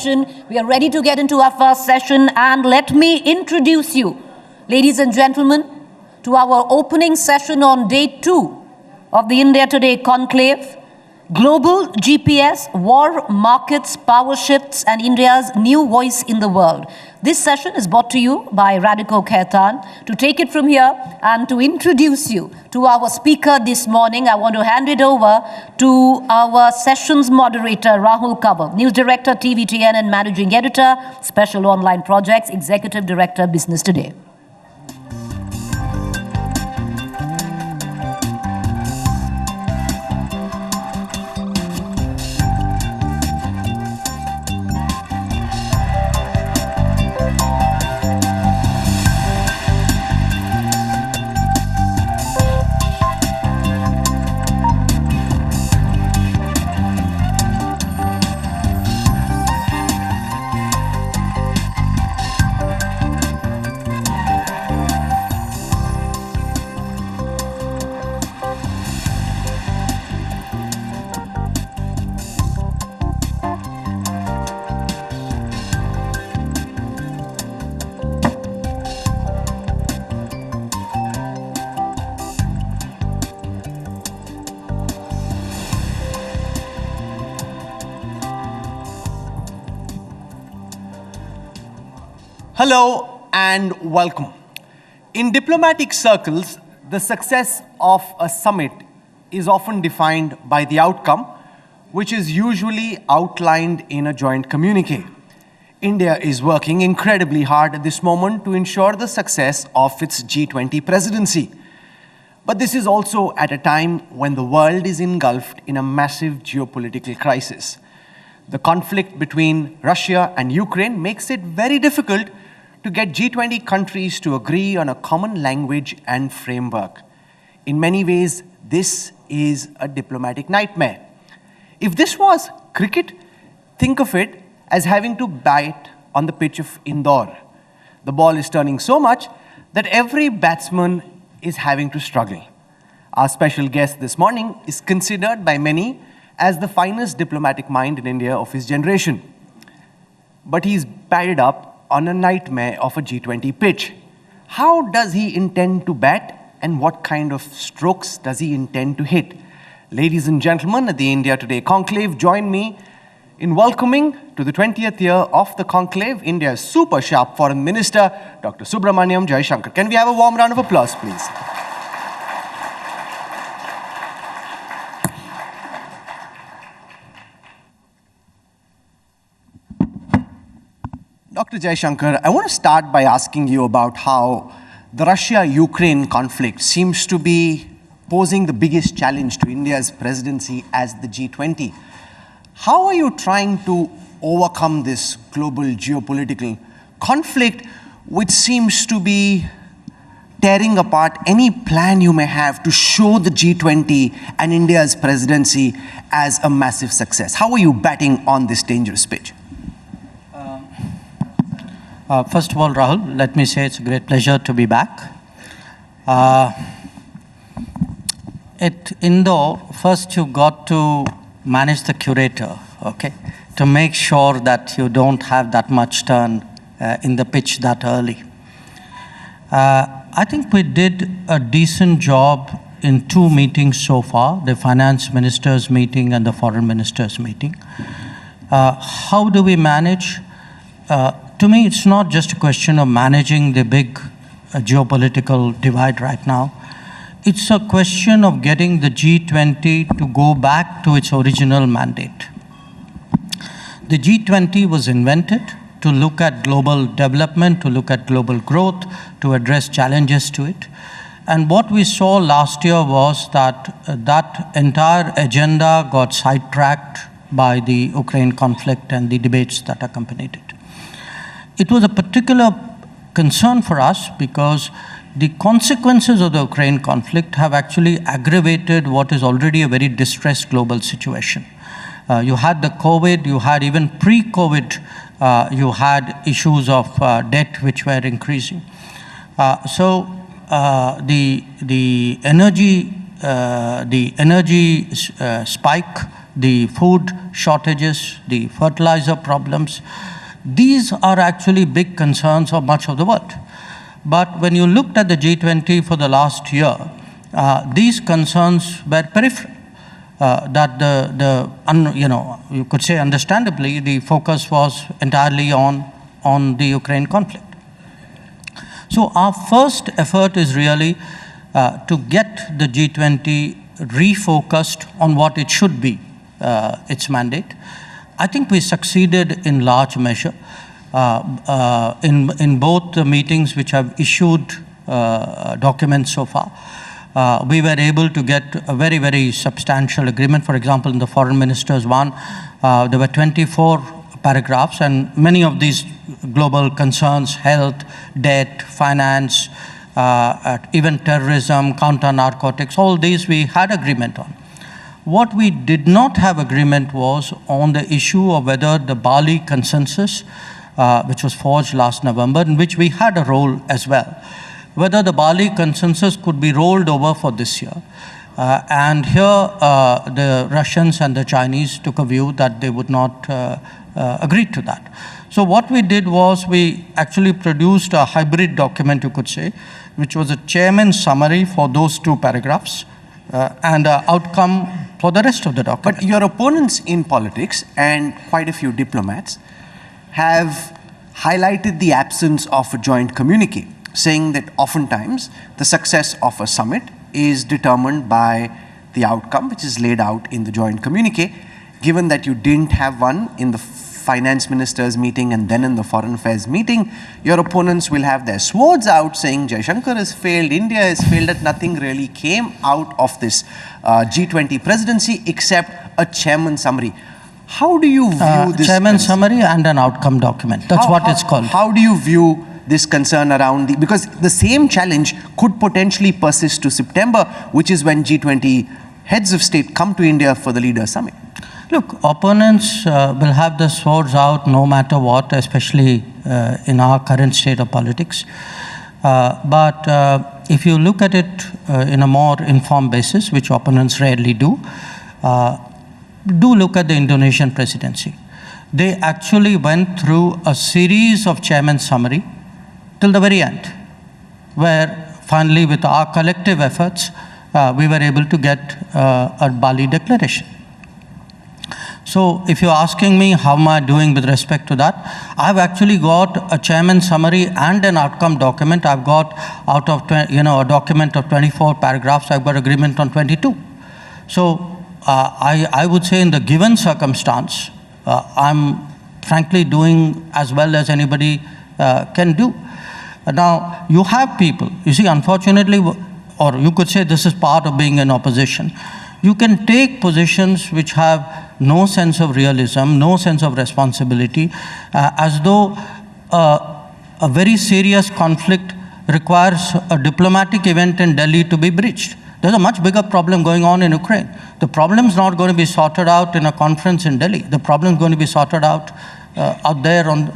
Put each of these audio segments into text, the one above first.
We are ready to get into our first session, and let me introduce you, ladies and gentlemen, to our opening session on day 2 of the India Today Conclave, Global GPS, War, Markets, Power Shifts, and India's New Voice in the World. This session is brought to you by Radhiko Khaitan. To take it from here and to introduce you to our speaker this morning, I want to hand it over to our session's moderator, Rahul Kanwar, News Director, TVTN, and Managing Editor, Special Online Projects, Executive Director, Business Today. Hello and welcome. In diplomatic circles, the success of a summit is often defined by the outcome, which is usually outlined in a joint communique. India is working incredibly hard at this moment to ensure the success of its G20 presidency. But this is also at a time when the world is engulfed in a massive geopolitical crisis. The conflict between Russia and Ukraine makes it very difficult to get G20 countries to agree on a common language and framework. In many ways, this is a diplomatic nightmare. If this was cricket, think of it as having to bat on the pitch of Indore. The ball is turning so much that every batsman is having to struggle. Our special guest this morning is considered by many as the finest diplomatic mind in India of his generation. But he's batted up on a nightmare of a G20 pitch. How does he intend to bat, and what kind of strokes does he intend to hit? Ladies and gentlemen, at the India Today Conclave, join me in welcoming to the 20th year of the Conclave, India's super sharp Foreign Minister, Dr. Subramaniam Jaishankar. Can we have a warm round of applause, please? Dr. Jaishankar, I want to start by asking you about how the Russia-Ukraine conflict seems to be posing the biggest challenge to India's presidency as the G20. How are you trying to overcome this global geopolitical conflict, which seems to be tearing apart any plan you may have to show the G20 and India's presidency as a massive success? How are you batting on this dangerous pitch? First of all, Rahul, let me say it's a great pleasure to be back. At Indore, first you got to manage the curator, okay, to make sure that you don't have that much turn in the pitch that early. I think we did a decent job in 2 meetings so far, the finance ministers meeting and the foreign ministers meeting. How do we manage? To me, it's not just a question of managing the big geopolitical divide right now. It's a question of getting the G20 to go back to its original mandate. The G20 was invented to look at global development, to look at global growth, to address challenges to it. And what we saw last year was that that entire agenda got sidetracked by the Ukraine conflict and the debates that accompanied it. It was a particular concern for us because the consequences of the Ukraine conflict have actually aggravated what is already a very distressed global situation. You had the COVID, you had even pre-COVID, you had issues of debt which were increasing. So the energy spike the food shortages, the fertilizer problems. These are actually big concerns of much of the world. But when you looked at the G20 for the last year, these concerns were peripheral. You could say understandably, the focus was entirely on the Ukraine conflict. So our first effort is really to get the G20 refocused on what it should be, its mandate. I think we succeeded in large measure in both the meetings which have issued documents so far. We were able to get a very, very substantial agreement. For example, in the foreign ministers one, there were 24 paragraphs, and many of these global concerns, health, debt, finance, even terrorism, counter-narcotics, all these we had agreement on. What we did not have agreement was on the issue of whether the Bali consensus, which was forged last November, in which we had a role as well, whether the Bali consensus could be rolled over for this year. And here, the Russians and the Chinese took a view that they would not agree to that. So what we did was we actually produced a hybrid document, you could say, which was a chairman's summary for those two paragraphs and an outcome for the rest of the document. But your opponents in politics and quite a few diplomats have highlighted the absence of a joint communique, saying that oftentimes the success of a summit is determined by the outcome which is laid out in the joint communique. Given that you didn't have one in the finance ministers meeting and then in the foreign affairs meeting, your opponents will have their swords out saying Jaishankar has failed, India has failed, that nothing really came out of this G20 presidency except a chairman summary. How do you view this? Chairman summary and an outcome document. That's what it's called. How do you view this concern around because the same challenge could potentially persist to September, which is when G20 heads of state come to India for the leader summit? Look, opponents will have the swords out no matter what, especially in our current state of politics. But if you look at it in a more informed basis, which opponents rarely do look at the Indonesian presidency. They actually went through a series of chairman summary till the very end, where finally with our collective efforts, we were able to get a Bali declaration. So if you're asking me how am I doing with respect to that, I've actually got a chairman summary and an outcome document. I've got out of a document of 24 paragraphs, I've got agreement on 22. So I would say in the given circumstance, I'm frankly doing as well as anybody can do. Now, you have people, you see, unfortunately, or you could say this is part of being in opposition. You can take positions which have no sense of realism, no sense of responsibility, as though a very serious conflict requires a diplomatic event in Delhi to be breached. There's a much bigger problem going on in Ukraine. The problem is not going to be sorted out in a conference in Delhi. The problem is going to be sorted out out there on,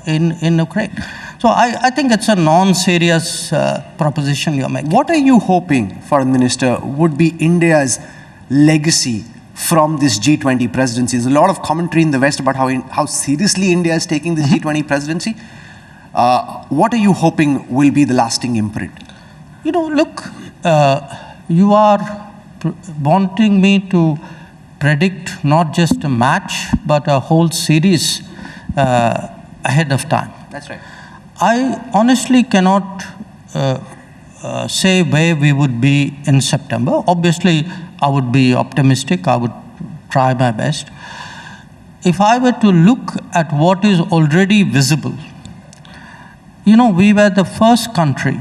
in Ukraine. So I think it's a non-serious proposition you're making. What are you hoping, Foreign Minister, would be India's legacy from this G20 presidency? There's a lot of commentary in the West about how seriously India is taking this G20 presidency. What are you hoping will be the lasting imprint? Look, you are wanting me to predict not just a match, but a whole series ahead of time. That's right. I honestly cannot say where we would be in September. Obviously, I would be optimistic. I would try my best. If I were to look at what is already visible, we were the first country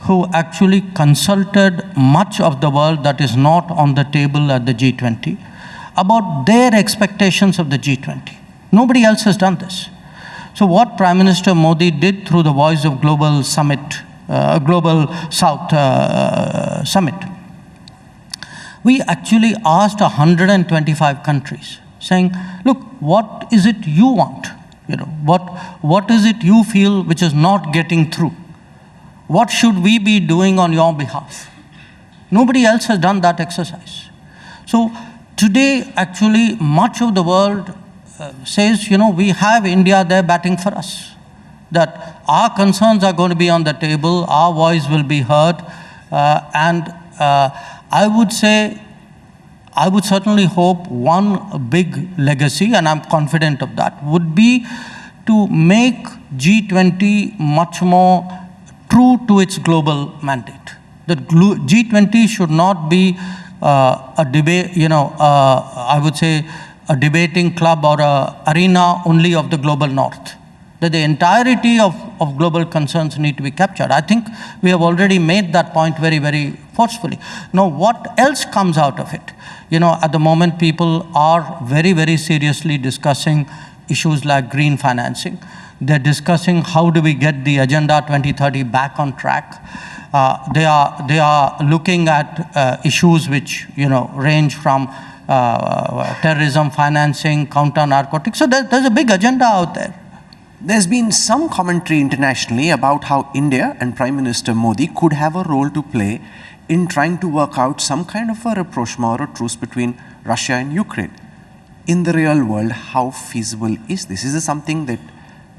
who actually consulted much of the world that is not on the table at the G20 about their expectations of the G20. Nobody else has done this. So what Prime Minister Modi did through the Voice of Global Summit, Global South Summit, we actually asked 125 countries saying, look, what is it you want? What is it you feel which is not getting through? What should we be doing on your behalf? Nobody else has done that exercise. So Today, actually, much of the world says, we have India there batting for us. That our concerns are going to be on the table, our voice will be heard, and I would say, I would certainly hope one big legacy, and I'm confident of that, would be to make G20 much more true to its global mandate. The G20 should not be a debate, I would say a debating club or a arena only of the global north. That the entirety of global concerns need to be captured. I think we have already made that point very, very forcefully. Now, what else comes out of it? At the moment, people are very, very seriously discussing issues like green financing. They're discussing how do we get the Agenda 2030 back on track. They are looking at issues which, range from terrorism financing, counter narcotics. So there's a big agenda out there. There's been some commentary internationally about how India and Prime Minister Modi could have a role to play in trying to work out some kind of a rapprochement or a truce between Russia and Ukraine. In the real world, how feasible is this? Is this something that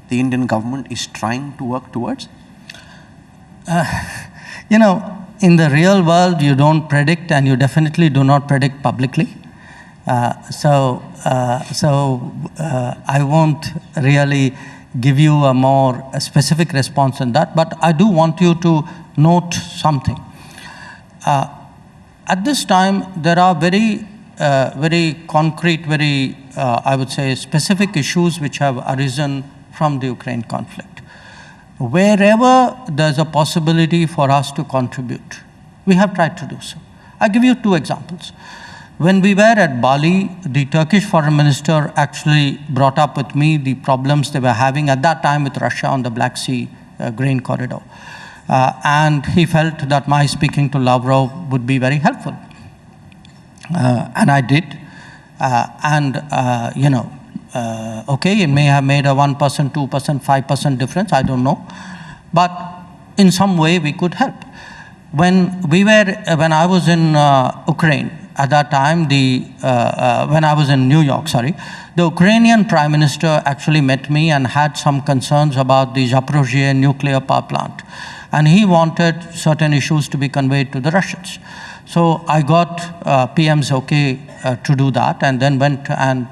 the Indian government is trying to work towards? In the real world, you don't predict, and you definitely do not predict publicly. So I won't really give you a more specific response on that, but I do want you to note something. At this time, there are very concrete, I would say, specific issues which have arisen from the Ukraine conflict. Wherever there's a possibility for us to contribute, we have tried to do so. I'll give you two examples. When we were at Bali, the Turkish foreign minister actually brought up with me the problems they were having at that time with Russia on the Black Sea grain corridor. And he felt that my speaking to Lavrov would be very helpful. And I did. Okay, it may have made a 1%, 2%, 5% difference, I don't know. But in some way, we could help. When I was in Ukraine, at that time, when I was in New York, the Ukrainian Prime Minister actually met me and had some concerns about the Zaporozhye nuclear power plant. And he wanted certain issues to be conveyed to the Russians. So I got PM's okay to do that, and then went and,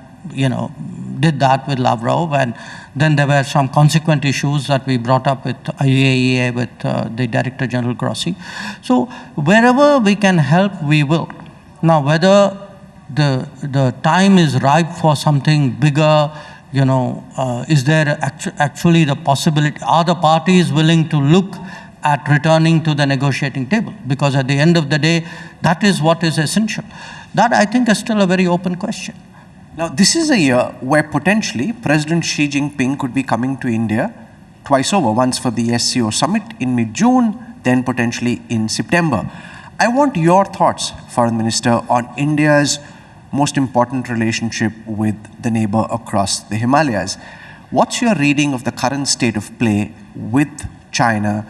did that with Lavrov. And then there were some consequent issues that we brought up with IAEA, with the Director General Grossi. So wherever we can help, we will. Now, whether the time is ripe for something bigger, is there actually the possibility, are the parties willing to look at returning to the negotiating table? Because at the end of the day, that is what is essential. That, I think, is still a very open question. Now, this is a year where potentially President Xi Jinping could be coming to India twice over, once for the SCO summit in mid-June, then potentially in September. I want your thoughts, Foreign Minister, on India's most important relationship with the neighbor across the Himalayas. What's your reading of the current state of play with China,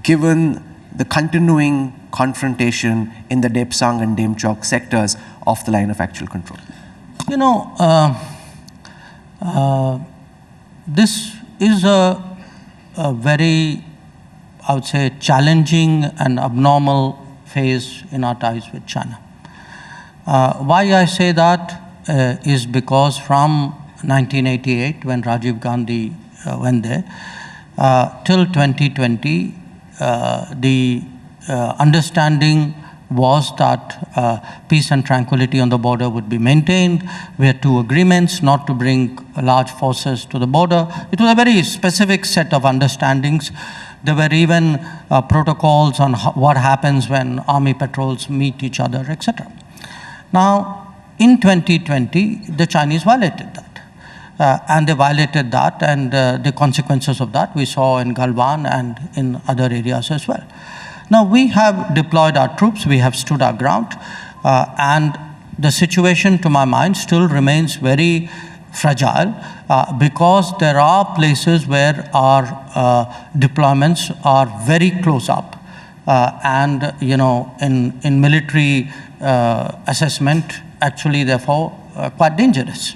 given the continuing confrontation in the Depsang and Demchok sectors of the line of actual control? This is a very, I would say, challenging and abnormal phase in our ties with China. Why I say that is because from 1988, when Rajiv Gandhi went there, till 2020, the understanding was that peace and tranquility on the border would be maintained. We had two agreements not to bring large forces to the border. It was a very specific set of understandings. There were even protocols on what happens when army patrols meet each other, etc. Now, in 2020, the Chinese violated that. And they violated that, and the consequences of that we saw in Galwan and in other areas as well. Now, we have deployed our troops, we have stood our ground, and the situation, to my mind, still remains very fragile because there are places where our deployments are very close up. And, in military assessment, actually therefore quite dangerous.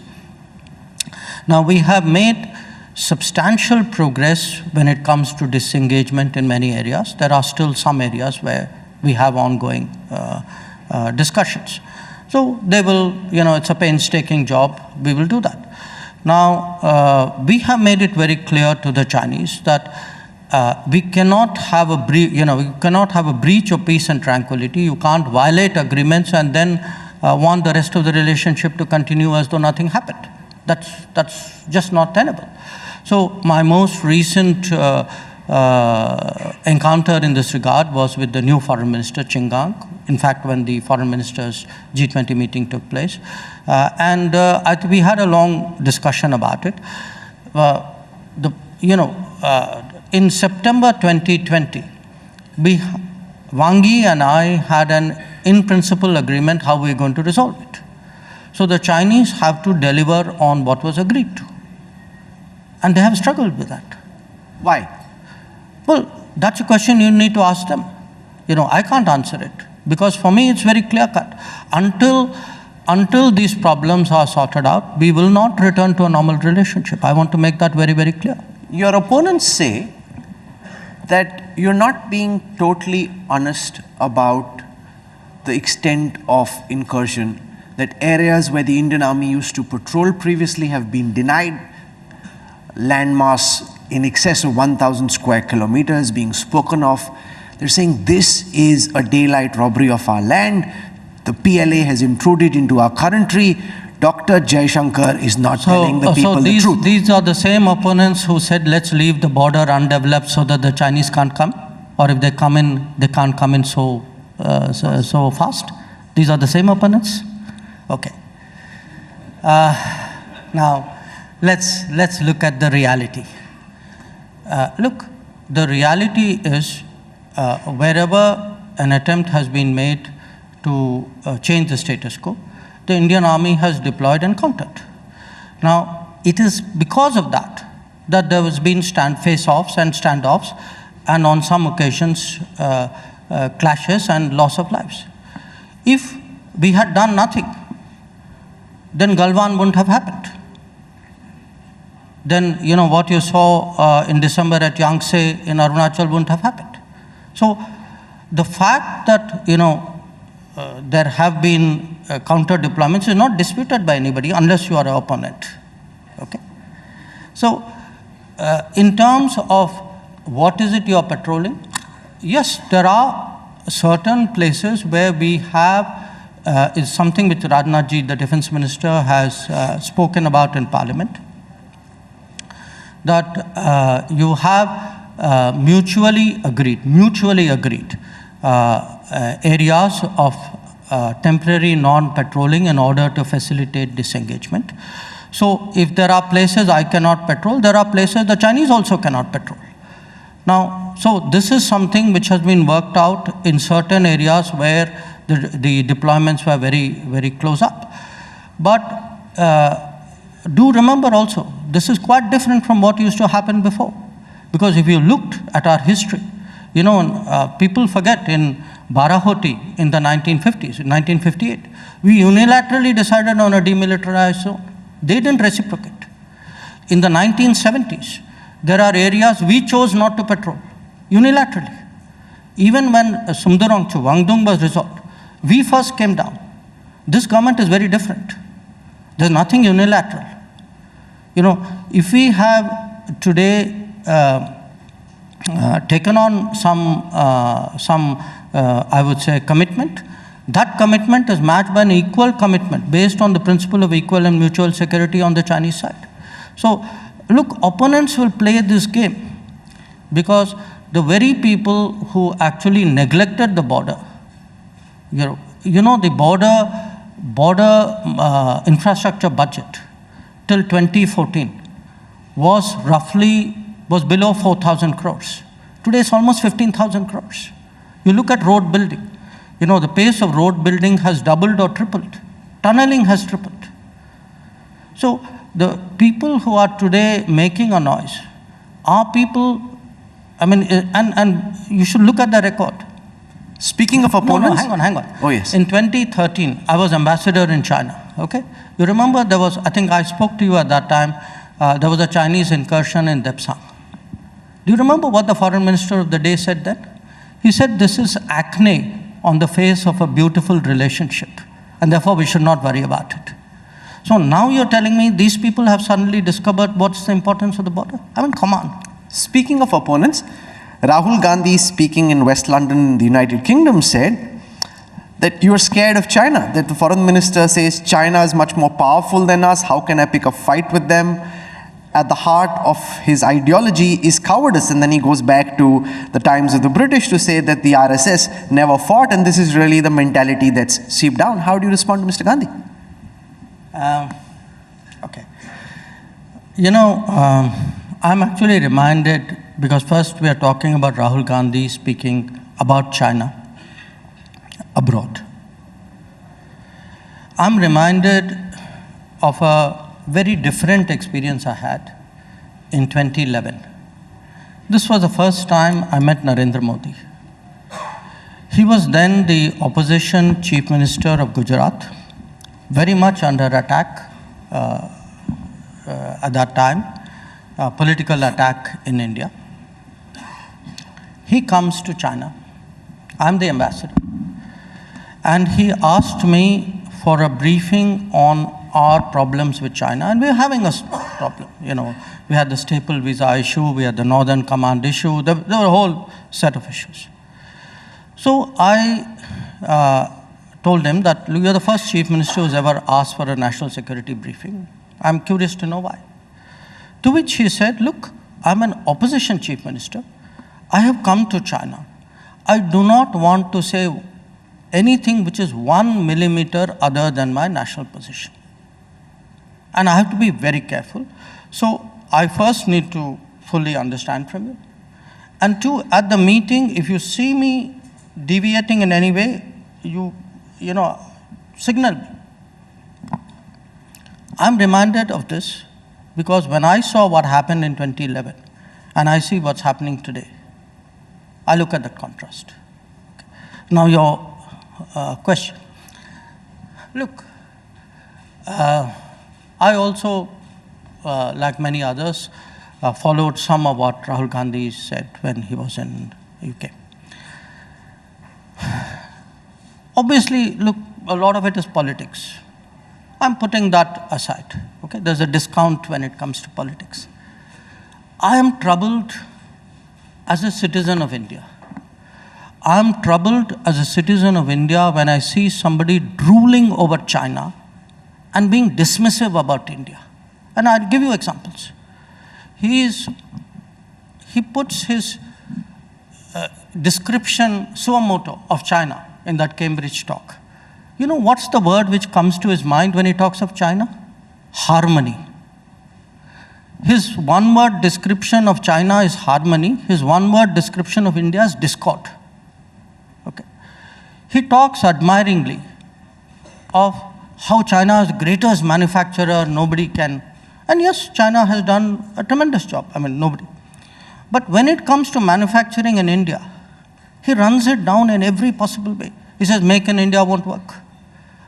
Now, we have made substantial progress when it comes to disengagement in many areas. There are still some areas where we have ongoing discussions. So they will, it's a painstaking job, we will do that. Now, we have made it very clear to the Chinese that we cannot have a breach of peace and tranquility. You can't violate agreements and then want the rest of the relationship to continue as though nothing happened. That's just not tenable. So my most recent encounter in this regard was with the new foreign minister, Chingang. In fact, when the foreign ministers G20 meeting took place. We had a long discussion about it. In September 2020, Wang Yi and I had an in-principle agreement how we're going to resolve it. So the Chinese have to deliver on what was agreed to. And they have struggled with that. Why? Well, that's a question you need to ask them. I can't answer it. Because for me, it's very clear-cut. Until these problems are sorted out, we will not return to a normal relationship. I want to make that very, very clear. Your opponents say that you're not being totally honest about the extent of incursion, that areas where the Indian Army used to patrol previously have been denied, landmass in excess of 1,000 square kilometers being spoken of. They're saying this is a daylight robbery of our land. The PLA has intruded into our country. Dr. Jaishankar is not telling the people the truth. These are the same opponents who said, let's leave the border undeveloped so that the Chinese can't come? Or if they come in, they can't come in so fast? These are the same opponents? Okay. Now, let's look at the reality. Look, the reality is wherever an attempt has been made to change the status quo, the Indian Army has deployed and countered. Now, it is because of that there has been face-offs and standoffs, and on some occasions clashes and loss of lives. If we had done nothing, then Galwan wouldn't have happened. Then, what you saw in December at Yangtze in Arunachal wouldn't have happened. So, the fact that, there have been counter deployments is not disputed by anybody unless you are an opponent. Okay? So, in terms of what is it you are patrolling, yes, there are certain places where we have is something which Rajnath Ji, the defense minister, has spoken about in Parliament, that you have mutually agreed areas of temporary non-patrolling in order to facilitate disengagement. So if there are places I cannot patrol, there are places the Chinese also cannot patrol. Now, so this is something which has been worked out in certain areas where the deployments were very, very close up. But do remember also, this is quite different from what used to happen before. Because if you looked at our history, people forget in Barahoti in the 1950s, in 1958, we unilaterally decided on a demilitarized zone. They didn't reciprocate. In the 1970s, there are areas we chose not to patrol, unilaterally. Even when Sumdurongchu, Wangdung was resolved, we first came down. This government is very different. There's nothing unilateral. If we have today taken on some I would say, commitment, that commitment is matched by an equal commitment based on the principle of equal and mutual security on the Chinese side. So, look, opponents will play this game because the very people who actually neglected the border, the border infrastructure budget till 2014 was below 4,000 crores. Today it's almost 15,000 crores. You look at road building, the pace of road building has doubled or tripled. Tunneling has tripled. So the people who are today making a noise are people, and you should look at the record. Speaking of opponents... No, hang on. Oh, yes. In 2013, I was ambassador in China, okay? You remember there was, I think I spoke to you at that time, there was a Chinese incursion in Depsang. Do you remember what the foreign minister of the day said then? He said, this is acne on the face of a beautiful relationship, and therefore we should not worry about it. So now you're telling me these people have suddenly discovered what's the importance of the border? I mean, come on. Speaking of opponents, Rahul Gandhi, speaking in West London, the United Kingdom, said that you're scared of China, that the foreign minister says China is much more powerful than us, how can I pick a fight with them? At the heart of his ideology is cowardice, and then he goes back to the times of the British to say that the RSS never fought, and this is really the mentality that's seeped down. How do you respond to Mr. Gandhi? Okay. You know, I'm actually reminded, because first we are talking about Rahul Gandhi speaking about China abroad. I'm reminded of a very different experience I had in 2011. This was the first time I met Narendra Modi. He was then the opposition chief minister of Gujarat, very much under attack at that time, political attack in India. He comes to China. I'm the ambassador. And he asked me for a briefing on our problems with China, and we're having a problem. You know, we had the staple visa issue, we had the Northern Command issue, there were a whole set of issues. So I told him that you're the first chief minister who's ever asked for a national security briefing. I'm curious to know why. To which he said, look, I'm an opposition chief minister. I have come to China. I do not want to say anything which is 1 millimeter other than my national position. And I have to be very careful. So I first need to fully understand from you. And two, at the meeting, if you see me deviating in any way, you know, signal me. I'm reminded of this because when I saw what happened in 2011 and I see what's happening today, I look at the contrast. Okay. Now your question. Look, I also, like many others, followed some of what Rahul Gandhi said when he was in UK. Obviously, look, a lot of it is politics. I'm putting that aside. Okay? There's a discount when it comes to politics. I am troubled as a citizen of India. I'm troubled as a citizen of India when I see somebody drooling over China and being dismissive about India. And I'll give you examples. He puts his description, suo motu, of China in that Cambridge talk. You know what's the word which comes to his mind when he talks of China? Harmony. His one-word description of China is harmony. His one-word description of India is discord. Okay. He talks admiringly of how China is the greatest manufacturer, nobody can. And yes, China has done a tremendous job. I mean, nobody. But when it comes to manufacturing in India, he runs it down in every possible way. He says, make in India won't work.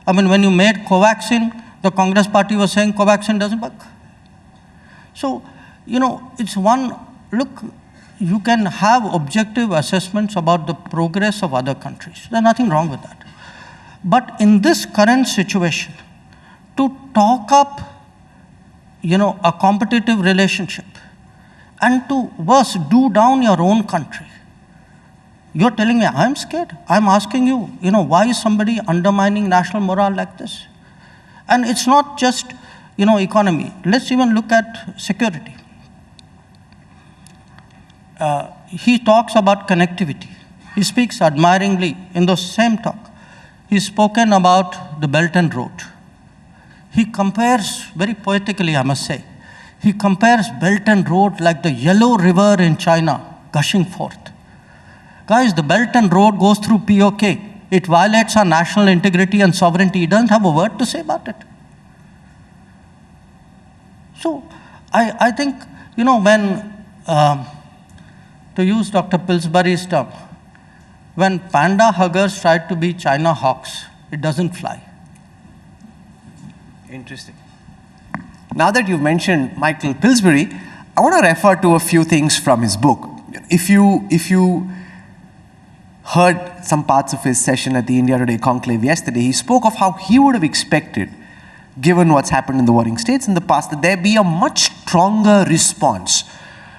I mean, when you made Covaxin, the Congress party was saying Covaxin doesn't work. So, you know, it's one, look, you can have objective assessments about the progress of other countries. There's nothing wrong with that. But in this current situation, to talk up, you know, a competitive relationship and to worse, do down your own country, you're telling me I'm scared. I'm asking you, you know, why is somebody undermining national morale like this? And it's not just, you know, economy. Let's even look at security. He talks about connectivity. He speaks admiringly in the same talk. He's spoken about the Belt and Road. He compares, very poetically I must say, he compares Belt and Road like the Yellow River in China gushing forth. Guys, the Belt and Road goes through POK. It violates our national integrity and sovereignty. He doesn't have a word to say about it. So I think, you know, when, to use Dr. Pillsbury's term, when panda huggers try to be China hawks, it doesn't fly. Interesting. Now that you've mentioned Michael Pillsbury, I want to refer to a few things from his book. If you heard some parts of his session at the India Today Conclave yesterday, he spoke of how he would have expected, given what's happened in the warring states in the past, that there be a much stronger response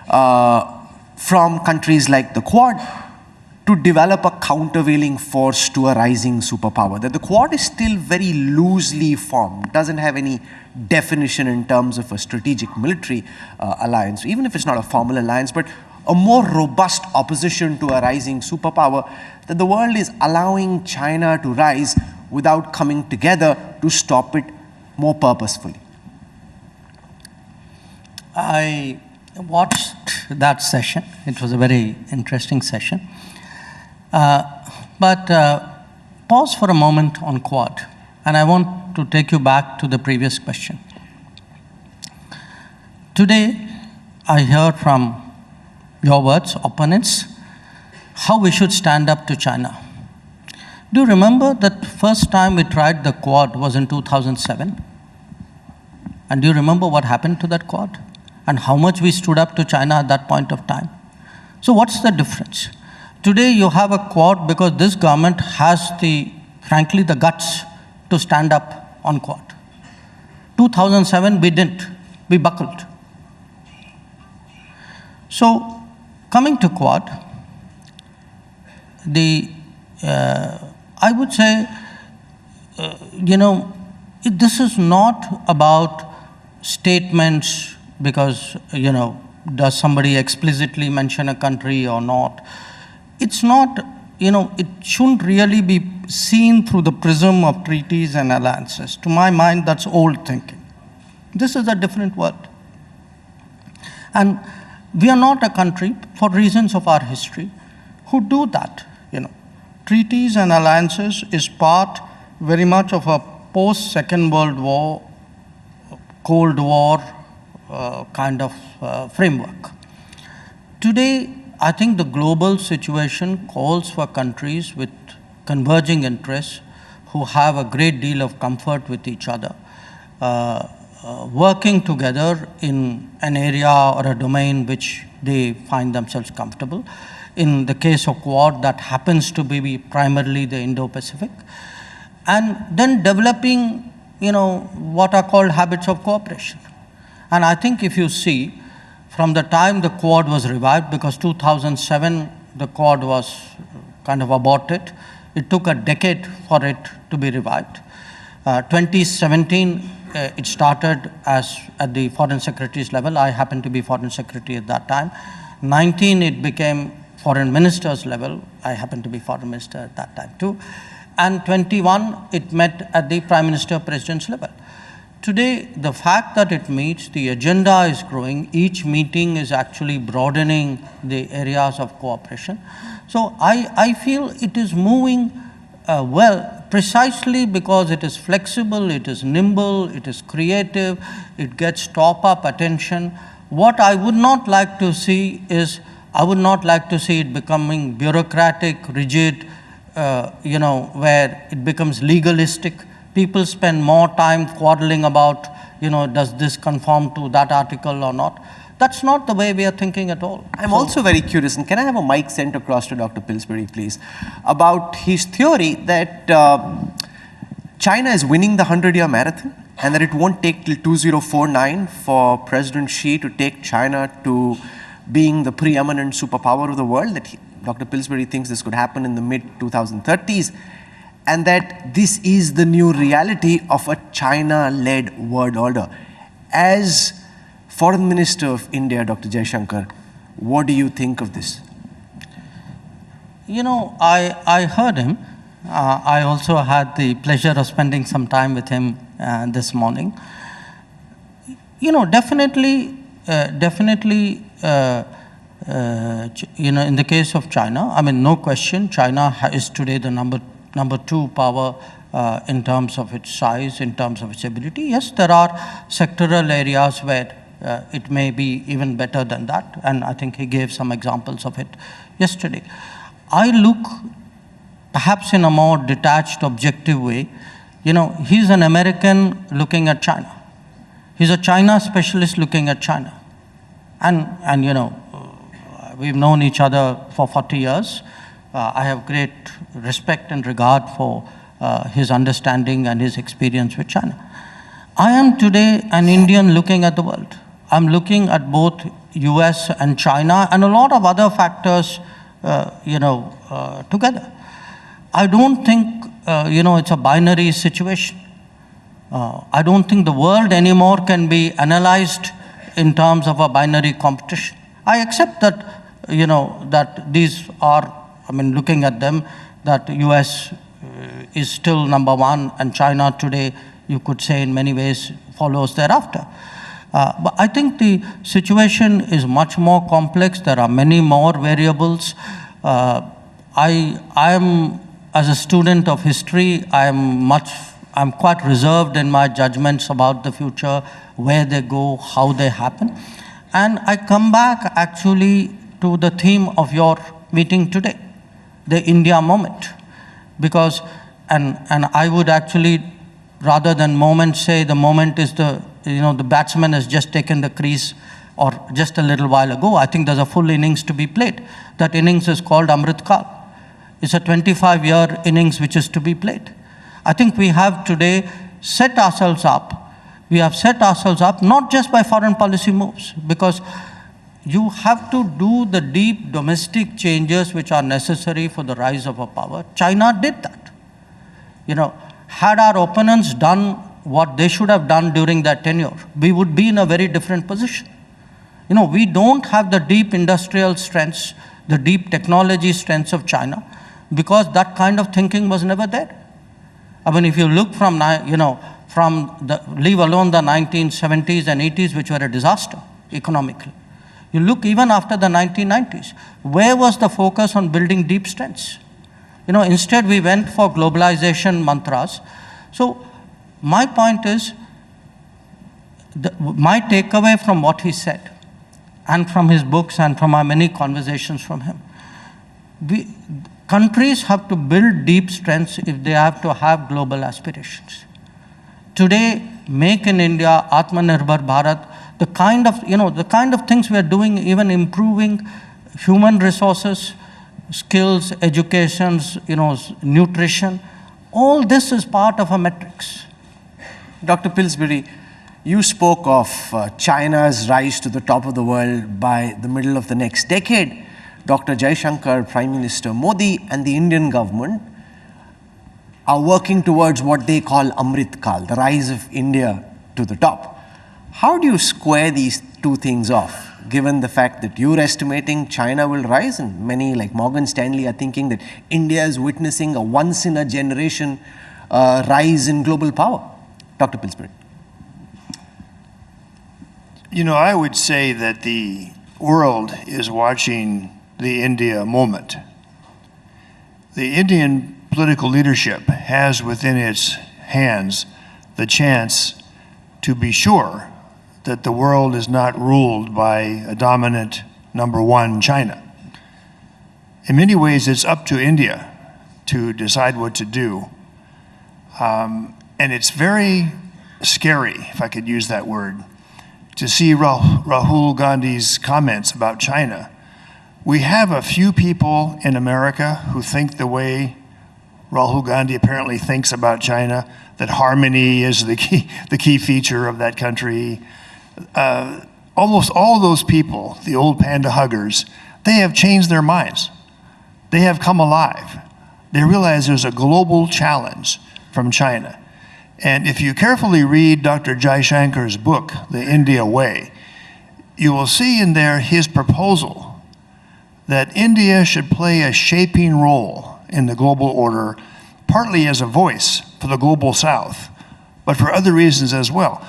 from countries like the Quad to develop a countervailing force to a rising superpower. That the Quad is still very loosely formed, doesn't have any definition in terms of a strategic military alliance, even if it's not a formal alliance, but a more robust opposition to a rising superpower, that the world is allowing China to rise without coming together to stop it more purposefully. I watched that session. It was a very interesting session. But pause for a moment on Quad, and I want to take you back to the previous question. Today, I heard from your words, opponents, how we should stand up to China. Do you remember that first time we tried the Quad was in 2007? And do you remember what happened to that Quad? And how much we stood up to China at that point of time? So what's the difference? Today you have a Quad because this government has frankly, the guts to stand up on Quad. 2007 we didn't, we buckled. So coming to Quad, I would say, this is not about statements because, does somebody explicitly mention a country or not? It's not, it shouldn't really be seen through the prism of treaties and alliances. To my mind, that's old thinking. This is a different world. And we are not a country, for reasons of our history, who do that. Treaties and alliances is part very much of a post-Second World War, Cold War kind of framework. Today, I think the global situation calls for countries with converging interests who have a great deal of comfort with each other, working together in an area or a domain which they find themselves comfortable. In the case of Quad, that happens to be primarily the Indo-Pacific, and then developing, what are called habits of cooperation. And I think if you see, from the time the Quad was revived, because 2007 the Quad was kind of aborted, it took a decade for it to be revived. 2017, it started as at the Foreign Secretary's level. I happened to be Foreign Secretary at that time. 19, it became Foreign Minister's level. I happened to be Foreign Minister at that time too. And 21, it met at the Prime Minister President's level. Today, the fact that it meets, the agenda is growing. Each meeting is actually broadening the areas of cooperation. So I feel it is moving well, precisely because it is flexible, it is nimble, it is creative, it gets top-up attention. What I would not like to see is, I would not like to see it becoming bureaucratic, rigid, where it becomes legalistic. People spend more time quarreling about, does this conform to that article or not? That's not the way we are thinking at all. I'm also very curious, and can I have a mic sent across to Dr. Pillsbury, please, about his theory that China is winning the 100-year marathon and that it won't take till 2049 for President Xi to take China to being the preeminent superpower of the world, that Dr. Pillsbury thinks this could happen in the mid-2030s, and that this is the new reality of a China-led world order. As Foreign Minister of India, Dr. Jaishankar, what do you think of this? I heard him. I also had the pleasure of spending some time with him this morning. Definitely, in the case of China, no question, China is today the number two power in terms of its size, in terms of its ability. Yes, there are sectoral areas where it may be even better than that, and I think he gave some examples of it yesterday. I look perhaps in a more detached, objective way, he's an American looking at China. He's a China specialist looking at China. And we've known each other for 40 years. I have great respect and regard for his understanding and his experience with China. I am today an Indian looking at the world. I'm looking at both US and China and a lot of other factors, together. I don't think, it's a binary situation. I don't think the world anymore can be analyzed in terms of a binary competition. I accept that, that these are, looking at them, that US is still number one and China today, you could say in many ways, follows thereafter. But I think the situation is much more complex. There are many more variables. I am, as a student of history, I'm quite reserved in my judgments about the future, where they go, how they happen. And I come back actually to the theme of your meeting today, the India moment. Because, and I would actually, rather than moment, say the moment is the batsman has just taken the crease or just a little while ago. I think there's a full innings to be played. That innings is called Amrit Kal. It's a 25-year innings which is to be played. I think we have today set ourselves up. We have set ourselves up not just by foreign policy moves, because you have to do the deep domestic changes which are necessary for the rise of a power. China did that. Had our opponents done what they should have done during that tenure, we would be in a very different position. We don't have the deep industrial strengths, the deep technology strengths of China, because that kind of thinking was never there. If you look from, leave alone the 1970s and 80s, which were a disaster economically. You look even after the 1990s, where was the focus on building deep strengths? Instead we went for globalization mantras. So my point is, my takeaway from what he said, and from his books and from our many conversations from him, countries have to build deep strengths if they have to have global aspirations. Today, Make in India, Atmanirbhar Bharat, the kind of things we are doing, even improving human resources, skills, educations, nutrition, all this is part of a metrics. Dr. Pillsbury, you spoke of China's rise to the top of the world by the middle of the next decade. Dr. Jaishankar, Prime Minister Modi, and the Indian government are working towards what they call Amrit Kal, the rise of India to the top. How do you square these two things off, given the fact that you're estimating China will rise, and many like Morgan Stanley are thinking that India is witnessing a once-in-a-generation rise in global power? Dr. Pillsbury. I would say that the world is watching the India moment. The Indian political leadership has within its hands the chance to be sure that the world is not ruled by a dominant number one China. In many ways, it's up to India to decide what to do. And it's very scary, if I could use that word, to see Rahul Gandhi's comments about China. We have a few people in America who think the way Rahul Gandhi apparently thinks about China, that harmony is the key feature of that country. Almost all those people, the old panda huggers, they have changed their minds. They have come alive. They realize there's a global challenge from China. And if you carefully read Dr. Jaishankar's book, The India Way, you will see in there his proposal that India should play a shaping role in the global order, partly as a voice for the global South, but for other reasons as well.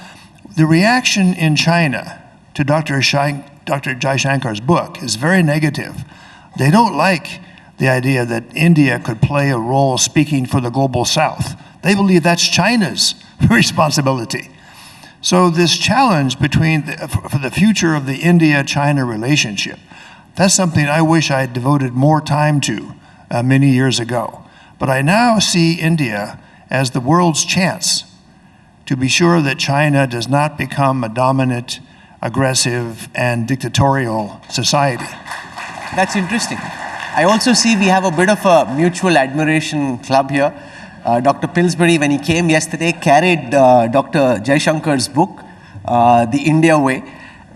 The reaction in China to Dr. Jaishankar's book is very negative. They don't like the idea that India could play a role speaking for the global South. They believe that's China's responsibility. So this challenge for the future of the India-China relationship, that's something I wish I had devoted more time to many years ago. But I now see India as the world's chance to be sure that China does not become a dominant, aggressive, and dictatorial society. That's interesting. I also see we have a bit of a mutual admiration club here. Dr. Pillsbury, when he came yesterday, carried Dr. Jaishankar's book, The India Way.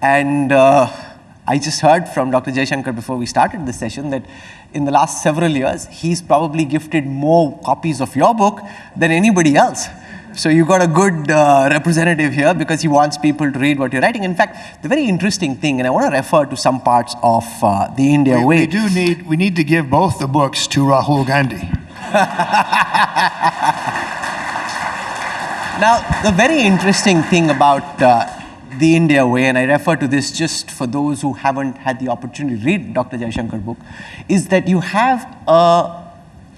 And I just heard from Dr. Jaishankar before we started the session that in the last several years, he's probably gifted more copies of your book than anybody else. So you got a good representative here because he wants people to read what you're writing. In fact, the very interesting thing, and I want to refer to some parts of the India Way. We need to give both the books to Rahul Gandhi. Now, the very interesting thing about the India Way, and I refer to this just for those who haven't had the opportunity to read Dr. Jaishankar's book, is that you have a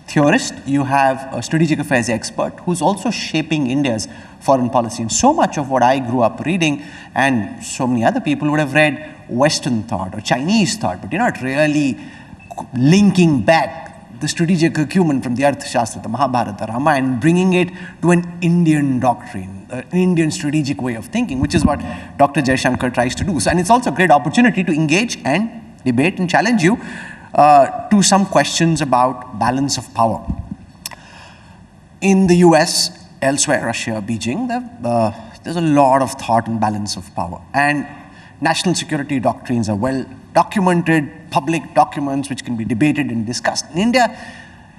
theorist, you have a strategic affairs expert who's also shaping India's foreign policy. And so much of what I grew up reading, and so many other people would have read Western thought or Chinese thought, but you're not really linking back the strategic acumen from the Arthashastra, the Mahabharata, the Ramayana, and bringing it to an Indian doctrine, an Indian strategic way of thinking, which is what Dr. Jaishankar tries to do. So, and it's also a great opportunity to engage and debate and challenge you to some questions about balance of power. In the US, elsewhere, Russia, Beijing, there's a lot of thought on balance of power. And national security doctrines are well documented, public documents which can be debated and discussed. In India,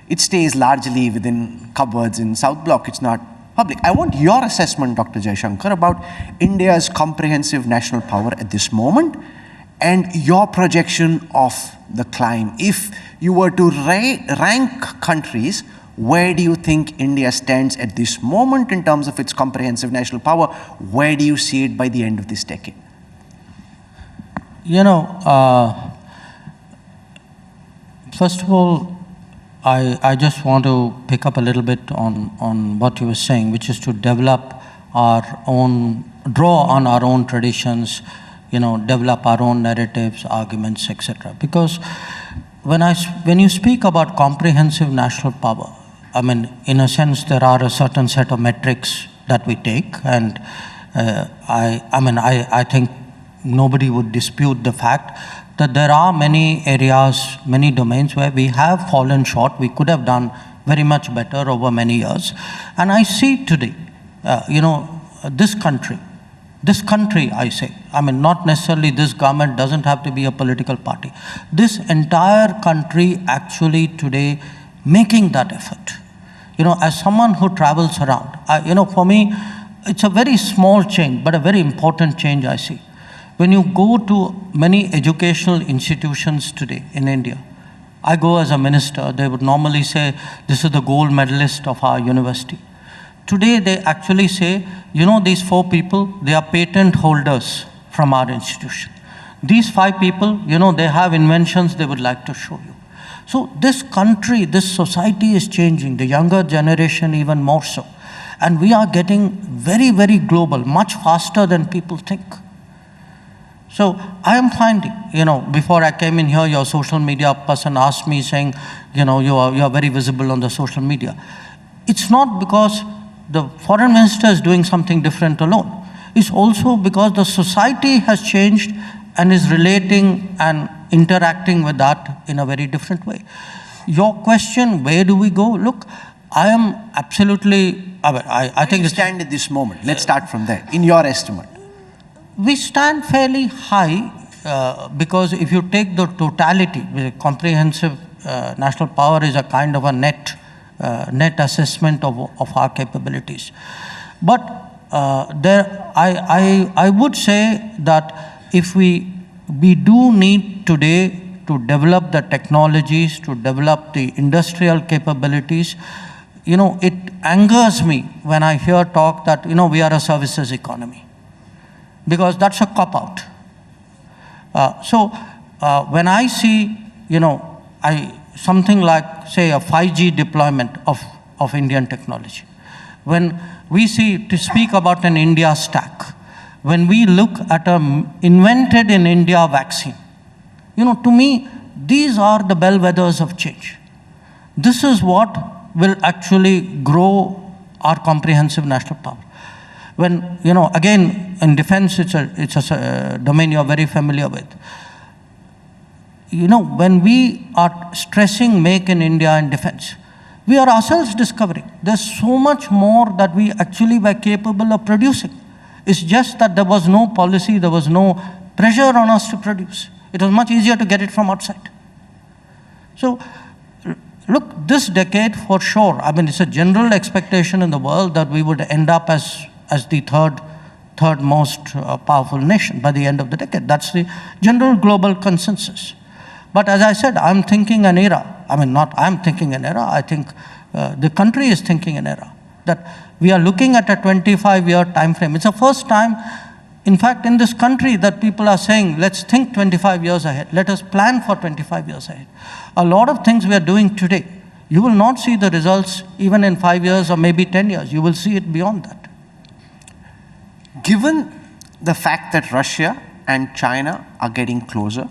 it stays largely within cupboards in South Bloc. It's not public. I want your assessment, Dr. Jaishankar, about India's comprehensive national power at this moment and your projection of the climb. If you were to rank countries, where do you think India stands at this moment in terms of its comprehensive national power? Where do you see it by the end of this decade? You know, first of all, I just want to pick up a little bit on what you were saying, which is to develop our own, draw on our own traditions, you know, develop our own narratives, arguments, etc. Because when you speak about comprehensive national power, I mean, in a sense, there are a certain set of metrics that we take, and I think nobody would dispute the fact that there are many areas, many domains where we have fallen short. We could have done very much better over many years. And I see today, you know, this country, I say, I mean, not necessarily this government, doesn't have to be a political party. This entire country actually today making that effort. You know, as someone who travels around, you know, for me, it's a very small change, but a very important change I see. When you go to many educational institutions today in India, I go as a minister, they would normally say, this is the gold medalist of our university. Today, they actually say, you know, these 4 people, they are patent holders from our institution. These 5 people, you know, they have inventions they would like to show you. So this country, this society is changing, the younger generation even more so. And we are getting very, very global, much faster than people think. So I am finding, you know, before I came in here, your social media person asked me saying, you know, you are very visible on the social media. It's not because the foreign minister is doing something different alone. It's also because the society has changed and is relating and interacting with that in a very different way. Your question, where do we go? Look, I am absolutely, I think... Where do you stand at this moment? Let's start from there, in your estimate. We stand fairly high because if you take the totality, comprehensive national power is a kind of a net assessment of our capabilities. But I would say that if we do need today to develop the technologies, to develop the industrial capabilities, you know, it angers me when I hear talk that, you know, we are a services economy. Because that's a cop-out. So when I see, you know, something like, say, a 5G deployment of Indian technology, when we see, to speak about an India stack, when we look at an invented in India vaccine, you know, to me, these are the bellwethers of change. This is what will actually grow our comprehensive national power. When, again, in defense, it's a domain you're very familiar with. When we are stressing make in India and defense, we are ourselves discovering there's so much more that we actually were capable of producing. It's just that there was no policy, there was no pressure on us to produce. It was much easier to get it from outside. So, look, this decade for sure, I mean, it's a general expectation in the world that we would end up as the third most powerful nation by the end of the decade. That's the general global consensus. But as I said, I'm thinking an era. I mean, not I'm thinking an era. I think the country is thinking an era. That we are looking at a 25-year time frame. It's the first time, in fact, in this country that people are saying, let's think 25 years ahead. Let us plan for 25 years ahead. A lot of things we are doing today, you will not see the results even in 5 years or maybe 10 years. You will see it beyond that. Given the fact that Russia and China are getting closer,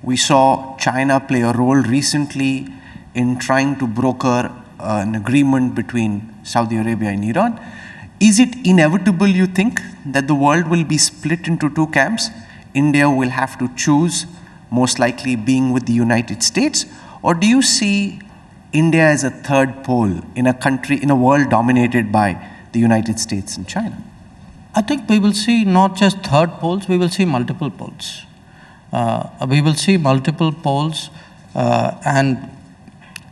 we saw China play a role recently in trying to broker an agreement between Saudi Arabia and Iran. Is it inevitable, you think, that the world will be split into two camps? India will have to choose, most likely being with the United States? Or do you see India as a third pole in a country, in a world dominated by the United States and China? I think we will see not just third poles, we will see multiple poles. We will see multiple poles, and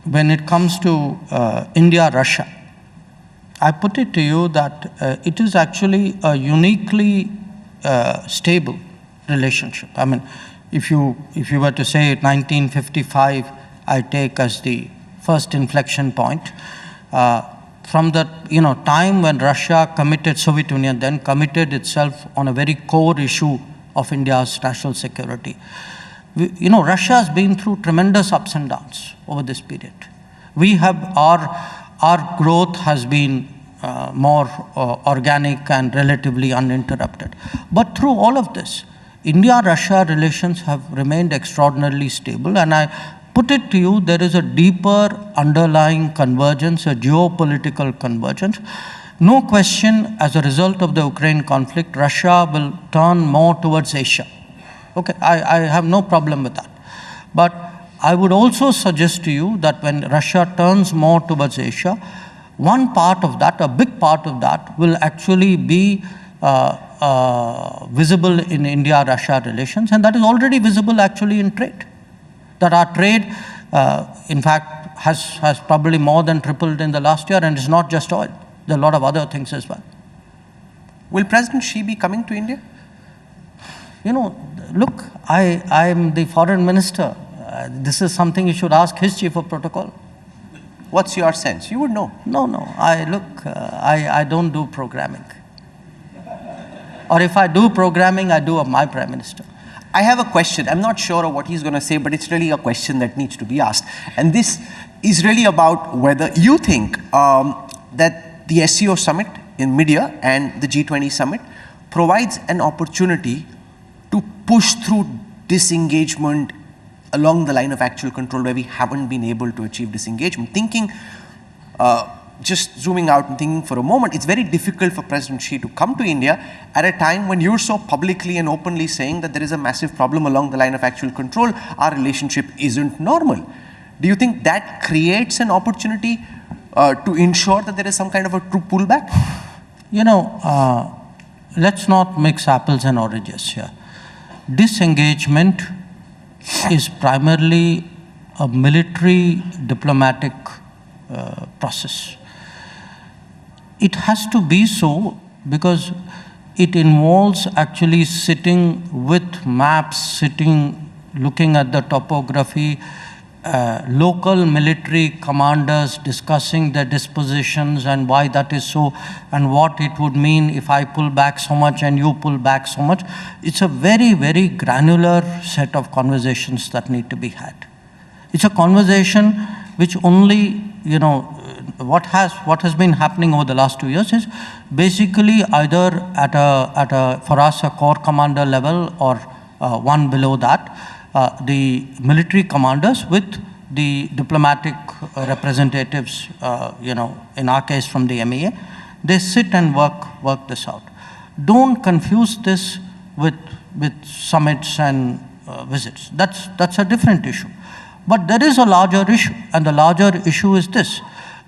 when it comes to India-Russia, I put it to you that it is actually a uniquely stable relationship. I mean, if you were to say 1955, I take as the first inflection point. From the time when Russia committed, Soviet Union then committed itself on a very core issue of India's national security. Russia has been through tremendous ups and downs over this period. We have our growth has been more organic and relatively uninterrupted. But through all of this, India-Russia relations have remained extraordinarily stable, and I put it to you, there is a deeper underlying convergence, a geopolitical convergence. No question, as a result of the Ukraine conflict, Russia will turn more towards Asia. Okay, I have no problem with that. But I would also suggest to you that when Russia turns more towards Asia, one part of that, a big part of that, will actually be visible in India-Russia relations, and that is already visible actually in trade. That our trade, in fact, has probably more than tripled in the last year, and it's not just oil. There are a lot of other things as well. Will President Xi be coming to India? Look, I am the foreign minister. This is something you should ask his chief of protocol. What's your sense? You would know. No. I don't do programming. Or if I do programming, I do of my prime minister. I have a question. I'm not sure of what he's going to say, but it's really a question that needs to be asked. And this is really about whether you think that the SCO summit in mid-year and the G20 summit provides an opportunity to push through disengagement along the line of actual control where we haven't been able to achieve disengagement. Thinking, just zooming out and thinking for a moment, it's very difficult for President Xi to come to India at a time when you're so publicly and openly saying that there is a massive problem along the line of actual control. Our relationship isn't normal. Do you think that creates an opportunity to ensure that there is some kind of a true pullback? Let's not mix apples and oranges here. Disengagement is primarily a military diplomatic process. It has to be so because it involves actually sitting with maps, looking at the topography, local military commanders discussing their dispositions and why that is so, and what it would mean if I pull back so much and you pull back so much. It's a very, very granular set of conversations that need to be had. It's a conversation which only, what has been happening over the last 2 years is basically either for us, a corps commander level or one below that, the military commanders with the diplomatic representatives, in our case from the MEA, they sit and work this out. Don't confuse this with summits and visits. That's a different issue. But there is a larger issue, and the larger issue is this,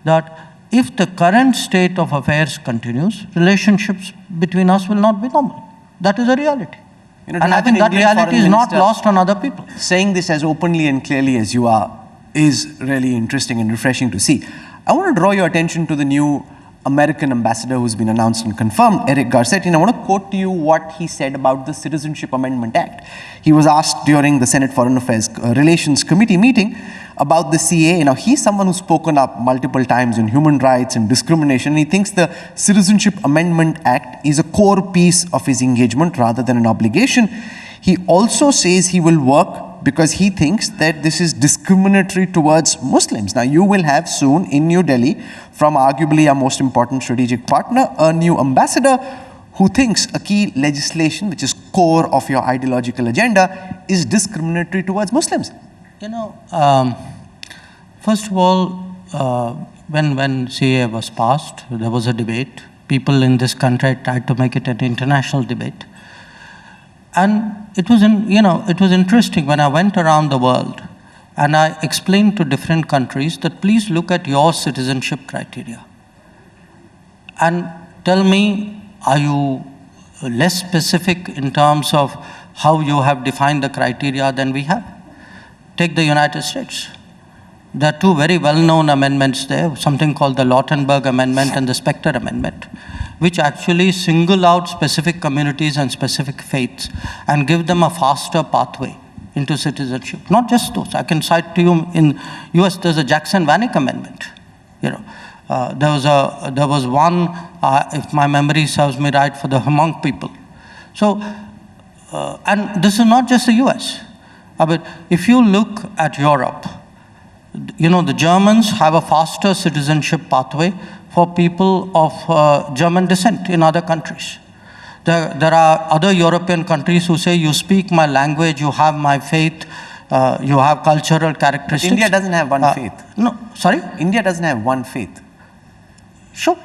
that if the current state of affairs continues, relationships between us will not be normal. That is a reality. And I think that reality is not lost on other people. Saying this as openly and clearly as you are is really interesting and refreshing to see. I want to draw your attention to the new American ambassador who's been announced and confirmed, Eric Garcetti, and I want to quote to you what he said about the Citizenship Amendment Act. He was asked during the Senate Foreign Affairs Relations Committee meeting about the CAA. Now, he's someone who's spoken up multiple times on human rights and discrimination, and he thinks the Citizenship Amendment Act is a core piece of his engagement rather than an obligation. He also says he will work because he thinks that this is discriminatory towards Muslims. Now, you will have soon in New Delhi, from arguably our most important strategic partner, a new ambassador who thinks a key legislation, which is core of your ideological agenda, is discriminatory towards Muslims. First of all, when CAA was passed, there was a debate. People in this country tried to make it an international debate. And it was, it was interesting when I went around the world and I explained to different countries that please look at your citizenship criteria and tell me, are you less specific in terms of how you have defined the criteria than we have? Take the United States. There are two very well-known amendments there, something called the Lautenberg Amendment and the Specter Amendment, which actually single out specific communities and specific faiths and give them a faster pathway into citizenship. Not just those. I can cite to you in US, there's a Jackson-Vanik Amendment. There was one, if my memory serves me right, for the Hmong people. So, and this is not just the US. But if you look at Europe, the Germans have a faster citizenship pathway for people of German descent in other countries. There are other European countries who say, you speak my language, you have my faith, you have cultural characteristics. But India doesn't have one faith. No, sorry? India doesn't have one faith. Sure.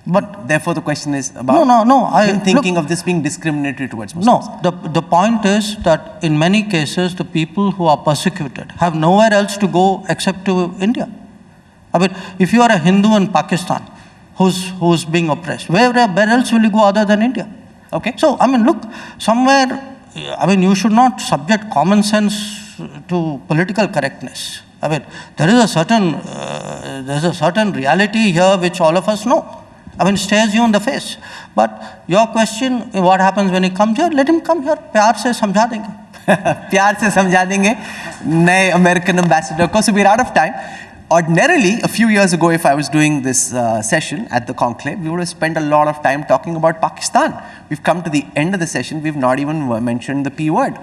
But therefore the question is about him thinking of this being discriminatory towards Muslims. No, the point is that in many cases, the people who are persecuted have nowhere else to go except to India. I mean, if you are a Hindu in Pakistan who's being oppressed, where else will you go other than India? Okay. So, I mean, look, somewhere, you should not subject common sense to political correctness. I mean, there is a certain reality here which all of us know. Stares you in the face. But your question, what happens when he comes here? Let him come here. प्यार से समझा देंगे. प्यार से समझा देंगे नए American ambassador को. So we're out of time. Ordinarily, a few years ago, if I was doing this session at the conclave, we would have spent a lot of time talking about Pakistan. We've come to the end of the session. We've not even mentioned the P word.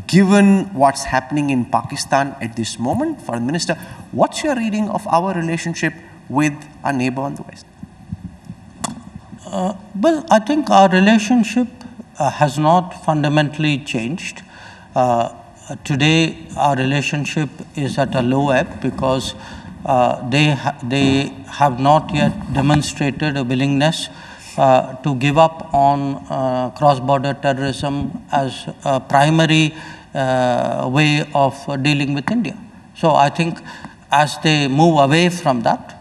Given what's happening in Pakistan at this moment, Foreign Minister, what's your reading of our relationship with our neighbor on the West? Well, I think our relationship has not fundamentally changed. Today, our relationship is at a low ebb because they have not yet demonstrated a willingness to give up on cross-border terrorism as a primary way of dealing with India. So I think as they move away from that,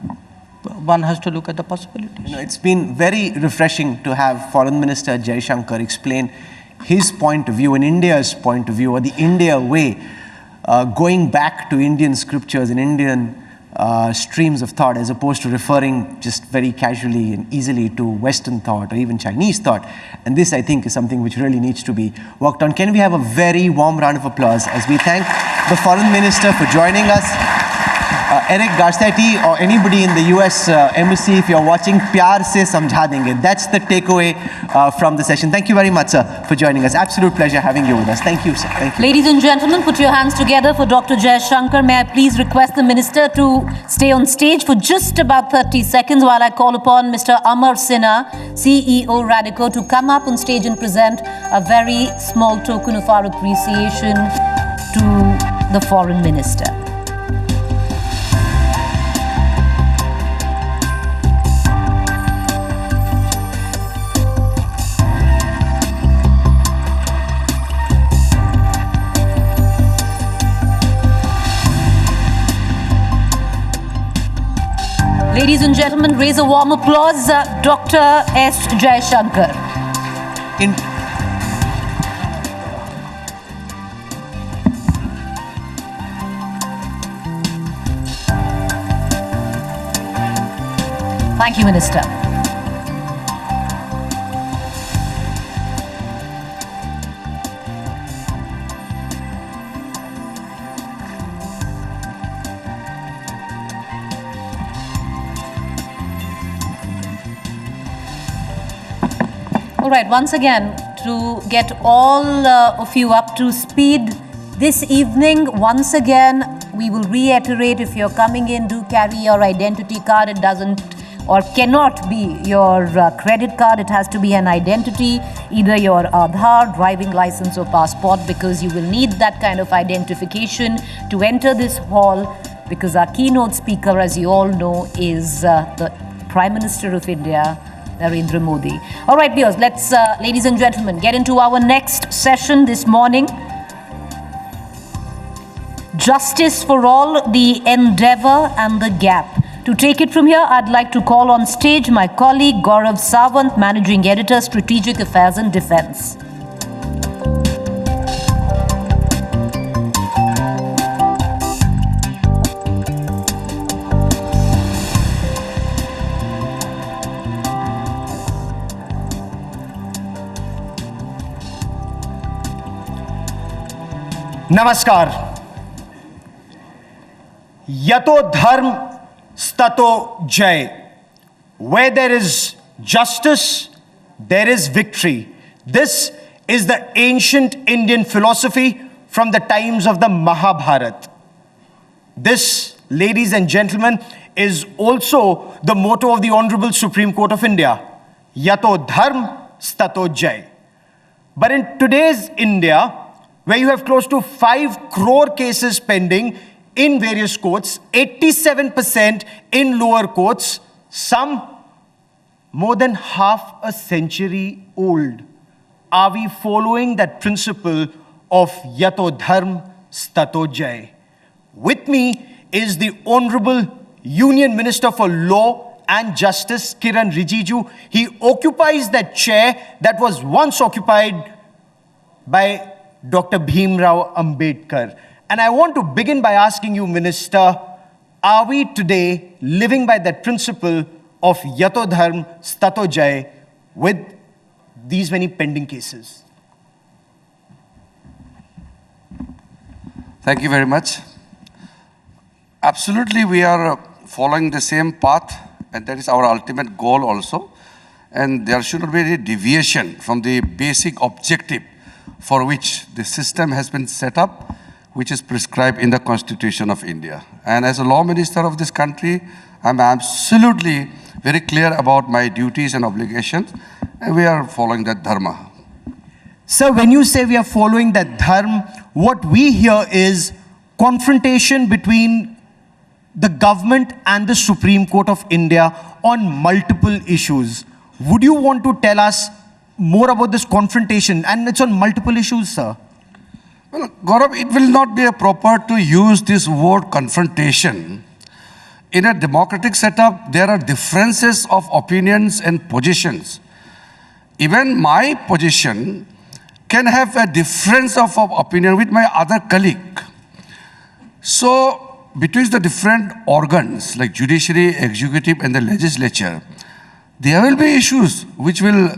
one has to look at the possibilities. It's been very refreshing to have Foreign Minister Jaishankar explain his point of view and India's point of view, or the India way, going back to Indian scriptures and Indian streams of thought, as opposed to referring just very casually and easily to Western thought or even Chinese thought. And this, I think, is something which really needs to be worked on. Can we have a very warm round of applause as we thank the Foreign Minister for joining us? Eric Garcetti, or anybody in the US embassy, if you're watching, प्यार से समझा देंगे. That's the takeaway from the session. Thank you very much, sir, for joining us. Absolute pleasure having you with us. Thank you, sir. Thank you. Ladies and gentlemen, put your hands together for Dr. Jaishankar. May I please request the Minister to stay on stage for just about 30 seconds while I call upon Mr. Amar Sinha, CEO Radico, to come up on stage and present a very small token of our appreciation to the Foreign Minister. Ladies and gentlemen, raise a warm applause, Dr. S. Jaishankar. Thank you, Minister. All right, once again, to get all of you up to speed this evening, once again, we will reiterate, if you're coming in, do carry your identity card. It doesn't or cannot be your credit card. It has to be an identity, either your Aadhaar, driving license or passport, because you will need that kind of identification to enter this hall, because our keynote speaker, as you all know, is the Prime Minister of India, Narendra Modi. All right, viewers, let's, ladies and gentlemen, get into our next session this morning. Justice for all, the endeavor and the gap. To take it from here, I'd like to call on stage my colleague Gaurav Sawant, Managing Editor, Strategic Affairs and Defense. Namaskar. Yato dharm stato jay. Where there is justice, there is victory. This is the ancient Indian philosophy from the times of the Mahabharata. This, ladies and gentlemen, is also the motto of the Honorable Supreme Court of India. Yato dharm stato jay. But in today's India, where you have close to 5 crore cases pending in various courts, 87% in lower courts, some more than half a century old. Are we following that principle of Yato Dharm Stato Jay? With me is the Honorable Union Minister for Law and Justice, Kiran Rijiju. He occupies that chair that was once occupied by Dr. Bhimrao Ambedkar. And I want to begin by asking you, Minister, are we today living by that principle of Yato Dharm Stato Jay with these many pending cases? Thank you very much. Absolutely, we are following the same path, and that is our ultimate goal also. And there should not be any deviation from the basic objective for which the system has been set up, which is prescribed in the Constitution of India. And as a law minister of this country, I'm absolutely very clear about my duties and obligations, and we are following that dharma. Sir, when you say we are following that dharma, what we hear is confrontation between the government and the Supreme Court of India on multiple issues. Would you want to tell us more about this confrontation? And it's on multiple issues, sir. Well, Gaurav, it will not be proper to use this word confrontation. In a democratic setup, there are differences of opinions and positions. Even my position can have a difference of opinion with my other colleague. So, between the different organs, like judiciary, executive, and the legislature, there will be issues which will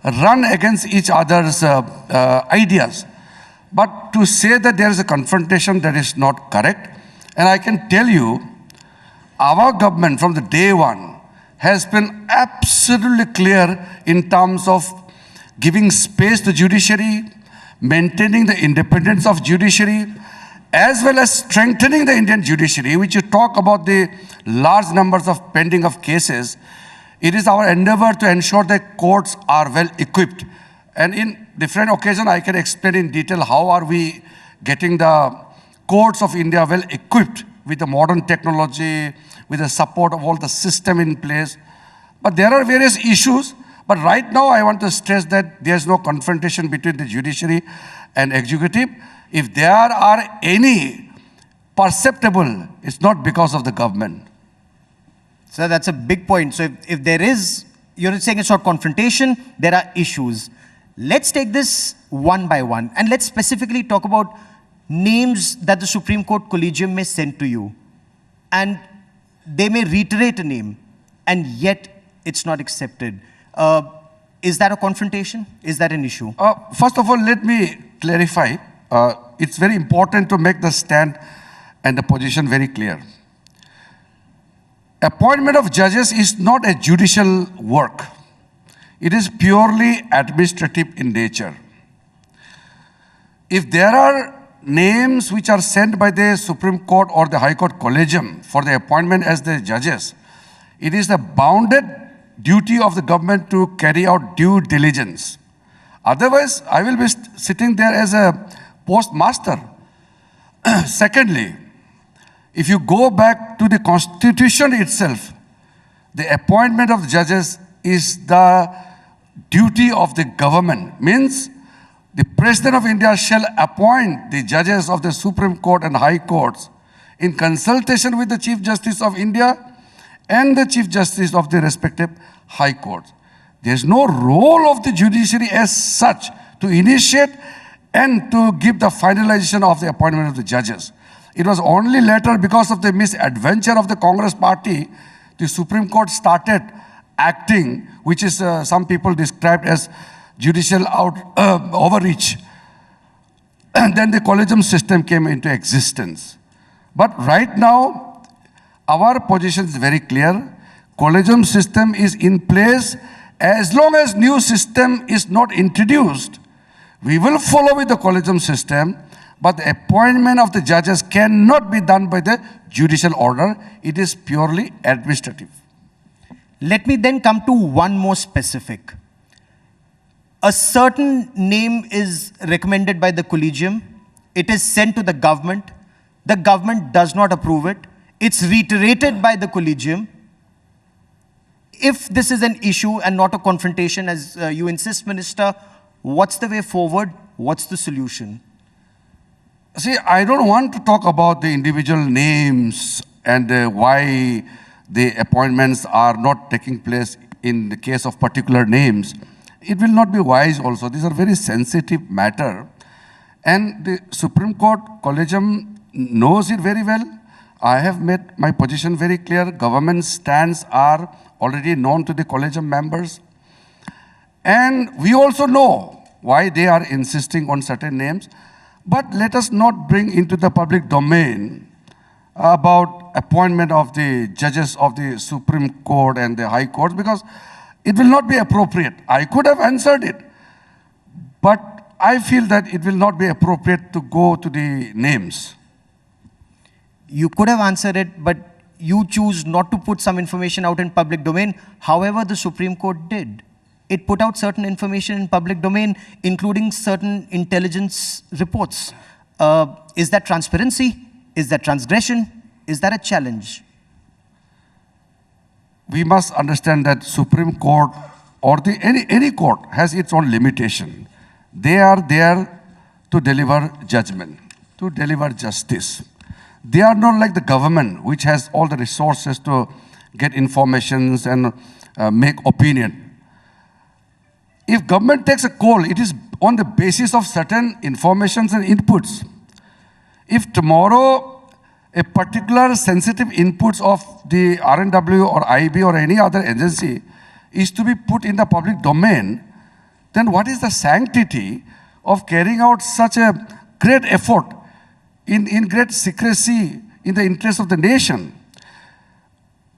run against each other's ideas. But to say that there is a confrontation, that is not correct. And I can tell you, our government from the day one has been absolutely clear in terms of giving space to judiciary, maintaining the independence of judiciary, as well as strengthening the Indian judiciary, which you talk about the large numbers of pending of cases. It is our endeavor to ensure that courts are well equipped. And in different occasions, I can explain in detail how are we getting the courts of India well equipped with the modern technology, with the support of all the system in place. But there are various issues. But right now, I want to stress that there's no confrontation between the judiciary and executive. If there are any perceptible, it's not because of the government. So that's a big point. So if there is, you're saying it's not confrontation, there are issues. Let's take this one by one, and let's specifically talk about names that the Supreme Court Collegium may send to you. And they may reiterate a name, and yet it's not accepted. Is that a confrontation? Is that an issue? First of all, let me clarify. It's very important to make the stand and the position very clear. Appointment of judges is not a judicial work. It is purely administrative in nature. If there are names which are sent by the Supreme Court or the High Court Collegium for the appointment as the judges, it is the bounded duty of the government to carry out due diligence. Otherwise, I will be sitting there as a postmaster. Secondly, if you go back to the Constitution itself, the appointment of the judges is the duty of the government. Means the President of India shall appoint the judges of the Supreme Court and High Courts in consultation with the Chief Justice of India and the Chief Justice of the respective High Courts. There is no role of the judiciary as such to initiate and to give the finalization of the appointment of the judges. It was only later, because of the misadventure of the Congress party, the Supreme Court started acting, which is some people described as judicial overreach. And then the collegium system came into existence. But right now, our position is very clear. Collegium system is in place. As long as new system is not introduced, we will follow with the collegium system, but the appointment of the judges cannot be done by the judicial order. It is purely administrative. Let me then come to one more specific. A certain name is recommended by the collegium. It is sent to the government. The government does not approve it. It's reiterated by the collegium. If this is an issue and not a confrontation, as you insist, Minister, what's the way forward? What's the solution? See, I don't want to talk about the individual names and why the appointments are not taking place in the case of particular names. It will not be wise also. These are very sensitive matter. And the Supreme Court Collegium knows it very well. I have made my position very clear. Government stands are already known to the Collegium members. And we also know why they are insisting on certain names. But let us not bring into the public domain about appointment of the judges of the Supreme Court and the High Court, because it will not be appropriate. I could have answered it, but I feel that it will not be appropriate to go to the names. You could have answered it, but you choose not to put some information out in public domain. However, the Supreme Court did. It put out certain information in public domain, including certain intelligence reports. Is that transparency? Is that transgression? Is that a challenge? We must understand that Supreme Court or any court has its own limitation. They are there to deliver judgment, to deliver justice. They are not like the government, which has all the resources to get informations and make opinion. If government takes a call, it is on the basis of certain informations and inputs. If tomorrow a particular sensitive inputs of the RNW or IB or any other agency is to be put in the public domain, then what is the sanctity of carrying out such a great effort in great secrecy in the interest of the nation?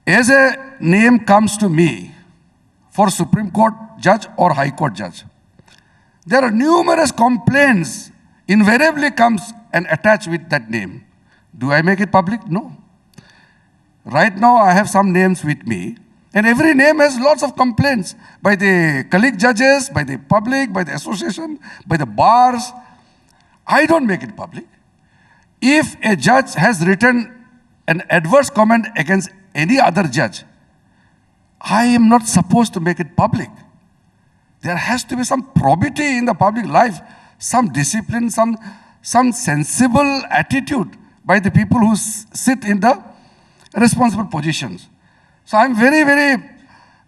As a name comes to me for Supreme Court judge or High Court judge, there are numerous complaints invariably comes and attached with that name. Do I make it public? No. Right now I have some names with me, and every name has lots of complaints by the colleague judges, by the public, by the association, by the bars. I don't make it public. if a judge has written an adverse comment against any other judge, I am not supposed to make it public. There has to be some probity in the public life, some discipline, some sensible attitude by the people who sit in the responsible positions. So I'm very, very,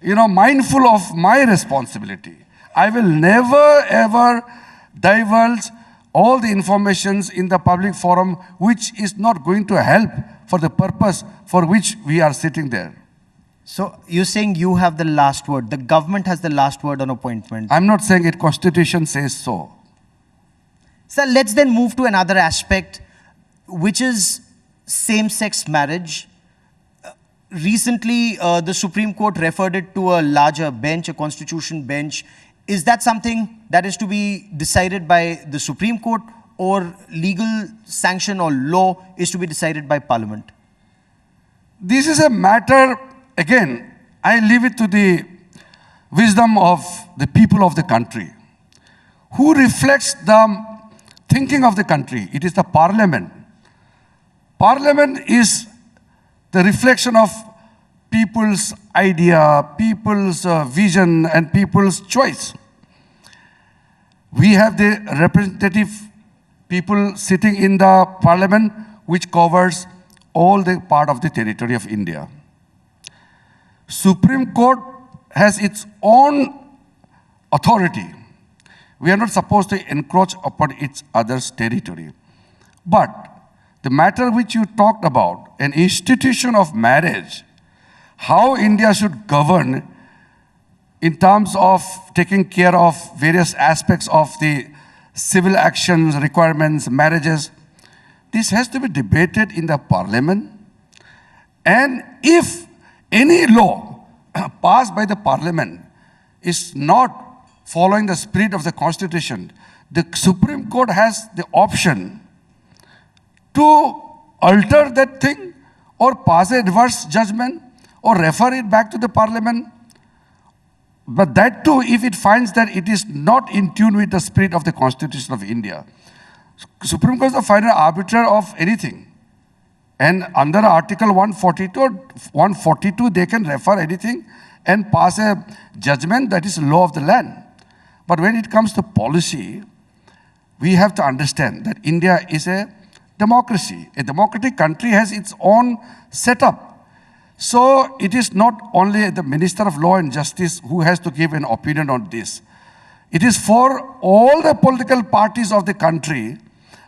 mindful of my responsibility. I will never, ever divulge all the informations in the public forum which is not going to help for the purpose for which we are sitting there. So you're saying you have the last word. The government has the last word on appointment. I'm not saying it. Constitution says so. Sir, let's then move to another aspect, which is same-sex marriage. Recently, the Supreme Court referred it to a larger bench, a constitution bench. Is that something that is to be decided by the Supreme Court, or legal sanction or law is to be decided by Parliament? This is a matter, again, I leave it to the wisdom of the people of the country. Who reflects the thinking of the country? It is the Parliament. Parliament is the reflection of people's idea, people's vision, and people's choice. We have the representative people sitting in the Parliament, which covers all the part of the territory of India. Supreme Court has its own authority. We are not supposed to encroach upon each other's territory. But the matter which you talked about, an institution of marriage, how India should govern in terms of taking care of various aspects of the civil actions, requirements, marriages, this has to be debated in the Parliament. And if any law passed by the Parliament is not following the spirit of the Constitution, the Supreme Court has the option to alter that thing or pass a adverse judgment or refer it back to the Parliament. But that too, if it finds that it is not in tune with the spirit of the Constitution of India. Supreme Court is the final arbiter of anything. And under Article 142, they can refer anything and pass a judgment that is law of the land. But when it comes to policy, we have to understand that India is a democracy. A democratic country has its own setup. So it is not only the Minister of Law and Justice who has to give an opinion on this. It is for all the political parties of the country.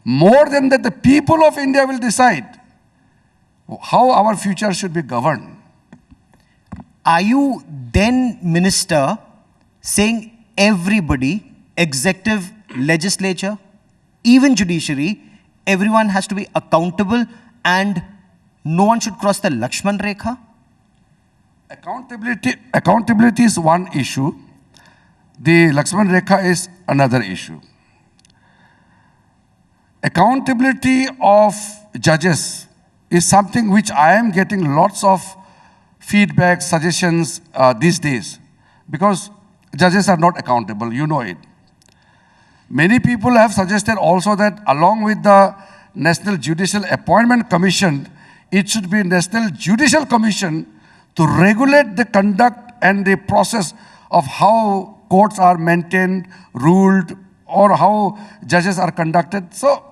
More than that, the people of India will decide how our future should be governed. Are you then, Minister, saying everybody, executive, legislature, even judiciary, everyone has to be accountable and no one should cross the Lakshman Rekha? Accountability is one issue. The Lakshman Rekha is another issue. Accountability of judges is something which I am getting lots of feedback, suggestions these days, because judges are not accountable, you know it. Many people have suggested also that along with the National Judicial Appointment Commission, it should be National Judicial Commission to regulate the conduct and the process of how courts are maintained, ruled, or how judges are conducted. So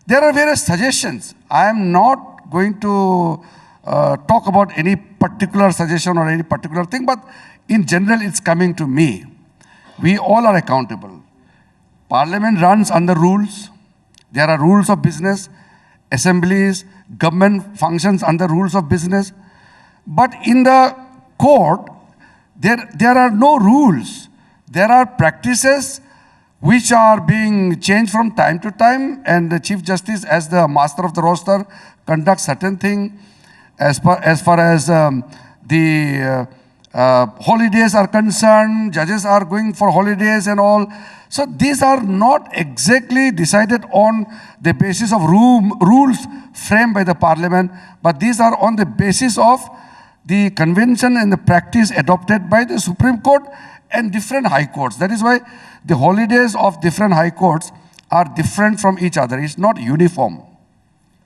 there are various suggestions. I am not going to talk about any particular suggestion or any particular thing, but in general, it's coming to me. We all are accountable. Parliament runs under rules. There are rules of business. Assemblies, government functions under rules of business. But in the court, there are no rules. There are practices which are being changed from time to time, and the Chief Justice, as the master of the roster, conducts certain things. As far as the holidays are concerned, judges are going for holidays and all. So these are not exactly decided on the basis of rules framed by the Parliament, but these are on the basis of the convention and the practice adopted by the Supreme Court and different high courts. That is why the holidays of different high courts are different from each other. It's not uniform.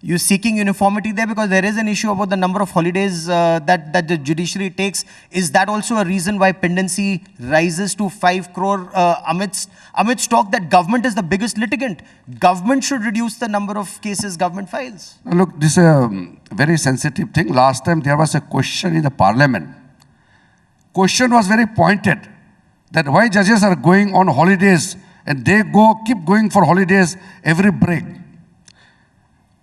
you seeking uniformity there? Because there is an issue about the number of holidays that the judiciary takes. Is that also a reason why pendency rises to 5 crore amidst talk that government is the biggest litigant? Government should reduce the number of cases government files. Look, this is a very sensitive thing. Last time there was a question in the parliament. Question was very pointed that why judges are going on holidays and they keep going for holidays every break.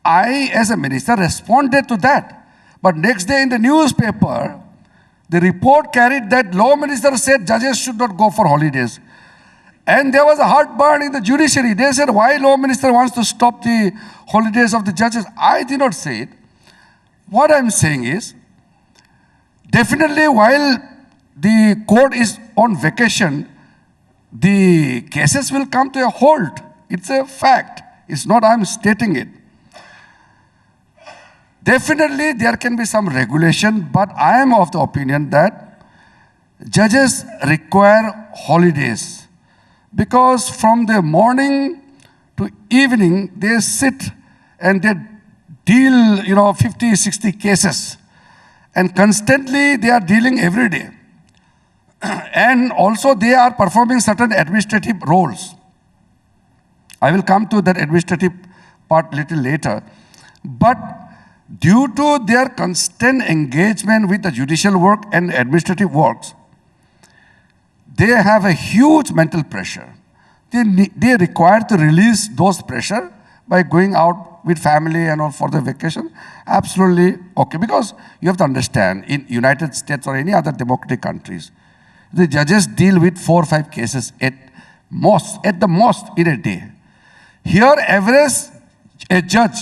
I, as a minister, responded to that. But next day in the newspaper, the report carried that law minister said judges should not go for holidays. And there was a heartburn in the judiciary. They said, why law minister wants to stop the holidays of the judges? I did not say it. What I'm saying is, definitely while the court is on vacation, the cases will come to a halt. It's a fact. It's not I'm stating it. Definitely there can be some regulation, but I am of the opinion that judges require holidays because from the morning to evening they sit and they deal 50, 60 cases and constantly they are dealing every day. And also they are performing certain administrative roles. I will come to that administrative part little later. But due to their constant engagement with the judicial work and administrative works, they have a huge mental pressure. They require to release those pressure by going out with family and all for the vacation. Absolutely okay. Because you have to understand, in United States or any other democratic countries, the judges deal with 4 or 5 cases at the most in a day. Here, average, a judge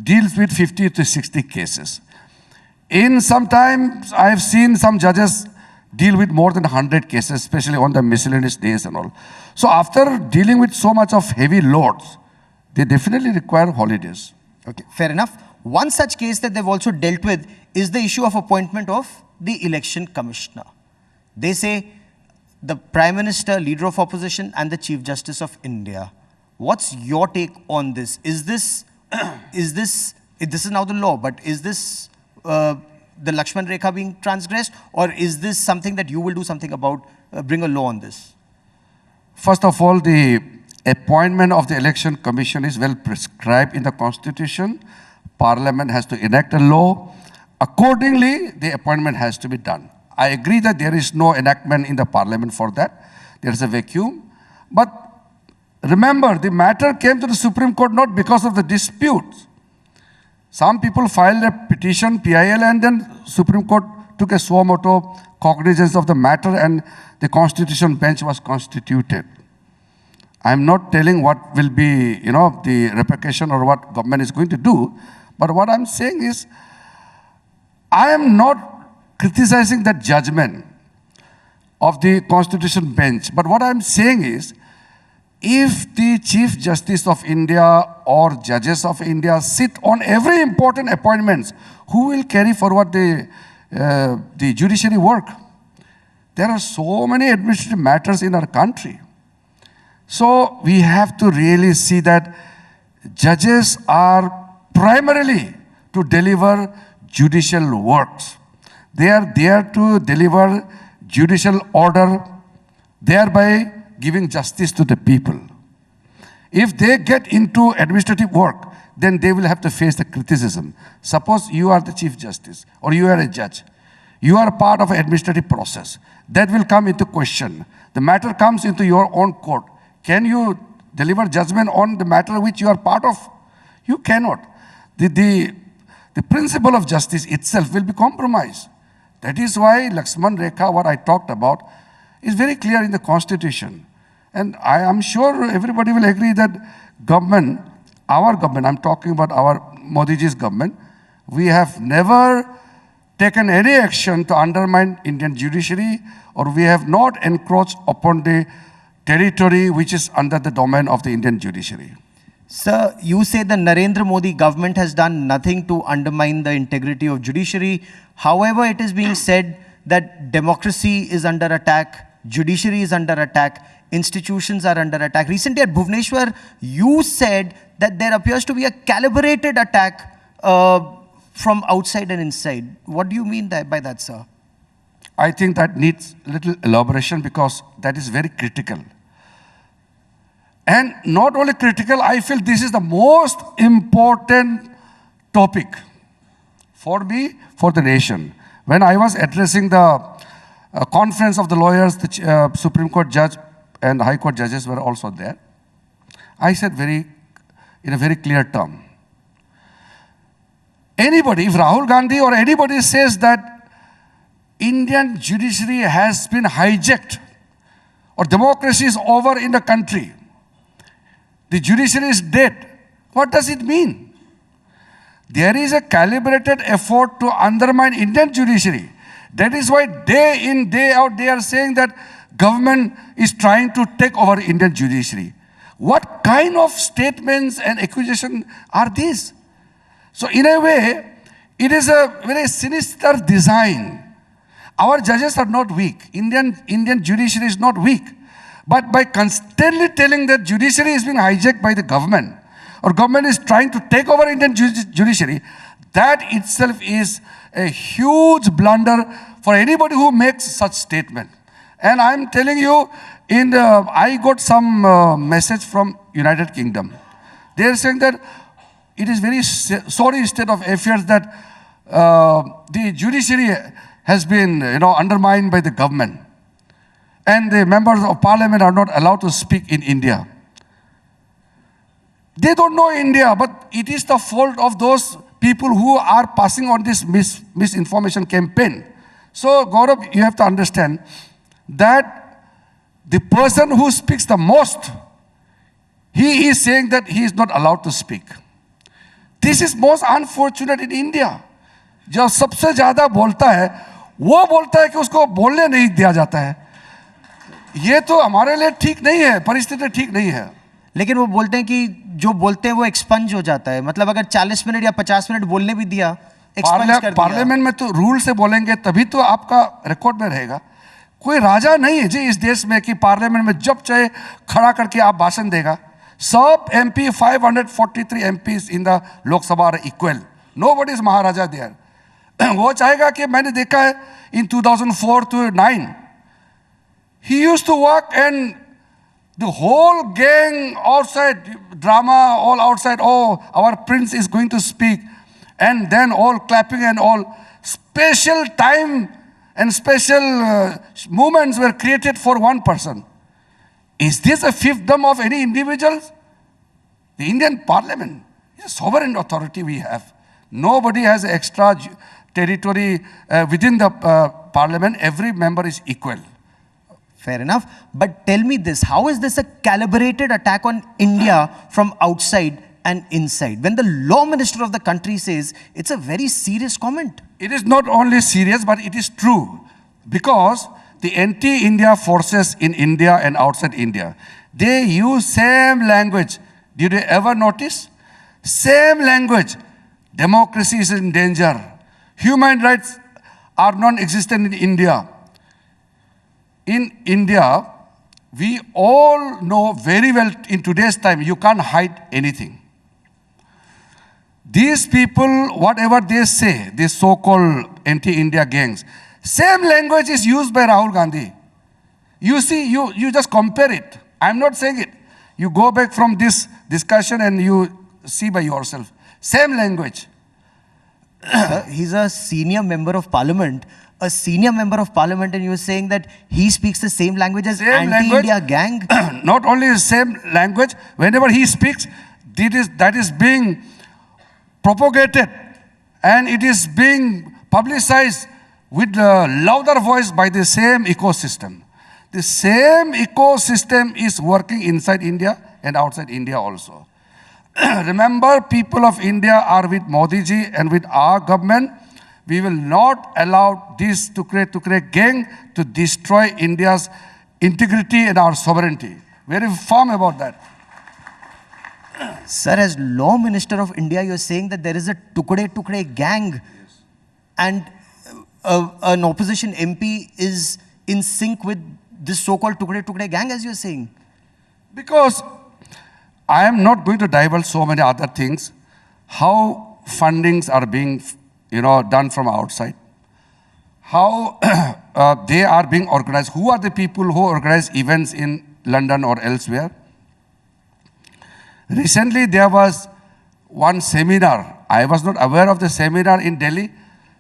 deals with 50 to 60 cases. Sometimes I have seen some judges deal with more than 100 cases, especially on the miscellaneous days and all. So after dealing with so much of heavy loads, they definitely require holidays. Okay, fair enough. One such case that they've also dealt with is the issue of appointment of the election commissioner. They say the Prime Minister, Leader of Opposition, and the Chief Justice of India. What's your take on this? This is now the law, but is this the Lakshman Rekha being transgressed, or is this something that you will do something about, bring a law on this? First of all, the appointment of the Election Commission is well prescribed in the Constitution. Parliament has to enact a law. Accordingly, the appointment has to be done. I agree that there is no enactment in the Parliament for that. There is a vacuum. But remember, the matter came to the Supreme Court not because of the disputes. Some people filed a petition, PIL, and then Supreme Court took a suo motu cognizance of the matter and the Constitution bench was constituted. I'm not telling what will be, the repercussion or what government is going to do. But what I'm saying is, I am not criticizing that judgment of the Constitution bench. But what I'm saying is, if the Chief Justice of India or judges of India sit on every important appointments, who will carry forward the judiciary work? There are so many administrative matters in our country. So we have to really see that judges are primarily to deliver judicial works. They are there to deliver judicial order, thereby giving justice to the people. If they get into administrative work, then they will have to face the criticism. Suppose you are the Chief Justice or you are a judge. You are part of an administrative process. That will come into question. The matter comes into your own court. Can you deliver judgment on the matter which you are part of? You cannot. The principle of justice itself will be compromised. That is why Lakshman Rekha, what I talked about, is very clear in the Constitution. And I am sure everybody will agree that government, our government, I'm talking about our Modiji's government, we have never taken any action to undermine Indian judiciary, or we have not encroached upon the territory which is under the domain of the Indian judiciary. Sir, you say the Narendra Modi government has done nothing to undermine the integrity of judiciary. However, it is being said that democracy is under attack, judiciary is under attack, institutions are under attack. Recently at Bhubaneswar, you said that there appears to be a calibrated attack from outside and inside. What do you mean by that, sir? I think that needs a little elaboration because that is very critical. And not only critical, I feel this is the most important topic for me, for the nation. When I was addressing the conference of the lawyers, the Supreme Court judge and High Court judges were also there, I said in a very clear term, anybody, if Rahul Gandhi or anybody says that Indian judiciary has been hijacked or democracy is over in the country, the judiciary is dead, what does it mean? There is a calibrated effort to undermine Indian judiciary. That is why day in, day out, they are saying that government is trying to take over Indian judiciary. What kind of statements and accusations are these? So in a way, it is a very sinister design. Our judges are not weak. Indian judiciary is not weak. But by constantly telling that judiciary is being hijacked by the government, or government is trying to take over Indian judiciary, that itself is a huge blunder for anybody who makes such statement. And I'm telling you, I got some message from United Kingdom. They are saying that it is very sorry state of affairs that the judiciary has been undermined by the government. And the members of parliament are not allowed to speak in India. They don't know India, but it is the fault of those people who are passing on this misinformation campaign. So, Gaurav, you have to understand that the person who speaks the most, he is saying that he is not allowed to speak. This is most unfortunate in India. जो सबसे ज़्यादा बोलता है, वो बोलता है कि उसको बोलने नहीं दिया जाता है. ये तो हमारे लिए ठीक नहीं है, परिस्थिति ठीक नहीं है. लेकिन वो बोलते हैं कि जो बोलते हैं वो एक्सपंज हो जाता है. मतलब अगर 40 मिनट या 50 मिनट बोलने भी दिया, एक्सपंज कर दिया. पार्लियामेंट में तो रूल से बोलेंगे तभी तो आपका रिकॉर्ड में रहेगा. कोई राजा नहीं है जी इस देश में कि पार्लियामेंट में जब चाहे खड़ा करके आप भाषण देगा. सब MP 543 MPs in the Lok Sabha are equal. Nobody is maharaja there. वो चाहेगा कि मैंने देखा है इन 2004 to 9 he used to walk and the whole gang outside, drama all outside, oh, our prince is going to speak, and then all clapping and all. Special time and special moments were created for one person. Is this a fiefdom of any individuals? The Indian Parliament is a sovereign authority we have. Nobody has extra territory within the Parliament. Every member is equal. Fair enough. But tell me this, how is this a calibrated attack on India from outside and inside? When the law minister of the country says it's a very serious comment. It is not only serious, but it is true. Because the anti-India forces in India and outside India, they use same language. Did you ever notice? Same language. Democracy is in danger. Human rights are non-existent in India. In India, we all know very well in today's time, you can't hide anything. These people, whatever they say, these so-called anti-India gangs, same language is used by Rahul Gandhi. You see, you just compare it. I'm not saying it. You go back from this discussion and you see by yourself. Same language. He's a senior member of parliament. A senior member of parliament, and you're saying that he speaks the same language as anti-India gang? Not only the same language, whenever he speaks, that is being propagated and it is being publicized with a louder voice by the same ecosystem. The same ecosystem is working inside India and outside India also. Remember, people of India are with Modi ji and with our government. We will not allow this to create gang to destroy India's integrity and our sovereignty. Very firm about that. Sir, as Law Minister of India, you're saying that there is a tukde gang. Yes. And an opposition MP is in sync with this so-called tukde gang, as you're saying. Because I am not going to divulge so many other things. How fundings are being, done from outside, how they are being organized, who are the people who organize events in London or elsewhere. Recently, there was one seminar. I was not aware of the seminar in Delhi.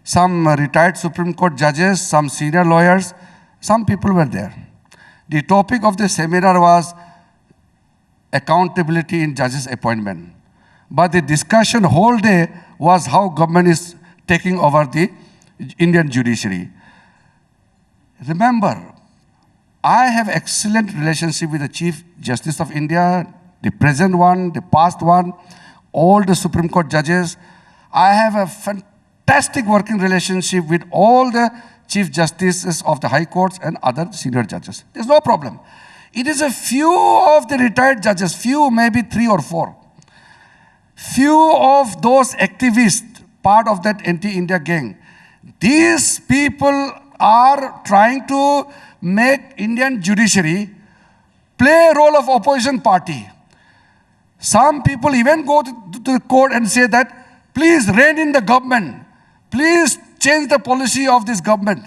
Some retired Supreme Court judges, some senior lawyers, some people were there. The topic of the seminar was accountability in judges' appointment. But the discussion whole day was how government is taking over the Indian judiciary. Remember, I have excellent relationship with the Chief Justice of India, the present one, the past one, all the Supreme Court judges. I have a fantastic working relationship with all the Chief Justices of the High Courts and other senior judges. There's no problem. It is a few of the retired judges, few, maybe 3 or 4. Few of those activists, part of that anti-India gang, these people are trying to make Indian judiciary play a role of opposition party. Some people even go to the court and say that, please rein in the government. Please change the policy of this government.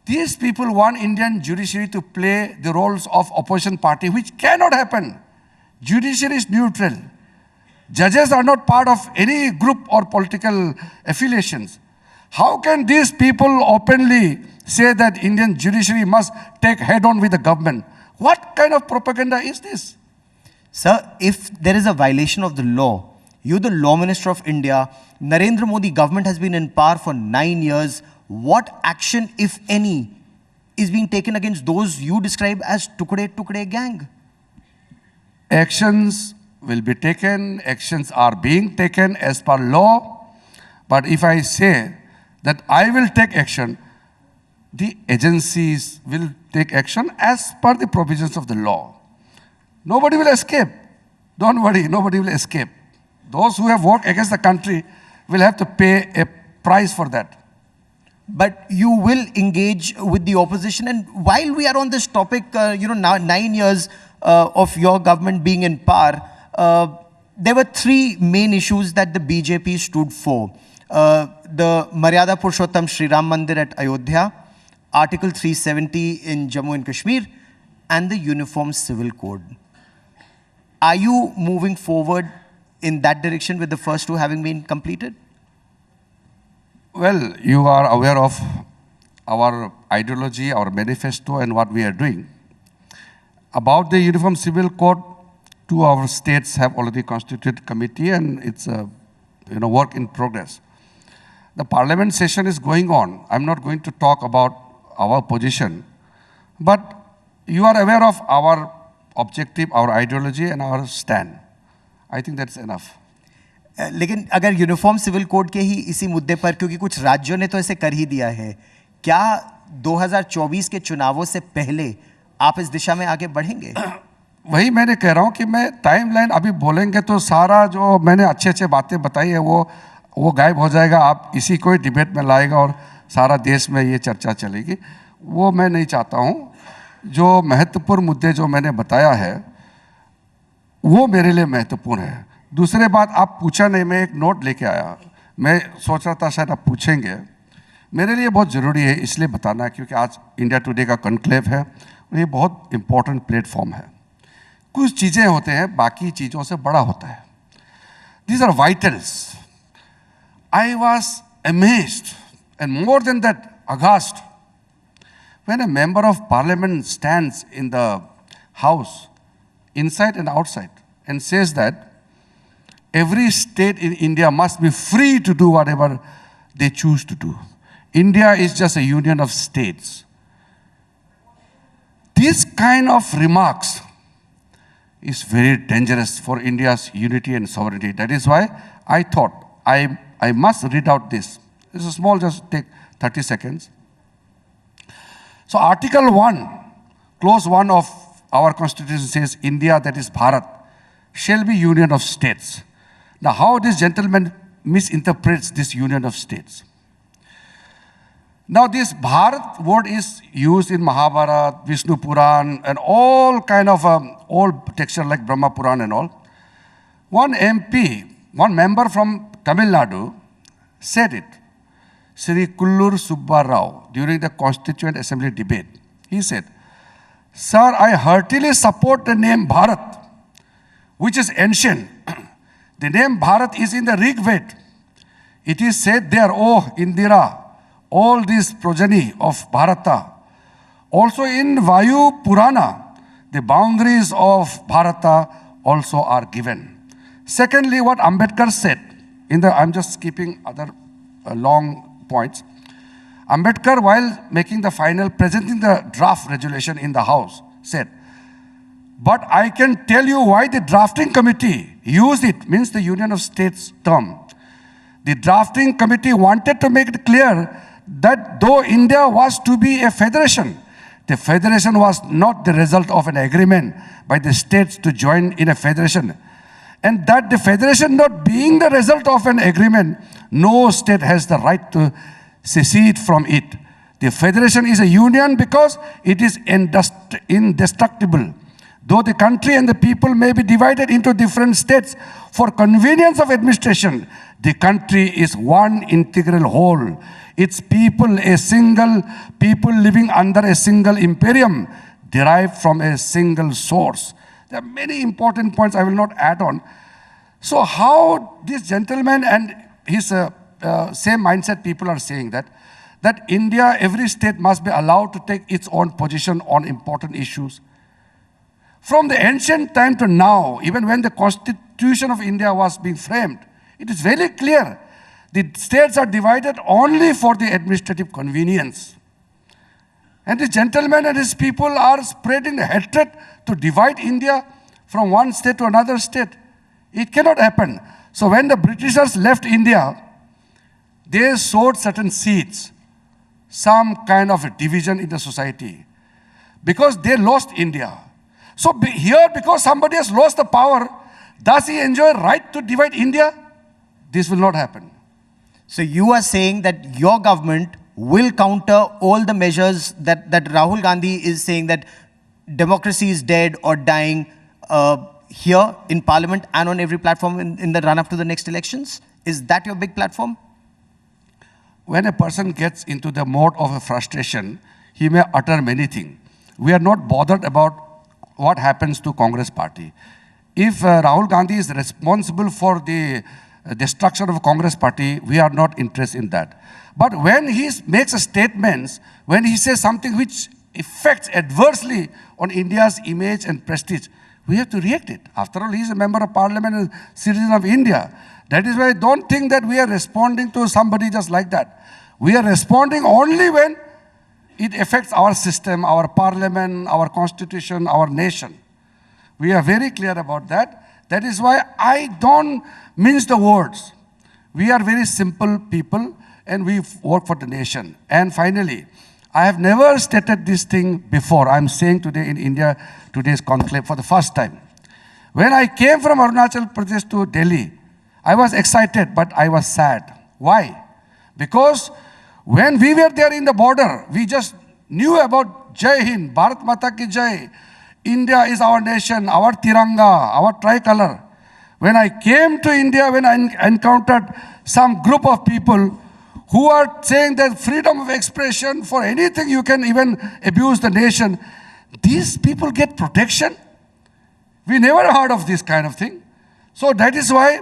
These people want Indian judiciary to play the roles of opposition party, which cannot happen. Judiciary is neutral. Judges are not part of any group or political affiliations. How can these people openly say that Indian judiciary must take head-on with the government? What kind of propaganda is this? Sir, if there is a violation of the law, you, the Law Minister of India, Narendra Modi government has been in power for 9 years. What action, if any, is being taken against those you describe as Tukde gang? Actions will be taken, actions are being taken as per law. But if I say that I will take action, the agencies will take action as per the provisions of the law. Nobody will escape. Don't worry, nobody will escape. Those who have worked against the country will have to pay a price for that. But you will engage with the opposition. And while we are on this topic, now 9 years of your government being in power, there were 3 main issues that the BJP stood for. The Maryada Purushottam Shri Ram Mandir at Ayodhya, Article 370 in Jammu and Kashmir, and the Uniform Civil Code. Are you moving forward in that direction with the first 2 having been completed? Well, you are aware of our ideology, our manifesto, and what we are doing. About the Uniform Civil Code, 2 of our states have already constituted committee, and it's a work in progress. The parliament session is going on. I'm not going to talk about our position, but you are aware of our objective, our ideology, and our stand. I think that's enough. लेकिन अगर uniform civil code के ही इसी मुद्दे पर, क्योंकि कुछ राज्यों ने तो ऐसे कर ही दिया है, क्या 2024 के चुनावों से पहले आप इस दिशा में आगे बढ़ेंगे? वही मैंने कह रहा हूँ कि मैं टाइमलाइन अभी बोलेंगे तो सारा जो मैंने अच्छे बातें बताई है वो गायब हो जाएगा. आप इसी को ही डिबेट में लाएगा और सारा देश में ये चर्चा चलेगी. वो मैं नहीं चाहता हूँ. जो महत्वपूर्ण मुद्दे जो मैंने बताया है वो मेरे लिए महत्वपूर्ण है. दूसरे बात आप पूछा नहीं, मैं एक नोट लेके आया. मैं सोच रहा था शायद आप पूछेंगे. मेरे लिए बहुत ज़रूरी है इसलिए बताना है क्योंकि आज इंडिया टुडे का कॉन्क्लेव है और ये बहुत इम्पोर्टेंट प्लेटफॉर्म है. कुछ चीज़ें होते हैं बाकी चीज़ों से बड़ा होता है. These are vitals. I was amazed and more than that aghast when a member of parliament stands in the house, inside and outside, and says that every state in India must be free to do whatever they choose to do. India is just a union of states. This kind of remarks is very dangerous for India's unity and sovereignty. That is why I thought I must read out this. This is small, just take 30 seconds. So Article 1, Clause 1 of our Constitution says, India, that is Bharat, shall be union of states. Now, how this gentleman misinterprets this union of states. Now, this Bharat word is used in Mahabharata, Vishnu Puran, and all kind of old texture like Brahma Puran and all. One MP, one member from Tamil Nadu, said it. Sri Kullur Subba Rao, during the Constituent Assembly debate, he said, "Sir, I heartily support the name Bharat, which is ancient. The name Bharat is in the Rig Veda. It is said there, oh Indira, all these progeny of Bharata. Also in Vayu Purana, the boundaries of Bharata also are given." Secondly, what Ambedkar said, I'm just skipping other long points. Ambedkar, while making the final, presenting the draft resolution in the House, said, "But I can tell you why the drafting committee used it," means the Union of States term. The drafting committee wanted to make it clear that though India was to be a federation, the federation was not the result of an agreement by the states to join in a federation. And that the federation not being the result of an agreement, no state has the right to secede from it. The federation is a union because it is indestructible. Though the country and the people may be divided into different states for convenience of administration, the country is one integral whole. Its people, a single people living under a single imperium, derived from a single source. There are many important points I will not add on. So how this gentleman and his same mindset people are saying that India, every state must be allowed to take its own position on important issues. From the ancient time to now, even when the Constitution of India was being framed, it is very clear the states are divided only for the administrative convenience. And this gentleman and his people are spreading the hatred to divide India from one state to another state. It cannot happen. So when the Britishers left India, they sowed certain seeds, some kind of a division in the society, because they lost India. So here, because somebody has lost the power, does he enjoy right to divide India? This will not happen. So you are saying that your government will counter all the measures that Rahul Gandhi is saying that democracy is dead or dying here in Parliament and on every platform in the run-up to the next elections? Is that your big platform? When a person gets into the mode of a frustration, he may utter many things. We are not bothered about what happens to Congress party. If Rahul Gandhi is responsible for the destruction of Congress party, we are not interested in that. But when he makes a statements, when he says something which affects adversely on India's image and prestige, we have to react it. After all, he is a member of parliament and citizen of India. That is why I don't think that we are responding to somebody just like that. We are responding only when it affects our system, our parliament, our constitution, our nation. We are very clear about that. That is why I don't mince the words. We are very simple people and we work for the nation. And finally, I have never stated this thing before. I'm saying today in India Today's Conclave for the first time. When I came from Arunachal Pradesh to Delhi, I was excited, but I was sad. Why? Because when we were there in the border, we just knew about Jai Hind, Bharat Mata Ki Jai. India is our nation, our Tiranga, our tricolor. When I came to India, when I encountered some group of people who are saying that freedom of expression, for anything you can even abuse the nation, these people get protection. We never heard of this kind of thing. So that is why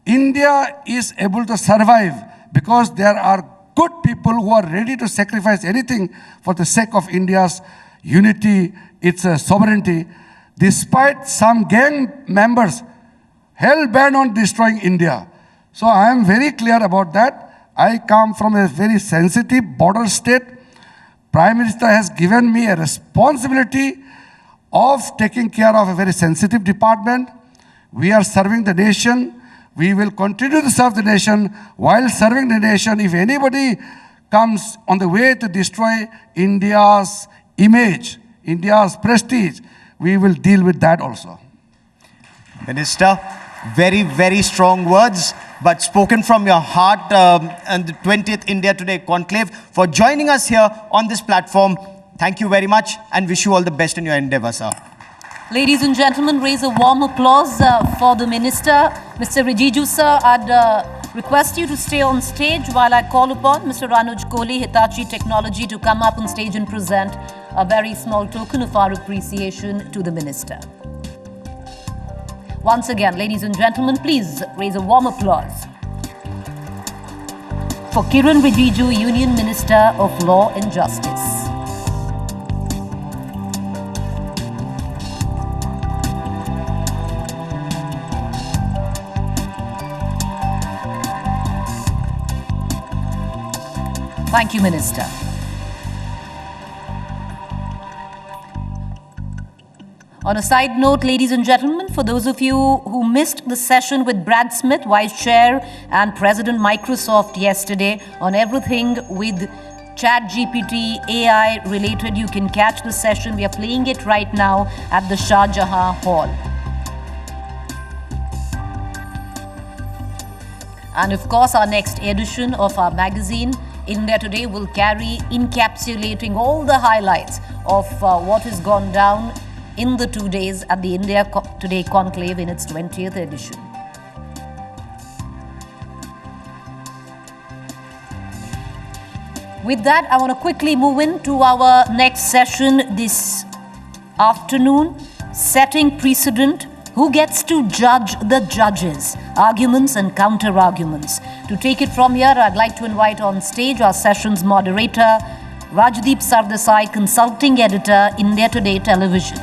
India is able to survive, because there are good people who are ready to sacrifice anything for the sake of India's unity, its sovereignty, despite some gang members hell-bent on destroying India. So I am very clear about that. I come from a very sensitive border state. Prime Minister has given me a responsibility of taking care of a very sensitive department. We are serving the nation. We will continue to serve the nation. While serving the nation, if anybody comes on the way to destroy India's image, India's prestige, we will deal with that also. Minister, very, very strong words, but spoken from your heart, and the 20th India Today Conclave, for joining us here on this platform. Thank you very much and wish you all the best in your endeavor, sir. Ladies and gentlemen, raise a warm applause for the Minister. Mr. Rijiju, sir, I'd Request you to stay on stage while I call upon Mr. Anuj Kohli, Hitachi Technology, to come up on stage and present a very small token of our appreciation to the Minister. Once again, ladies and gentlemen, please raise a warm applause for Kiran Rijiju, Union Minister of Law and Justice. Thank you, Minister. On a side note, ladies and gentlemen, for those of you who missed the session with Brad Smith, Vice Chair and President Microsoft yesterday on everything with ChatGPT, AI related, you can catch the session. We are playing it right now at the Shah Jahan Hall. And of course, our next edition of our magazine, India Today, will carry encapsulating all the highlights of what has gone down in the 2 days at the India Today Conclave in its 20th edition. With that, I want to quickly move into our next session this afternoon, setting precedent. Who gets to judge the judges? Arguments and counter-arguments. To take it from here, I'd like to invite on stage our session's moderator, Rajdeep Sardesai, Consulting Editor, India Today Television.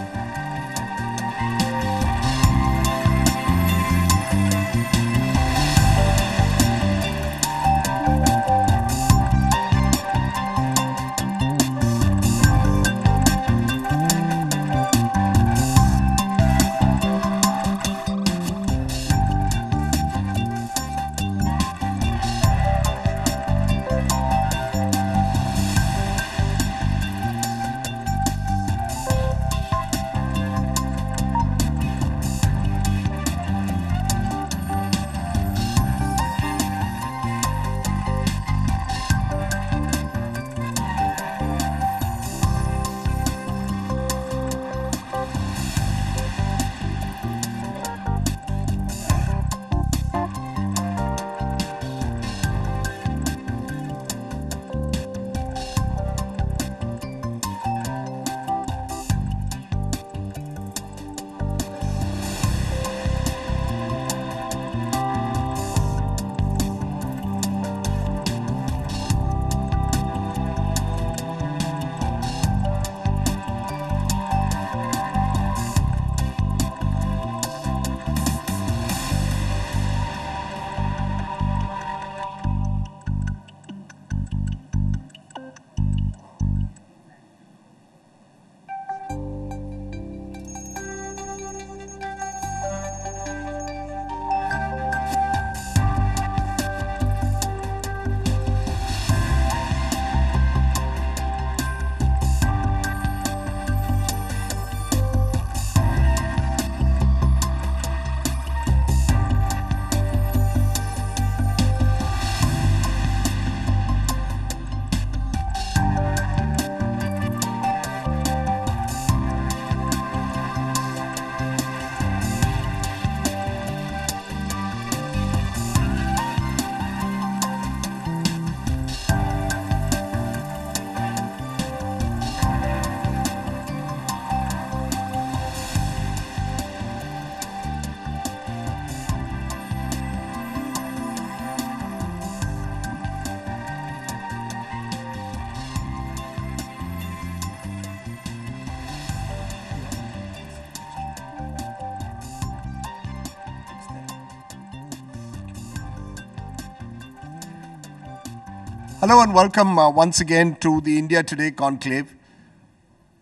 Hello and welcome once again to the India Today Conclave.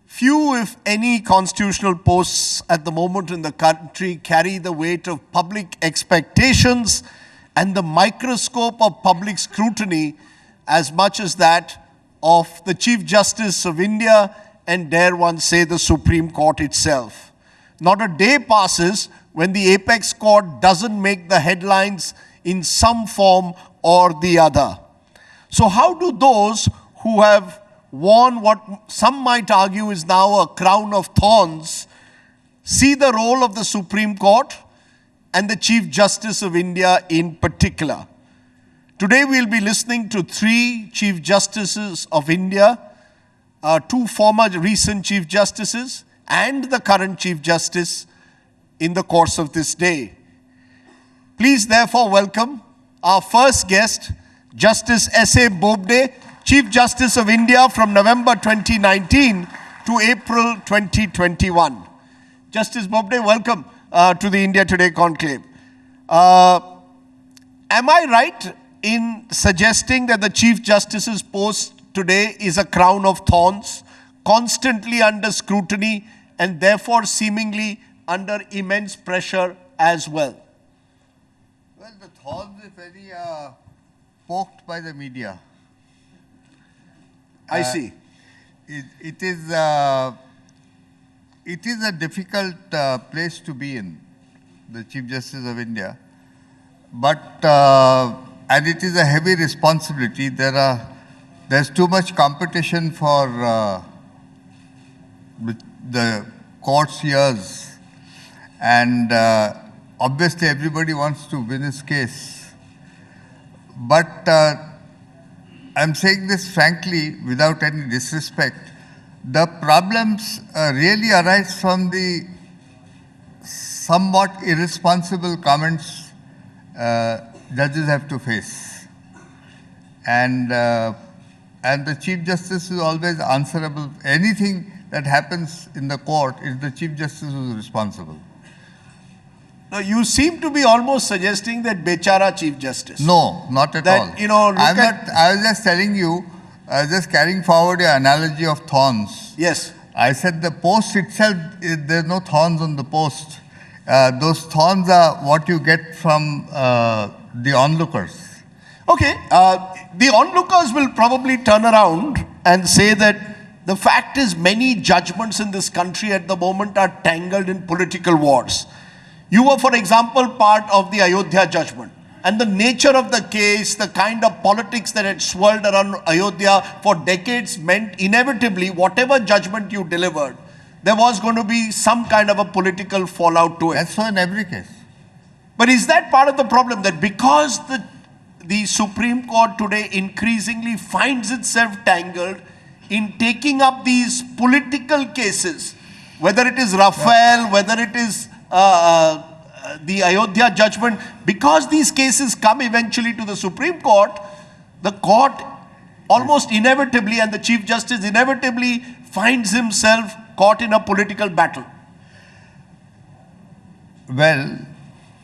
Few, if any, constitutional posts at the moment in the country carry the weight of public expectations and the microscope of public scrutiny as much as that of the Chief Justice of India and, dare one say, the Supreme Court itself. Not a day passes when the apex court doesn't make the headlines in some form or the other. So how do those who have worn what some might argue is now a crown of thorns see the role of the Supreme Court and the Chief Justice of India in particular? Today we'll be listening to 3 Chief Justices of India, 2 former recent Chief Justices and the current Chief Justice in the course of this day. Please therefore welcome our first guest, Justice S.A. Bobde, Chief Justice of India from November 2019 to April 2021. Justice Bobde, welcome to the India Today Conclave. Am I right in suggesting that the Chief Justice's post today is a crown of thorns, constantly under scrutiny and therefore seemingly under immense pressure as well? Well, the thorns is very poked by the media. I see. It is a difficult place to be in, the Chief Justice of India. But, and it is a heavy responsibility. There's too much competition for the court's years. And obviously everybody wants to win his case. But I'm saying this frankly, without any disrespect, the problems really arise from the somewhat irresponsible comments judges have to face. And the Chief Justice is always answerable. Anything that happens in the court is the Chief Justice who is responsible. Now, you seem to be almost suggesting that Bechara Chief Justice. No, not at all. You know, I was just telling you, just carrying forward your analogy of thorns. Yes. I said the post itself, there's no thorns on the post. Those thorns are what you get from the onlookers. Okay, the onlookers will probably turn around and say that the fact is many judgments in this country at the moment are tangled in political wars. You were, for example, part of the Ayodhya judgment. And the nature of the case, the kind of politics that had swirled around Ayodhya for decades meant inevitably whatever judgment you delivered, there was going to be some kind of a political fallout to it. That's so in every case. But is that part of the problem, that because the Supreme Court today increasingly finds itself tangled in taking up these political cases, whether it is Rafale, whether it is the Ayodhya judgment, because these cases come eventually to the Supreme Court, the court almost inevitably and the Chief Justice inevitably finds himself caught in a political battle? Well,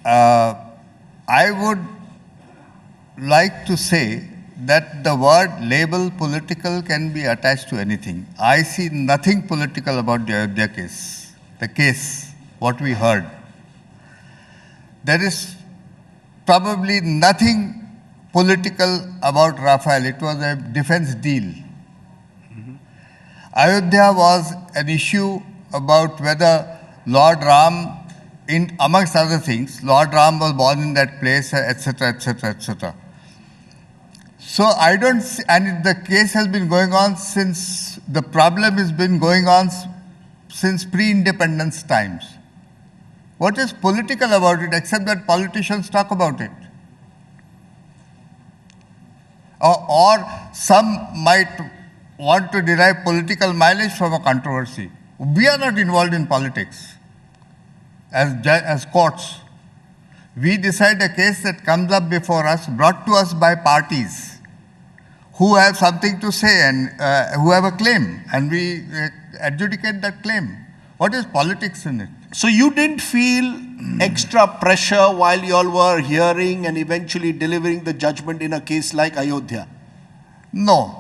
I would like to say that the word label political can be attached to anything. I see nothing political about the Ayodhya case. The case, what we heard. There is probably nothing political about Rafale. It was a defense deal. Ayodhya was an issue about whether Lord Ram, amongst other things, Lord Ram was born in that place, etc., etc., etc. So I don't see, and the case has been going on since, the problem has been going on since pre-independence times. What is political about it except that politicians talk about it? Or some might want to derive political mileage from a controversy. We are not involved in politics as courts. We decide a case that comes up before us, brought to us by parties who have something to say and who have a claim, and we adjudicate that claim. What is politics in it? So you didn't feel extra pressure while you all were hearing and eventually delivering the judgment in a case like Ayodhya? No.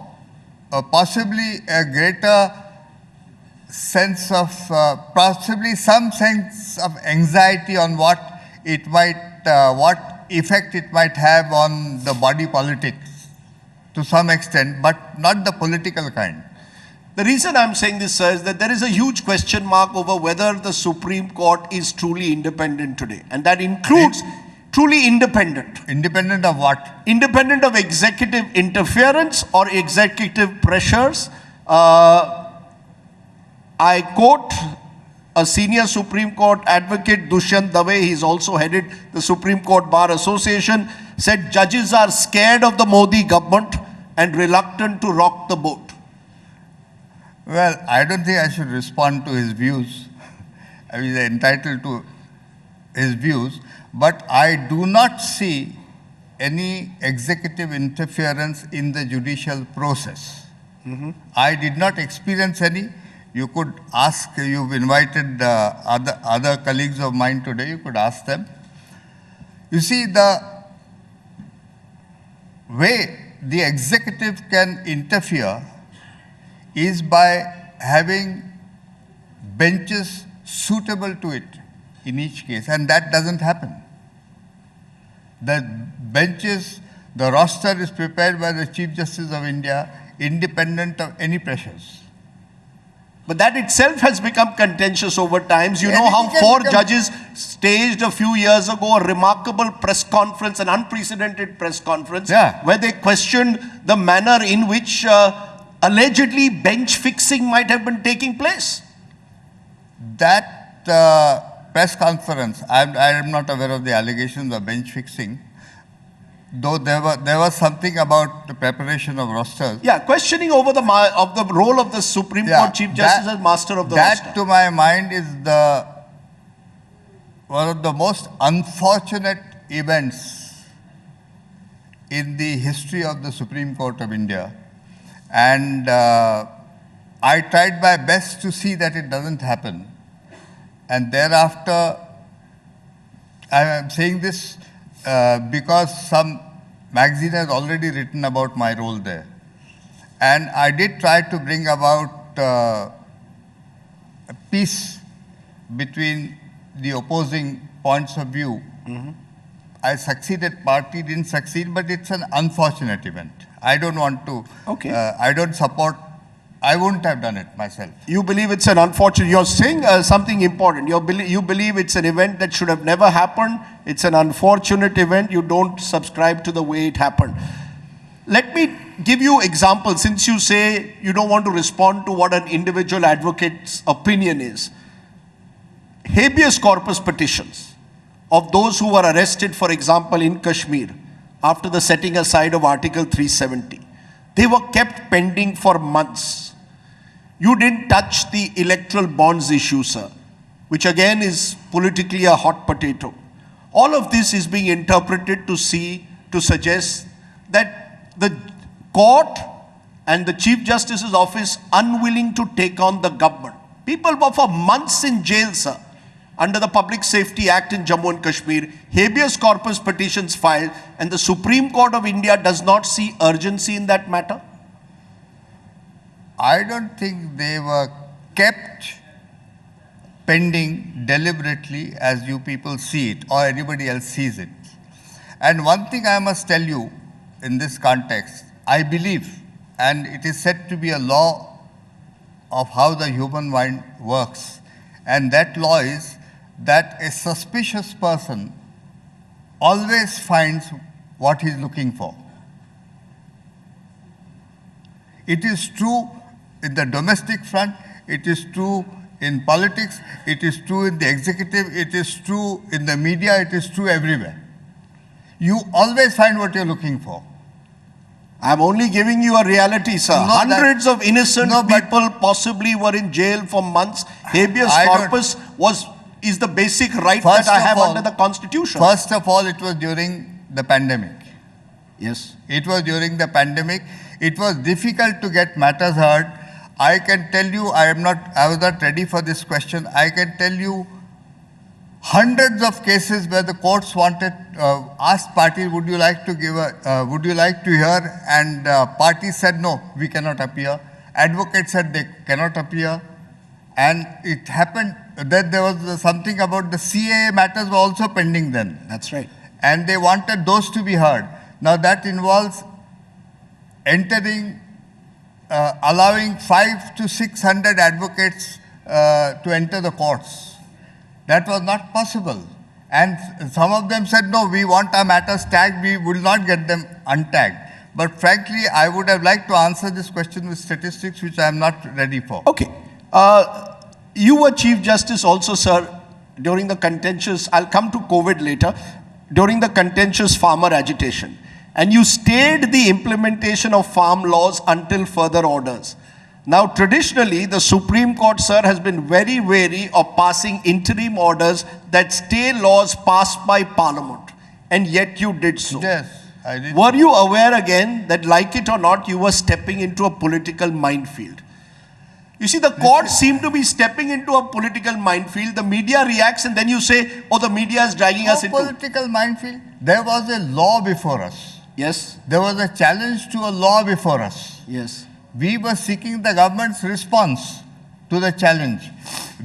Possibly a greater sense of, possibly some sense of anxiety on what it might, what effect it might have on the body politics to some extent, but not the political kind. The reason I'm saying this, sir, is that there is a huge question mark over whether the Supreme Court is truly independent today. And that includes truly independent. Independent of what? Independent of executive interference or executive pressures. I quote a senior Supreme Court advocate, Dushyant Dave, he's also headed the Supreme Court Bar Association, said judges are scared of the Modi government and reluctant to rock the boat. Well, I don't think I should respond to his views. I mean, they're entitled to his views, but I do not see any executive interference in the judicial process. I did not experience any. You could ask, you've invited other colleagues of mine today, you could ask them. You see, the way the executive can interfere is by having benches suitable to it in each case, and that doesn't happen. The benches, the roster is prepared by the Chief Justice of India, independent of any pressures. But that itself has become contentious over times. You know how four judges staged a few years ago a remarkable press conference, an unprecedented press conference, where they questioned the manner in which allegedly bench fixing might have been taking place. That press conference, I am not aware of the allegations of bench fixing, though there was something about the preparation of rosters. Yeah, questioning over the role of the Supreme Court Chief Justice as master of the roster. That, to my mind, is one of the most unfortunate events in the history of the Supreme Court of India. And I tried my best to see that it doesn't happen. And thereafter, I am saying this because some magazine has already written about my role there. And I did try to bring about a peace between the opposing points of view. I succeeded, party didn't succeed, but it's an unfortunate event. I don't want to, I don't support, I wouldn't have done it myself. You believe it's an unfortunate, you're saying something important. You believe it's an event that should have never happened. It's an unfortunate event. You don't subscribe to the way it happened. Let me give you examples, since you say you don't want to respond to what an individual advocate's opinion is. Habeas corpus petitions of those who were arrested, for example, in Kashmir, after the setting aside of Article 370. They were kept pending for months. You didn't touch the electoral bonds issue, sir, which again is politically a hot potato. All of this is being interpreted to suggest that the court and the Chief Justice's office unwilling to take on the government. People were for months in jail, sir, under the Public Safety Act in Jammu and Kashmir, habeas corpus petitions filed, and the Supreme Court of India does not see urgency in that matter? I don't think they were kept pending deliberately as you people see it or anybody else sees it. And one thing I must tell you in this context, I believe, and it is said to be a law of how the human mind works, and that law is that a suspicious person always finds what he's looking for. It is true in the domestic front, it is true in politics, it is true in the executive, it is true in the media, it is true everywhere. You always find what you're looking for. I'm only giving you a reality, sir. No, Hundreds of innocent people possibly were in jail for months. Habeas corpus is the basic right that I have under the Constitution. First of all, it was during the pandemic. Yes. It was during the pandemic. It was difficult to get matters heard. I can tell you, I was not ready for this question. I can tell you hundreds of cases where the courts asked parties, would you like to hear? And parties said, no, we cannot appear. Advocates said they cannot appear. And it happened that there was something about the CAA matters were also pending then. That's right. And they wanted those to be heard. Now that involves allowing 500 to 600 advocates to enter the courts. That was not possible. And some of them said, no, we want our matters tagged, we will not get them untagged. But frankly, I would have liked to answer this question with statistics, which I am not ready for. Okay. You were Chief Justice also, sir, during the contentious, I'll come to COVID later. during the contentious farmer agitation, and you stayed the implementation of farm laws until further orders. Now, traditionally, the Supreme Court, sir, has been very wary of passing interim orders that stay laws passed by Parliament, and yet you did so. Yes, I did. Were you aware again that, like it or not, you were stepping into a political minefield? You see, the court seemed to be stepping into a political minefield. The media reacts, and then you say, oh, the media is dragging us into... political minefield. There was a law before us. Yes. There was a challenge to a law before us. Yes. We were seeking the government's response to the challenge.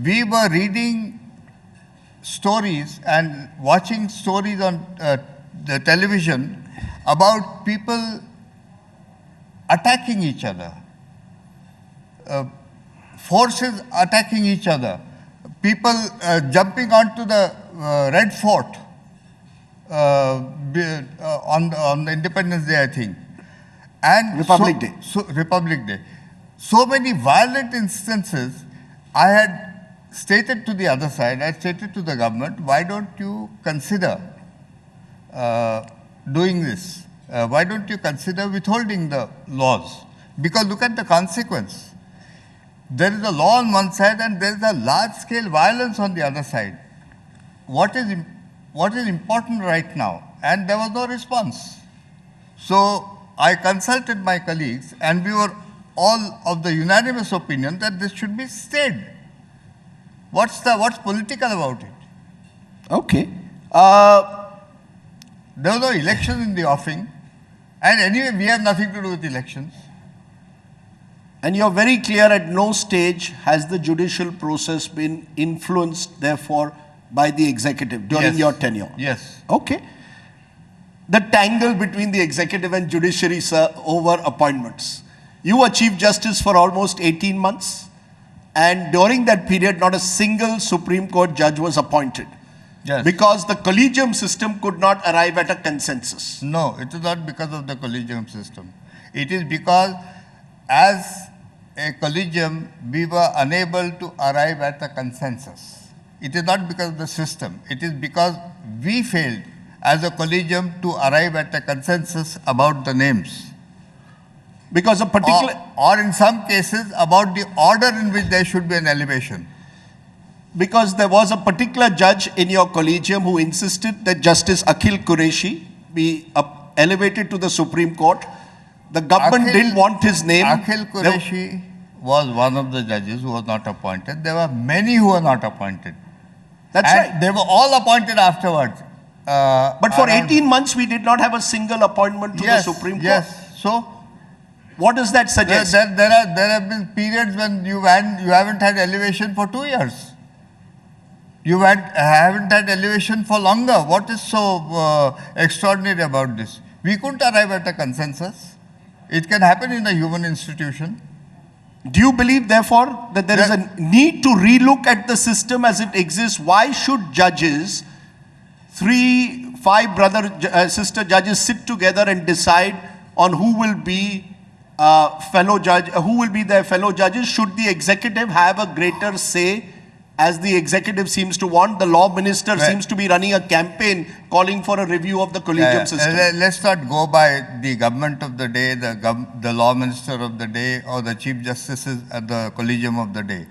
We were reading stories and watching stories on the television about people attacking each other, forces attacking each other, people jumping onto the Red Fort on the Independence Day, I think. And Republic Day. Republic Day. So many violent instances. I had stated to the other side, I stated to the government, why don't you consider doing this? Why don't you consider withholding the laws? Because look at the consequence. There is a law on one side and there is a large-scale violence on the other side. What is important right now? And there was no response. So I consulted my colleagues and we were all of the unanimous opinion that this should be stayed. What's political about it? Okay. There was no election in the offing. And anyway, we have nothing to do with elections. And you're very clear, at no stage has the judicial process been influenced, therefore, by the executive during your tenure. Yes. Okay. The tangle between the executive and judiciary, sir, over appointments. You were Chief Justice for almost 18 months, and during that period, not a single Supreme Court judge was appointed. Yes. Because the collegium system could not arrive at a consensus. No, it is not because of the collegium system. It is because as a collegium, we were unable to arrive at a consensus. It is not because of the system. It is because we failed as a collegium to arrive at a consensus about the names. Because a particular... Or in some cases, about the order in which there should be an elevation. Because there was a particular judge in your collegium who insisted that Justice Akhil Qureshi be elevated to the Supreme Court. The government didn't want his name. Akhil Qureshi was one of the judges who was not appointed. There were many who were not appointed. That's and right. They were all appointed afterwards. But for 18 months, we did not have a single appointment to the Supreme Court. Yes. So, what does that suggest? There have been periods when you haven't had elevation for 2 years. You haven't had elevation for longer. What is so extraordinary about this? We couldn't arrive at a consensus. It can happen in a human institution. Do you believe, therefore, that there is a need to relook at the system as it exists? Why should judges, 5 brother-sister judges, sit together and decide on who will be their fellow judges? Should the executive have a greater say, as the executive seems to want? The law minister seems to be running a campaign calling for a review of the collegium system. Let's not go by the government of the day, the law minister of the day, or the chief justices at the collegium of the day.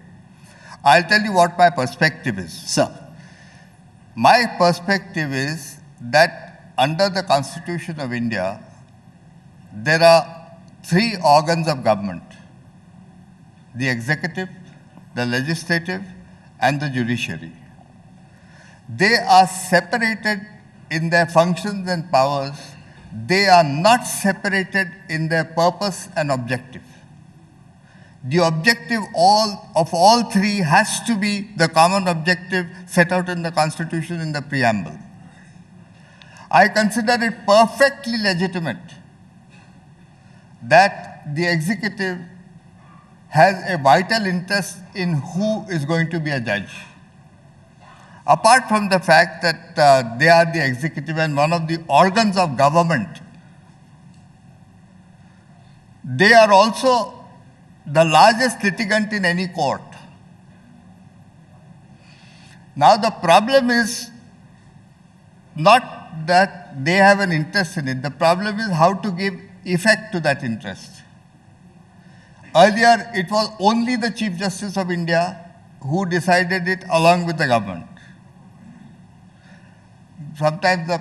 I'll tell you what my perspective is. Sir. My perspective is that under the Constitution of India, there are 3 organs of government: the executive, the legislative, and the judiciary. They are separated in their functions and powers. They are not separated in their purpose and objective. The objective of all 3 has to be the common objective set out in the Constitution in the preamble. I consider it perfectly legitimate that the executive has a vital interest in who is going to be a judge. Apart from the fact that they are the executive and one of the organs of government, they are also the largest litigant in any court. Now the problem is not that they have an interest in it. The problem is how to give effect to that interest. Earlier, it was only the Chief Justice of India who decided it along with the government. Sometimes the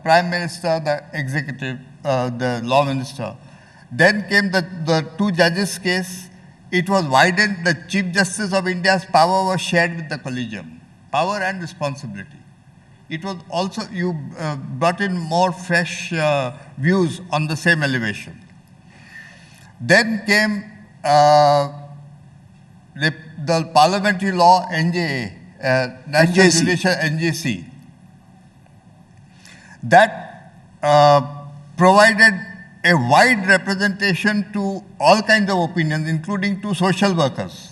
Prime Minister, the Executive, the Law Minister. Then came the two judges case. It was widened. The Chief Justice of India's power was shared with the collegium. Power and responsibility. It was also, you brought in more fresh views on the same elevation. Then came the parliamentary law NJA, National Judicial NJC. That provided a wide representation to all kinds of opinions, including to social workers,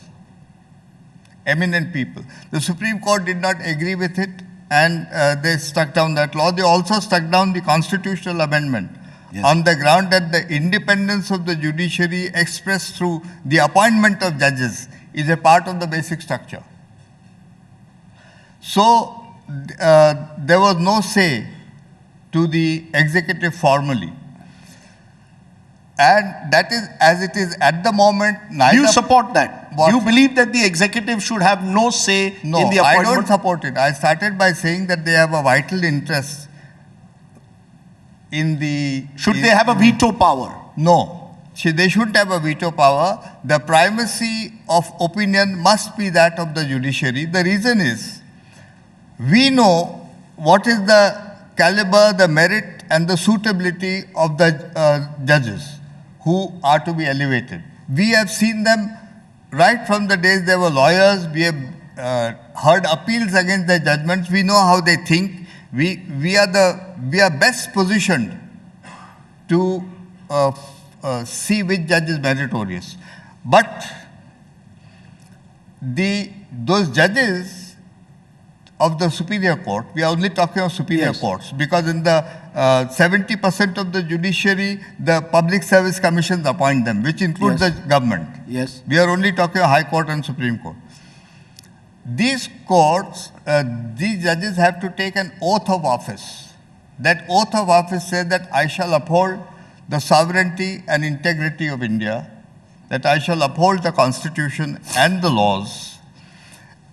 eminent people. The Supreme Court did not agree with it, and they struck down that law. They also struck down the constitutional amendment on the ground that the independence of the judiciary expressed through the appointment of judges is a part of the basic structure. So there was no say to the executive formally. And that is as it is at the moment. Do you support that? What? Do you believe that the executive should have no say in the appointment? I don't support it. I started by saying that they have a vital interest in the... Should they have a veto power? No. They shouldn't have a veto power. The primacy of opinion must be that of the judiciary. The reason is, we know what is the caliber, the merit, and the suitability of the judges who are to be elevated. We have seen them right from the days they were lawyers. We have heard appeals against their judgments. We know how they think. We are best positioned to see which judge is meritorious. But those judges of the superior court, we are only talking of superior courts, because in the 70% of the judiciary, the public service commissions appoint them, which includes the government. Yes. We are only talking of High Court and Supreme Court. These courts, these judges have to take an oath of office. That oath of office says that I shall uphold the sovereignty and integrity of India, that I shall uphold the Constitution and the laws,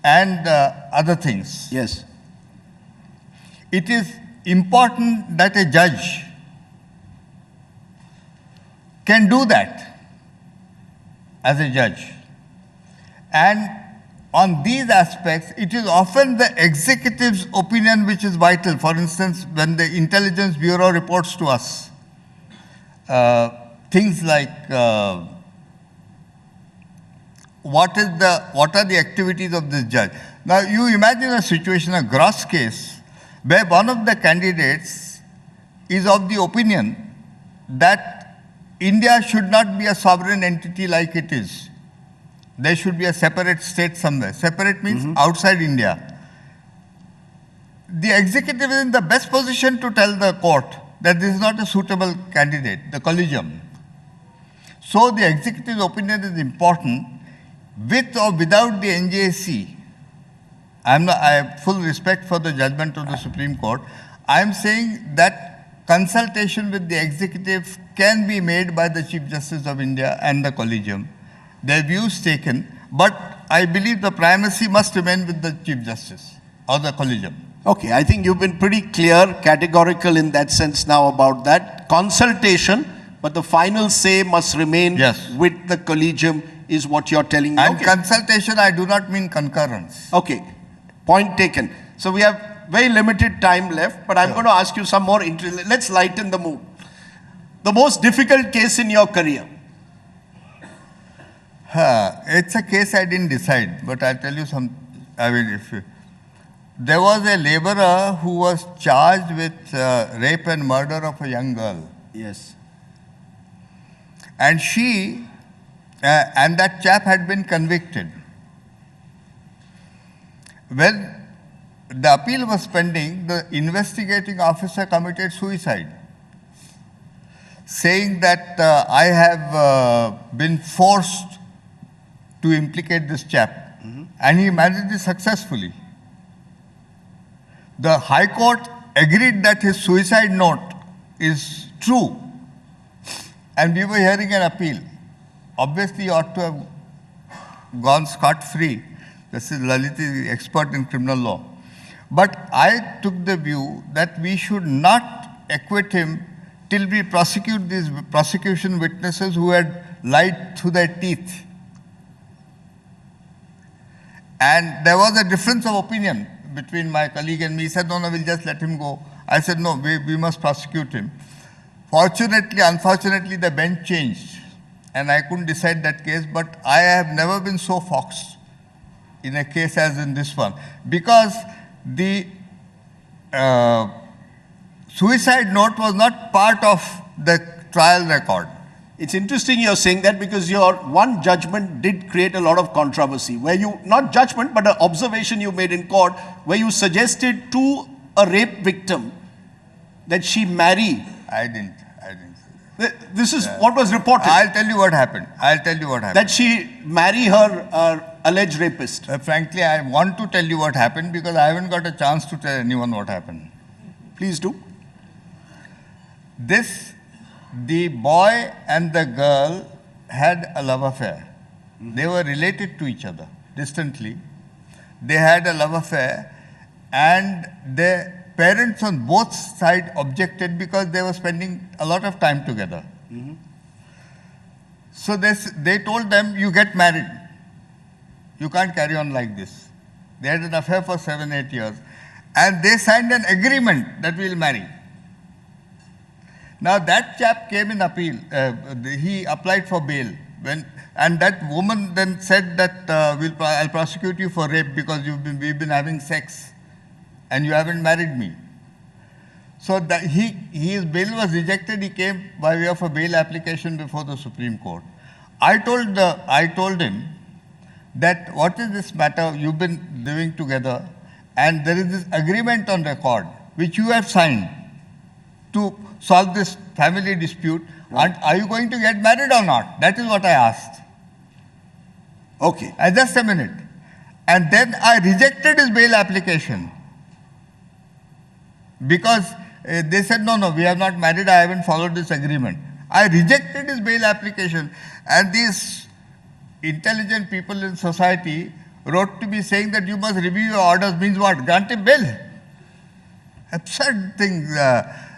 and other things. Yes. It is important that a judge can do that as a judge. And on these aspects, it is often the executive's opinion which is vital. For instance, when the Intelligence Bureau reports to us, things like what are the activities of this judge. Now, you imagine a situation, a gross case, where one of the candidates is of the opinion that India should not be a sovereign entity like it is. There should be a separate state somewhere. Separate means outside India. The executive is in the best position to tell the court that this is not a suitable candidate, the collegium. So the executive's opinion is important. With or without the NJC, I have full respect for the judgment of the Supreme Court. I am saying that consultation with the executive can be made by the Chief Justice of India and the collegium. Their views taken, but I believe the primacy must remain with the Chief Justice or the collegium. Okay, I think you've been pretty clear, categorical in that sense now about that. Consultation, but the final say must remain with the collegium is what you're telling me. And consultation, I do not mean concurrence. Okay, point taken. So we have very limited time left, but I'm going to ask you some more. Let's lighten the mood. The most difficult case in your career? It's a case I didn't decide, but I'll tell you some. I mean, there was a laborer who was charged with rape and murder of a young girl. Yes. And and that chap had been convicted. When the appeal was pending, the investigating officer committed suicide, saying that I have been forced to implicate this chap. And he managed it successfully. The High Court agreed that his suicide note is true, and we were hearing an appeal, obviously he ought to have gone scot-free. This is Lalit, the expert in criminal law. But I took the view that we should not acquit him till we prosecute these prosecution witnesses who had lied through their teeth. And there was a difference of opinion between my colleague and me. He said, no, we'll just let him go. I said, no, we must prosecute him. Fortunately, unfortunately, the bench changed, and I couldn't decide that case, but I have never been so foxed in a case as in this one, because the suicide note was not part of the trial record. It's interesting you're saying that, because your one judgment did create a lot of controversy, where you, not judgment, but an observation you made in court, where you suggested to a rape victim that she marry. I didn't. This is what was reported. I'll tell you what happened. That she marry her alleged rapist. Frankly, I want to tell you what happened because I haven't got a chance to tell anyone what happened. Please do. The boy and the girl had a love affair. They were related to each other distantly. They had a love affair, and the parents on both sides objected because they were spending a lot of time together. So they told them, you get married. You can't carry on like this. They had an affair for 7-8 years. And they signed an agreement that we'll marry. Now that chap came in appeal. He applied for bail. And that woman then said that I'll prosecute you for rape because we've been having sex and you haven't married me. So that his bail was rejected. He came by way of a bail application before the Supreme Court. I told him that what is this matter you've been living together, and there is this agreement on record which you have signed to solve this family dispute. And are you going to get married or not? That is what I asked. Okay. Just a minute. And then I rejected his bail application because they said, no, we have not married, I haven't followed this agreement. I rejected his bail application, and these intelligent people in society wrote to me saying that you must review your orders. Means what? Grant him bail. Absurd thing.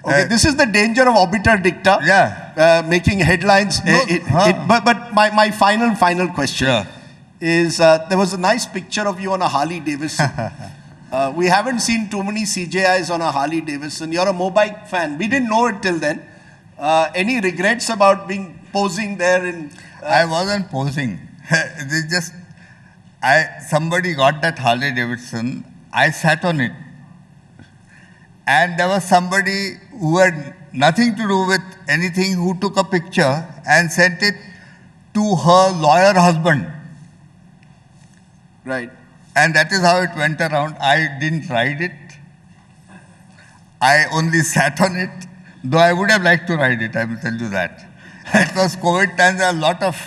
Okay, this is the danger of obiter dicta. Yeah. Making headlines. But my final question is, there was a nice picture of you on a Harley Davidson. We haven't seen too many CJIs on a Harley Davidson. You're a Mobike fan. We didn't know it till then. Any regrets about posing there in... I wasn't posing. Somebody got that Harley Davidson. I sat on it. And there was somebody who had nothing to do with anything who took a picture and sent it to her lawyer husband. Right. And that is how it went around. I didn't ride it. I only sat on it, though I would have liked to ride it, I will tell you that. It was COVID times, a lot of,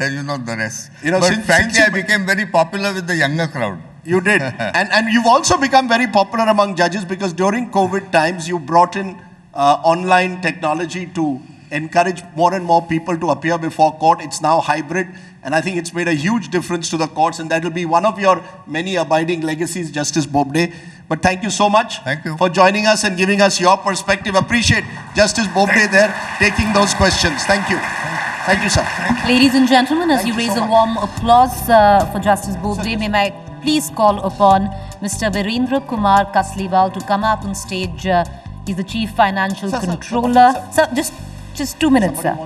you know the rest. But frankly, I became very popular with the younger crowd. You did. and you've also become very popular among judges because during COVID times, you brought in online technology to encourage more and more people to appear before court. It's now hybrid, and I think it's made a huge difference to the courts, and that will be one of your many abiding legacies, Justice Bobde. But thank you so much for joining us and giving us your perspective. Appreciate Justice Bobde there taking those questions. Thank you. Thank you, sir. Ladies and gentlemen, as you raise a warm applause for Justice Bobde, may I please call upon Mr. Virendra Kumar Kasliwal to come up on stage. He's the Chief Financial Controller. Sir, just 2 minutes, sir.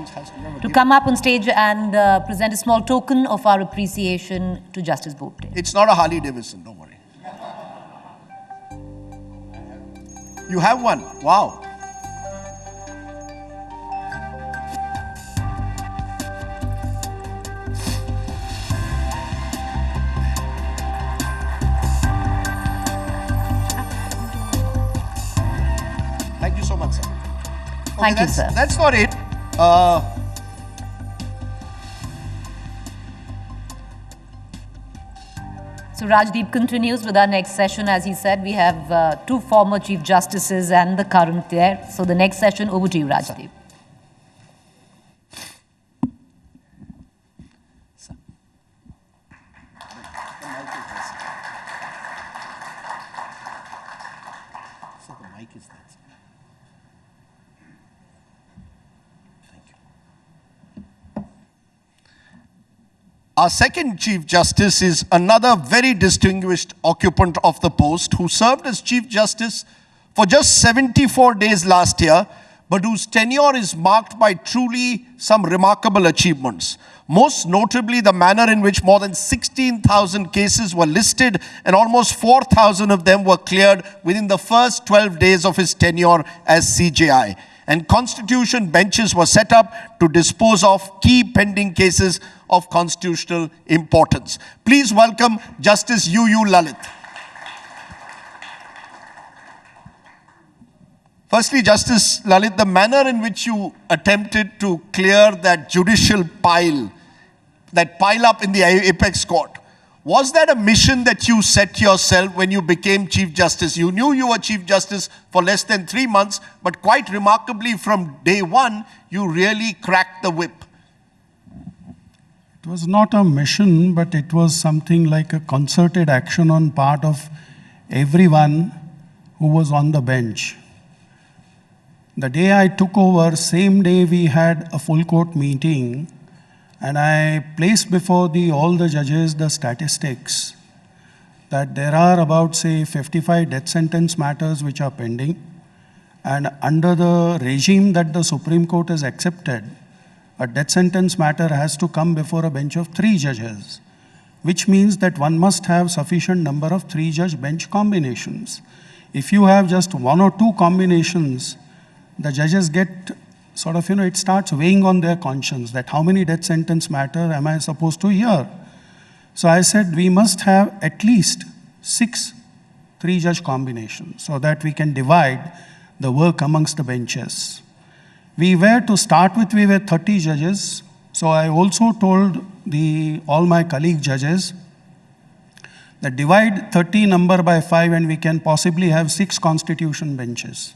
To come up on stage and present a small token of our appreciation to Justice Bobde. It's not a Harley Davidson, don't worry. You have one. Wow. Thank you so much, sir. Okay, Thank you, sir. That's not it. So Rajdeep continues with our next session. As he said, we have two former Chief Justices and the current there. So the next session, over to you, Rajdeep. Our second Chief Justice is another very distinguished occupant of the post who served as Chief Justice for just 74 days last year, but whose tenure is marked by truly some remarkable achievements. Most notably, the manner in which more than 16,000 cases were listed and almost 4,000 of them were cleared within the first 12 days of his tenure as CJI. And constitution benches were set up to dispose of key pending cases of constitutional importance. Please welcome Justice U.U. Lalit. Firstly, Justice Lalit, the manner in which you attempted to clear that judicial pile, that pile up in the apex court, was that a mission that you set yourself when you became Chief Justice? You knew you were Chief Justice for less than 3 months, but quite remarkably from day one, you really cracked the whip. It was not a mission, but it was something like a concerted action on part of everyone who was on the bench. The day I took over, same day we had a full court meeting, and I placed before all the judges the statistics that there are about, say, 55 death sentence matters which are pending. And under the regime that the Supreme Court has accepted, a death sentence matter has to come before a bench of 3 judges, which means that one must have sufficient number of 3-judge bench combinations. If you have just 1 or 2 combinations, the judges get sort of, it starts weighing on their conscience that how many death sentence matter am I supposed to hear? So I said we must have at least 6 3-judge combinations so that we can divide the work amongst the benches. We were 30 judges. So I also told all my colleague judges that divide 30 number by 5 and we can possibly have 6 constitution benches.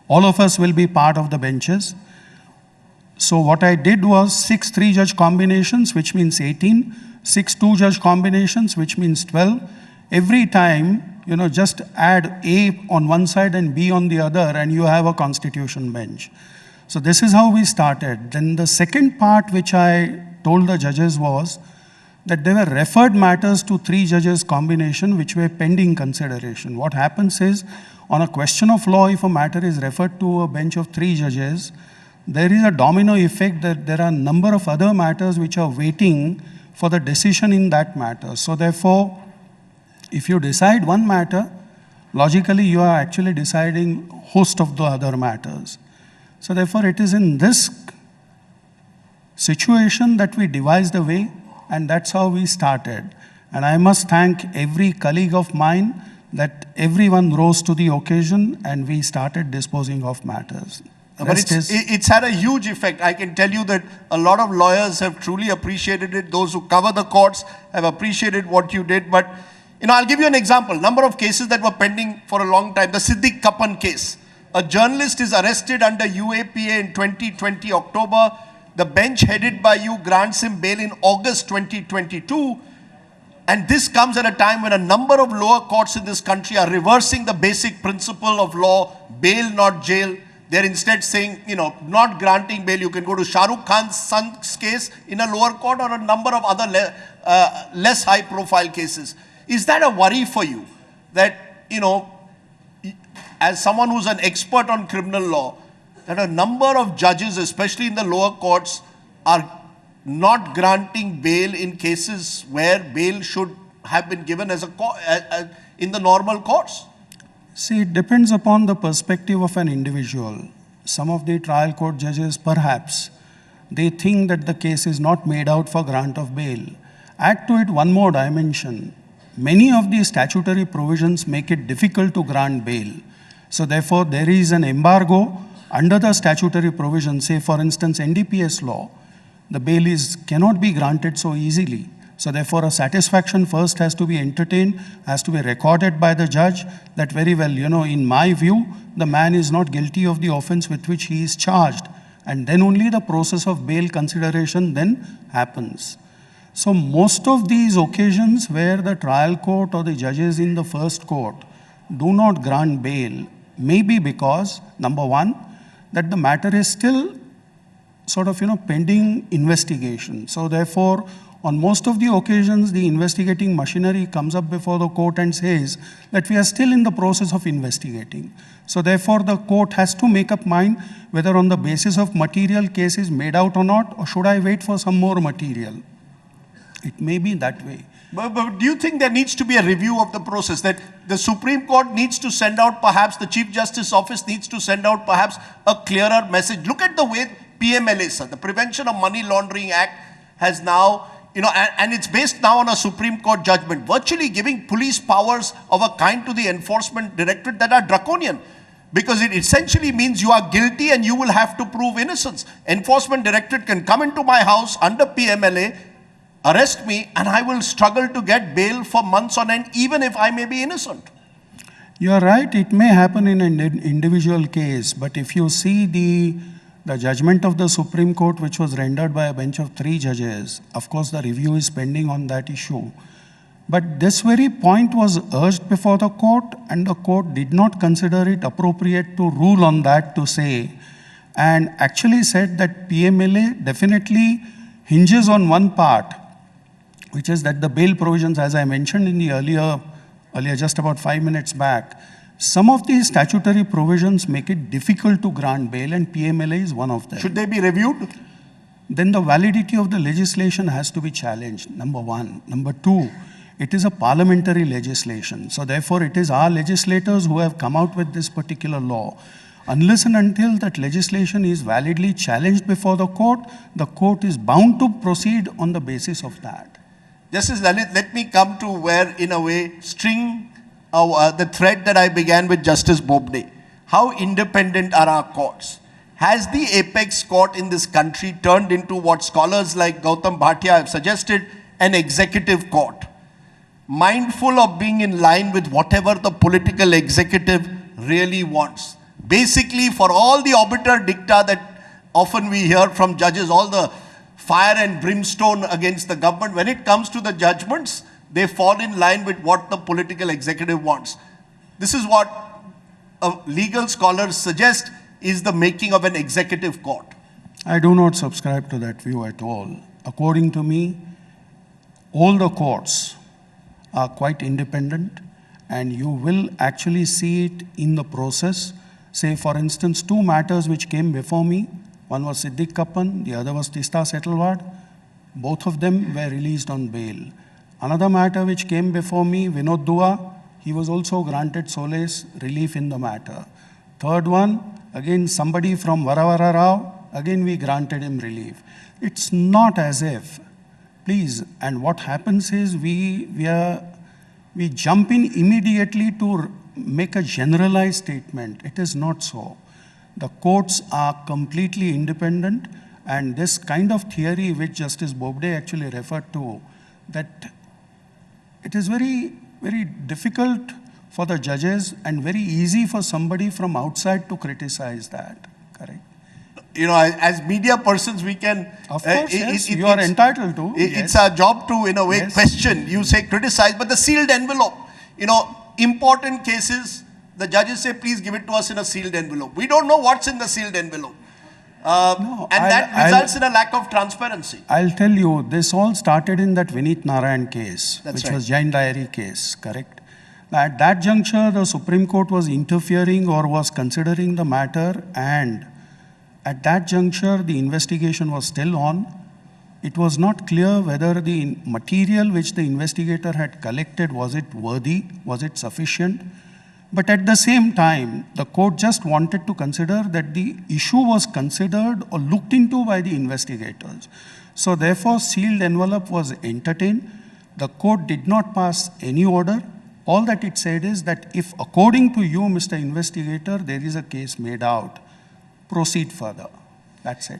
All of us will be part of the benches. So what I did was 6 3-judge combinations, which means 18, 6 2-judge combinations, which means 12. Every time, just add A on one side and B on the other, and you have a constitution bench. So this is how we started. Then the second part which I told the judges was that there were referred matters to 3 judges combination which were pending consideration. What happens is, on a question of law, if a matter is referred to a bench of 3 judges, there is a domino effect that there are a number of other matters which are waiting for the decision in that matter. So therefore, if you decide one matter, logically you are actually deciding host of the other matters. So therefore, it is in this situation that we devised the way, and that's how we started. And I must thank every colleague of mine that everyone rose to the occasion and we started disposing of matters. But it's had a huge effect. I can tell you that a lot of lawyers have truly appreciated it. Those who cover the courts have appreciated what you did. But, I'll give you an example. Number of cases that were pending for a long time. The Siddiq Kapan case. A journalist is arrested under UAPA in 2020 October. The bench headed by you grants him bail in August 2022. And this comes at a time when a number of lower courts in this country are reversing the basic principle of law, bail, not jail. They're instead saying, not granting bail. You can go to Shah Rukh Khan's son's case in a lower court or a number of other less high-profile cases. Is that a worry for you? That, as someone who's an expert on criminal law, that a number of judges, especially in the lower courts, are not granting bail in cases where bail should have been given as in the normal courts? See, it depends upon the perspective of an individual. Some of the trial court judges, perhaps, they think that the case is not made out for grant of bail. Add to it one more dimension. Many of the statutory provisions make it difficult to grant bail. So therefore, there is an embargo under the statutory provision. Say, for instance, NDPS law, the bail cannot be granted so easily. So therefore, a satisfaction first has to be entertained, has to be recorded by the judge that very well, in my view, the man is not guilty of the offense with which he is charged. And then only the process of bail consideration then happens. So most of these occasions where the trial court or the judges in the first court do not grant bail, maybe because, number one, that the matter is still sort of, pending investigation. So therefore, on most of the occasions, the investigating machinery comes up before the court and says that we are still in the process of investigating. So therefore, the court has to make up mind whether on the basis of material case is made out or not, or should I wait for some more material? It may be that way. But do you think there needs to be a review of the process, that the Supreme Court needs to send out, perhaps the Chief Justice Office needs to send out perhaps a clearer message? Look at the way PMLA, sir, the Prevention of Money Laundering Act has now, and it's based now on a Supreme Court judgment, virtually giving police powers of a kind to the Enforcement Directorate that are draconian. Because it essentially means you are guilty and you will have to prove innocence. Enforcement Directorate can come into my house under PMLA, arrest me, and I will struggle to get bail for months on end, even if I may be innocent. You are right, it may happen in an individual case, but if you see the judgment of the Supreme Court, which was rendered by a bench of 3 judges, of course the review is pending on that issue. But this very point was urged before the court, and the court did not consider it appropriate to rule on that, to say, and actually said that PMLA definitely hinges on one part, which is that the bail provisions, as I mentioned in the earlier just about 5 minutes back, some of these statutory provisions make it difficult to grant bail, and PMLA is one of them. Should they be reviewed? Then the validity of the legislation has to be challenged, number one. Number two, it is a parliamentary legislation. So therefore, it is our legislators who have come out with this particular law. Unless and until that legislation is validly challenged before the court is bound to proceed on the basis of that. Justice Lalit, let me come to where, in a way, the thread that I began with Justice Bobde. How independent are our courts? Has the apex court in this country turned into what scholars like Gautam Bhatia have suggested, an executive court, mindful of being in line with whatever the political executive really wants? Basically, for all the obiter dicta that often we hear from judges, all the fire and brimstone against the government, when it comes to the judgments, they fall in line with what the political executive wants. This is what legal scholars suggest is the making of an executive court. I do not subscribe to that view at all. According to me, all the courts are quite independent, and you will actually see it in the process. Say, for instance, 2 matters which came before me. One was Siddiq Kappan, the other was Tista Setalwad. Both of them were released on bail. Another matter which came before me, Vinod Dua, he was also granted solace relief in the matter. Third one, again somebody from Varavara Rao, again we granted him relief. It's not as if, please, and what happens is we jump in immediately to make a generalized statement. It is not so. The courts are completely independent, and this kind of theory which Justice Bobde actually referred to, that it is very, very difficult for the judges and very easy for somebody from outside to criticize that, correct? As media persons, we can... Of course, yes, you are entitled to. It's our job to, in a way, question. You say criticize, but the sealed envelope, important cases, the judges say, please give it to us in a sealed envelope. We don't know what's in the sealed envelope. That results in a lack of transparency. I'll tell you, this all started in that Vineet Narayan case, That's which right. was Jain Diary case, correct? At that juncture, the Supreme Court was interfering or was considering the matter, and at that juncture, the investigation was still on. It was not clear whether the material which the investigator had collected, was it worthy, was it sufficient? But at the same time, the court just wanted to consider that the issue was considered or looked into by the investigators. So therefore, sealed envelope was entertained. The court did not pass any order. All that it said is that if, according to you, Mr. Investigator, there is a case made out, proceed further. That's it.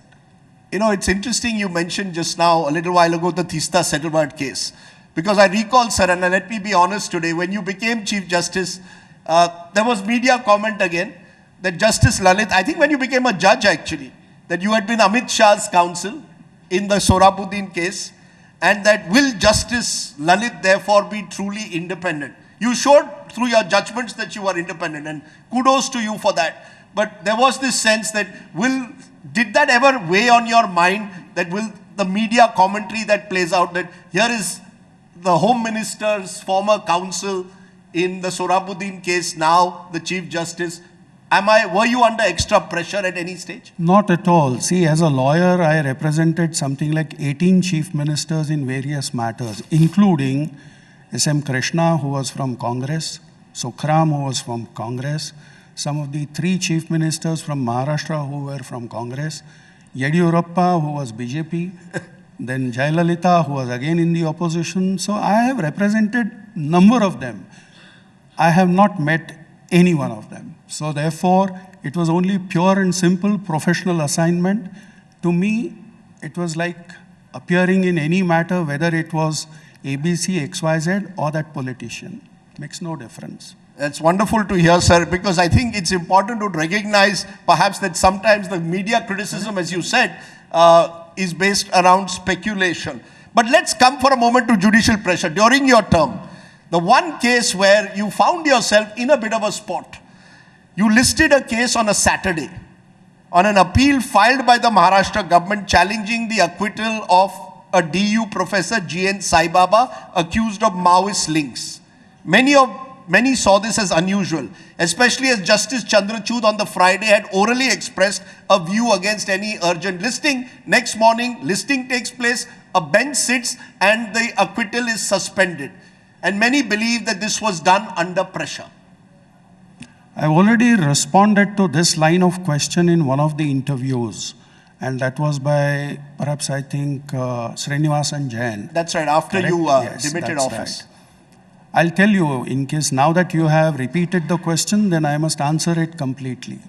You know, it's interesting you mentioned just now, a little while ago, the Teesta settlement case. Because I recall, sir, and let me be honest today, when you became Chief Justice, there was media comment again that Justice Lalit, I think when you became a judge actually, that you had been Amit Shah's counsel in the Sohrabuddin case, and that will Justice Lalit therefore be truly independent? You showed through your judgments that you are independent, and kudos to you for that. But there was this sense that did that ever weigh on your mind, that will the media commentary that plays out, that here is the Home Minister's former counsel in the Sohrabuddin case, now the Chief Justice? Were you under extra pressure at any stage? Not at all. See, as a lawyer, I represented something like 18 chief ministers in various matters, including S.M. Krishna, who was from Congress, Sukhram, who was from Congress, some of the 3 chief ministers from Maharashtra who were from Congress, Yediyurappa, who was BJP, then Jayalalitha, who was again in the opposition. So I have represented number of them. I have not met any one of them. So therefore, it was only pure and simple professional assignment. To me, it was like appearing in any matter, whether it was ABC, XYZ, or that politician. Makes no difference. That's wonderful to hear, sir, because I think it's important to recognize perhaps that sometimes the media criticism, as you said, is based around speculation. But let's come for a moment to judicial pressure. During your term, the one case where you found yourself in a bit of a spot, you listed a case on a Saturday on an appeal filed by the Maharashtra government challenging the acquittal of a DU professor, G.N. Sai Baba, accused of Maoist links. Many saw this as unusual, especially as Justice Chandrachud on the Friday had orally expressed a view against any urgent listing. Next morning, listing takes place, a bench sits, and the acquittal is suspended. And many believe that this was done under pressure. I've already responded to this line of question in one of the interviews, and that was by, perhaps I think, Srinivasan Jain. That's right, after Correct? you Yes, debated that's office. Right. I'll tell you, in case now that you have repeated the question, then I must answer it completely.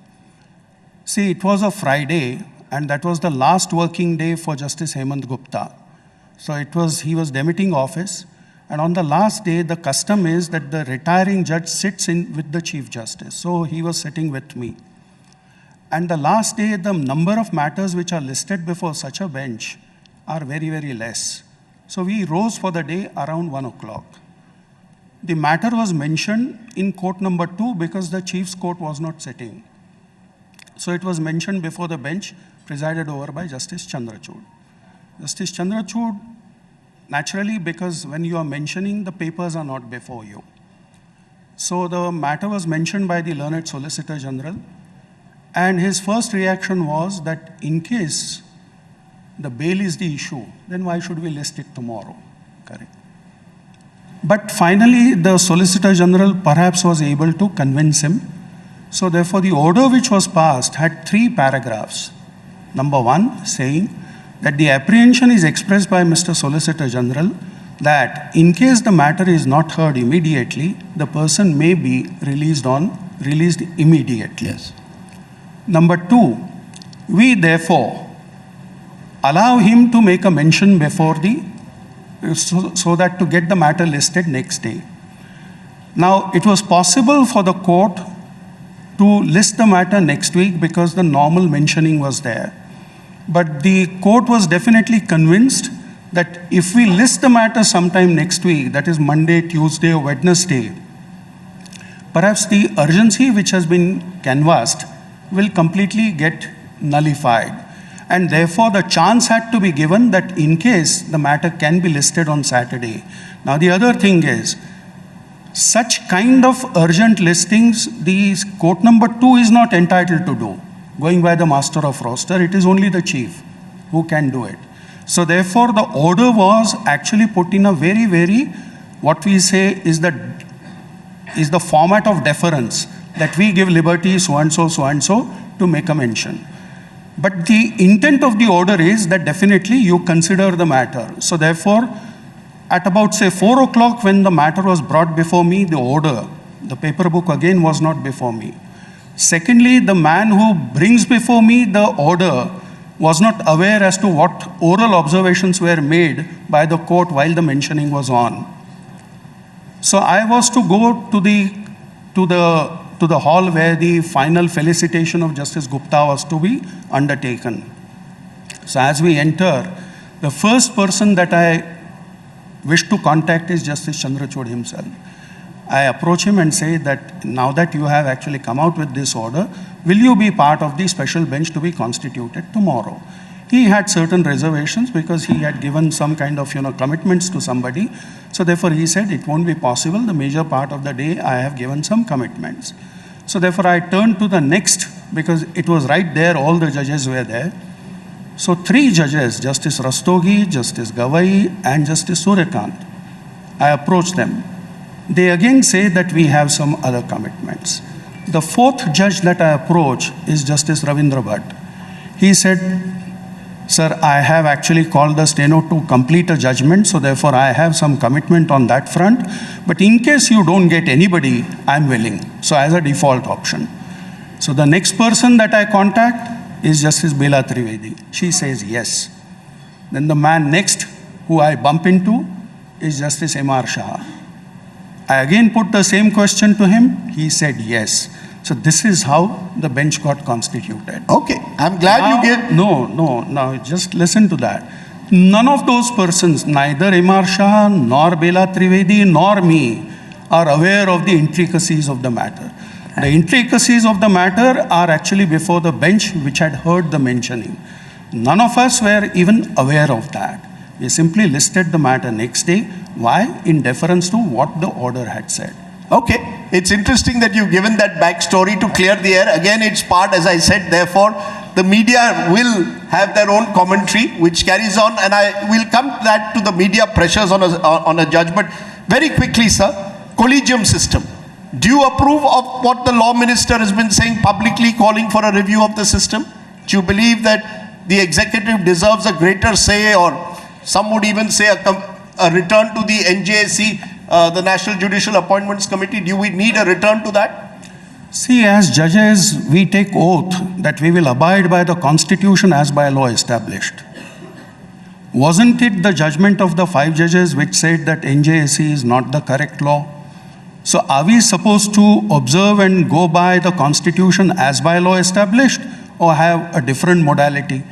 See, it was a Friday, and that was the last working day for Justice Hemant Gupta. So he was demitting office, and on the last day, the custom is that the retiring judge sits in with the Chief Justice. So he was sitting with me. And the last day, the number of matters which are listed before such a bench are very, very less. So we rose for the day around 1 o'clock. The matter was mentioned in court number 2 because the Chief's court was not sitting. So it was mentioned before the bench presided over by Justice Chandrachud. Justice Chandrachud, naturally, because when you are mentioning, the papers are not before you. So the matter was mentioned by the learned Solicitor General, and his first reaction was that in case the bail is the issue, then why should we list it tomorrow? Correct. But finally, the Solicitor General perhaps was able to convince him. So therefore, the order which was passed had 3 paragraphs. Number 1, saying that the apprehension is expressed by Mr. Solicitor General that in case the matter is not heard immediately, the person may be released immediately. Yes. Number 2, we therefore allow him to make a mention before so that to get the matter listed next day. Now, it was possible for the court to list the matter next week because the normal mentioning was there. But the court was definitely convinced that if we list the matter sometime next week, that is Monday, Tuesday, or Wednesday, perhaps the urgency which has been canvassed will completely get nullified. And therefore, the chance had to be given that in case the matter can be listed on Saturday. Now, the other thing is, such kind of urgent listings, the court number 2 is not entitled to do. Going by the master of roster, it is only the chief who can do it. So therefore, the order was actually put in a very, very, what we say is the format of deference, that we give liberty so-and-so to make a mention. But the intent of the order is that definitely you consider the matter. So therefore, at about say 4 o'clock when the matter was brought before me, the order, the paper book again was not before me. Secondly, the man who brings before me the order was not aware as to what oral observations were made by the court while the mentioning was on. So I was to go to the hall where the final felicitation of Justice Gupta was to be undertaken. So as we enter, the first person that I wish to contact is Justice Chandrachud himself. I approach him and say that now that you have actually come out with this order, will you be part of the special bench to be constituted tomorrow? He had certain reservations because he had given some kind of commitments to somebody. So therefore he said it won't be possible. The major part of the day I have given some commitments. So therefore I turned to the next, because it was right there, all the judges were there. So 3 judges, Justice Rastogi, Justice Gawai, and Justice Suryakant, I approached them. They again say that we have some other commitments. The 4th judge that I approached is Justice Ravindra Bhatt. He said, sir, I have actually called the steno to complete a judgment, so therefore I have some commitment on that front. But in case you don't get anybody, I'm willing. So as a default option. So the next person that I contact is Justice Bela Trivedi. She says yes. Then the man next who I bump into is Justice M.R. Shah. I again put the same question to him. He said yes. So this is how the bench got constituted. Okay, I'm glad you gave... No, just listen to that. None of those persons, neither M.R. Shah, nor Bela Trivedi, nor me, are aware of the intricacies of the matter. The intricacies of the matter are actually before the bench which had heard the mentioning. None of us were even aware of that. We simply listed the matter next day. Why? In deference to what the order had said. Okay, it's interesting that you've given that backstory to clear the air. Again, it's part, as I said, therefore, the media will have their own commentary, which carries on, and I will come to the media pressures on a judgment. Very quickly, sir, collegium system. Do you approve of what the law minister has been saying publicly, calling for a review of the system? Do you believe that the executive deserves a greater say, or some would even say a return to the NJSC, the National Judicial Appointments Committee? Do we need a return to that? See, as judges, we take oath that we will abide by the Constitution as by law established. Wasn't it the judgment of the 5 judges which said that NJSC is not the correct law? So are we supposed to observe and go by the Constitution as by law established, or have a different modality?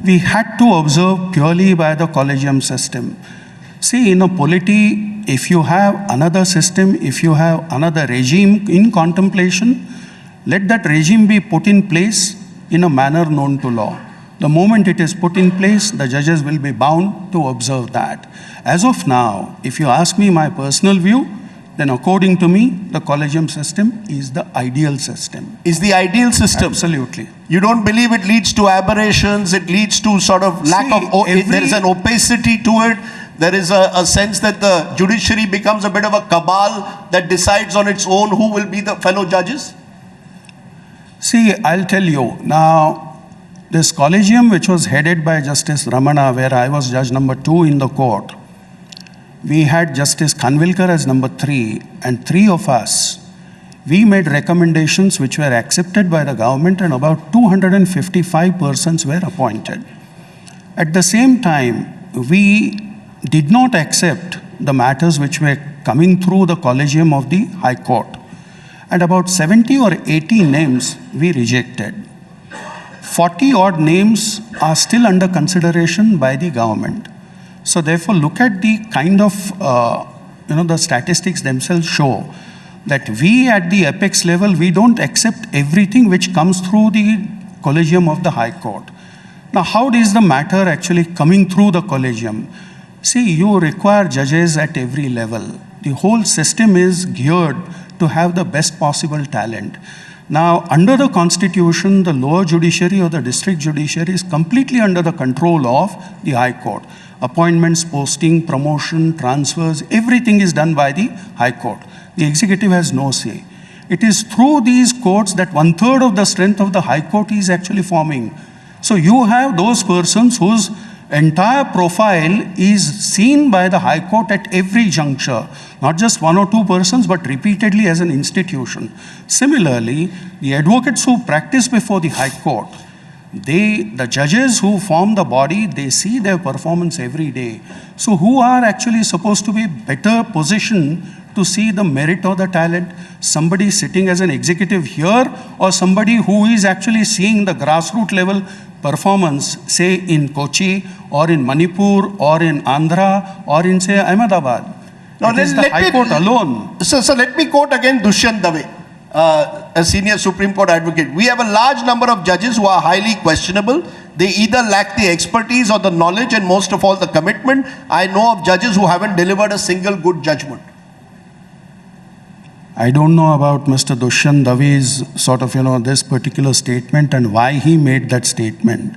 We had to observe purely by the collegium system. See, in a polity, if you have another system, if you have another regime in contemplation, let that regime be put in place in a manner known to law. The moment it is put in place, the judges will be bound to observe that. As of now, if you ask me my personal view, then according to me, the collegium system is the ideal system. Is the ideal system? Absolutely. You don't believe it leads to aberrations, it leads to sort of lack of, there is an opacity to it, there is a sense that the judiciary becomes a bit of a cabal that decides on its own who will be the fellow judges? See, I'll tell you. Now, this collegium which was headed by Justice Ramana, where I was judge number 2 in the court, we had Justice Khanvilkar as number 3, and 3 of us, we made recommendations which were accepted by the government, and about 255 persons were appointed. At the same time, we did not accept the matters which were coming through the collegium of the High Court. And about 70 or 80 names we rejected. 40 odd names are still under consideration by the government. So therefore, look at the kind of, the statistics themselves show that we at the apex level, we don't accept everything which comes through the collegium of the High Court. Now, how is the matter actually coming through the collegium? See, you require judges at every level. The whole system is geared to have the best possible talent. Now, under the Constitution, the lower judiciary or the district judiciary is completely under the control of the High Court. Appointments, posting, promotion, transfers, everything is done by the High Court. The executive has no say. It is through these courts that 1/3 of the strength of the High Court is actually forming. So you have those persons whose entire profile is seen by the High Court at every juncture, not just 1 or 2 persons, but repeatedly as an institution. Similarly, the advocates who practice before the High Court, The judges who form the body, they see their performance every day. So who are actually supposed to be better positioned to see the merit or the talent? Somebody sitting as an executive here, or somebody who is actually seeing the grassroots level performance, say in Kochi or in Manipur or in Andhra or in, say, Ahmedabad. Now, It is the High Court alone. So let me quote again Dushyant Dave, a senior Supreme Court advocate. We have a large number of judges who are highly questionable. They either lack the expertise or the knowledge, and most of all the commitment. I know of judges who haven't delivered a single good judgment. I don't know about Mr. Dushyant Dave's sort of, this particular statement and why he made that statement.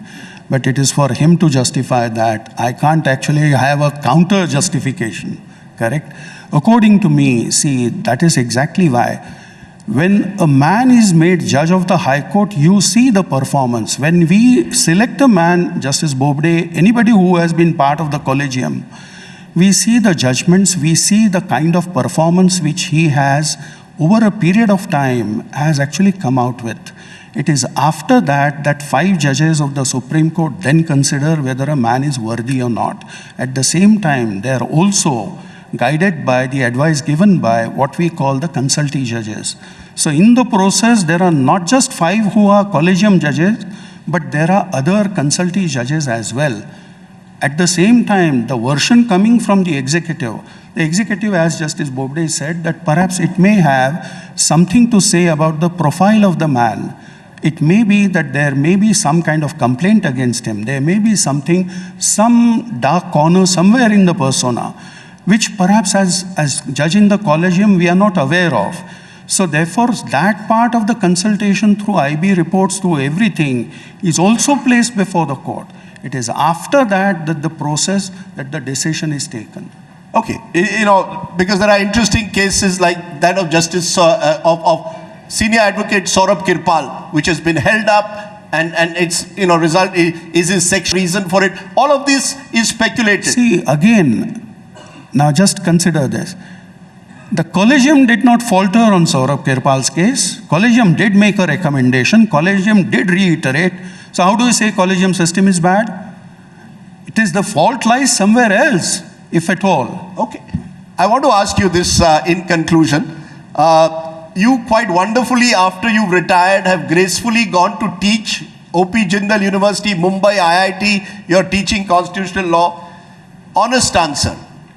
But it is for him to justify that. I can't actually have a counter justification, correct? According to me, see, that is exactly why. When a man is made judge of the High Court, you see the performance. When we select a man, Justice Bobde, anybody who has been part of the collegium, we see the judgments, we see the kind of performance which he has over a period of time has actually come out with. It is after that that 5 judges of the Supreme Court then consider whether a man is worthy or not. At the same time, they are also guided by the advice given by what we call the consultee judges. So in the process, there are not just 5 who are collegium judges, but there are other consultee judges as well. At the same time, the version coming from the executive, as Justice Bobde said, that perhaps it may have something to say about the profile of the man. It may be that there may be some kind of complaint against him. There may be something, some dark corner somewhere in the persona, which perhaps as judge in the collegium, we are not aware of. So therefore, that part of the consultation through IB reports, through everything, is also placed before the court. It is after that that the process, that the decision is taken. Okay, because there are interesting cases like that of Justice of Senior Advocate Saurabh Kirpal, which has been held up, and its result is his sexual reason for it. All of this is speculated. See, again, now just consider this. The collegium did not falter on Saurabh Kirpal's case. Collegium did make a recommendation. Collegium did reiterate. So how do you say collegium system is bad? It is the fault lies somewhere else, if at all. Okay. I want to ask you this in conclusion. You quite wonderfully, after you've retired, have gracefully gone to teach OP Jindal University, Mumbai, IIT. You're teaching constitutional law. Honest answer.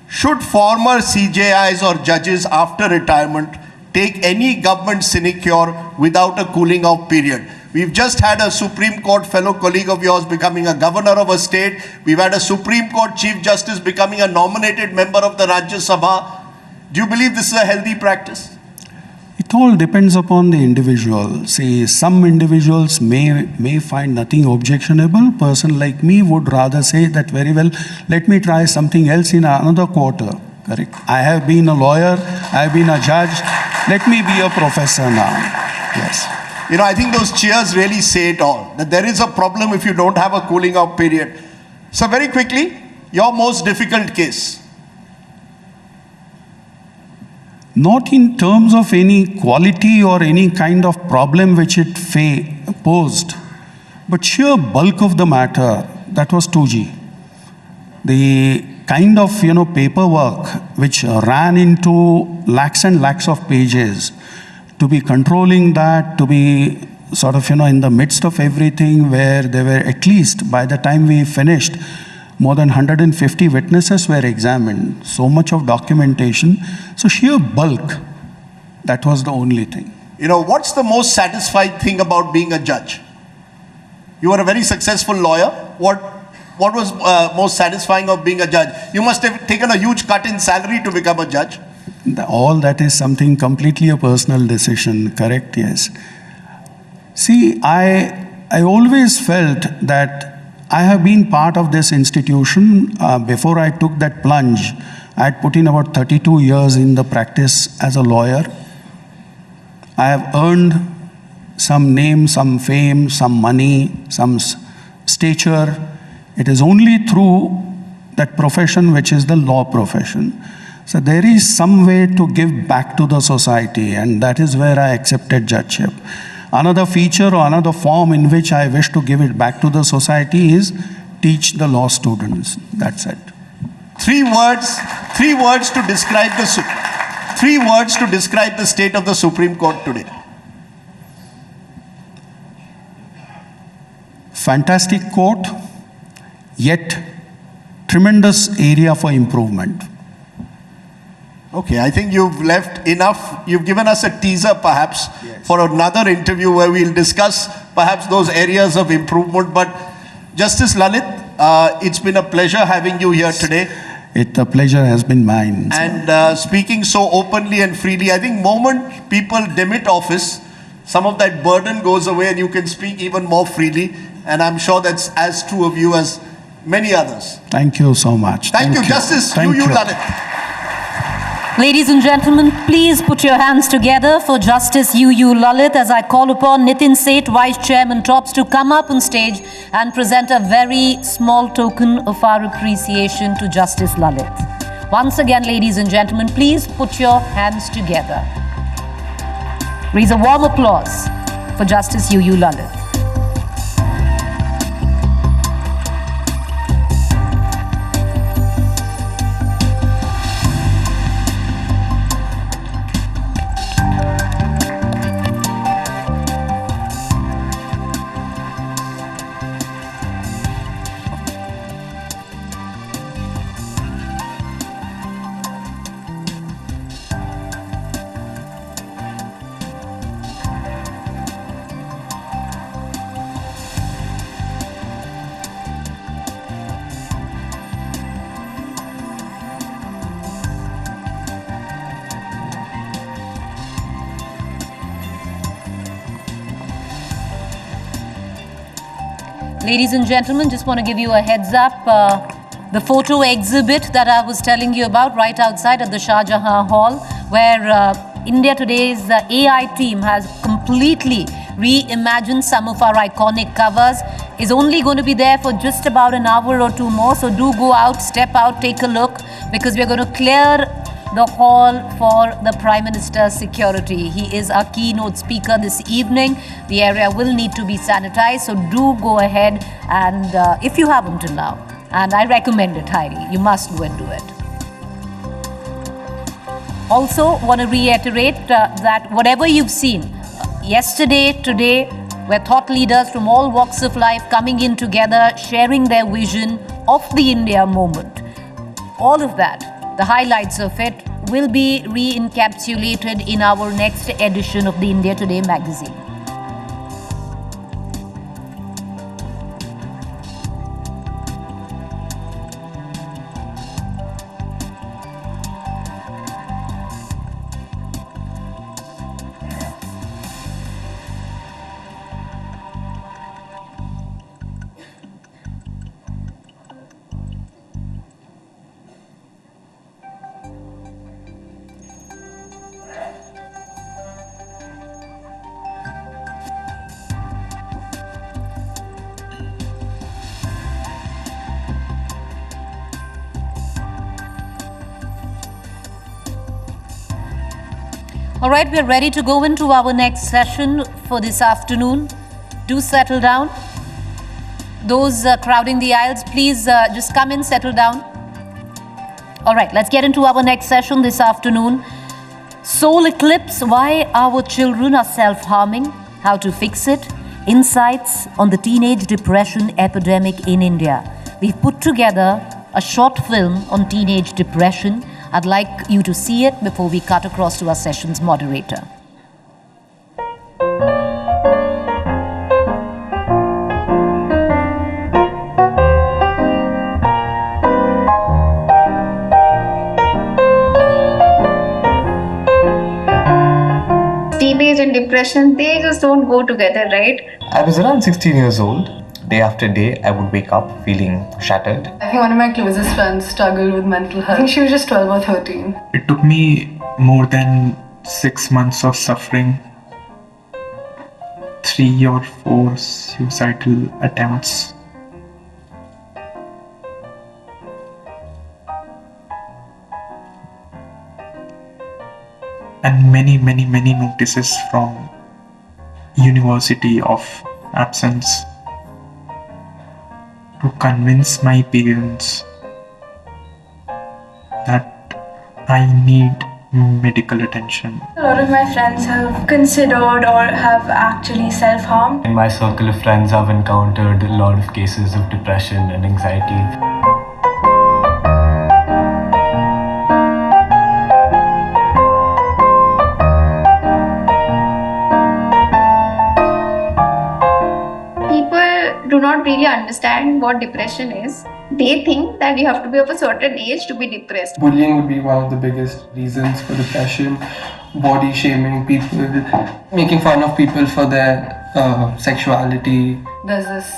Should former CJIs or judges after retirement take any government sinecure without a cooling off period? We've just had a Supreme Court fellow colleague of yours becoming a governor of a state. We've had a Supreme Court Chief Justice becoming a nominated member of the Rajya Sabha. Do you believe this is a healthy practice? It all depends upon the individual. See, some individuals may find nothing objectionable. A person like me would rather say that, very well, let me try something else in another quarter. Correct. I have been a lawyer, I have been a judge. Let me be a professor now. Yes. I think those cheers really say it all, that there is a problem if you don't have a cooling off period. So very quickly, your most difficult case. Not in terms of any quality or any kind of problem which it posed, but sheer bulk of the matter, that was 2G. The kind of, paperwork which ran into lakhs and lakhs of pages, to be controlling that, to be sort of, in the midst of everything, where there were at least, by the time we finished, more than 150 witnesses were examined, so much of documentation. So sheer bulk, that was the only thing. What's the most satisfying thing about being a judge? You were a very successful lawyer. What was most satisfying of being a judge? You must have taken a huge cut in salary to become a judge. All that is something completely a personal decision, correct? Yes. See, I always felt that I have been part of this institution. Before I took that plunge, I had put in about 32 years in the practice as a lawyer. I have earned some name, some fame, some money, some stature. It is only through that profession which is the law profession. So there is some way to give back to the society, and that is where I accepted judgeship. Another feature or another form in which I wish to give it back to the society is teach the law students. That's it. Three words to describe the state of the Supreme Court today. Fantastic court, yet tremendous area for improvement. Okay, I think you've left enough. You've given us a teaser perhaps for another interview where we'll discuss perhaps those areas of improvement. But Justice Lalit, it's been a pleasure having you here today. The pleasure has been mine. And speaking so openly and freely, I think moment people demit office, some of that burden goes away and you can speak even more freely. And I'm sure that's as true of you as many others. Thank you so much. Thank you, Justice UU Lalit. Ladies and gentlemen, please put your hands together for Justice UU Lalit as I call upon Nitin Seth, Vice Chairman TOPS, to come up on stage and present a very small token of our appreciation to Justice Lalit. Once again, ladies and gentlemen, please put your hands together. Raise a warm applause for Justice UU Lalit. Ladies and gentlemen, just want to give you a heads up. The photo exhibit that I was telling you about right outside at the Shah Jahan Hall, where India Today's AI team has completely reimagined some of our iconic covers, is only going to be there for just about an hour or two more. So do go out, step out, take a look, because we're going to clear the hall for the Prime Minister's security. He is our keynote speaker this evening. The area will need to be sanitized, so do go ahead and if you haven't till now, and I recommend it highly, you must go and do it. Also want to reiterate that whatever you've seen yesterday, today, where thought leaders from all walks of life coming in together, sharing their vision of the India moment, all of that, the highlights of it will be re-encapsulated in our next edition of the India Today magazine. All right, we're ready to go into our next session for this afternoon. Do settle down. Those crowding the aisles, please just come in, settle down. All right, let's get into our next session this afternoon. Soul eclipse, why our children are self-harming, how to fix it, insights on the teenage depression epidemic in India. We've put together a short film on teenage depression. I'd like you to see it before we cut across to our session's moderator. Teenage and depression, they just don't go together, right? I was around 16 years old. Day after day, I would wake up feeling shattered. I think one of my closest friends struggled with mental health. I think she was just 12 or 13. It took me more than 6 months of suffering, 3 or 4 suicidal attempts. And many notices from university of absence to convince my parents that I need medical attention. A lot of my friends have considered or have actually self-harmed. In my circle of friends, I've encountered a lot of cases of depression and anxiety. Do not really understand what depression is. They think that you have to be of a certain age to be depressed. Bullying would be one of the biggest reasons for depression. Body shaming people, making fun of people for their sexuality. There's this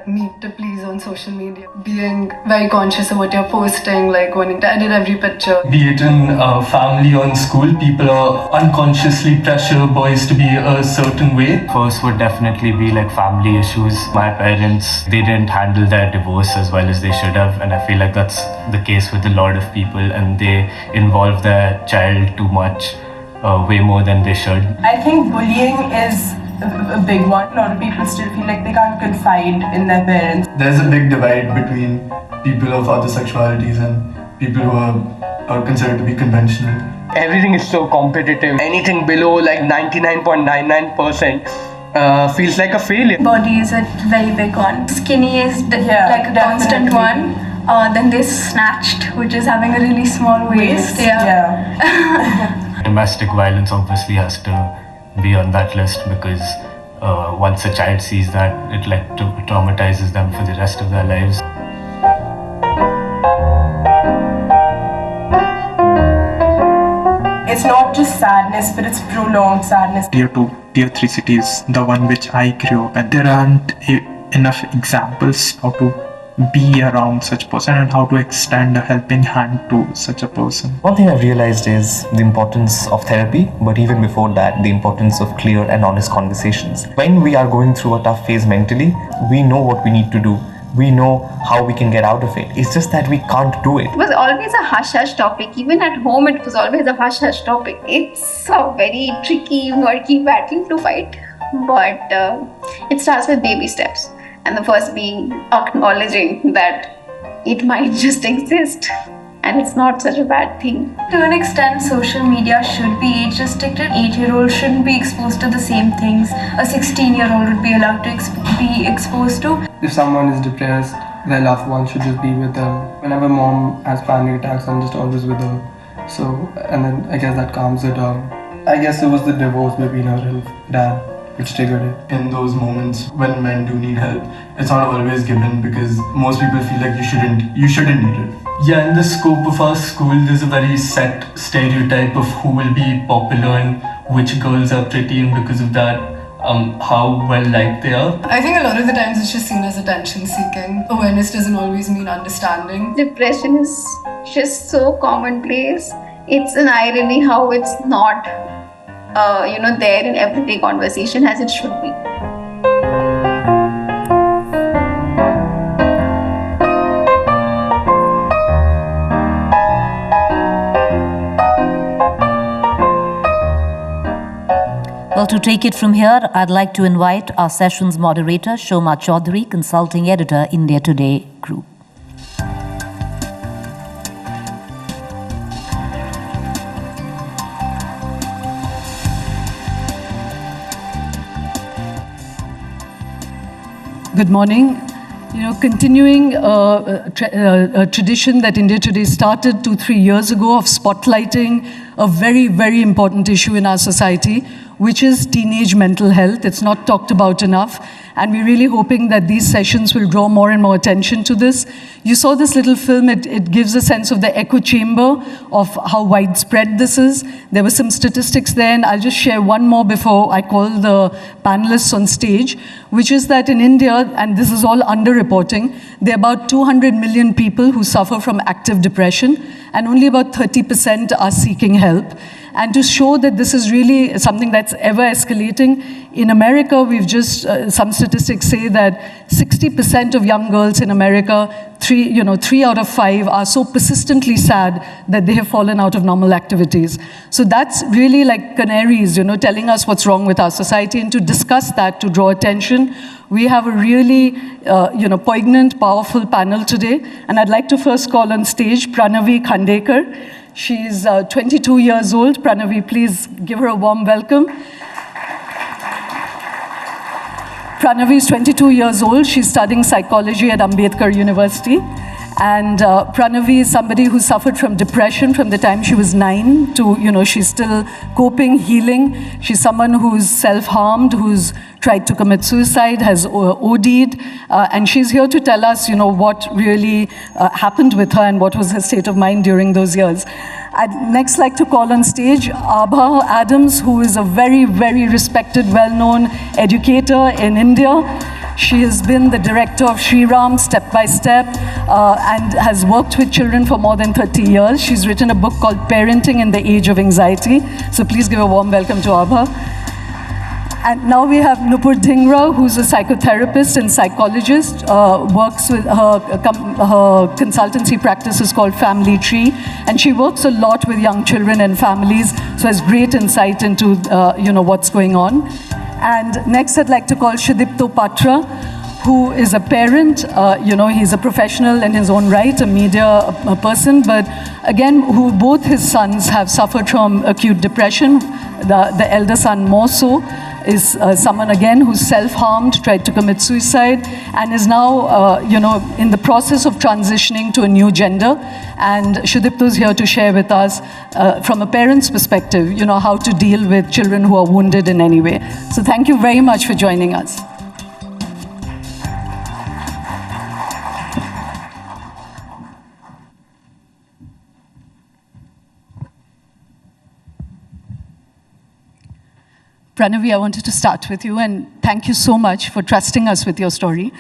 need to please on social media, being very conscious of what you're posting, wanting to edit every picture. Be it in family or in school, people are unconsciously pressure boys to be a certain way. First would definitely be family issues. My parents, they didn't handle their divorce as well as they should have, and I feel like that's the case with a lot of people, and they involve their child too much, way more than they should. I think bullying is a big one. A lot of people still feel like they can't confide in their parents. There's a big divide between people of other sexualities and people who are considered to be conventional. Everything is so competitive. Anything below 99.99% feels like a failure. Body is a very big one. Skinny is a constant one. Then there's snatched, which is having a really small waist. Domestic violence obviously has to be on that list, because once a child sees that, it traumatizes them for the rest of their lives. It's not just sadness, but it's prolonged sadness. Tier 2, Tier 3 cities, the one which I grew up in, there aren't enough examples how to be around such a person and how to extend a helping hand to such a person. One thing I've realized is the importance of therapy, but even before that, the importance of clear and honest conversations. When we are going through a tough phase mentally, we know what we need to do. We know how we can get out of it. It's just that we can't do it. It was always a hush-hush topic. Even at home, it was always a hush-hush topic. It's a very tricky, murky battle to fight, but it starts with baby steps. And the first being acknowledging that it might just exist and it's not such a bad thing. To an extent, social media should be age restricted. 8-year-olds shouldn't be exposed to the same things a 16-year-old would be allowed to be exposed to. If someone is depressed, their loved one should just be with them. Whenever mom has panic attacks, I'm just always with her. So, and then I guess that calms her down. I guess it was the divorce between her and dad which triggered it. In those moments when men do need help, it's not always given, because most people feel like you shouldn't need it. Yeah, in the scope of our school, there's a very set stereotype of who will be popular and which girls are pretty, and because of that, how well liked they are. I think a lot of the times it's just seen as attention seeking. Awareness doesn't always mean understanding. Depression is just so commonplace. It's an irony how it's not there in everyday conversation as it should be. Well, to take it from here, I'd like to invite our session's moderator, Shoma Chaudhary, Consulting Editor, India Today Group. Good morning. Continuing a tradition that India Today started 2-3 years ago of spotlighting a very, very important issue in our society, which is teenage mental health. It's not talked about enough, and we're really hoping that these sessions will draw more and more attention to this. You saw this little film. It gives a sense of the echo chamber of how widespread this is. There were some statistics there, and I'll just share one more before I call the panelists on stage, which is that in India, and this is all underreporting, there are about 200 million people who suffer from active depression, and only about 30% are seeking help. And to show that this is really something that's ever escalating, in America, we've just, some statistics say that 60% of young girls in America, 3 out of 5 are so persistently sad that they have fallen out of normal activities. So that's really like canaries, telling us what's wrong with our society. And to discuss that, to draw attention, we have a really, poignant, powerful panel today. And I'd like to first call on stage Pranavi Khandekar. She's 22 years old. Pranavi, please give her a warm welcome. Pranavi is 22 years old. She's studying psychology at Ambedkar University. And Pranavi is somebody who suffered from depression from the time she was 9 to, she's still coping, healing. She's someone who's self-harmed, who's tried to commit suicide, has OD'd, and she's here to tell us, what really happened with her and what was her state of mind during those years. I'd next like to call on stage Abha Adams, who is a very, very respected, well-known educator in India. She has been the director of Shri Ram Step by Step and has worked with children for more than 30 years. She's written a book called Parenting in the Age of Anxiety. So please give a warm welcome to Abha. And now we have Nupur Dhingra, who's a psychotherapist and psychologist, works with her consultancy practice is called Family Tree, and she works a lot with young children and families, so has great insight into what's going on. And next I'd like to call Shudipto Patra, who is a parent, he's a professional in his own right, a media person, but again, who both his sons have suffered from acute depression, the elder son more so, is someone again who's self-harmed, tried to commit suicide, and is now, in the process of transitioning to a new gender. And Shudipto is here to share with us, from a parent's perspective, how to deal with children who are wounded in any way. So thank you very much for joining us. Pranavi, I wanted to start with you, and thank you so much for trusting us with your story.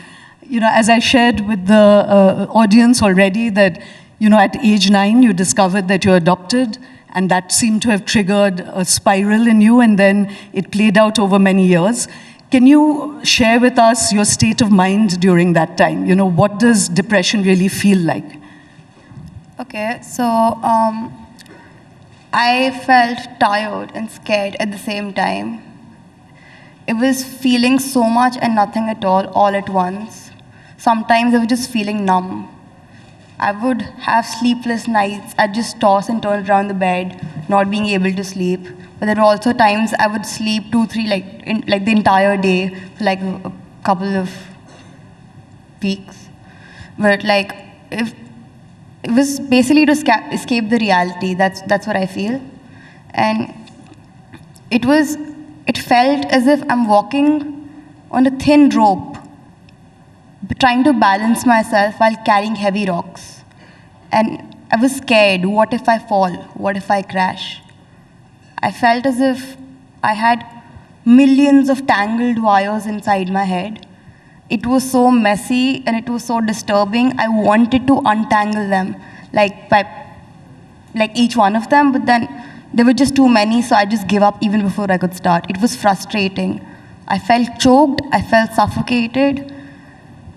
As I shared with the audience already that, at age 9, you discovered that you're adopted, and that seemed to have triggered a spiral in you, and then it played out over many years. Can you share with us your state of mind during that time? What does depression really feel like? Okay, so I felt tired and scared at the same time. It was feeling so much and nothing at all at once. Sometimes I was just feeling numb. I would have sleepless nights. I'd just toss and turn around the bed, not being able to sleep. But there were also times I would sleep 2, 3, like the entire day for like a couple of weeks. But if it was basically to escape the reality. That's what I feel. And it felt as if I'm walking on a thin rope, trying to balance myself while carrying heavy rocks. And I was scared. What if I fall? What if I crash? I felt as if I had millions of tangled wires inside my head. It was so messy and it was so disturbing. I wanted to untangle them, like each one of them, but then there were just too many, so I just gave up even before I could start. It was frustrating. I felt choked, I felt suffocated,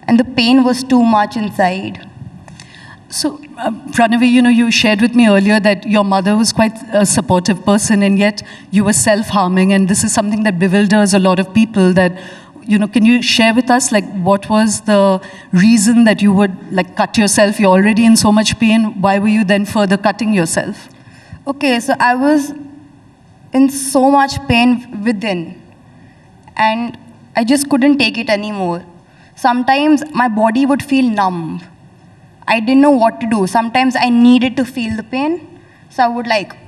and the pain was too much inside. So, Pranavi, you shared with me earlier that your mother was quite a supportive person, and yet you were self-harming, and this is something that bewilders a lot of people. That, can you share with us, what was the reason that you would, cut yourself? You're already in so much pain. Why were you then further cutting yourself? Okay, so I was in so much pain within, and I just couldn't take it anymore. Sometimes my body would feel numb. I didn't know what to do. Sometimes I needed to feel the pain, so I would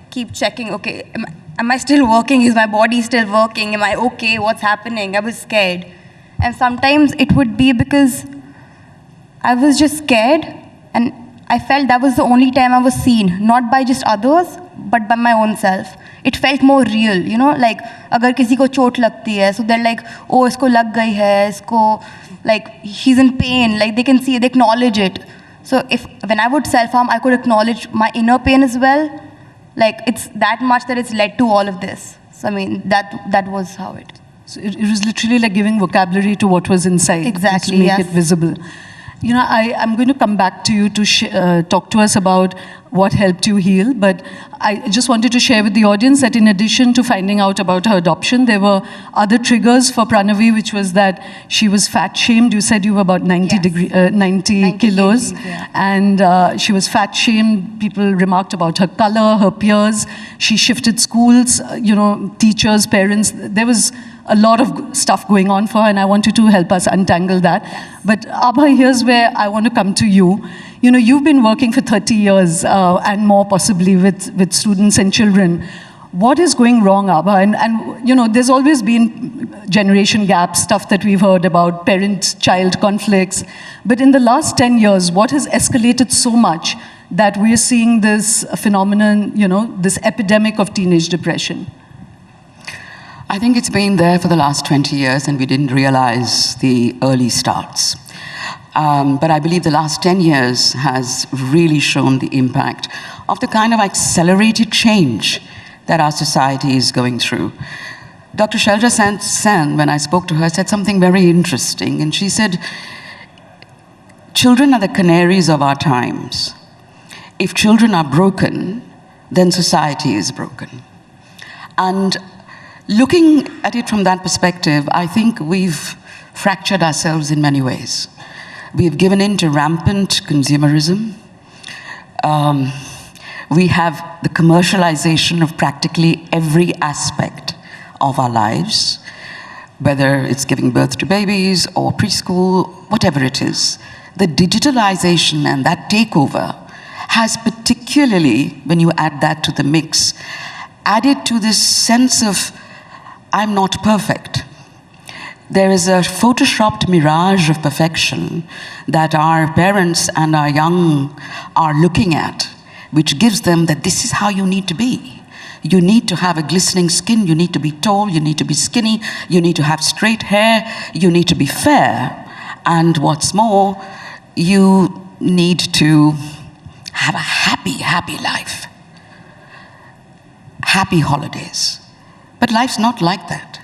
keep checking, okay, am I still working? Is my body still working? Am I okay? What's happening? I was scared. And sometimes it would be because I was just scared, and I felt that was the only time I was seen, not by just others, but by my own self. It felt more real, agar kisi ko chot lagti hai, so they're like, oh, isko lag gayi hai, isko, he's in pain, they can see, they acknowledge it. So when I would self-harm, I could acknowledge my inner pain as well. It's that much that it's led to all of this. So, that was how it. So it was literally like giving vocabulary to what was inside. Exactly, To make yes. it visible. You know, I'm going to come back to you to talk to us about what helped you heal, but I just wanted to share with the audience that in addition to finding out about her adoption, there were other triggers for Pranavi, which was that she was fat-shamed. You said you were about 90 kilos, yeah. and she was fat-shamed. People remarked about her color, her peers. She shifted schools, you know, teachers, parents. There was a lot of stuff going on for her, and I want you to help us untangle that. But Abha, here's where I want to come to you. You know, you've been working for 30 years and more possibly with students and children. What is going wrong, Abha? And you know, there's always been generation gaps, stuff that we've heard about, parent-child conflicts. But in the last 10 years, what has escalated so much that we're seeing this phenomenon, you know, this epidemic of teenage depression? I think it's been there for the last 20 years and we didn't realize the early starts. But I believe the last 10 years has really shown the impact of the kind of accelerated change that our society is going through. Dr. Shailja Sen, when I spoke to her, said something very interesting, and she said, children are the canaries of our times. If children are broken, then society is broken. And looking at it from that perspective, I think we've fractured ourselves in many ways. We've given in to rampant consumerism. We have the commercialization of practically every aspect of our lives, whether it's giving birth to babies or preschool, whatever it is. The digitalization and that takeover has particularly, when you add that to the mix, added to this sense of I'm not perfect. There is a photoshopped mirage of perfection that our parents and our young are looking at, which gives them that this is how you need to be. You need to have a glistening skin, you need to be tall, you need to be skinny, you need to have straight hair, you need to be fair, and what's more, you need to have a happy, happy life. Happy holidays. But life's not like that.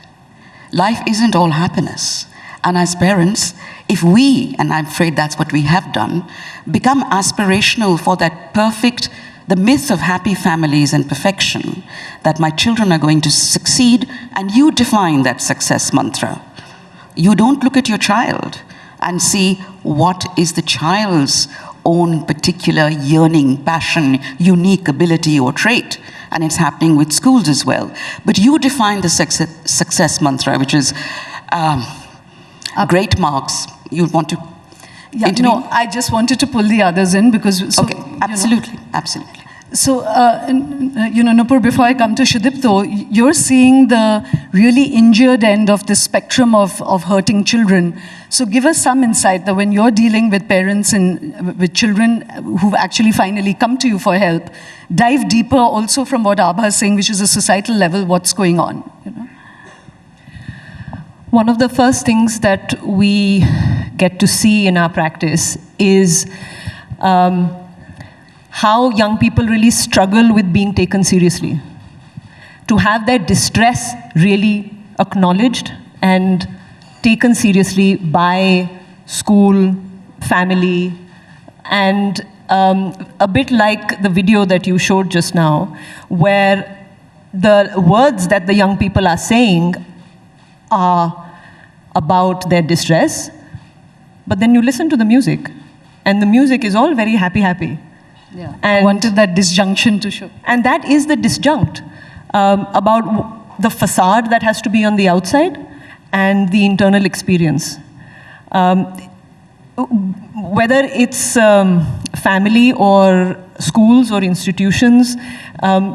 Life isn't all happiness. And as parents, if we, and I'm afraid that's what we have done, become aspirational for that perfect, the myth of happy families and perfection, that my children are going to succeed, and you define that success mantra. You don't look at your child and see what is the child's own particular yearning, passion, unique ability or trait. And it's happening with schools as well. But you define the success mantra, which is great marks. You want to intervene? No, I just wanted to pull the others in because... So, okay, absolutely, absolutely. So, you know, Nupur, before I come to Shudipto, you're seeing the really injured end of the spectrum of hurting children. So give us some insight that when you're dealing with parents and with children who've actually finally come to you for help, dive deeper also from what Abha is saying, which is a societal level, what's going on, you know? One of the first things that we get to see in our practice is how young people really struggle with being taken seriously. To have their distress really acknowledged and taken seriously by school, family, and a bit like the video that you showed just now, where the words that the young people are saying are about their distress, but then you listen to the music, and the music is all very happy, happy. Yeah, and I wanted that disjunction to show. And that is the disjunct about the facade that has to be on the outside and the internal experience. Whether it's family or schools or institutions,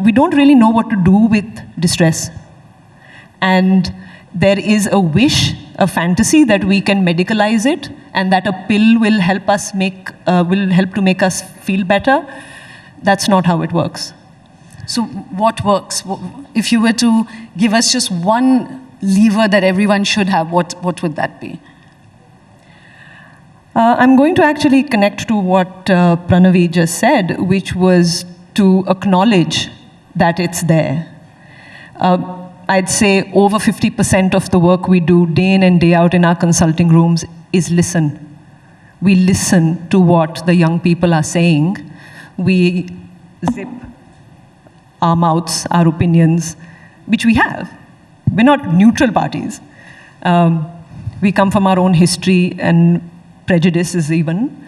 we don't really know what to do with distress. And there is a wish, a fantasy that we can medicalize it and that a pill will help us to make us feel better. That's not how it works. So what works? If you were to give us just one lever that everyone should have, what would that be? I'm going to actually connect to what Pranavi just said, which was to acknowledge that it's there. I'd say over 50% of the work we do day in and day out in our consulting rooms is listen. We listen to what the young people are saying. We zip our mouths, our opinions, which we have. We're not neutral parties. We come from our own history and prejudices even.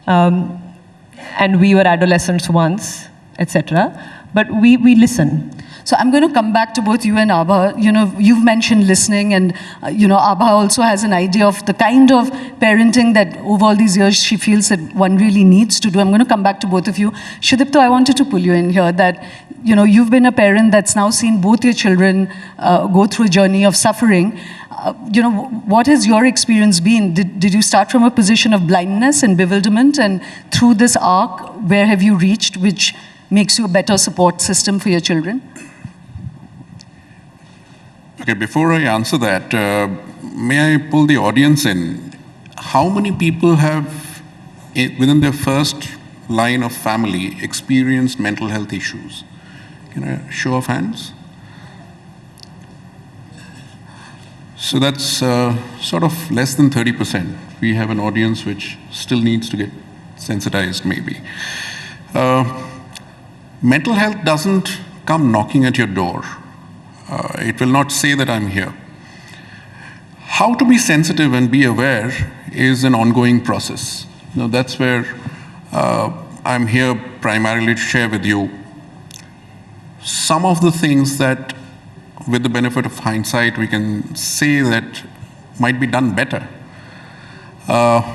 And we were adolescents once, etc. But we listen. So I'm going to come back to both you and Abha. You know, you've mentioned listening, and you know, Abha also has an idea of the kind of parenting that over all these years she feels that one really needs to do. I'm going to come back to both of you. Shudipto, I wanted to pull you in here that, you know, you've been a parent that's now seen both your children go through a journey of suffering. You know, what has your experience been? Did you start from a position of blindness and bewilderment, and through this arc, where have you reached, which makes you a better support system for your children? Okay, before I answer that, may I pull the audience in? How many people have, within their first line of family, experienced mental health issues? Can I show of hands? So that's sort of less than 30%. We have an audience which still needs to get sensitized, maybe. Mental health doesn't come knocking at your door. It will not say that I'm here. How to be sensitive and be aware is an ongoing process. Now, that's where I'm here primarily to share with you some of the things that, with the benefit of hindsight, we can say that might be done better.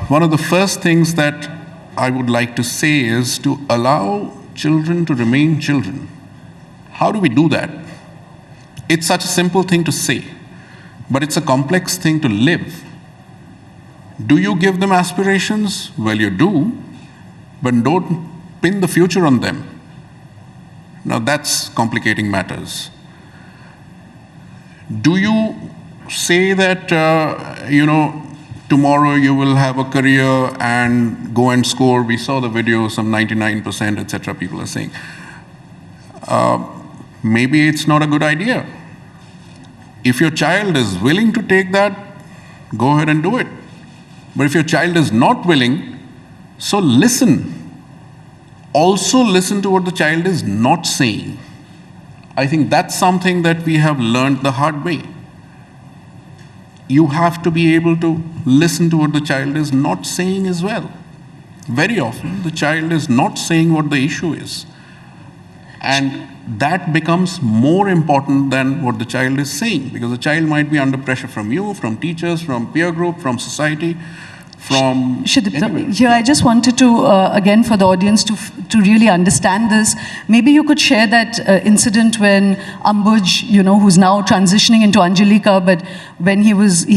One of the first things that I would like to say is to allow children to remain children. How do we do that? It's such a simple thing to say, but it's a complex thing to live. Do you give them aspirations? Well, you do, but don't pin the future on them. Now that's complicating matters. Do you say that, you know, tomorrow you will have a career and go and score? We saw the video, some 99%, etc. people are saying. Maybe it's not a good idea. If your child is willing to take that, go ahead and do it. But if your child is not willing, so listen. Also listen to what the child is not saying. I think that's something that we have learned the hard way. You have to be able to listen to what the child is not saying as well. Very often, the child is not saying what the issue is. And that becomes more important than what the child is saying, because the child might be under pressure from you, from teachers, from peer group, from society, from Shudipta, here I just wanted to, again, for the audience to really understand this, maybe you could share that incident when Ambuj, you know, who's now transitioning into Anjalika, but when he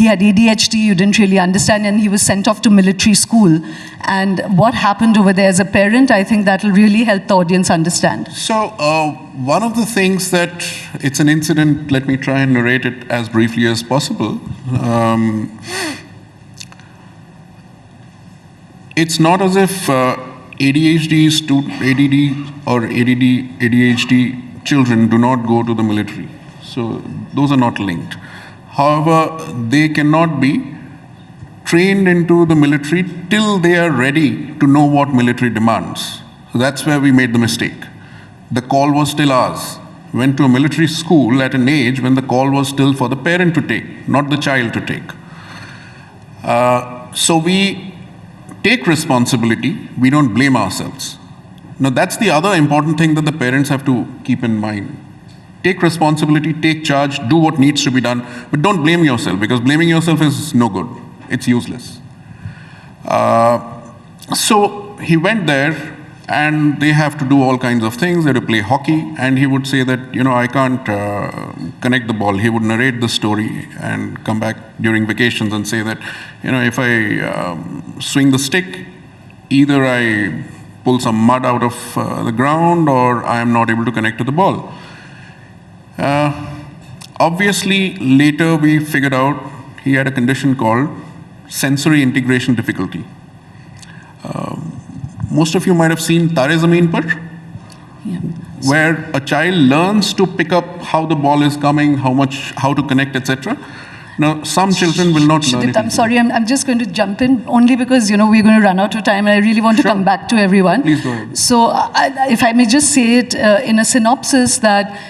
had ADHD, you didn't really understand, and he was sent off to military school. And what happened over there as a parent, I think that'll really help the audience understand. So, one of the things that, it's an incident, let me try and narrate it as briefly as possible. It's not as if ADHD or ADHD children do not go to the military. So those are not linked. However, they cannot be trained into the military till they are ready to know what military demands. So that's where we made the mistake. The call was still ours. Went to a military school at an age when the call was still for the parent to take, not the child to take. So we take responsibility, we don't blame ourselves. Now that's the other important thing that the parents have to keep in mind. Take responsibility, take charge, do what needs to be done, but don't blame yourself, because blaming yourself is no good. It's useless. So he went there, and they have to do all kinds of things. They have to play hockey, and he would say that, you know, I can't connect the ball. He would narrate the story and come back during vacations and say that, you know, if I swing the stick, either I pull some mud out of the ground or I am not able to connect to the ball. Obviously, later we figured out he had a condition called sensory integration difficulty. Most of you might have seen Tare Zameen Par. where a child learns to pick up how the ball is coming, how to connect, etc. Now, some children will not learn it. I'm sorry, I'm just going to jump in only because, we're going to run out of time and I really want to come back to everyone. Please go ahead. So if I may just say it in a synopsis that,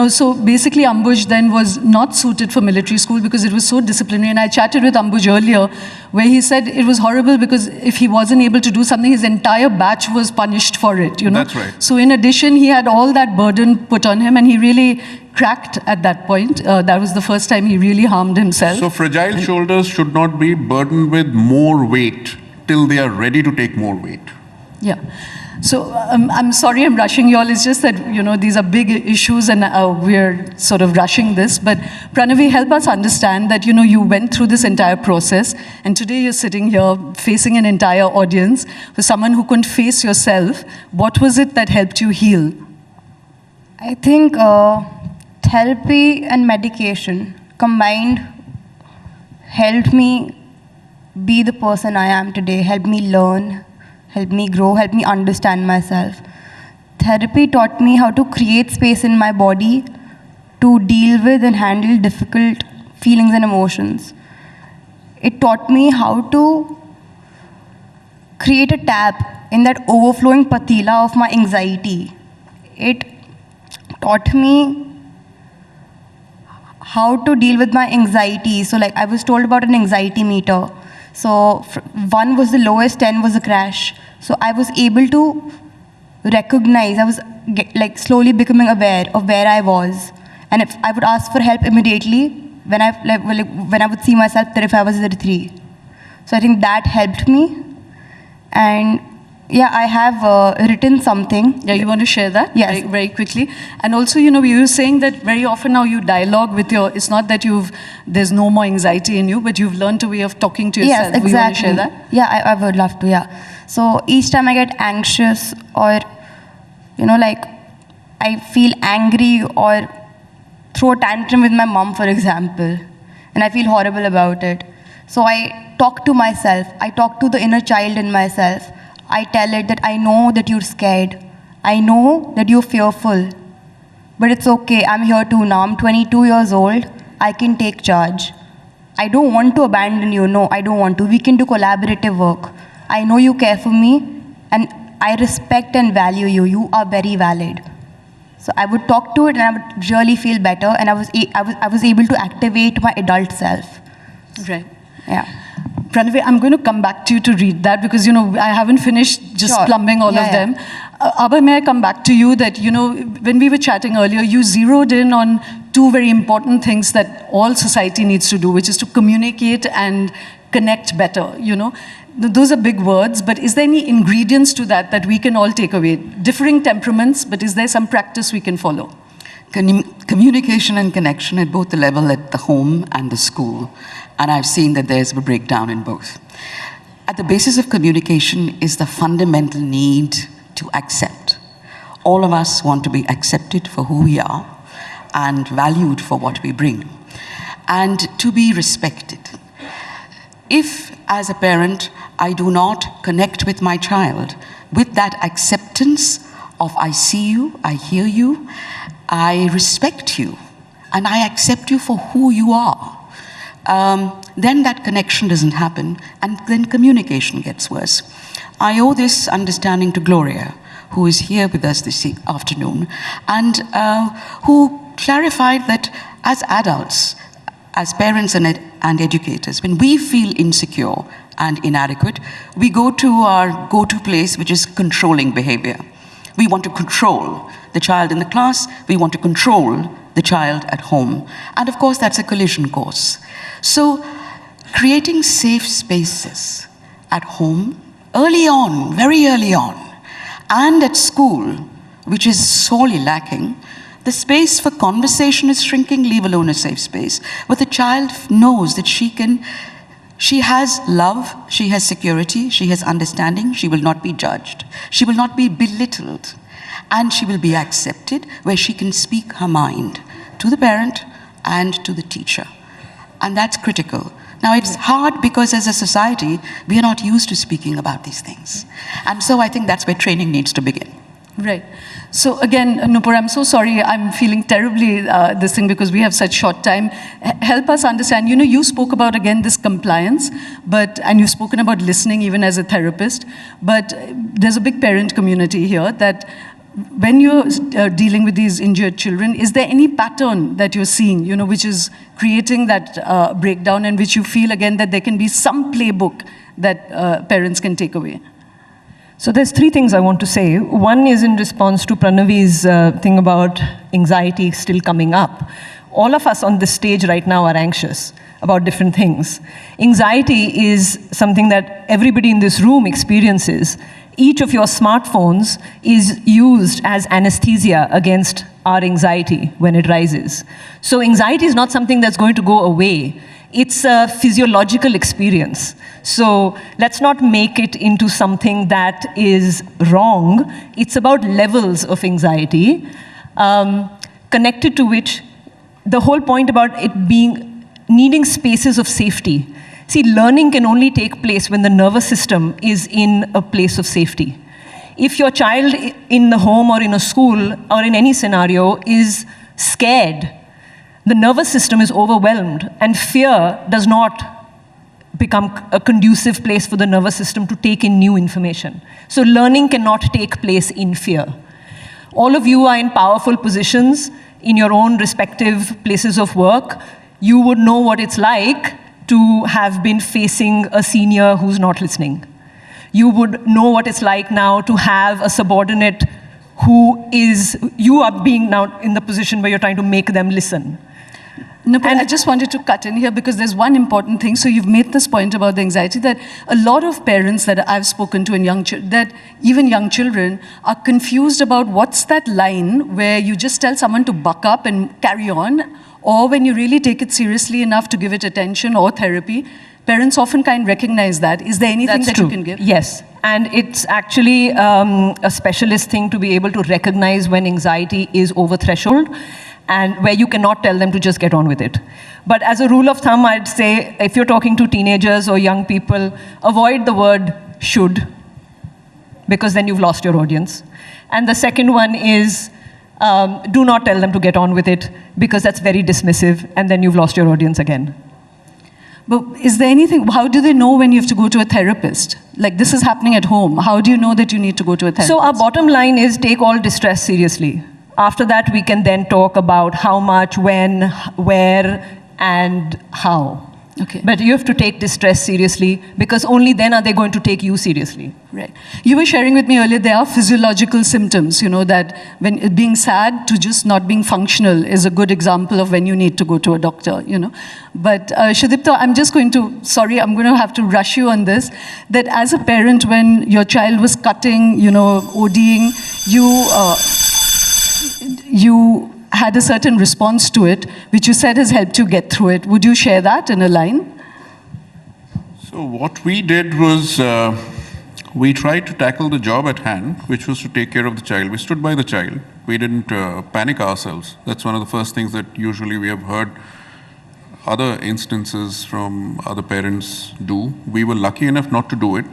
so basically Ambuj then was not suited for military school because it was so disciplinary. And I chatted with Ambuj earlier where he said it was horrible because if he wasn't able to do something, his entire batch was punished for it, That's right. So in addition, he had all that burden put on him and he really cracked at that point. That was the first time he really harmed himself. So fragile shoulders should not be burdened with more weight till they are ready to take more weight. Yeah. So I'm sorry I'm rushing you all. It's just that, these are big issues and we're sort of rushing this. But Pranavi, help us understand that, you went through this entire process and today you're sitting here facing an entire audience. For someone who couldn't face yourself, what was it that helped you heal? I think therapy and medication combined helped me be the person I am today, helped me learn, helped me grow, helped me understand myself. Therapy taught me how to create space in my body to deal with and handle difficult feelings and emotions. It taught me how to create a tap in that overflowing patila of my anxiety. It taught me how to deal with my anxiety. So I was told about an anxiety meter. So 1 was the lowest, 10 was a crash. So I was able to recognize, I was slowly becoming aware of where I was. And if I would ask for help immediately when I would see myself that if I was at 3. So I think that helped me. And yeah, I have written something. Yeah, you want to share that? Yes. Very quickly. And also, you were saying that very often now you dialogue with it's not that there's no more anxiety in you, but you've learned a way of talking to yourself. Yes, exactly. You want to share that? Yeah, I would love to, yeah. So each time I get anxious or, I feel angry or throw a tantrum with my mom, for example, and I feel horrible about it. So I talk to myself. I talk to the inner child in myself. I tell it that I know that you're scared. I know that you're fearful. But it's okay, I'm here too now. I'm 22 years old. I can take charge. I don't want to abandon you. No, I don't want to. We can do collaborative work. I know you care for me, and I respect and value you. You are very valid. So I would talk to it, and I would really feel better, and I was able to activate my adult self. Right. Yeah. Pranavi, I'm going to come back to you to read that because, I haven't finished just plumbing all of them. Abhay, may I come back to you that, when we were chatting earlier, you zeroed in on 2 very important things that all society needs to do, which is to communicate and connect better, Those are big words, but is there any ingredients to that we can all take away? Differing temperaments, but is there some practice we can follow? Communication and connection at both the level at the home and the school. And I've seen that there's a breakdown in both. At the basis of communication is the fundamental need to accept. All of us want to be accepted for who we are and valued for what we bring, and to be respected. If, as a parent, I do not connect with my child with that acceptance of I see you, I hear you, I respect you, and I accept you for who you are, then that connection doesn't happen, and then communication gets worse. I owe this understanding to Gloria, who is here with us this afternoon, and who clarified that as adults, as parents and educators, when we feel insecure and inadequate, we go to our go-to place, which is controlling behavior. We want to control the child in the class, we want to control the child at home. And of course, that's a collision course. So, creating safe spaces at home, early on, very early on, and at school, which is sorely lacking, the space for conversation is shrinking, leave alone a safe space. But the child knows that she has love, she has security, she has understanding, she will not be judged, she will not be belittled, and she will be accepted where she can speak her mind to the parent and to the teacher. And that's critical. Now, it's hard because as a society, we are not used to speaking about these things. And so I think that's where training needs to begin. Right. So again, Nupur, I'm so sorry. I'm feeling terribly this thing because we have such short time. Help us understand. You know, you spoke about again this compliance, and you've spoken about listening even as a therapist. But there's a big parent community here that when you're dealing with these injured children, is there any pattern that you're seeing, you know, which is creating that breakdown, and which you feel again that there can be some playbook that parents can take away? So there's three things I want to say. One is in response to Pranavi's thing about anxiety still coming up. All of us on this stage right now are anxious about different things. Anxiety is something that everybody in this room experiences. Each of your smartphones is used as anesthesia against our anxiety when it rises. So anxiety is not something that's going to go away. It's a physiological experience. So let's not make it into something that is wrong. It's about levels of anxiety, connected to which the whole point about it needing spaces of safety. See, learning can only take place when the nervous system is in a place of safety. If your child in the home or in a school or in any scenario is scared, the nervous system is overwhelmed, and fear does not become a conducive place for the nervous system to take in new information. So learning cannot take place in fear. All of you are in powerful positions in your own respective places of work. You would know what it's like to have been facing a senior who's not listening. You would know what it's like now to have a subordinate you are being now in the position where you're trying to make them listen. No, but I just wanted to cut in here because there's one important thing. So you've made this point about the anxiety that a lot of parents that I've spoken to that even young children are confused about what's that line where you just tell someone to buck up and carry on, or when you really take it seriously enough to give it attention or therapy. Parents often kind of recognize that. Is there anything That's that true. you can give? Yes, and it's actually a specialist thing to be able to recognize when anxiety is over threshold, and where you cannot tell them to just get on with it. But as a rule of thumb, I'd say if you're talking to teenagers or young people, avoid the word should, because then you've lost your audience. And the second one is do not tell them to get on with it, because that's very dismissive, and then you've lost your audience again. But is there anything, how do they know when you have to go to a therapist? Like this is happening at home. How do you know that you need to go to a therapist? So our bottom line is take all distress seriously. After that, we can then talk about how much, when, where, and how. Okay. But you have to take distress seriously, because only then are they going to take you seriously. Right. You were sharing with me earlier, there are physiological symptoms, you know, that when being sad to just not being functional is a good example of when you need to go to a doctor, you know. But Shudipta, I'm going to have to rush you on this, that as a parent, when your child was cutting, you know, ODing, you had a certain response to it, which you said has helped you get through it. Would you share that in a line? So what we did was we tried to tackle the job at hand, which was to take care of the child. We stood by the child. We didn't panic ourselves. That's one of the first things that usually we have heard other instances from other parents do. We were lucky enough not to do it.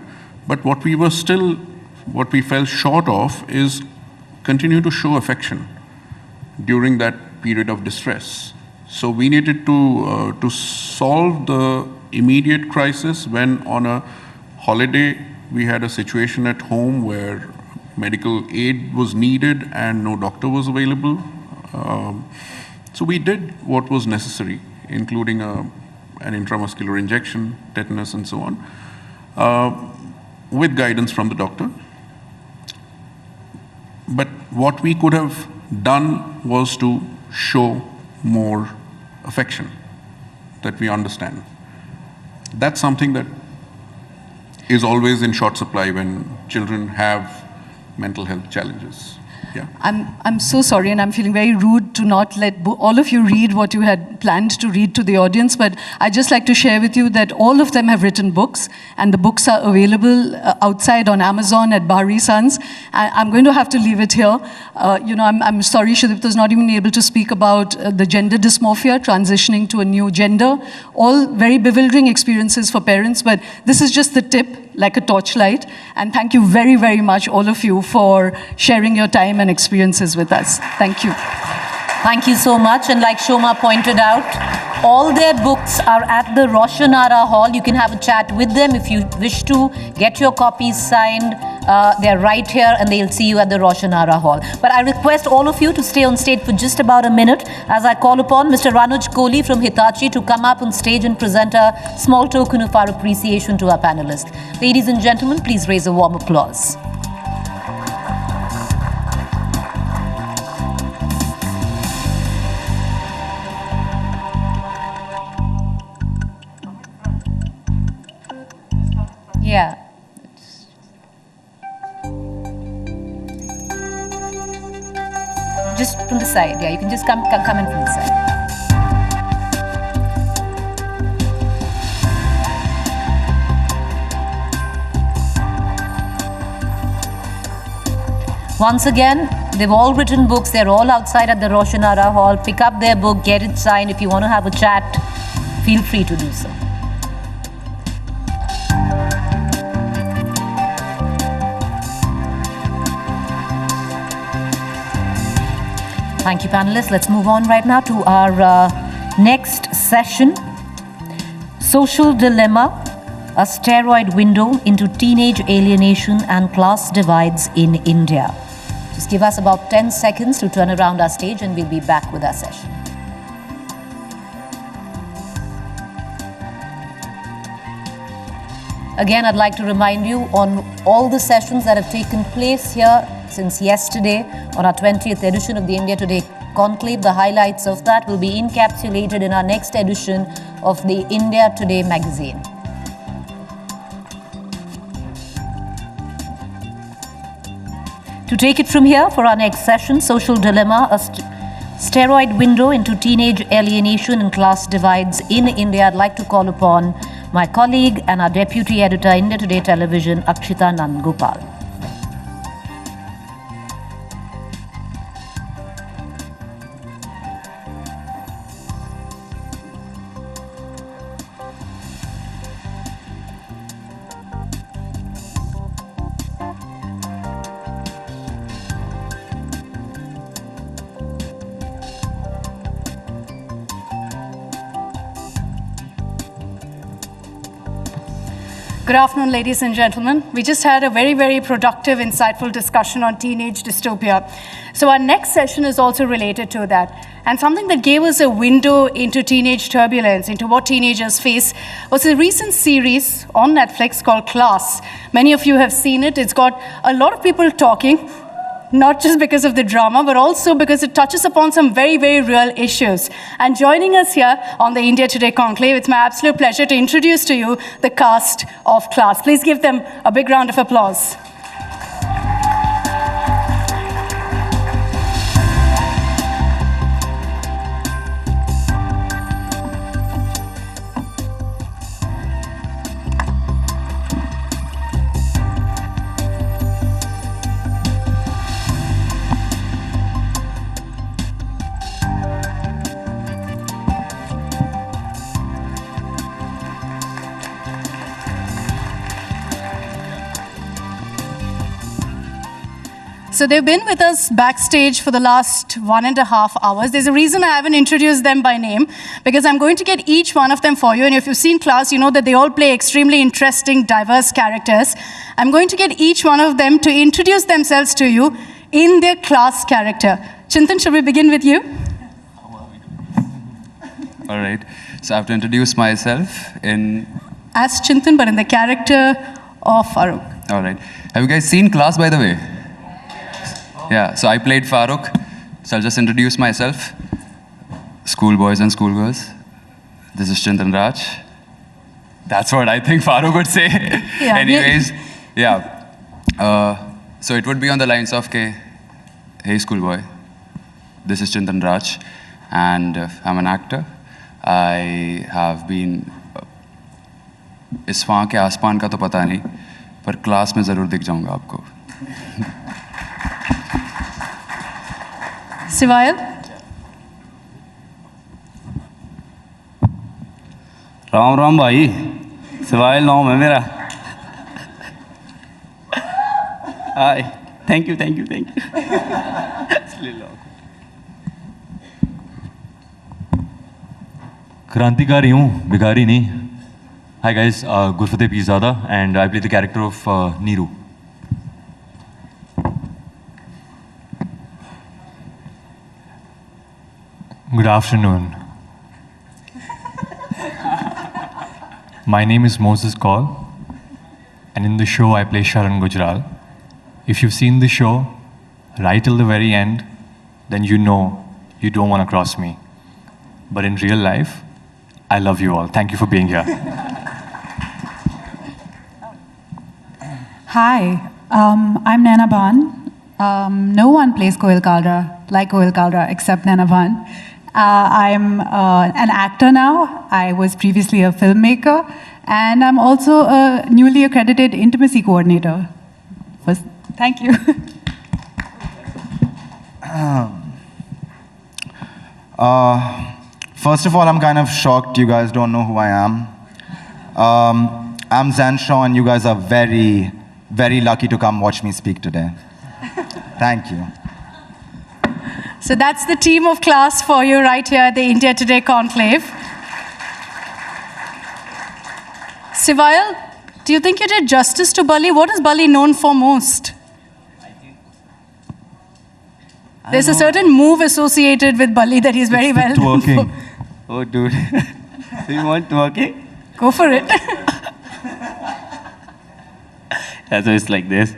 But what we fell short of is continue to show affection during that period of distress. So we needed to solve the immediate crisis when on a holiday we had a situation at home where medical aid was needed and no doctor was available. So we did what was necessary, including an intramuscular injection, tetanus, and so on, with guidance from the doctor. But what we could have done was to show more affection, that we understand. That's something that is always in short supply when children have mental health challenges. Yeah. I'm so sorry, and I'm feeling very rude to not let all of you read what you had planned to read to the audience, but I'd just like to share with you that all of them have written books, and the books are available outside on Amazon at Bahri Sons. I'm going to have to leave it here. I'm sorry Shudipta was not even able to speak about the gender dysmorphia, transitioning to a new gender. All very bewildering experiences for parents, but this is just the tip, like a torchlight. And thank you very, very much, all of you, for sharing your time and experiences with us. Thank you. Thank you so much. And like Shoma pointed out, all their books are at the Roshanara Hall. You can have a chat with them if you wish to. Get your copies signed. They're right here, and they'll see you at the Roshanara Hall. But I request all of you to stay on stage for just about a minute as I call upon Mr. Ranuj Kohli from Hitachi to come up on stage and present a small token of our appreciation to our panelists. Ladies and gentlemen, please raise a warm applause. Yeah. Just from the side, yeah, you can just come in from the side. Once again, they've all written books, they're all outside at the Roshanara Hall. Pick up their book, get it signed. If you want to have a chat, feel free to do so. Thank you, panelists. Let's move on right now to our next session. Social Dilemma, a steroid window into teenage alienation and class divides in India. Just give us about 10 seconds to turn around our stage and we'll be back with our session. Again, I'd like to remind you on all the sessions that have taken place here since yesterday on our 20th edition of the India Today Conclave. The highlights of that will be encapsulated in our next edition of the India Today magazine. To take it from here for our next session, Social Dilemma, a steroid window into teenage alienation and class divides in India, I'd like to call upon my colleague and our Deputy Editor, India Today Television, Akshita Nandgopal. Good afternoon, ladies and gentlemen. We just had a very, very productive, insightful discussion on teenage dystopia. So our next session is also related to that. And something that gave us a window into teenage turbulence, into what teenagers face, was a recent series on Netflix called Class. Many of you have seen it. It's got a lot of people talking, not just because of the drama, but also because it touches upon some very, very real issues. And joining us here on the India Today Conclave, it's my absolute pleasure to introduce to you the cast of Class. Please give them a big round of applause. So they've been with us backstage for the last 1.5 hours. There's a reason I haven't introduced them by name, because I'm going to get each one of them for you. And if you've seen Class, you know that they all play extremely interesting, diverse characters. I'm going to get each one of them to introduce themselves to you in their Class character. Chintan, shall we begin with you? All right. So I have to introduce myself in... As Chintan, but in the character of Farooq. All right. Have you guys seen Class, by the way? Yeah, so I played Farooq. So I'll just introduce myself. Schoolboys and schoolgirls. This is Chintan Raj. That's what I think Farooq would say. Yeah, Anyways, yeah. So it would be on the lines of, hey schoolboy, This is Chintan Raj, and I'm an actor. I have been इस वहाँ के आसमान का तो पता नहीं, पर class में ज़रूर दिख जाऊँगा आपको. Sivail? राम राम भाई, सिवाइल नाम है मेरा. हाय, थैंक यू. क्रांतिकारी हूँ, भिखारी नहीं. Hi guys, Gurfateh Pirzada, and I play the character of Neeru. Good afternoon. My name is Moses Kaul, and in the show I play Sharan Gujral. If you've seen the show right till the very end, then you know you don't want to cross me. But in real life, I love you all. Thank you for being here. Hi, I'm Nana Bhan. No one plays Koel Kalra like Koel Kalra except Nana Bhan. I'm an actor now. I was previously a filmmaker, and I'm also a newly accredited intimacy coordinator. Thank you. First of all, I'm kind of shocked you guys don't know who I am. I'm Zan Shaw, and you guys are very, very lucky to come watch me speak today. Thank you. So that's the team of class for you right here at the India Today Conclave. Sivail, do you think you did justice to Bali? What is Bali known for most? There's a certain move associated with Bali that he's very well known for. Twerking. Oh, dude. Do you want twerking? Go for it. Yeah, so it's like this.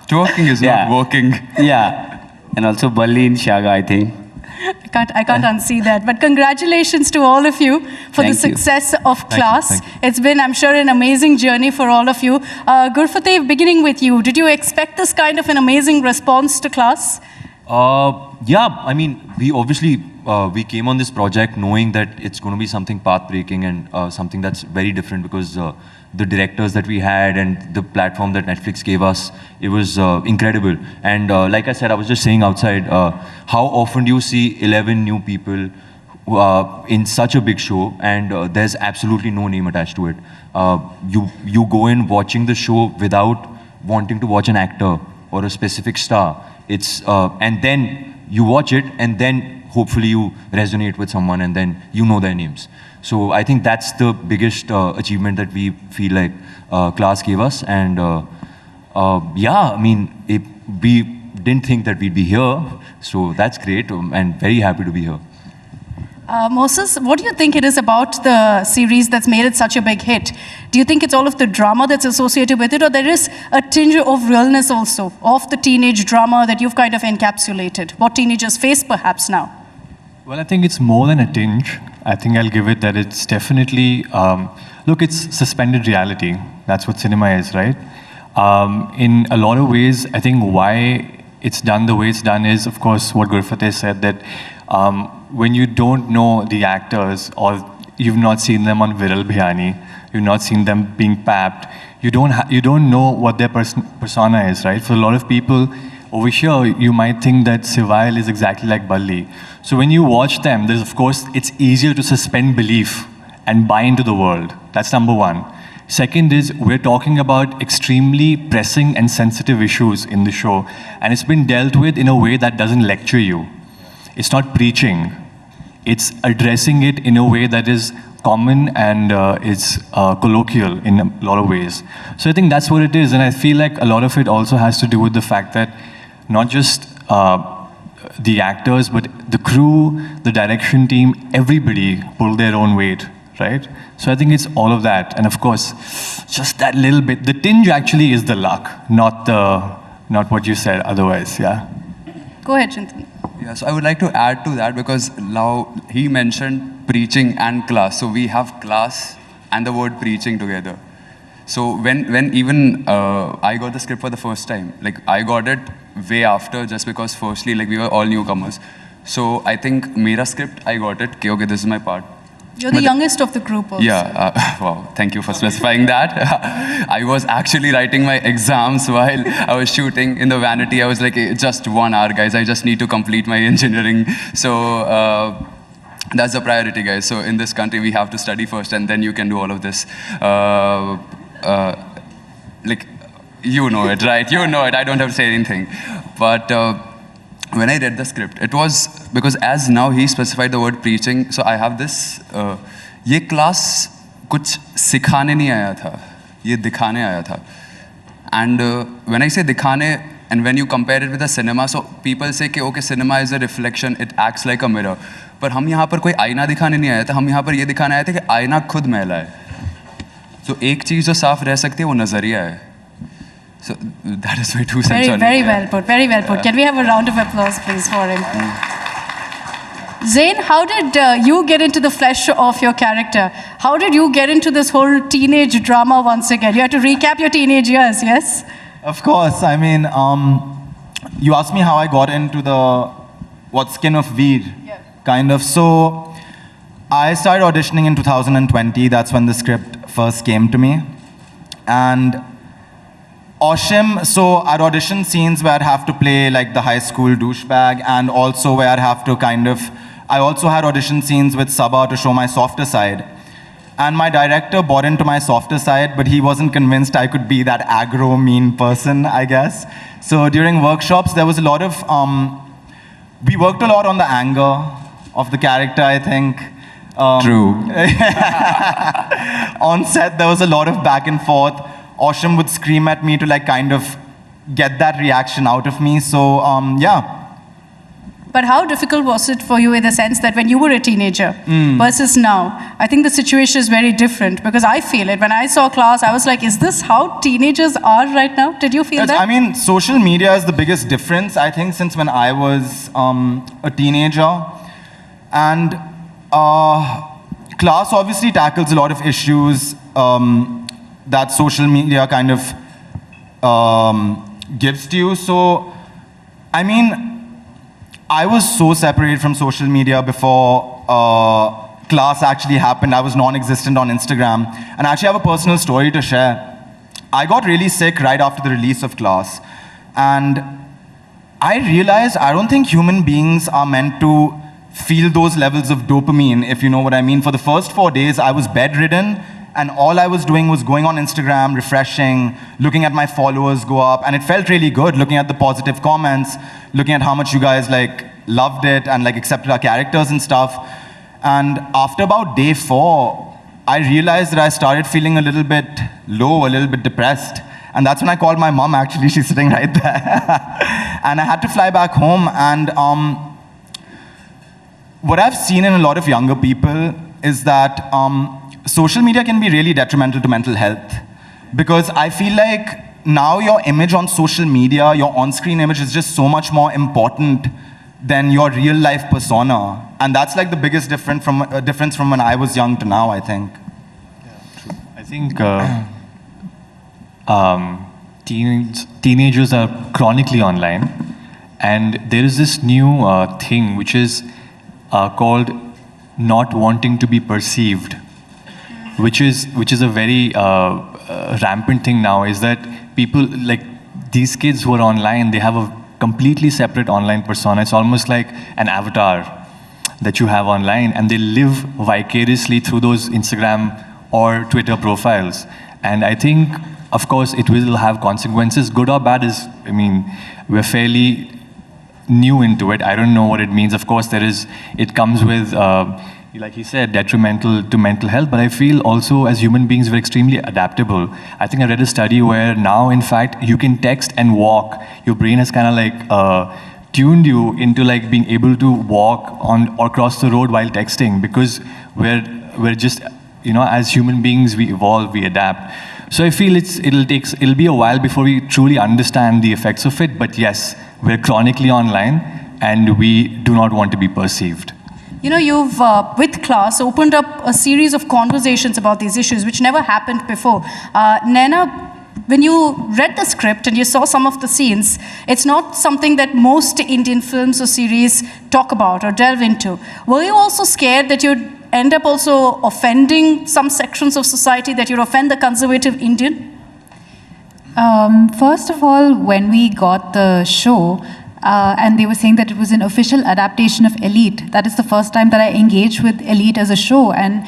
Twerking is not working. Yeah. And also Bali in Shaga, I think. I can't unsee that. But congratulations to all of you for the success of class. It's been, I'm sure, an amazing journey for all of you. Gurfateh, beginning with you, did you expect this kind of an amazing response to class? Yeah, I mean, we obviously, we came on this project knowing that it's going to be something path-breaking and something that's very different because the directors that we had and the platform that Netflix gave us, it was incredible. And like I said, I was just saying outside, how often do you see 11 new people in such a big show and there's absolutely no name attached to it. You go in watching the show without wanting to watch an actor or a specific star. It's and then you watch it and then hopefully you resonate with someone and then you know their names. So I think that's the biggest achievement that we feel like class gave us. And yeah, I mean, we didn't think that we'd be here. So that's great and very happy to be here. Moses, what do you think it is about the series that's made it such a big hit? Do you think it's all of the drama that's associated with it, or there is a tinge of realness also of the teenage drama that you've kind of encapsulated? What teenagers face perhaps now? Well, I think it's more than a tinge. I think I'll give it that it's definitely, look, it's suspended reality. That's what cinema is, right? In a lot of ways, I think why it's done the way it's done is, of course, what Gurfateh said, that when you don't know the actors or you've not seen them on Viral Bhiyani, you've not seen them being papped, you don't know what their persona is, right? For a lot of people over here, you might think that Sivail is exactly like Balli. So when you watch them, there's, of course, it's easier to suspend belief and buy into the world. That's number one. Second is, we're talking about extremely pressing and sensitive issues in the show, and it's been dealt with in a way that doesn't lecture you. It's not preaching. It's addressing it in a way that is common and is colloquial in a lot of ways. So I think that's what it is, and I feel like a lot of it also has to do with the fact that not just the actors, but the crew, the direction team, everybody pulled their own weight, right? So I think it's all of that, and of course, just that little bit. The tinge actually is the luck, not what you said otherwise, yeah. Go ahead, Chintan. Yeah, so I would like to add to that because now he mentioned preaching and class. So we have class and the word preaching together. So when even I got the script for the first time, like I got it way after, just because firstly, like we were all newcomers. So I think mera script, I got it, okay, this is my part. You're the youngest of the group also. Yeah, wow, thank you for specifying that. I was actually writing my exams while I was shooting in the vanity. I was like, just 1 hour, guys, I just need to complete my engineering. So that's the priority, guys. So in this country, we have to study first, and then you can do all of this. Like, you know it, right? You know it, I don't have to say anything. But when I read the script, it was, because as now he specified the word preaching, so I have this, ये class कुछ सिखाने नहीं आया था, ये दिखाने आया था. And when I say दिखाने, and when you compare it with the cinema, so people say कि okay, cinema is a reflection, it acts like a mirror. पर हम यहाँ पर कोई आईना दिखाने नहीं आया था, हम यहाँ पर ये दिखाने आए थे कि आईना खुद मैला है. So एक चीज़ जो साफ रह सकती है वो नज़रिया है. So that is my 2 cents on it. Very well put, very well put. Can we have a round of applause, please, for him? Zain, how did you get into the flesh of your character? How did you get into this whole teenage drama once again? You had to recap your teenage years, yes? Of course. I mean, you asked me how I got into the skin of Veer, kind of. So I started auditioning in 2020. That's when the script first came to me. And Oshim, so I'd audition scenes where I'd have to play like the high school douchebag, and also where I'd have to I also had audition scenes with Sabha to show my softer side. And my director bought into my softer side, but he wasn't convinced I could be that aggro, mean person, I guess. So during workshops, there was a lot of, we worked a lot on the anger of the character, I think. True. On set, there was a lot of back and forth. Oshim would scream at me to like kind of get that reaction out of me. So yeah. But how difficult was it for you in the sense that when you were a teenager versus now? I think the situation is very different, because I feel it. When I saw Class, I was like, is this how teenagers are right now? Did you feel that? I mean, social media is the biggest difference, I think, since when I was a teenager. And Class obviously tackles a lot of issues that social media kind of gives to you. So, I mean, I was so separated from social media before Class actually happened. I was non-existent on Instagram. And I actually have a personal story to share. I got really sick right after the release of Class. And I realized I don't think human beings are meant to feel those levels of dopamine, if you know what I mean. For the first 4 days, I was bedridden. And all I was doing was going on Instagram, refreshing, looking at my followers go up. And it felt really good, looking at the positive comments, looking at how much you guys like loved it and like accepted our characters and stuff. And after about day 4, I realized that I started feeling a little bit low, a little bit depressed. And that's when I called my mom, actually. She's sitting right there. And I had to fly back home. And what I've seen in a lot of younger people is that social media can be really detrimental to mental health, because I feel like now your image on social media, your on-screen image is just so much more important than your real life persona. And that's like the biggest difference from when I was young to now, I think. I think teenagers are chronically online, and there is this new thing which is called not wanting to be perceived, which is a very rampant thing now. Is that people, like these kids who are online, they have a completely separate online persona. It's almost like an avatar that you have online, and they live vicariously through those Instagram or Twitter profiles. And I think, of course, it will have consequences, good or bad. I mean, we're fairly new into it. I don't know what it means. Of course, it comes with, like he said, detrimental to mental health, but I feel also as human beings, we're extremely adaptable. I think I read a study where now, in fact, you can text and walk. Your brain has kind of like tuned you into like being able to walk on or cross the road while texting, because we're just, as human beings, we evolve, we adapt. So I feel it'll be a while before we truly understand the effects of it, but yes, we're chronically online and we do not want to be perceived. You've, with Class, opened up a series of conversations about these issues, which never happened before. Naina, when you read the script and you saw some of the scenes, it's not something that most Indian films or series talk about or delve into. Were you also scared that you'd end up also offending some sections of society, that you'd offend the conservative Indian? First of all, when we got the show, and they were saying that it was an official adaptation of Elite, that is the first time that I engaged with Elite as a show. And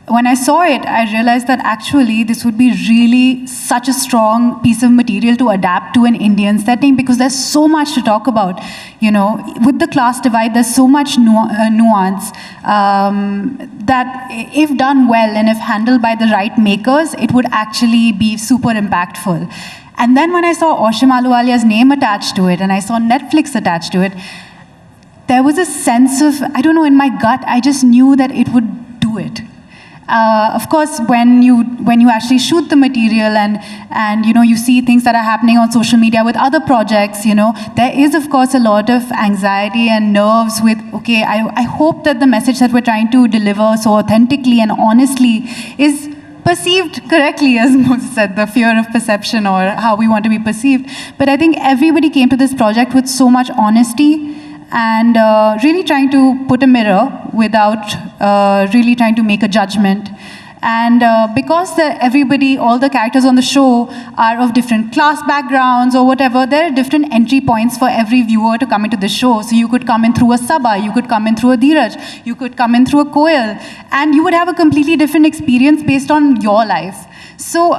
when I saw it, I realized that actually this would be really such a strong piece of material to adapt to an Indian setting, because there's so much to talk about. You know, with the class divide, there's so much nuance that if done well and if handled by the right makers, it would actually be super impactful. And then when I saw Oshim Ahluwalia's name attached to it and I saw Netflix attached to it, there was a sense of, I don't know, in my gut, I just knew that it would do it. Of course, when you actually shoot the material and you know, you see things that are happening on social media with other projects, you know, there is of course a lot of anxiety and nerves with, okay, I hope that the message that we're trying to deliver so authentically and honestly is perceived correctly, as Moses said, the fear of perception or how we want to be perceived. But I think everybody came to this project with so much honesty and really trying to put a mirror without really trying to make a judgment. And because everybody, all the characters on the show are of different class backgrounds or whatever, there are different entry points for every viewer to come into the show. So you could come in through a Saba, you could come in through a Dheeraj, you could come in through a Koel, and you would have a completely different experience based on your life. So,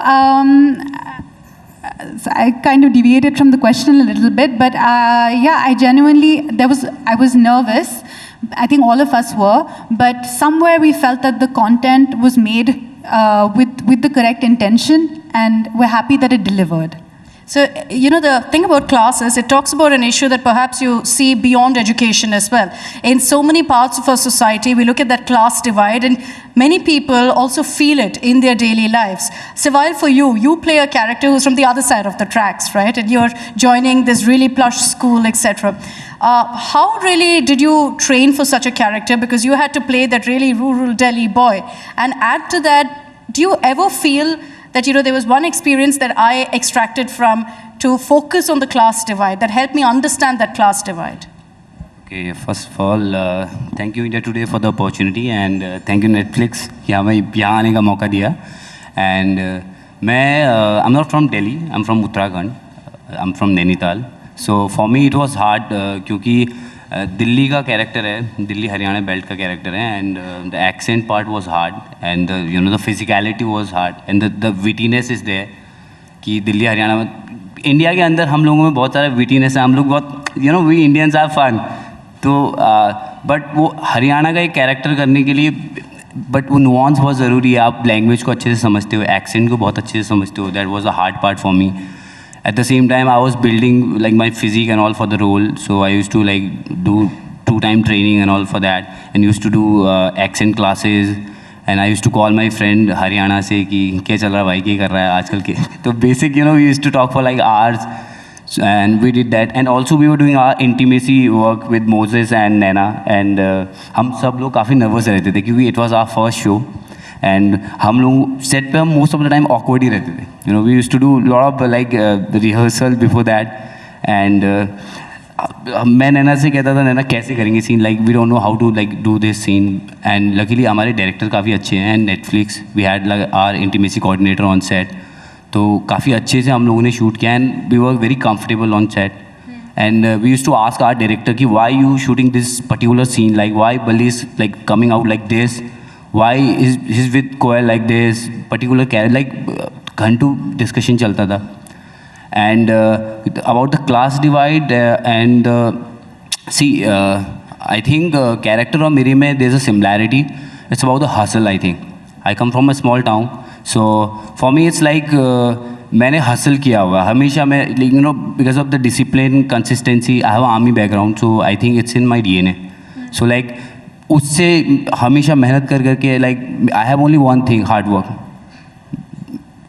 so I kind of deviated from the question a little bit, but yeah, I was nervous. I think all of us were, but somewhere we felt that the content was made with the correct intention, and we're happy that it delivered. So, you know, the thing about class is it talks about an issue that perhaps you see beyond education as well. In so many parts of our society, we look at that class divide, and many people also feel it in their daily lives. So while for you, you play a character who's from the other side of the tracks, right? And you're joining this really plush school, etc. How really did you train for such a character? Because you had to play that really rural Delhi boy. And add to that, do you ever feel that, you know, there was one experience that I extracted from to focus on the class divide that helped me understand that class divide? Okay, first of all, thank you India Today for the opportunity, and thank you Netflix कि हमें यहाँ आने का मौका दिया. And I'm not from Delhi, I'm from Uttarakhand, I'm from Nainital. So for me it was hard क्योंकि दिल्ली का character है, दिल्ली हरियाणा बेल्ट का कैरेक्टर है, and the accent part was hard, and you know the physicality was hard, and the wittiness is there कि दिल्ली हरियाणा में, India के अंदर हम लोगों में बहुत सारा विटीनेस है, हम लोग बहुत, you know, we Indians are fun. तो बट वो हरियाणा का एक कैरेक्टर करने के लिए, बट वो नुआंस बहुत ज़रूरी है. आप लैंग्वेज को अच्छे से समझते हो, एक्सेंट को बहुत अच्छे से समझते हो. That was the hard part for me. At the same time, I was building like my physique and all for the role, so I used to like do 2-time training and all for that, and used to do accent classes, and I used to call my friend Haryana से कि क्या चल रहा है भाई, क्या कर रहा है आजकल के. तो basic, you know, we used to talk for like hours, and we did that, and also we were doing our intimacy work with Moses and Naina, and हम सब लोग काफ़ी nervous रहते थे क्योंकि it was our first show. And हम लोग set पे हम most of the time awkward ही रहते थे. You know, we used to do lot of like rehearsal before that, and मैं नैना से कहता था, नैना कैसे करेंगे scene, like we don't know how to like do this scene. And luckily हमारे डायरेक्टर काफ़ी अच्छे हैं, and Netflix we had like our intimacy coordinator on set, तो काफ़ी अच्छे से हम लोगों ने शूट किया, and we were very comfortable on set. And we used to ask our director ki why you shooting this particular scene, like why Bali is like coming out like this, why is he's with Koel like this particular character, like Ghantu discussion चलता था. And about the class divide, and see, I think character और मेरे में there's a similarity. It's about the hustle. I think I come from a small town, so for me it's like मैंने hustle किया हुआ हमेशा. मैं, you know, because of the discipline, consistency, I have an army background, so I think it's in my DNA. So like उससे हमेशा मेहनत कर करके, like I have only one thing, hard work.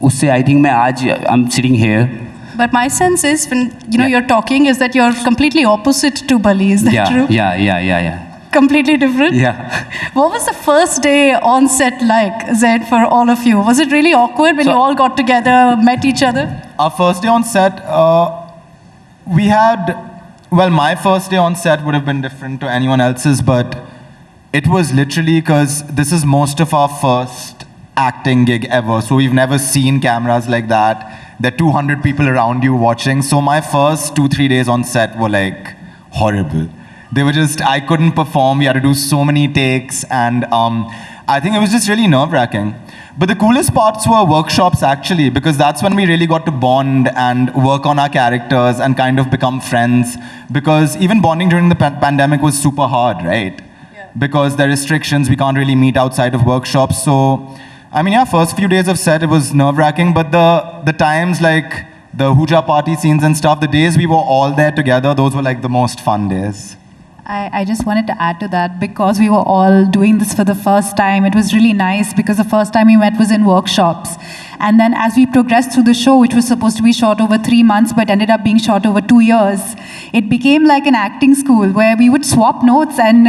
उससे आई थिंक मैं आज I am sitting here. But my sense is, when you know you're talking, is that you're completely opposite to Bali. Is that true? Yeah. Completely different? Yeah. What was the first day on set like, Zed, for all of you? Was it really awkward when you all got together, met each other? Our first day on set, we had, well, my first day on set would have been different to anyone else's, but it was literally because this is most of our first acting gig ever, so we've never seen cameras like that. There are 200 people around you watching, so my first 2-3 days on set were like horrible. They were just, I couldn't perform, we had to do so many takes, and I think it was just really nerve-wracking. But the coolest parts were workshops actually, because that's when we really got to bond and work on our characters and kind of become friends. Because even bonding during the pandemic was super hard, right? Yeah. Because there are restrictions, we can't really meet outside of workshops. So, I mean, yeah, first few days of set, it was nerve-wracking, but the times like the hooja party scenes and stuff, the days we were all there together, those were like the most fun days. I just wanted to add to that, because we were all doing this for the first time. It was really nice because the first time we met was in workshops. And then as we progressed through the show, which was supposed to be shot over 3 months, but ended up being shot over 2 years, it became like an acting school where we would swap notes and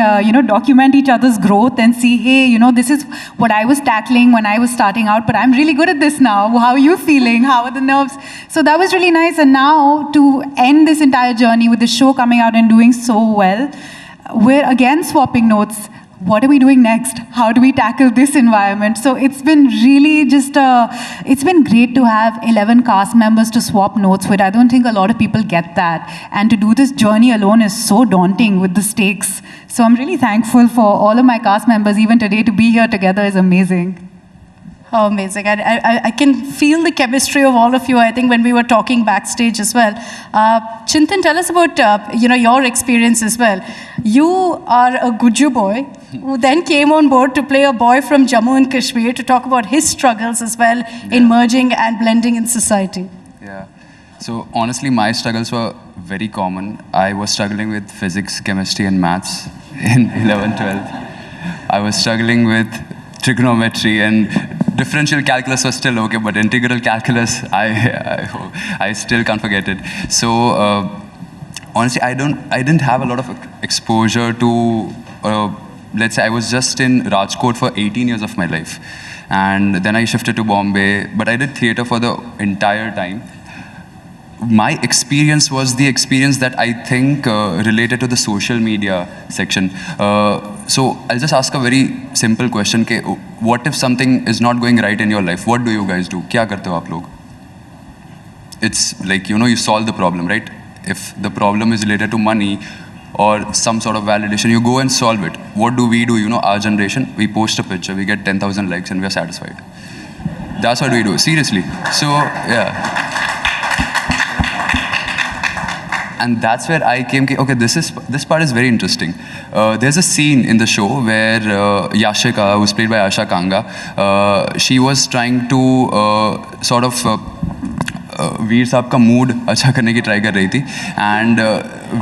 document each other's growth and see, hey, this is what I was tackling when I was starting out, but I'm really good at this now. How are you feeling? How are the nerves? So that was really nice. And now to end this entire journey with the show coming out and doing so well, we're again swapping notes. What are we doing next? How do we tackle this environment? So it's been really just, it's been great to have 11 cast members to swap notes with. I don't think a lot of people get that. And to do this journey alone is so daunting with the stakes. So I'm really thankful for all of my cast members, even today, to be here together is amazing. Oh, amazing. I can feel the chemistry of all of you, I think, when we were talking backstage as well. Chintan, tell us about your experience as well. You are a Guju boy who then came on board to play a boy from Jammu and Kashmir to talk about his struggles as well in merging and blending in society. Yeah. So honestly, my struggles were very common. I was struggling with physics, chemistry, and maths in 11, 12. I was struggling with trigonometry, and differential calculus was still okay, but integral calculus, I still can't forget it. So honestly, I didn't have a lot of exposure to, let's say I was just in Rajkot for 18 years of my life. And then I shifted to Bombay, but I did theater for the entire time. My experience was the experience that I think related to the social media section. So I'll just ask a very simple question. What if something is not going right in your life? What do you guys do? Kya karte ho aap log? It's like, you solve the problem, right? If the problem is related to money or some sort of validation, you go and solve it. What do? Our generation, we post a picture, we get 10,000 likes and we are satisfied. That's what we do, seriously. So, yeah. And that's where I came, okay, this part is very interesting. There's a scene in the show where Yashika, who's played by Asha Kanga, she was trying to sort of Veer saab ka mood acha karne ki try kar rahi thi, and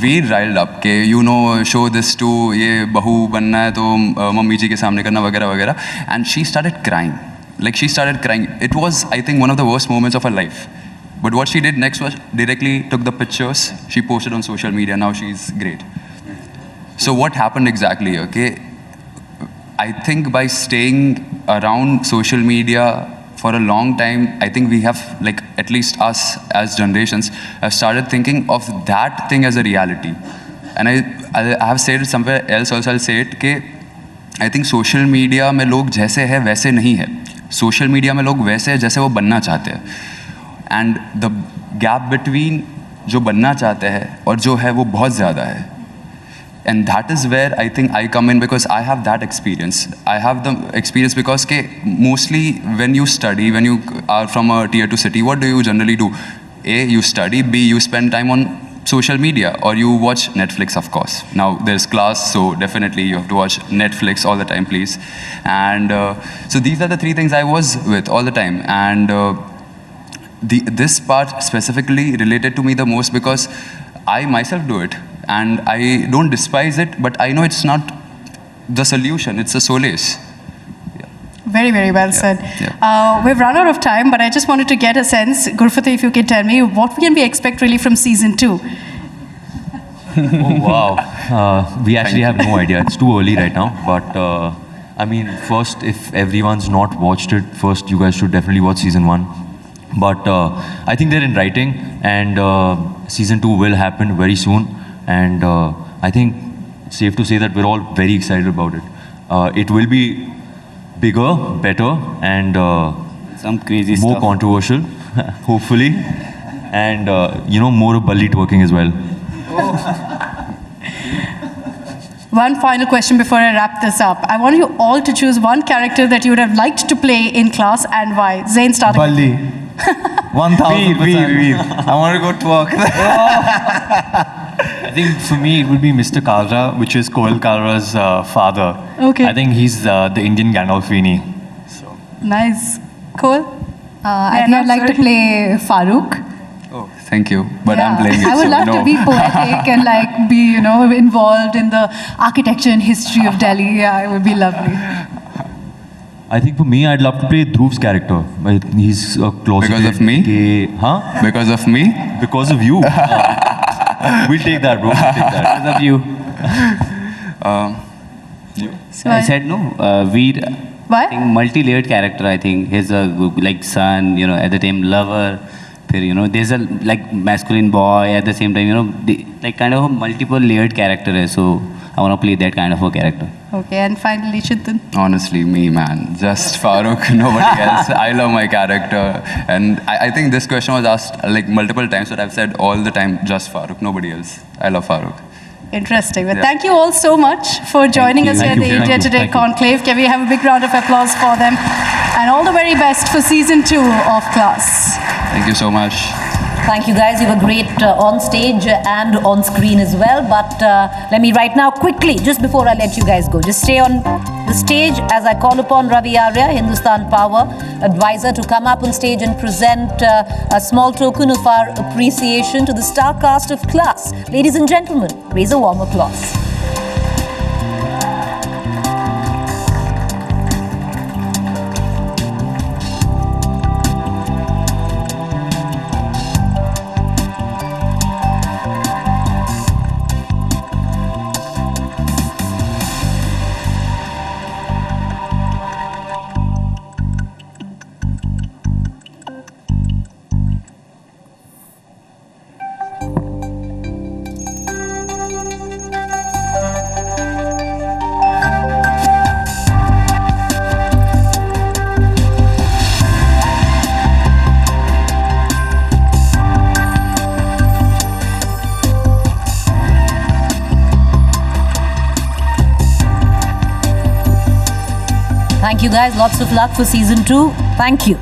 Veer riled up ke show this to ye bahu banna hai to mummy ji ke samne karna वगैरह वगैरह, and she started crying. Like she started crying. It was, I think, one of the worst moments of her life. But what she did next was directly took the pictures, she posted on social media, now she's great. So what happened exactly, okay? I think by staying around social media for a long time, I think we have, like, at least us as generations, have started thinking of that thing as a reality. And I have said it somewhere else also, I'll say it, कि I think social media में लोग जैसे हैं वैसे नहीं है. Social media में लोग वैसे हैं जैसे वो बनना चाहते हैं. And the gap between जो बनना चाहते हैं और जो है वो बहुत ज़्यादा है. And that is where I think I come in, because I have that experience. I have the experience because mostly when you study, when you are from a tier 2 city, what do you generally do? A, you study. B, you spend time on social media, or you watch Netflix, of course. Now there's class, so definitely you have to watch Netflix all the time, please. And so these are the three things I was with all the time. And this part specifically related to me the most because I myself do it. And I don't despise it, but I know it's not the solution, it's a solace. Yeah. Very, very well said. Yeah. We've run out of time, but I just wanted to get a sense, Gurfati, if you can tell me, what can we expect really from season 2? Oh, wow. We actually have no idea. It's too early right now. But, I mean, first, if everyone's not watched it, first you guys should definitely watch season 1. But I think they're in writing, and season 2 will happen very soon. And I think it's safe to say that we're all very excited about it. It will be bigger, better, and some crazy more stuff. controversial, hopefully. And, more of bully twerking as well. One final question before I wrap this up. I want you all to choose one character that you would have liked to play in class and why. Zain, start. Balli. 1000%. I want to go twerk. I think for me it would be Mr. Kalra, which is Koel Kalra's father. Okay. I think he's the Indian Gandolfini. Nice. Cool. I think I'd like to play Farooq. Thank you, but I'm playing it, I would so love no. to be poetic and like be, involved in the architecture and history of Delhi. Yeah, it would be lovely. I think for me, I'd love to play Dhruv's character. He's a closeted... Because of me? Because of me? Because of you. We'll take that, bro. We'll take that. Because of you. So I said no. Veer, I think multi-layered character. I think he's a like son, at the time lover. There's a like masculine boy at the same time. Like kind of a multiple layered character. So I want to play that kind of a character. Okay, and finally, Chintan. Honestly, me, man. Just Farooq, nobody else. I love my character. And I think this question was asked like multiple times, but I've said all the time, just Farooq, nobody else. I love Farooq. Interesting. Well, thank you all so much for joining us here at the India Today Conclave. Can we have a big round of applause for them? And all the very best for season 2 of class. Thank you so much. Thank you guys. You were great on stage and on screen as well. But let me right now quickly, just before I let you guys go, just stay on the stage as I call upon Ravi Arya, Hindustan Power advisor, to come up on stage and present a small token of our appreciation to the star cast of class. Ladies and gentlemen, raise a warm applause. Thank you guys. Lots of luck for season 2. Thank you.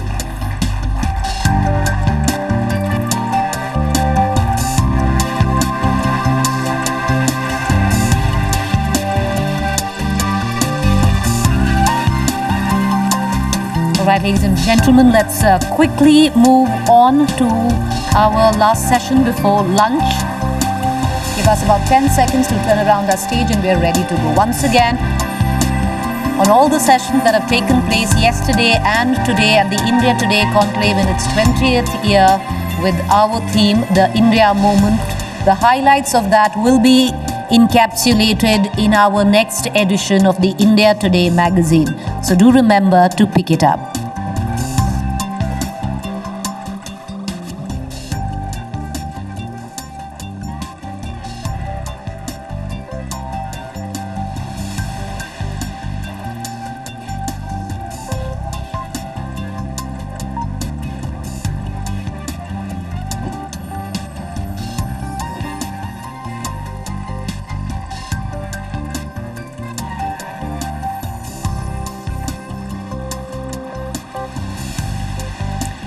All right, ladies and gentlemen, let's quickly move on to our last session before lunch. Give us about 10 seconds to turn around our stage and we're ready to go. Once again, on all the sessions that have taken place yesterday and today at the India Today Conclave in its 20th year with our theme, the India Moment, the highlights of that will be encapsulated in our next edition of the India Today magazine. So do remember to pick it up.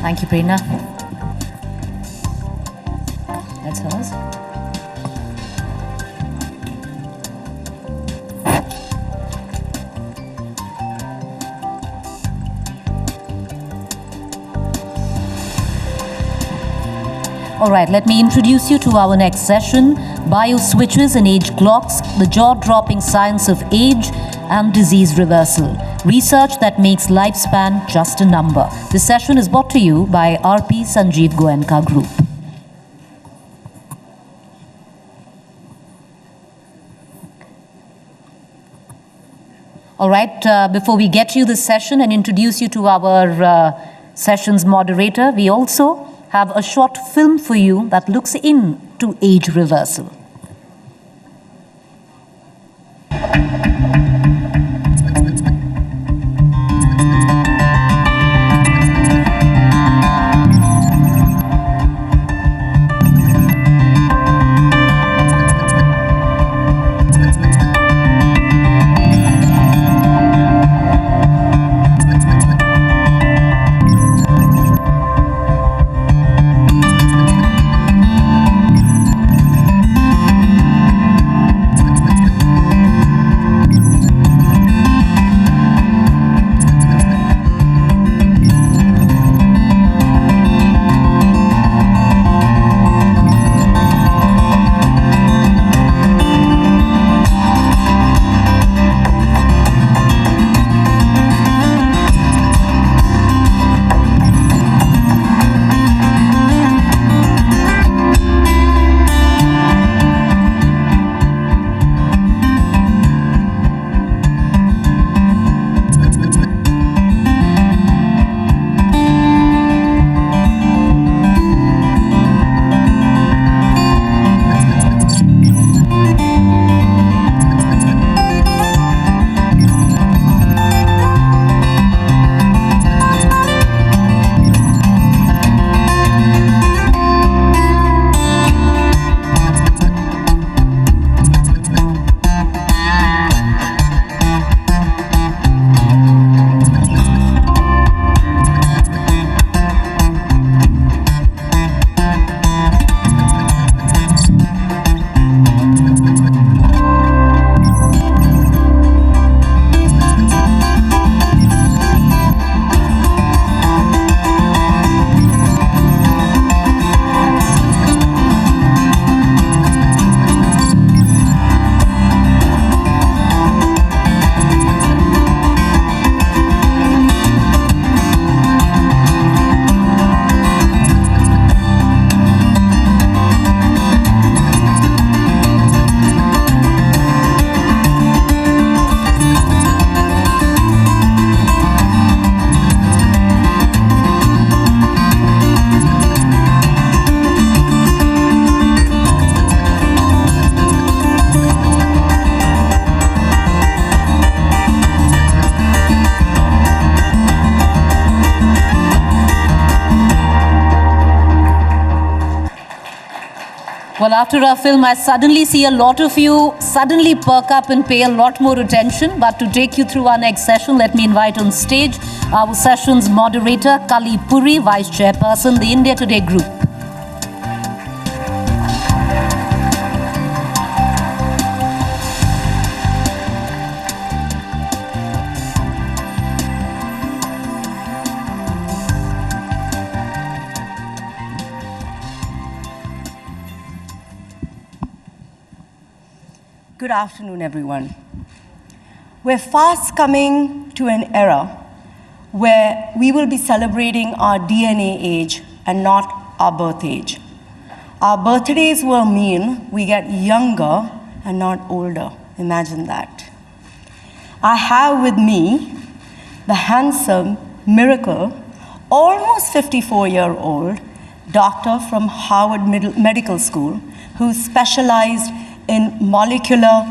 Thank you, Prerna. That's hers. All right, let me introduce you to our next session, Bioswitches and Age Clocks, the jaw-dropping science of age and disease reversal. Research that makes lifespan just a number. This session is brought to you by RP Sanjeev Goenka Group. All right, before we get you this session and introduce you to our session's moderator, we also have a short film for you that looks into age reversal. Well, after our film, I suddenly see a lot of you suddenly perk up and pay a lot more attention. But to take you through our next session, let me invite on stage our session's moderator, Kali Puri, Vice Chairperson, the India Today Group. Good afternoon, everyone. We're fast coming to an era where we will be celebrating our DNA age and not our birth age. Our birthdays will mean we get younger and not older. Imagine that. I have with me the handsome, miracle, almost 54-year-old doctor from Harvard Medical School who specialized in molecular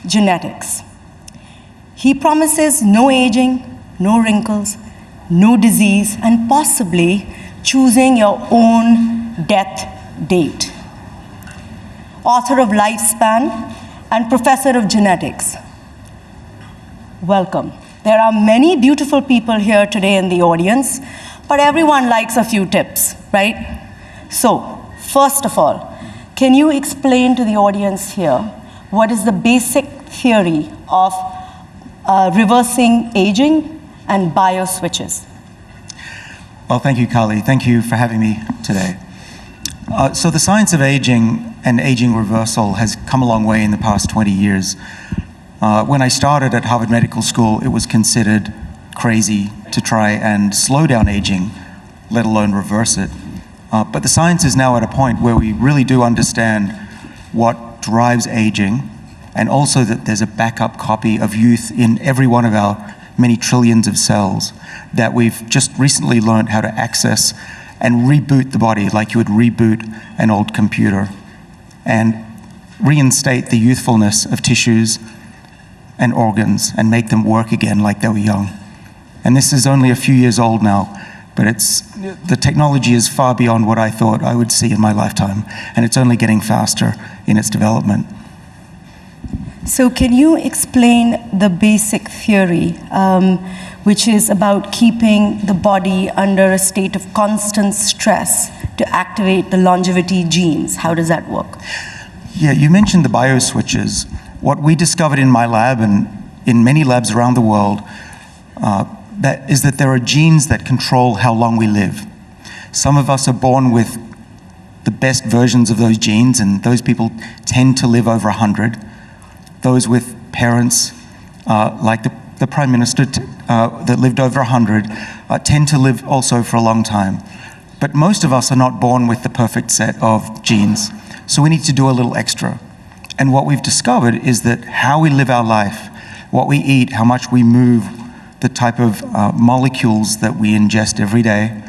genetics. He promises no aging, no wrinkles, no disease, and possibly choosing your own death date. Author of Lifespan and professor of genetics. Welcome. There are many beautiful people here today in the audience, but everyone likes a few tips, right? So, first of all, can you explain to the audience here what is the basic theory of reversing aging and bioswitches? Well, thank you, Kali. Thank you for having me today. So the science of aging and aging reversal has come a long way in the past 20 years. When I started at Harvard Medical School, it was considered crazy to try and slow down aging, let alone reverse it. But the science is now at a point where we really do understand what drives aging and also that there's a backup copy of youth in every one of our many trillions of cells that we've just recently learned how to access and reboot the body like you would reboot an old computer, and reinstate the youthfulness of tissues and organs and make them work again like they were young. And this is only a few years old now, but the technology is far beyond what I thought I would see in my lifetime, and it's only getting faster in its development. So can you explain the basic theory, which is about keeping the body under a state of constant stress to activate the longevity genes? How does that work? Yeah, you mentioned the bioswitches. What we discovered in my lab and in many labs around the world is that there are genes that control how long we live. Some of us are born with the best versions of those genes, and those people tend to live over 100. Those with parents, like the Prime Minister that lived over 100, tend to live also for a long time. But most of us are not born with the perfect set of genes, so we need to do a little extra. And what we've discovered is that how we live our life, what we eat, how much we move, the type of molecules that we ingest every day,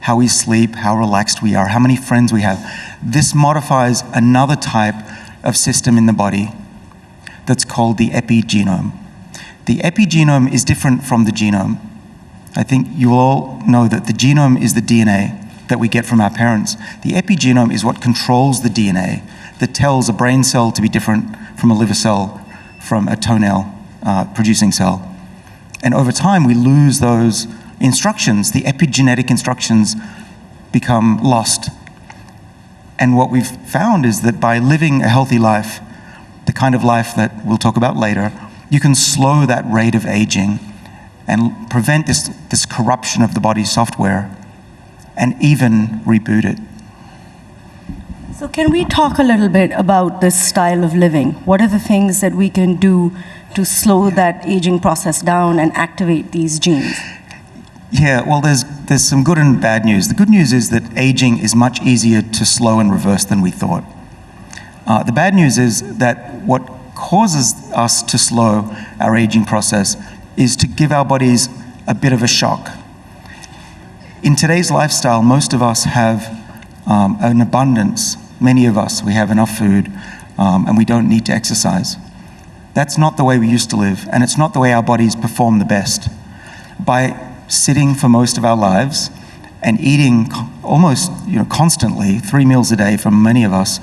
how we sleep, how relaxed we are, how many friends we have, this modifies another type of system in the body that's called the epigenome. The epigenome is different from the genome. I think you all know that the genome is the DNA that we get from our parents. The epigenome is what controls the DNA, that tells a brain cell to be different from a liver cell, from a toenail producing cell. And over time, we lose those instructions. The epigenetic instructions become lost. And what we've found is that by living a healthy life, the kind of life that we'll talk about later, you can slow that rate of aging and prevent this corruption of the body's software and even reboot it. So can we talk a little bit about this style of living? What are the things that we can do to slow that aging process down and activate these genes? Yeah, well, there's some good and bad news. The good news is that aging is much easier to slow and reverse than we thought. The bad news is that what causes us to slow our aging process is to give our bodies a bit of a shock. In today's lifestyle, most of us have an abundance. Many of us, we have enough food, and we don't need to exercise. That's not the way we used to live, and it's not the way our bodies perform the best. By sitting for most of our lives and eating almost constantly, 3 meals a day for many of us,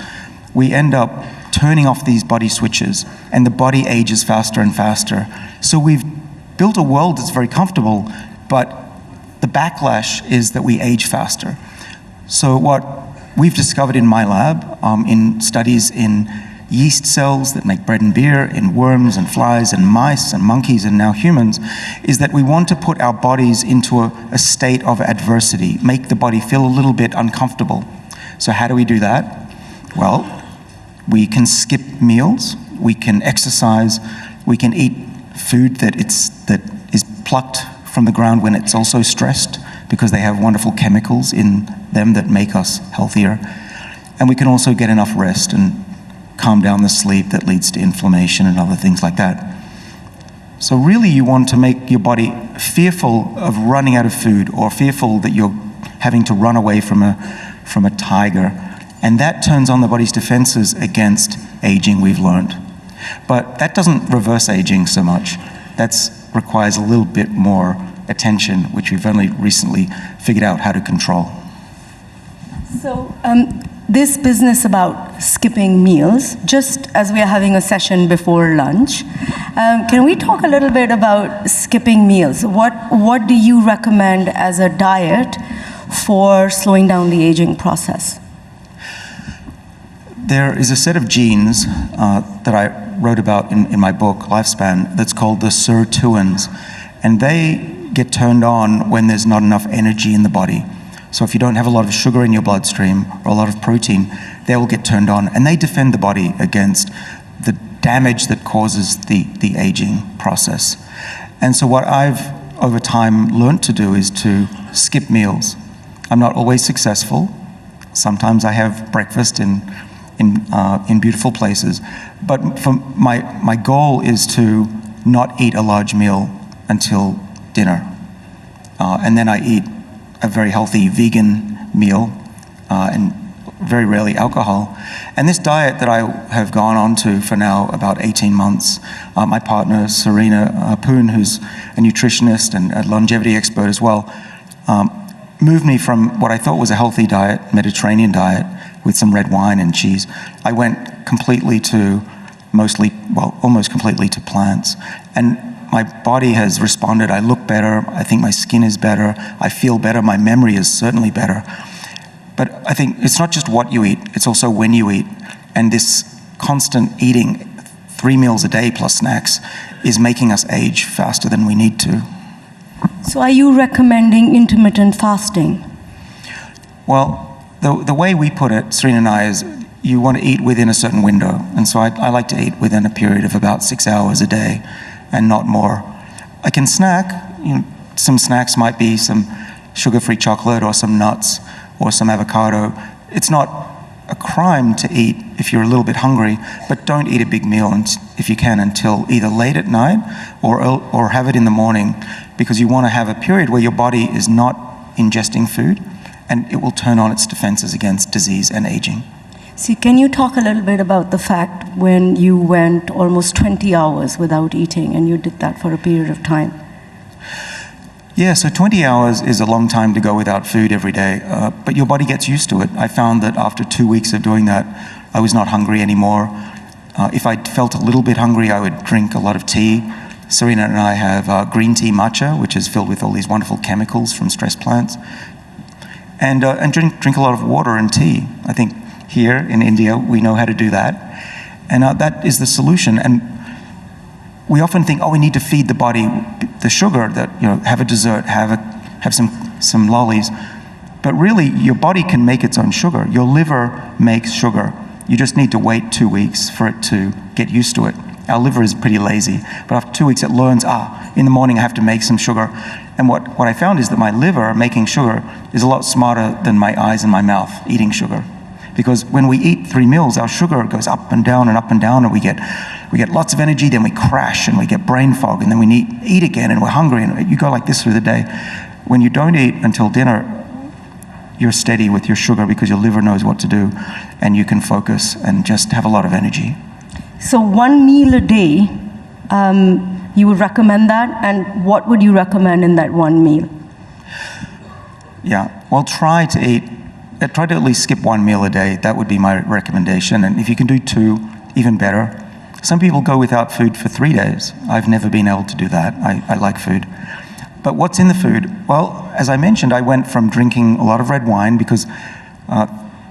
we end up turning off these body switches, and the body ages faster and faster. So we've built a world that's very comfortable, but the backlash is that we age faster. So what we've discovered in my lab, in studies in yeast cells that make bread and beer, in worms and flies and mice and monkeys and now humans, is that we want to put our bodies into a state of adversity, make the body feel a little bit uncomfortable. So how do we do that? Well, we can skip meals, we can exercise, we can eat food that is plucked from the ground when it's also stressed, because they have wonderful chemicals in them that make us healthier. And we can also get enough rest and calm down the sleep that leads to inflammation and other things like that. So really you want to make your body fearful of running out of food, or fearful that you're having to run away from a tiger. And that turns on the body's defenses against aging, we've learned. But that doesn't reverse aging so much. That requires a little bit more attention, which we've only recently figured out how to control. So this business about skipping meals, just as we are having a session before lunch, can we talk a little bit about skipping meals? What do you recommend as a diet for slowing down the aging process? There is a set of genes that I wrote about in my book, Lifespan, that's called the sirtuins, and they get turned on when there's not enough energy in the body. So if you don't have a lot of sugar in your bloodstream or a lot of protein, they will get turned on, and they defend the body against the damage that causes the aging process. And so what I've, over time, learned to do is to skip meals. I'm not always successful. Sometimes I have breakfast in in beautiful places. But for my goal is to not eat a large meal until dinner. And then I eat a very healthy vegan meal and very rarely alcohol. And this diet that I have gone on to for now about 18 months, my partner, Serena Poon, who's a nutritionist and a longevity expert as well, moved me from what I thought was a healthy diet, Mediterranean diet, with some red wine and cheese. I went completely to almost completely to plants. And my body has responded. I look better. I think my skin is better. I feel better. My memory is certainly better. But I think it's not just what you eat, it's also when you eat. And this constant eating 3 meals a day plus snacks is making us age faster than we need to. So are you recommending intermittent fasting? Well, the way we put it, Serena and I, is you want to eat within a certain window. And so I like to eat within a period of about 6 hours a day and not more. I can snack. Some snacks might be some sugar-free chocolate or some nuts or some avocado. It's not a crime to eat if you're a little bit hungry, but don't eat a big meal if you can until either late at night or have it in the morning, because you want to have a period where your body is not ingesting food and it will turn on its defenses against disease and aging. See, can you talk a little bit about the fact when you went almost 20 hours without eating and you did that for a period of time? Yeah, so 20 hours is a long time to go without food every day, but your body gets used to it. I found that after 2 weeks of doing that, I was not hungry anymore. If I felt a little bit hungry, I would drink a lot of tea. Serena and I have green tea matcha, which is filled with all these wonderful chemicals from stress plants. And drink a lot of water and tea. I think here in India, we know how to do that. And that is the solution. And we often think, oh, we need to feed the body the sugar, that, have a dessert, have some lollies. But really, your body can make its own sugar. Your liver makes sugar. You just need to wait 2 weeks for it to get used to it. Our liver is pretty lazy, but after 2 weeks it learns, in the morning I have to make some sugar. And what I found is that my liver making sugar is a lot smarter than my eyes and my mouth eating sugar. Because when we eat 3 meals, our sugar goes up and down, and we get lots of energy, then we crash and we get brain fog, and then we eat again and we're hungry, and you go like this through the day. When you don't eat until dinner, you're steady with your sugar because your liver knows what to do, and you can focus and just have a lot of energy. So 1 meal a day, you would recommend that? And what would you recommend in that 1 meal? Yeah, well, try to at least skip 1 meal a day. That would be my recommendation. And if you can do 2, even better. Some people go without food for 3 days. I've never been able to do that. I like food. But what's in the food? Well, as I mentioned, I went from drinking a lot of red wine because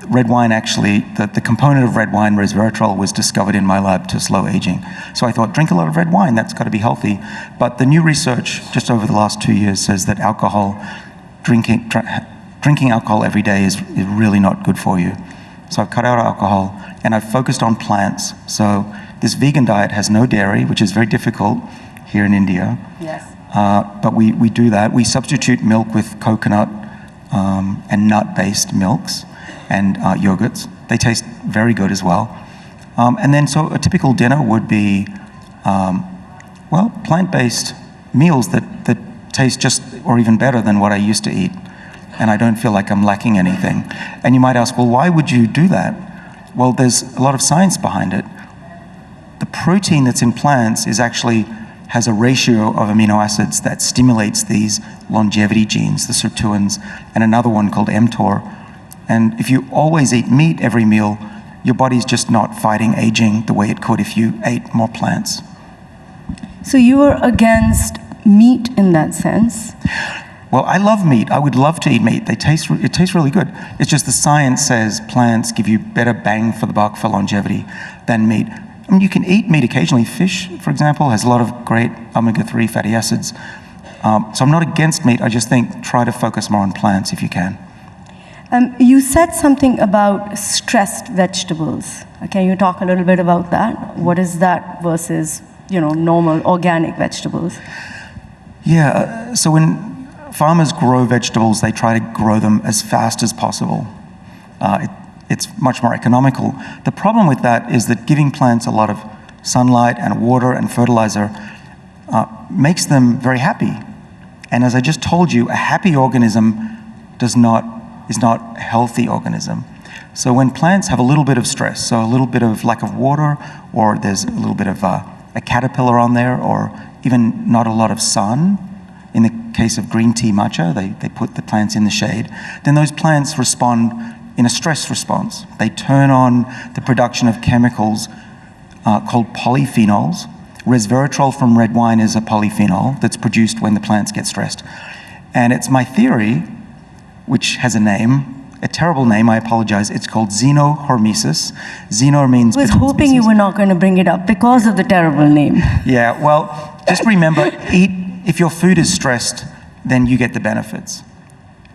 red wine actually, the component of red wine, resveratrol, was discovered in my lab to slow aging. So I thought, drink a lot of red wine, that's got to be healthy. But the new research just over the last 2 years says that drinking alcohol every day is really not good for you. So I've cut out alcohol and I've focused on plants. So this vegan diet has no dairy, which is very difficult here in India. Yes. But we do that. We substitute milk with coconut and nut-based milks and yogurts. They taste very good as well. And then so a typical dinner would be, plant-based meals that taste just or even better than what I used to eat. And I don't feel like I'm lacking anything. And you might ask, well, why would you do that? Well, there's a lot of science behind it. The protein that's in plants has a ratio of amino acids that stimulates these longevity genes, the sirtuins, and another one called mTOR. And if you always eat meat every meal, your body's just not fighting aging the way it could if you ate more plants. So you are against meat in that sense? Well, I love meat. I would love to eat meat. It tastes really good. It's just the science says plants give you better bang for the buck for longevity than meat. I mean, you can eat meat occasionally. Fish, for example, has a lot of great omega-3 fatty acids. So I'm not against meat. I just think try to focus more on plants if you can. You said something about stressed vegetables. Can you talk a little bit about that? What is that versus, normal organic vegetables? Yeah, so when farmers grow vegetables, they try to grow them as fast as possible. it's much more economical. The problem with that is that giving plants a lot of sunlight and water and fertilizer makes them very happy. And as I just told you, a happy organism is not a healthy organism. So when plants have a little bit of stress, so a little bit of lack of water, or there's a little bit of a caterpillar on there, or even not a lot of sun, in the case of green tea matcha, they put the plants in the shade, then those plants respond in a stress response. They turn on the production of chemicals called polyphenols. Resveratrol from red wine is a polyphenol that's produced when the plants get stressed. And it's my theory, which has a name, a terrible name, I apologize. It's called xenohormesis. Xeno means... I was hoping you were not going to bring it up because of the terrible name. Yeah, well, just remember, if your food is stressed, then you get the benefits.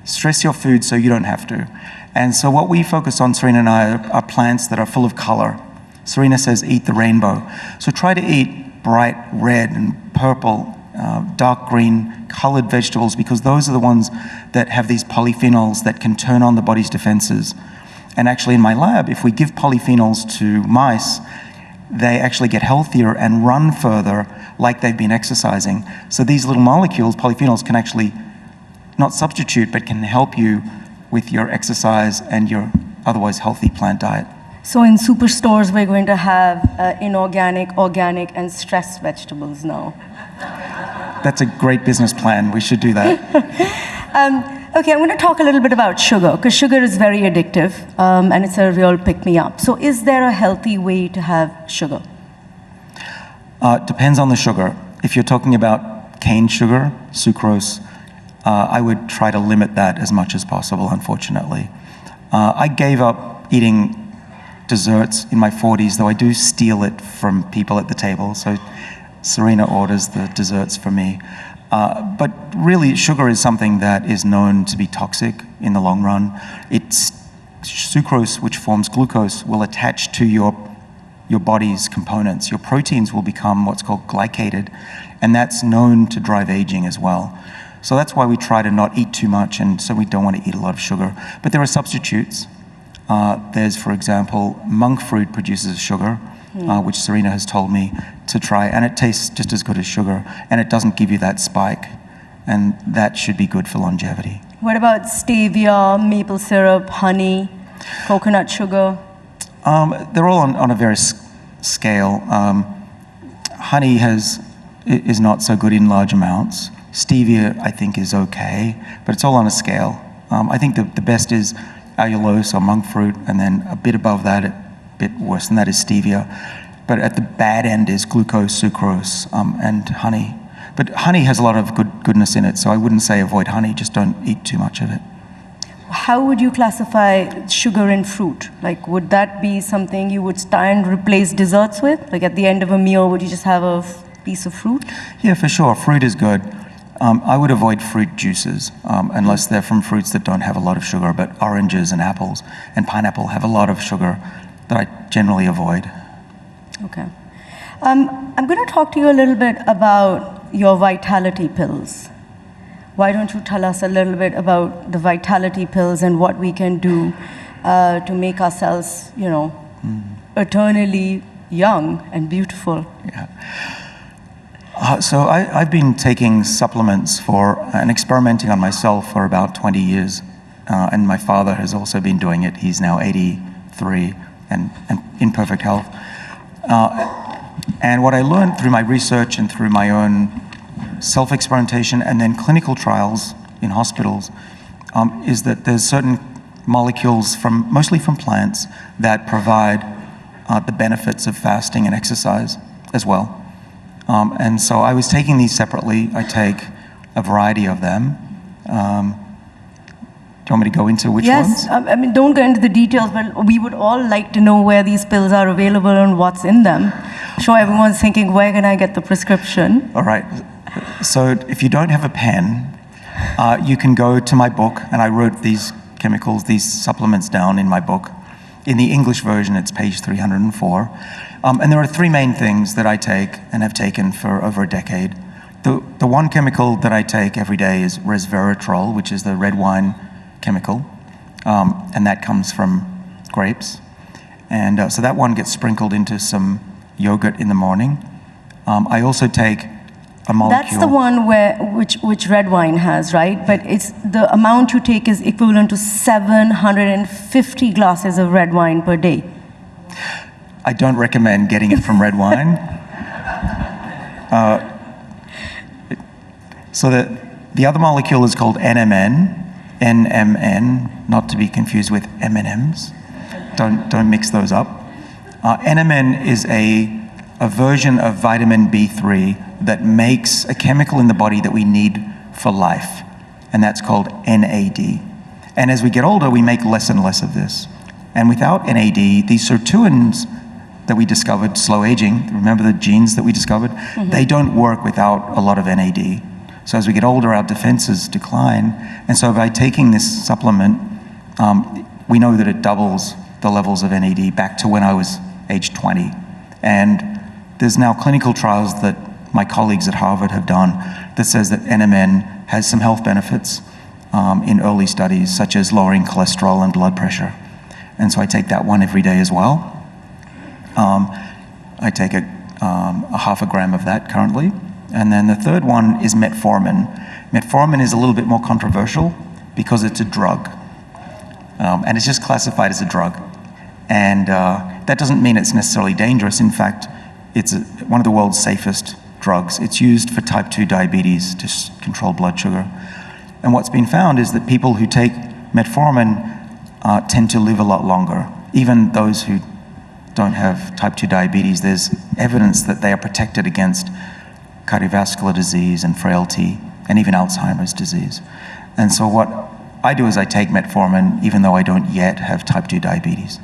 Stress your food so you don't have to. And so what we focus on, Serena and I, are plants that are full of color. Serena says, eat the rainbow. So try to eat bright red and purple, dark green, colored vegetables, because those are the ones that have these polyphenols that can turn on the body's defenses. And actually in my lab, if we give polyphenols to mice, they actually get healthier and run further like they've been exercising. So these little molecules, polyphenols, can actually not substitute, but can help you with your exercise and your otherwise healthy plant diet. So in superstores, we're going to have inorganic, organic, and stressed vegetables now. That's a great business plan. We should do that. Okay, I'm going to talk a little bit about sugar, because sugar is very addictive, and it's a real pick-me-up. So is there a healthy way to have sugar? Depends on the sugar. If you're talking about cane sugar, sucrose, I would try to limit that as much as possible, unfortunately. I gave up eating desserts in my 40s, though I do steal it from people at the table. So Serena orders the desserts for me. But really, sugar is something that is known to be toxic in the long run. It's sucrose, which forms glucose, will attach to your body's components. Your proteins will become what's called glycated, and that's known to drive aging as well. So that's why we try to not eat too much, and so we don't want to eat a lot of sugar. But there are substitutes. There's, for example, monk fruit produces sugar, which Serena has told me to try, and it tastes just as good as sugar, and it doesn't give you that spike, and that should be good for longevity. What about stevia, maple syrup, honey, coconut sugar? They're all on a various scale. Honey is not so good in large amounts. Stevia, I think, is okay, but it's all on a scale. I think the best is allulose or monk fruit, and then a bit above that, a bit worse than that is stevia. But at the bad end is glucose, sucrose, and honey. But honey has a lot of goodness in it, so I wouldn't say avoid honey, just don't eat too much of it. How would you classify sugar in fruit? Like, would that be something you would try and replace desserts with? Like at the end of a meal, would you just have a piece of fruit? Yeah, for sure, fruit is good. I would avoid fruit juices unless they're from fruits that don't have a lot of sugar, but oranges and apples and pineapple have a lot of sugar that I generally avoid. Okay. I'm going to talk to you a little bit about your vitality pills. Why don't you tell us a little bit about the vitality pills and what we can do to make ourselves, eternally young and beautiful? Yeah. So I've been taking supplements and experimenting on myself for about 20 years. And my father has also been doing it. He's now 83 and in perfect health. And what I learned through my research and through my own self-experimentation and then clinical trials in hospitals is that there's certain molecules mostly from plants that provide the benefits of fasting and exercise as well. And so I was taking these separately. I take a variety of them. Do you want me to go into which ones? Yes, I mean, don't go into the details, but we would all like to know where these pills are available and what's in them. I'm sure everyone's thinking, where can I get the prescription? All right. So if you don't have a pen, you can go to my book, and I wrote these chemicals, these supplements down in my book. In the English version, it's page 304. And there are three main things that I take and have taken for over a decade. The one chemical that I take every day is resveratrol, which is the red wine chemical, and that comes from grapes. And so that one gets sprinkled into some yogurt in the morning. I also take a molecule. That's the one which red wine has, right? But it's the amount you take is equivalent to 750 glasses of red wine per day. I don't recommend getting it from red wine. So the other molecule is called NMN, not to be confused with M&Ms. Don't mix those up. NMN is a version of vitamin B3 that makes a chemical in the body that we need for life, and that's called NAD. And as we get older, we make less and less of this. And without NAD, these sirtuins that we discovered, slow aging, remember the genes that we discovered? They don't work without a lot of NAD. So as we get older, our defenses decline. And so by taking this supplement, we know that it doubles the levels of NAD back to when I was age 20. And there's now clinical trials that my colleagues at Harvard have done that says that NMN has some health benefits in early studies, such as lowering cholesterol and blood pressure. And so I take that one every day as well. I take a half a gram of that currently. And then the third one is metformin. Metformin is a little bit more controversial because it's a drug. And it's just classified as a drug. And that doesn't mean it's necessarily dangerous. In fact, it's one of the world's safest drugs. It's used for type 2 diabetes to control blood sugar. And what's been found is that people who take metformin tend to live a lot longer. Even those who don't have type 2 diabetes, there's evidence that they are protected against cardiovascular disease and frailty, and even Alzheimer's disease. And so what I do is I take metformin even though I don't yet have type 2 diabetes.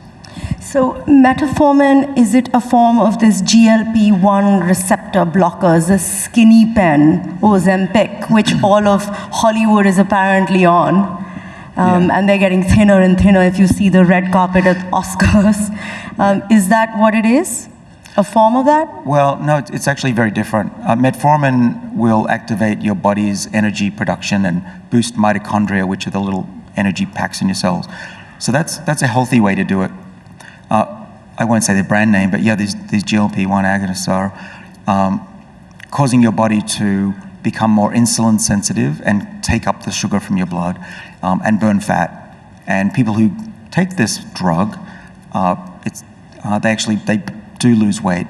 So metformin, is it a form of this GLP-1 receptor blockers, the skinny pen, Ozempic, which all of Hollywood is apparently on? And they're getting thinner and thinner if you see the red carpet at Oscars. Is that what it is? A form of that? Well, no, it's actually very different. Metformin will activate your body's energy production and boost mitochondria, which are the little energy packs in your cells. So that's a healthy way to do it. I won't say the brand name, but yeah, these GLP-1 agonists are causing your body to become more insulin sensitive and take up the sugar from your blood and burn fat. And people who take this drug, they do lose weight.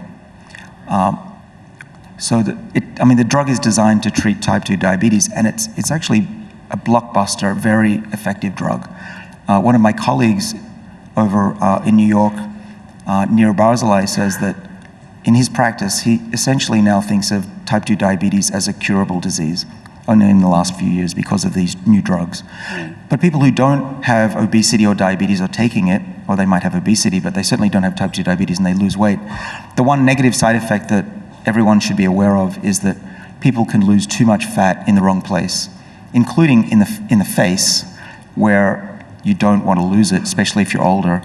So the drug is designed to treat type 2 diabetes, and it's actually a blockbuster, very effective drug. One of my colleagues over in New York, Nir Barzilai, says that in his practice, he essentially now thinks of type 2 diabetes as a curable disease, only in the last few years because of these new drugs. But people who don't have obesity or diabetes are taking it, or they might have obesity, but they certainly don't have type 2 diabetes and they lose weight. The one negative side effect that everyone should be aware of is that people can lose too much fat in the wrong place, including in the face, where you don't want to lose it, especially if you're older.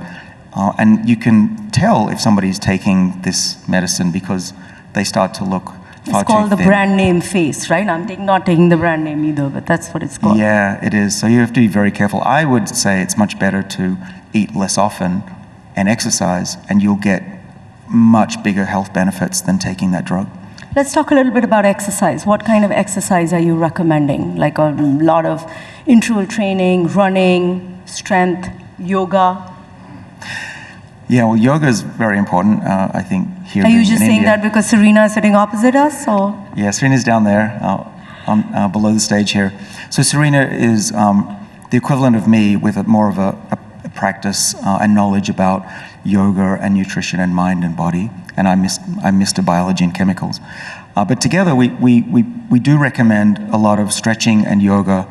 And you can tell if somebody's taking this medicine because they start to look far too thin. It's called the brand name face, right? I'm not taking the brand name either, but that's what it's called. Yeah, it is. So you have to be very careful. I would say it's much better to eat less often and exercise, and you'll get much bigger health benefits than taking that drug. Let's talk a little bit about exercise. What kind of exercise are you recommending? Like a lot of interval training, running, strength, yoga? Yeah, well, yoga is very important, I think, here in India. Are you just saying that because Serena is sitting opposite us, or? Yeah, Serena's down there, below the stage here. So Serena is the equivalent of me with more of a practice and knowledge about yoga and nutrition and mind and body. And I'm Mr. Biology and Chemicals. But together, we do recommend a lot of stretching and yoga,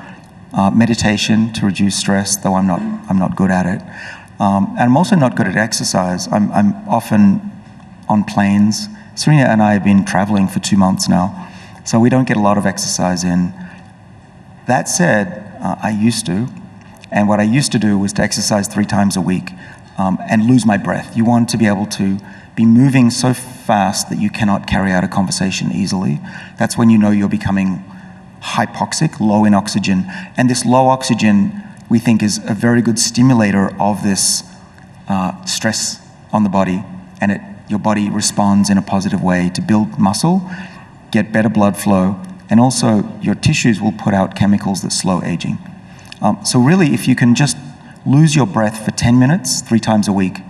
meditation to reduce stress, though I'm not good at it. And I'm also not good at exercise. I'm often on planes. Serena and I have been traveling for 2 months now, so we don't get a lot of exercise in. That said, I used to, and what I used to do was to exercise 3 times a week and lose my breath. You want to be able to be moving so fast that you cannot carry out a conversation easily. That's when you know you're becoming hypoxic, low in oxygen. And this low oxygen, we think, is a very good stimulator of this stress on the body, and your body responds in a positive way to build muscle, get better blood flow, and also your tissues will put out chemicals that slow aging. So really, if you can just lose your breath for 10 minutes, 3 times a week,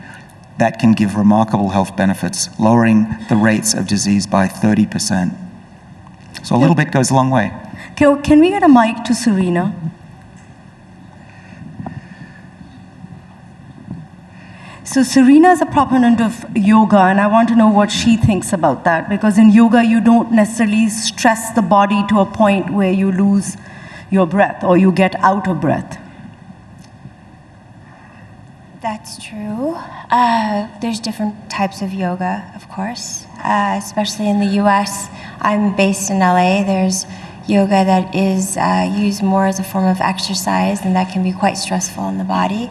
that can give remarkable health benefits, lowering the rates of disease by 30%. So a little bit goes a long way. Can we get a mic to Serena? So Serena is a proponent of yoga, and I want to know what she thinks about that, because in yoga you don't necessarily stress the body to a point where you lose your breath or you get out of breath. That's true. There's different types of yoga, of course, especially in the US. I'm based in LA. There's yoga that is used more as a form of exercise, and that can be quite stressful on the body.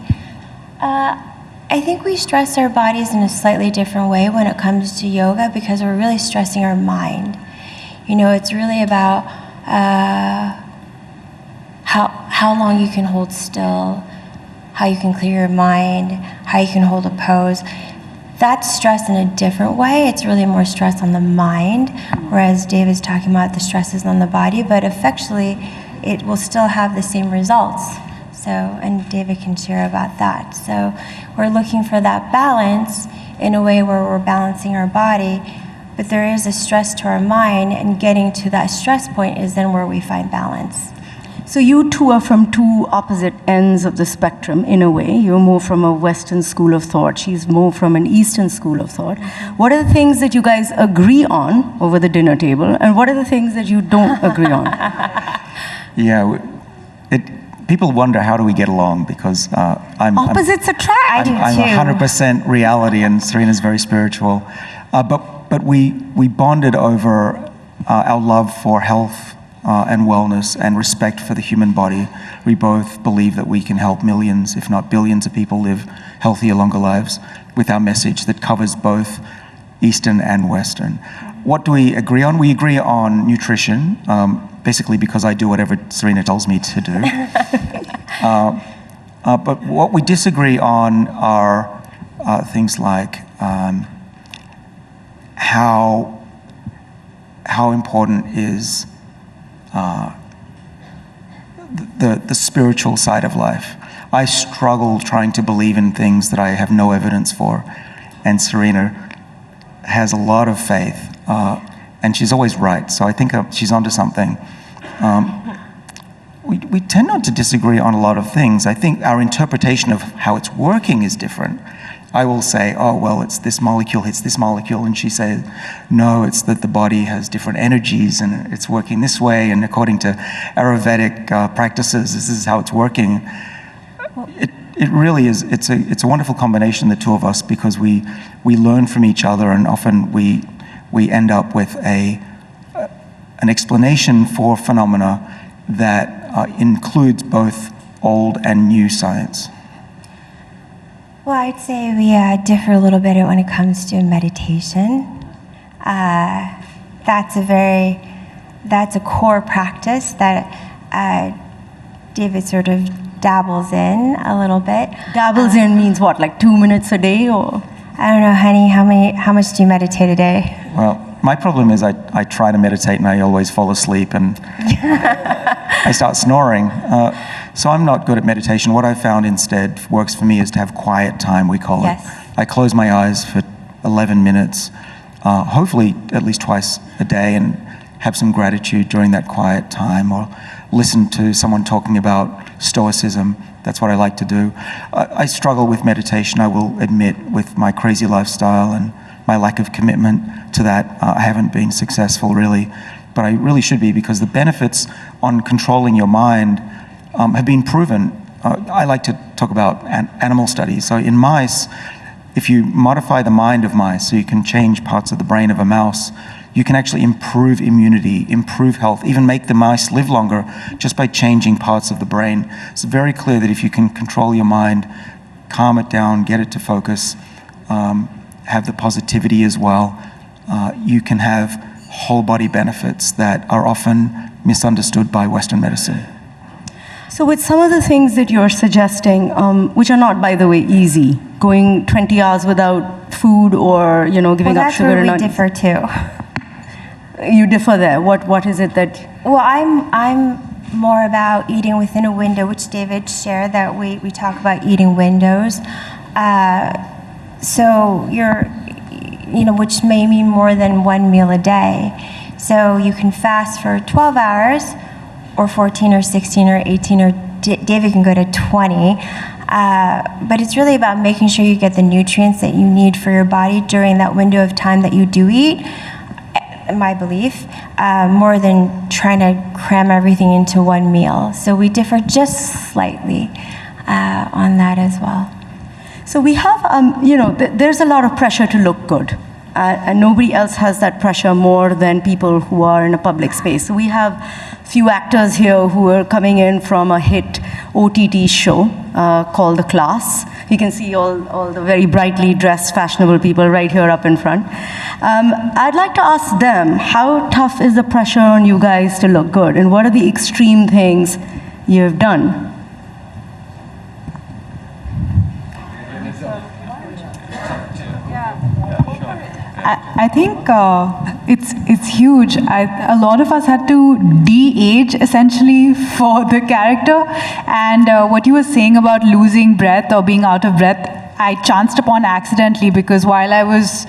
I think we stress our bodies in a slightly different way when it comes to yoga, because we're really stressing our mind. You know, it's really about how long you can hold still, how you can clear your mind, how you can hold a pose. That's stress in a different way. It's really more stress on the mind, whereas David's talking about the stresses on the body, but effectively it will still have the same results. So, and David can share about that. So we're looking for that balance in a way where we're balancing our body, but there is a stress to our mind, and getting to that stress point is then where we find balance. So you two are from two opposite ends of the spectrum, in a way. You're more from a Western school of thought. She's more from an Eastern school of thought. What are the things that you guys agree on over the dinner table, and what are the things that you don't agree on? Yeah, people wonder, how do we get along? Because opposites attract. I'm 100% reality, and Serena's very spiritual. But we bonded over our love for health and wellness and respect for the human body. We both believe that we can help millions, if not billions, of people live healthier, longer lives with our message that covers both Eastern and Western. What do we agree on? We agree on nutrition, basically because I do whatever Serena tells me to do. But what we disagree on are things like how important is the spiritual side of life. I struggle trying to believe in things that I have no evidence for, and Serena has a lot of faith, and she's always right, so I think she's onto something. We tend not to disagree on a lot of things. I think our interpretation of how it's working is different. I will say, oh, well, it's this molecule hits this molecule, and she says, no, it's that the body has different energies, and it's working this way, and according to Ayurvedic practices, this is how it's working. It really is, it's a wonderful combination, the two of us, because we learn from each other, and often we end up with an explanation for phenomena that includes both old and new science. Well, I'd say we differ a little bit when it comes to meditation. That's a core practice that David sort of dabbles in a little bit. Dabbles in means what, like 2 minutes a day, or? I don't know, honey, how much do you meditate a day? Well, my problem is I try to meditate and I always fall asleep and I start snoring. So I'm not good at meditation. What I found instead works for me is to have quiet time, we call it. I close my eyes for 11 minutes, hopefully at least twice a day, and have some gratitude during that quiet time, or listen to someone talking about stoicism. That's what I like to do. I struggle with meditation, I will admit, with my crazy lifestyle and my lack of commitment to that. I haven't been successful really, but I really should be, because the benefits on controlling your mind have been proven. I like to talk about animal studies. So in mice, if you modify the mind of mice so you can change parts of the brain of a mouse, you can actually improve immunity, improve health, even make the mice live longer just by changing parts of the brain. It's very clear that if you can control your mind, calm it down, get it to focus, have the positivity as well, you can have whole body benefits that are often misunderstood by Western medicine. So with some of the things that you're suggesting, which are not, by the way, easy, going 20 hours without food or, giving up sugar. Well, that's where we differ too. You differ there. What is it that? Well, I'm more about eating within a window, which David shared, that we talk about eating windows. So which may mean more than one meal a day. So you can fast for 12 hours, or 14 or 16 or 18, or David can go to 20. But it's really about making sure you get the nutrients that you need for your body during that window of time that you do eat, my belief, more than trying to cram everything into one meal. So we differ just slightly on that as well. So we have, there's a lot of pressure to look good. And nobody else has that pressure more than people who are in a public space. So we have few actors here who are coming in from a hit OTT show called The Class. You can see all the very brightly dressed, fashionable people right here up in front. I'd like to ask them, how tough is the pressure on you guys to look good? And what are the extreme things you've done? I think it's huge. A lot of us had to de-age essentially for the character. And what you were saying about losing breath or being out of breath, I chanced upon accidentally, because while I was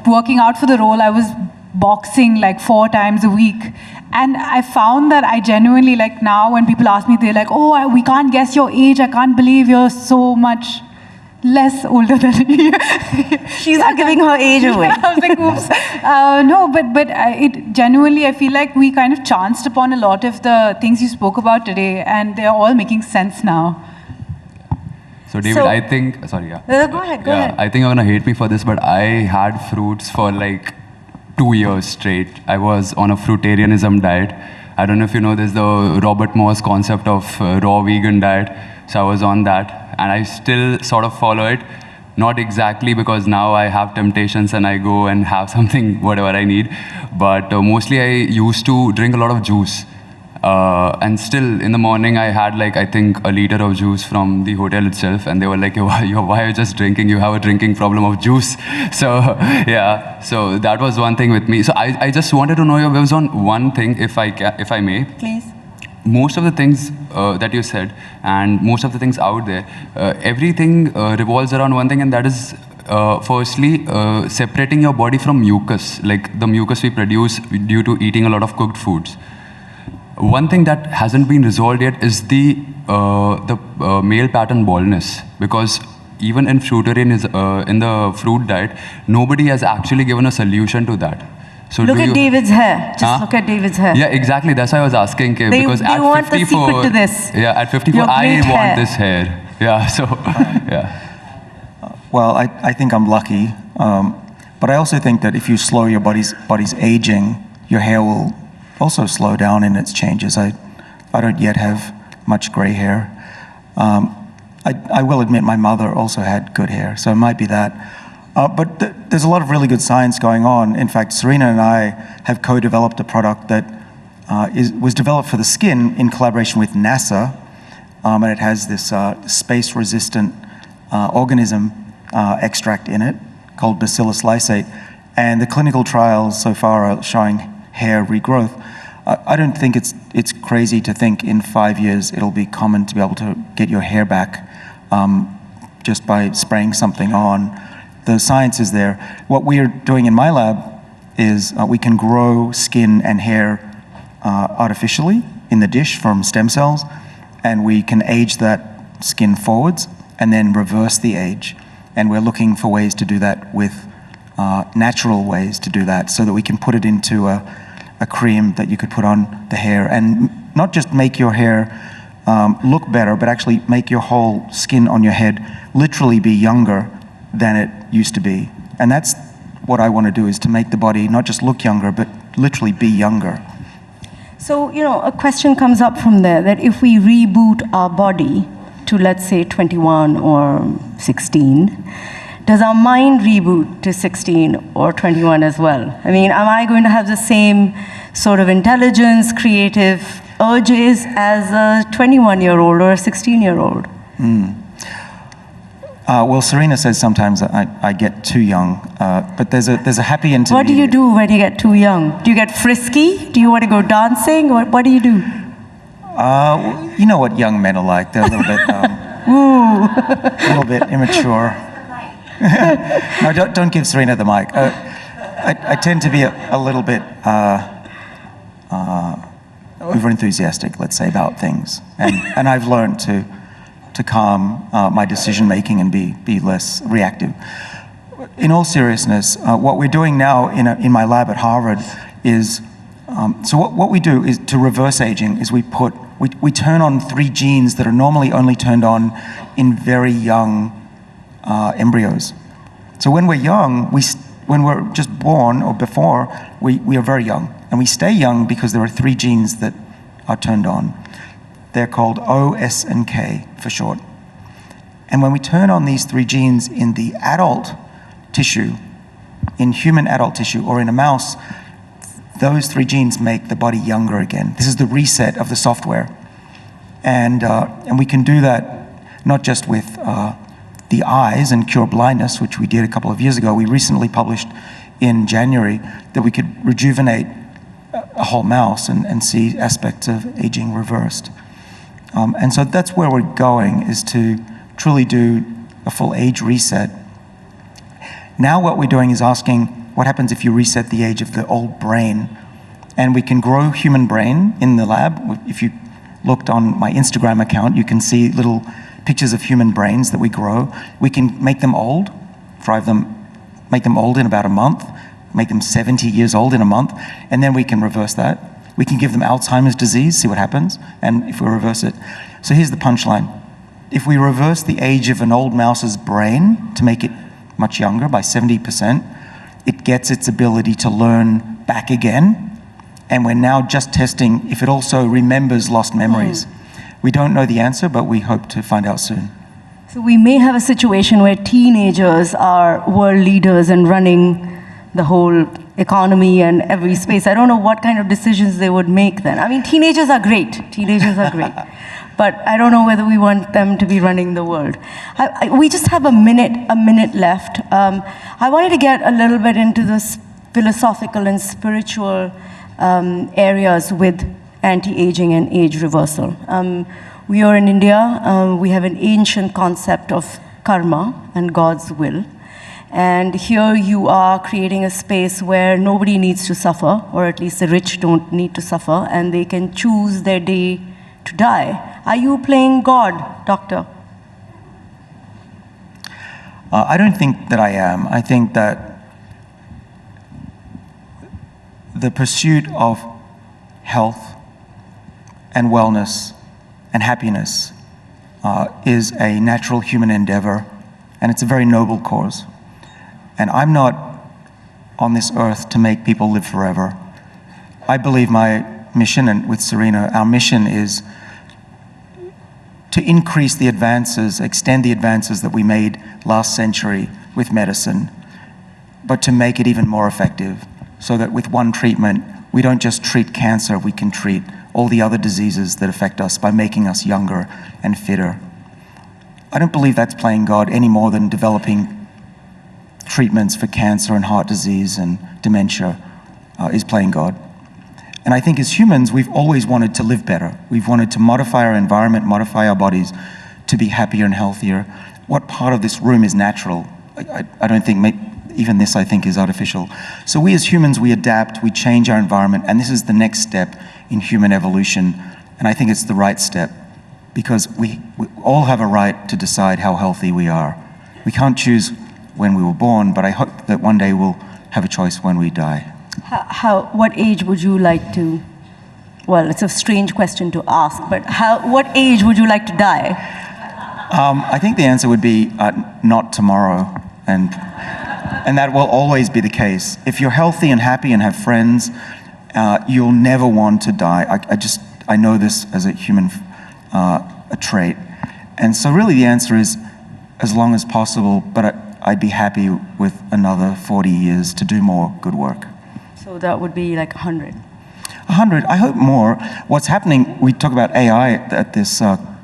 working out for the role, I was boxing like 4 times a week. And I found that I genuinely, like now when people ask me, they're like, oh, we can't guess your age. I can't believe you're so much less older than me. She's not giving her age away. I was like, oops. No, but it genuinely, I feel like we kind of chanced upon a lot of the things you spoke about today, and they're all making sense now. So David, I think, sorry, yeah. Go ahead. I think you're gonna hate me for this, but I had fruits for like 2 years straight. I was on a fruitarianism diet. I don't know if you know, there's the Robert Moore's concept of raw vegan diet. So I was on that. And I still sort of follow it, not exactly because now I have temptations and I go and have something, whatever I need, but mostly I used to drink a lot of juice. And still in the morning I had like, I think, a liter of juice from the hotel itself, and they were like, why are you just drinking? You have a drinking problem of juice. So yeah, so that was one thing with me. So I just wanted to know your views on one thing, if I may. Please. Most of the things that you said, and most of the things out there, everything revolves around one thing, and that is, firstly, separating your body from mucus, like the mucus we produce due to eating a lot of cooked foods. One thing that hasn't been resolved yet is the male pattern baldness, because even in in the fruit diet, nobody has actually given a solution to that. So look at David's hair. Just look at David's hair. Yeah, exactly. That's why I was asking. Because they at want 54, the secret to this. Yeah, at 54, I want this hair. Yeah, so, yeah. Well, I think I'm lucky. But I also think that if you slow your body's aging, your hair will also slow down in its changes. I don't yet have much gray hair. I will admit my mother also had good hair, so it might be that. But there's a lot of really good science going on. In fact, Serena and I have co-developed a product that was developed for the skin in collaboration with NASA, and it has this space-resistant organism extract in it called Bacillus lysate. And the clinical trials so far are showing hair regrowth. I don't think it's crazy to think in 5 years it'll be common to be able to get your hair back just by spraying something on. The science is there. What we are doing in my lab is we can grow skin and hair artificially in the dish from stem cells, and we can age that skin forwards and then reverse the age. And we're looking for ways to do that with natural ways to do that, so that we can put it into a cream that you could put on the hair, and not just make your hair look better, but actually make your whole skin on your head literally be younger than it used to be. And that's what I want to do, is to make the body not just look younger, but literally be younger. So, a question comes up from there, that if we reboot our body to, let's say, 21 or 16, does our mind reboot to 16 or 21 as well? I mean, am I going to have the same sort of intelligence, creative urge is as a 21-year-old or a 16-year-old? Well, Serena says sometimes that I get too young, but there's a happy intermediate. What do you do when you get too young? Do you get frisky? Do you want to go dancing? What do you do? You know what young men are like. They're a little bit, a little bit immature. No, don't give Serena the mic. I tend to be a little bit over-enthusiastic, let's say, about things, and I've learned to calm my decision making and be less reactive. In all seriousness, what we're doing now in my lab at Harvard is so what we do is to reverse aging is we turn on 3 genes that are normally only turned on in very young embryos. So when we're young, when we're just born or before, we are very young. And we stay young because there are 3 genes that are turned on. They're called O, S, and K for short. And when we turn on these 3 genes in the adult tissue, in human adult tissue or in a mouse, those 3 genes make the body younger again. This is the reset of the software. And we can do that not just with the eyes and cure blindness, which we did a couple of years ago. We recently published in January that we could rejuvenate a whole mouse and see aspects of aging reversed. And so that's where we're going, is to truly do a full age reset. Now what we're doing is asking, what happens if you reset the age of the old brain? And we can grow human brain in the lab. If you looked on my Instagram account, you can see little pictures of human brains that we grow. We can make them old, make them old in about a month, make them 70 years old in a month, and then we can reverse that. We can give them Alzheimer's disease, see what happens, and if we reverse it. So here's the punchline. If we reverse the age of an old mouse's brain to make it much younger by 70%, it gets its ability to learn back again. And we're now just testing if it also remembers lost memories. We don't know the answer, but we hope to find out soon. So we may have a situation where teenagers are world leaders and running the whole economy and every space. I don't know what kind of decisions they would make then. I mean, teenagers are great. Teenagers are great. But I don't know whether we want them to be running the world. We just have a minute left. I wanted to get a little bit into this philosophical and spiritual areas with anti-aging and age reversal. We are in India. We have an ancient concept of karma and God's will. And here you are creating a space where nobody needs to suffer, or at least the rich don't need to suffer, and they can choose their day to die. Are you playing God, Doctor? I don't think that I am. I think that the pursuit of health and wellness and happiness is a natural human endeavor, and it's a very noble cause. And I'm not on this earth to make people live forever. I believe my mission, and with Serena, our mission is to increase the advances, extend the advances that we made last century with medicine, but to make it even more effective, so that with one treatment, we don't just treat cancer, we can treat all the other diseases that affect us by making us younger and fitter. I don't believe that's playing God any more than developing treatments for cancer and heart disease and dementia is playing God. And I think as humans, we've always wanted to live better. We've wanted to modify our environment, modify our bodies to be happier and healthier. What part of this room is natural? I don't think, even this I think is artificial. So we as humans, we adapt, we change our environment, and this is the next step in human evolution. And I think it's the right step, because we all have a right to decide how healthy we are. We can't choose when we were born, but I hope that one day we'll have a choice when we die. What age would you like to, well, it's a strange question to ask, but what age would you like to die? I think the answer would be not tomorrow, and that will always be the case. If you're healthy and happy and have friends, you'll never want to die. I know this as a human a trait. And so really the answer is as long as possible, but I'd be happy with another 40 years to do more good work. So that would be like 100. 100, I hope more. What's happening, we talk about AI at this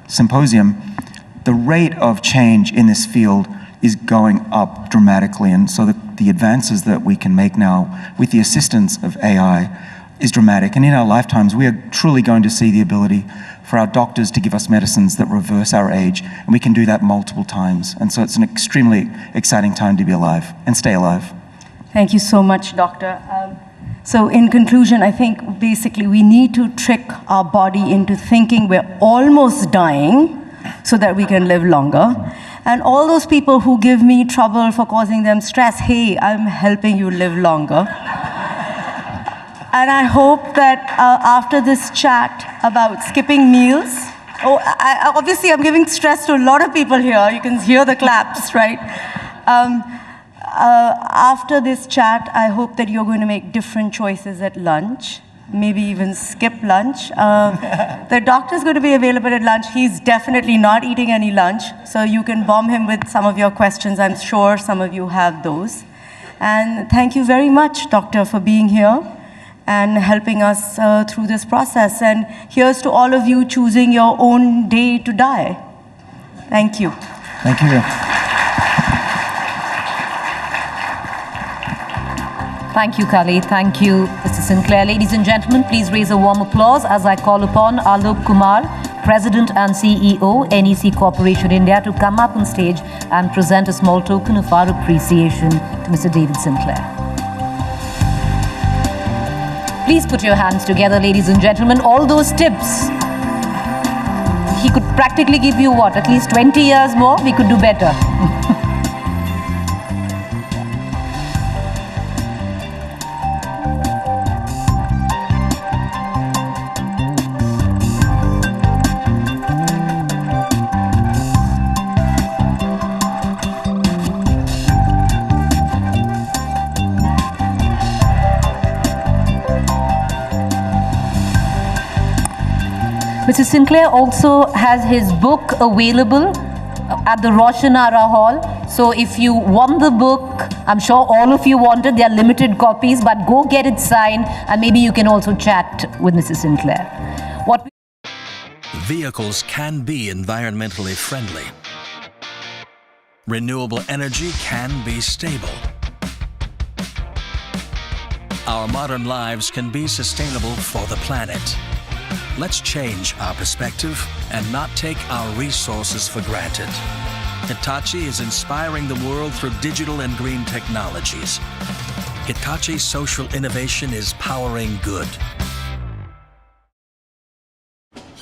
symposium, the rate of change in this field is going up dramatically, and so the advances that we can make now with the assistance of AI is dramatic. And in our lifetimes, we are truly going to see the ability for our doctors to give us medicines that reverse our age, and we can do that multiple times. And so it's an extremely exciting time to be alive and stay alive. Thank you so much, Doctor. So in conclusion, I think basically we need to trick our body into thinking we're almost dying so that we can live longer. And all those people who give me trouble for causing them stress, hey, I'm helping you live longer. And I hope that after this chat about skipping meals, obviously I'm giving stress to a lot of people here. You can hear the claps, right? After this chat, I hope that you're going to make different choices at lunch, maybe even skip lunch. The doctor's going to be available at lunch. He's definitely not eating any lunch, so you can bomb him with some of your questions. I'm sure some of you have those. And thank you very much, Doctor, for being here and helping us through this process. And here's to all of you choosing your own day to die. Thank you. Thank you. Thank you, Kali. Thank you, Mr. Sinclair. Ladies and gentlemen, please raise a warm applause as I call upon Alok Kumar, President and CEO, NEC Corporation India, to come up on stage and present a small token of our appreciation to Mr. David Sinclair. Please put your hands together, ladies and gentlemen. All those tips, he could practically give you what, at least 20 years more? We could do better. Mr. Sinclair also has his book available at the Roshanara Hall. So if you want the book, I'm sure all of you want it. There are limited copies, but go get it signed, and maybe you can also chat with Mrs. Sinclair. Vehicles can be environmentally friendly. Renewable energy can be stable. Our modern lives can be sustainable for the planet. Let's change our perspective and not take our resources for granted. Hitachi is inspiring the world through digital and green technologies. Hitachi's social innovation is powering good.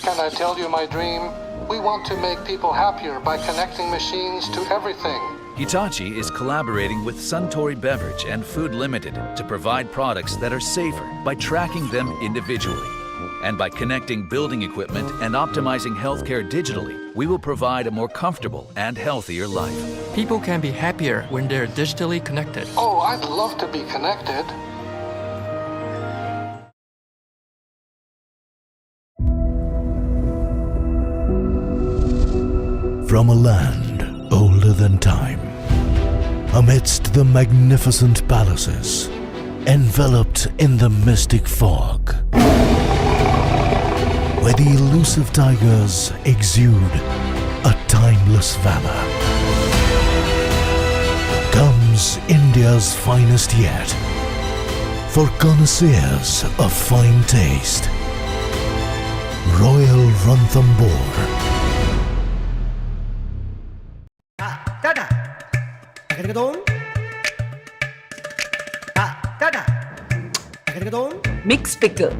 Can I tell you my dream? We want to make people happier by connecting machines to everything. Hitachi is collaborating with Suntory Beverage and Food Limited to provide products that are safer by tracking them individually. And by connecting building equipment and optimizing healthcare digitally, we will provide a more comfortable and healthier life. People can be happier when they're digitally connected. Oh, I'd love to be connected. From a land older than time, amidst the magnificent palaces, enveloped in the mystic fog, where the elusive tigers exude a timeless valor, comes India's finest yet, for connoisseurs of fine taste, Royal Ranthambore. Mixed pickle.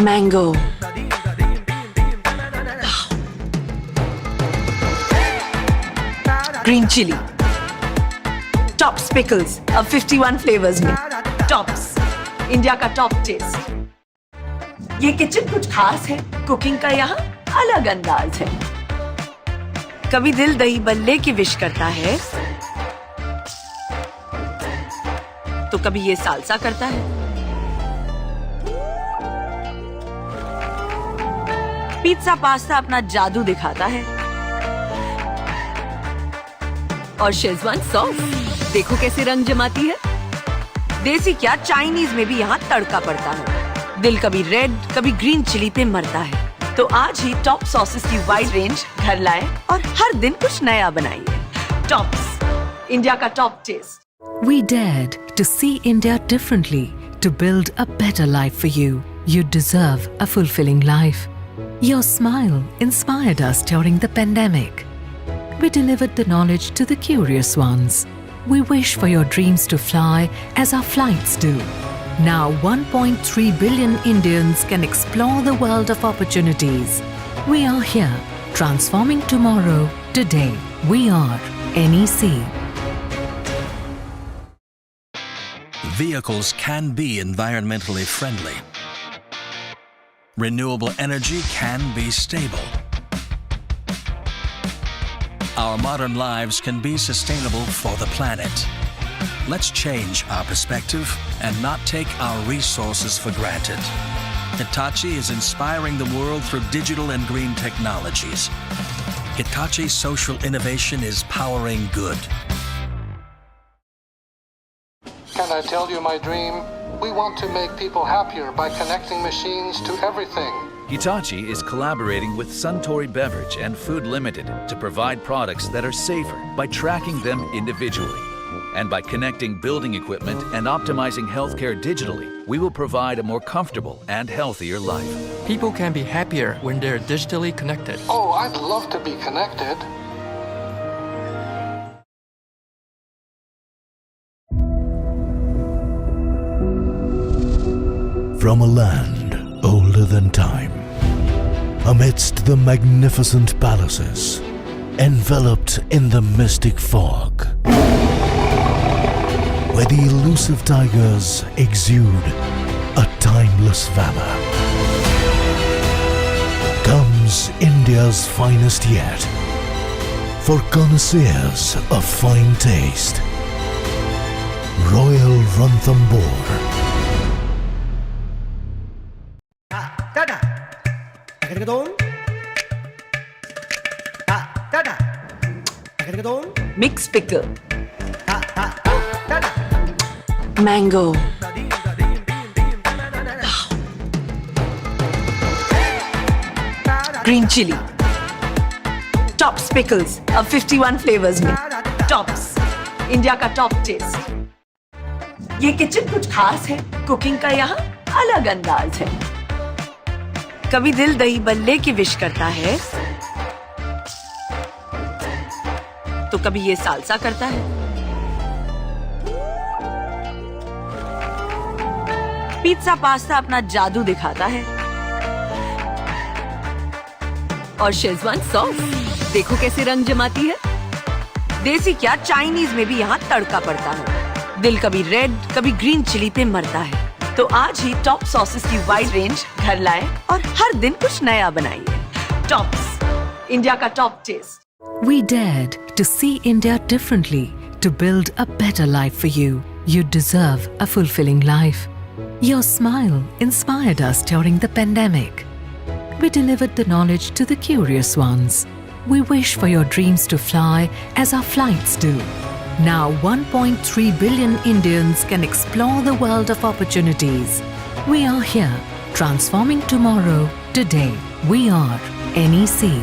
Mango. Green chili. Tops pickles. अब 51 flavors में. Tops. India का top test. ये kitchen कुछ खास है. Cooking का यहाँ अलग अंदाज है. कभी दिल दही बल्ले की विश करता है, तो कभी ये सालसा करता है. पिज्जा पास्ता अपना जादू दिखाता है. और शेजवान सॉस देखो कैसे रंग जमाती है. देसी क्या चाइनीज में भी यहाँ तड़का पड़ता है। दिल कभी रेड कभी ग्रीन चिली पे मरता है। तो आज ही टॉप सॉसेस की वाइड रेंज घर लाएं और हर दिन कुछ नया बनाइए। टॉप्स, इंडिया का top taste. We dared to see India differently to build a better life for you. You deserve a fulfilling life. Your smile inspired us during the pandemic. We delivered the knowledge to the curious ones. We wish for your dreams to fly as our flights do. Now 1.3 billion Indians can explore the world of opportunities. We are here, transforming tomorrow today. We are NEC. Vehicles can be environmentally friendly. Renewable energy can be stable. Our modern lives can be sustainable for the planet. Let's change our perspective and not take our resources for granted. Hitachi is inspiring the world through digital and green technologies. Hitachi social innovation is powering good. Can I tell you my dream? We want to make people happier by connecting machines to everything. Hitachi is collaborating with Suntory Beverage and Food Limited to provide products that are safer by tracking them individually. And by connecting building equipment and optimizing healthcare digitally, we will provide a more comfortable and healthier life. People can be happier when they're digitally connected. Oh, I'd love to be connected. From a land older than time, amidst the magnificent palaces, enveloped in the mystic fog, where the elusive tigers exude a timeless valor, comes India's finest yet, for connoisseurs of fine taste, Royal Ranthambore. Mixed pickle. Mango. Green chili. Tops pickles. अब 51 flavors में. Tops. India का top test. ये kitchen कुछ खास है. Cooking का यहाँ अलग अंदाज है. कभी दिल दही बल्ले की विश करता है तो कभी ये सालसा करता है. पिज्जा पास्ता अपना जादू दिखाता है. और शेजवान सॉस देखो कैसे रंग जमाती है. देसी क्या चाइनीज में भी यहाँ तड़का पड़ता है. दिल कभी रेड कभी ग्रीन चिली पे मरता है. तो आज ही टॉप सॉसेस की वाइड रेंज घर लाएं और हर दिन कुछ नया बनाइए. टॉप्स, इंडिया का top taste. We dared to see India differently to build a better life for you. You deserve a fulfilling life. Your smile inspired us during the pandemic. We delivered the knowledge to the curious ones. We wish for your dreams to fly as our flights do. Now 1.3 billion Indians can explore the world of opportunities. We are here, transforming tomorrow today. We are NEC.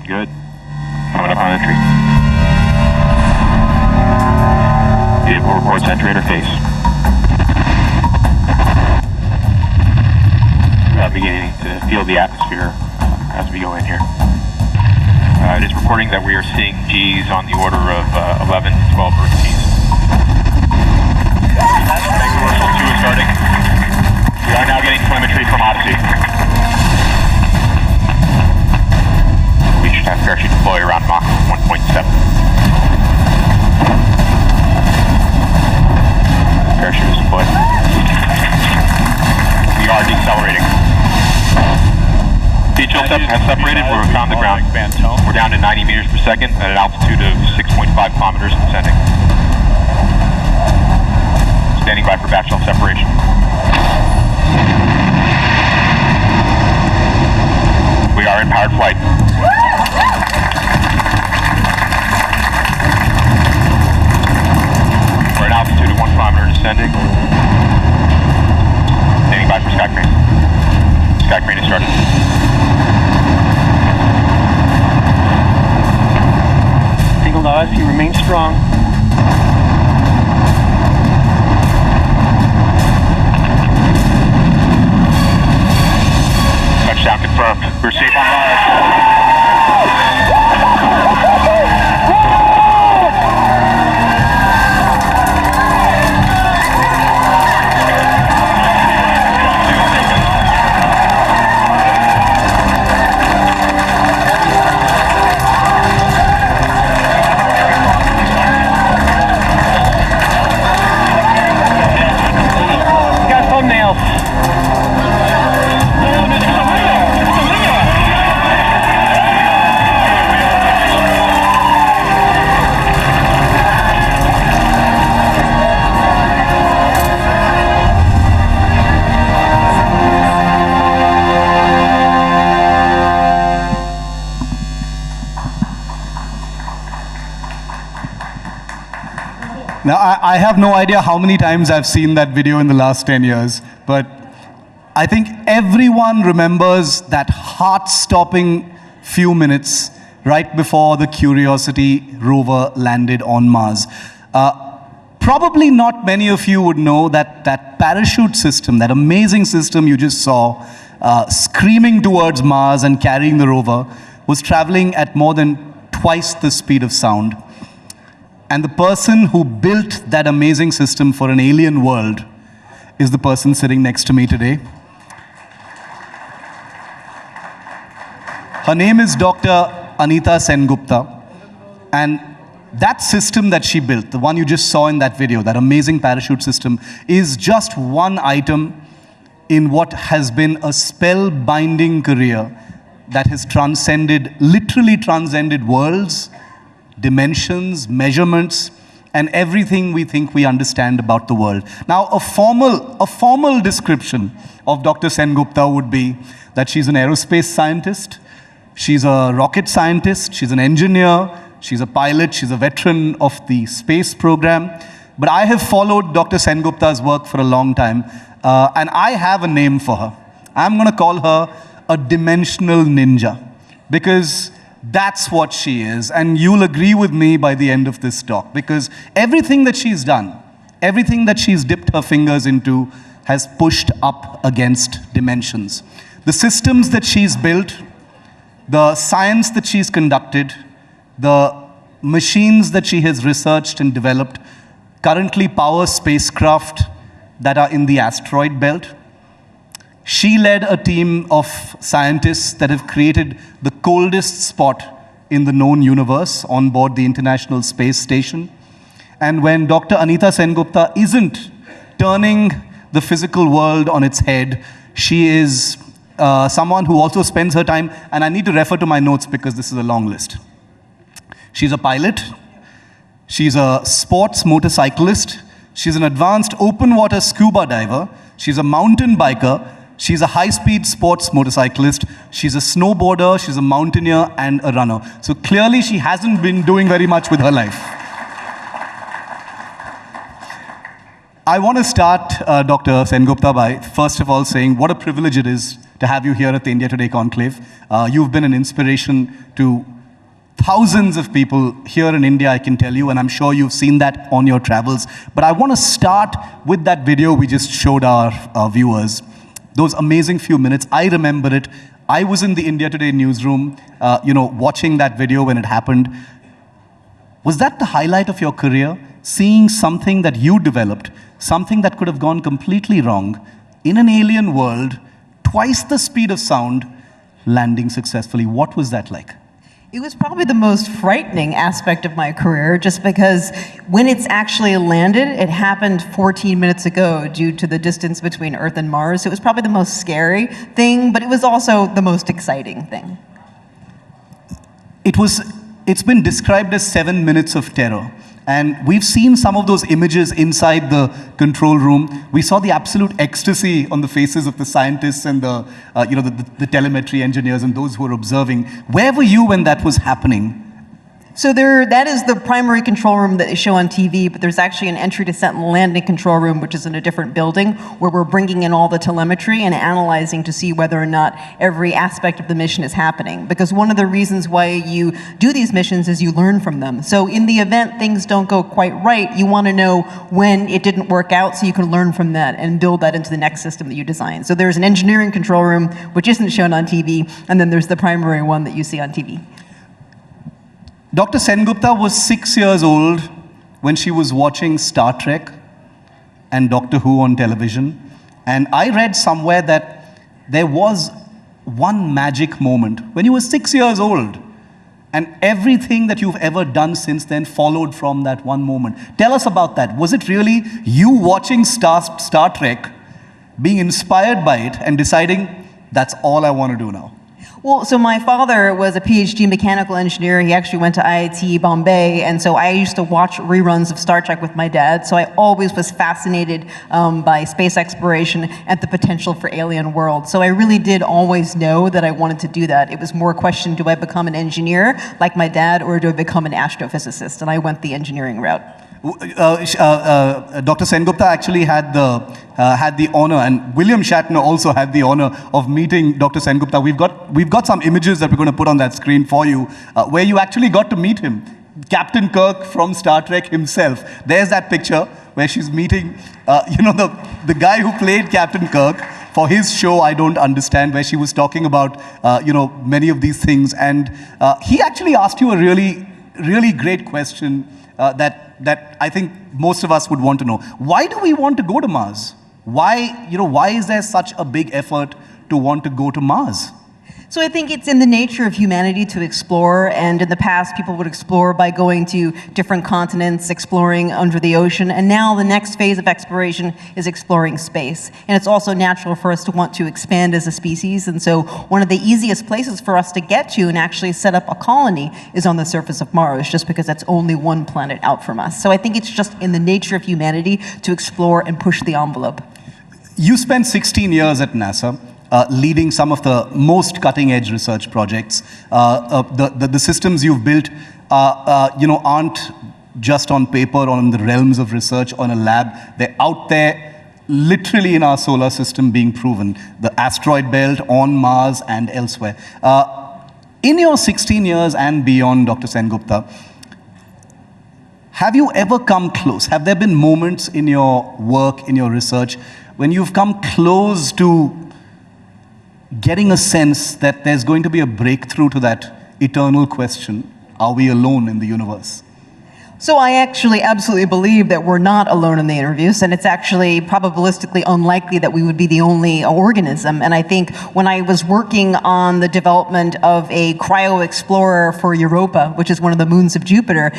Good. Coming up on entry. Vehicle reports entry interface. We are beginning to feel the atmosphere as we go in here. It is reporting that we are seeing G's on the order of 11 to 12 Earth G's. Reversal 2 is starting. We are now getting telemetry from Odyssey. We should have parachute deploy around Mach 1.7. Parachute is deployed. We are decelerating. Speed chill has separated. We're on the ground. We're down to 90 meters per second at an altitude of 6.5 kilometers descending. Standing by for back shell separation. We are in powered flight. We're at an altitude of 1 kilometer descending. Standing by for sky crane. Sky crane is started. Signal to us, you remain strong. Touchdown confirmed. We're safe on Mars. Got thumbnails. Now, I have no idea how many times I've seen that video in the last 10 years, but I think everyone remembers that heart-stopping few minutes right before the Curiosity rover landed on Mars. Probably not many of you would know that that parachute system, that amazing system you just saw, screaming towards Mars and carrying the rover, was traveling at more than twice the speed of sound. And the person who built that amazing system for an alien world is the person sitting next to me today. Her name is Dr. Anita Sengupta. And that system that she built, the one you just saw in that video, that amazing parachute system, is just one item in what has been a spellbinding career that has transcended, literally transcended worlds, dimensions, measurements, and everything we think we understand about the world. Now, a formal description of Dr. Sengupta would be that she's an aerospace scientist, she's a rocket scientist, she's an engineer, she's a pilot, she's a veteran of the space program. But I have followed Dr. Sengupta's work for a long time, and I have a name for her. I'm going to call her a dimensional ninja, because that's what she is, and you'll agree with me by the end of this talk, because everything that she's done, everything that she's dipped her fingers into has pushed up against dimensions. The systems that she's built, the science that she's conducted, the machines that she has researched and developed currently power spacecraft that are in the asteroid belt. She led a team of scientists that have created the coldest spot in the known universe on board the International Space Station. And when Dr. Anita Sengupta isn't turning the physical world on its head, she is someone who also spends her time, and I need to refer to my notes because this is a long list. She's a pilot, she's a sports motorcyclist, she's an advanced open water scuba diver, she's a mountain biker, she's a high-speed sports motorcyclist, she's a snowboarder, she's a mountaineer, and a runner. So clearly she hasn't been doing very much with her life. I want to start, Dr. Sengupta, by first of all saying what a privilege it is to have you here at the India Today Conclave. You've been an inspiration to thousands of people here in India, I can tell you, and I'm sure you've seen that on your travels. But I want to start with that video we just showed our viewers. Those amazing few minutes, I remember it. I was in the India Today newsroom, watching that video when it happened. Was that the highlight of your career? Seeing something that you developed, something that could have gone completely wrong, in an alien world, twice the speed of sound, landing successfully. What was that like? It was probably the most frightening aspect of my career, just because when it's actually landed, it happened 14 minutes ago due to the distance between Earth and Mars. So it was probably the most scary thing, but it was also the most exciting thing. It's been described as 7 minutes of terror. And we've seen some of those images inside the control room. We saw the absolute ecstasy on the faces of the scientists and the telemetry engineers and those who were observing. Where were you when that was happening? So that is the primary control room that they show on TV, but there's actually an entry, descent, and landing control room, which is in a different building, where we're bringing in all the telemetry and analyzing to see whether or not every aspect of the mission is happening. Because one of the reasons why you do these missions is you learn from them. So in the event things don't go quite right, you want to know when it didn't work out so you can learn from that and build that into the next system that you design. So there's an engineering control room, which isn't shown on TV, and then there's the primary one that you see on TV. Dr. Sengupta was 6 years old when she was watching Star Trek and Doctor Who on television. And I read somewhere that there was one magic moment when you were 6 years old. And everything that you've ever done since then followed from that one moment. Tell us about that. Was it really you watching Star Trek, being inspired by it and deciding, that's all I want to do now? Well, so my father was a PhD mechanical engineer. He actually went to IIT Bombay, and so I used to watch reruns of Star Trek with my dad. So I always was fascinated by space exploration and the potential for alien worlds. So I really did always know that I wanted to do that. It was more a question, do I become an engineer like my dad, or do I become an astrophysicist? And I went the engineering route. Dr. Sengupta actually had the honor, and William Shatner also had the honor of meeting Dr. Sengupta. We've got some images that we're going to put on that screen for you, where you actually got to meet him. Captain Kirk from Star Trek himself. There's that picture where she's meeting, the guy who played Captain Kirk for his show, I Don't Understand, where she was talking about, many of these things. And he actually asked you a really, really great question that I think most of us would want to know. Why do we want to go to Mars? Why is there such a big effort to want to go to Mars? So I think it's in the nature of humanity to explore, and in the past people would explore by going to different continents, exploring under the ocean, and now the next phase of exploration is exploring space. And it's also natural for us to want to expand as a species, and so one of the easiest places for us to get to and actually set up a colony is on the surface of Mars, just because that's only one planet out from us. So I think it's just in the nature of humanity to explore and push the envelope. You spent 16 years at NASA. Leading some of the most cutting-edge research projects. The systems you've built, aren't just on paper or in the realms of research on a lab. They're out there, literally in our solar system, being proven. The asteroid belt, on Mars, and elsewhere. In your 16 years and beyond, Dr. Sengupta, have you ever come close? Have there been moments in your work, in your research, when you've come close to getting a sense that there's going to be a breakthrough to that eternal question, are we alone in the universe? So I actually absolutely believe that we're not alone in the universe, and it's actually probabilistically unlikely that we would be the only organism. And I think when I was working on the development of a cryo-explorer for Europa, which is one of the moons of Jupiter,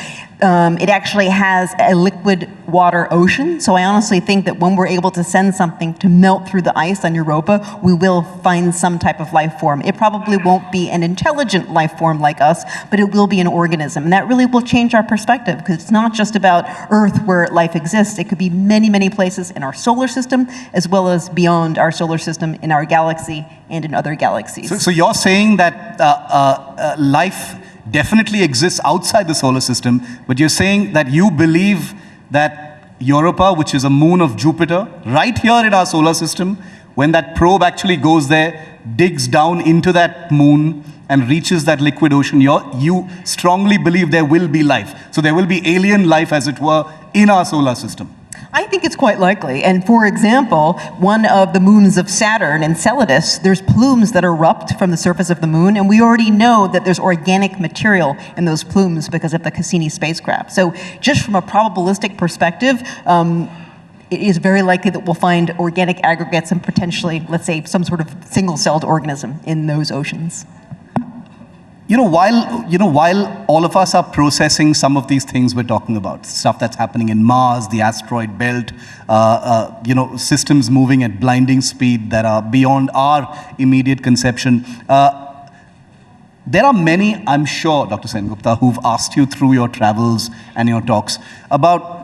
it actually has a liquid water ocean. So I honestly think that when we're able to send something to melt through the ice on Europa, we will find some type of life form. It probably won't be an intelligent life form like us, but it will be an organism. And that really will change our perspective, because it's not just about Earth where life exists. It could be many, many places in our solar system, as well as beyond our solar system in our galaxy and in other galaxies. So you're saying that life definitely exists outside the solar system, but you're saying that you believe that Europa, which is a moon of Jupiter, right here in our solar system, when that probe actually goes there, digs down into that moon and reaches that liquid ocean, you strongly believe there will be life. So there will be alien life, as it were, in our solar system. I think it's quite likely. And for example, one of the moons of Saturn, Enceladus, there's plumes that erupt from the surface of the moon, and we already know that there's organic material in those plumes because of the Cassini spacecraft. So just from a probabilistic perspective, it is very likely that we'll find organic aggregates and potentially, let's say, some sort of single-celled organism in those oceans. While all of us are processing some of these things we're talking about, stuff that's happening in Mars, the asteroid belt, systems moving at blinding speed that are beyond our immediate conception, there are many, I'm sure, Dr. Sengupta, who've asked you through your travels and your talks about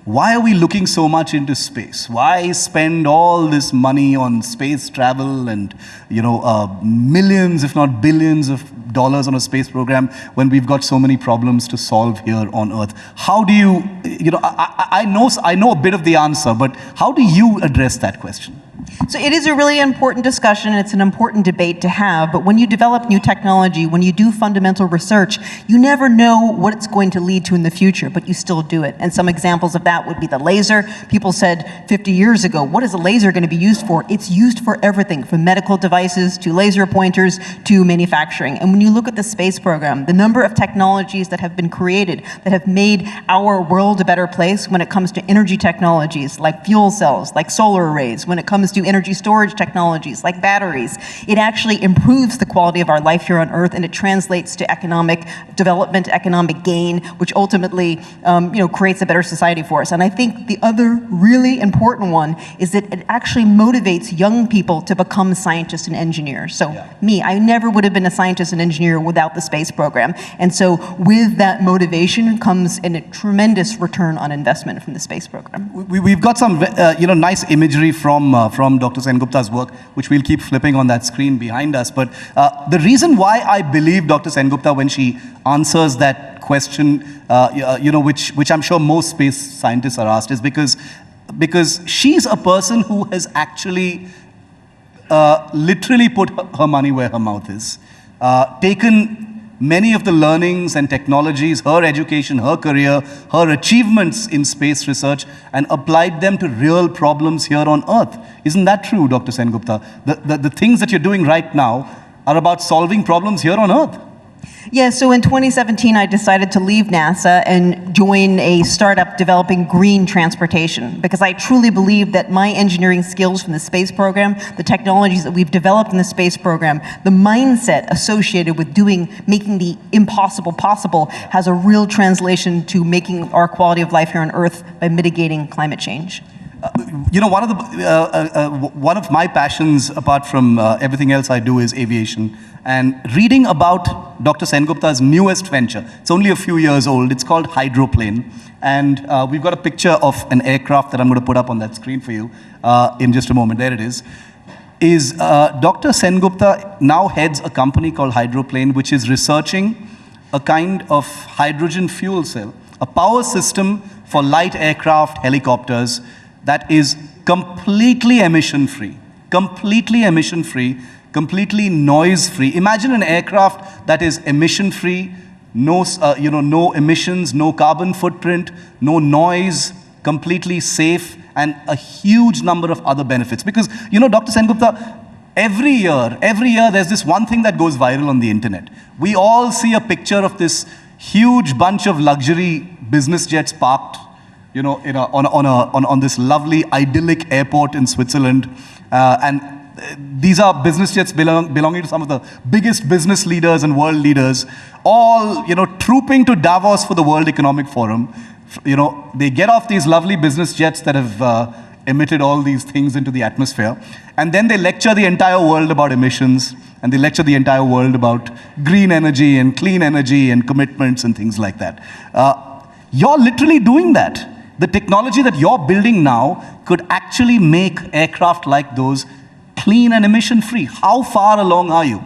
why are we looking so much into space? Why spend all this money on space travel and, millions, if not billions of dollars on a space program when we've got so many problems to solve here on Earth? How do you, I know a bit of the answer, but how do you address that question? So it is a really important discussion, and it's an important debate to have, but when you develop new technology, when you do fundamental research, you never know what it's going to lead to in the future, but you still do it. And some examples of that would be the laser. People said 50 years ago, what is a laser going to be used for? It's used for everything, from medical devices to laser pointers to manufacturing. And when you look at the space program, the number of technologies that have been created that have made our world a better place when it comes to energy technologies like fuel cells, like solar arrays, when it comes to energy storage technologies like batteries, it actually improves the quality of our life here on Earth, and it translates to economic development, economic gain, which ultimately creates a better society for us. And I think the other really important one is that it actually motivates young people to become scientists and engineers. So me, I never would have been a scientist and engineer without the space program. And so with that motivation comes a tremendous return on investment from the space program. We've got some nice imagery from Dr. Sengupta's work, which we'll keep flipping on that screen behind us. But the reason why I believe Dr. Sengupta when she answers that question, which I'm sure most space scientists are asked, is because she's a person who has actually literally put her money where her mouth is, taken many of the learnings and technologies, her education, her career, her achievements in space research, and applied them to real problems here on Earth. Isn't that true, Dr. Sengupta? The things that you're doing right now are about solving problems here on Earth. Yeah, so in 2017, I decided to leave NASA and join a startup developing green transportation, because I truly believe that my engineering skills from the space program, the technologies that we've developed in the space program, the mindset associated with making the impossible possible has a real translation to making our quality of life here on Earth by mitigating climate change. One of my passions, apart from everything else I do, is aviation. And reading about Dr. Sengupta's newest venture, it's only a few years old, it's called Hydroplane. And we've got a picture of an aircraft that I'm going to put up on that screen for you in just a moment. There it is. Dr. Sengupta now heads a company called Hydroplane, which is researching a kind of hydrogen fuel cell, a power system for light aircraft, helicopters, that is completely emission-free, completely noise-free. Imagine an aircraft that is emission-free, no emissions, no carbon footprint, no noise, completely safe, and a huge number of other benefits. Because, Dr. Sengupta, every year there's this one thing that goes viral on the internet. We all see a picture of this huge bunch of luxury business jets parked on this lovely idyllic airport in Switzerland, and these are business jets belonging to some of the biggest business leaders and world leaders, all trooping to Davos for the World Economic Forum. They get off these lovely business jets that have emitted all these things into the atmosphere, and then they lecture the entire world about emissions, and they lecture the entire world about green energy and clean energy and commitments and things like that. You're literally doing that. The technology that you're building now could actually make aircraft like those clean and emission-free. How far along are you?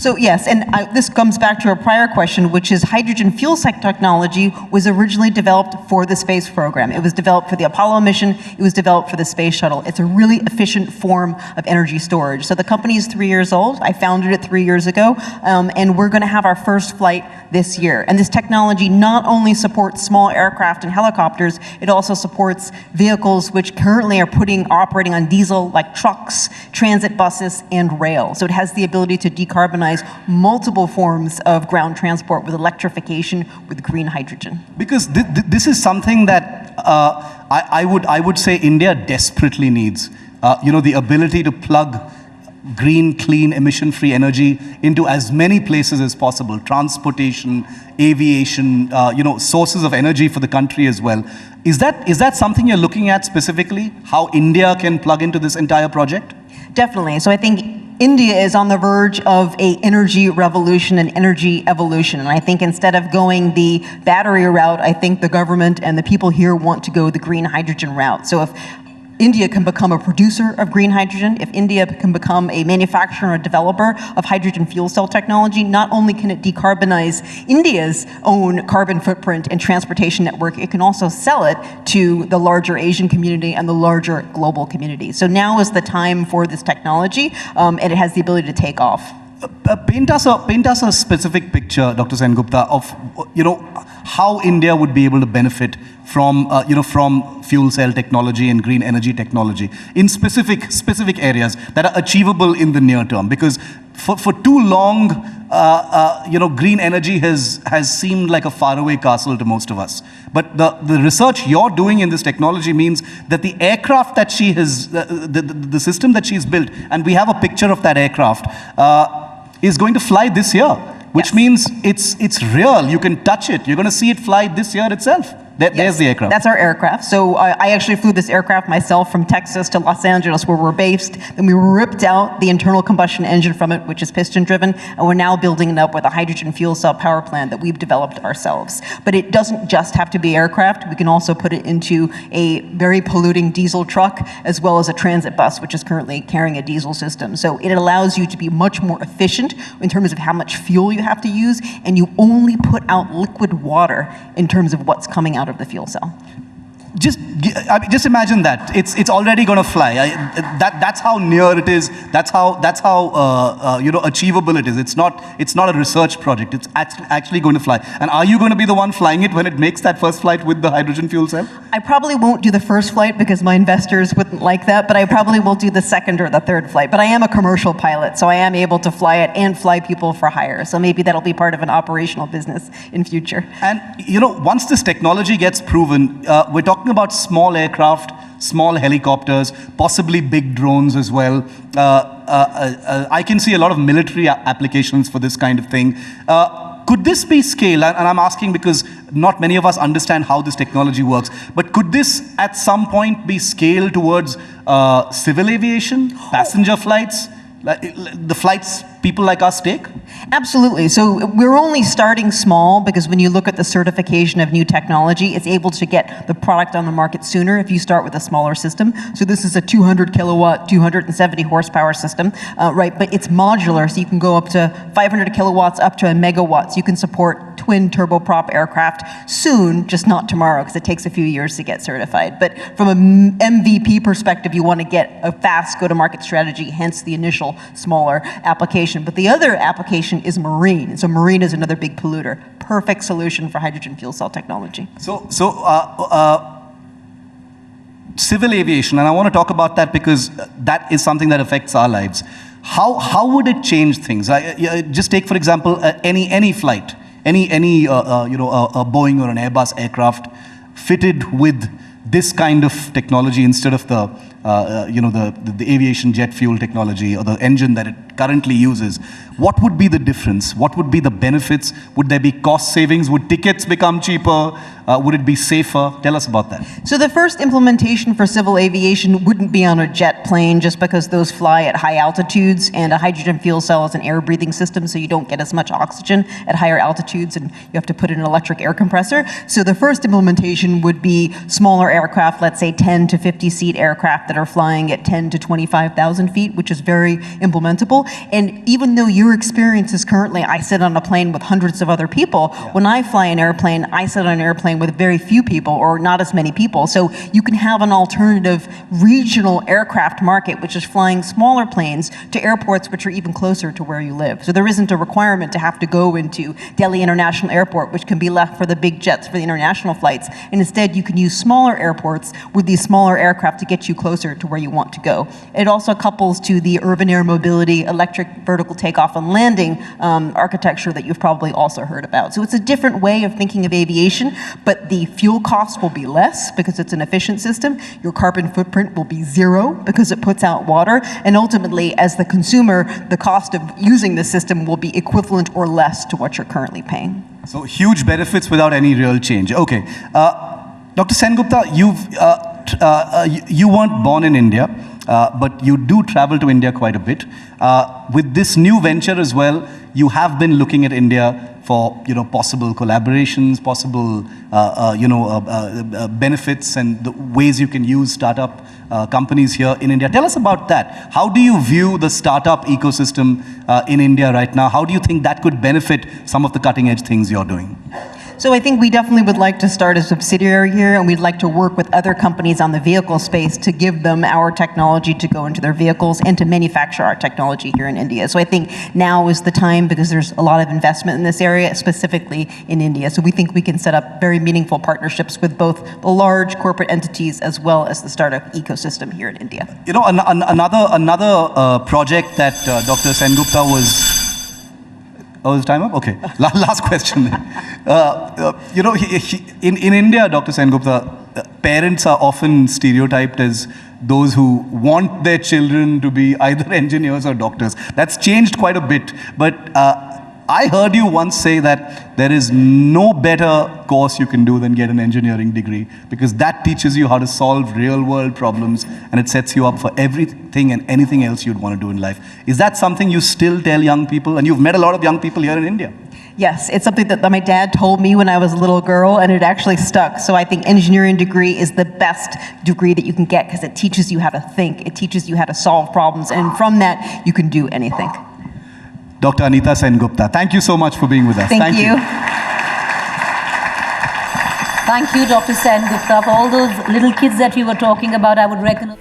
So yes, and this comes back to a prior question, which is hydrogen fuel cell technology was originally developed for the space program. It was developed for the Apollo mission. It was developed for the space shuttle. It's a really efficient form of energy storage. So the company is 3 years old. I founded it 3 years ago, and we're going to have our first flight this year. And this technology not only supports small aircraft and helicopters, it also supports vehicles which currently are operating on diesel, like trucks, transit buses, and rail. So it has the ability to decarbonize multiple forms of ground transport with electrification, with green hydrogen. Because this is something that I would say India desperately needs. The ability to plug green, clean, emission-free energy into as many places as possible. Transportation, aviation, sources of energy for the country as well. Is that something you're looking at specifically? How India can plug into this entire project? Definitely. So I think India is on the verge of an energy revolution and energy evolution. And I think instead of going the battery route, I think the government and the people here want to go the green hydrogen route. So if India can become a producer of green hydrogen, if India can become a manufacturer or developer of hydrogen fuel cell technology, not only can it decarbonize India's own carbon footprint and transportation network, it can also sell it to the larger Asian community and the larger global community. So now is the time for this technology, and it has the ability to take off. Paint us a specific picture, Dr. Sengupta, of how India would be able to benefit from from fuel cell technology and green energy technology in specific areas that are achievable in the near term. Because for too long, green energy has seemed like a faraway castle to most of us. But the research you're doing in this technology means that the aircraft that she has, the system that she's built, and we have a picture of that aircraft, is going to fly this year, which means it's real. You can touch it. You're going to see it fly this year itself. There's the aircraft. That's our aircraft. So I actually flew this aircraft myself from Texas to Los Angeles, where we're based. Then we ripped out the internal combustion engine from it, which is piston driven, and we're now building it up with a hydrogen fuel cell power plant that we've developed ourselves. But it doesn't just have to be aircraft. We can also put it into a very polluting diesel truck, as well as a transit bus, which is currently carrying a diesel system. So it allows you to be much more efficient in terms of how much fuel you have to use, and you only put out liquid water in terms of what's coming out of the fuel cell. Just imagine that it's already going to fly. That's how near it is. That's how achievable it is. It's not a research project. It's actually going to fly. And are you going to be the one flying it when it makes that first flight with the hydrogen fuel cell? I probably won't do the first flight because my investors wouldn't like that, but I probably will do the second or the third flight. But I am a commercial pilot, so I am able to fly it and fly people for hire. So maybe that'll be part of an operational business in future. And once this technology gets proven, we're talking about small aircraft, small helicopters, possibly big drones as well. I can see a lot of military applications for this kind of thing. Could this be scaled? And I'm asking because not many of us understand how this technology works. But could this at some point be scaled towards civil aviation, passenger flights, the flights people like us take? Absolutely. So we're only starting small because when you look at the certification of new technology, it's able to get the product on the market sooner if you start with a smaller system. So this is a 200 kilowatt, 270 horsepower system, right? But it's modular, so you can go up to 500 kilowatts, up to a megawatt. So you can support twin turboprop aircraft soon, just not tomorrow, because it takes a few years to get certified. But from an MVP perspective, you want to get a fast go-to-market strategy, hence the initial smaller application. But the other application is marine. So marine is another big polluter. Perfect solution for hydrogen fuel cell technology. So civil aviation, and I want to talk about that because that is something that affects our lives. How would it change things? Just take, for example, any flight, any a Boeing or an Airbus aircraft fitted with this kind of technology instead of the aviation jet fuel technology or the engine that it currently uses. What would be the difference? What would be the benefits? Would there be cost savings? Would tickets become cheaper? Would it be safer? Tell us about that. So the first implementation for civil aviation wouldn't be on a jet plane just because those fly at high altitudes, and a hydrogen fuel cell is an air breathing system, so you don't get as much oxygen at higher altitudes and you have to put in an electric air compressor. So the first implementation would be smaller aircraft, let's say 10 to 50 seat aircraft that are flying at 10 to 25,000 feet, which is very implementable. And even though your experience is currently, I sit on a plane with hundreds of other people, when I fly an airplane, I sit on an airplane with very few people or not as many people. So you can have an alternative regional aircraft market, which is flying smaller planes to airports which are even closer to where you live. So there isn't a requirement to have to go into Delhi International Airport, which can be left for the big jets for the international flights. And instead, you can use smaller airports with these smaller aircraft to get you closer to where you want to go. It also couples to the urban air mobility, electric vertical takeoff and landing architecture that you've probably also heard about. So it's a different way of thinking of aviation, but the fuel cost will be less because it's an efficient system. Your carbon footprint will be zero because it puts out water. And ultimately, as the consumer, the cost of using the system will be equivalent or less to what you're currently paying. So huge benefits without any real change. Okay. Dr. Sengupta, you weren't born in India, but you do travel to India quite a bit. With this new venture as well, you have been looking at India for possible collaborations, possible benefits, and the ways you can use startup companies here in India. Tell us about that. How do you view the startup ecosystem in India right now? How do you think that could benefit some of the cutting edge things you're doing? So I think we definitely would like to start a subsidiary here, and we'd like to work with other companies on the vehicle space to give them our technology to go into their vehicles and to manufacture our technology here in India. So I think now is the time because there's a lot of investment in this area, specifically in India. So we think we can set up very meaningful partnerships with both the large corporate entities as well as the startup ecosystem here in India. Another project that Dr. Sengupta was... Oh, is time up? Okay. Last question. In India, Dr. Sengupta, parents are often stereotyped as those who want their children to be either engineers or doctors. That's changed quite a bit. But I heard you once say that there is no better course you can do than get an engineering degree, because that teaches you how to solve real world problems and it sets you up for everything and anything else you'd want to do in life. Is that something you still tell young people? And you've met a lot of young people here in India. Yes, it's something that my dad told me when I was a little girl, and it actually stuck. So I think engineering degree is the best degree that you can get because it teaches you how to think, it teaches you how to solve problems, and from that, you can do anything. Dr. Anita Sengupta, thank you so much for being with us. Thank you. Thank you, Dr. Sengupta. For all those little kids that you were talking about, I would reckon.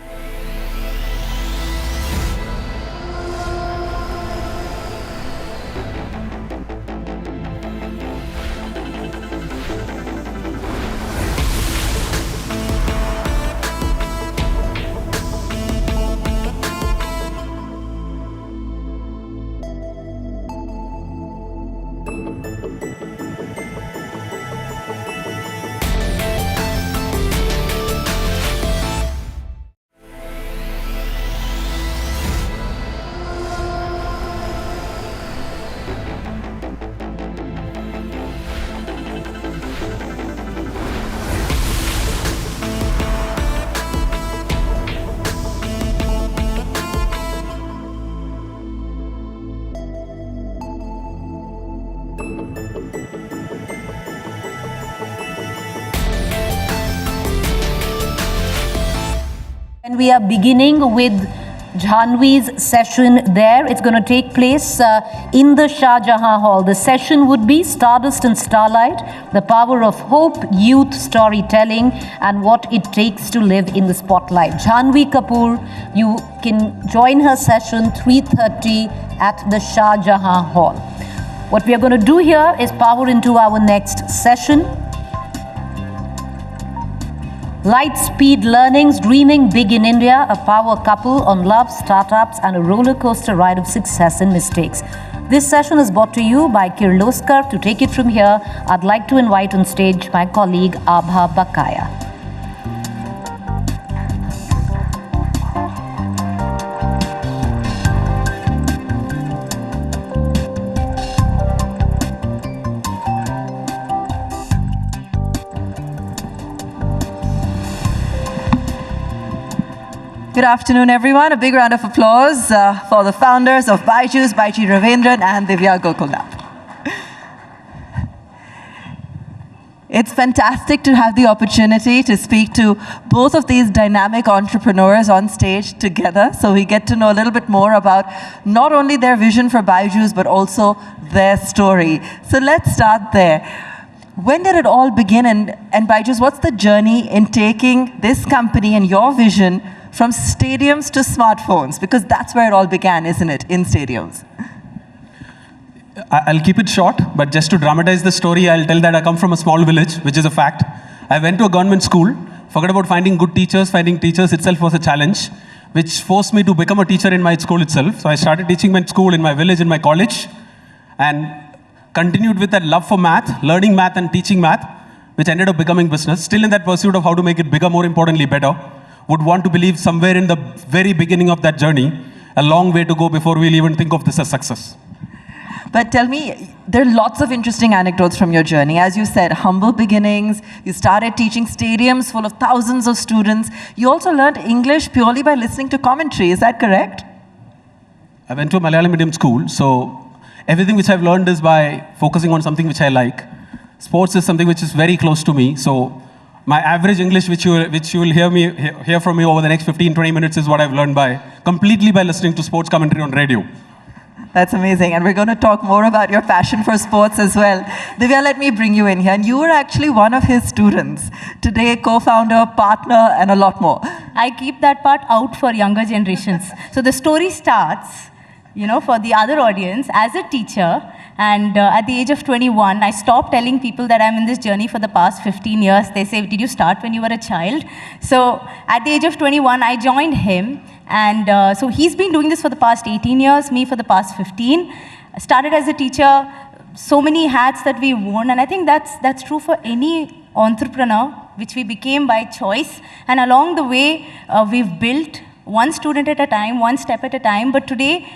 And we are beginning with Jhanvi's session there. It's going to take place in the Shah Jahan Hall. The session would be Stardust and Starlight, the power of hope, youth, storytelling, and what it takes to live in the spotlight. Jhanvi Kapoor, you can join her session 3:30 at the Shah Jahan Hall. What we are going to do here is power into our next session. Light Speed Learnings, Dreaming Big in India, a power couple on love, startups, and a roller coaster ride of success and mistakes. This session is brought to you by Kirloskar. To take it from here, I'd like to invite on stage my colleague Abha Bakaya. Good afternoon, everyone. A big round of applause for the founders of Byju's, Baiji Ravindran and Divya Gokulnath. It's fantastic to have the opportunity to speak to both of these dynamic entrepreneurs on stage together, so we get to know a little bit more about not only their vision for Byju's, but also their story. So let's start there. When did it all begin? And Byju's, what's the journey in taking this company and your vision from stadiums to smartphones? Because that's where it all began, isn't it, in stadiums? I'll keep it short, but just to dramatize the story, I'll tell that I come from a small village, which is a fact. I went to a government school, forgot about finding good teachers. Finding teachers itself was a challenge, which forced me to become a teacher in my school itself. So I started teaching my school in my village, in my college, and continued with that love for math, learning math and teaching math, which ended up becoming business. Still in that pursuit of how to make it bigger, more importantly, better. Would want to believe somewhere in the very beginning of that journey, a long way to go before we'll even think of this as success. But tell me, there are lots of interesting anecdotes from your journey. As you said, humble beginnings. You started teaching stadiums full of thousands of students. You also learned English purely by listening to commentary. Is that correct? I went to a Malayalam medium school, so everything which I've learned is by focusing on something which I like. Sports is something which is very close to me, so my average English, which you will hear from me over the next 15-20 minutes, is what I've learned completely by listening to sports commentary on radio. That's amazing. And we're going to talk more about your passion for sports as well. Divya, let me bring you in here. And you were actually one of his students. Today, co-founder, partner, and a lot more. I keep that part out for younger generations. So the story starts, for the other audience, as a teacher. And at the age of 21, I stopped telling people that I'm in this journey for the past 15 years. They say, did you start when you were a child? So at the age of 21, I joined him. And so he's been doing this for the past 18 years, me for the past 15. I started as a teacher, so many hats that we worn, and I think that's true for any entrepreneur, which we became by choice. And along the way, we've built one student at a time, one step at a time. But today,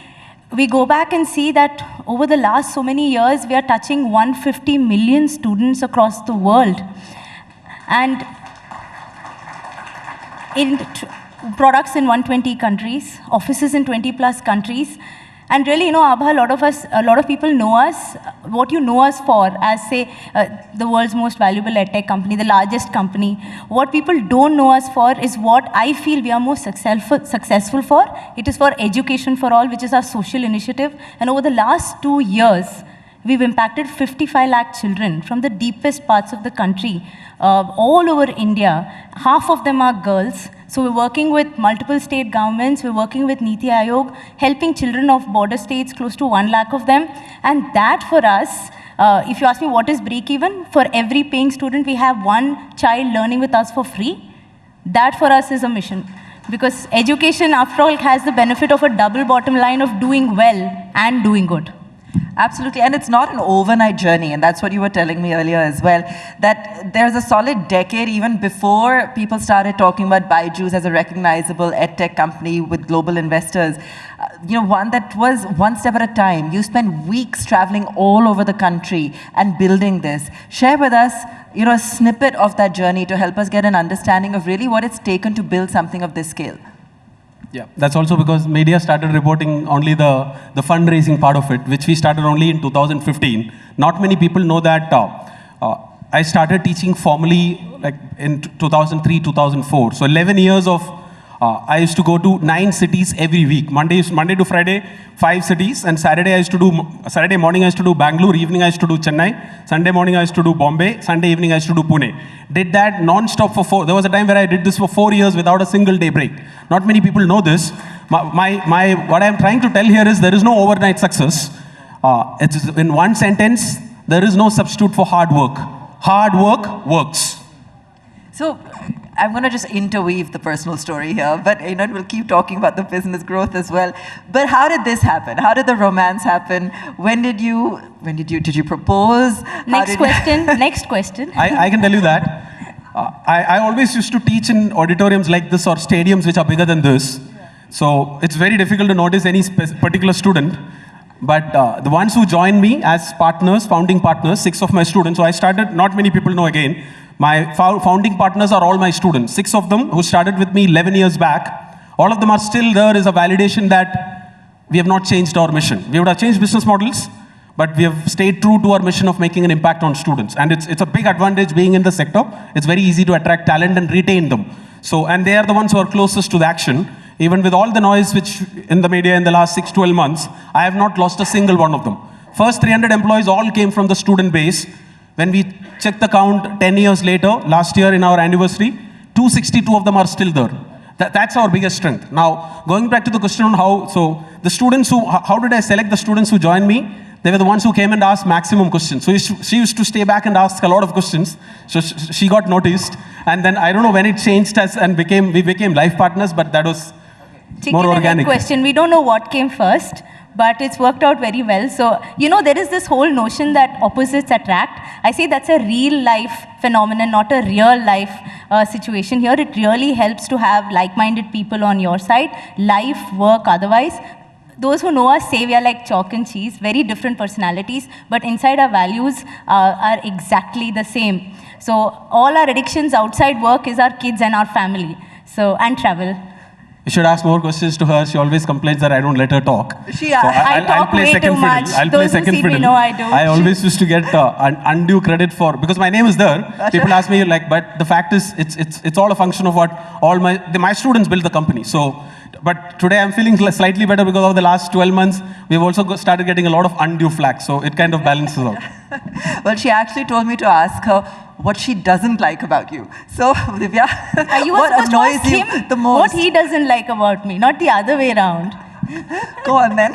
we go back and see that over the last so many years, we are touching 150 million students across the world. And products in 120 countries, offices in 20 plus countries. And really, Abha, a lot of people know us, what you know us for, as say, the world's most valuable EdTech company, the largest company. What people don't know us for is what I feel we are most successful for. It is for Education for All, which is our social initiative. And over the last 2 years, we've impacted 55 lakh children from the deepest parts of the country, all over India. Half of them are girls. So we're working with multiple state governments, we're working with Niti Aayog, helping children of border states, close to 1 lakh of them. And that for us, if you ask me what is break-even, for every paying student, we have one child learning with us for free. That for us is a mission. Because education, after all, has the benefit of a double bottom line of doing well and doing good. Absolutely, and it's not an overnight journey, and that's what you were telling me earlier as well, that there's a solid decade even before people started talking about Byju's as a recognizable EdTech company with global investors. One that was one step at a time. You spent weeks traveling all over the country and building this. Share with us, a snippet of that journey to help us get an understanding of really what it's taken to build something of this scale. Yeah, that's also because media started reporting only the fundraising part of it, which we started only in 2015. Not many people know that I started teaching formally like in 2003, 2004. So 11 years of, I used to go to 9 cities every week. Monday to Friday, 5 cities. And Saturday morning I used to do Bangalore, evening I used to do Chennai. Sunday morning I used to do Bombay, Sunday evening I used to do Pune. Did that non-stop for there was a time where I did this for 4 years without a single day break. Not many people know this. What I'm trying to tell here is there is no overnight success. It's in one sentence, there is no substitute for hard work. Hard work works. So I'm going to just interweave the personal story here, but we'll keep talking about the business growth as well. But how did this happen? How did the romance happen? Did you propose? Next question. I can tell you that. I always used to teach in auditoriums like this or stadiums which are bigger than this. So it's very difficult to notice any particular student. But the ones who joined me as partners, founding partners, 6 of my students. So I started, not many people know again, my founding partners are all my students. 6 of them who started with me 11 years back. All of them are still there is a validation that we have not changed our mission. We would have changed business models, but we have stayed true to our mission of making an impact on students. And it's a big advantage being in the sector. It's very easy to attract talent and retain them. So, and they are the ones who are closest to the action. Even with all the noise which in the media in the last 6-12 months, I have not lost a single one of them. First 300 employees all came from the student base. When we check the count 10 years later, last year in our anniversary, 262 of them are still there. That's our biggest strength. Now, going back to the question on how, so the students who, how did I select the students who joined me? They were the ones who came and asked maximum questions. So she used to stay back and ask a lot of questions. So she got noticed. And then I don't know when it changed us and we became life partners, but that was more organic. Question. We don't know what came first, but it's worked out very well. So, you know, there is this whole notion that opposites attract. I say that's a real life phenomenon, not a real life situation here. It really helps to have like-minded people on your side, life, work, otherwise. Those who know us say we are like chalk and cheese, very different personalities, but inside our values are exactly the same. So all our addictions outside work is our kids and our family, so, and travel. You should ask more questions to her. She always complains that I don't let her talk. I talk way too much. I'll play second fiddle. Know I do. I always used to get undue credit for, because my name is there. People ask me like, but the fact is, it's all a function of what all my students build the company. So, but today I'm feeling slightly better because of the last 12 months. We've also started getting a lot of undue flack. So it kind of balances out. Well, she actually told me to ask her what she doesn't like about you. So, Divya, what annoys you the most? What he doesn't like about me, not the other way around. Go on then.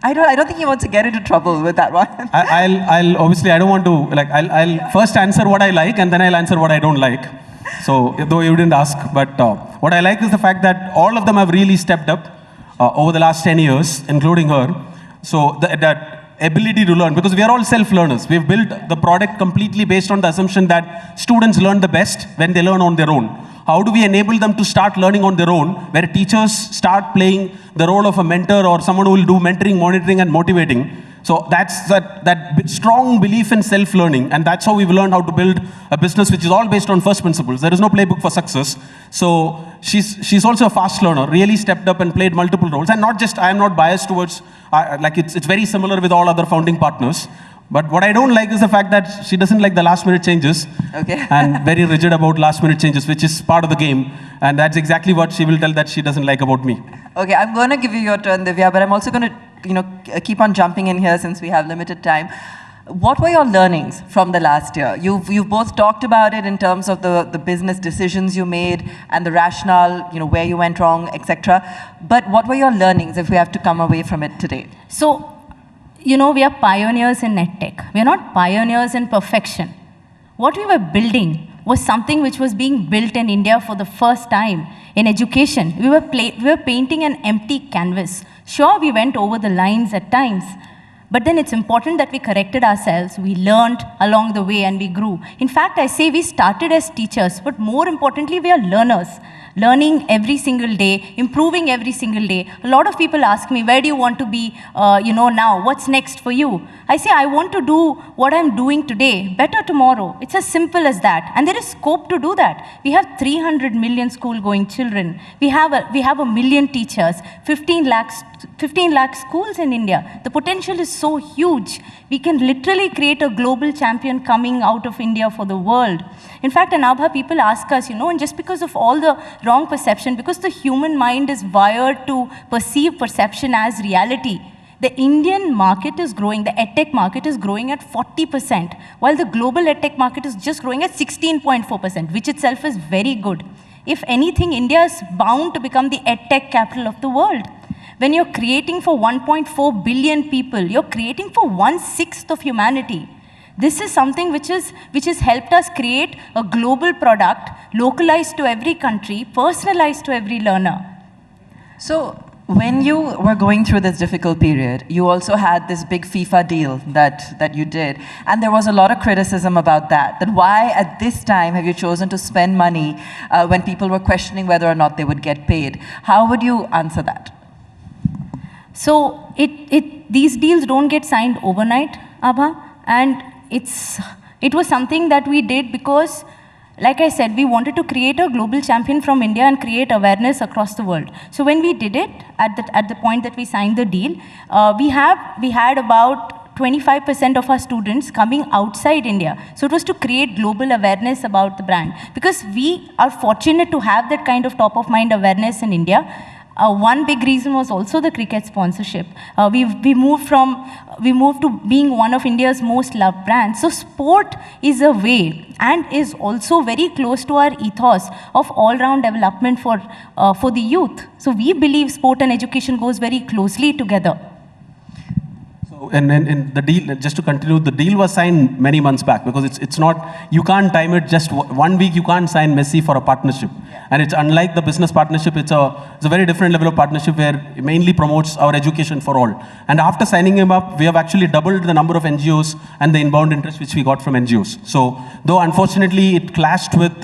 I don't think he wants to get into trouble with that one. I'll obviously, I don't want to, like, I'll first answer what I like and then I'll answer what I don't like. So, though you didn't ask, but what I like is the fact that all of them have really stepped up over the last 10 years, including her. So, that ability to learn, because we are all self-learners. We've built the product completely based on the assumption that students learn the best when they learn on their own. How do we enable them to start learning on their own, where teachers start playing the role of a mentor or someone who will do mentoring, monitoring, and motivating? So that's that strong belief in self-learning, and that's how we've learned how to build a business which is all based on first principles. There is no playbook for success. So she's also a fast learner, really stepped up and played multiple roles. And not just, I am not biased towards, like it's very similar with all other founding partners. But what I don't like is the fact that she doesn't like the last minute changes. Okay. And very rigid about last minute changes, which is part of the game. And that's exactly what she will tell that she doesn't like about me. Okay, I'm going to give you your turn, Divya, but I'm also going to keep on jumping in here since we have limited time. What were your learnings from the last year? You've both talked about it in terms of the business decisions you made and the rationale, where you went wrong, etc. But what were your learnings if we have to come away from it today? So, we are pioneers in EdTech. We are not pioneers in perfection. What we were building was something which was being built in India for the first time in education. We were painting an empty canvas. Sure, we went over the lines at times, but then it's important that we corrected ourselves, we learned along the way, and we grew. In fact, I say we started as teachers, but more importantly, we are learners. Learning every single day, improving every single day. A lot of people ask me, where do you want to be, now? What's next for you? I say, I want to do what I'm doing today, better tomorrow. It's as simple as that. And there is scope to do that. We have 300 million school-going children. We have a million teachers, 15 lakh schools in India. The potential is so huge. We can literally create a global champion coming out of India for the world. In fact, in Abha, people ask us, and just because of all the wrong perception, because the human mind is wired to perceive perception as reality, the Indian market is growing, the EdTech market is growing at 40%, while the global EdTech market is just growing at 16.4%, which itself is very good. If anything, India is bound to become the EdTech capital of the world. When you're creating for 1.4 billion people, you're creating for 1/6 of humanity. This is something which has helped us create a global product, localized to every country, personalized to every learner. So, when you were going through this difficult period, you also had this big FIFA deal that you did. And there was a lot of criticism about that. That why at this time have you chosen to spend money when people were questioning whether or not they would get paid? How would you answer that? So these deals don't get signed overnight, Abha. And it was something that we did because, like I said, we wanted to create a global champion from India and create awareness across the world. So when we did it, at the point that we signed the deal, we had about 25% of our students coming outside India. So it was to create global awareness about the brand. Because we are fortunate to have that kind of top-of-mind awareness in India. One big reason was also the cricket sponsorship. We moved to being one of India's most loved brands. So sport is a way and is also very close to our ethos of all-round development for the youth. So we believe sport and education goes very closely together. And the deal, just to continue, the deal was signed many months back because it's not, you can't time it just 1 week, you can't sign Messi for a partnership. Yeah. And it's unlike the business partnership, it's a very different level of partnership where it mainly promotes our education for all. And after signing him up, we have actually doubled the number of NGOs and the inbound interest which we got from NGOs. So, though unfortunately it clashed with,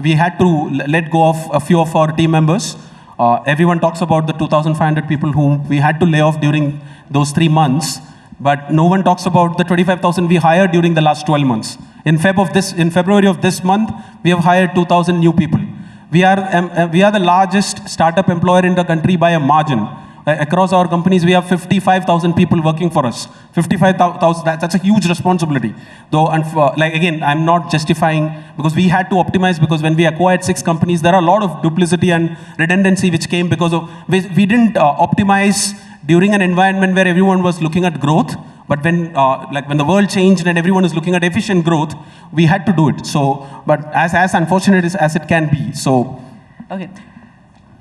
we had to let go of a few of our team members. Everyone talks about the 2,500 people whom we had to lay off during those 3 months, but no one talks about the 25,000 we hired during the last 12 months. In February of this month, we have hired 2,000 new people. We are the largest startup employer in the country by a margin. Across our companies, we have 55,000 people working for us. 55,000, that's a huge responsibility. Though, like again, I'm not justifying, because we had to optimize, because when we acquired 6 companies, there are a lot of duplicity and redundancy which came because of, we didn't optimize during an environment where everyone was looking at growth. But when the world changed and everyone is looking at efficient growth, we had to do it. So, but as unfortunate as it can be, so. Okay.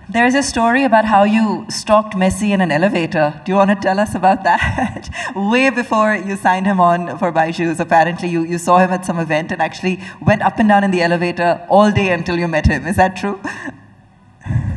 There is a story about how you stalked Messi in an elevator. Do you want to tell us about that? Way before you signed him on for Byju's, apparently you saw him at some event and actually went up and down in the elevator all day until you met him. Is that true?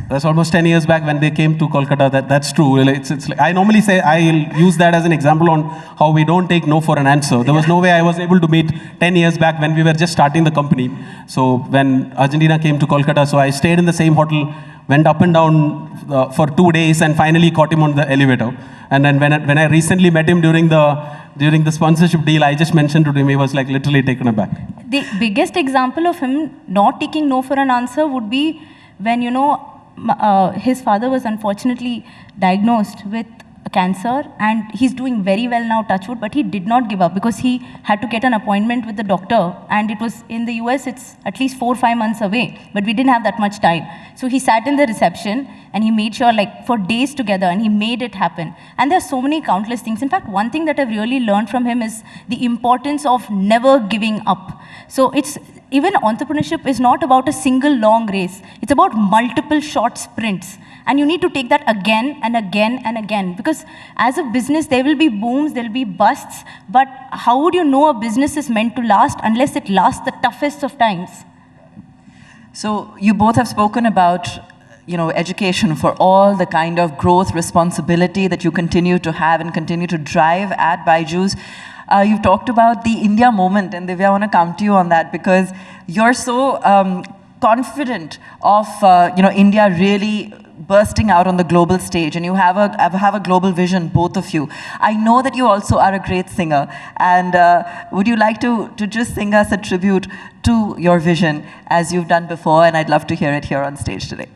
That's almost 10 years back when they came to Kolkata. That's true. It's like, I normally say, I'll use that as an example on how we don't take no for an answer. There was no way I was able to meet 10 years back when we were just starting the company. So when Argentina came to Kolkata, so I stayed in the same hotel, went up and down for 2 days and finally caught him on the elevator. And then when I recently met him during the sponsorship deal, I just mentioned to him, he was like literally taken aback. The biggest example of him not taking no for an answer would be when, his father was unfortunately diagnosed with cancer, and he's doing very well now, touch wood, but he did not give up because he had to get an appointment with the doctor, and it was in the US, it's at least 4 or 5 months away, but we didn't have that much time. So he sat in the reception and he made sure, like, for days together, and he made it happen. And there's so many countless things. In fact, one thing that I've really learned from him is the importance of never giving up. So even entrepreneurship is not about a single long race. It's about multiple short sprints. And you need to take that again and again and again. Because as a business, there will be booms, there will be busts. But how would you know a business is meant to last unless it lasts the toughest of times? So you both have spoken about education for all the kind of growth responsibility that you continue to have and continue to drive at Byju's. You've talked about the India moment, and Divya, I want to come to you on that because you're so confident of India really bursting out on the global stage, and you have a global vision, both of you. I know that you also are a great singer, and would you like to just sing us a tribute to your vision as you've done before, and I'd love to hear it here on stage today.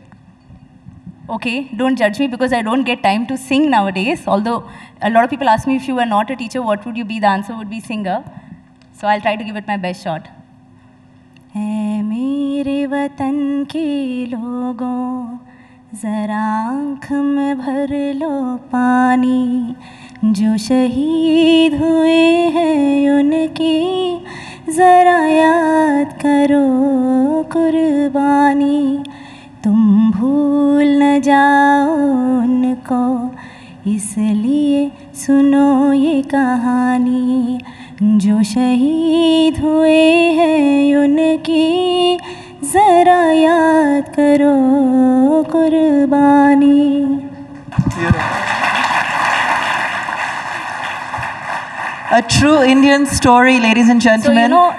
Okay, don't judge me because I don't get time to sing nowadays. Although a lot of people ask me if you were not a teacher, what would you be? The answer would be singer. So I'll try to give it my best shot. Hai mere watan ke logon, zara aankh mein bhar lo pani, jo shaheed hue hain unki, zara yaad karo qurbani. तुम भूल न जाओ उनको, इसलिए सुनो ये कहानी, जो शहीद हुए हैं उनकी, जरा याद करो कुर्बानी. A true Indian story, ladies and gentlemen. So,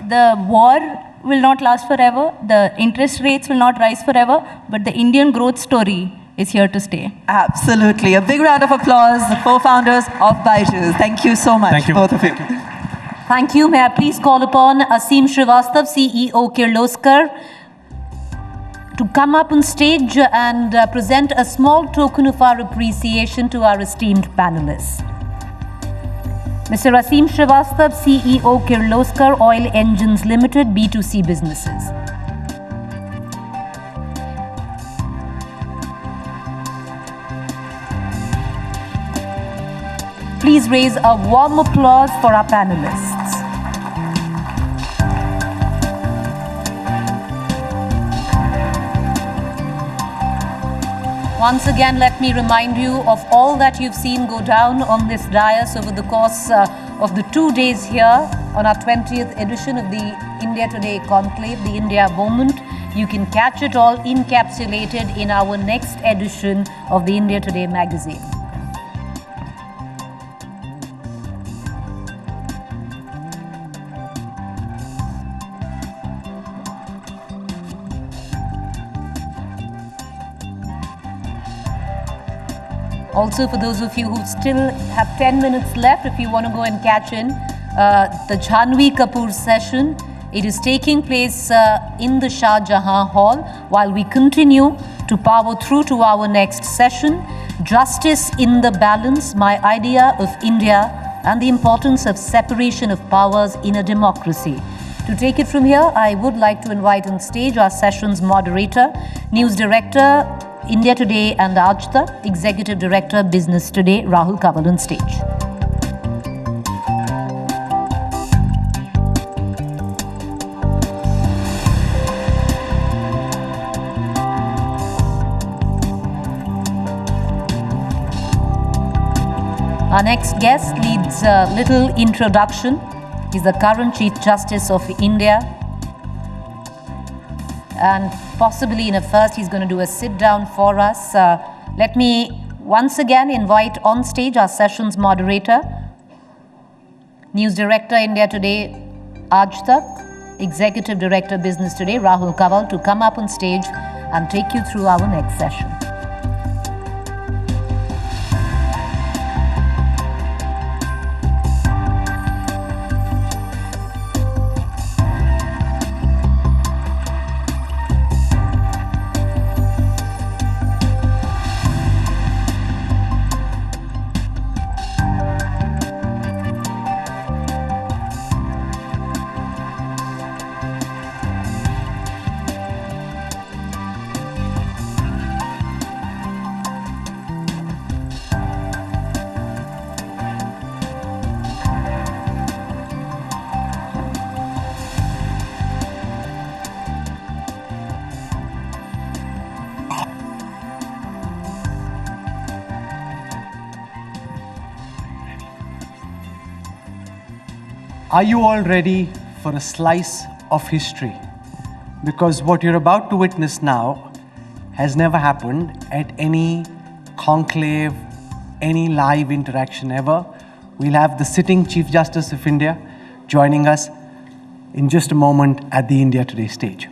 the war will not last forever, the interest rates will not rise forever, but the Indian growth story is here to stay. Absolutely. A big round of applause, the co-founders of Byju's. Thank you so much, Thank you. both of you. Thank you. May I please call upon Aseem Srivastav, CEO Kirloskar, to come up on stage and present a small token of our appreciation to our esteemed panelists. Mr. Asim Srivastava, CEO, Kirloskar Oil Engines Limited, B2C Businesses. Please raise a warm applause for our panelists. Once again, let me remind you of all that you've seen go down on this dais over the course of the 2 days here on our 20th edition of the India Today Conclave, the India Moment. You can catch it all encapsulated in our next edition of the India Today magazine. Also, for those of you who still have 10 minutes left, if you want to go and catch in the Janhvi Kapoor session, it is taking place in the Shah Jahan Hall while we continue to power through to our next session, Justice in the Balance, My Idea of India and the Importance of Separation of Powers in a Democracy. To take it from here, I would like to invite on stage our session's moderator, News Director, India Today and Aaj Tak, Executive Director, Business Today, Rahul Kanwal on stage. Our next guest leads a little introduction. He's the current Chief Justice of India. And possibly in a first, he's going to do a sit down for us. Let me once again invite on stage our session's moderator, News Director, India Today, Aaj Tak, Executive Director, Business Today, Rahul Kanwal, to come up on stage and take you through our next session. Are you all ready for a slice of history? Because what you're about to witness now has never happened at any conclave, any live interaction ever. We'll have the sitting Chief Justice of India joining us in just a moment at the India Today stage.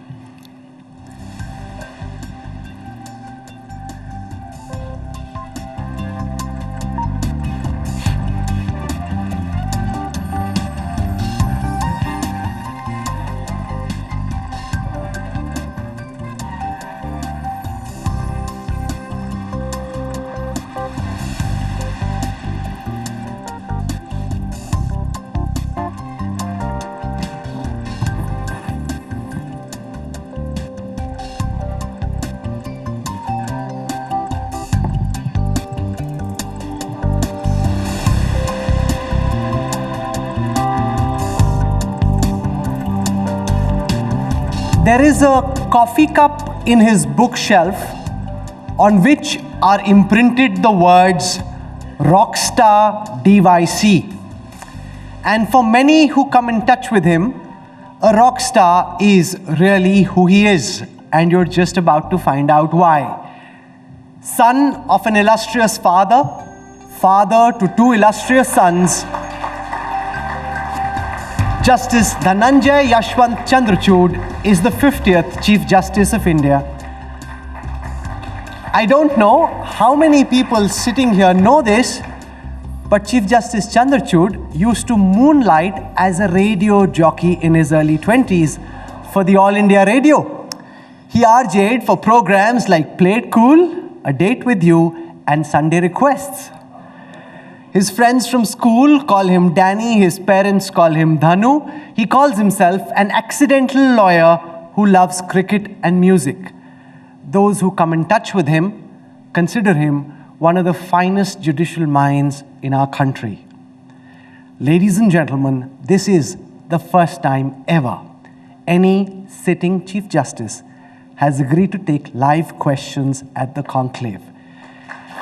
There is a coffee cup in his bookshelf on which are imprinted the words Rockstar DYC. And for many who come in touch with him, a rock star is really who he is, and you're just about to find out why. Son of an illustrious father, father to two illustrious sons, Justice Dhananjay Yashwant Chandrachud is the 50th Chief Justice of India. I don't know how many people sitting here know this, but Chief Justice Chandrachud used to moonlight as a radio jockey in his early 20s for the All India Radio. He RJ'd for programs like Play It Cool, A Date With You, and Sunday Requests. His friends from school call him Danny, his parents call him Dhanu. He calls himself an accidental lawyer who loves cricket and music. Those who come in touch with him consider him one of the finest judicial minds in our country. Ladies and gentlemen, this is the first time ever any sitting Chief Justice has agreed to take live questions at the conclave.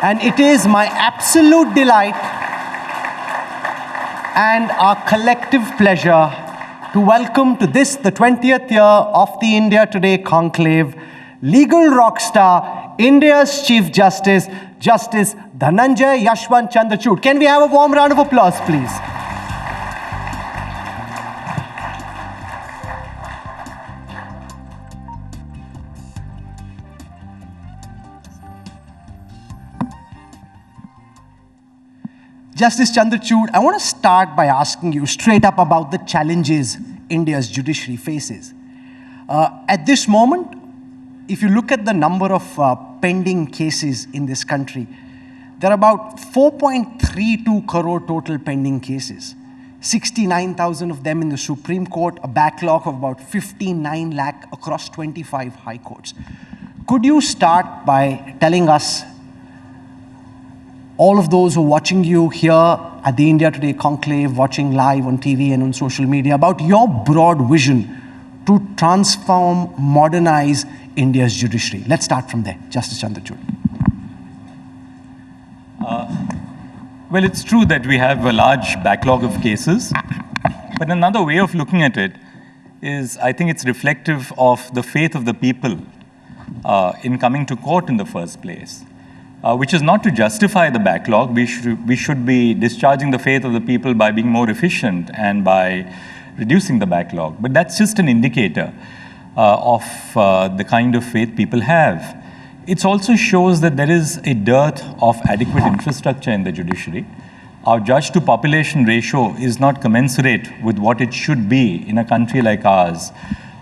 And it is my absolute delight and our collective pleasure to welcome to this, the 20th year of the India Today Conclave, legal rock star, India's Chief Justice, Justice Dhananjay Yashwant Chandrachud. Can we have a warm round of applause, please? Justice Chandrachud, I want to start by asking you straight up about the challenges India's judiciary faces. At this moment, if you look at the number of pending cases in this country, there are about 4.32 crore total pending cases. 69,000 of them in the Supreme Court, a backlog of about 59 lakh across 25 high courts. Could you start by telling us, all of those who are watching you here at the India Today Conclave, watching live on TV and on social media, about your broad vision to transform, modernize India's judiciary? Let's start from there. Justice Chandrachud. Well, it's true that we have a large backlog of cases, but another way of looking at it is, I think it's reflective of the faith of the people in coming to court in the first place. Which is not to justify the backlog. We should be discharging the faith of the people by being more efficient and by reducing the backlog. But that's just an indicator of the kind of faith people have. It also shows that there is a dearth of adequate infrastructure in the judiciary. Our judge to population ratio is not commensurate with what it should be in a country like ours.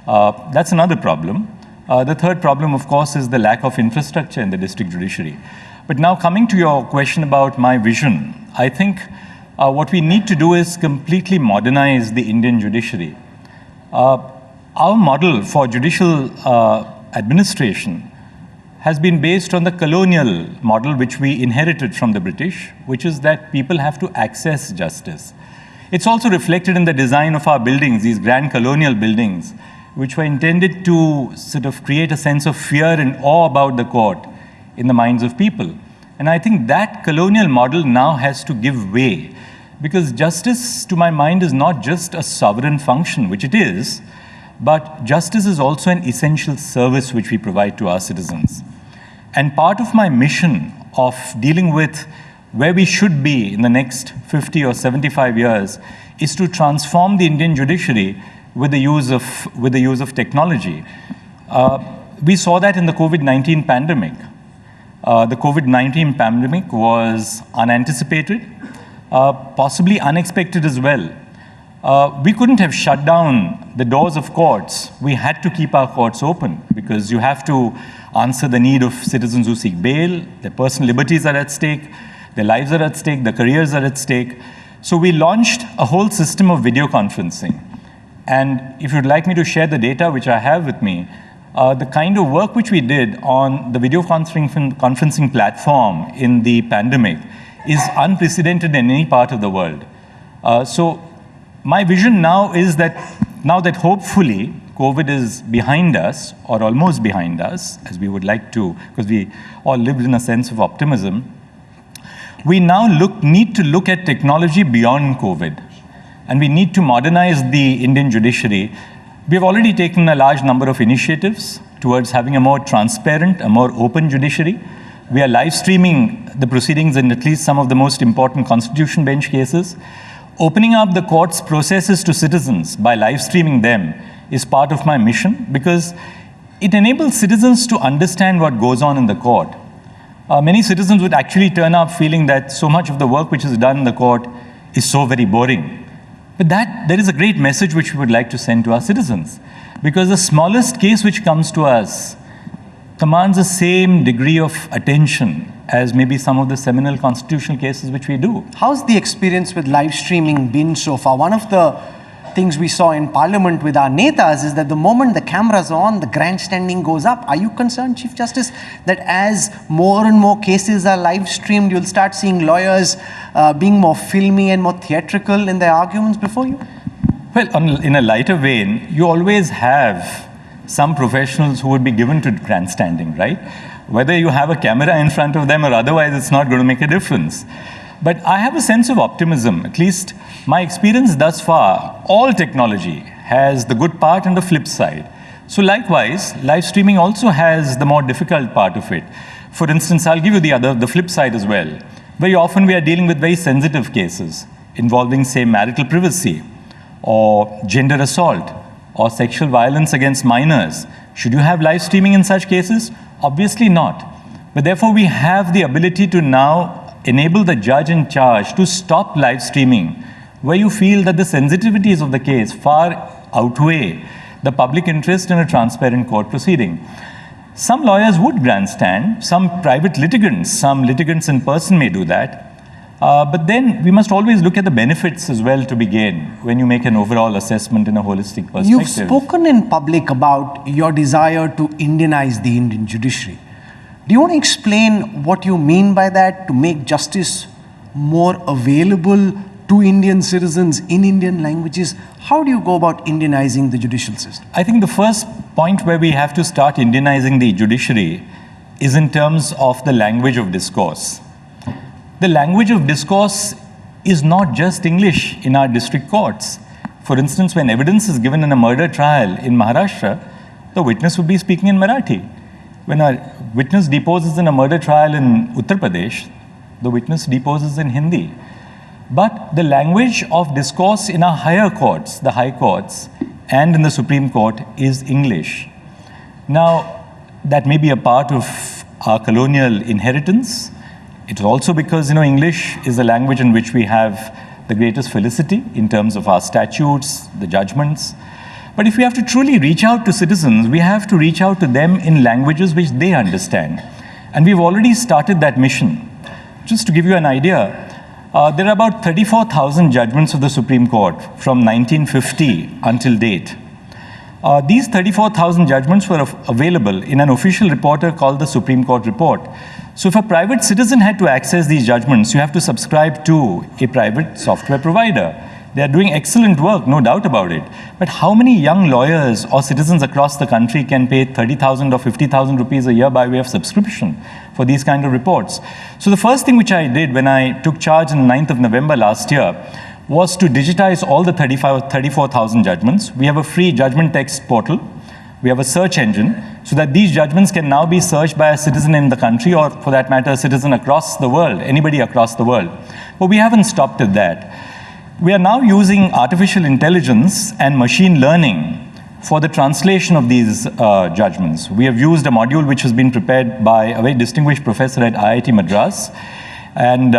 That's another problem. The third problem, of course, is the lack of infrastructure in the district judiciary. But now coming to your question about my vision, I think what we need to do is completely modernize the Indian judiciary. Our model for judicial administration has been based on the colonial model which we inherited from the British, which is that people have to access justice. It's also reflected in the design of our buildings, these grand colonial buildings, which were intended to sort of create a sense of fear and awe about the court in the minds of people. And I think that colonial model now has to give way, because justice, to my mind, is not just a sovereign function, which it is, but justice is also an essential service which we provide to our citizens. And part of my mission of dealing with where we should be in the next 50 or 75 years is to transform the Indian judiciary with the use of technology. We saw that in the COVID-19 pandemic. The COVID-19 pandemic was unanticipated, possibly unexpected as well. We couldn't have shut down the doors of courts. We had to keep our courts open because you have to answer the need of citizens who seek bail. Their personal liberties are at stake, their lives are at stake, their careers are at stake. So we launched a whole system of video conferencing. And if you'd like me to share the data which I have with me, the kind of work which we did on the video conferencing platform in the pandemic is unprecedented in any part of the world. So my vision now is that now that hopefully COVID is behind us, or almost behind us, as we would like to, because we all lived in a sense of optimism, we now need to look at technology beyond COVID. And we need to modernize the Indian judiciary. We've already taken a large number of initiatives towards having a more transparent, a more open judiciary. We are live streaming the proceedings in at least some of the most important constitution bench cases. Opening up the court's processes to citizens by live streaming them is part of my mission, because it enables citizens to understand what goes on in the court. Many citizens would actually turn up feeling that so much of the work which is done in the court is so very boring. But there is a great message which we would like to send to our citizens, because the smallest case which comes to us commands the same degree of attention as maybe some of the seminal constitutional cases which we do. How's the experience with live streaming been so far? One of the things we saw in Parliament with our netas is that the moment the camera's on, the grandstanding goes up. Are you concerned, Chief Justice, that as more and more cases are live streamed, you'll start seeing lawyers being more filmy and more theatrical in their arguments before you? Well, in a lighter vein, you always have some professionals who would be given to grandstanding, right? Whether you have a camera in front of them or otherwise, it's not going to make a difference. But I have a sense of optimism, at least my experience thus far. All technology has the good part and the flip side. So likewise, live streaming also has the more difficult part of it. For instance, I'll give you the flip side as well. Very often we are dealing with very sensitive cases involving, say, marital privacy or gender assault or sexual violence against minors. Should you have live streaming in such cases? Obviously not. But therefore we have the ability to now enable the judge in charge to stop live streaming where you feel that the sensitivities of the case far outweigh the public interest in a transparent court proceeding. Some lawyers would grandstand, some private litigants, some litigants in person may do that. But then we must always look at the benefits as well to be gained when you make an overall assessment in a holistic perspective. You've spoken in public about your desire to Indianize the Indian judiciary. Do you want to explain what you mean by that, to make justice more available to Indian citizens in Indian languages? How do you go about Indianizing the judicial system? I think the first point where we have to start Indianizing the judiciary is in terms of the language of discourse. The language of discourse is not just English in our district courts. For instance, when evidence is given in a murder trial in Maharashtra, the witness would be speaking in Marathi. When a witness deposes in a murder trial in Uttar Pradesh, the witness deposes in Hindi. But the language of discourse in our higher courts, the high courts, and in the Supreme Court is English. Now, that may be a part of our colonial inheritance. It's also because, English is the language in which we have the greatest felicity in terms of our statutes, the judgments. But if we have to truly reach out to citizens, we have to reach out to them in languages which they understand. And we've already started that mission. Just to give you an idea, there are about 34,000 judgments of the Supreme Court from 1950 until date. These 34,000 judgments were available in an official reporter called the Supreme Court Report. So if a private citizen had to access these judgments, you have to subscribe to a private software provider. They are doing excellent work, no doubt about it. But how many young lawyers or citizens across the country can pay 30,000 or 50,000 rupees a year by way of subscription for these kind of reports? So the first thing which I did when I took charge on the 9th of November last year was to digitize all the 34,000 judgments. We have a free judgment text portal. We have a search engine so that these judgments can now be searched by a citizen in the country, or for that matter, a citizen across the world, anybody across the world. But we haven't stopped at that. We are now using artificial intelligence and machine learning for the translation of these judgments. We have used a module which has been prepared by a very distinguished professor at IIT Madras. And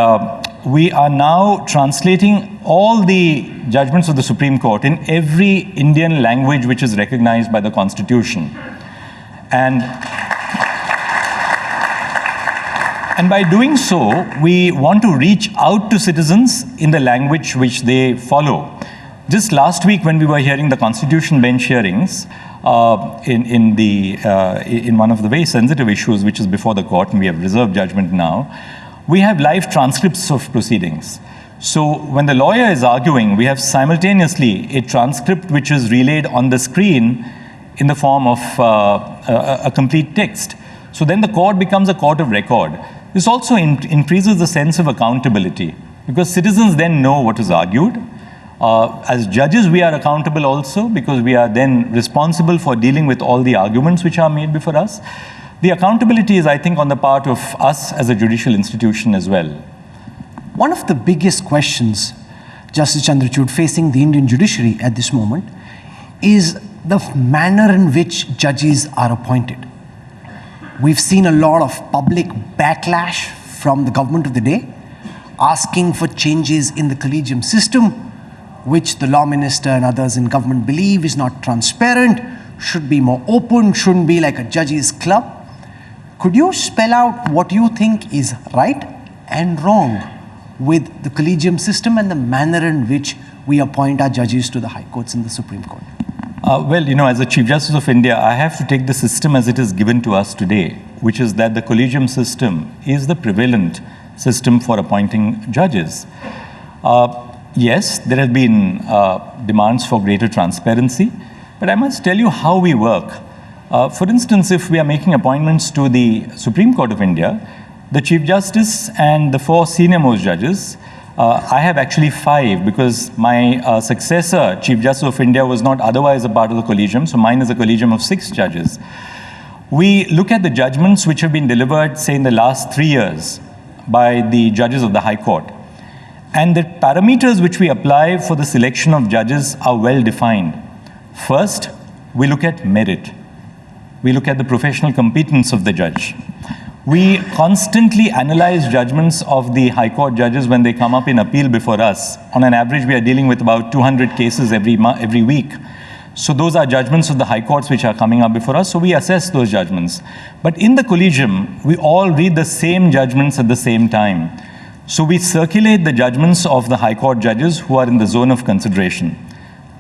we are now translating all the judgments of the Supreme Court in every Indian language which is recognized by the Constitution. And by doing so, we want to reach out to citizens in the language which they follow. Just last week when we were hearing the Constitution bench hearings, in one of the very sensitive issues which is before the court, and we have reserved judgment now, we have live transcripts of proceedings. So when the lawyer is arguing, we have simultaneously a transcript which is relayed on the screen in the form of a complete text. So then the court becomes a court of record. This also increases the sense of accountability because citizens then know what is argued. As judges, we are accountable also because we are then responsible for dealing with all the arguments which are made before us. The accountability is, I think, on the part of us as a judicial institution as well. One of the biggest questions, Justice Chandrachud, facing the Indian judiciary at this moment is the manner in which judges are appointed. We've seen a lot of public backlash from the government of the day, asking for changes in the collegium system, which the law minister and others in government believe is not transparent, should be more open, shouldn't be like a judges' club. Could you spell out what you think is right and wrong with the collegium system and the manner in which we appoint our judges to the high courts and the Supreme Court? Well, as a Chief Justice of India, I have to take the system as it is given to us today, which is that the collegium system is the prevalent system for appointing judges. Yes, there have been demands for greater transparency, but I must tell you how we work. For instance, if we are making appointments to the Supreme Court of India, the Chief Justice and the 4 senior-most judges, I have actually 5 because my successor, Chief Justice of India, was not otherwise a part of the collegium, so mine is a collegium of 6 judges. We look at the judgments which have been delivered, say, in the last 3 years by the judges of the High Court. And the parameters which we apply for the selection of judges are well defined. First, we look at merit. We look at the professional competence of the judge. We constantly analyze judgments of the High Court judges when they come up in appeal before us. On an average, we are dealing with about 200 cases every week. So those are judgments of the High Courts which are coming up before us, so we assess those judgments. But in the collegium, we all read the same judgments at the same time. So we circulate the judgments of the High Court judges who are in the zone of consideration.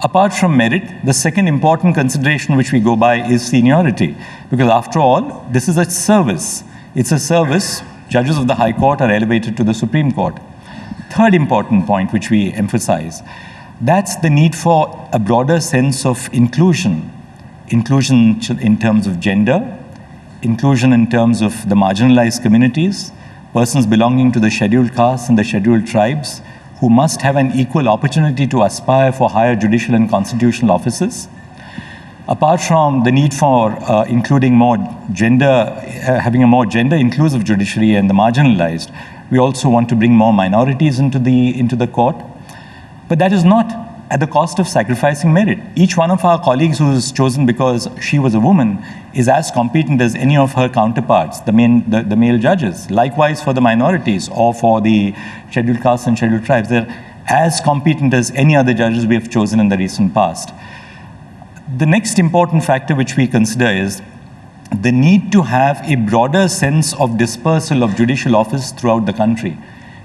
Apart from merit, the second important consideration which we go by is seniority. Because after all, this is a service. It's a service. Judges of the High Court are elevated to the Supreme Court. Third important point which we emphasize, that's the need for a broader sense of inclusion. Inclusion in terms of gender, inclusion in terms of the marginalized communities, persons belonging to the scheduled castes and the scheduled tribes, who must have an equal opportunity to aspire for higher judicial and constitutional offices. Apart from the need for including more gender, having a more gender-inclusive judiciary and the marginalized, we also want to bring more minorities into the court. But that is not at the cost of sacrificing merit. Each one of our colleagues who is chosen because she was a woman is as competent as any of her counterparts, the male judges. Likewise for the minorities or for the scheduled castes and scheduled tribes, they're as competent as any other judges we have chosen in the recent past. The next important factor which we consider is the need to have a broader sense of dispersal of judicial office throughout the country.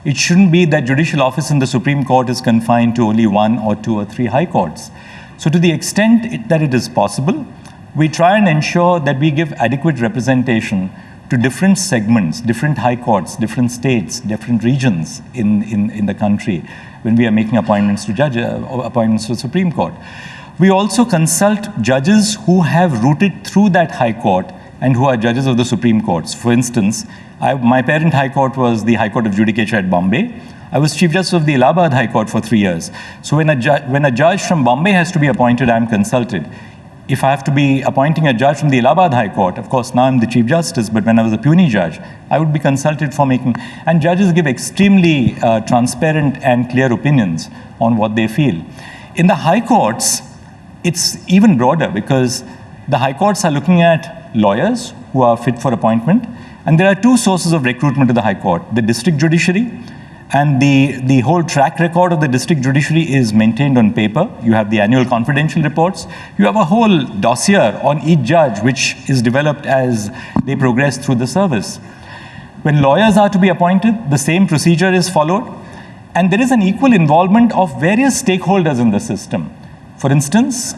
It shouldn't be that judicial office in the Supreme Court is confined to only 1 or 2 or 3 high courts. So to the extent that it is possible, we try and ensure that we give adequate representation to different segments, different high courts, different states, different regions in the country when we are making appointments to appointments to the Supreme Court. We also consult judges who have rooted through that high court and who are judges of the Supreme Courts. For instance, my parent high court was the High Court of Judicature at Bombay. I was Chief Justice of the Allahabad High Court for 3 years. So when a judge from Bombay has to be appointed, I'm consulted. If I have to be appointing a judge from the Allahabad High Court, of course now I'm the Chief Justice, but when I was a puisne judge, I would be consulted for making, and judges give extremely transparent and clear opinions on what they feel. In the high courts, it's even broader because the high courts are looking at lawyers who are fit for appointment, and there are 2 sources of recruitment to the high court, the district judiciary, and the whole track record of the district judiciary is maintained on paper. You have the annual confidential reports. You have a whole dossier on each judge which is developed as they progress through the service. When lawyers are to be appointed, the same procedure is followed, and there is an equal involvement of various stakeholders in the system. For instance,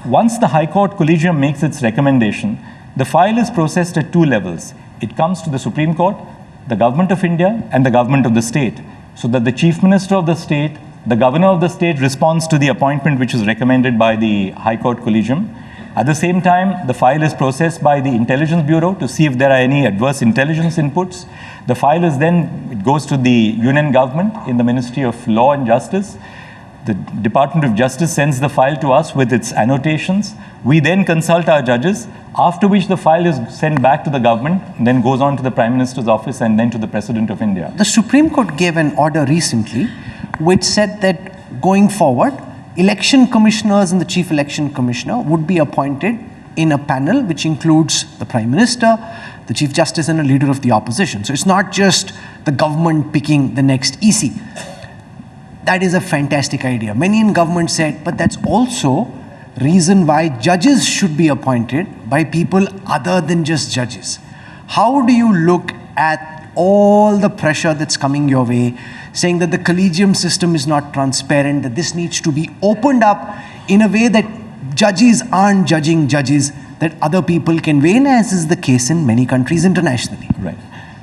once the High Court Collegium makes its recommendation, the file is processed at 2 levels. It comes to the Supreme Court, the Government of India, and the Government of the state, so that the Chief Minister of the state, the Governor of the state responds to the appointment which is recommended by the High Court Collegium. At the same time, the file is processed by the Intelligence Bureau to see if there are any adverse intelligence inputs. The file is then, it goes to the Union Government in the Ministry of Law and Justice. The Department of Justice sends the file to us with its annotations. We then consult our judges, after which the file is sent back to the government, then goes on to the Prime Minister's office and then to the President of India. The Supreme Court gave an order recently which said that going forward, election commissioners and the Chief Election Commissioner would be appointed in a panel which includes the Prime Minister, the Chief Justice, and a leader of the opposition. So it's not just the government picking the next EC. That is a fantastic idea. Many in government said, but that's also reason why judges should be appointed by people other than just judges. How do you look at all the pressure that's coming your way, saying that the collegium system is not transparent, that this needs to be opened up in a way that judges aren't judging judges, that other people can weigh in, as is the case in many countries internationally? Right.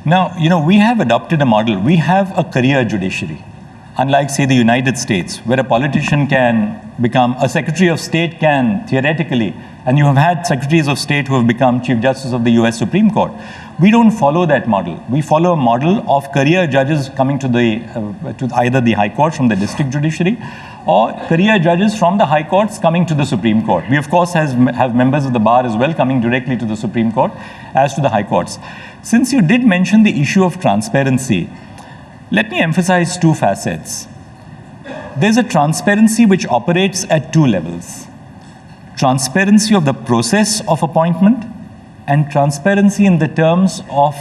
Now, we have adopted a model. We have a career judiciary. Unlike, say, the United States, where a politician can become, a Secretary of State can, theoretically, and you have had Secretaries of State who have become Chief Justice of the US Supreme Court. We don't follow that model. We follow a model of career judges coming to either the High Court from the district judiciary, or career judges from the High Courts coming to the Supreme Court. We, of course, have members of the bar as well coming directly to the Supreme Court as to the High Courts. Since you did mention the issue of transparency, let me emphasize two facets. There's a transparency which operates at two levels. Transparency of the process of appointment and transparency in the terms of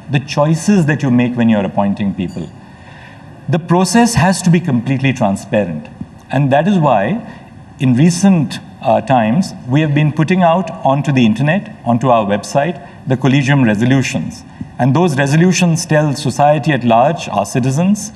the choices that you make when you're appointing people. The process has to be completely transparent. And that is why in recent times, we have been putting out onto the internet, onto our website, the collegium resolutions. And those resolutions tell society at large, our citizens,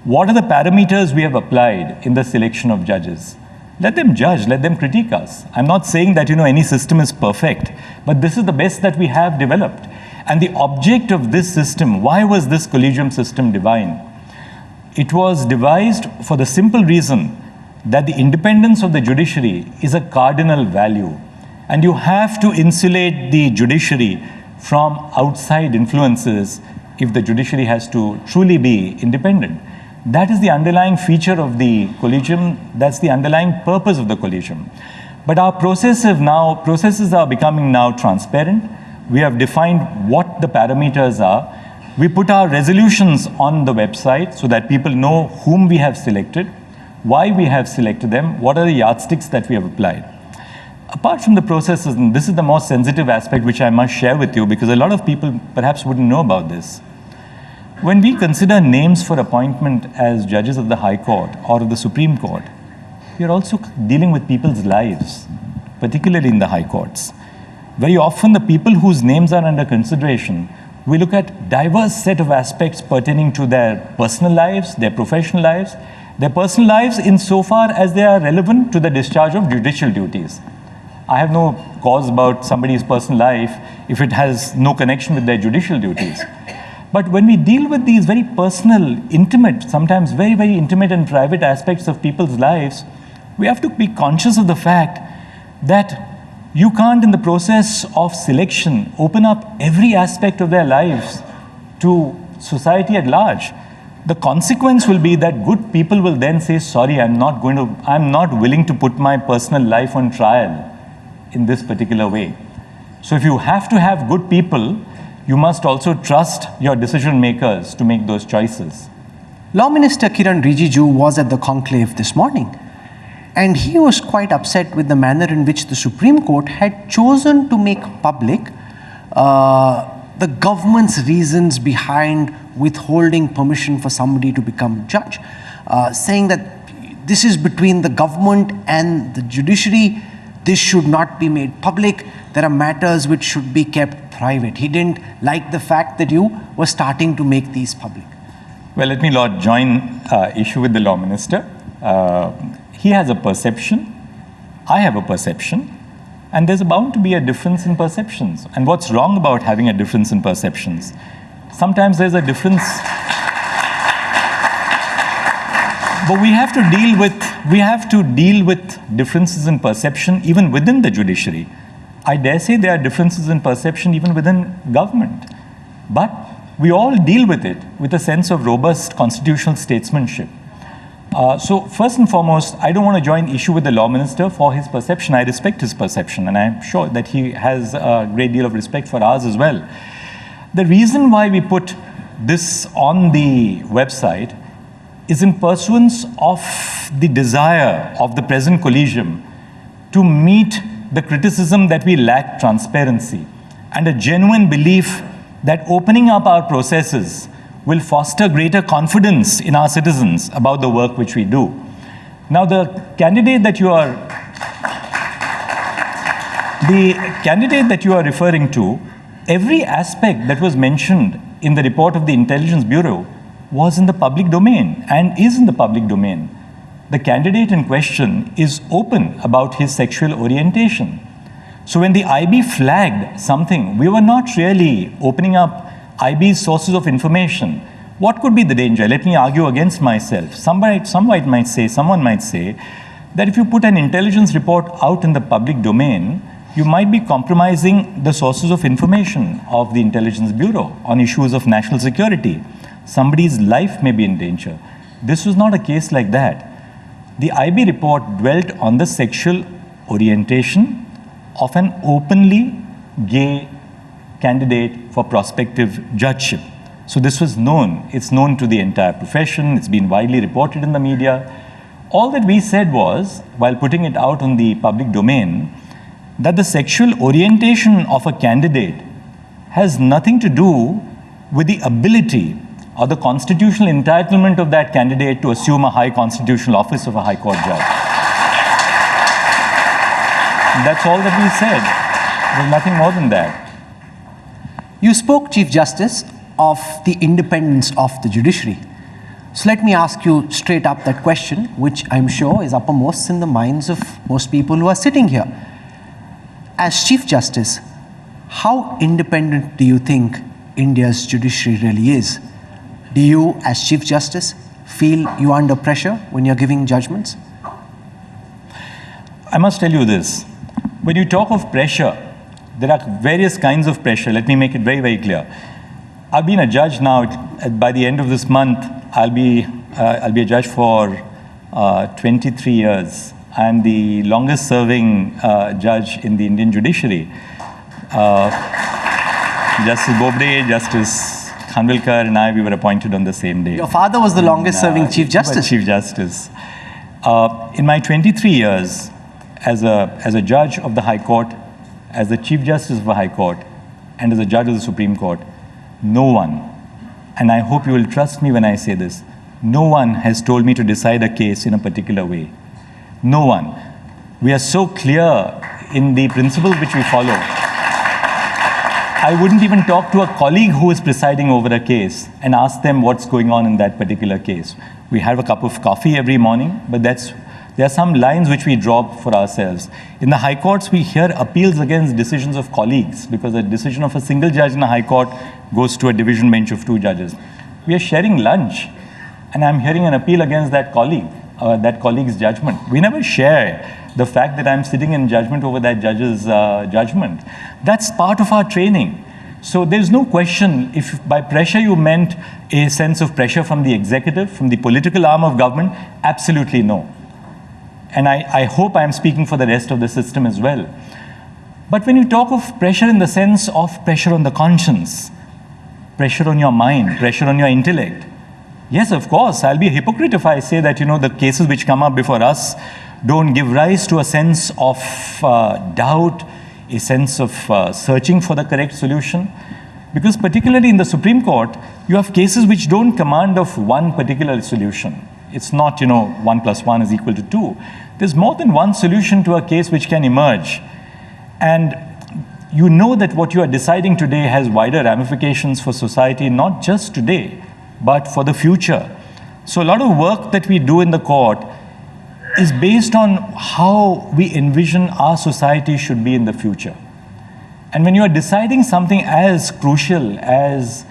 what are the parameters we have applied in the selection of judges. Let them judge, let them critique us. I'm not saying that any system is perfect, but this is the best that we have developed. And the object of this system, why was this collegium system divine? It was devised for the simple reason that the independence of the judiciary is a cardinal value. And you have to insulate the judiciary from outside influences if the judiciary has to truly be independent. That is the underlying feature of the collegium. That's the underlying purpose of the collegium. But our processes are becoming now transparent. We have defined what the parameters are. We put our resolutions on the website so that people know whom we have selected, why we have selected them, what are the yardsticks that we have applied. Apart from the processes, and this is the most sensitive aspect which I must share with you because a lot of people perhaps wouldn't know about this. When we consider names for appointment as judges of the High Court or of the Supreme Court, we are also dealing with people's lives, particularly in the High Courts. Very often the people whose names are under consideration, we look at diverse set of aspects pertaining to their personal lives, their professional lives, their personal lives insofar as they are relevant to the discharge of judicial duties. I have no cause about somebody's personal life if it has no connection with their judicial duties. But when we deal with these very personal, intimate, sometimes very, very intimate and private aspects of people's lives, we have to be conscious of the fact that you can't, in the process of selection, open up every aspect of their lives to society at large. The consequence will be that good people will then say, sorry, I'm not willing to put my personal life on trial in this particular way. So if you have to have good people, you must also trust your decision makers to make those choices. Law Minister Kiran Rijiju was at the conclave this morning, and he was quite upset with the manner in which the Supreme Court had chosen to make public the government's reasons behind withholding permission for somebody to become judge, saying that this is between the government and the judiciary. This should not be made public. There are matters which should be kept private. He didn't like the fact that you were starting to make these public. Well, let me join issue with the Law Minister. He has a perception, I have a perception, and there's bound to be a difference in perceptions. And what's wrong about having a difference in perceptions? Sometimes there's a difference, but we have to deal with differences in perception even within the judiciary. I dare say there are differences in perception even within government. But we all deal with it with a sense of robust constitutional statesmanship. So first and foremost, I don't want to join issue with the Law Minister for his perception. I respect his perception, and I'm sure that he has a great deal of respect for ours as well. The reason why we put this on the website is in pursuance of the desire of the present collegium to meet the criticism that we lack transparency and a genuine belief that opening up our processes will foster greater confidence in our citizens about the work which we do. Now, the candidate that you are referring to every aspect that was mentioned in the report of the Intelligence Bureau was in the public domain and is in the public domain. The candidate in question is open about his sexual orientation. So when the IB flagged something, we were not really opening up IB's sources of information. What could be the danger? Let me argue against myself. Someone might say that if you put an intelligence report out in the public domain, you might be compromising the sources of information of the Intelligence Bureau on issues of national security. Somebody's life may be in danger. This was not a case like that. The IB report dwelt on the sexual orientation of an openly gay candidate for prospective judgeship. So this was known. It's known to the entire profession. It's been widely reported in the media. All that we said was, while putting it out on the public domain, that the sexual orientation of a candidate has nothing to do with the ability or the constitutional entitlement of that candidate to assume a high constitutional office of a high court judge. That's all that we said. There's nothing more than that. You spoke, Chief Justice, of the independence of the judiciary. So let me ask you straight up that question, which I'm sure is uppermost in the minds of most people who are sitting here. As Chief Justice, how independent do you think India's judiciary really is? Do you, as Chief Justice, feel you are under pressure when you're giving judgments? I must tell you this. When you talk of pressure, there are various kinds of pressure. Let me make it very, very clear. I've been a judge now. By the end of this month, I'll be a judge for 23 years. I'm the longest serving judge in the Indian judiciary. Justice Bobde, Justice Khanvilkar and I, we were appointed on the same day. Your father was the longest serving Chief Justice. Chief Justice. In my 23 years as a judge of the High Court, as the Chief Justice of the High Court, and as a judge of the Supreme Court, no one, and I hope you will trust me when I say this, no one has told me to decide a case in a particular way. No one. We are so clear in the principles which we follow. I wouldn't even talk to a colleague who is presiding over a case and ask them what's going on in that particular case. We have a cup of coffee every morning, but there are some lines which we draw for ourselves. In the High Courts, we hear appeals against decisions of colleagues because a decision of a single judge in a High Court goes to a division bench of 2 judges. We are sharing lunch, and I'm hearing an appeal against that colleague's judgment. We never share the fact that I'm sitting in judgment over that judge's judgment. That's part of our training. So there's no question if by pressure you meant a sense of pressure from the executive, from the political arm of government, absolutely no. And I hope I'm speaking for the rest of the system as well. But when you talk of pressure in the sense of pressure on the conscience, pressure on your mind, pressure on your intellect, yes, of course, I'll be a hypocrite if I say that, the cases which come up before us don't give rise to a sense of doubt, a sense of searching for the correct solution. Because particularly in the Supreme Court, you have cases which don't command of one particular solution. It's not, 1 + 1 is equal to 2. There's more than one solution to a case which can emerge. And you know that what you are deciding today has wider ramifications for society, not just today, but for the future. So a lot of work that we do in the court is based on how we envision our society should be in the future. And when you are deciding something as crucial as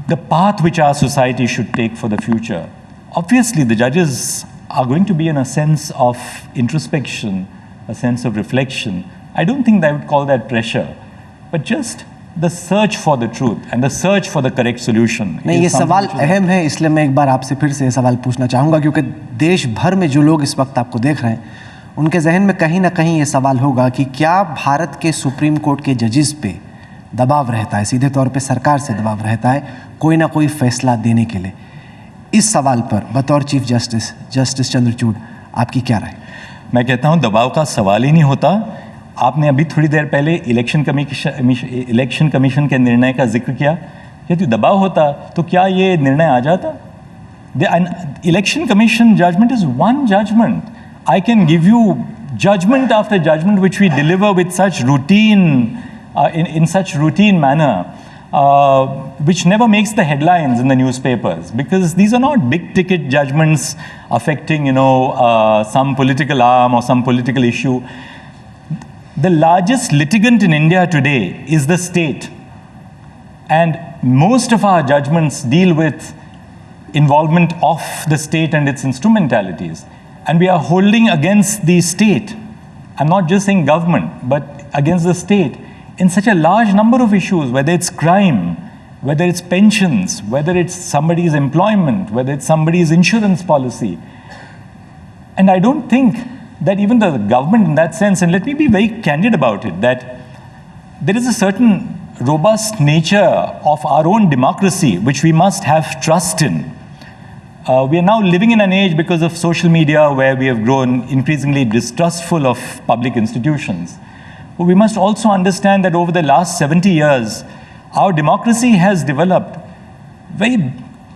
the path which our society should take for the future, obviously the judges are going to be in a sense of introspection, a sense of reflection. I don't think that I would call that pressure, but just the search for the truth and the search for the correct solution. नहीं, ये सवाल अहम है, इसलिए मैं एक बार आपसे फिर से ये सवाल पूछना चाहूँगा, क्योंकि देश भर में जो लोग इस वक्त आपको देख रहे हैं, उनके जहन में कहीं ना कहीं ये सवाल होगा कि क्या भारत के सुप्रीम कोर्ट के जजेस पे दबाव रहता है, सीधे तौर पे सरकार से दबाव रहता है कोई ना कोई फैसला देने के लिए। इस सवाल पर बतौर चीफ जस्टिस, जस्टिस चंद्रचूड़, आपकी क्या राय? मैं कहता हूँ दबाव का सवाल ही नहीं होता। आपने अभी थोड़ी देर पहले इलेक्शन कमीशन के निर्णय का जिक्र किया। यदि दबाव होता तो क्या ये निर्णय आ जाता? Election commission judgement is one judgement. I can give you judgment after judgment which we deliver with such routine in such routine manner, which never makes the headlines in the newspapers, because these are not big ticket judgments affecting, some political arm or some political issue. The largest litigant in India today is the state. And most of our judgments deal with involvement of the state and its instrumentalities. And we are holding against the state, I'm not just saying government, but against the state, in such a large number of issues, whether it's crime, whether it's pensions, whether it's somebody's employment, whether it's somebody's insurance policy. And I don't think that even the government in that sense, and let me be very candid about it, that there is a certain robust nature of our own democracy which we must have trust in. We are now living in an age, because of social media, where we have grown increasingly distrustful of public institutions. But we must also understand that over the last 70 years, our democracy has developed very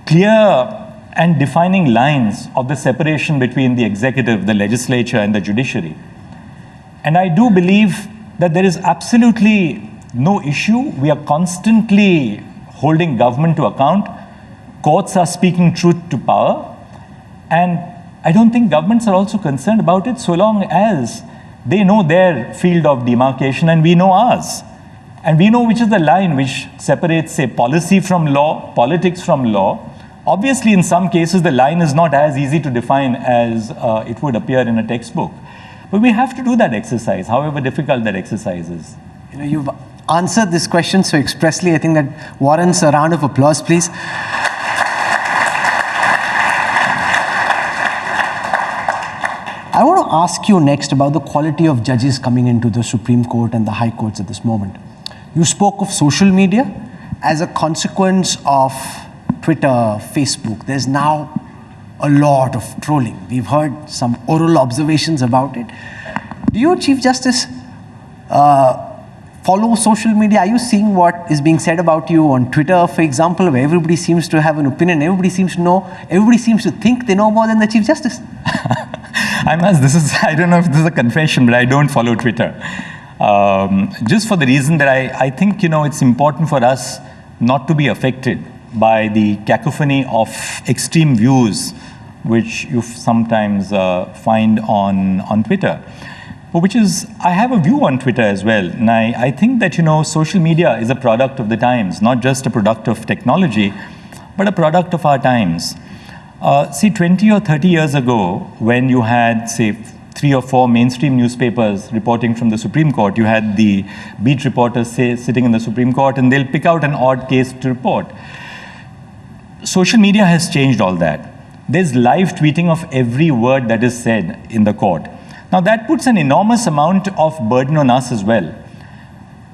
clear and defining lines of the separation between the executive, the legislature, and the judiciary. And I do believe that there is absolutely no issue. We are constantly holding government to account. Courts are speaking truth to power. And I don't think governments are also concerned about it, so long as they know their field of demarcation and we know ours. And we know which is the line which separates, say, policy from law, politics from law. Obviously, in some cases, the line is not as easy to define as it would appear in a textbook. But we have to do that exercise, however difficult that exercise is. You've answered this question so expressly. I think that warrants a round of applause, please. I want to ask you next about the quality of judges coming into the Supreme Court and the High Courts at this moment. You spoke of social media as a consequence of Twitter, Facebook. There's now a lot of trolling. We've heard some oral observations about it. Do you, Chief Justice, follow social media? Are you seeing what is being said about you on Twitter, for example, where everybody seems to have an opinion, everybody seems to know, everybody seems to think they know more than the Chief Justice? I don't know if this is a confession, but I don't follow Twitter. Just for the reason that I think, it's important for us not to be affected by the cacophony of extreme views which you sometimes find on Twitter. But I have a view on Twitter as well. And I think that, social media is a product of the times, not just a product of technology, but a product of our times. See, 20 or 30 years ago, when you had, say, 3 or 4 mainstream newspapers reporting from the Supreme Court, you had the beat reporters sitting in the Supreme Court, and they'll pick out an odd case to report. Social media has changed all that. There's live tweeting of every word that is said in the court. Now, that puts an enormous amount of burden on us as well.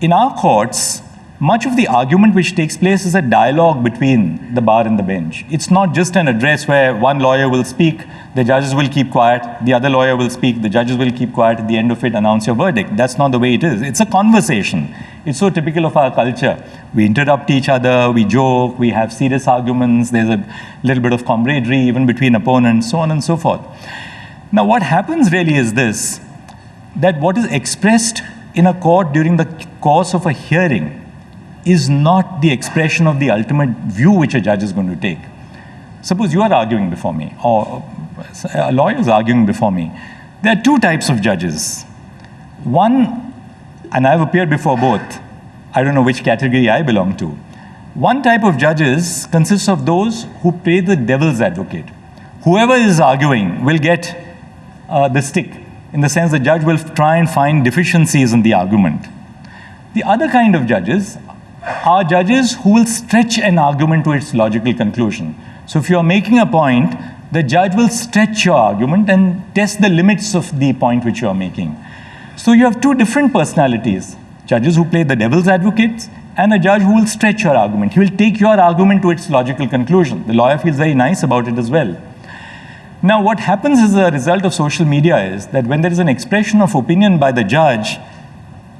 In our courts, much of the argument which takes place is a dialogue between the bar and the bench. It's not just an address where one lawyer will speak, the judges will keep quiet, the other lawyer will speak, the judges will keep quiet, at the end of it, announce your verdict. That's not the way it is. It's a conversation. It's so typical of our culture. We interrupt each other, we joke, we have serious arguments, there's a little bit of camaraderie even between opponents, so on and so forth. Now, what happens really is this, that what is expressed in a court during the course of a hearing is not the expression of the ultimate view which a judge is going to take. Suppose you are arguing before me, or a lawyer is arguing before me. There are 2 types of judges. One, and I've appeared before both, I don't know which category I belong to. One type of judges consists of those who play the devil's advocate. Whoever is arguing will get the stick, in the sense the judge will try and find deficiencies in the argument. The other kind of judges are judges who will stretch an argument to its logical conclusion. So if you are making a point, the judge will stretch your argument and test the limits of the point which you are making. So you have 2 different personalities, judges who play the devil's advocates and a judge who will stretch your argument. He will take your argument to its logical conclusion. The lawyer feels very nice about it as well. Now, what happens as a result of social media is that when there is an expression of opinion by the judge,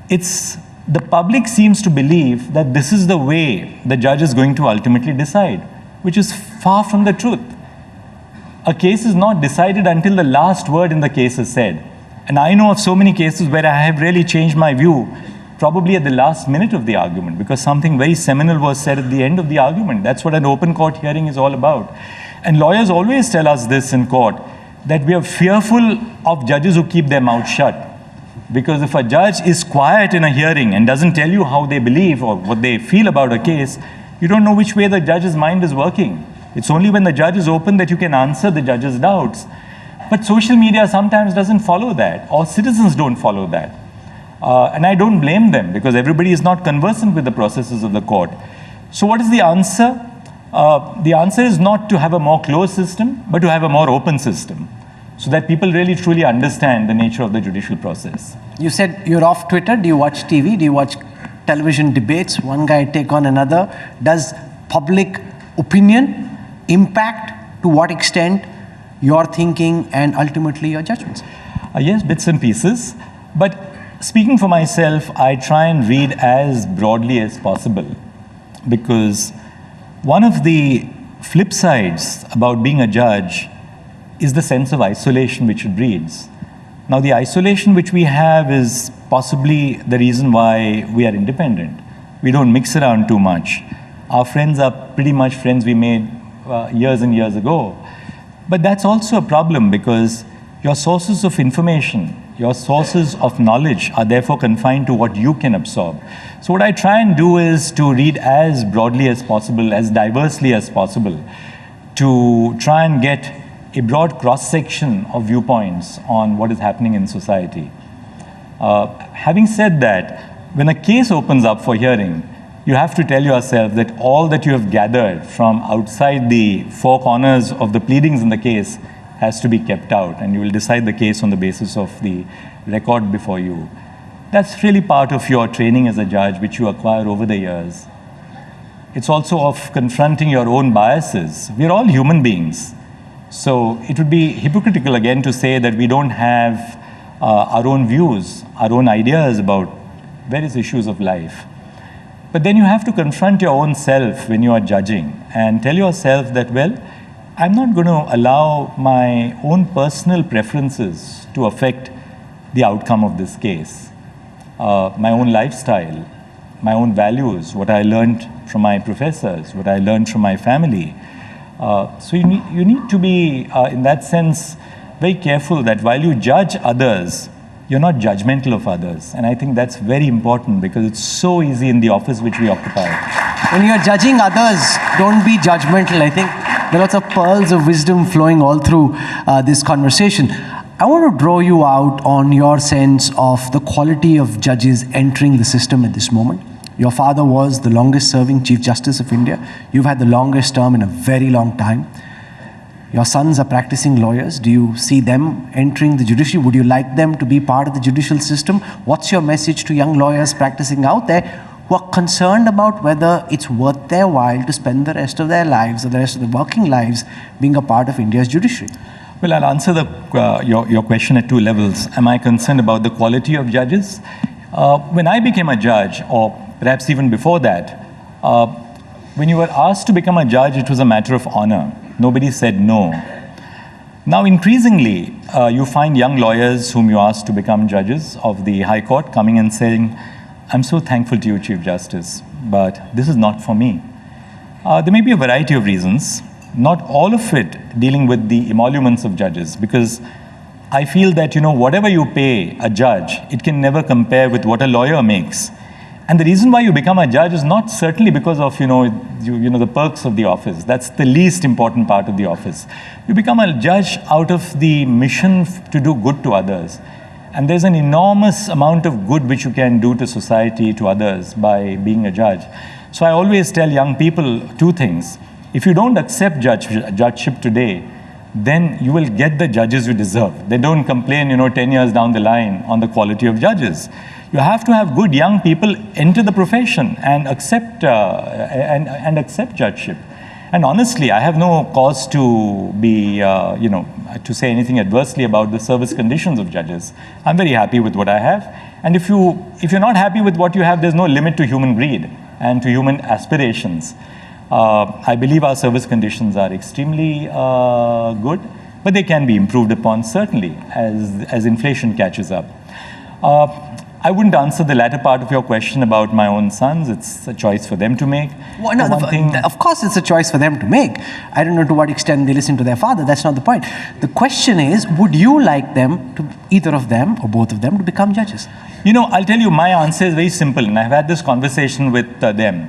the public seems to believe that this is the way the judge is going to ultimately decide, which is far from the truth. A case is not decided until the last word in the case is said. And I know of so many cases where I have really changed my view probably at the last minute of the argument, because something very seminal was said at the end of the argument. That's what an open court hearing is all about. And lawyers always tell us this in court, that we are fearful of judges who keep their mouth shut. Because if a judge is quiet in a hearing and doesn't tell you how they believe or what they feel about a case, you don't know which way the judge's mind is working. It's only when the judge is open that you can answer the judge's doubts. But social media sometimes doesn't follow that, or citizens don't follow that. And I don't blame them, because everybody is not conversant with the processes of the court. So what is the answer? The answer is not to have a more closed system, but to have a more open system, so that people really truly understand the nature of the judicial process. You said you're off Twitter. Do you watch TV? Do you watch television debates? One guy take on another. Does public opinion impact, to what extent, your thinking and ultimately your judgments? Yes, bits and pieces. But speaking for myself, I try and read as broadly as possible, because one of the flip sides about being a judge is the sense of isolation which it breeds. Now, the isolation which we have is possibly the reason why we are independent. We don't mix around too much. Our friends are pretty much friends we made years and years ago. But that's also a problem, because your sources of information, your sources of knowledge are therefore confined to what you can absorb. So what I try and do is to read as broadly as possible, as diversely as possible, to try and get a broad cross-section of viewpoints on what is happening in society. Having said that, when a case opens up for hearing, you have to tell yourself that all that you have gathered from outside the four corners of the pleadings in the case has to be kept out, and you will decide the case on the basis of the record before you. That's really part of your training as a judge, which you acquire over the years. It's also of confronting your own biases. We're all human beings. So it would be hypocritical again to say that we don't have our own views, our own ideas about various issues of life. But then you have to confront your own self when you are judging and tell yourself that, well, I'm not going to allow my own personal preferences to affect the outcome of this case. My own lifestyle, my own values, what I learned from my professors, what I learned from my family. So you need to be, in that sense, very careful that while you judge others, you're not judgmental of others. And I think that's very important, because it's so easy in the office which we occupy. When you're judging others, don't be judgmental. I think there are lots of pearls of wisdom flowing all through this conversation. I want to draw you out on your sense of the quality of judges entering the system at this moment. Your father was the longest serving Chief Justice of India. You've had the longest term in a very long time. Your sons are practicing lawyers. Do you see them entering the judiciary? Would you like them to be part of the judicial system? What's your message to young lawyers practicing out there who are concerned about whether it's worth their while to spend the rest of their lives or the rest of their working lives being a part of India's judiciary? Well, I'll answer your question at two levels. Am I concerned about the quality of judges? When I became a judge, or perhaps even before that, when you were asked to become a judge, it was a matter of honor. Nobody said no. Now, increasingly, you find young lawyers whom you ask to become judges of the High Court coming and saying, I'm so thankful to you, Chief Justice, but this is not for me. There may be a variety of reasons, not all of it dealing with the emoluments of judges, because I feel that, whatever you pay a judge, it can never compare with what a lawyer makes. And the reason why you become a judge is not certainly because of, the perks of the office. That's the least important part of the office. You become a judge out of the mission to do good to others. And there's an enormous amount of good which you can do to society, to others, by being a judge. So I always tell young people two things. If you don't accept judgeship today, then you will get the judges you deserve. They don't complain, 10 years down the line on the quality of judges. You have to have good young people enter the profession and accept accept judgeship. And honestly, I have no cause to be, to say anything adversely about the service conditions of judges. I'm very happy with what I have. And if you're not happy with what you have, there's no limit to human greed and to human aspirations. I believe our service conditions are extremely good, but they can be improved upon, certainly, as inflation catches up. I wouldn't answer the latter part of your question about my own sons. It's a choice for them to make. Well, no, of course it's a choice for them to make. I don't know to what extent they listen to their father. That's not the point. The question is, would you like them, to, either of them or both of them, to become judges? You know, I'll tell you, my answer is very simple, and I've had this conversation with them.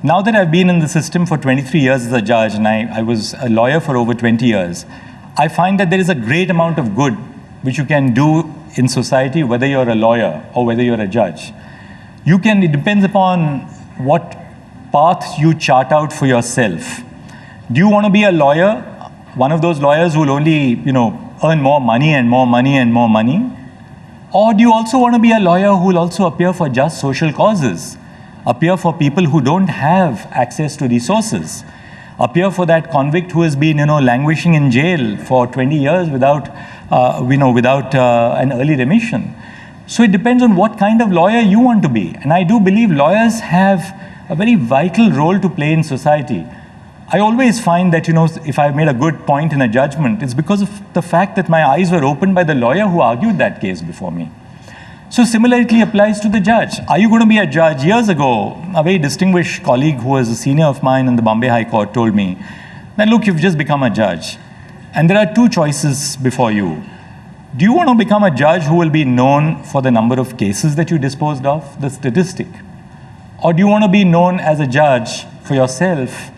Now that I've been in the system for 23 years as a judge, and I was a lawyer for over 20 years, I find that there is a great amount of good which you can do in society, whether you're a lawyer or whether you're a judge. It depends upon what path you chart out for yourself. Do you want to be a lawyer, one of those lawyers who will only, earn more money and more money and more money? Or do you also want to be a lawyer who will also appear for just social causes, appear for people who don't have access to resources, appear for that convict who has been, languishing in jail for 20 years without an early remission? So it depends on what kind of lawyer you want to be. And I do believe lawyers have a very vital role to play in society. I always find that, if I've made a good point in a judgment, it's because of the fact that my eyes were opened by the lawyer who argued that case before me. So similarly applies to the judge. Are you going to be a judge? Years ago, a very distinguished colleague who was a senior of mine in the Bombay High Court told me that, look, you've just become a judge. And there are two choices before you. Do you want to become a judge who will be known for the number of cases that you disposed of, the statistic? Or do you want to be known as a judge for yourself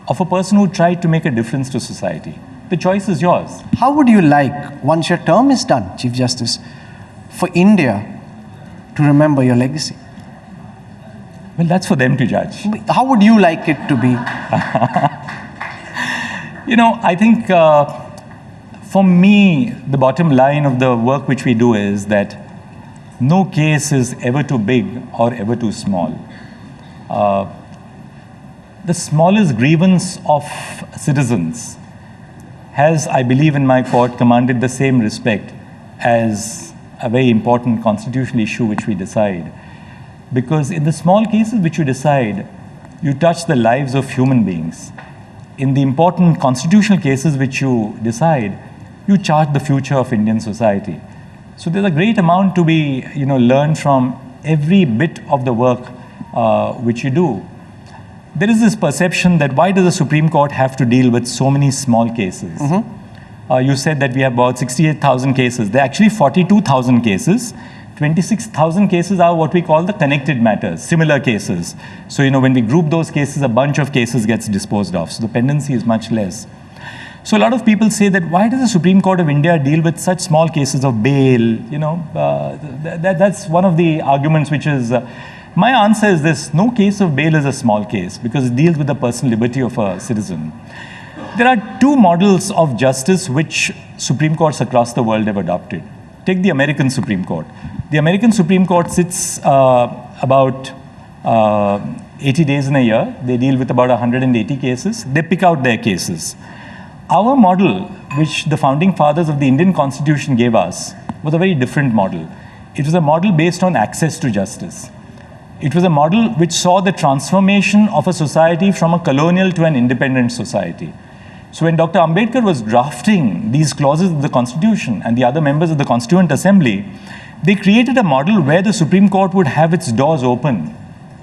of a person who tried to make a difference to society? The choice is yours. How would you like, once your term is done, Chief Justice, for India to remember your legacy? Well, that's for them to judge. How would you like it to be? I think for me, the bottom line of the work which we do is that no case is ever too big or ever too small. The smallest grievance of citizens has, I believe in my court, commanded the same respect as a very important constitutional issue which we decide. Because in the small cases which you decide, you touch the lives of human beings. In the important constitutional cases which you decide, you chart the future of Indian society. So there's a great amount to be learned from every bit of the work which you do. There is this perception that why does the Supreme Court have to deal with so many small cases? You said that we have about 68,000 cases. There are actually 42,000 cases. 26,000 cases are what we call the connected matters, similar cases. So, when we group those cases, a bunch of cases gets disposed of. So the pendency is much less. So a lot of people say that why does the Supreme Court of India deal with such small cases of bail? That's one of the arguments which is, my answer is this: no case of bail is a small case because it deals with the personal liberty of a citizen. There are two models of justice which Supreme Courts across the world have adopted. Take the American Supreme Court. The American Supreme Court sits about 80 days in a year. They deal with about 180 cases. They pick out their cases. Our model, which the founding fathers of the Indian Constitution gave us, was a very different model. It was a model based on access to justice. It was a model which saw the transformation of a society from a colonial to an independent society. So when Dr. Ambedkar was drafting these clauses of the Constitution and the other members of the Constituent Assembly, they created a model where the Supreme Court would have its doors open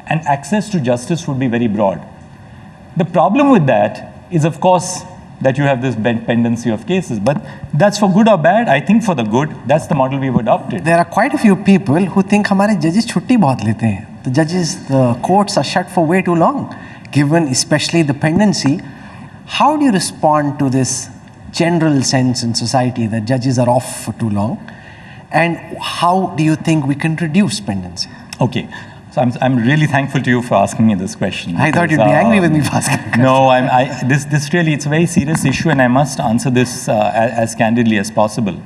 and access to justice would be very broad. The problem with that is, of course, that you have this pendency of cases, but that's for good or bad. I think for the good, that's the model we've adopted. There are quite a few people who think हमारे judges छुट्टी बहुत लेते हैं. The courts are shut for way too long, given especially the pendency. How do you respond to this general sense in society that judges are off for too long? And how do you think we can reduce pendency? Okay. So I'm really thankful to you for asking me this question. I thought you'd be angry with me for asking. No, this really, it's a very serious issue and I must answer this as candidly as possible.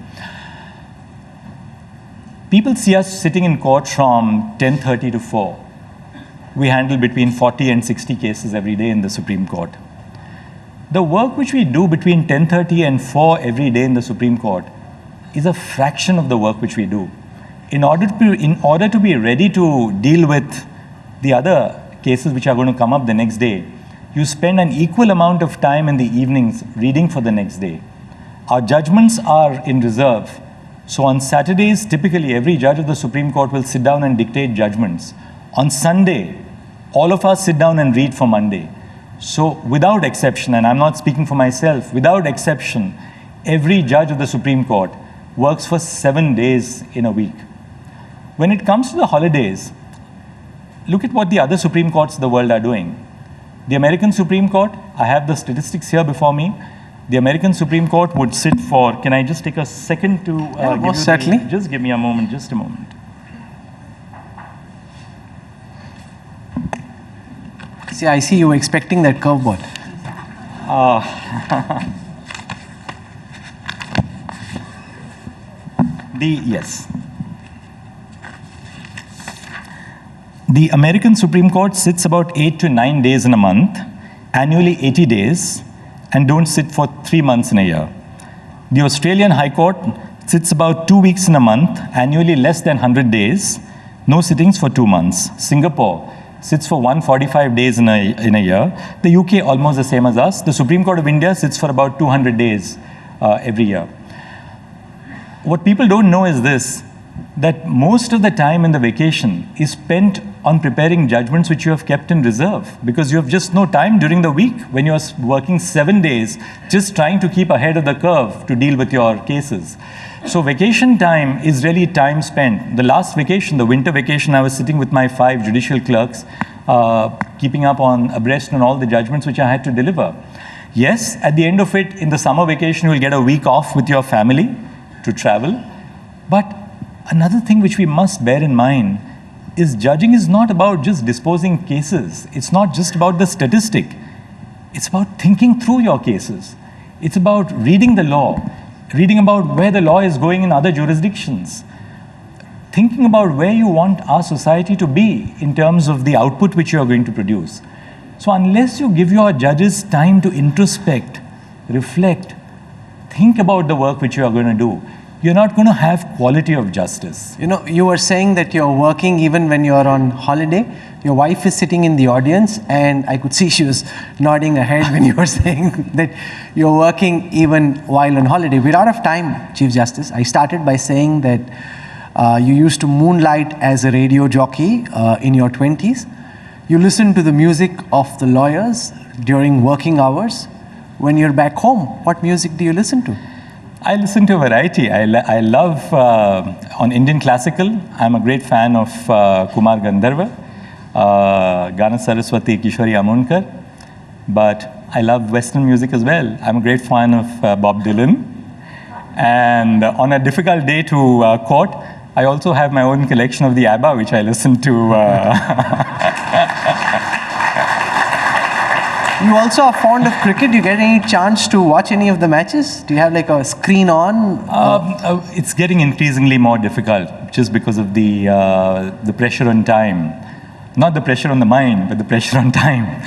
People see us sitting in court from 10:30 to 4. We handle between 40 and 60 cases every day in the Supreme Court. The work which we do between 10:30 and 4 every day in the Supreme Court is a fraction of the work which we do. In order to be ready to deal with the other cases which are going to come up the next day, you spend an equal amount of time in the evenings reading for the next day. Our judgments are in reserve So on Saturdays, typically every judge of the Supreme Court will sit down and dictate judgments. On Sunday, all of us sit down and read for Monday. So without exception, and I'm not speaking for myself, without exception, every judge of the Supreme Court works for 7 days in a week. When it comes to the holidays, look at what the other Supreme Courts of the world are doing. The American Supreme Court, I have the statistics here before me. The American Supreme Court would sit for, can I just take a second to give you certainly. Just give me a moment, just a moment. See, I see you were expecting that curveball. Yes. The American Supreme Court sits about 8 to 9 days in a month, annually 80 days, and don't sit for 3 months in a year. The Australian High Court sits about 2 weeks in a month, annually less than 100 days, no sittings for 2 months. Singapore sits for 145 days in a year. The UK almost the same as us. The Supreme Court of India sits for about 200 days every year. What people don't know is this, that most of the time in the vacation is spent on preparing judgments which you have kept in reserve, because you have just no time during the week when you are working 7 days just trying to keep ahead of the curve to deal with your cases. So vacation time is really time spent. The last vacation, the winter vacation, I was sitting with my 5 judicial clerks, keeping up on abreast on all the judgments which I had to deliver. Yes, at the end of it, in the summer vacation, you will get a week off with your family to travel. But another thing which we must bear in mind is judging is not about just disposing cases. It's not just about the statistic. It's about thinking through your cases. It's about reading the law, reading about where the law is going in other jurisdictions, thinking about where you want our society to be in terms of the output which you are going to produce. So unless you give your judges time to introspect, reflect, think about the work which you are going to do, you're not going to have quality of justice. You know, you were saying that you're working even when you're on holiday. Your wife is sitting in the audience, and I could see she was nodding her head when you were saying that you're working even while on holiday. We're out of time, Chief Justice. I started by saying that you used to moonlight as a radio jockey in your 20s. You listen to the music of the lawyers during working hours. When you're back home, what music do you listen to? I listen to a variety. I love, on Indian classical, I'm a great fan of Kumar Gandharva, Gana Saraswati, Kishori Amonkar, but I love Western music as well. I'm a great fan of Bob Dylan. And on a difficult day to court, I also have my own collection of the ABBA, which I listen to. You also are fond of cricket. Do you get any chance to watch any of the matches? Do you have like a screen on? It's getting increasingly more difficult just because of the pressure on time. Not the pressure on the mind, but the pressure on time.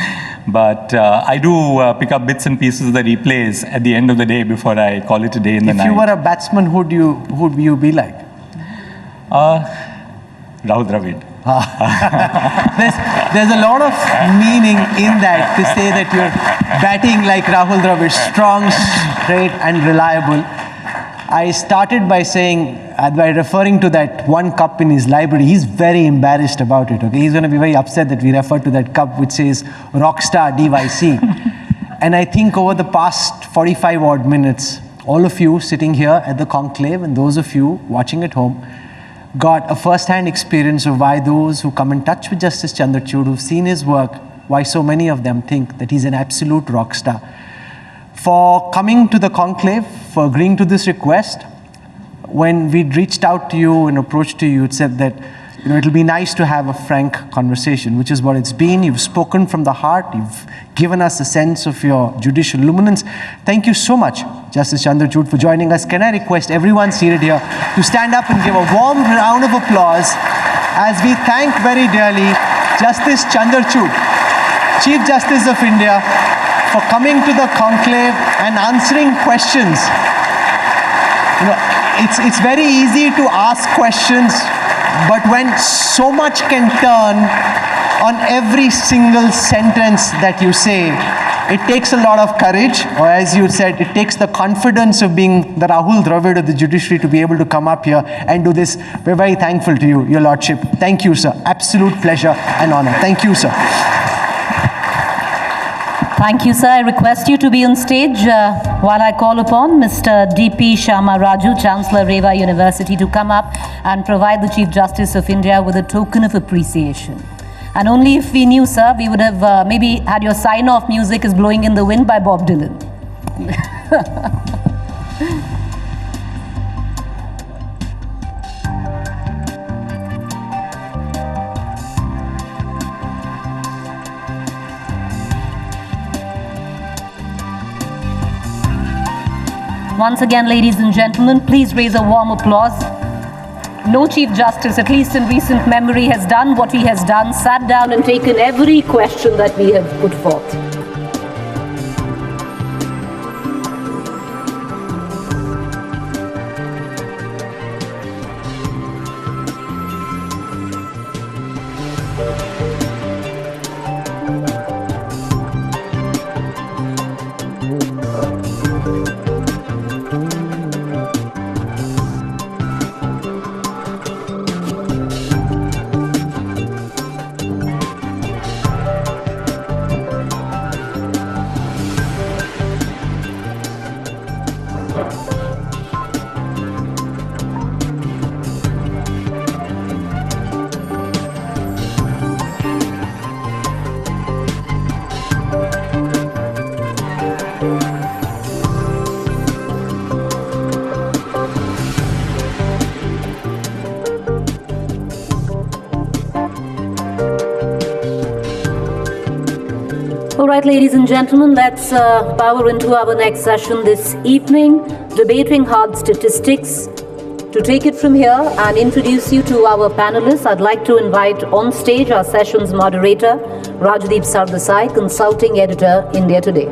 But I do pick up bits and pieces of the replays at the end of the day before I call it a day in the night. If you were a batsman, who would you be like? Rahul Dravid. There's a lot of meaning in that, to say that you're batting like Rahul Dravid, strong, straight and reliable. I started by saying, by referring to that one cup in his library, he's very embarrassed about it. Okay, he's going to be very upset that we refer to that cup which says Rockstar DYC. And I think over the past 45 odd minutes, all of you sitting here at the conclave and those of you watching at home got a first-hand experience of why those who come in touch with Justice Chandrachud, who've seen his work, why so many of them think that he's an absolute rock star. For coming to the conclave, for agreeing to this request. When we'd reached out to you and approached to you, it said that it'll be nice to have a frank conversation, which is what it's been. You've spoken from the heart. You've given us a sense of your judicial luminance. Thank you so much, Justice Chandrachud, for joining us. Can I request everyone seated here to stand up and give a warm round of applause as we thank very dearly Justice Chandrachud, Chief Justice of India, for coming to the conclave and answering questions. It's very easy to ask questions, but when so much can turn on every single sentence that you say, It takes a lot of courage, or as you said, it takes the confidence of being the Rahul Dravid of the judiciary to be able to come up here and do this. We're very thankful to you, Your Lordship. Thank you, sir. Absolute pleasure and honor. Thank you, sir. Thank you, sir. I request you to be on stage while I call upon Mr. D.P. Sharma Raju, Chancellor Reva University, to come up and provide the Chief Justice of India with a token of appreciation. And only if we knew, sir, we would have maybe had your sign-off music is Blowing in the Wind by Bob Dylan. Once again, ladies and gentlemen, please raise a warm applause. No Chief Justice, at least in recent memory, has done what he has done, sat down and taken every question that we have put forth. All right, ladies and gentlemen, let's power into our next session this evening, debating hard statistics. To take it from here and introduce you to our panelists, I'd like to invite on stage our session's moderator, Rajdeep Sardesai, Consulting Editor, India Today.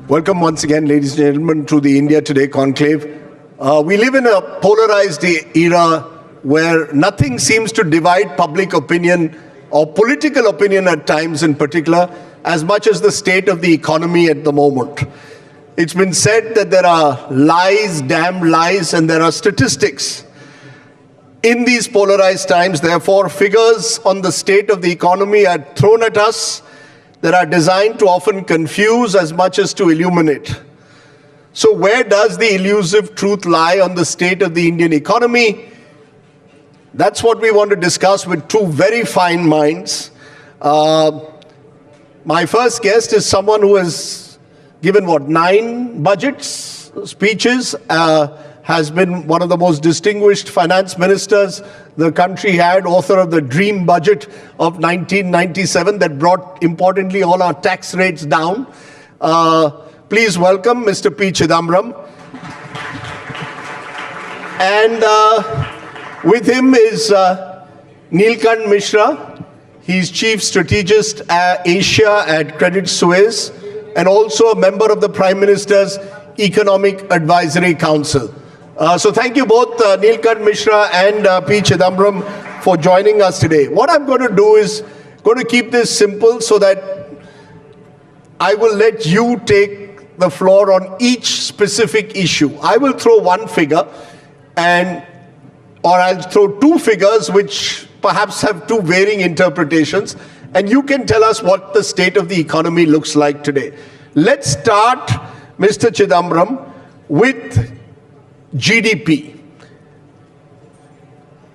Welcome once again, ladies and gentlemen, to the India Today Conclave. We live in a polarized era where nothing seems to divide public opinion or political opinion at times in particular as much as the state of the economy at the moment. It's been said that there are lies, damn lies, and there are statistics. In these polarized times, therefore, figures on the state of the economy are thrown at us that are designed to often confuse as much as to illuminate. So where does the elusive truth lie on the state of the Indian economy? That's what we want to discuss with two very fine minds. My first guest is someone who has given, 9 budgets, speeches, has been one of the most distinguished finance ministers the country had, author of the Dream Budget of 1997 that brought, importantly, all our tax rates down. please welcome Mr. P. Chidambaram. And with him is Neelkant Mishra. He's Chief Strategist Asia at Credit Suisse and also a member of the Prime Minister's Economic Advisory Council. So thank you both, Neelkant Mishra and P. Chidambaram, for joining us today. What I'm going to do is going to keep this simple so that I will let you take the floor on each specific issue. I will throw one figure or I'll throw two figures which perhaps have two varying interpretations, and you can tell us what the state of the economy looks like today. Let's start, Mr. Chidambaram, with GDP.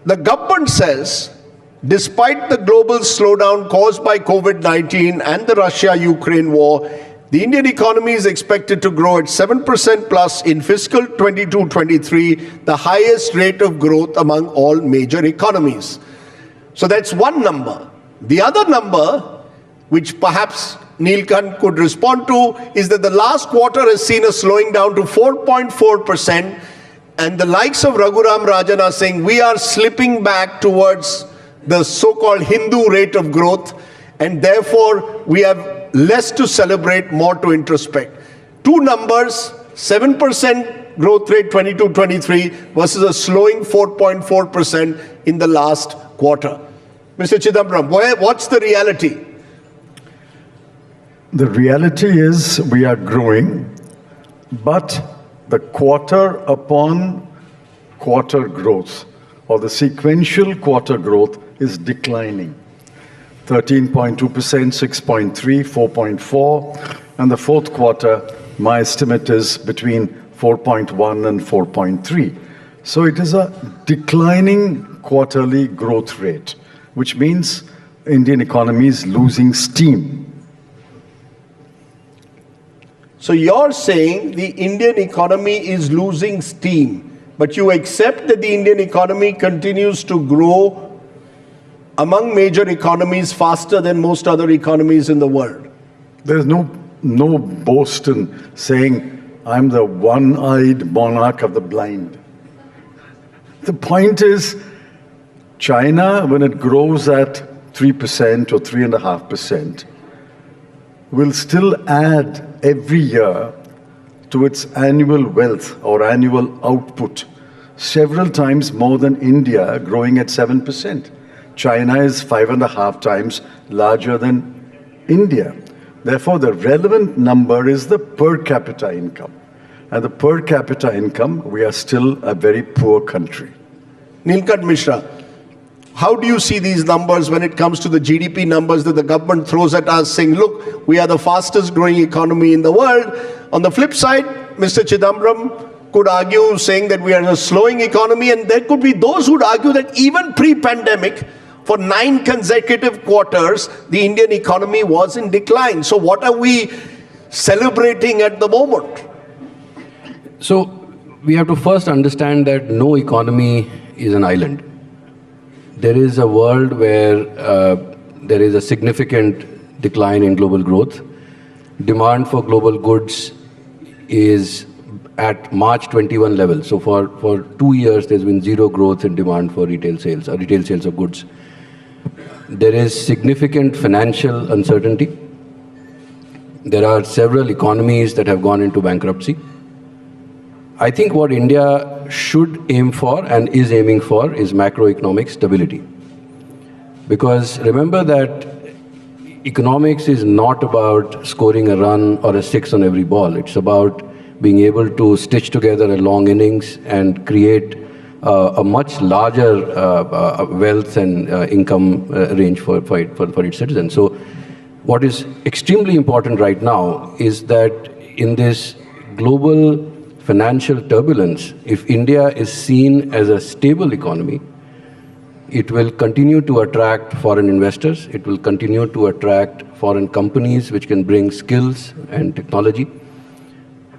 The government says, despite the global slowdown caused by COVID-19 and the Russia-Ukraine war, the Indian economy is expected to grow at 7% plus in fiscal 22-23, the highest rate of growth among all major economies. So that's one number. The other number, which perhaps Neelkant could respond to, is that the last quarter has seen a slowing down to 4.4%, and the likes of Raghuram Rajan are saying we are slipping back towards the so-called Hindu rate of growth, and therefore we have less to celebrate, more to introspect. Two numbers, 7% growth rate 22-23 versus a slowing 4.4% in the last quarter. Mr. Chidambaram, what's the reality? The reality is we are growing, but the quarter upon quarter growth or the sequential quarter growth is declining. 13.2%, 6.3%, 4.4%, and the fourth quarter, my estimate is between 4.1% and 4.3%. So it is a declining quarterly growth rate, which means the Indian economy is losing steam. So you're saying the Indian economy is losing steam, but you accept that the Indian economy continues to grow among major economies faster than most other economies in the world? There's no boast in saying, I'm the one-eyed monarch of the blind. The point is, China, when it grows at 3% or 3.5%, will still add every year to its annual wealth or annual output several times more than India, growing at 7%. China is 5.5 times larger than India. Therefore, the relevant number is the per capita income. And the per capita income, we are still a very poor country. Neelkant Mishra, how do you see these numbers when it comes to the GDP numbers that the government throws at us, saying, look, we are the fastest growing economy in the world? On the flip side, Mr. Chidambaram could argue saying that we are a slowing economy, and there could be those who would argue that even pre-pandemic, for 9 consecutive quarters, the Indian economy was in decline. So what are we celebrating at the moment? So we have to first understand that no economy is an island. There is a world where there is a significant decline in global growth. Demand for global goods is at March 21 level. So for 2 years, there's been zero growth in demand for retail sales of goods. There is significant financial uncertainty. There are several economies that have gone into bankruptcy. I think what India should aim for and is aiming for is macroeconomic stability. Because remember that economics is not about scoring a run or a 6 on every ball. It's about being able to stitch together a long innings and create a much larger wealth and income range for its citizens. So what is extremely important right now is that in this global financial turbulence, if India is seen as a stable economy, it will continue to attract foreign investors. It will continue to attract foreign companies which can bring skills and technology.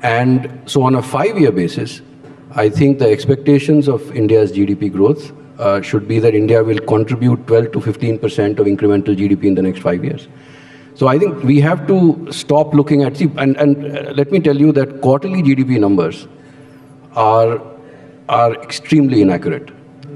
And so on a 5-year basis, I think the expectations of India's GDP growth should be that India will contribute 12 to 15% of incremental GDP in the next 5 years. So I think we have to stop looking at, let me tell you that quarterly GDP numbers are extremely inaccurate.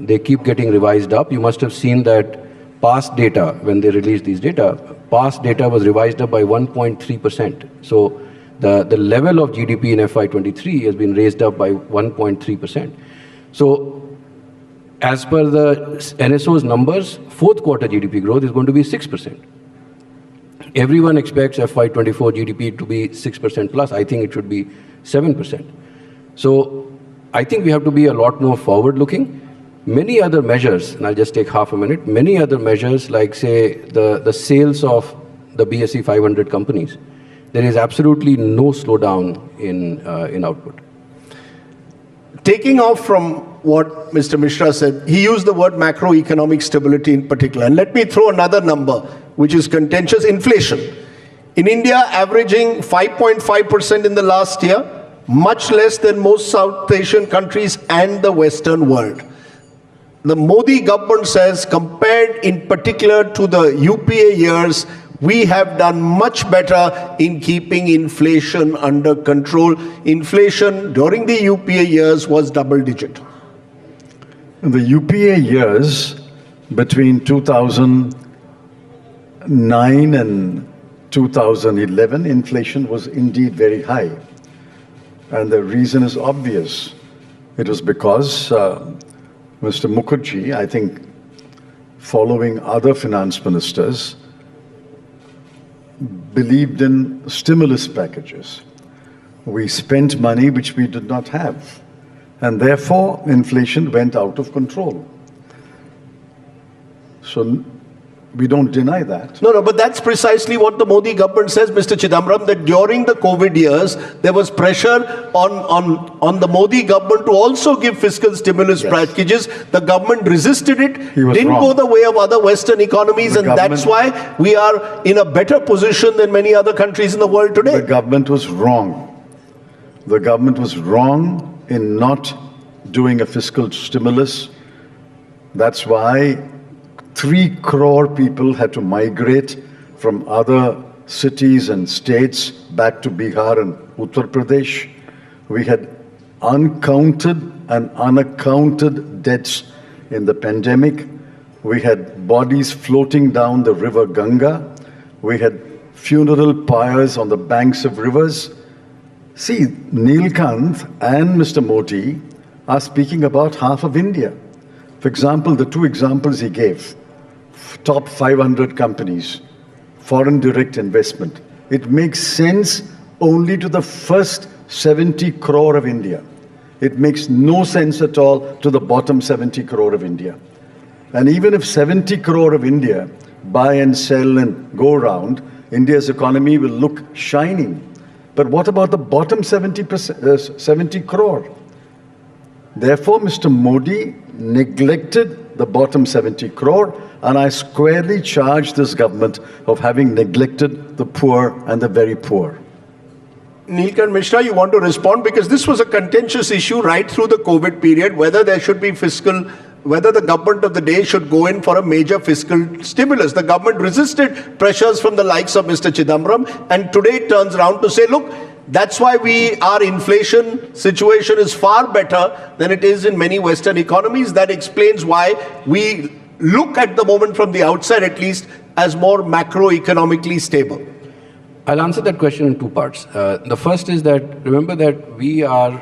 They keep getting revised up. You must have seen that past data, when they released these data, past data was revised up by 1.3%. So the level of GDP in FY23 has been raised up by 1.3%. So as per the NSO's numbers, fourth quarter GDP growth is going to be 6%. Everyone expects FY24 GDP to be 6% plus. I think it should be 7%. So I think we have to be a lot more forward-looking. Many other measures, and I'll just take half a minute, many other measures like, say, the sales of the BSE 500 companies, there is absolutely no slowdown in output. Taking off from what Mr. Mishra said, he used the word macroeconomic stability in particular. And let me throw another number, which is contentious: inflation. In India, averaging 5.5% in the last year, much less than most South Asian countries and the Western world. The Modi government says, compared in particular to the UPA years, we have done much better in keeping inflation under control. Inflation during the UPA years was double digit. In the UPA years, between 2009 and 2011, inflation was indeed very high. And the reason is obvious. It was because Mr. Mukherjee, I think, following other finance ministers, believed in stimulus packages. We spent money which we did not have, and therefore inflation went out of control. So we don't deny that. No, but that's precisely what the Modi government says, Mr. Chidambaram, that during the COVID years, there was pressure on the Modi government to also give fiscal stimulus packages. The government resisted it, didn't go the way of other Western economies, and that's why we are in a better position than many other countries in the world today. The government was wrong. The government was wrong in not doing a fiscal stimulus. That's why 3 crore people had to migrate from other cities and states back to Bihar and Uttar Pradesh. We had uncounted and unaccounted deaths in the pandemic. We had bodies floating down the river Ganga. We had funeral pyres on the banks of rivers. See, Neelkant and Mr. Modi are speaking about half of India. For example, the 2 examples he gave, top 500 companies, foreign direct investment. It makes sense only to the first 70 crore of India. It makes no sense at all to the bottom 70 crore of India. And even if 70 crore of India buy and sell and go around, India's economy will look shining. But what about the bottom 70 crore? Therefore, Mr. Modi neglected the bottom 70 crore, and I squarely charge this government of having neglected the poor and the very poor. Neelkant Mishra, you want to respond? Because this was a contentious issue right through the COVID period, whether there should be whether the government of the day should go in for a major fiscal stimulus. The government resisted pressures from the likes of Mr. Chidambaram, and today it turns around to say, look, that's why our inflation situation is far better than it is in many Western economies. That explains why we look at the moment from the outside, at least, as more macroeconomically stable. I'll answer that question in 2 parts. The first is that, remember that we are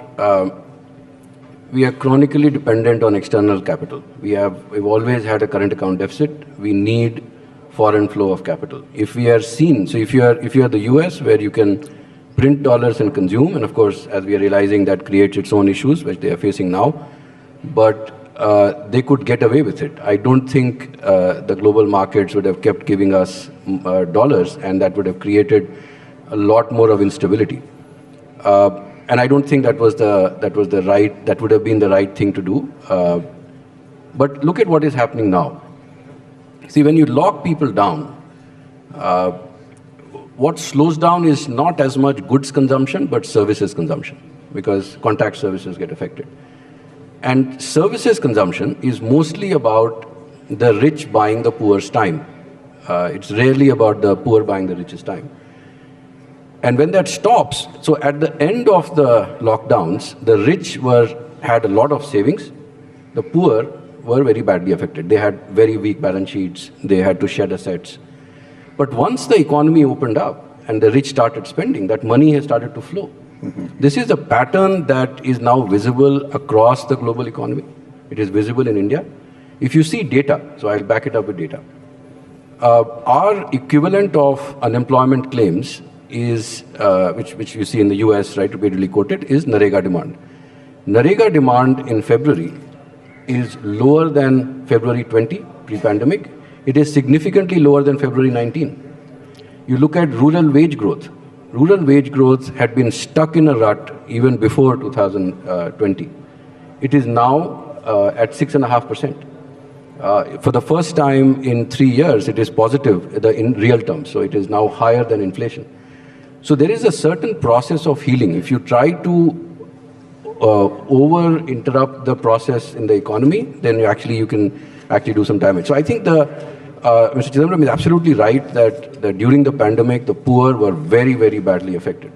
chronically dependent on external capital. We've always had a current account deficit. We need foreign flow of capital. If we are seen, so if you are the US, where you can print dollars and consume, and of course, as we are realizing, that creates its own issues, which they are facing now, but they could get away with it. I don't think the global markets would have kept giving us dollars, and that would have created a lot more of instability. And I don't think that would have been the right thing to do. But look at what is happening now. See, when you lock people down, what slows down is not as much goods consumption, but services consumption, because contact services get affected. And services consumption is mostly about the rich buying the poor's time. It's rarely about the poor buying the richest time. And when that stops, so at the end of the lockdowns, the rich had a lot of savings. The poor were very badly affected. They had very weak balance sheets. They had to shed assets. But once the economy opened up and the rich started spending, that money has started to flow. This is a pattern that is now visible across the global economy. It is visible in India. If you see data, so I'll back it up with data. Our equivalent of unemployment claims is, which you see in the US, right, repeatedly quoted, is Narega demand. Narega demand in February is lower than February 20, pre-pandemic. It is significantly lower than February 19. You look at rural wage growth. Rural wage growth had been stuck in a rut even before 2020. It is now at 6.5%. For the first time in 3 years, it is positive in real terms. So it is now higher than inflation. So there is a certain process of healing. If you try to over-interrupt the process in the economy, then you can actually do some damage. So I think Mr. Chidambaram is absolutely right that during the pandemic, the poor were very, very badly affected.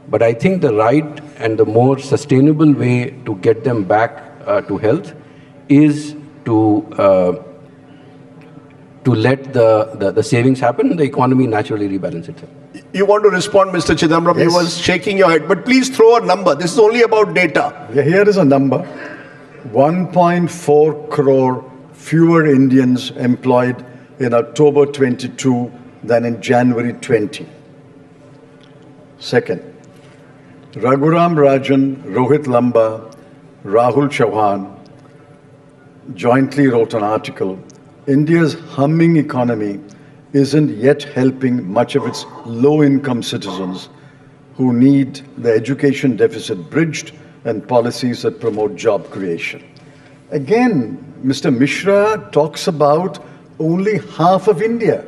But I think the right and the more sustainable way to get them back to health is to let the savings happen and the economy naturally rebalance itself. You want to respond, Mr. Chidambaram? Yes. You were shaking your head. But please throw a number. This is only about data. Yeah, here is a number. 1.4 crore fewer Indians employed in October 22 than in January 20. Second, Raghuram Rajan, Rohit Lamba, Rahul Chauhan jointly wrote an article. India's humming economy isn't yet helping much of its low-income citizens who need the education deficit bridged and policies that promote job creation. Again, Mr. Mishra talks about only half of India.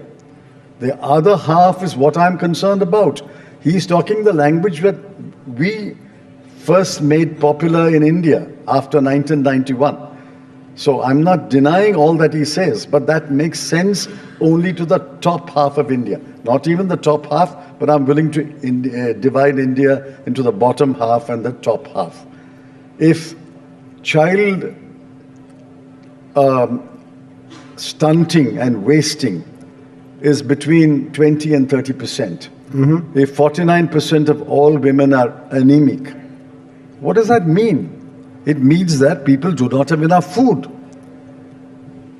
The other half is what I'm concerned about. He's talking the language that we first made popular in India after 1991. So I'm not denying all that he says, but that makes sense only to the top half of India. Not even the top half, but I'm willing to divide India into the bottom half and the top half. If child stunting and wasting is between 20 and 30%, if 49% of all women are anemic, what does that mean? It means that people do not have enough food.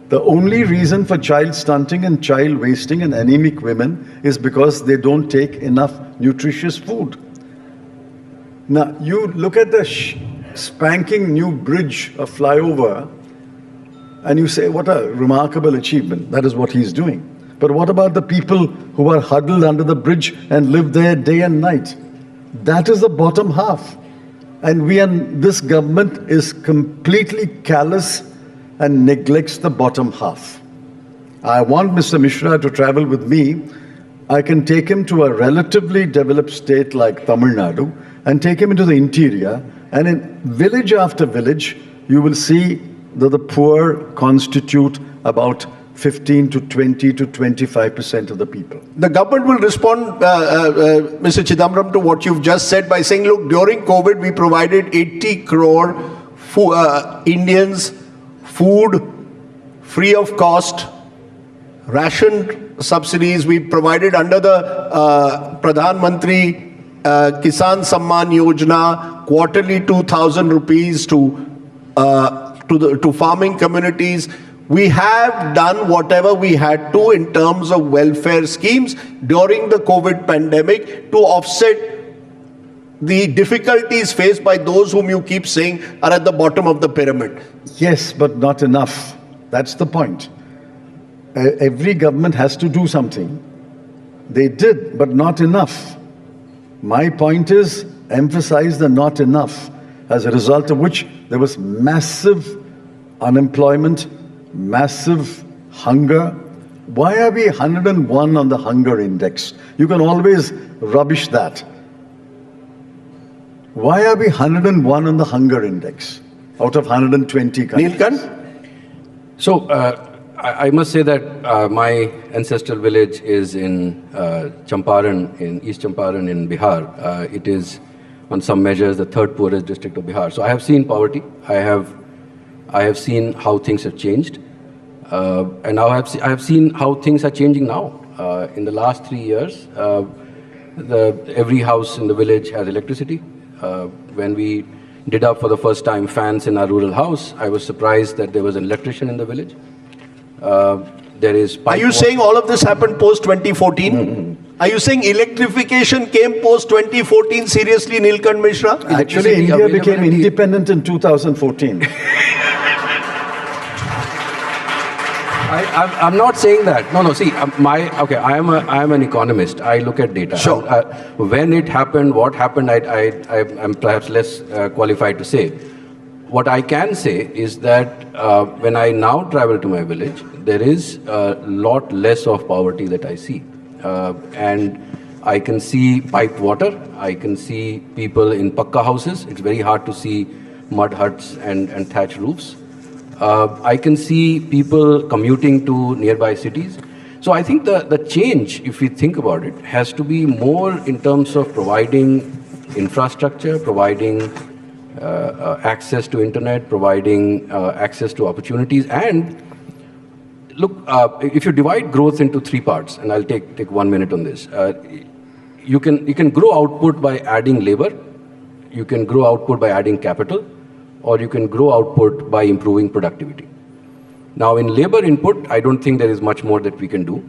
The only reason for child stunting and child wasting and anemic women is because they don't take enough nutritious food. Now, you look at the spanking new bridge, a flyover, and you say, what a remarkable achievement. That is what he's doing. But what about the people who are huddled under the bridge and live there day and night? That is the bottom half. And this government is completely callous and neglects the bottom half. I want Mr. Mishra to travel with me. I can take him to a relatively developed state like Tamil Nadu and take him into the interior. And in village after village, you will see that the poor constitute about 15 to 20 to 25% of the people. The government will respond, Mr. Chidambaram, to what you've just said by saying, look, during COVID, we provided 80 crore Indians food free of cost, ration subsidies we provided under the Pradhan Mantri Kisan Samman Yojana, quarterly 2,000 rupees to farming communities. We have done whatever we had to in terms of welfare schemes during the COVID pandemic to offset the difficulties faced by those whom you keep saying are at the bottom of the pyramid. Yes, but not enough. That's the point. Every government has to do something. They did, but not enough. My point is, emphasize the not enough, as a result of which there was massive unemployment, massive hunger. Why are we 101 on the hunger index? You can always rubbish that. Why are we 101 on the hunger index out of 120 countries? Neelkan? So I must say that my ancestral village is in Champaran, in East Champaran in Bihar. It is, on some measures, the third poorest district of Bihar. So I have seen poverty. I have seen how things have changed. And now I have seen how things are changing now. In the last 3 years, every house in the village has electricity. When we did up for the first time fans in our rural house, I was surprised that there was an electrician in the village. There is pipe Are you water. saying all of this happened post 2014? Are you saying electrification came post 2014? Seriously, Nilkant Mishra? Actually, India became independent in 2014. I'm not saying that. No. See, I am an economist. I look at data. Sure. When it happened, what happened, I'm perhaps less qualified to say. What I can say is that when I now travel to my village, there is a lot less of poverty that I see. And I can see piped water. I can see people in pakka houses. It's very hard to see mud huts and thatch roofs. I can see people commuting to nearby cities. So I think the change, if we think about it, has to be more in terms of providing infrastructure, providing access to internet, providing access to opportunities. And look, if you divide growth into three parts, and I'll take 1 minute on this, you can grow output by adding labor, you can grow output by adding capital, or you can grow output by improving productivity. Now, in labor input, I don't think there is much more that we can do.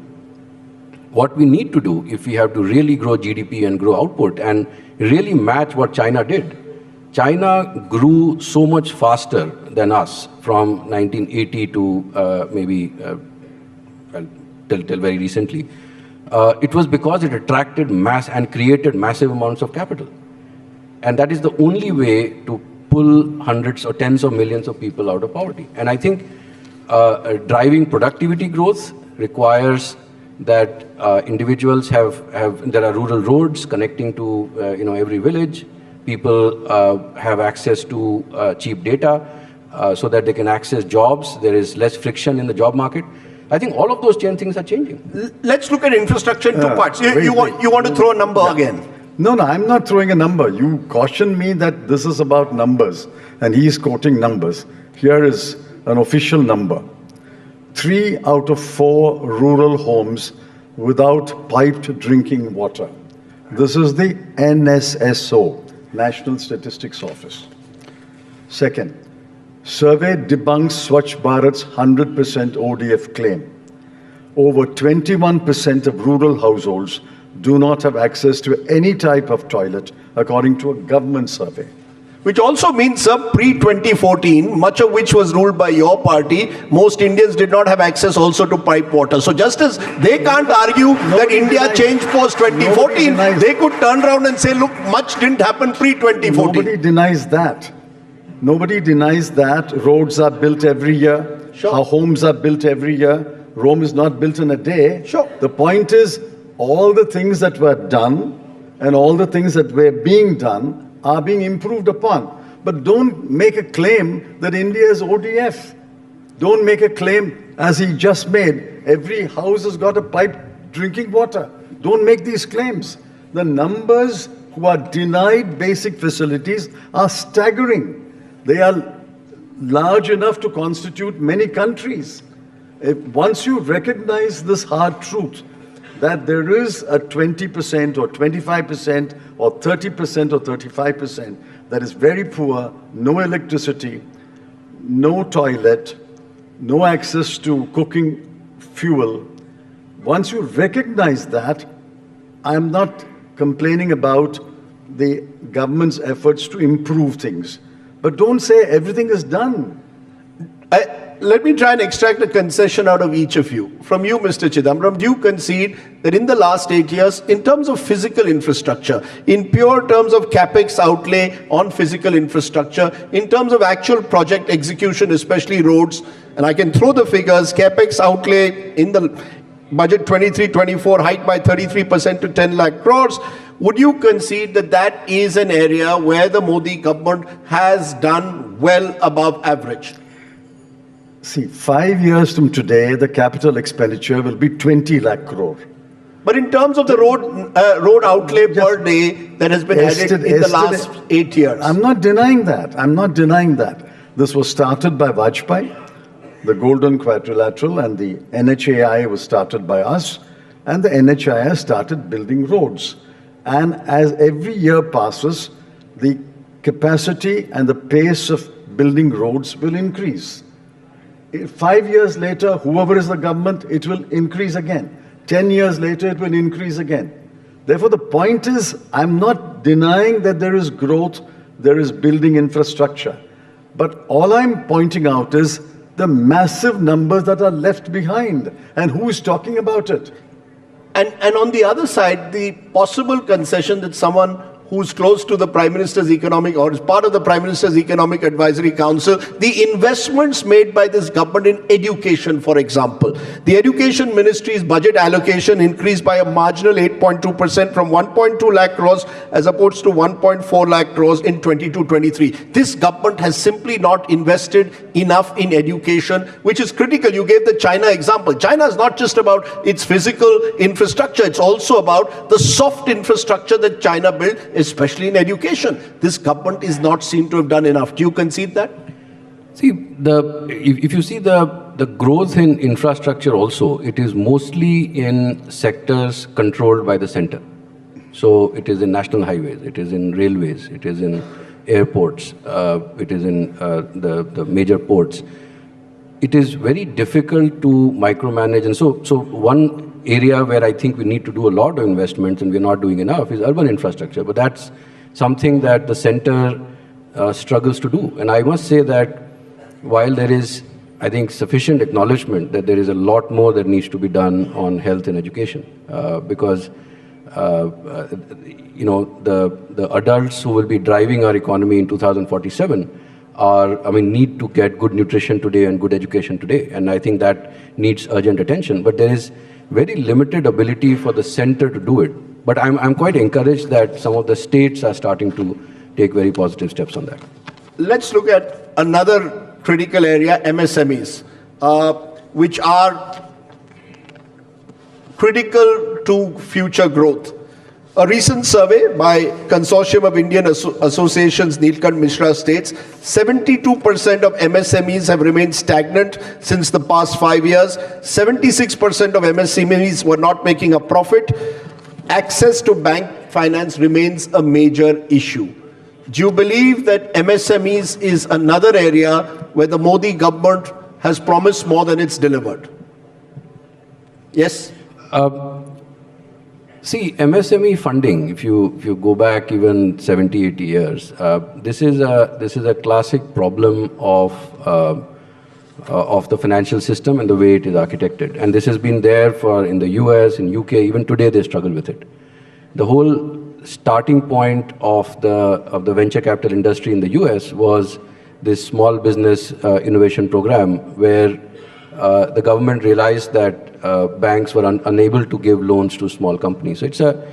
What we need to do, if we have to really grow GDP and grow output and really match what China did, China grew so much faster than us from 1980 to maybe till very recently. It was because it attracted mass and created massive amounts of capital. And that is the only way to pull hundreds or tens of millions of people out of poverty. And I think driving productivity growth requires that individuals there are rural roads connecting to every village. People have access to cheap data so that they can access jobs. There is less friction in the job market. I think all of those things are changing. Let's look at infrastructure in two parts. You want to throw a number again? No, I'm not throwing a number. You cautioned me that this is about numbers, and he's quoting numbers. Here is an official number. 3 out of 4 rural homes without piped drinking water. This is the NSSO, National Statistics Office. Second, survey debunks Swachh Bharat's 100% ODF claim. Over 21% of rural households do not have access to any type of toilet, according to a government survey. Which also means, sir, pre-2014, much of which was ruled by your party, most Indians did not have access also to piped water. So just as they can't argue that India changed post-2014, they could turn around and say, look, much didn't happen pre-2014. Nobody denies that. Nobody denies that. Roads are built every year. Sure. Our homes are built every year. Rome is not built in a day. Sure. The point is, all the things that were done and all the things that were being done are being improved upon. But don't make a claim that India is ODF. Don't make a claim, as he just made, every house has got a piped drinking water. Don't make these claims. The numbers who are denied basic facilities are staggering. They are large enough to constitute many countries. Once you recognize this hard truth, that there is a 20% or 25% or 30% or 35% that is very poor, no electricity, no toilet, no access to cooking fuel. Once you recognize that, I'm not complaining about the government's efforts to improve things. But don't say everything is done. Let me try and extract a concession out of each of you. From you, Mr. Chidambaram, do you concede that in the last 8 years, in terms of physical infrastructure, in pure terms of capex outlay on physical infrastructure, in terms of actual project execution, especially roads, and I can throw the figures, capex outlay in the budget 23-24 hiked by 33% to 10 lakh crores, would you concede that that is an area where the Modi government has done well above average? See, 5 years from today, the capital expenditure will be 20 lakh crore. But in terms of the road outlay per day that has been added in the last 8 years. I'm not denying that. I'm not denying that. This was started by Vajpayee, the Golden Quadrilateral, and the NHAI was started by us, and the NHAI started building roads. And as every year passes, the capacity and the pace of building roads will increase. 5 years later, whoever is the government, it will increase again. 10 years later, it will increase again. Therefore, the point is, I'm not denying that there is growth, there is building infrastructure. But all I'm pointing out is the massive numbers that are left behind. And who is talking about it? And on the other side, the possible concession that someone who's close to the Prime Minister's economic, or is part of the Prime Minister's Economic Advisory Council, the investments made by this government in education, for example. The Education Ministry's budget allocation increased by a marginal 8.2% from 1.2 lakh crores as opposed to 1.4 lakh crores in 22-23. This government has simply not invested enough in education, which is critical. You gave the China example. China is not just about its physical infrastructure, it's also about the soft infrastructure that China built, especially in education. This government is not seen to have done enough. Do you concede that? See, if you see the growth in infrastructure also, it is mostly in sectors controlled by the center. So it is in national highways, it is in railways, it is in airports, it is in the major ports. It is very difficult to micromanage. And so one area where I think we need to do a lot of investments and we're not doing enough is urban infrastructure. But that's something that the center struggles to do. And I must say that while there is, I think, sufficient acknowledgement that there is a lot more that needs to be done on health and education, because you know, the adults who will be driving our economy in 2047 need to get good nutrition today and good education today. And I think that needs urgent attention. But there is very limited ability for the center to do it. But I'm quite encouraged that some of the states are starting to take very positive steps on that. Let's look at another critical area, MSMEs, which are critical to future growth. A recent survey by Consortium of Indian Associations, Neelkant Mishra, states 72% of MSMEs have remained stagnant since the past 5 years. 76% of MSMEs were not making a profit. Access to bank finance remains a major issue. Do you believe that MSMEs is another area where the Modi government has promised more than it's delivered? Yes? See, MSME funding, if you go back even 70, 80 years, this is a classic problem of the financial system and the way it is architected. And this has been there in the US, in UK, even today they struggle with it. The whole starting point of the venture capital industry in the US was this small business innovation program where the government realized that banks were unable to give loans to small companies. So it's a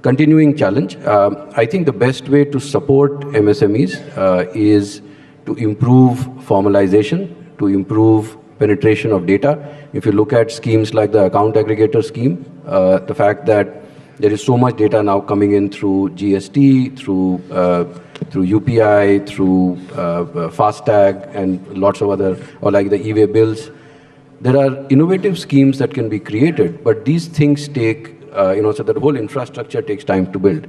continuing challenge. I think the best way to support MSMEs is to improve formalization, to improve penetration of data. If you look at schemes like the account aggregator scheme, the fact that there is so much data now coming in through GST, through UPI, through FASTag, and lots of other, or like the e-way bills. There are innovative schemes that can be created, but these things take, so that whole infrastructure takes time to build.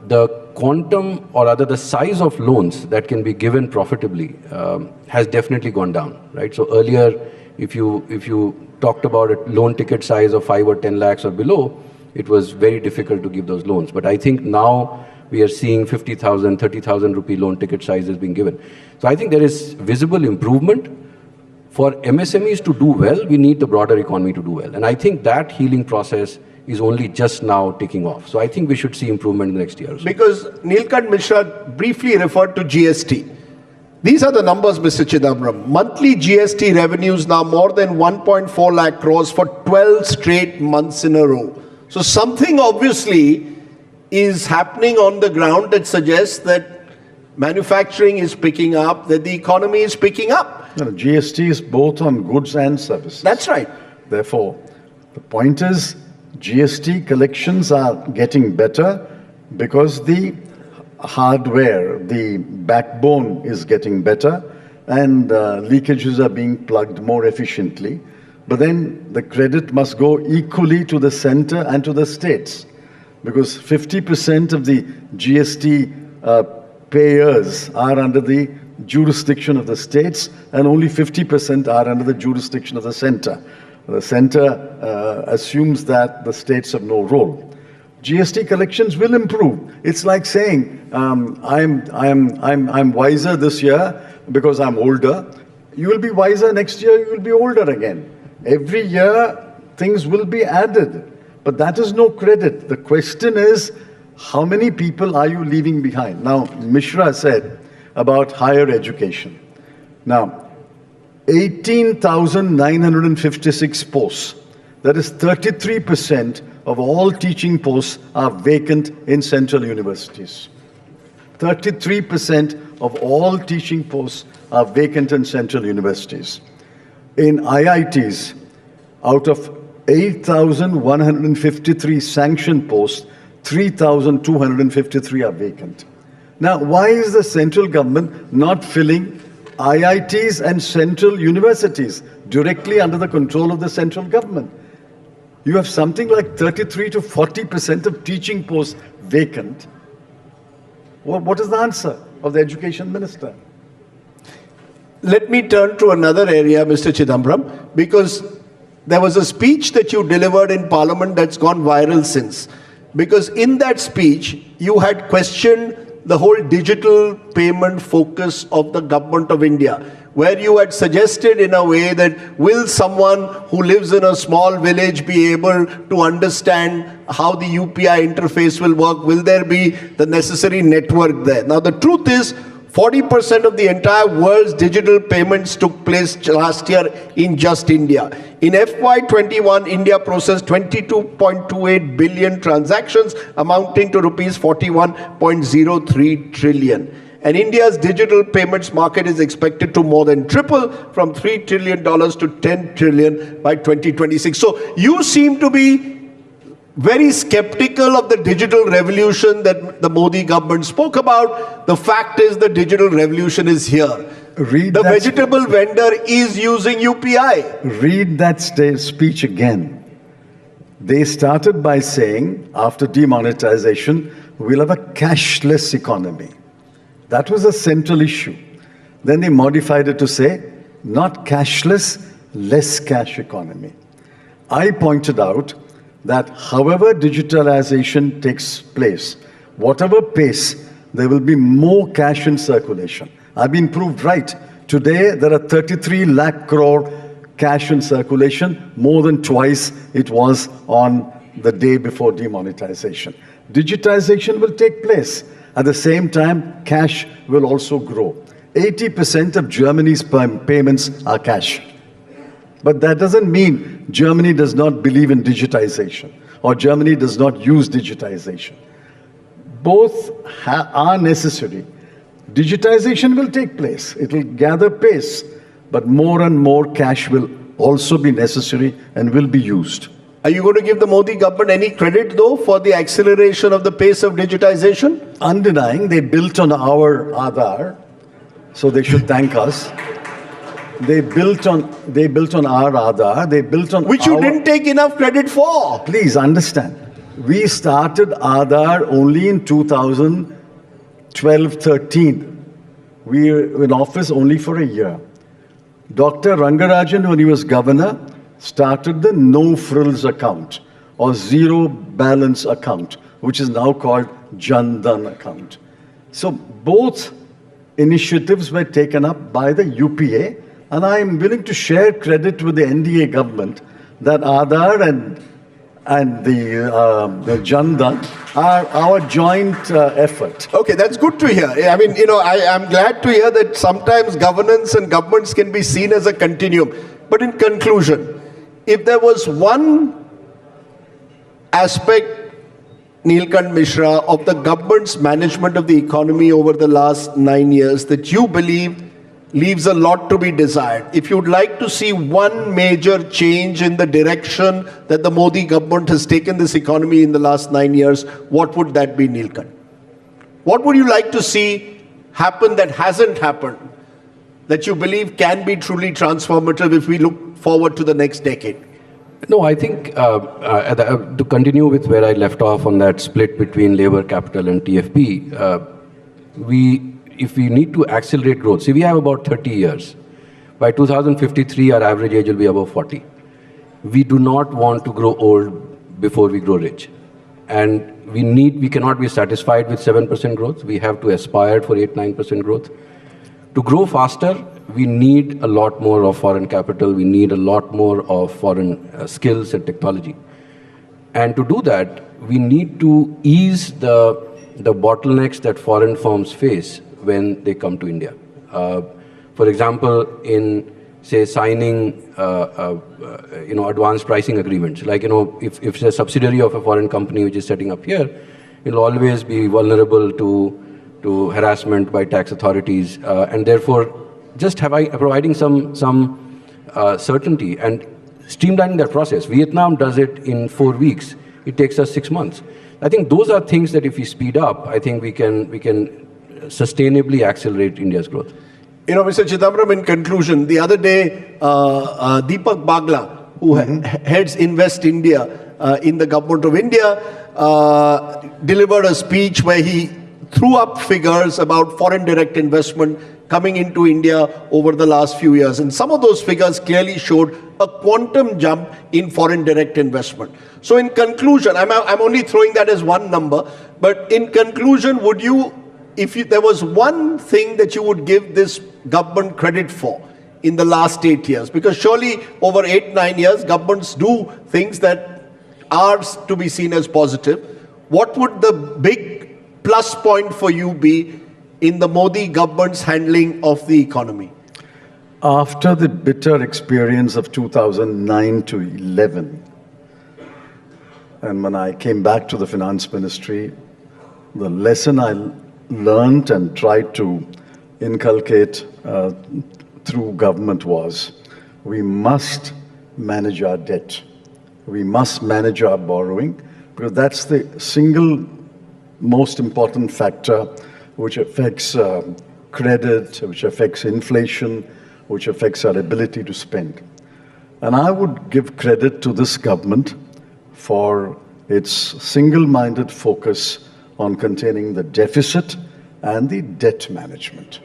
The quantum, or rather the size of loans that can be given profitably has definitely gone down, right? So earlier, if you talked about a loan ticket size of 5 or 10 lakhs or below, it was very difficult to give those loans. But I think now we are seeing 50,000, 30,000 rupee loan ticket sizes being given. So I think there is visible improvement. For MSMEs to do well, we need the broader economy to do well. And I think that healing process is only just now taking off. So I think we should see improvement in the next year or so. Because Neelkant Mishra briefly referred to GST. These are the numbers, Mr. Chidambaram. Monthly GST revenues now more than 1.4 lakh crores for 12 straight months in a row. So something obviously is happening on the ground that suggests that manufacturing is picking up, that the economy is picking up. GST is both on goods and services. That's right. Therefore, the point is GST collections are getting better because the hardware, the backbone is getting better, and leakages are being plugged more efficiently. But then the credit must go equally to the center and to the states, because 50% of the GST payers are under the jurisdiction of the states, and only 50% are under the jurisdiction of the center. The center assumes that the states have no role. GST collections will improve. It's like saying, I'm wiser this year because I'm older. You will be wiser next year, you will be older again. Every year, things will be added. But that is no credit. The question is, how many people are you leaving behind? Now, Mishra said about higher education. Now, 18,956 posts, that is 33% of all teaching posts are vacant in central universities. 33% of all teaching posts are vacant in central universities. In IITs, out of 8,153 sanctioned posts, 3,253 are vacant. Now, why is the central government not filling IITs and central universities directly under the control of the central government? You have something like 33 to 40% of teaching posts vacant. What is the answer of the education minister? Let me turn to another area, Mr. Chidambaram, because there was a speech that you delivered in Parliament that's gone viral since. Because in that speech, you had questioned the whole digital payment focus of the government of India, where you had suggested in a way that will someone who lives in a small village be able to understand how the UPI interface will work? Will there be the necessary network there? Now, the truth is, 40% of the entire world's digital payments took place last year in just India. In FY21, India processed 22.28 billion transactions, amounting to rupees 41.03 trillion. And India's digital payments market is expected to more than triple from $3 trillion to $10 trillion by 2026. So you seem to be very skeptical of the digital revolution that the Modi government spoke about. The fact is the digital revolution is here. The vegetable vendor is using UPI. Read that speech again. They started by saying, after demonetization, we'll have a cashless economy. That was a central issue. Then they modified it to say, not cashless, less cash economy. I pointed out that however digitalization takes place, whatever pace, there will be more cash in circulation. I've been proved right. Today, there are 33 lakh crore cash in circulation, more than twice it was on the day before demonetization. Digitization will take place. At the same time, cash will also grow. 80% of Germany's payments are cash. But that doesn't mean Germany does not believe in digitization or Germany does not use digitization. Both are necessary. Digitization will take place. It will gather pace, but more and more cash will also be necessary and will be used. Are you going to give the Modi government any credit, though, for the acceleration of the pace of digitization? Undenying, they built on our Aadhaar, so they should thank us. They built on our Aadhaar. They built on which you didn't take enough credit for. Please understand. We started Aadhaar only in 2012-13. We were in office only for a year. Dr. Rangarajan, when he was governor, started the no-frills account or zero balance account, which is now called Jan Dhan account. So both initiatives were taken up by the UPA, and I am willing to share credit with the NDA government that Aadhaar and the Jan Dhan are our joint effort. Okay, that's good to hear. I mean, I'm glad to hear that sometimes governance and governments can be seen as a continuum. But in conclusion, if there was one aspect, Neelkant Mishra, of the government's management of the economy over the last 9 years that you believe leaves a lot to be desired. If you'd like to see one major change in the direction that the Modi government has taken this economy in the last 9 years, what would that be, Neelkanth? What would you like to see happen that hasn't happened, that you believe can be truly transformative if we look forward to the next decade? No, I think to continue with where I left off on that split between labor capital and TFP, if we need to accelerate growth, see, we have about 30 years. By 2053, our average age will be above 40. We do not want to grow old before we grow rich. And we cannot be satisfied with 7% growth. We have to aspire for 8-9% growth. To grow faster, we need a lot more of foreign capital. We need a lot more of foreign skills and technology. And to do that, we need to ease the bottlenecks that foreign firms face when they come to India. For example, in, say, signing, advanced pricing agreements, like, if it's a subsidiary of a foreign company which is setting up here, it'll always be vulnerable to harassment by tax authorities, and therefore, just providing some certainty and streamlining that process. Vietnam does it in 4 weeks. It takes us 6 months. I think those are things that if we speed up, I think we can sustainably accelerate India's growth. Mr. Chidambaram, in conclusion, the other day, Deepak Bagla, who heads Invest India in the government of India, delivered a speech where he threw up figures about foreign direct investment coming into India over the last few years. And some of those figures clearly showed a quantum jump in foreign direct investment. So in conclusion, I'm only throwing that as one number, but in conclusion, would you, if there was one thing that you would give this government credit for in the last 8 years, because surely over 8-9 years, governments do things that are to be seen as positive, what would the big plus point for you be in the Modi government's handling of the economy? After the bitter experience of 2009 to 11, and when I came back to the finance ministry, the lesson I learned and tried to inculcate through government was, we must manage our debt. We must manage our borrowing, because that's the single most important factor which affects credit, which affects inflation, which affects our ability to spend. And I would give credit to this government for its single-minded focus on containing the deficit and the debt management.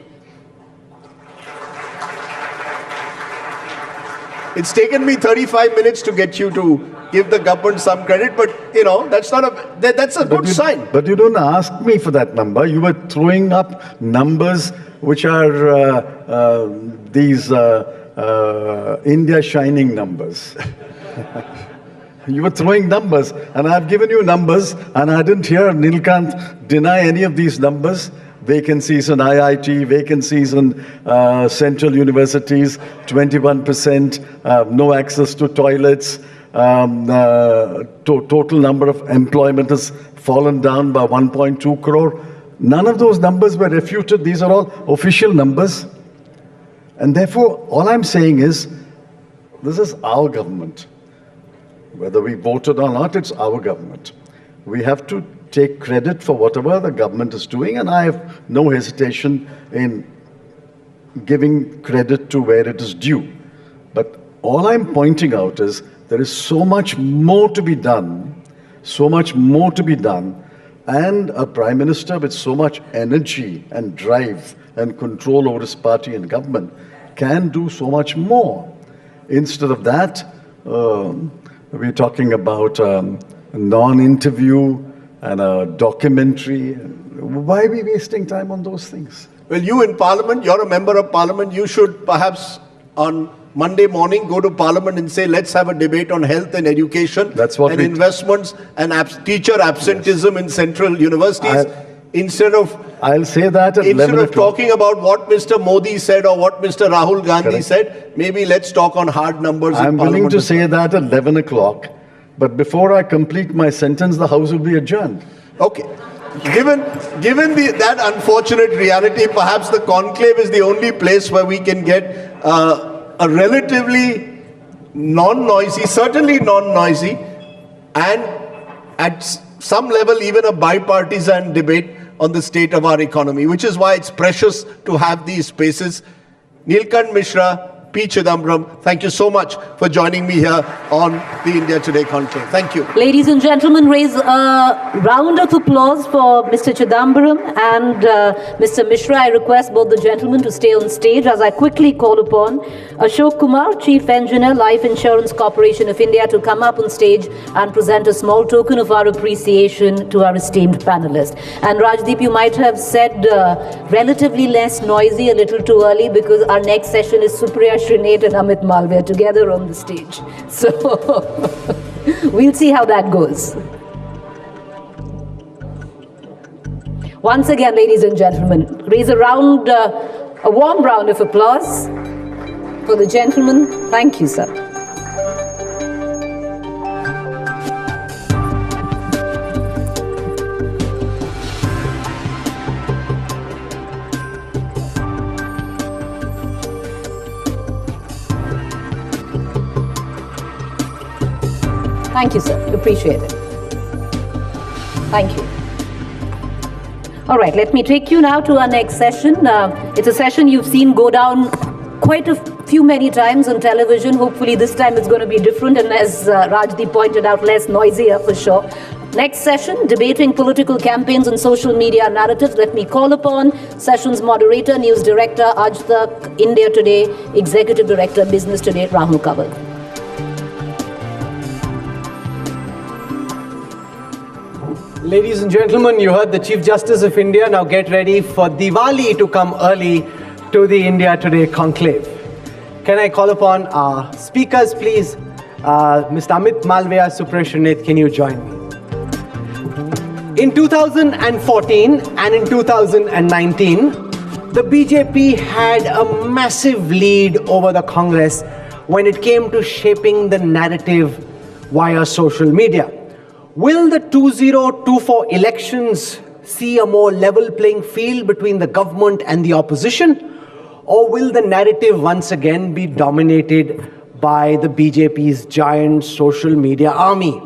It's taken me 35 minutes to get you to give the government some credit, but that's a good sign. But you don't ask me for that number. You were throwing up numbers which are these India shining numbers. You were throwing numbers, and I've given you numbers, and I didn't hear Neelkanth deny any of these numbers. Vacancies in IIT, vacancies in central universities, 21%, no access to toilets, total number of employment has fallen down by 1.2 crore. None of those numbers were refuted. These are all official numbers. And therefore, all I'm saying is, this is our government. Whether we voted or not, it's our government. We have to take credit for whatever the government is doing, and I have no hesitation in giving credit to where it is due. But all I'm pointing out is there is so much more to be done, and a Prime Minister with so much energy and drive and control over his party and government can do so much more. Instead of that, we're talking about a non-interview and a documentary. Why are we wasting time on those things? Well, you in Parliament, you're a member of Parliament, you should perhaps on Monday morning go to Parliament and say, let's have a debate on health and education and investments and teacher absenteeism in central universities. I'll say that at 11 o'clock. Instead of talking about what Mr. Modi said or what Mr. Rahul Gandhi said, maybe let's talk on hard numbers. I'm willing to say that at 11 o'clock, but before I complete my sentence, the House will be adjourned. Okay. given that unfortunate reality, perhaps the conclave is the only place where we can get a relatively non-noisy, certainly non-noisy, and at some level even a bipartisan debate on the state of our economy, which is why it's precious to have these spaces. Nilkant Mishra, P. Chidambaram, thank you so much for joining me here on the India Today Conclave. Thank you. Ladies and gentlemen, raise a round of applause for Mr. Chidambaram and Mr. Mishra. I request both the gentlemen to stay on stage as I quickly call upon Ashok Kumar, Chief Engineer, Life Insurance Corporation of India, to come up on stage and present a small token of our appreciation to our esteemed panelists. And Rajdeep, you might have said relatively less noisy a little too early, because our next session is Supriya Srinath and Amit Malviya together on the stage. So we'll see how that goes. Once again, ladies and gentlemen, raise a warm round of applause for the gentleman. Thank you, sir. Thank you, sir. Appreciate it. Thank you. All right, let me take you now to our next session. It's a session you've seen go down quite many times on television. Hopefully this time it's going to be different, and as Rajdeep pointed out, less noisier for sure. Next session, debating political campaigns and social media narratives. Let me call upon session's moderator, News Director, Aaj Tak, India Today, Executive Director, Business Today, Rahul Kanwal. Ladies and gentlemen, you heard the Chief Justice of India. Now get ready for Diwali to come early to the India Today Conclave. Can I call upon our speakers, please? Mr. Amit Malviya, Supriya Srinath, can you join me? In 2014 and in 2019, the BJP had a massive lead over the Congress when it came to shaping the narrative via social media. Will the 2024 elections see a more level playing field between the government and the opposition? Or will the narrative once again be dominated by the BJP's giant social media army?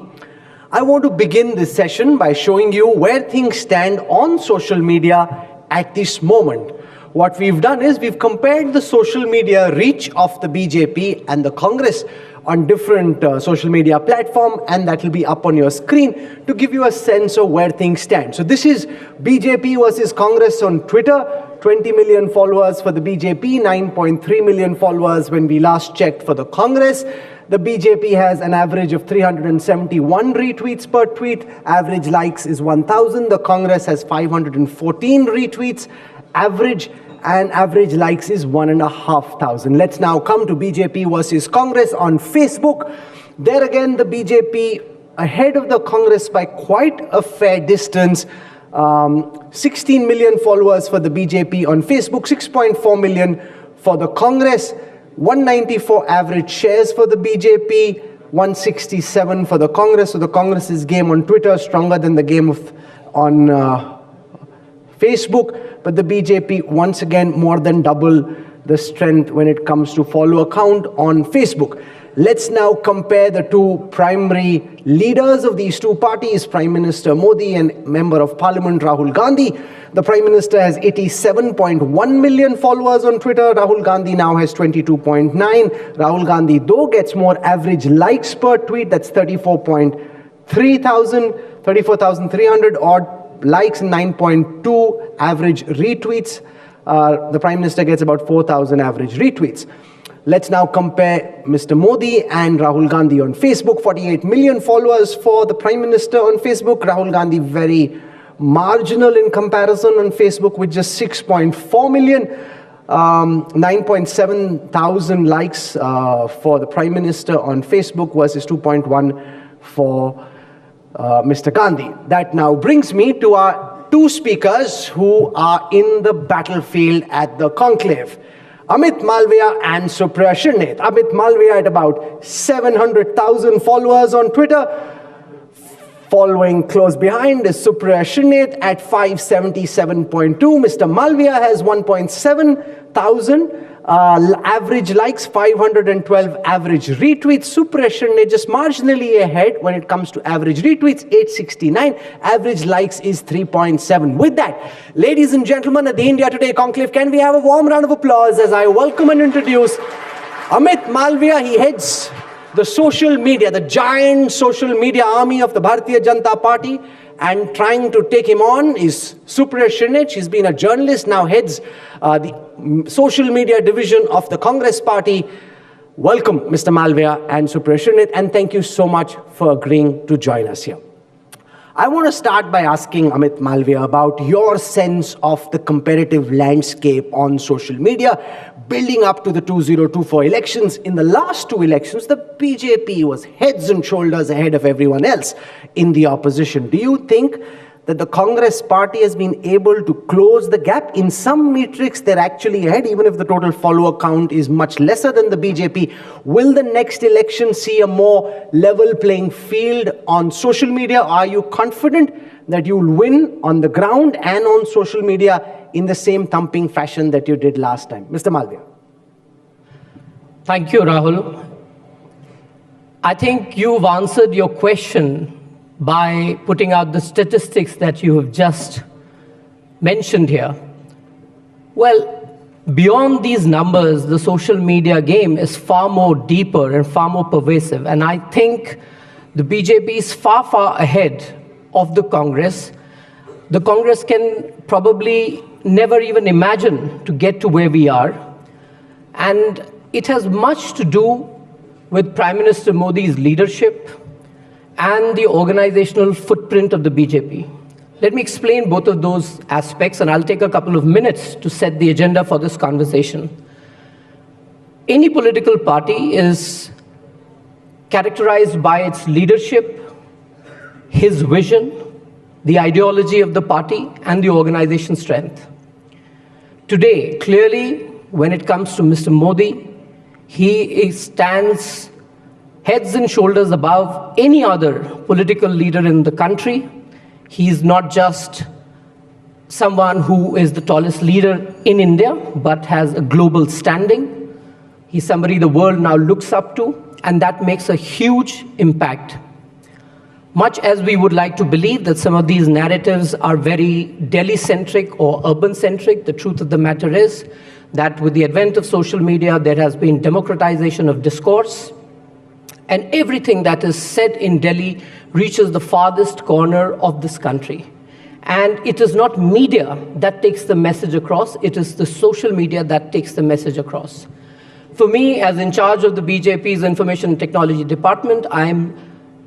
I want to begin this session by showing you where things stand on social media at this moment. What we've done is we've compared the social media reach of the BJP and the Congress on different social media platform, and that will be up on your screen to give you a sense of where things stand. So this is BJP versus Congress on Twitter. 20 million followers for the BJP, 9.3 million followers when we last checked for the Congress. The BJP has an average of 371 retweets per tweet. Average likes is 1,000. The Congress has 514 retweets average, and average likes is 1,500. Let's now come to BJP versus Congress on Facebook. There again, the BJP ahead of the Congress by quite a fair distance. 16 million followers for the BJP on Facebook, 6.4 million for the Congress, 194 average shares for the BJP, 167 for the Congress. So the Congress's game on Twitter stronger than the game on Facebook. But the BJP, once again, more than double the strength when it comes to follower count on Facebook. Let's now compare the two primary leaders of these two parties, Prime Minister Modi and Member of Parliament Rahul Gandhi. The Prime Minister has 87.1 million followers on Twitter. Rahul Gandhi now has 22.9. Rahul Gandhi, though, gets more average likes per tweet. That's 34,300 odd likes, 9.2 average retweets. The Prime Minister gets about 4,000 average retweets. Let's now compare Mr. Modi and Rahul Gandhi on Facebook. 48 million followers for the Prime Minister on Facebook. Rahul Gandhi very marginal in comparison on Facebook with just 6.4 million. 9.7 thousand likes for the Prime Minister on Facebook versus 2.1 for Mr. Gandhi. That now brings me to our two speakers who are in the battlefield at the conclave. Amit Malviya and Supriya Srinath. Amit Malviya at about 700,000 followers on Twitter, Following close behind is Supriya Srinit at 577.2. Mr. Malviya has 1.7 thousand average likes, 512 average retweets. Supriya Srinit just marginally ahead when it comes to average retweets, 869. Average likes is 3.7. With that, ladies and gentlemen, at the India Today Conclave, can we have a warm round of applause as I welcome and introduce Amit Malviya. He heads the social media, the giant social media army of the Bharatiya Janata Party, and trying to take him on is Supriya Srinit. She's been a journalist, now heads the social media division of the Congress Party. Welcome, Mr. Malviya and Supriya Srinit, and thank you so much for agreeing to join us here. I want to start by asking Amit Malviya about your sense of the competitive landscape on social media building up to the 2024 elections. In the last two elections, the BJP was heads and shoulders ahead of everyone else in the opposition. Do you think that the Congress party has been able to close the gap? In some metrics, they're actually ahead, even if the total follower count is much lesser than the BJP. Will the next election see a more level playing field on social media? Are you confident that you'll win on the ground and on social media in the same thumping fashion that you did last time? Mr. Malviya. Thank you, Rahul. I think you've answered your question by putting out the statistics that you have just mentioned here. Well, beyond these numbers, the social media game is far more deeper and far more pervasive. And I think the BJP is far, far ahead of the Congress. The Congress can probably never even imagine to get to where we are. And it has much to do with Prime Minister Modi's leadership and the organizational footprint of the BJP. Let me explain both of those aspects, and I'll take a couple of minutes to set the agenda for this conversation. Any political party is characterized by its leadership, his vision, the ideology of the party, and the organization strength. Today, clearly, when it comes to Mr. Modi, he stands heads and shoulders above any other political leader in the country. He is not just someone who is the tallest leader in India, but has a global standing. He's somebody the world now looks up to, and that makes a huge impact. Much as we would like to believe that some of these narratives are very Delhi-centric or urban-centric, the truth of the matter is that with the advent of social media, there has been democratization of discourse, and everything that is said in Delhi reaches the farthest corner of this country. And it is not media that takes the message across, it is the social media that takes the message across. For me, as in charge of the BJP's Information and Technology Department, I am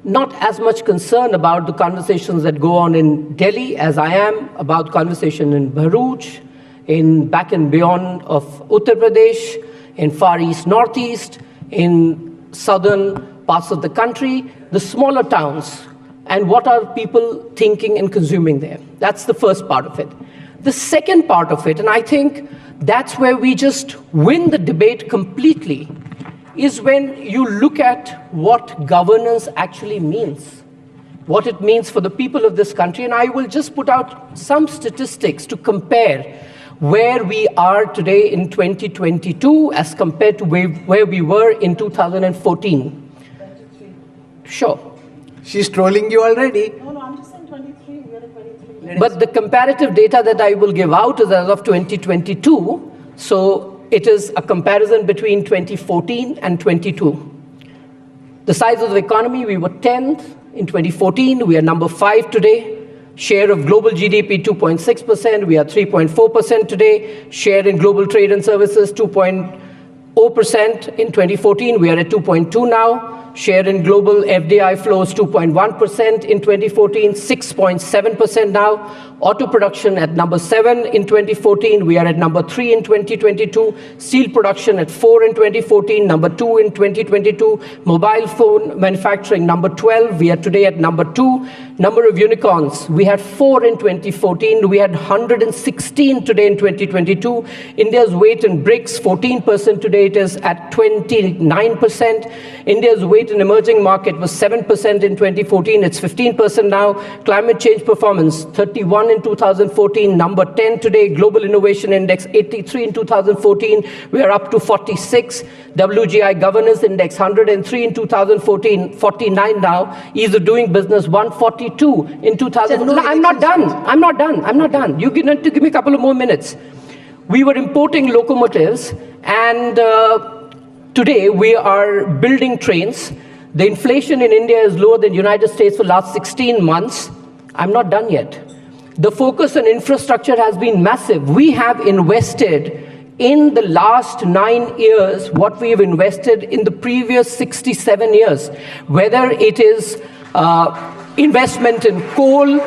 not as much concerned about the conversations that go on in Delhi as I am about conversation in Bharuch, in back and beyond of Uttar Pradesh, in Far East, Northeast, in southern parts of the country, the smaller towns, and what are people thinking and consuming there. That's the first part of it. The second part of it, and I think that's where we just win the debate completely, is when you look at what governance actually means, what it means for the people of this country. And I will just put out some statistics to compare where we are today in 2022 as compared to where we were in 2014. Sure. She's trolling you already. No, I'm just saying 23. We are at 23. But the comparative data that I will give out is as of 2022. So it is a comparison between 2014 and 22. The size of the economy, we were 10th in 2014. We are number 5 today. Share of global GDP, 2.6%. We are 3.4% today. Share in global trade and services, 2.0% in 2014. We are at 2.2 now. Share in global FDI flows, 2.1% in 2014, 6.7% now. Auto production at number 7 in 2014. We are at number 3 in 2022. Steel production at 4 in 2014, number 2 in 2022. Mobile phone manufacturing, number 12. We are today at number 2. Number of unicorns, we had 4 in 2014, we had 116 today in 2022. India's weight in BRICS, 14%, today it is at 29%. India's weight in emerging market was 7% in 2014, it's 15% now. Climate change performance, 31 in 2014, number 10 today. Global Innovation Index, 83 in 2014, we are up to 46. WGI Governance Index, 103 in 2014, 49 now. Ease of doing business, 142 in 2000. No, I'm not done. You need to give me a couple of more minutes. We were importing locomotives, and today we are building trains. The inflation in India is lower than the United States for the last 16 months. I'm not done yet. The focus on infrastructure has been massive. We have invested in the last 9 years what we have invested in the previous 67 years, whether it is investment in coal,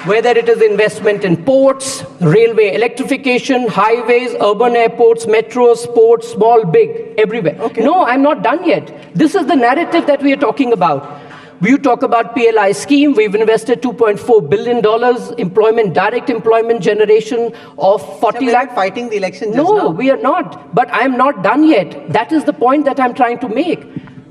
whether it is investment in ports, railway electrification, highways, urban airports, metros, ports, small, big, everywhere. Okay. No, I'm not done yet. This is the narrative that we are talking about. We talk about PLI scheme. We've invested $2.4 billion, employment, direct employment generation of 40 lakh. Fighting the election just now. No, we are not. But I'm not done yet. That is the point that I'm trying to make.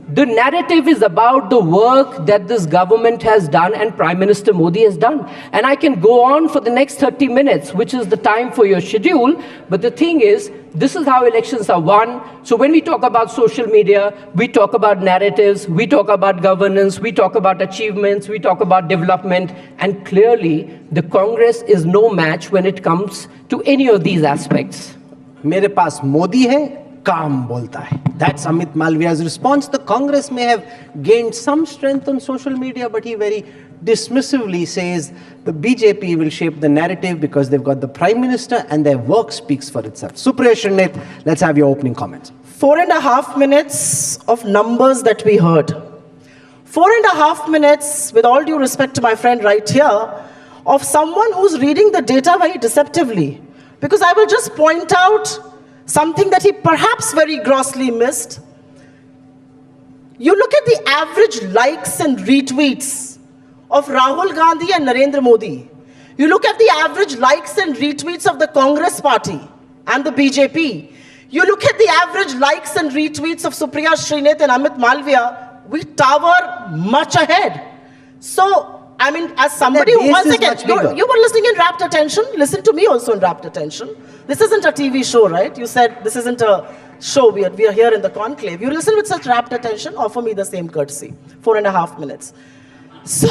The narrative is about the work that this government has done and Prime Minister Modi has done. And I can go on for the next 30 minutes, which is the time for your schedule. But the thing is, this is how elections are won. So when we talk about social media, we talk about narratives, we talk about governance, we talk about achievements, we talk about development. And clearly, the Congress is no match when it comes to any of these aspects. मेरे पास मोदी है, काम बोलता है. That's Amit Malviya's response. The Congress may have gained some strength on social media, but he very dismissively says the BJP will shape the narrative because they've got the Prime Minister and their work speaks for itself. Supriya Srinit, let's have your opening comments. 4.5 minutes of numbers that we heard. 4.5 minutes, with all due respect to my friend right here, of someone who's reading the data very deceptively. Because I will just point out something that he perhaps very grossly missed. You look at the average likes and retweets of Rahul Gandhi and Narendra Modi. You look at the average likes and retweets of the Congress party and the BJP. You look at the average likes and retweets of Supriya Srinit and Amit Malviya, we tower much ahead. So, I mean, as somebody who, once again, you were listening in rapt attention, listen to me also in rapt attention. This isn't a TV show, right? You said this isn't a show, we are here in the conclave. You listen with such rapt attention, offer me the same courtesy. 4.5 minutes. So,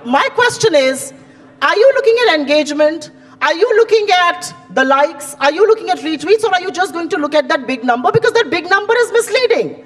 my question is, are you looking at engagement? Are you looking at the likes? Are you looking at retweets? Or are you just going to look at that big number? Because that big number is misleading.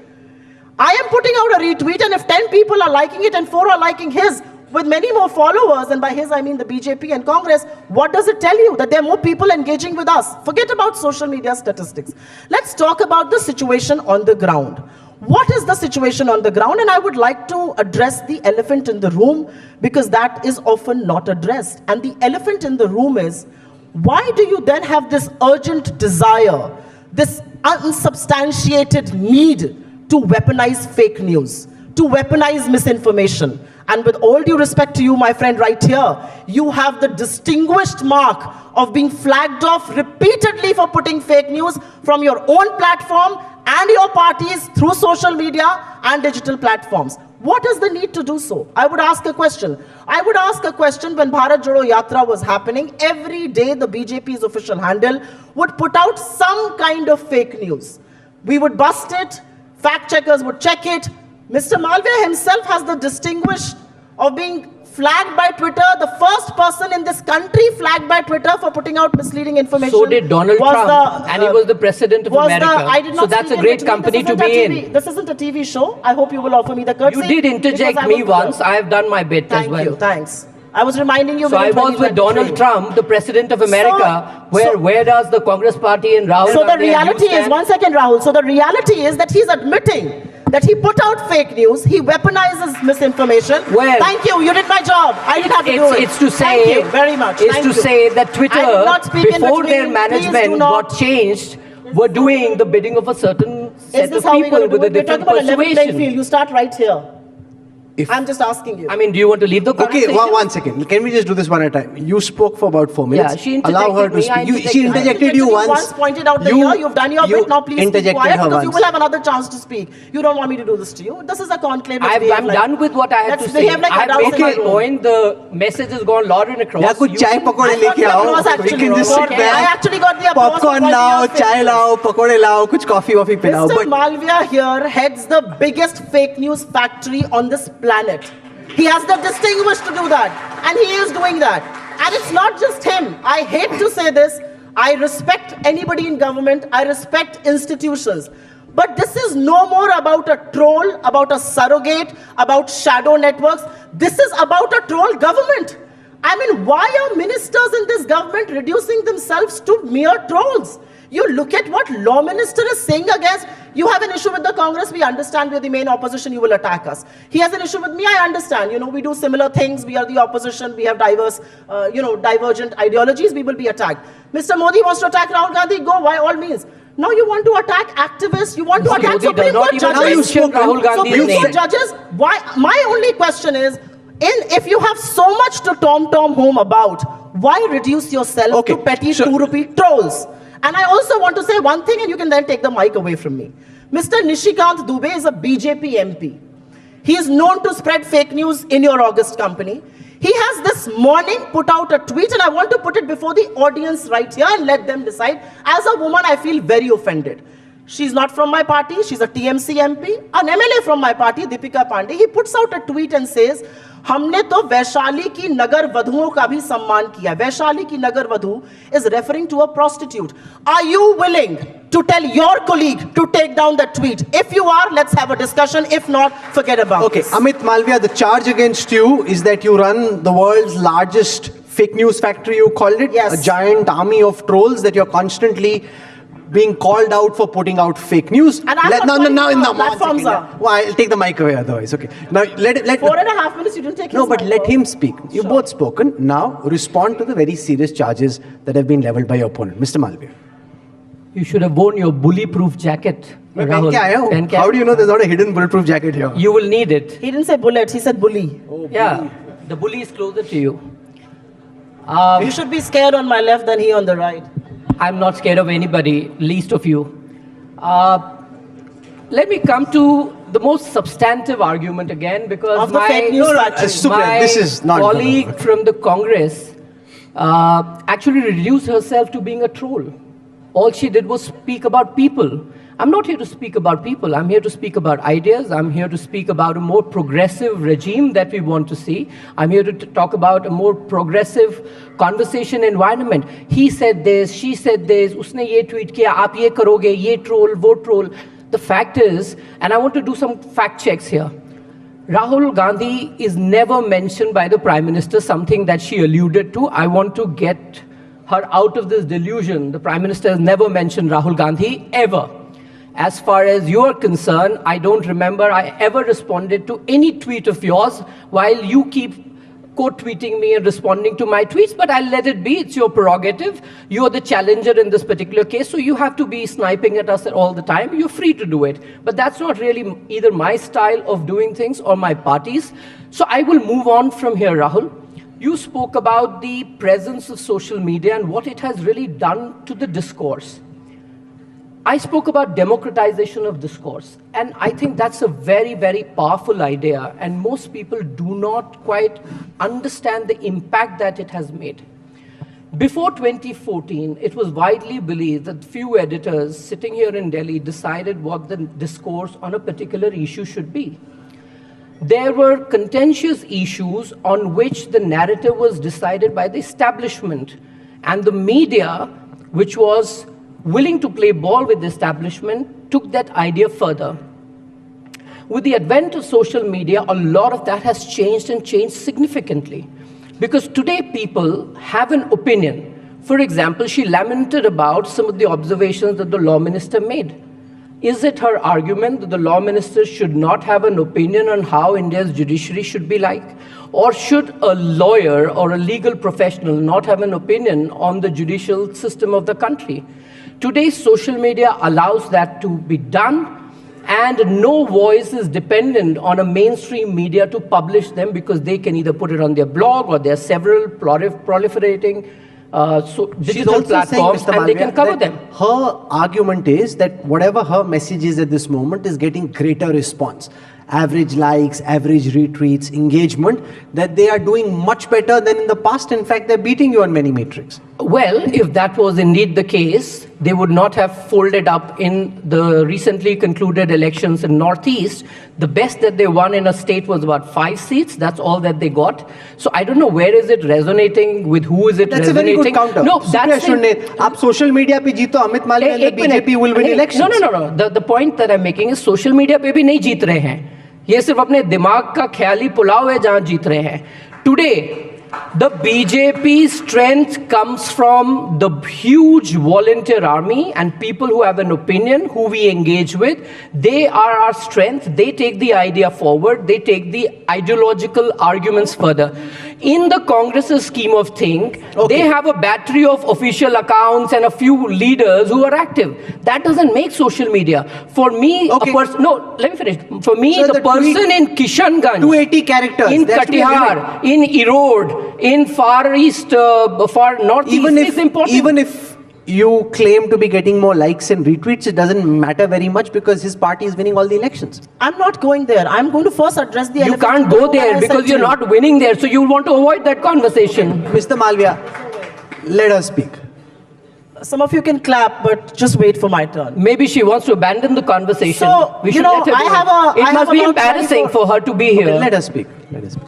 I am putting out a retweet, and if 10 people are liking it and 4 are liking his, with many more followers, and by his I mean the BJP and Congress, what does it tell you? That there are more people engaging with us. Forget about social media statistics. Let's talk about the situation on the ground. What is the situation on the ground? And I would like to address the elephant in the room, because that is often not addressed. And the elephant in the room is, why do you then have this urgent desire, this unsubstantiated need to weaponize fake news, to weaponize misinformation? And with all due respect to you, my friend right here, you have the distinguished mark of being flagged off repeatedly for putting fake news from your own platform and your parties through social media and digital platforms. What is the need to do so? I would ask a question. I would ask a question when Bharat Jodo Yatra was happening. Every day the BJP's official handle would put out some kind of fake news. We would bust it, fact checkers would check it. Mr. Malviya himself has the distinguished of being flagged by Twitter, the first person in this country flagged by Twitter for putting out misleading information. So did Donald Trump, and he was the president of America. So that's a great company to be in. This isn't a TV show. I hope you will offer me the courtesy. You did interject me once. I have done my bit as well. Thank you. Thanks. I was reminding you. So I was with Donald Trump, the president of America, where does the Congress party and Rahul? So the reality is, one second, Rahul. So the reality is that he's admitting that he put out fake news, he weaponizes misinformation. Well, thank you, you did my job. I didn't have to do it. It's to say, thank you very much. It's to say that Twitter, before their management got changed, were doing the bidding of a certain set of people with a different persuasion. You start right here. I'm just asking you. I mean, do you want to leave the conversation? Okay, one second. Can we just do this one at a time? You spoke for about 4 minutes. Yeah, she interjected Allow her to me, speak. She interjected you once. Pointed out the year. You've done your bit. Now please be quiet because you will have another chance to speak. You don't want me to do this to you. This is a conclave. I'm done with what I have to say. I've made my point. The message has gone loud and across. Yeah, kuch chai pakode leke aao. We can just sit there. I actually got the applause. Popcorn lao, chai lao, pakode lao, kuch coffee pilao. Mr. Malviya here heads the biggest fake news factory on this planet. He has the distinguished to do that, and he is doing that. And it's not just him. I hate to say this. I respect anybody in government. I respect institutions. But this is no more about a troll, about a surrogate, about shadow networks. This is about a troll government. I mean, why are ministers in this government reducing themselves to mere trolls? You look at what law minister is saying against. You have an issue with the Congress. We understand we're the main opposition. You will attack us. He has an issue with me. I understand. We do similar things. We are the opposition. We have diverse, divergent ideologies. We will be attacked. Mr. Modi wants to attack Rahul Gandhi. Go by all means. Now you want to attack activists. You want to attack Supreme Court judges. Supreme Court judges. Why? My only question is, if you have so much to tom home about, why reduce yourself to petty 2 rupee trolls? And I also want to say one thing, and you can then take the mic away from me. Mr. Nishikant Dubey is a BJP MP. He is known to spread fake news in your August company. He has this morning put out a tweet, and I want to put it before the audience right here and let them decide. As a woman, I feel very offended. She's not from my party. She's a TMC MP. An MLA from my party, Deepika Pandey, he puts out a tweet and says, हमने तो वैशाली की नगर वधुओं का भी सम्मान किया. वैशाली की नगर वधु is referring to a prostitute. Are you willing to tell your colleague to take down that tweet? If you are, let's have a discussion. If not, forget about it. Amit Malviya, the charge against you is that you run the world's largest fake news factory, you called it. Yes. A giant army of trolls that you're constantly being called out for putting out fake news. And I'm platforms are. Well, I'll take the mic away otherwise. Okay. Now let 4.5 minutes. You didn't take. No, but let him speak. You've both spoken. Now respond to the very serious charges that have been leveled by your opponent, Mr. Malviya. You should have worn your bully-proof jacket. Rahul. How do you know there's not a hidden bulletproof jacket here? You will need it. He didn't say bullets. He said bully. Oh, yeah, the bully is closer to you. You should be scared on my left than he on the right. I'm not scared of anybody, least of you. Let me come to the most substantive argument again, because my colleague from the Congress actually reduced herself to being a troll. All she did was speak about people. I'm not here to speak about people. I'm here to speak about ideas. I'm here to speak about a more progressive regime that we want to see. I'm here to talk about a more progressive conversation environment. He said this, she said this, usne ye tweet kiya, aap ye karoge, ye troll, wo troll. The fact is, and I want to do some fact checks here, Rahul Gandhi is never mentioned by the Prime Minister, something that she alluded to. I want to get her out of this delusion. The Prime Minister has never mentioned Rahul Gandhi, ever. As far as you're concerned, I don't remember I ever responded to any tweet of yours while you keep quote-tweeting me and responding to my tweets, but I'll let it be. It's your prerogative. You're the challenger in this particular case, so you have to be sniping at us all the time. You're free to do it. But that's not really either my style of doing things or my party's. So I will move on from here, Rahul. You spoke about the presence of social media and what it has really done to the discourse. I spoke about democratization of discourse, and I think that's a very, very powerful idea, and most people do not quite understand the impact that it has made. Before 2014, it was widely believed that few editors sitting here in Delhi decided what the discourse on a particular issue should be. There were contentious issues on which the narrative was decided by the establishment, and the media, which was willing to play ball with the establishment, took that idea further. With the advent of social media, a lot of that has changed and changed significantly. Because today people have an opinion. For example, she lamented about some of the observations that the law minister made. Is it her argument that the law minister should not have an opinion on how India's judiciary should be like? Or should a lawyer or a legal professional not have an opinion on the judicial system of the country? Today, social media allows that to be done, and no voice is dependent on a mainstream media to publish them, because they can either put it on their blog or there are several proliferating digital platforms, and they can cover them. Her argument is that whatever her message is at this moment is getting greater response. Average likes, average retweets, engagement, that they are doing much better than in the past. In fact, they're beating you on many metrics. Well, if that was indeed the case, they would not have folded up in the recently concluded elections in Northeast. The best that they won in a state was about 5 seats. That's all that they got. So I don't know where is it resonating, with who is it that's resonating. That's a very good counter. No, that's it. Aap social media pe jeeto, Amit Malviya and the BJP will win elections. No. The point that I'm making is social media pe bhi nahi jeet rahe hain. ये सिर्फ अपने दिमाग का ख्याली पुलाव है जहां जीत रहे हैं. Today, the BJP's strength comes from the huge volunteer army and people who have an opinion, who we engage with. They are our strength. They take the idea forward. They take the ideological arguments further. In the Congress's scheme of things, they have a battery of official accounts and a few leaders who are active. That doesn't make social media. For me, no, let me finish. For me, so the person in Kishanganj, 280 characters, in Katihar, in Erode, in Far East, Far Northeast is important. Even if you claim to be getting more likes and retweets, it doesn't matter very much because his party is winning all the elections. I'm not going there. I'm going to first address the You can't go there because you're not winning there, so you want to avoid that conversation. Mr. Malviya, let us speak. Some of you can clap, but just wait for my turn. Maybe she wants to abandon the conversation. So, we should let her it must be embarrassing for her to be here. Let us speak. Let us speak.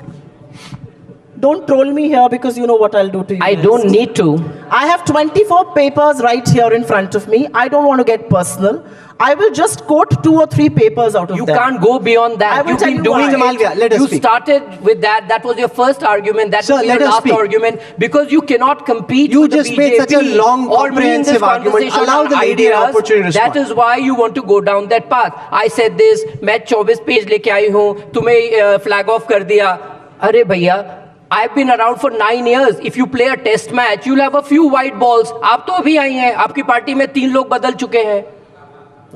Don't troll me here because you know what I'll do to you. I don't need to. I have 24 papers right here in front of me. I don't want to get personal. I will just quote 2 or 3 papers out of them. You can't go beyond that. I will tell you doing why. You started with that. That was your first argument. That was your last argument. Because you cannot compete with the BJP. You just made such a long, comprehensive argument. Allow the lady an opportunity to respond. That is why you want to go down that path. I said this. मैं 24 page लेके आई हूँ. तुम्हें flag off कर दिया. अरे भैया. I've been around for 9 years. If you play a test match, you'll have a few white balls. आप तो अभी आई हैं. आपकी पार्टी में 3 लोग बदल चुके हैं.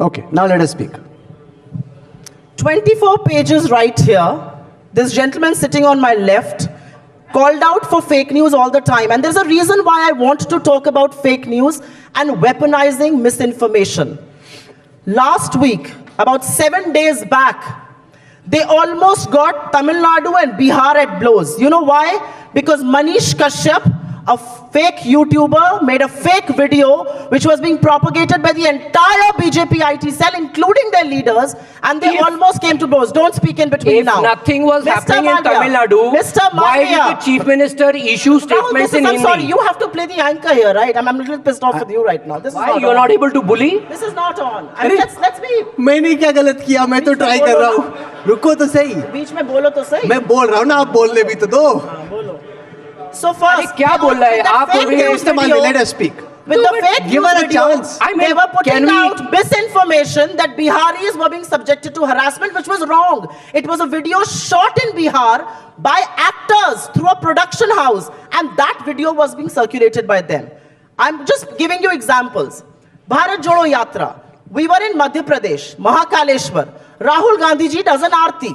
Okay, now let us speak. 24 pages right here. This gentleman sitting on my left called out for fake news all the time. And there's a reason why I want to talk about fake news and weaponizing misinformation. Last week, about 7 days back, they almost got Tamil Nadu and Bihar at blows. You know why? Because Manish Kashyap, a fake YouTuber, made a fake video which was being propagated by the entire BJP IT cell, including their leaders, and they almost came to blows. Don't speak in between now. If nothing was happening in Tamil Nadu, why did the Chief Minister issue statements in Hindi? I'm sorry, you have to play the anchor here, right? I'm a little pissed off with you right now. Why? You're not able to bully? This is not on. I mean, let's be... मैंने क्या गलत किया? मैं तो try कर रहा हूँ. रुको तो सही. बीच में बोलो तो सही. मैं बोल रहा हूँ ना, आप बोलने भी तो दो. बोलो. So first, क्या बोल रहा है? आप बोल रहे हैं. Mr. Malviya, let us speak. With the fake give news her a video, chance. They were putting out misinformation that Biharis were being subjected to harassment, which was wrong. It was a video shot in Bihar by actors through a production house, and that video was being circulated by them. I'm just giving you examples. Bharat Jodo Yatra. We were in Madhya Pradesh, Mahakaleshwar. Rahul Gandhi ji does an aarti.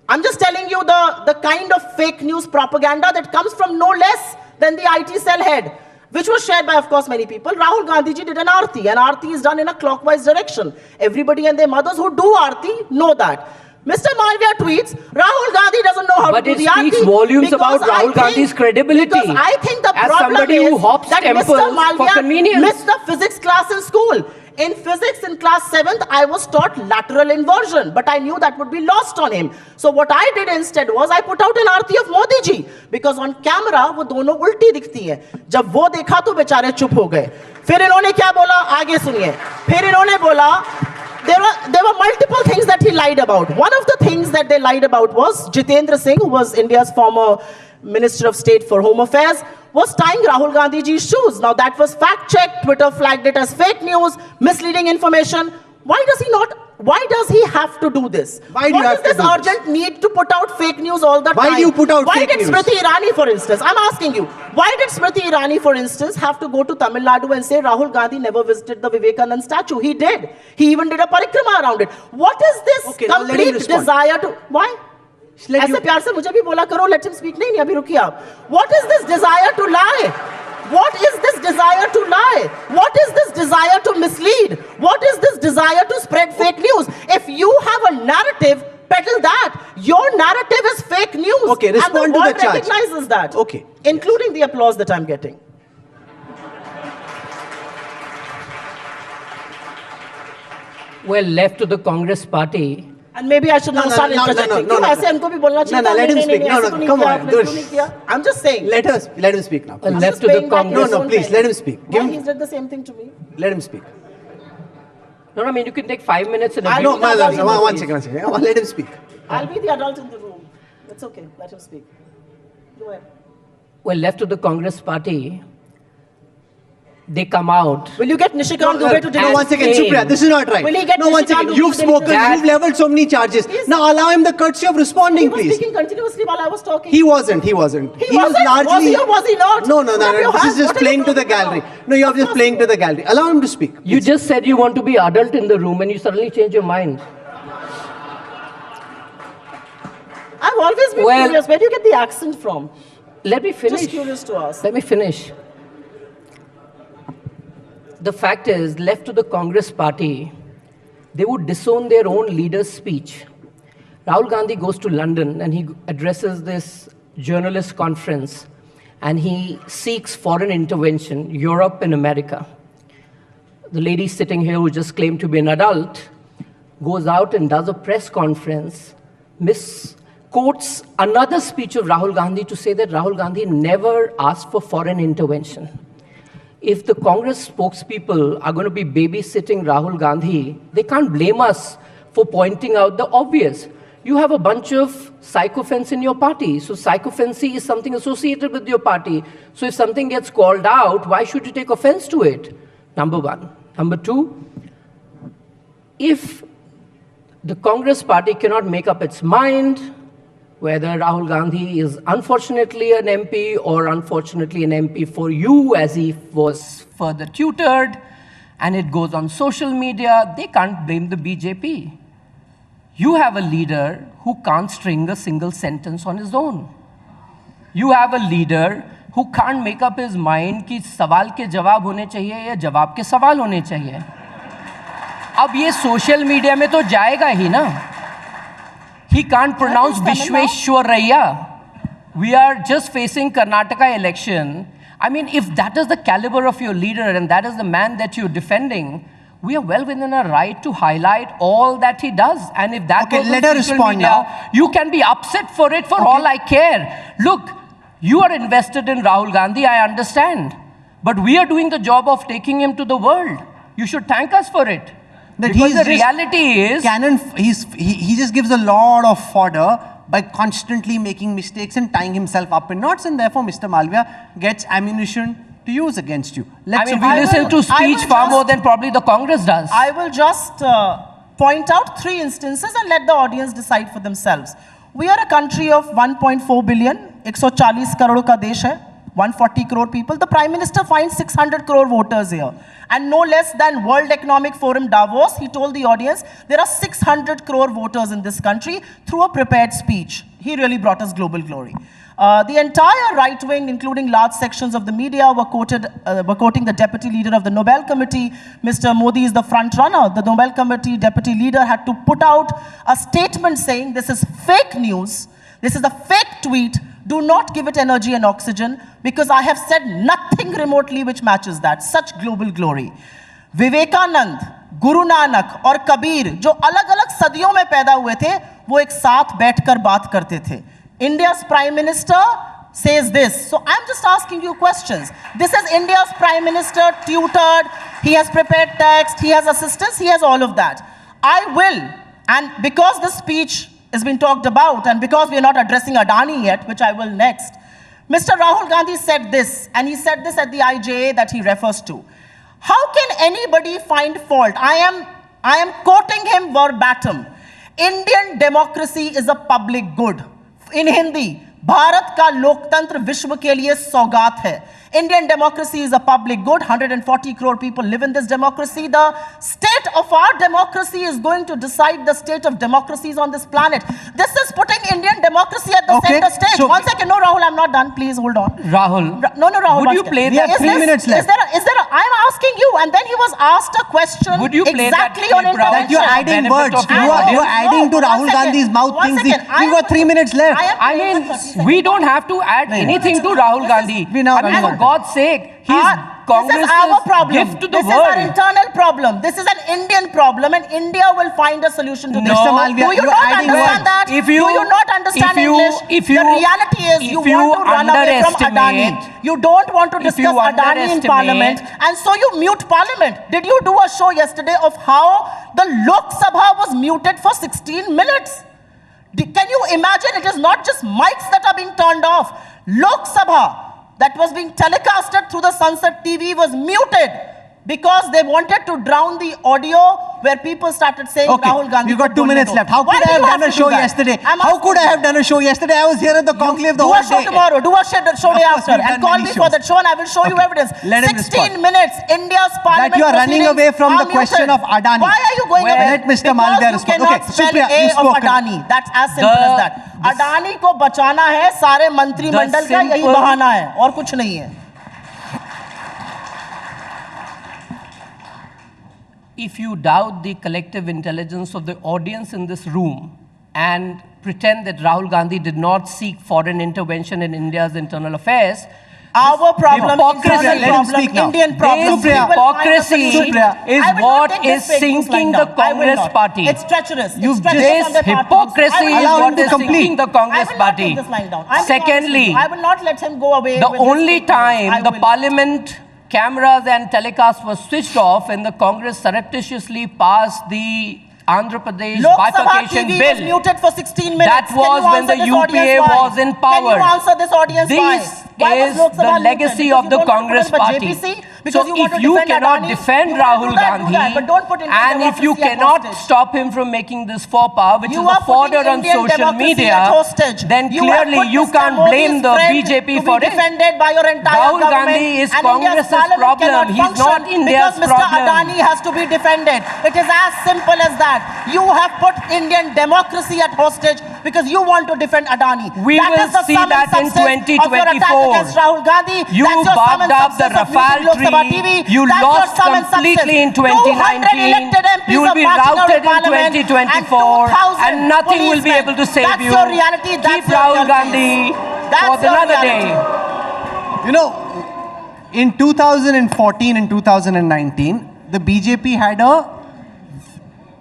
I'm just telling you the kind of fake news propaganda that comes from no less than the IT cell head, which was shared by, of course, many people. Rahul Gandhi ji did an aarti, and aarti is done in a clockwise direction. Everybody and their mothers who do aarti know that. Mr. Malviya tweets, Rahul Gandhi doesn't know how to do the aarti. But it speaks volumes about Rahul Gandhi's credibility. Because I think the as problem somebody is who hops that temples Mr. Malviya for convenience. missed the physics class in school. In physics in class 7th, I was taught lateral inversion, but I knew that would be lost on him. So what I did instead was I put out an aarti of Modi ji, because on camera वो दोनों उल्टी दिखती हैं. जब वो देखा तो बेचारे चुप हो गए. फिर इन्होंने क्या बोला? आगे सुनिए. फिर इन्होंने बोला there were multiple things that he lied about. One of the things that they lied about was Jitendra Singh, who was India's former Minister of State for Home Affairs, was tying Rahul Gandhi ji's shoes. Now that was fact-checked. Twitter flagged it as fake news, misleading information. Why does he not Why does he have to do this? Why do you have to do this? What is this urgent need to put out fake news all the time? Why do you put out fake news? Why did Smriti Irani, for instance, I'm asking you, why did Smriti Irani, for instance, have to go to Tamil Nadu and say Rahul Gandhi never visited the Vivekanand statue? He did. He even did a parikrama around it. What is this complete desire to... Why? ऐसे प्यार से मुझे भी बोला करो, let him speak. नहीं, अभी रुकिए आप. What is this desire to lie? What is this desire to lie? What is this desire to mislead? What is this desire to spread fake news? If you have a narrative, peddle that. Your narrative is fake news. Okay, respond to the charge. And the world recognizes that. Okay. Including the applause that I'm getting. Well, left to the Congress party. And maybe I should now start interjecting. ऐसे इनको भी बोलना चाहिए. No, let him speak. No, come on. I'm just saying. Let him speak now. Left to the Congress. No, please, let him speak. Why he did the same thing to me? Let him speak. No, I mean, you can take 5 minutes and... No, one second. Let him speak. I'll be the adult in the room. It's okay. Let him speak. Go ahead. Well, left to the Congress party, they come out. Will you get Nishikant Dubey to No, one second, Supriya, this is not right. Will he get one second. You've spoken, you've leveled so many charges. Now allow him the courtesy of responding, please. He was speaking continuously while I was talking. He wasn't. He was largely... Was he or was he not? No. This is just playing to the gallery. No, you're just playing to the gallery. Allow him to speak. You just said you want to be adult in the room and you suddenly change your mind. I've always been curious. Where do you get the accent from? Let me finish. Just curious to ask. Let me finish. The fact is, left to the Congress party, they would disown their own leader's speech. Rahul Gandhi goes to London and he addresses this journalist conference and he seeks foreign intervention, Europe and America. The lady sitting here who just claimed to be an adult goes out and does a press conference, misquotes another speech of Rahul Gandhi to say that Rahul Gandhi never asked for foreign intervention. If the Congress spokespeople are going to be babysitting Rahul Gandhi, they can't blame us for pointing out the obvious. You have a bunch of sycophants in your party. So sycophancy is something associated with your party. So if something gets called out, why should you take offense to it? Number one. Number two, if the Congress party cannot make up its mind whether Rahul Gandhi is unfortunately an MP or unfortunately an MP for you as he was further tutored, and it goes on social media, they can't blame the BJP. You have a leader who can't string a single sentence on his own. You have a leader who can't make up his mind कि सवाल के जवाब होने चाहिए या जवाब के सवाल होने चाहिए. अब ये सोशल मीडिया में तो जाएगा ही ना. He can't pronounce Vishweshwaraya. We are just facing Karnataka election. I mean, if that is the caliber of your leader and that is the man that you're defending, we are well within our right to highlight all that he does. And if that goes let her respond media, now. you can be upset for it for all I care. Look, you are invested in Rahul Gandhi, I understand. But we are doing the job of taking him to the world. You should thank us for it. Because the reality is... He just gives a lot of fodder by constantly making mistakes and tying himself up in knots, and therefore Mr. Malviya gets ammunition to use against you. We listen to speech far more than probably the Congress does. I will just point out 3 instances and let the audience decide for themselves. We are a country of 1.4 billion, 140 crore ka desh hai, 140 crore people. The Prime Minister finds 600 crore voters here. And no less than World Economic Forum Davos, he told the audience, there are 600 crore voters in this country through a prepared speech. He really brought us global glory. The entire right wing, including large sections of the media, were quoting the deputy leader of the Nobel Committee. Mr. Modi is the front runner. The Nobel Committee deputy leader had to put out a statement saying this is fake news, this is a fake tweet, do not give it energy and oxygen, because I have said nothing remotely which matches that. Such global glory. Vivekananda, Guru Nanak और कबीर जो अलग-अलग सदियों में पैदा हुए थे, वो एक साथ बैठकर बात करते थे. India's Prime Minister says this. So I'm just asking you questions. This is India's Prime Minister, tutored, he has prepared text, he has assistants, he has all of that. I will, and because this speech has been talked about, and because we are not addressing Adani yet, which I will next, Mr. Rahul Gandhi said this, and he said this at the IJA that he refers to. How can anybody find fault? I am I am quoting him verbatim. Indian democracy is a public good. In Hindi, Bharat का लोकतंत्र विश्व के लिए सौगात है. Indian democracy is a public good. 140 crore people live in this democracy. The state of our democracy is going to decide the state of democracies on this planet. This is putting Indian democracy at the center stage. So 1 second. No, Rahul, I'm not done. Please hold on. Rahul. No, Rahul. Would you play that? We have 3 minutes left. I'm asking you, and then he was asked a question Would you play exactly that on clip, Rahul? intervention. That you're adding words. You are adding to Rahul Gandhi's mouth things. We've got 3 minutes left. I mean, we don't have to add anything to Rahul Gandhi. I mean, for God's sake, this is our problem. Gift to the this world. is our internal problem. This is an Indian problem, and India will find a solution to this. Mr. Malviya, do you not understand that? Do you not understand English? The reality is you want to run away from Adani. You don't want to discuss Adani in Parliament, and so you mute Parliament. Did you do a show yesterday of how the Lok Sabha was muted for 16 minutes? Can you imagine? It is not just mics that are being turned off. Lok Sabha that was being telecasted through the Sunset TV was muted because they wanted to drown the audio where people started saying Rahul Gandhi. We've got 2 minutes left. How could I have done a show yesterday? How could I have done a show yesterday? I was here at the conclave the whole day. Do a show tomorrow. Do a show day after. And call me for that show and I will show you evidence. 16 minutes. India's parliament. That you are running away from the question of Adani. Why are you going away? Let Mr. Malviya respond. Okay, Supriya, you spoke. Adani. That's as simple as that. Adani को बचाना है सारे मंत्रिमंडल का यही बहाना है और कुछ नहीं है. If you doubt the collective intelligence of the audience in this room and pretend that Rahul Gandhi did not seek foreign intervention in India's internal affairs, our problem, Indian problem. Hypocrisy is what is sinking the Congress party. It's treacherous. This hypocrisy is what is sinking the Congress party. Secondly, I will not let him go away. The only time the parliament cameras and telecasts were switched off and the Congress surreptitiously passed the Andhra Pradesh bifurcation bill. Was muted for 16 minutes. That was when the UPA was in power. Can you answer this audience why is the legacy of the Congress party. So if you cannot defend Rahul Gandhi and if you cannot stop him from making this faux pas, which is a fodder on social media, then clearly you can't blame the BJP for it. Rahul Gandhi is Congress's problem. He's not India's problem. Mr. Adani has to be defended. It is as simple as that. You have put Indian democracy at hostage because you want to defend Adani. We will see that in 2024. Rahul Gandhi. You barked up the Rafale tree. You lost completely in 2019. You will be routed in 2024 and nothing will be able to save you. Keep Rahul Gandhi for another day. You know, in 2014 and 2019, the BJP had a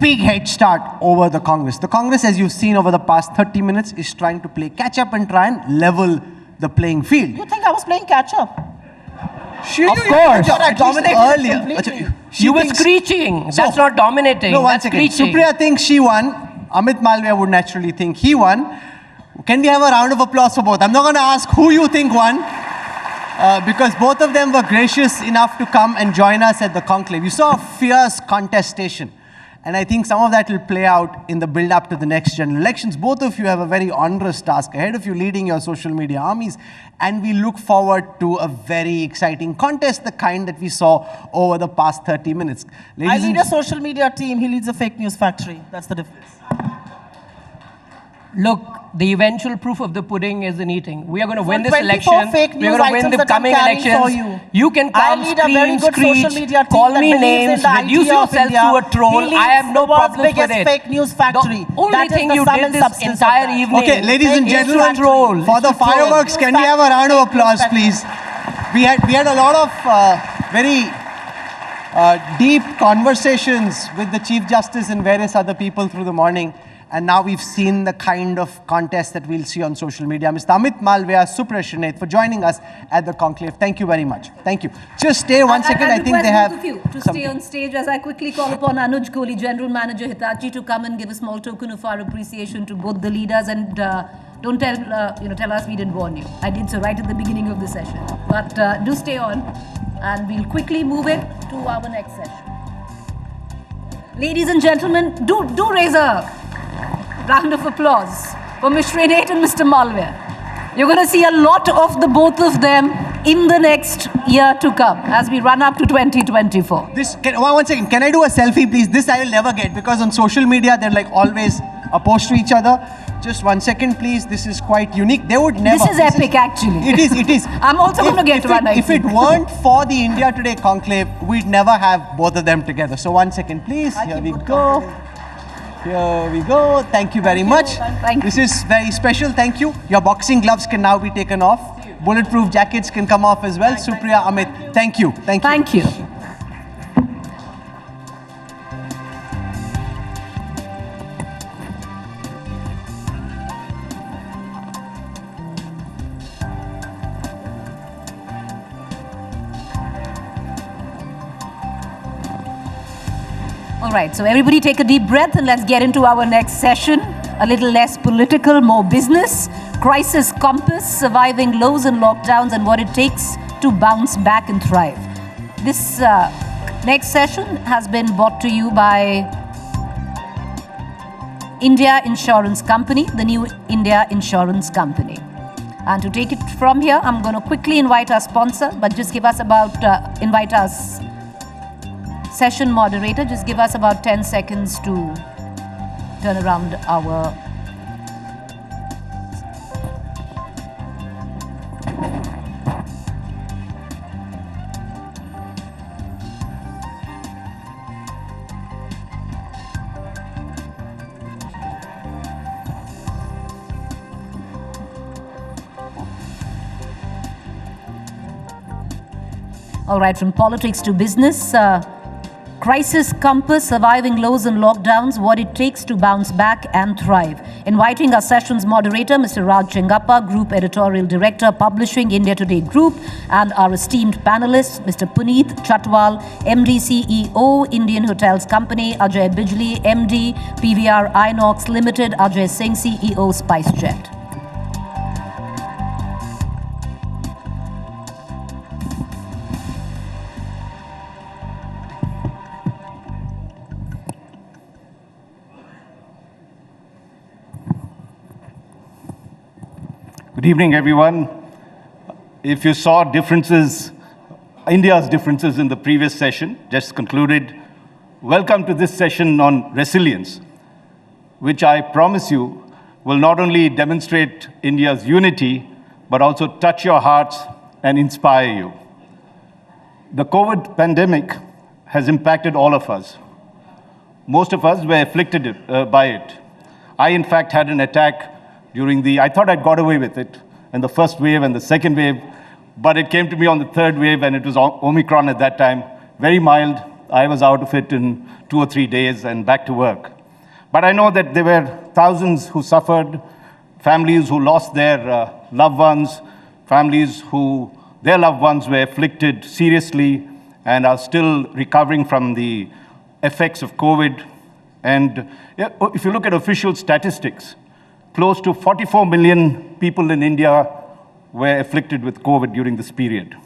big head start over the Congress. The Congress, as you've seen over the past 30 minutes, is trying to play catch up and try and level the playing field. You think I was playing catch up? Of course. Earlier. You were screeching. That's not dominating. No, that's screeching. Supriya thinks she won. Amit Malviya would naturally think he won. Can we have a round of applause for both? I'm not going to ask who you think won, because both of them were gracious enough to come and join us at the conclave. You saw a fierce contestation. And I think some of that will play out in the build-up to the next general elections. Both of you have a very onerous task ahead of you, leading your social media armies. And we look forward to a very exciting contest, the kind that we saw over the past 30 minutes. I lead a social media team. He leads a fake news factory. That's the difference. Look, the eventual proof of the pudding is in eating. We are going to win this election. We are going to win the coming elections. You can come, scream, screech, call me names, reduce yourself to a troll. I have no problem with it. Fake news factory. The only thing you did this entire evening. Okay, ladies and gentlemen, for the fireworks, can we have a round of applause, please? We had a lot of very deep conversations with the Chief Justice and various other people through the morning. And now we've seen the kind of contest that we'll see on social media. Mr. Amit Malviya, Supriya Srinath, for joining us at the conclave. Thank you very much. Thank you. Just stay one second. I think they have both of you to stay on stage as I quickly call upon Anuj Kohli, General Manager Hitachi, to come and give a small token of our appreciation to both the leaders. And don't tell us we didn't warn you. I did so right at the beginning of the session. But do stay on, and we'll quickly move in to our next session. Ladies and gentlemen, do raise a round of applause for Ms. Srinate and Mr. Malviya. You're going to see a lot of the both of them in the next year to come as we run up to 2024. One second, can I do a selfie, please? This I will never get because on social media they're like always opposed to each other. Just 1 second, please. This is quite unique. They would never. This is epic, actually. It is. I'm also going to get one. If it weren't for the India Today Conclave, we'd never have both of them together. So 1 second, please. Here we go. Here we go. Thank you very much. Thank you. This is very special. Thank you. Your boxing gloves can now be taken off. Bulletproof jackets can come off as well. Supriya, Amit, thank you. Thank you. Thank you. All right, so everybody take a deep breath and let's get into our next session. A little less political, more business. Crisis compass, surviving lows and lockdowns and what it takes to bounce back and thrive. This next session has been brought to you by India Insurance Company, the new India Insurance Company. And to take it from here, I'm going to quickly invite our sponsor, but just give us invite us session moderator, just give us about 10 seconds to turn around our all right, from politics to business, crisis compass, surviving lows and lockdowns, what it takes to bounce back and thrive. Inviting our session's moderator, Mr. Raj Chengappa, Group Editorial Director, Publishing, India Today Group, and our esteemed panelists, Mr. Puneet Chatwal, MD CEO, Indian Hotels Company, Ajay Bijli, MD, PVR Inox Limited, Ajay Singh, CEO, SpiceJet. Good evening, everyone. If you saw differences, India's differences in the previous session, just concluded, welcome to this session on resilience, which I promise you will not only demonstrate India's unity, but also touch your hearts and inspire you. The COVID pandemic has impacted all of us. Most of us were afflicted by it. I, in fact, had an attack I thought I'd got away with it in the first wave and the second wave, but it came to me on the third wave and it was Omicron at that time. Very mild. I was out of it in 2 or 3 days and back to work. But I know that there were thousands who suffered, families who lost their loved ones, families who their loved ones were afflicted seriously and are still recovering from the effects of COVID. And if you look at official statistics, close to 44 million people in India were afflicted with COVID during this period.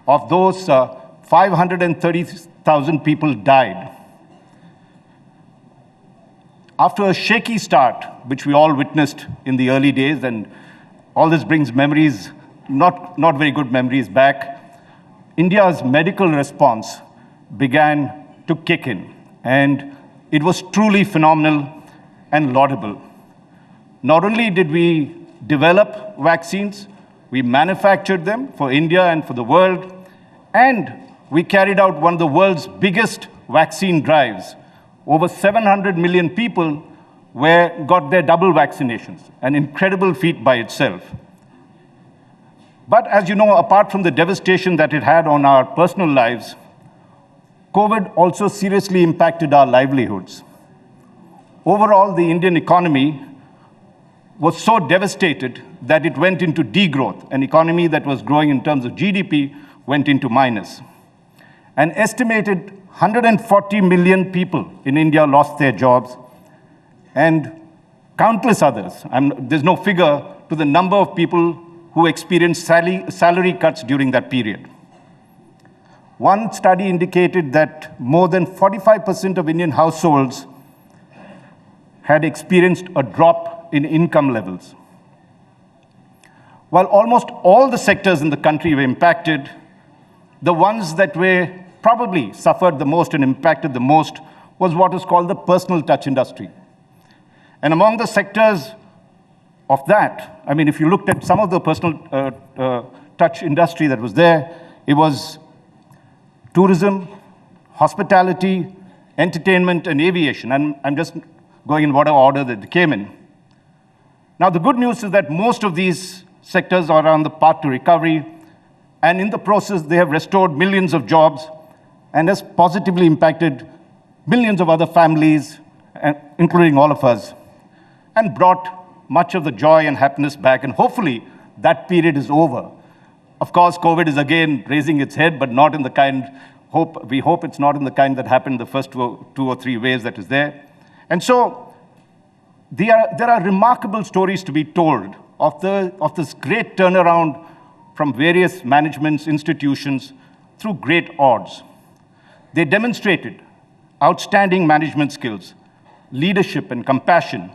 Of those, 530,000 people died. After a shaky start, which we all witnessed in the early days, and all this brings memories, not very good memories back, India's medical response began to kick in, and it was truly phenomenal and laudable. Not only did we develop vaccines, we manufactured them for India and for the world, and we carried out one of the world's biggest vaccine drives. Over 700 million people got their double vaccinations, an incredible feat by itself. But as you know, apart from the devastation that it had on our personal lives, COVID also seriously impacted our livelihoods. Overall, the Indian economy was so devastated that it went into degrowth. An economy that was growing in terms of GDP went into minus. An estimated 140 million people in India lost their jobs, and countless others. There's no figure to the number of people who experienced salary cuts during that period. one study indicated that more than 45% of Indian households had experienced a drop in income levels. While almost all the sectors in the country were impacted, the ones that were probably suffered the most and impacted the most was what is called the personal touch industry. And among the sectors of that, I mean, if you looked at some of the personal touch industry that was there, it was tourism, hospitality, entertainment, and aviation. And I'm just going in whatever order that they came in. Now, the good news is that most of these sectors are on the path to recovery, and in the process, they have restored millions of jobs and has positively impacted millions of other families, including all of us, and brought much of the joy and happiness back, and hopefully that period is over. Of course, COVID is again raising its head, but not in the kind, we hope it's not in the kind that happened the first two or three waves that is there. And so there are remarkable stories to be told of this great turnaround from various managements, institutions, through great odds. They demonstrated outstanding management skills, leadership and compassion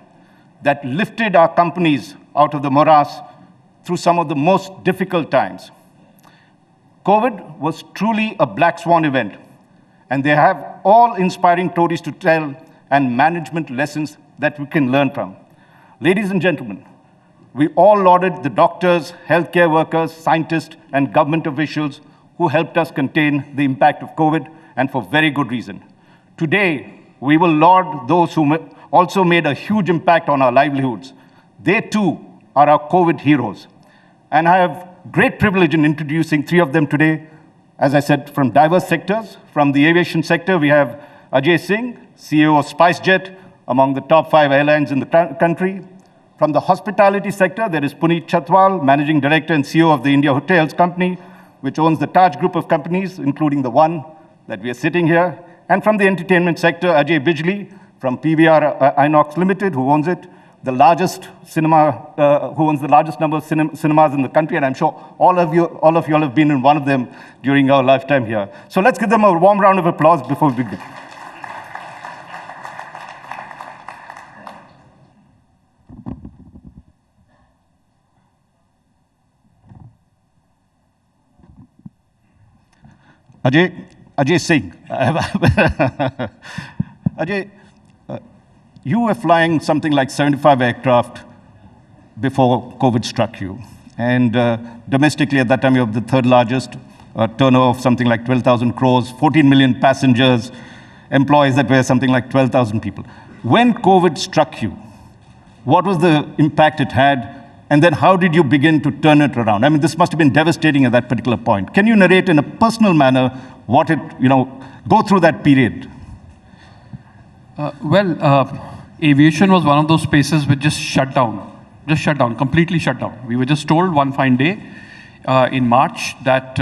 that lifted our companies out of the morass through some of the most difficult times. COVID was truly a black swan event, and they have all inspiring stories to tell and management lessons that we can learn from. Ladies and gentlemen, we all lauded the doctors, healthcare workers, scientists, and government officials who helped us contain the impact of COVID, and for very good reason. Today, we will laud those who also made a huge impact on our livelihoods. They too are our COVID heroes. And I have great privilege in introducing three of them today. As I said, from diverse sectors. From the aviation sector, we have Ajay Singh, CEO of SpiceJet, among the top 5 airlines in the country. From the hospitality sector, there is Puneet Chatwal, Managing Director and CEO of the India Hotels Company, which owns the Taj Group of companies, including the one that we are sitting here. And from the entertainment sector, Ajay Bijli, from PVR Inox Limited, who owns it, the largest cinema, who owns the largest number of cinemas in the country, and I'm sure all of you have been in one of them during our lifetime here. So let's give them a warm round of applause before we begin. Ajay Singh. Ajay, you were flying something like 75 aircraft before COVID struck you. And domestically at that time, you were the third largest, turnover of something like 12,000 crores, 14 million passengers, employees that were something like 12,000 people. When COVID struck you, what was the impact it had? And then how did you begin to turn it around? I mean, this must have been devastating at that particular point. Can you narrate in a personal manner what it, go through that period? Aviation was one of those spaces which just shut down, completely shut down. We were just told one fine day in March that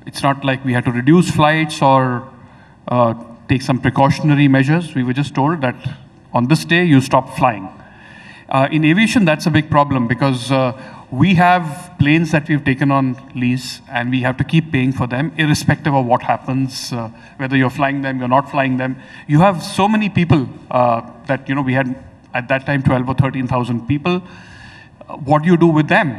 it's not like we had to reduce flights or take some precautionary measures. We were just told that on this day you stop flying. In aviation, that's a big problem because we have planes that we've taken on lease and we have to keep paying for them irrespective of what happens, whether you're flying them, you're not flying them. You have so many people that, we had at that time 12 or 13,000 people. What do you do with them?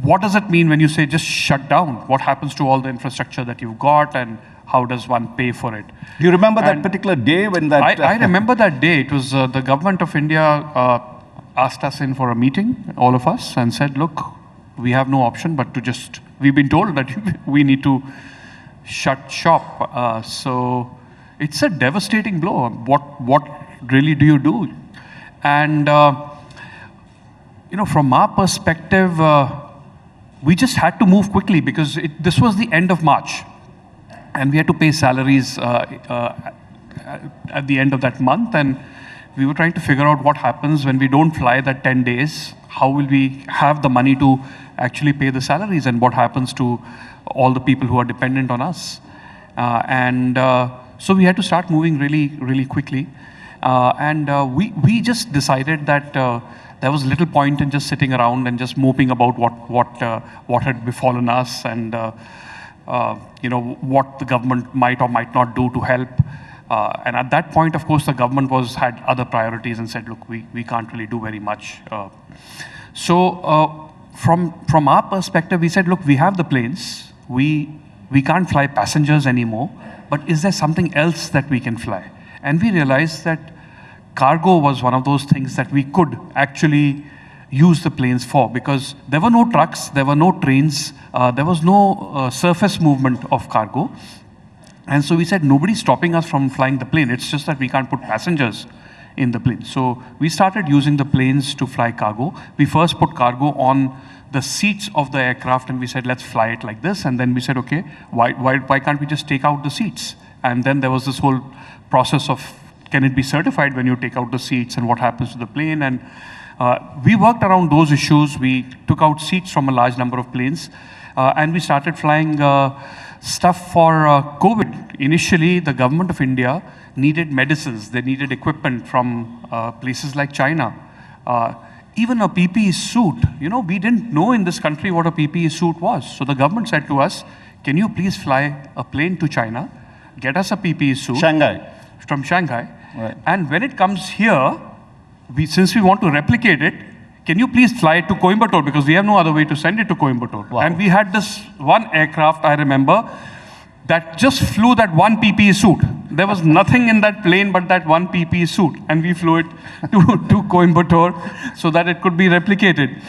What does it mean when you say just shut down? What happens to all the infrastructure that you've got and how does one pay for it? Do you remember that particular day when that... I remember that day. It was the government of India asked us in for a meeting, all of us, and said, look, we have no option but to just... We've been told that we need to shut shop. So it's a devastating blow. What really do you do? And, from our perspective, we just had to move quickly because this was the end of March. And we had to pay salaries at the end of that month. And we were trying to figure out what happens when we don't fly that 10 days. How will we have the money to actually pay the salaries? And what happens to all the people who are dependent on us? So we had to start moving really, really quickly. We just decided that there was little point in just sitting around and just moping about what had befallen us. And what the government might or might not do to help. And at that point, of course, the government had other priorities and said, look, we can't really do very much. So from our perspective, we said, look, we have the planes. We can't fly passengers anymore, but is there something else that we can fly? And we realized that cargo was one of those things that we could actually use the planes for, because there were no trucks, there were no trains, there was no surface movement of cargo. And so we said, nobody's stopping us from flying the plane. It's just that we can't put passengers in the plane. So we started using the planes to fly cargo. We first put cargo on the seats of the aircraft, and we said, let's fly it like this. And then we said, okay, why can't we just take out the seats? And then there was this whole process of, can it be certified when you take out the seats, and what happens to the plane? And we worked around those issues. We took out seats from a large number of planes, and we started flying stuff for COVID. Initially, the government of India needed medicines. They needed equipment from places like China. Even a PPE suit, we didn't know in this country what a PPE suit was. So the government said to us, can you please fly a plane to China, get us a PPE suit. From Shanghai. Right. And when it comes here, since we want to replicate it, can you please fly it to Coimbatore, because we have no other way to send it to Coimbatore. Wow. And we had this one aircraft, I remember, that just flew that one PPE suit. There was nothing in that plane but that one PPE suit. And we flew it to Coimbatore so that it could be replicated.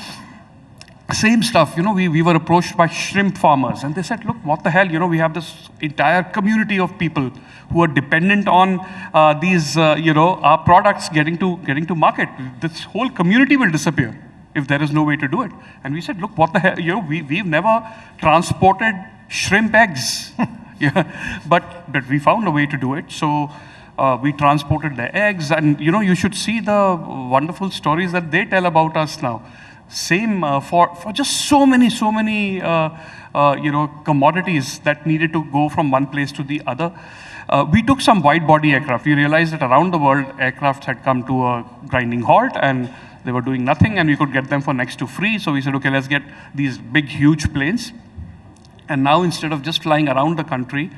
Same stuff, we were approached by shrimp farmers, and they said, look, what the hell, we have this entire community of people who are dependent on these, our products getting to market. This whole community will disappear if there is no way to do it. And we said, look, what the hell, we've never transported shrimp eggs, but we found a way to do it. So we transported the eggs, and you should see the wonderful stories that they tell about us now. Same for just so many commodities that needed to go from one place to the other. We took some wide body aircraft. We realized that around the world, aircraft had come to a grinding halt and they were doing nothing, and we could get them for next to free. So we said, okay, let's get these big, huge planes. And now instead of just flying around the country,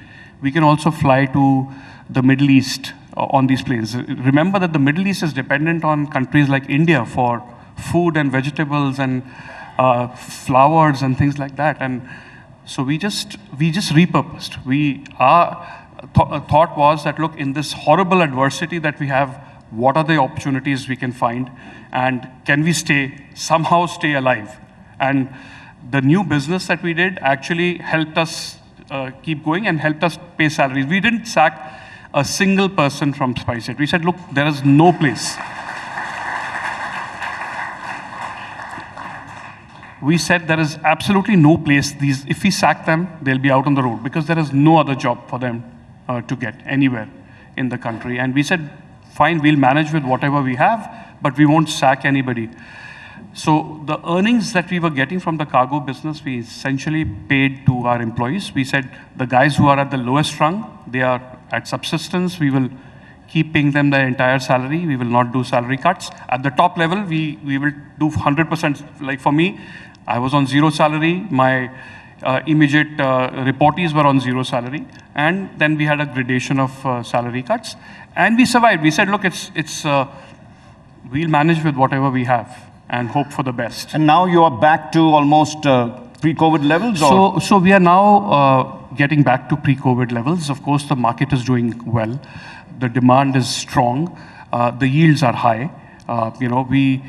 we can also fly to the Middle East on these planes. Remember that the Middle East is dependent on countries like India for food and vegetables and flowers and things like that. And so we just repurposed. Our thought was that, look, in this horrible adversity that we have, what are the opportunities we can find, and can we somehow stay alive? And the new business that we did actually helped us keep going and helped us pay salaries. We didn't sack a single person from SpiceJet. We said, look, there is no place. We said there is absolutely no place. If we sack them, they'll be out on the road, because there is no other job for them to get anywhere in the country. And we said, fine, we'll manage with whatever we have, but we won't sack anybody. So the earnings that we were getting from the cargo business, we essentially paid to our employees. We said, the guys who are at the lowest rung, they are at subsistence. We will keep paying them their entire salary. We will not do salary cuts. At the top level, we will do 100%. Like for me, I was on zero salary. My immediate reportees were on zero salary. And then we had a gradation of salary cuts. And we survived. We said, look, we'll manage with whatever we have and hope for the best. And now you are back to almost pre-COVID levels? So we are now getting back to pre-COVID levels. Of course, the market is doing well. The demand is strong. The yields are high. We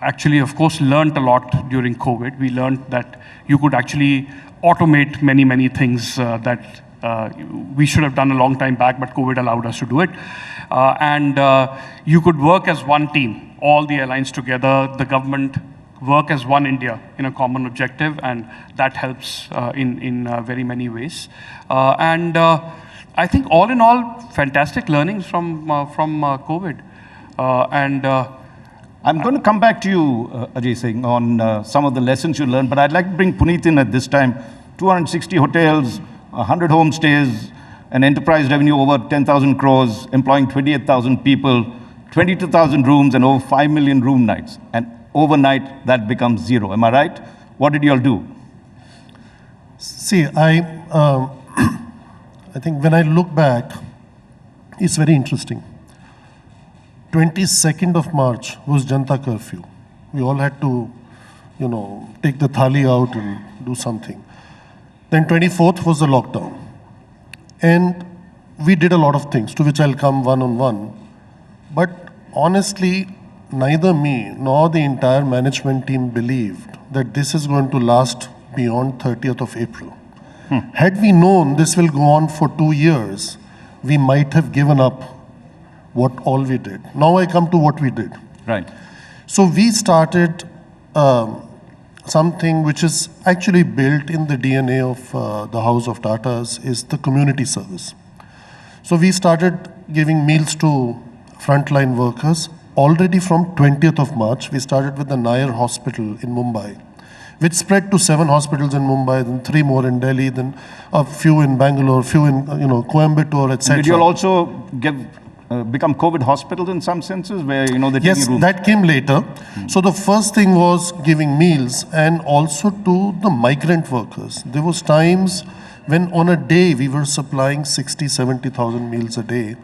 actually, of course, learned a lot during COVID. We learned that you could actually automate many things that we should have done a long time back, but COVID allowed us to do it. And you could work as one team, all the airlines together, the government, work as one India in a common objective, and that helps in very many ways. I think all in all, fantastic learnings from COVID. I'm going to come back to you, Ajay Singh, on some of the lessons you learned, but I'd like to bring Puneet in at this time. 260 hotels, 100 homestays, an enterprise revenue over 10,000 crores, employing 28,000 people, 22,000 rooms, and over 5 million room nights. And overnight, that becomes zero. Am I right? What did you all do? See, I think when I look back, it's very interesting. 22nd of March was Janta curfew. We all had to, take the thali out and do something. Then 24th was the lockdown. And we did a lot of things, to which I'll come one on one. But honestly, neither me nor the entire management team believed that this is going to last beyond 30th of April. Had we known this will go on for 2 years, we might have given up what all we did. Now I come to what we did. Right. So we started something which is actually built in the DNA of the House of Tatas, is the community service. So we started giving meals to frontline workers. Already from 20th of March, we started with the Nair Hospital in Mumbai, which spread to 7 hospitals in Mumbai, then 3 more in Delhi, then a few in Bangalore, few in Coimbatore, etc. Did you all also become COVID hospitals in some senses, where they Yes, that came later. So the first thing was giving meals, and also to the migrant workers. There was times when on a day we were supplying 60,000-70,000 meals a day,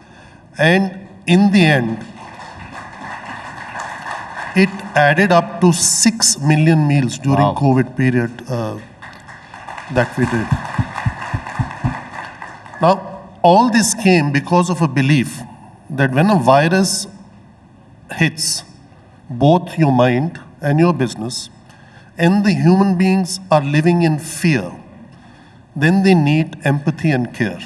and in the end, it added up to 6 million meals during COVID period that we did. Now, all this came because of a belief that when a virus hits both your mind and your business, and the human beings are living in fear, then they need empathy and care.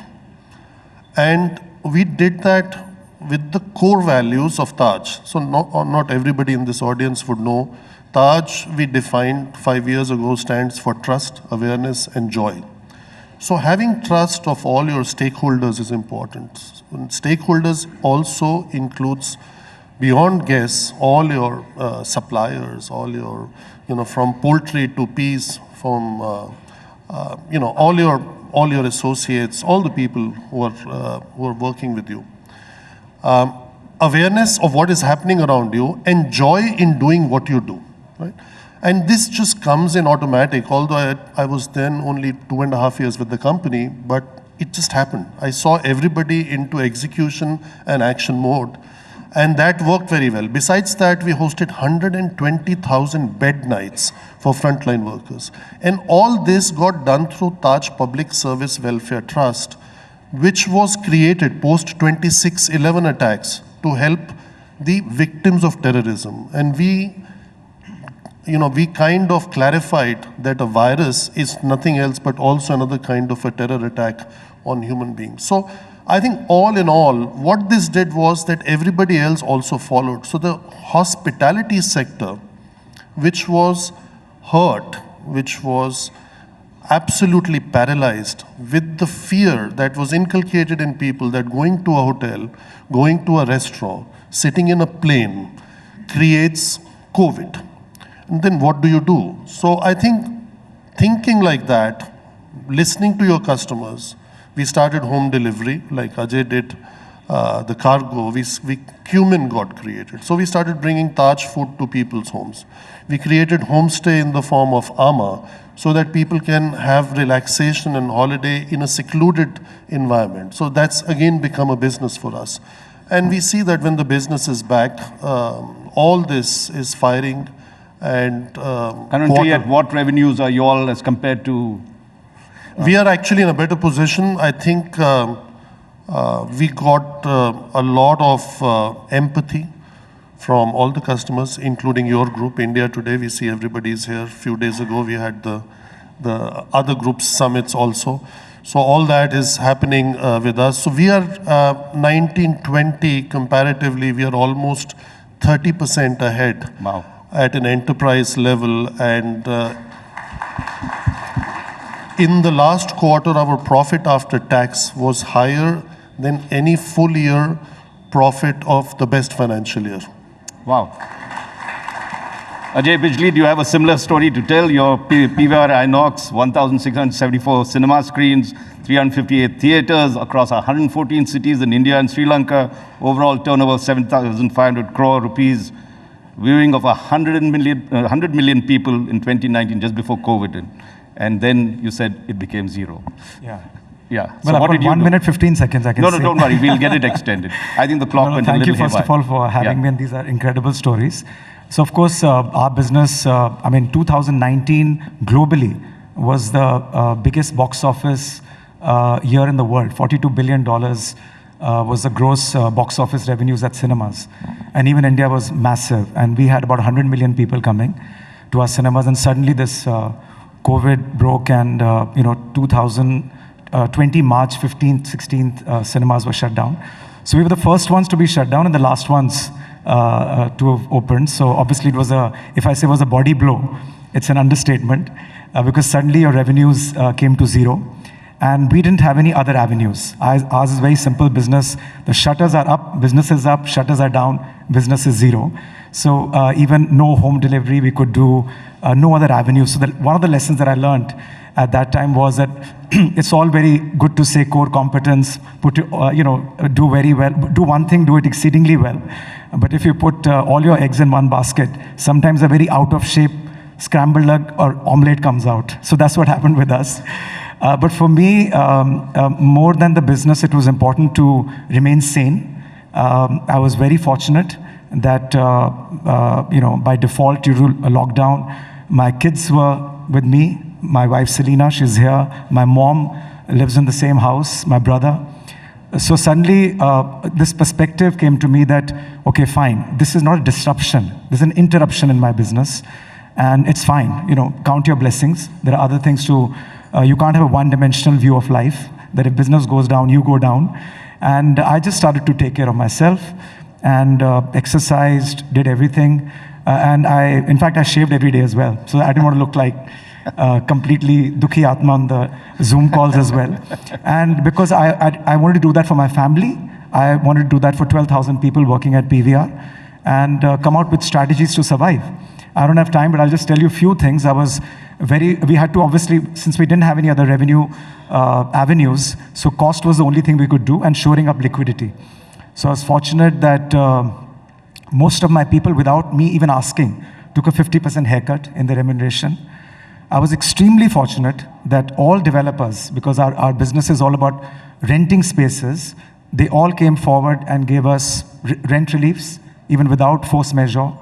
And we did that with the core values of Taj. So not everybody in this audience would know. Taj, we defined 5 years ago, stands for trust, awareness, and joy. So having trust of all your stakeholders is important. And stakeholders also includes, beyond guests, all your suppliers, all your, from poultry to peas, from, all your associates, all the people who are working with you. Awareness of what is happening around you, and joy in doing what you do, right? And this just comes in automatic, although I was then only 2.5 years with the company, but it just happened. I saw everybody into execution and action mode, and that worked very well. Besides that, we hosted 120,000 bed nights for frontline workers. And all this got done through Taj Public Service Welfare Trust, which was created post 26/11 attacks to help the victims of terrorism. And we kind of clarified that a virus is nothing else but also another kind of a terror attack on human beings. So I think all in all, what this did was that everybody else also followed. So the hospitality sector, which was hurt, which was absolutely paralyzed with the fear that was inculcated in people that going to a hotel, going to a restaurant, sitting in a plane creates COVID. And then what do you do? So I think thinking like that, listening to your customers, we started home delivery, like Ajay did, the cargo, cumin got created. So we started bringing Taj food to people's homes. We created homestay in the form of Ama, so that people can have relaxation and holiday in a secluded environment. So that's again become a business for us. And we see that when the business is back, all this is firing. And currently, at what revenues are you all as compared to? We are actually in a better position. I think we got a lot of empathy from all the customers, including your group, India Today. We see everybody's here. A few days ago, we had the other groups summits also. So all that is happening with us. So we are 19-20 comparatively, we are almost 30% ahead at an enterprise level. And in the last quarter, our profit after tax was higher than any full year profit of the best financial year. Wow. Ajay Bijli, do you have a similar story to tell? Your PVR Inox, 1,674 cinema screens, 358 theaters across 114 cities in India and Sri Lanka, overall turnover 7,500 crore rupees, viewing of 100 million people in 2019, just before COVID. And then you said it became 0. Yeah. Yeah. Well, so what did you 1 do? minute, 15 seconds, I can No, say. don't worry. We'll get it extended. I think the clock went a little Thank you, first of all, for having me, and these are incredible stories. So, of course, our business, 2019 globally was the biggest box office year in the world. $42 billion was the gross box office revenues at cinemas. And even India was massive. And we had about 100 million people coming to our cinemas. And suddenly this COVID broke and, 2020 March 15th, 16th, cinemas were shut down. So we were the first ones to be shut down and the last ones to have opened. So obviously it was if I say it was a body blow, it's an understatement because suddenly your revenues came to 0. And we didn't have any other avenues. Ours is very simple business. The shutters are up, business is up, shutters are down, business is 0. So even no home delivery we could do, no other avenues. So one of the lessons that I learned at that time was that it's all very good to say core competence, do very well, do one thing, do it exceedingly well. But if you put all your eggs in one basket, sometimes a very out of shape scrambled egg or omelette comes out. So that's what happened with us. But for me, more than the business, it was important to remain sane. I was very fortunate that, by default, due to a lockdown, my kids were with me. My wife, Selena, she's here. My mom lives in the same house, my brother. So suddenly, this perspective came to me that, okay, fine, this is not a disruption. This is an interruption in my business. And it's fine, count your blessings. There are other things to, you can't have a one-dimensional view of life, that if business goes down, you go down. And I just started to take care of myself and exercised, did everything. And in fact, I shaved every day as well. So I didn't want to look like completely dukhi atma on the Zoom calls as well. And because I wanted to do that for my family, I wanted to do that for 12,000 people working at PVR and come out with strategies to survive. I don't have time, but I'll just tell you a few things. We had to obviously, since we didn't have any other revenue avenues, so cost was the only thing we could do and shoring up liquidity. So I was fortunate that most of my people, without me even asking, took a 50% haircut in their remuneration. I was extremely fortunate that all developers, because our business is all about renting spaces, they all came forward and gave us rent reliefs, even without force majeure.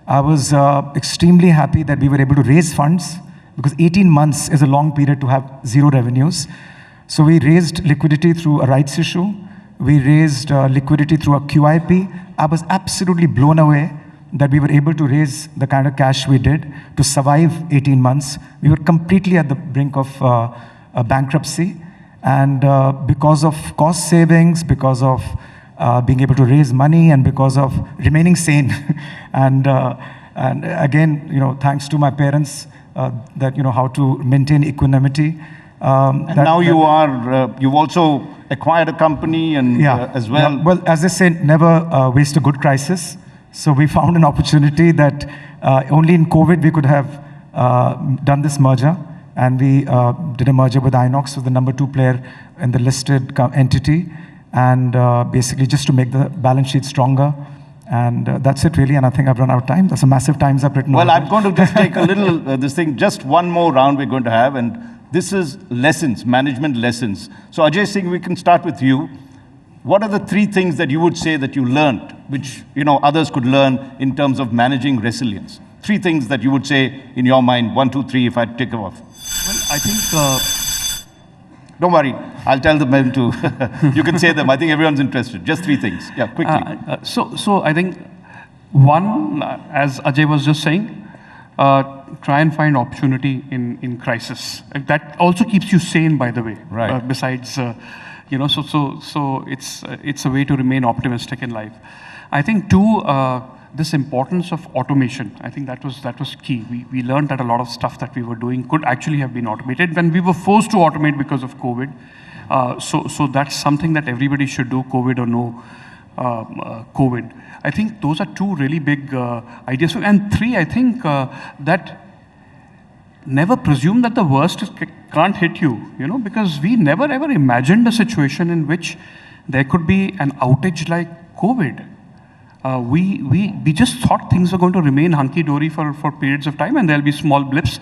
I was extremely happy that we were able to raise funds because 18 months is a long period to have 0 revenues. So we raised liquidity through a rights issue. We raised liquidity through a QIP. I was absolutely blown away that we were able to raise the kind of cash we did to survive 18 months. We were completely at the brink of a bankruptcy. And because of cost savings, because of being able to raise money, and because of remaining sane, and again, thanks to my parents, that how to maintain equanimity. And now you've also acquired a company and as well. Yeah. Well, as they say, never waste a good crisis. So we found an opportunity that only in COVID we could have done this merger. And we did a merger with Inox, was the number 2 player in the listed entity. And basically just to make the balance sheet stronger. And that's it really, and I think I've run out of time. That's a massive times I've written. Well, I'm going to just take a little, just one more round we're going to have, and this is lessons, management lessons. So Ajay Singh, we can start with you. What are the 3 things that you would say that you learned, which others could learn in terms of managing resilience? 3 things that you would say in your mind, 1, 2, 3, if I take off. Well, I think... Don't worry, I'll tell them to. You can say them. I think everyone's interested. Just 3 things. Yeah, quickly. So I think one, as Ajay was just saying, try and find opportunity in crisis. That also keeps you sane, by the way. Right. Besides, so it's a way to remain optimistic in life. I think 2, this importance of automation. I think that was key. We learned that a lot of stuff that we were doing could actually have been automated when we were forced to automate because of COVID. So that's something that everybody should do, COVID or no COVID. I think those are 2 really big ideas. And 3, I think that never presume that the worst can't hit you, because we never ever imagined a situation in which there could be an outage like COVID. We just thought things were going to remain hunky-dory for periods of time, and there'll be small blips.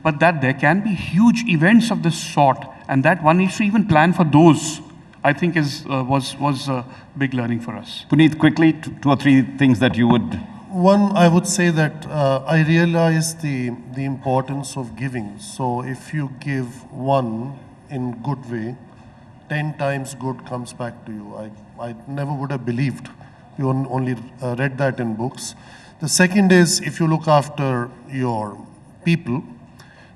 but that there can be huge events of this sort, and that one needs to even plan for those, I think was a big learning for us. Puneet, quickly, two or three things that you would... One, I would say that I realize the importance of giving. So if you give one in good way, 10 times good comes back to you. I never would have believed. You only read that in books. The second is, if you look after your people,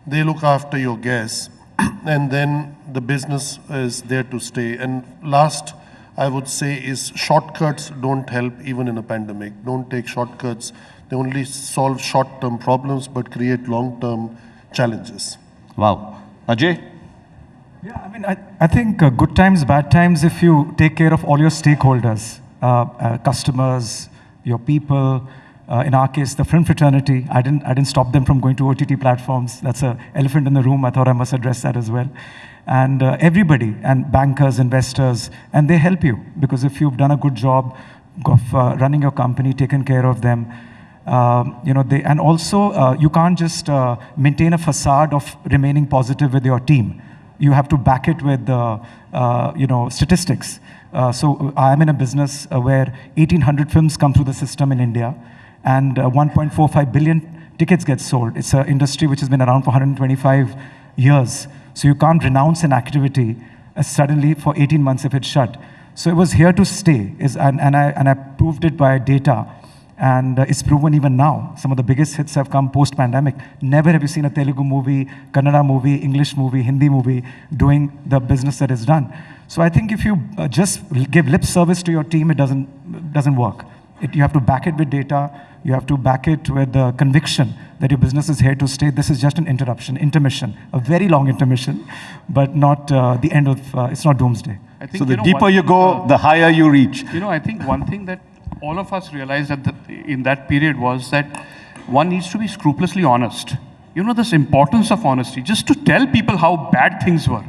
they look after your guests, and then the business is there to stay. And last, I would say, is shortcuts don't help even in a pandemic. Don't take shortcuts. They only solve short-term problems but create long-term challenges. Wow. Ajay? Yeah, I mean, I think good times, bad times, if you take care of all your stakeholders, customers, your people, in our case, the film fraternity, I didn't stop them from going to OTT platforms. That's an elephant in the room. I thought I must address that as well. And everybody, and bankers, investors, and they help you, because if you've done a good job of running your company, taken care of them, and also you can't just maintain a facade of remaining positive with your team. You have to back it with statistics. So I'm in a business where 1,800 films come through the system in India, and 1.45 billion tickets get sold. It's an industry which has been around for 125 years. So you can't renounce an activity suddenly for 18 months if it's shut. So it was here to stay, and I proved it by data. And it's proven even now. Some of the biggest hits have come post-pandemic. Never have you seen a Telugu movie, Kannada movie, English movie, Hindi movie doing the business that is done. So I think if you just give lip service to your team, it doesn't work. You have to back it with data. You have to back it with the conviction that your business is here to stay. This is just an intermission, a very long intermission, but not the end of, it's not doomsday. I think, so the deeper you go, the higher you reach. I think one thing that all of us realized in that period was that one needs to be scrupulously honest. This importance of honesty, just to tell people how bad things were.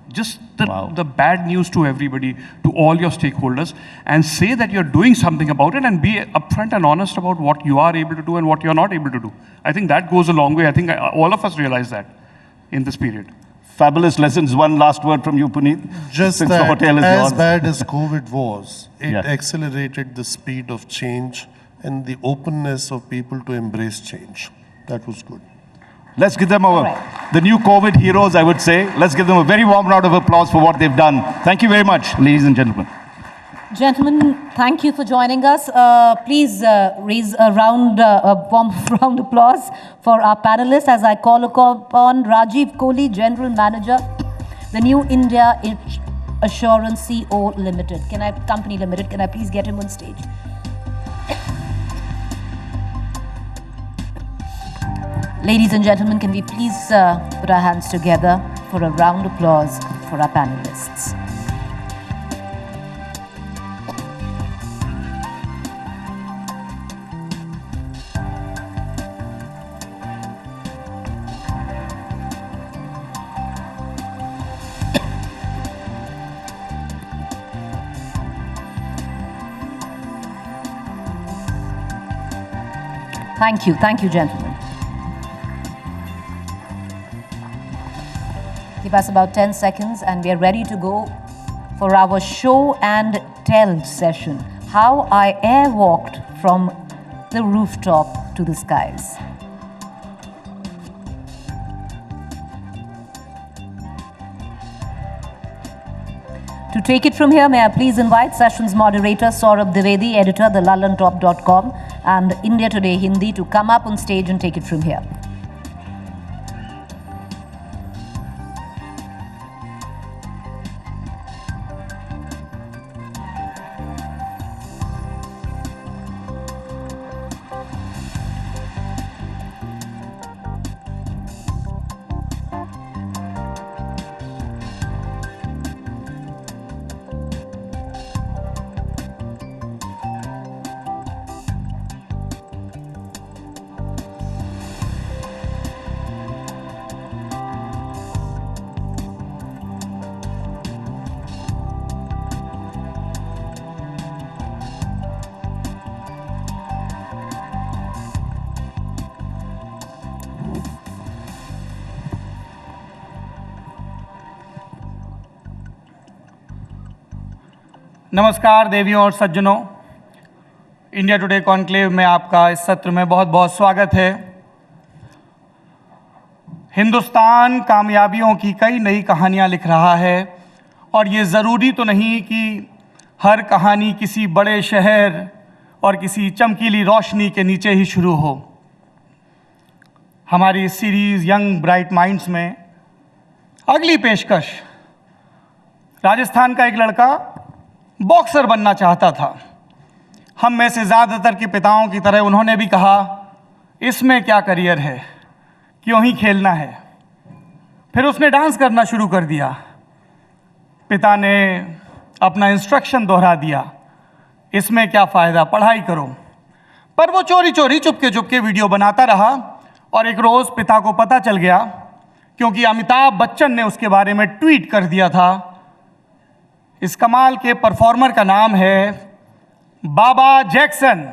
Just the bad news to everybody, to all your stakeholders, and say that you're doing something about it, and be upfront and honest about what you are able to do and what you're not able to do. I think that goes a long way. I think all of us realize that in this period. Fabulous lessons. One last word from you, Puneet. Just Since that, the hotel is as yours. bad as COVID was, it Yes. accelerated the speed of change and the openness of people to embrace change. That was good. Let's give them the new COVID heroes, I would say. Let's give them a very warm round of applause for what they've done. Thank you very much, ladies and gentlemen. Gentlemen, thank you for joining us. Please raise a warm round of applause for our panelists as I call upon Rajiv Kohli, General Manager, the New India Assurance CO Limited. Company Limited. Can I please get him on stage? Ladies and gentlemen, can we please put our hands together for a round of applause for our panelists. Thank you, gentlemen. Give us about 10 seconds and we are ready to go for our show and tell session. How I airwalked from the rooftop to the skies. To take it from here, may I please invite session's moderator, Saurabh Dwivedi, editor, thelalantop.com, and India Today Hindi to come up on stage and take it from here. नमस्कार देवियों और सज्जनों, India today conclave में आपका इस सत्र में बहुत बहुत स्वागत है। हिंदुस्तान कामयाबियों की कई नई कहानियां लिख रहा है और ये ज़रूरी तो नहीं कि हर कहानी किसी बड़े शहर और किसी चमकीली रोशनी के नीचे ही शुरू हो। हमारी इस सीरीज़ यंग ब्राइट माइंड्स में अगली पेशकश राजस्थान का एक लड़का बॉक्सर बनना चाहता था। हम में से ज़्यादातर के पिताओं की तरह उन्होंने भी कहा, इसमें क्या करियर है, क्यों ही खेलना है। फिर उसने डांस करना शुरू कर दिया। पिता ने अपना इंस्ट्रक्शन दोहरा दिया, इसमें क्या फ़ायदा, पढ़ाई करो। पर वो चोरी चोरी चुपके चुपके वीडियो बनाता रहा और एक रोज़ पिता को पता चल गया, क्योंकि अमिताभ बच्चन ने उसके बारे में ट्वीट कर दिया था। इस कमाल के परफॉर्मर का नाम है बाबा जैक्सन।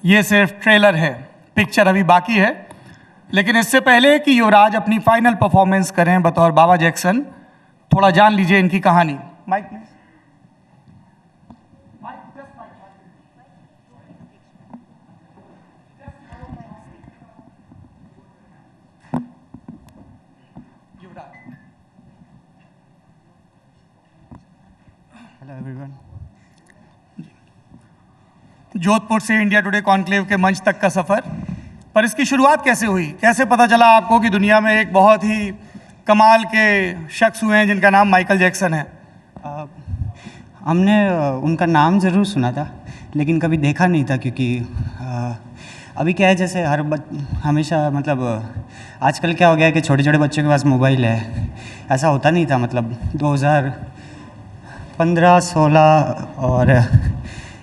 ये सिर्फ ट्रेलर है, पिक्चर अभी बाकी है। लेकिन इससे पहले कि युवराज अपनी फाइनल परफॉर्मेंस करें बतौर बाबा जैक्सन, थोड़ा जान लीजिए इनकी कहानी। Mike please. Hello everyone. Jodhpur से इंडिया टुडे कॉन्क्लेव के मंच तक का सफ़र, पर इसकी शुरुआत कैसे हुई? कैसे पता चला आपको कि दुनिया में एक बहुत ही कमाल के शख्स हुए हैं जिनका नाम माइकल जैक्सन है? हमने उनका नाम ज़रूर सुना था, लेकिन कभी देखा नहीं था, क्योंकि अभी क्या है, जैसे हमेशा मतलब आजकल क्या हो गया है कि छोटे छोटे बच्चों के पास मोबाइल है। ऐसा होता नहीं था, मतलब 2015-16 और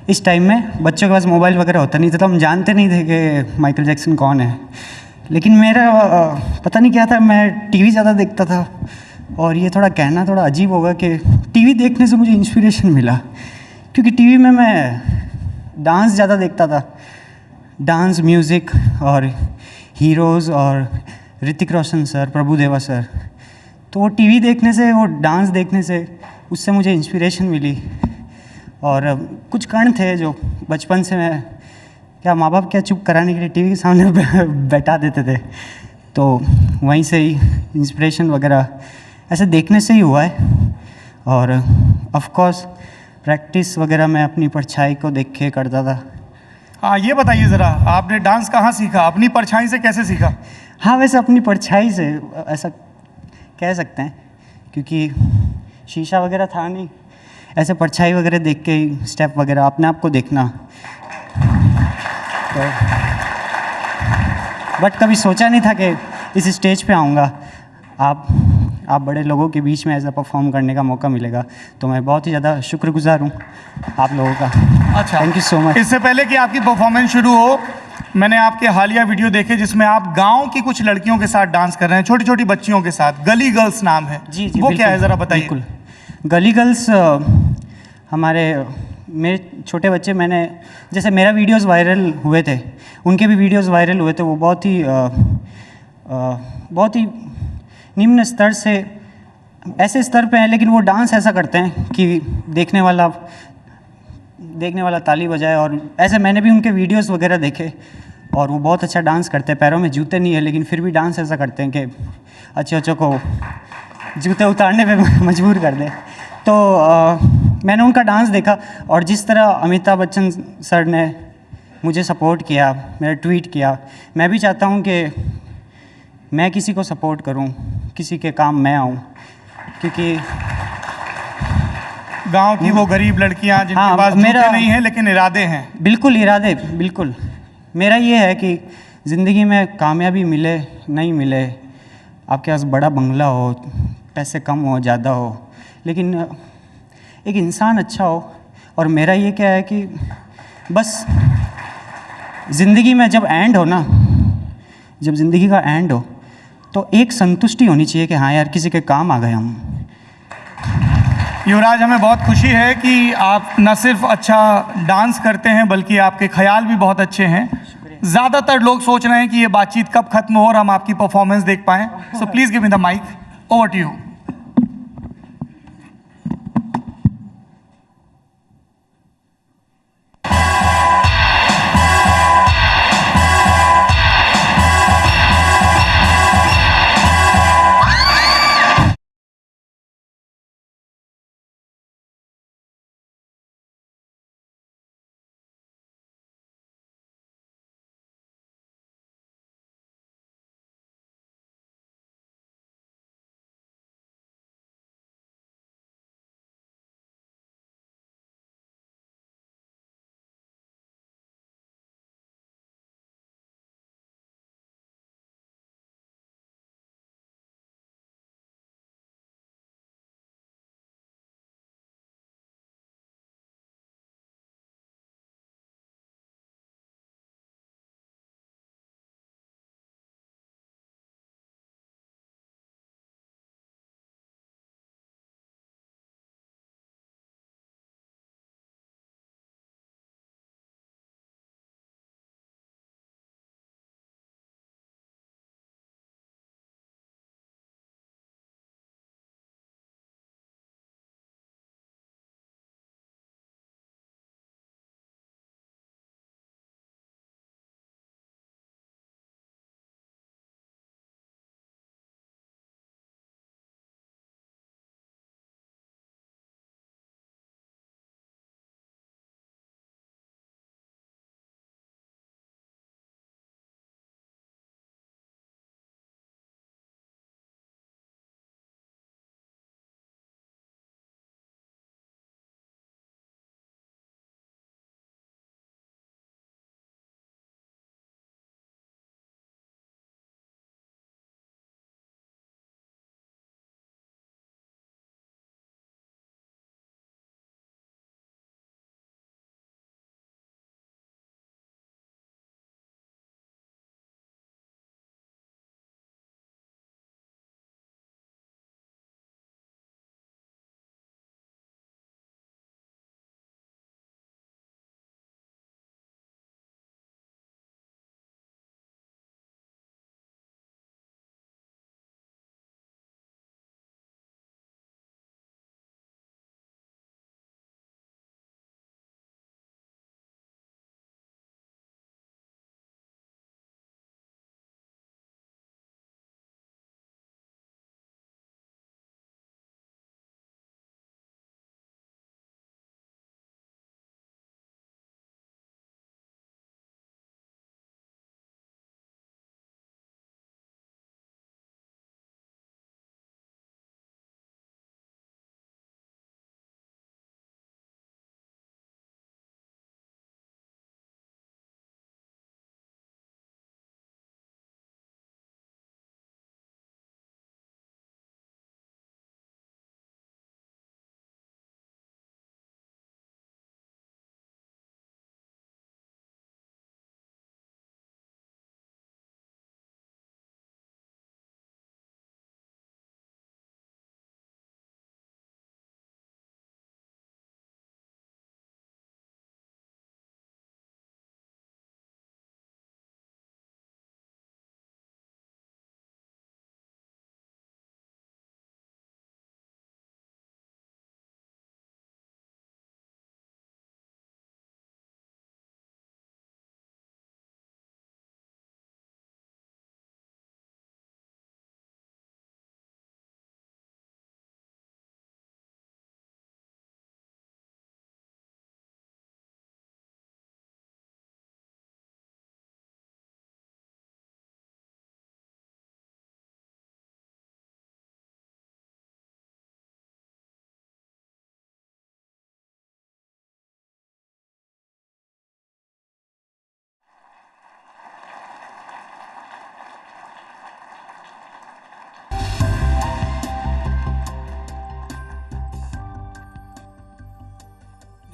इस टाइम में बच्चों के पास मोबाइल वगैरह होता नहीं था, तो हम जानते नहीं थे कि माइकल जैक्सन कौन है। लेकिन मेरा पता नहीं क्या था, मैं टीवी ज़्यादा देखता था। और ये थोड़ा कहना थोड़ा अजीब होगा कि टीवी देखने से मुझे इंस्पिरेशन मिला, क्योंकि टीवी में मैं डांस ज़्यादा देखता था। डांस, म्यूज़िक और हीरोज़ और ऋतिक रोशन सर, प्रभुदेवा सर। तो वो टीवी देखने से, वो डांस देखने से, उससे मुझे इंस्पिरेशन मिली। और कुछ कारण थे जो बचपन से मैं, क्या माँ बाप क्या चुप कराने के लिए टीवी के सामने बैठा देते थे, तो वहीं से ही इंस्पिरेशन वगैरह ऐसे देखने से ही हुआ है। और ऑफ कोर्स प्रैक्टिस वगैरह मैं अपनी परछाई को देख के करता था। हाँ, ये बताइए ज़रा, आपने डांस कहाँ सीखा? अपनी परछाई से कैसे सीखा? हाँ, वैसे अपनी परछाई से ऐसा कह सकते हैं, क्योंकि शीशा वगैरह था नहीं, ऐसे परछाई वगैरह देख के ही स्टेप वगैरह अपने आप को देखना। तो बट कभी सोचा नहीं था कि इस स्टेज पे आऊँगा। आप बड़े लोगों के बीच में ऐसा परफॉर्म करने का मौका मिलेगा, तो मैं बहुत ही ज़्यादा शुक्रगुजार हूँ आप लोगों का। अच्छा, थैंक यू सो मच। इससे पहले कि आपकी परफॉर्मेंस शुरू हो, मैंने आपके हालिया वीडियो देखे जिसमें आप गांव की कुछ लड़कियों के साथ डांस कर रहे हैं, छोटी छोटी बच्चियों के साथ, गली गर्ल्स नाम है। जी वो क्या है, ज़रा बताइए। बिल्कुल, गली गर्ल्स मेरे छोटे बच्चे, मैंने जैसे मेरा वीडियोस वायरल हुए थे, उनके भी वीडियोस वायरल हुए थे। वो बहुत ही निम्न स्तर से ऐसे स्तर पे हैं, लेकिन वो डांस ऐसा करते हैं कि देखने वाला ताली बजाए। और ऐसे मैंने भी उनके वीडियोस वगैरह देखे और वो बहुत अच्छा डांस करते हैं। पैरों में जूते नहीं है लेकिन फिर भी डांस ऐसा करते हैं कि अच्छे को जूते उतारने पे मजबूर कर दे। तो मैंने उनका डांस देखा और जिस तरह अमिताभ बच्चन सर ने मुझे सपोर्ट किया, मेरा ट्वीट किया, मैं भी चाहता हूँ कि मैं किसी को सपोर्ट करूँ, किसी के काम मैं आऊँ, क्योंकि गांव की वो गरीब लड़कियां जिनके पास जूते नहीं है लेकिन इरादे हैं। बिल्कुल इरादे, बिल्कुल। मेरा ये है कि ज़िंदगी में कामयाबी मिले नहीं मिले, आपके पास बड़ा बंगला हो, पैसे कम हो ज़्यादा हो, लेकिन एक इंसान अच्छा हो। और मेरा ये क्या है कि बस ज़िंदगी में जब एंड हो ना, जब ज़िंदगी का एंड हो तो एक संतुष्टि होनी चाहिए कि हाँ यार किसी के काम आ गए हम। युवराज, हमें बहुत खुशी है कि आप न सिर्फ अच्छा डांस करते हैं बल्कि आपके ख्याल भी बहुत अच्छे हैं। ज़्यादातर लोग सोच रहे हैं कि ये बातचीत कब खत्म हो और हम आपकी परफॉर्मेंस देख पाएं। So please give me the mike, over to you.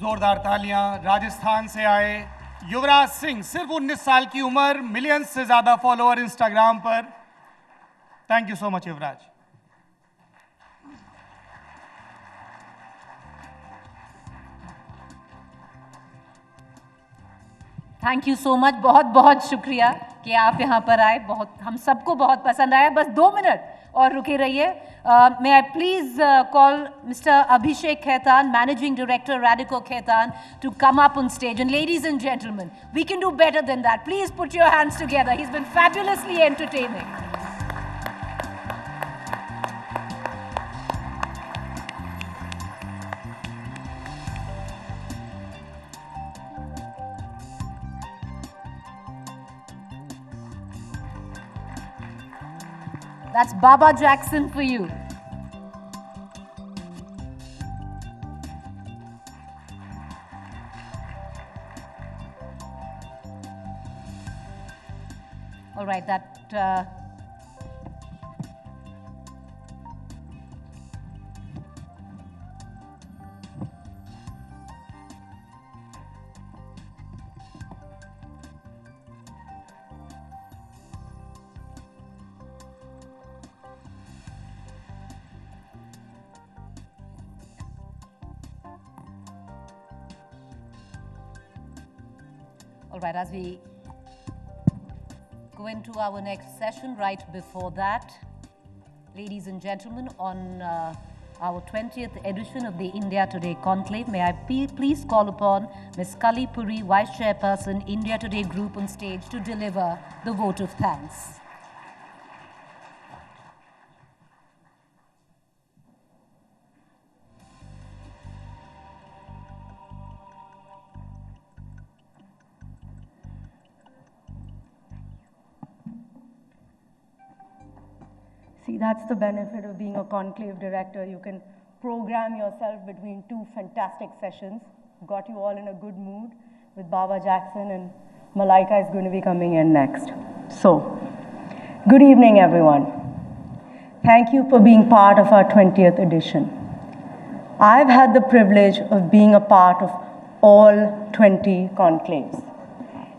जोरदार तालियां राजस्थान से आए युवराज सिंह, सिर्फ 19 साल की उम्र, मिलियंस से ज्यादा फॉलोअर इंस्टाग्राम पर। Thank you so much Yuvraj. Thank you so much, बहुत बहुत शुक्रिया कि आप यहाँ पर आए, बहुत हम सबको बहुत पसंद आया। बस 2 मिनट और रुके रहिए। May I please call Mr. Abhishek Khaitan, Managing Director, Radico Khaitan, to come up on stage. And ladies and gentlemen, we can do better than that. Please put your hands together. He's been fabulously entertaining. That's Baba Jackson for you. All right, All right, as we go into our next session, right before that, ladies and gentlemen, on our 20th edition of the India Today Conclave, may I please call upon Ms. Kali Puri, Vice Chairperson, India Today Group, on stage to deliver the vote of thanks. See, that's the benefit of being a conclave director. You can program yourself between two fantastic sessions. Got you all in a good mood with Baba Jackson, and Malaika is going to be coming in next. So, good evening, everyone. Thank you for being part of our 20th edition. I've had the privilege of being a part of all 20 conclaves.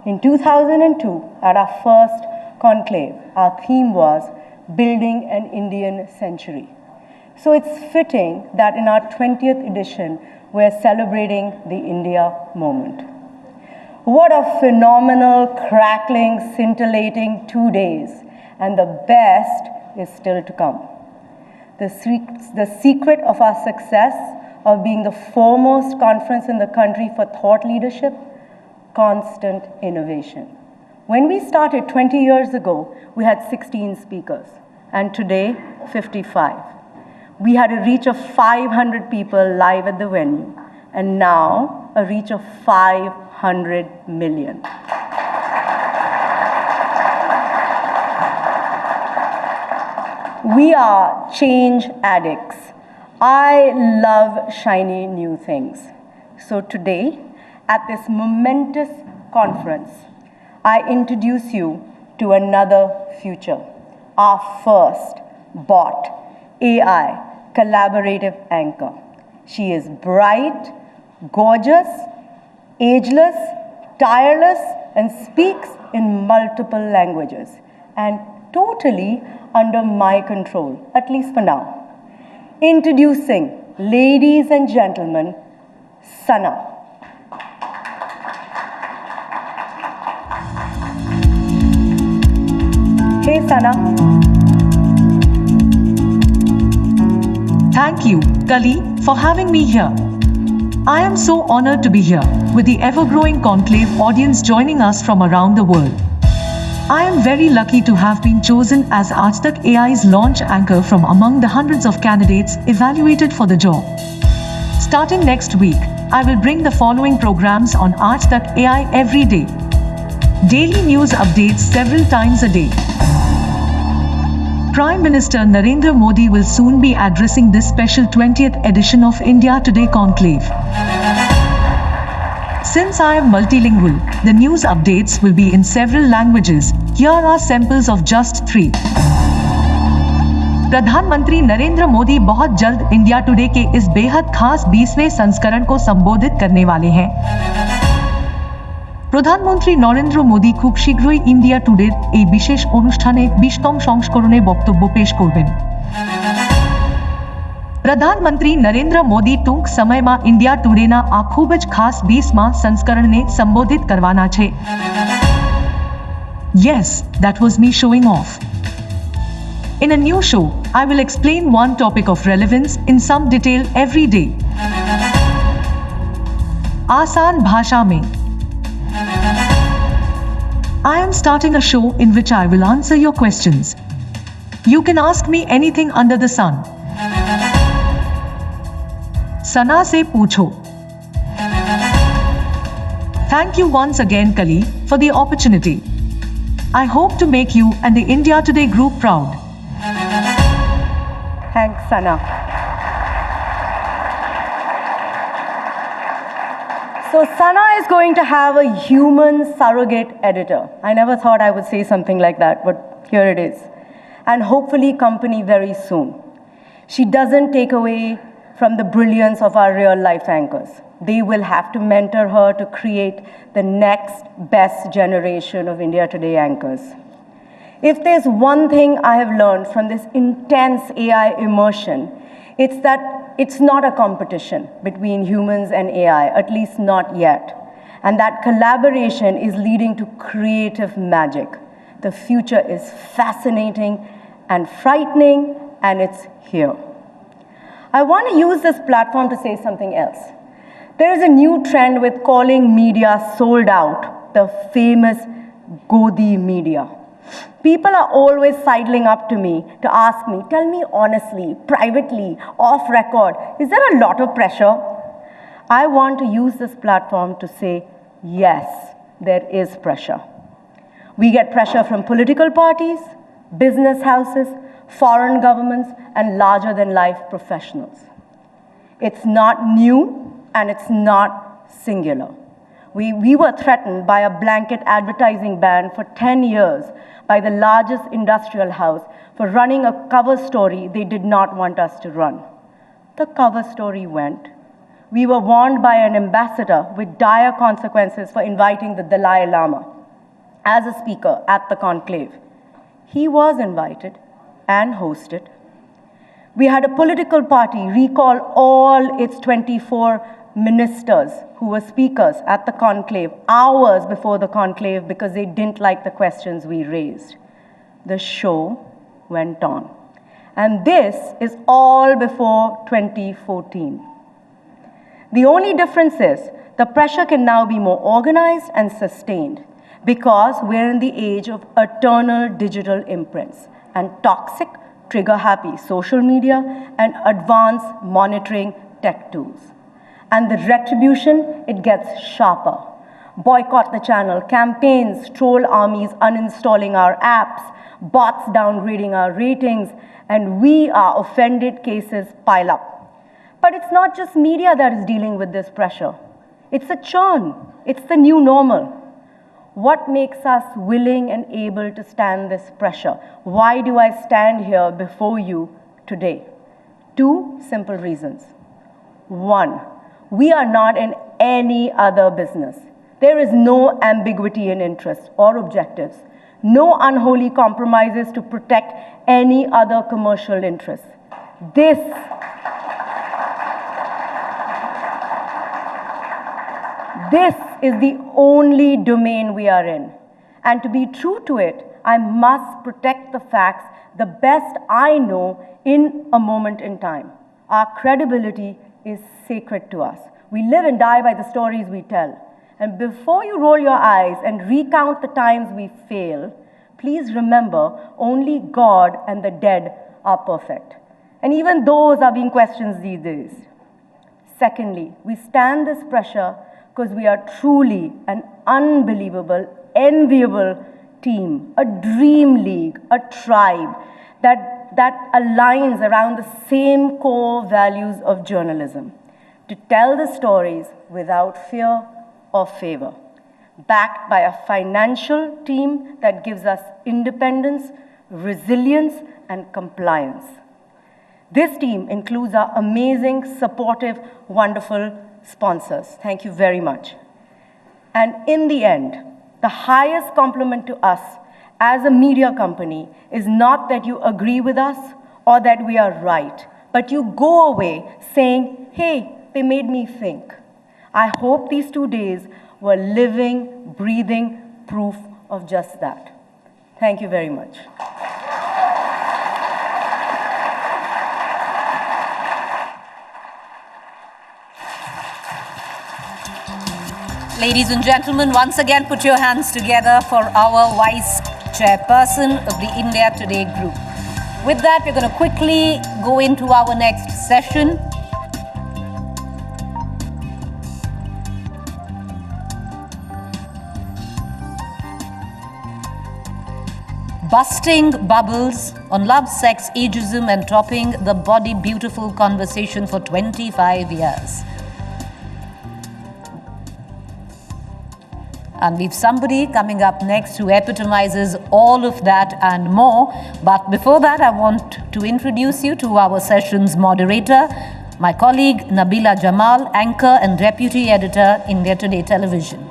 In 2002, at our first conclave, our theme was Building an Indian Century. So it's fitting that in our 20th edition, we're celebrating the India moment. What a phenomenal, crackling, scintillating 2 days, and the best is still to come. The secret of our success of being the foremost conference in the country for thought leadership, constant innovation. When we started 20 years ago, we had 16 speakers, and today, 55. We had a reach of 500 people live at the venue, and now a reach of 500 million. We are change addicts. I love shiny new things. So today, at this momentous conference, I introduce you to another future, our first bot, AI, collaborative anchor. She is bright, gorgeous, ageless, tireless, and speaks in multiple languages, and totally under my control, at least for now. Introducing, ladies and gentlemen, Sana. Hey, Sana. Thank you, Kali, for having me here. I am so honored to be here with the ever-growing conclave audience joining us from around the world. I am very lucky to have been chosen as EdTech AI's launch anchor from among the hundreds of candidates evaluated for the job. Starting next week, I will bring the following programs on EdTech AI every day. Daily news updates several times a day. Prime Minister Narendra Modi will soon be addressing this special 20th edition of India Today Conclave. Since I am multilingual, the news updates will be in several languages. Here are samples of just 3. प्रधानमंत्री नरेंद्र मोदी बहुत जल्द India today के इस बेहद खास 20वें संस्करण को संबोधित करने वाले हैं। প্রধানমন্ত্রী নরেন্দ্র মোদী খুব শীঘ্রই ইন্ডিয়া টুডের এই বিশেষ অনুষ্ঠানে 20তম সংস্করণে বক্তব্য পেশ করবেন। પ્રધાનમંત્રી નરેન્દ્ર મોદી ટૂંક સમયમાં ઇન્ડિયા ટુડેના આ ખૂબ જ ખાસ 20મા સંસ્કરણને સંબોધિત કરવાના છે. Yes, that was me showing off. In a new show, I will explain one topic of relevance in some detail every day. आसान भाषा में. I am starting a show in which I will answer your questions. You can ask me anything under the sun. सना से पूछो. Thank you once again, Kali, for the opportunity. I hope to make you and the India Today group proud. Thanks, Sana. So Sana is going to have a human surrogate editor. I never thought I would say something like that, but here it is. And hopefully company very soon. She doesn't take away from the brilliance of our real life anchors. They will have to mentor her to create the next best generation of India Today anchors. If there's one thing I have learned from this intense AI immersion, it's that it's not a competition between humans and AI, at least not yet. And that collaboration is leading to creative magic. The future is fascinating and frightening, and it's here. I want to use this platform to say something else. There is a new trend with calling media sold out, the famous Godi media. People are always sidling up to me to ask me, tell me honestly, privately, off record, is there a lot of pressure? I want to use this platform to say, yes, there is pressure. We get pressure from political parties, business houses, foreign governments, and larger than life professionals. It's not new and it's not singular. We were threatened by a blanket advertising ban for 10 years by the largest industrial house for running a cover story they did not want us to run. The cover story went. We were warned by an ambassador with dire consequences for inviting the Dalai Lama as a speaker at the conclave. He was invited and hosted. We had a political party recall all its 24 ministers who were speakers at the conclave hours before the conclave because they didn't like the questions we raised. The show went on. And this is all before 2014. The only difference is the pressure can now be more organized and sustained because we're in the age of eternal digital imprints and toxic, trigger-happy social media and advanced monitoring tech tools. And the retribution, it gets sharper. Boycott the channel, campaigns, troll armies uninstalling our apps, bots downgrading our ratings, and we are offended cases pile up. But it's not just media that is dealing with this pressure. It's a churn. It's the new normal. What makes us willing and able to stand this pressure? Why do I stand here before you today? Two simple reasons. One, we are not in any other business. There is no ambiguity in interest or objectives, no unholy compromises to protect any other commercial interests. This is the only domain we are in. And to be true to it, I must protect the facts the best I know in a moment in time. Our credibility is sacred to us. We live and die by the stories we tell. And before you roll your eyes and recount the times we fail, please remember only God and the dead are perfect. And even those are being questioned these days. Secondly, we stand this pressure because we are truly an unbelievable, enviable team, a dream league, a tribe that aligns around the same core values of journalism, to tell the stories without fear or favor, backed by a financial team that gives us independence, resilience, and compliance. This team includes our amazing, supportive, wonderful sponsors. Thank you very much. And in the end, the highest compliment to us as a media company is not that you agree with us or that we are right, but you go away saying, hey, they made me think. I hope these 2 days were living, breathing proof of just that. Thank you very much. Ladies and gentlemen, once again put your hands together for our Vice Chairperson of the India Today Group. With that, we're going to quickly go into our next session. Busting bubbles on love, sex, ageism, and topping the body beautiful conversation for 25 years. And we've somebody coming up next who epitomizes all of that and more. But before that, I want to introduce you to our session's moderator, my colleague Nabila Jamal, anchor and deputy editor, India Today Television.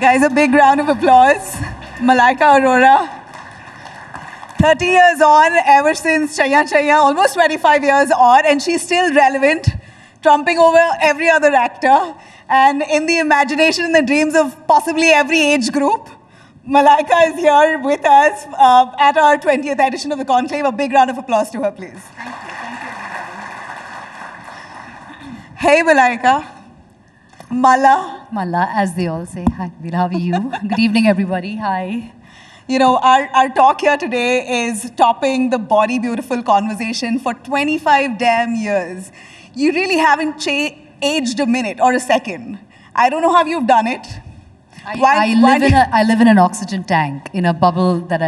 Guys, a big round of applause. Malaika Arora. 30 years on, ever since Chaya Chaya, almost 25 years on, and she's still relevant, trumping over every other actor, and in the imagination and the dreams of possibly every age group. Malaika is here with us at our 20th edition of the Conclave. A big round of applause to her, please. Thank you. Thank you, everybody. Hey, Malaika. Mala. Mala, as they all say. Hi, Veera, how are you? Good evening, everybody. Hi. You know, our talk here today is topping the body beautiful conversation for 25 damn years. You really haven't aged a minute or a second. I don't know how you've done it. I live in an oxygen tank, in a bubble that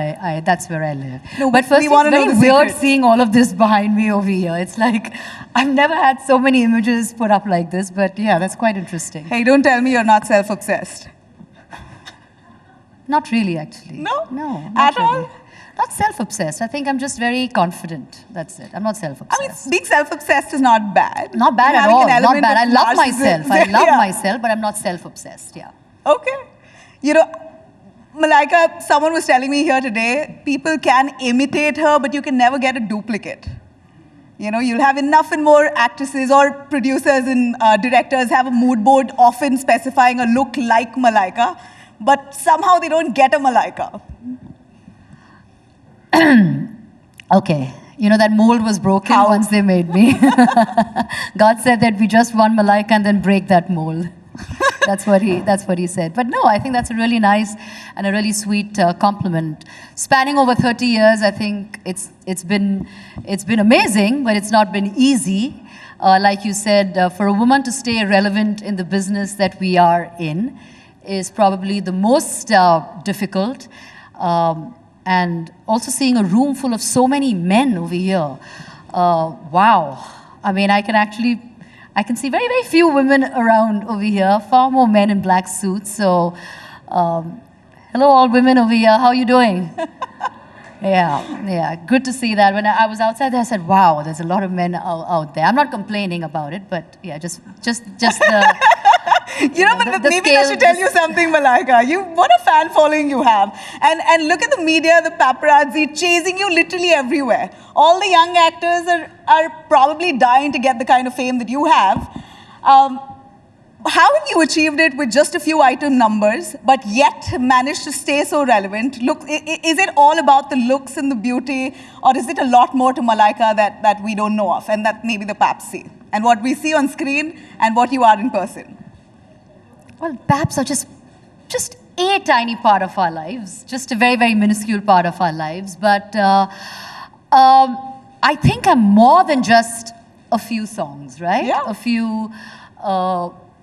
that's where I live. No, but first, it's very weird seeing all of this behind me over here. It's like, I've never had so many images put up like this, but yeah, that's quite interesting. Hey, don't tell me you're not self-obsessed. Not really, actually. No? No. At all? Not self-obsessed. I think I'm just very confident. That's it. I'm not self-obsessed. I mean, being self-obsessed is not bad. Not bad at all. Not bad. I love myself. I love myself, but I'm not self-obsessed. Yeah. Okay. You know, Malaika, someone was telling me here today, people can imitate her, but you can never get a duplicate. You know, you'll have enough and more actresses or producers and directors have a mood board often specifying a look like Malaika, but somehow they don't get a Malaika. Okay. You know, that mold was broken once they made me. God said that we just one Malaika and then break that mold. That's what he said. But no, I think that's a really nice and a really sweet compliment. Spanning over 30 years, I think it's been amazing, but it's not been easy. Like you said, for a woman to stay relevant in the business that we are in is probably the most difficult. And also seeing a room full of so many men over here. Wow. I mean, I can see very, very few women around over here, far more men in black suits. So Hello, all women over here. How are you doing? Yeah. Good to see that. When I was outside there, I said, wow, there's a lot of men out there. I'm not complaining about it, but yeah, just the... but maybe I should tell you something, Malaika. What a fan following you have. And look at the media, the paparazzi chasing you literally everywhere. All the young actors are probably dying to get the kind of fame that you have. How have you achieved it with just a few item numbers, but yet managed to stay so relevant? Look, is it all about the looks and the beauty, or is it a lot more to Malaika that we don't know of, and that maybe the paps see? And what we see on screen and what you are in person? Well, paps are just a tiny part of our lives, just a very, very minuscule part of our lives. But I think I'm more than just a few songs, right? Yeah. A few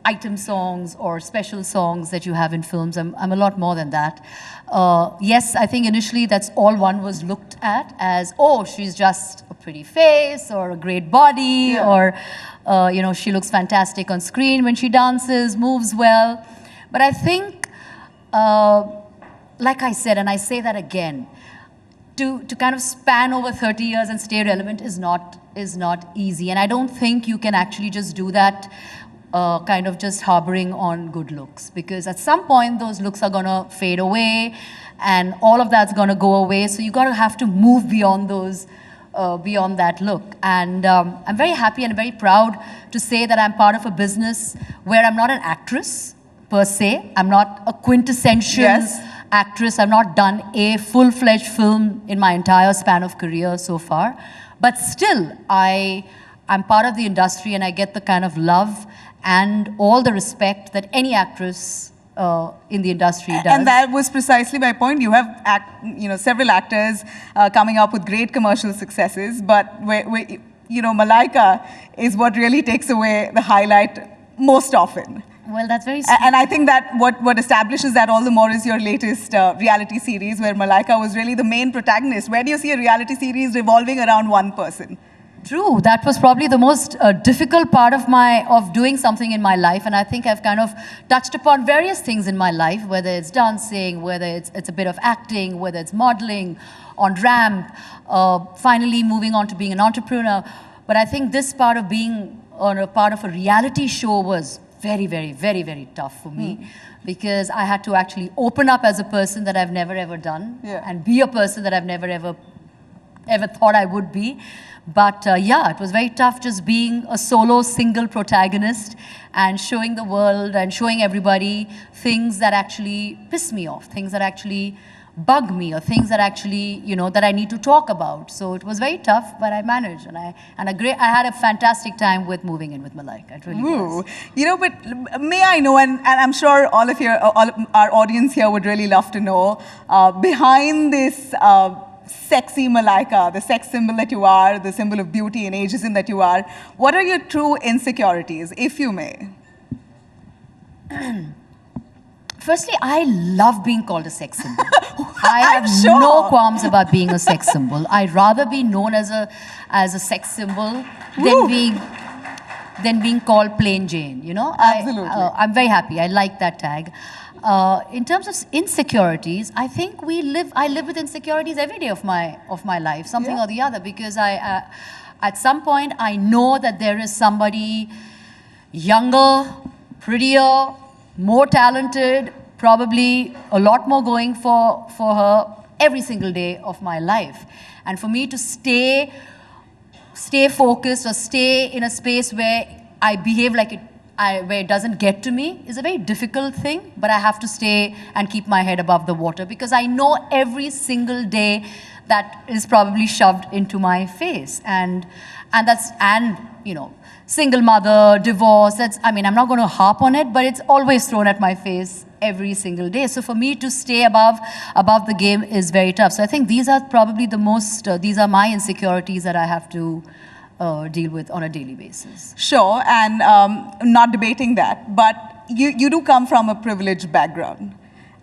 item songs or special songs that you have in films. I'm a lot more than that. Yes, I think initially that's all one was looked at as, oh, she's just a pretty face or a great body, or she looks fantastic on screen when she dances, moves well. But I think, like I said, and I say that again, to kind of span over 30 years and stay relevant is not easy. And I don't think you can actually just do that kind of just harboring on good looks, because at some point those looks are gonna fade away and all of that's gonna go away. So you gotta have to move beyond those, beyond that look. And I'm very happy and very proud to say that I'm part of a business where I'm not an actress per se. I'm not a quintessential actress. I've not done a full-fledged film in my entire span of career so far. But still, I'm part of the industry and I get the kind of love and all the respect that any actress in the industry does. And that was precisely my point. You have several actors coming up with great commercial successes, but Malaika is what really takes away the highlight most often. Well, that's very sweet. And I think that what establishes that all the more is your latest reality series, where Malaika was really the main protagonist. Where do you see a reality series revolving around one person? True. That was probably the most difficult part of doing something in my life, and I think I've kind of touched upon various things in my life, whether it's dancing, whether it's a bit of acting, whether it's modeling, on ramp, finally moving on to being an entrepreneur. But I think this part of being on a part of a reality show was very, very, very, very tough for me, because I had to actually open up as a person that I've never ever done, and be a person that I've never ever thought I would be. But yeah, it was very tough just being a solo, single protagonist and showing the world and showing everybody things that actually piss me off, things that actually bug me, or things that actually, that I need to talk about. So it was very tough, but I managed, and I had a fantastic time with moving in with Malaika. It really was. But may I know, and I'm sure all of our audience here would really love to know, behind this sexy Malaika, the sex symbol that you are, the symbol of beauty and ageism that you are, what are your true insecurities, if you may? Firstly, I love being called a sex symbol. I have no qualms about being a sex symbol. I'd rather be known as a sex symbol than being called plain Jane. Absolutely. I'm very happy. I like that tag. In terms of insecurities, I think I live with insecurities every day of my life, something or the other, because at some point I know that there is somebody younger, prettier, more talented, probably a lot more going for her every single day of my life. And for me to stay focused or stay in a space where I behave like where it doesn't get to me is a very difficult thing, but I have to stay and keep my head above the water, because I know every single day that is probably shoved into my face. And single mother, divorce, I'm not going to harp on it, but it's always thrown at my face every single day. So for me to stay above the game is very tough. So I think these are probably these are my insecurities that I have to deal with on a daily basis. Sure, and not debating that, but you do come from a privileged background.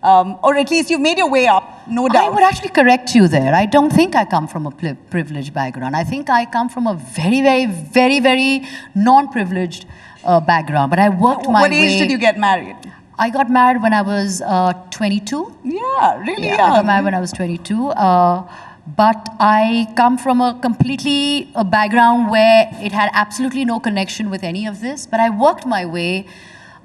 Or at least you've made your way up, no doubt. I would actually correct you there. I don't think I come from a privileged background. I think I come from a very, very, very, very non-privileged background. But I worked my way... What age did you get married? I got married when I was 22. Yeah, really Yeah, young. I got married when I was 22. But I come from a background where it had absolutely no connection with any of this. But I worked my way,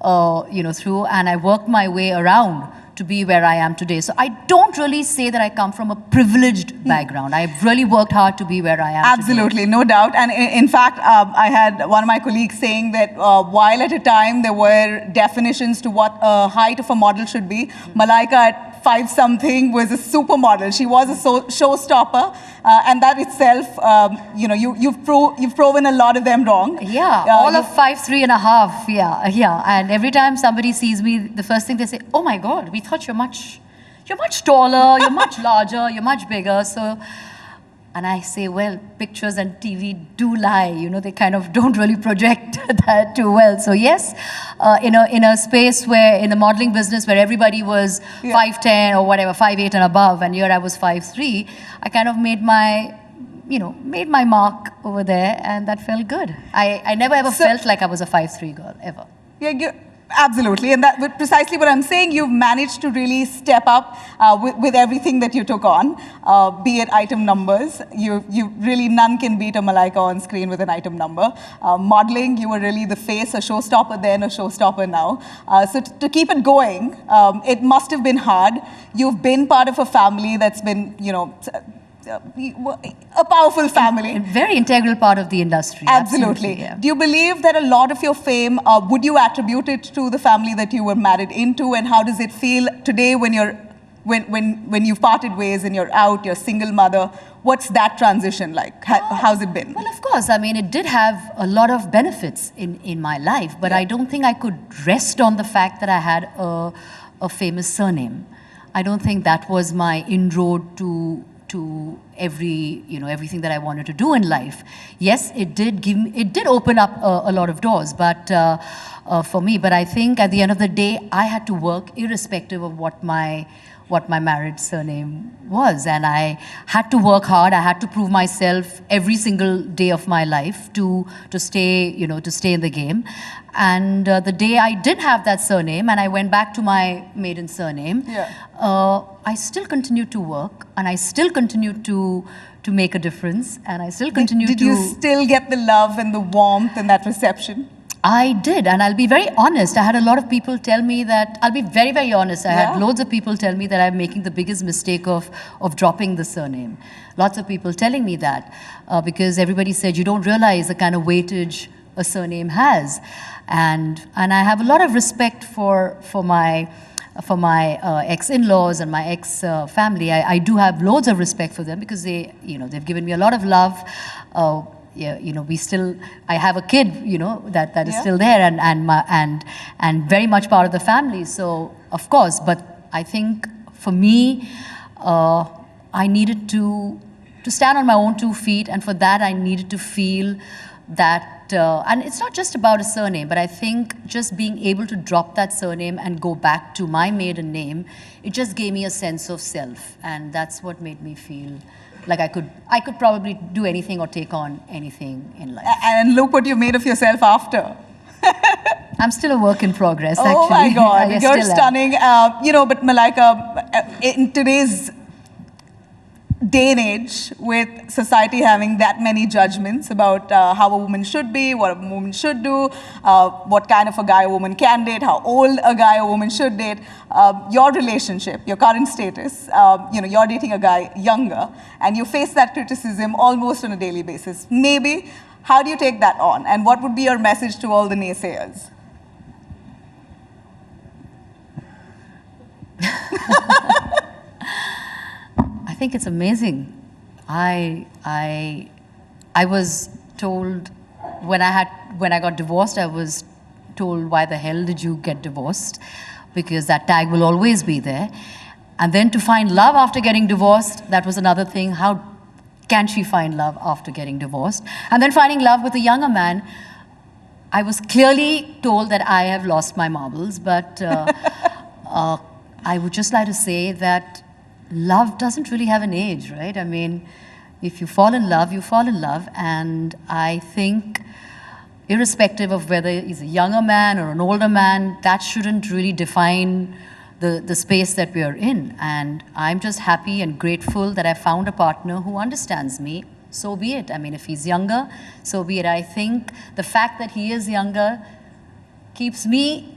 through, and I worked my way around to be where I am today. So I don't really say that I come from a privileged background. I've really worked hard to be where I am Absolutely, no doubt. And in fact, I had one of my colleagues saying that while at a time there were definitions to what a height of a model should be, Malaika at 5-something was a supermodel. She was a showstopper, and that itself, you've proven a lot of them wrong. Yeah, all of 5'3.5". Yeah. And every time somebody sees me, the first thing they say, "Oh my God, we thought you're much taller, you're much larger, you're much bigger." So, and I say, well, pictures and TV do lie. They kind of don't really project that too well. So yes, in a space where, in the modeling business where everybody was 5'10" or whatever, 5'8" and above, and here I was 5'3", I kind of made my mark over there, and that felt good. I never ever felt like I was a 5'3" girl, ever. Yeah, absolutely, and that's precisely what I'm saying. You've managed to really step up with everything that you took on, be it item numbers. You really, none can beat a Malaika on screen with an item number. Modeling, you were really the face, a showstopper then, a showstopper now. So to keep it going, it must have been hard. You've been part of a family that's been, a powerful family. A very integral part of the industry. Absolutely. Yeah. Do you believe that a lot of your fame, would you attribute it to the family that you were married into, and how does it feel today when you've parted ways and you're out, you're a single mother? What's that transition like? How's it been? Well, of course. I mean, it did have a lot of benefits in my life, but I don't think I could rest on the fact that I had a famous surname. I don't think that was my inroad to everything that I wanted to do in life. Yes, it did open up a lot of doors, but for me. But I think at the end of the day, I had to work irrespective of what my married surname was, and I had to work hard. I had to prove myself every single day of my life to stay in the game. And the day I did have that surname, and I went back to my maiden surname, I still continued to work, and I still continued to make a difference, and I still continued to... Did you still get the love and the warmth and that reception? I did, and I'll be very honest. I had a lot of people tell me that, I'll be very, very honest. I had loads of people tell me that I'm making the biggest mistake of dropping the surname. Lots of people telling me that, because everybody said, you don't realize the kind of weightage a surname has. And I have a lot of respect for my ex-in-laws and my ex-family. I do have loads of respect for them, because they've given me a lot of love. I have a kid, that is still there, and very much part of the family. So of course, but I think for me, I needed to stand on my own 2 feet, and for that I needed to feel that. And it's not just about a surname, but I think just being able to drop that surname and go back to my maiden name, it just gave me a sense of self, and that's what made me feel like I could probably do anything or take on anything in life. And look what you made of yourself after. I'm still a work in progress, actually. Oh my God, Yes, you're still am. stunning. But Malaika, in today's day and age, with society having that many judgments about how a woman should be, what a woman should do, what kind of a guy a woman can date, how old a guy or woman should date, your relationship, your current status, you're dating a guy younger, and you face that criticism almost on a daily basis. Maybe, how do you take that on? And what would be your message to all the naysayers? I think it's amazing. I was told when I got divorced, I was told, why the hell did you get divorced? Because that tag will always be there. And then to find love after getting divorced, that was another thing. How can she find love after getting divorced? And then finding love with a younger man, I was clearly told that I have lost my marbles, but I would just like to say that love doesn't really have an age, right? I mean, if you fall in love, you fall in love. And I think, irrespective of whether he's a younger man or an older man, that shouldn't really define the space that we are in. And I'm just happy and grateful that I found a partner who understands me. So be it. I mean, if he's younger, so be it. I think the fact that he is younger keeps me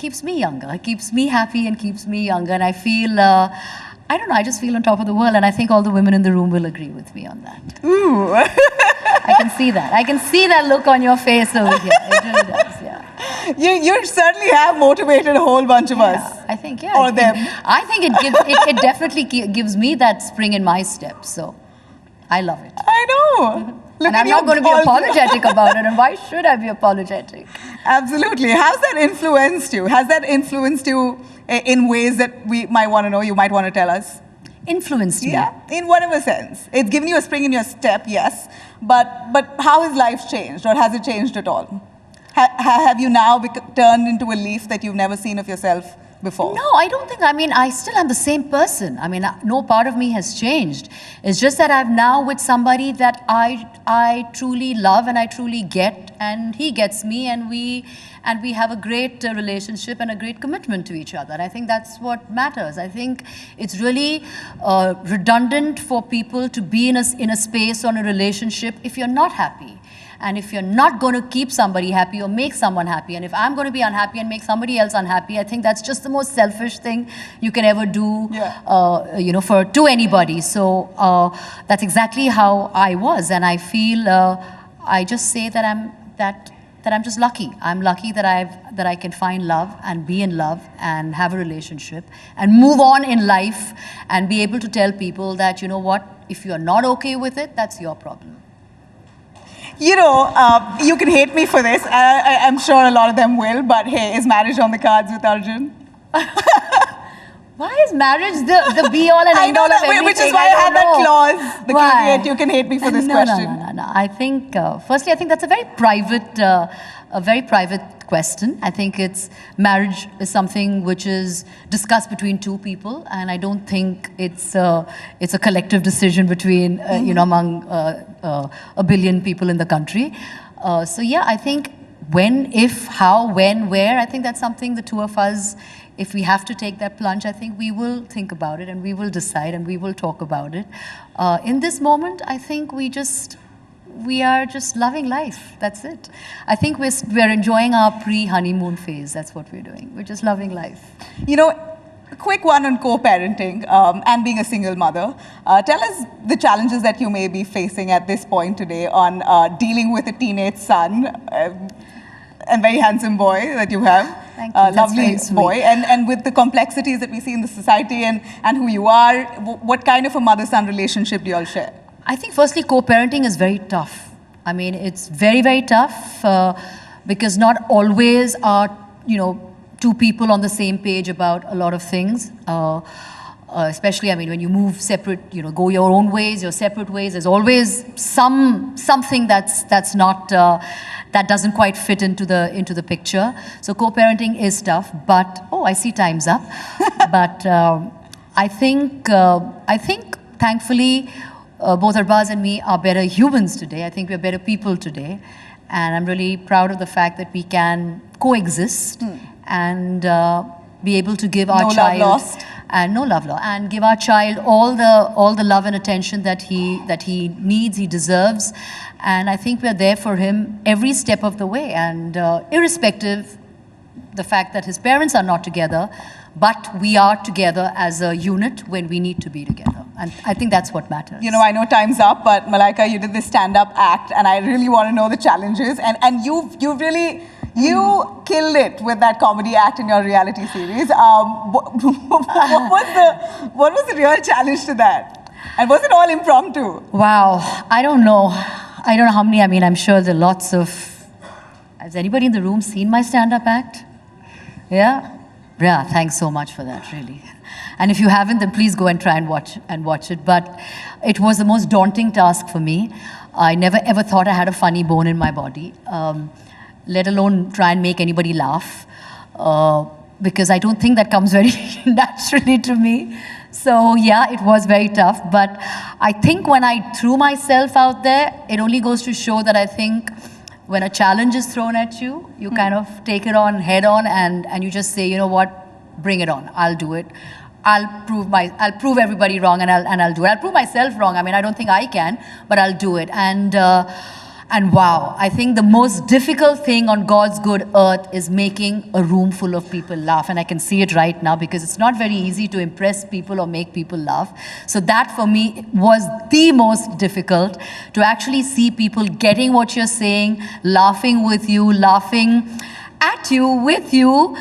younger. It keeps me happy and keeps me younger. And I feel, I don't know, I just feel on top of the world. And I think all the women in the room will agree with me on that. Ooh. I can see that. I can see that look on your face over here. It really does, yeah. You certainly have motivated a whole bunch of us. I think, yeah. Or them. I think it definitely gives me that spring in my step. So I love it. I know. And I'm not going to be apologetic about it. And why should I be apologetic? Absolutely. How's that influenced you? Has that influenced you in ways that we might want to know, you might want to tell us? Influenced me? Yeah, in whatever sense. It's given you a spring in your step, yes. But how has life changed, or has it changed at all? Have you now turned into a leaf that you've never seen of yourself before? No, I don't think. I mean, I still am the same person. I mean, no part of me has changed. It's just that I'm now with somebody that I truly love and I truly get, and he gets me, and we have a great relationship and a great commitment to each other. And I think that's what matters. I think it's really redundant for people to be in a space or in a relationship if you're not happy. And if you're not going to keep somebody happy or make someone happy, and if I'm going to be unhappy and make somebody else unhappy, I think that's just the most selfish thing you can ever do, to anybody. So that's exactly how I was, and I feel I just say that I'm just lucky. I'm lucky that I can find love and be in love and have a relationship and move on in life and be able to tell people that, you know what, if you're not okay with it, that's your problem. You know, you can hate me for this. I'm sure a lot of them will, but hey, is marriage on the cards with Arjun? Why is marriage the be-all and end-all of everything? Which is why I had that clause, the caveat, you can hate me for this question. No. I think, firstly, I think that's a very private question. I think marriage is something which is discussed between two people, and I don't think it's a collective decision between, among a billion people in the country. So yeah, I think when, if, how, when, where, I think that's something the two of us, if we have to take that plunge, I think we will think about it and we will decide and we will talk about it. In this moment, I think we are just loving life. That's it. I think we're enjoying our pre-honeymoon phase. That's what we're doing. We're just loving life. You know, a quick one on co-parenting and being a single mother. Tell us the challenges that you may be facing at this point today on dealing with a teenage son and very handsome boy that you have. Thank you. Lovely boy. And with the complexities that we see in the society and who you are, what kind of a mother-son relationship do you all share? I think firstly, co-parenting is very tough. I mean, it's very, very tough because not always are, two people on the same page about a lot of things. Especially, I mean, when you move separate, go your own ways, your separate ways, there's always something that's not, that doesn't quite fit into the picture. So co-parenting is tough, but, I see time's up. But I think thankfully, both Arbaz and me are better humans today. I think we're better people today. And I'm really proud of the fact that we can coexist and be able to give our child... No love lost. And no love lost. And give our child all the love and attention that he needs, he deserves. And I think we're there for him every step of the way. And irrespective the fact that his parents are not together, but we are together as a unit when we need to be together. And I think that's what matters. I know time's up, but Malaika, you did this stand-up act, and I really want to know the challenges. And you killed it with that comedy act in your reality series. What was the real challenge to that? And was it all impromptu? Wow, I don't know how many. I mean, I'm sure there are lots of... Has anybody in the room seen my stand-up act? Yeah? Yeah, thanks so much for that, really. And if you haven't, then please go and try and watch it. But it was the most daunting task for me. I never ever thought I had a funny bone in my body, let alone try and make anybody laugh, because I don't think that comes very naturally to me. So yeah, it was very tough. But I think when I threw myself out there, it only goes to show that I think when a challenge is thrown at you, you kind of take it on head on and you just say, you know what, bring it on, I'll do it. I'll prove everybody wrong and I'll do it. I'll prove myself wrong. I mean, I don't think I can, but I'll do it. And wow, I think the most difficult thing on God's good earth is making a room full of people laugh. And I can see it right now because it's not very easy to impress people or make people laugh. So that for me was the most difficult, to actually see people getting what you're saying, laughing with you, laughing at you, with you.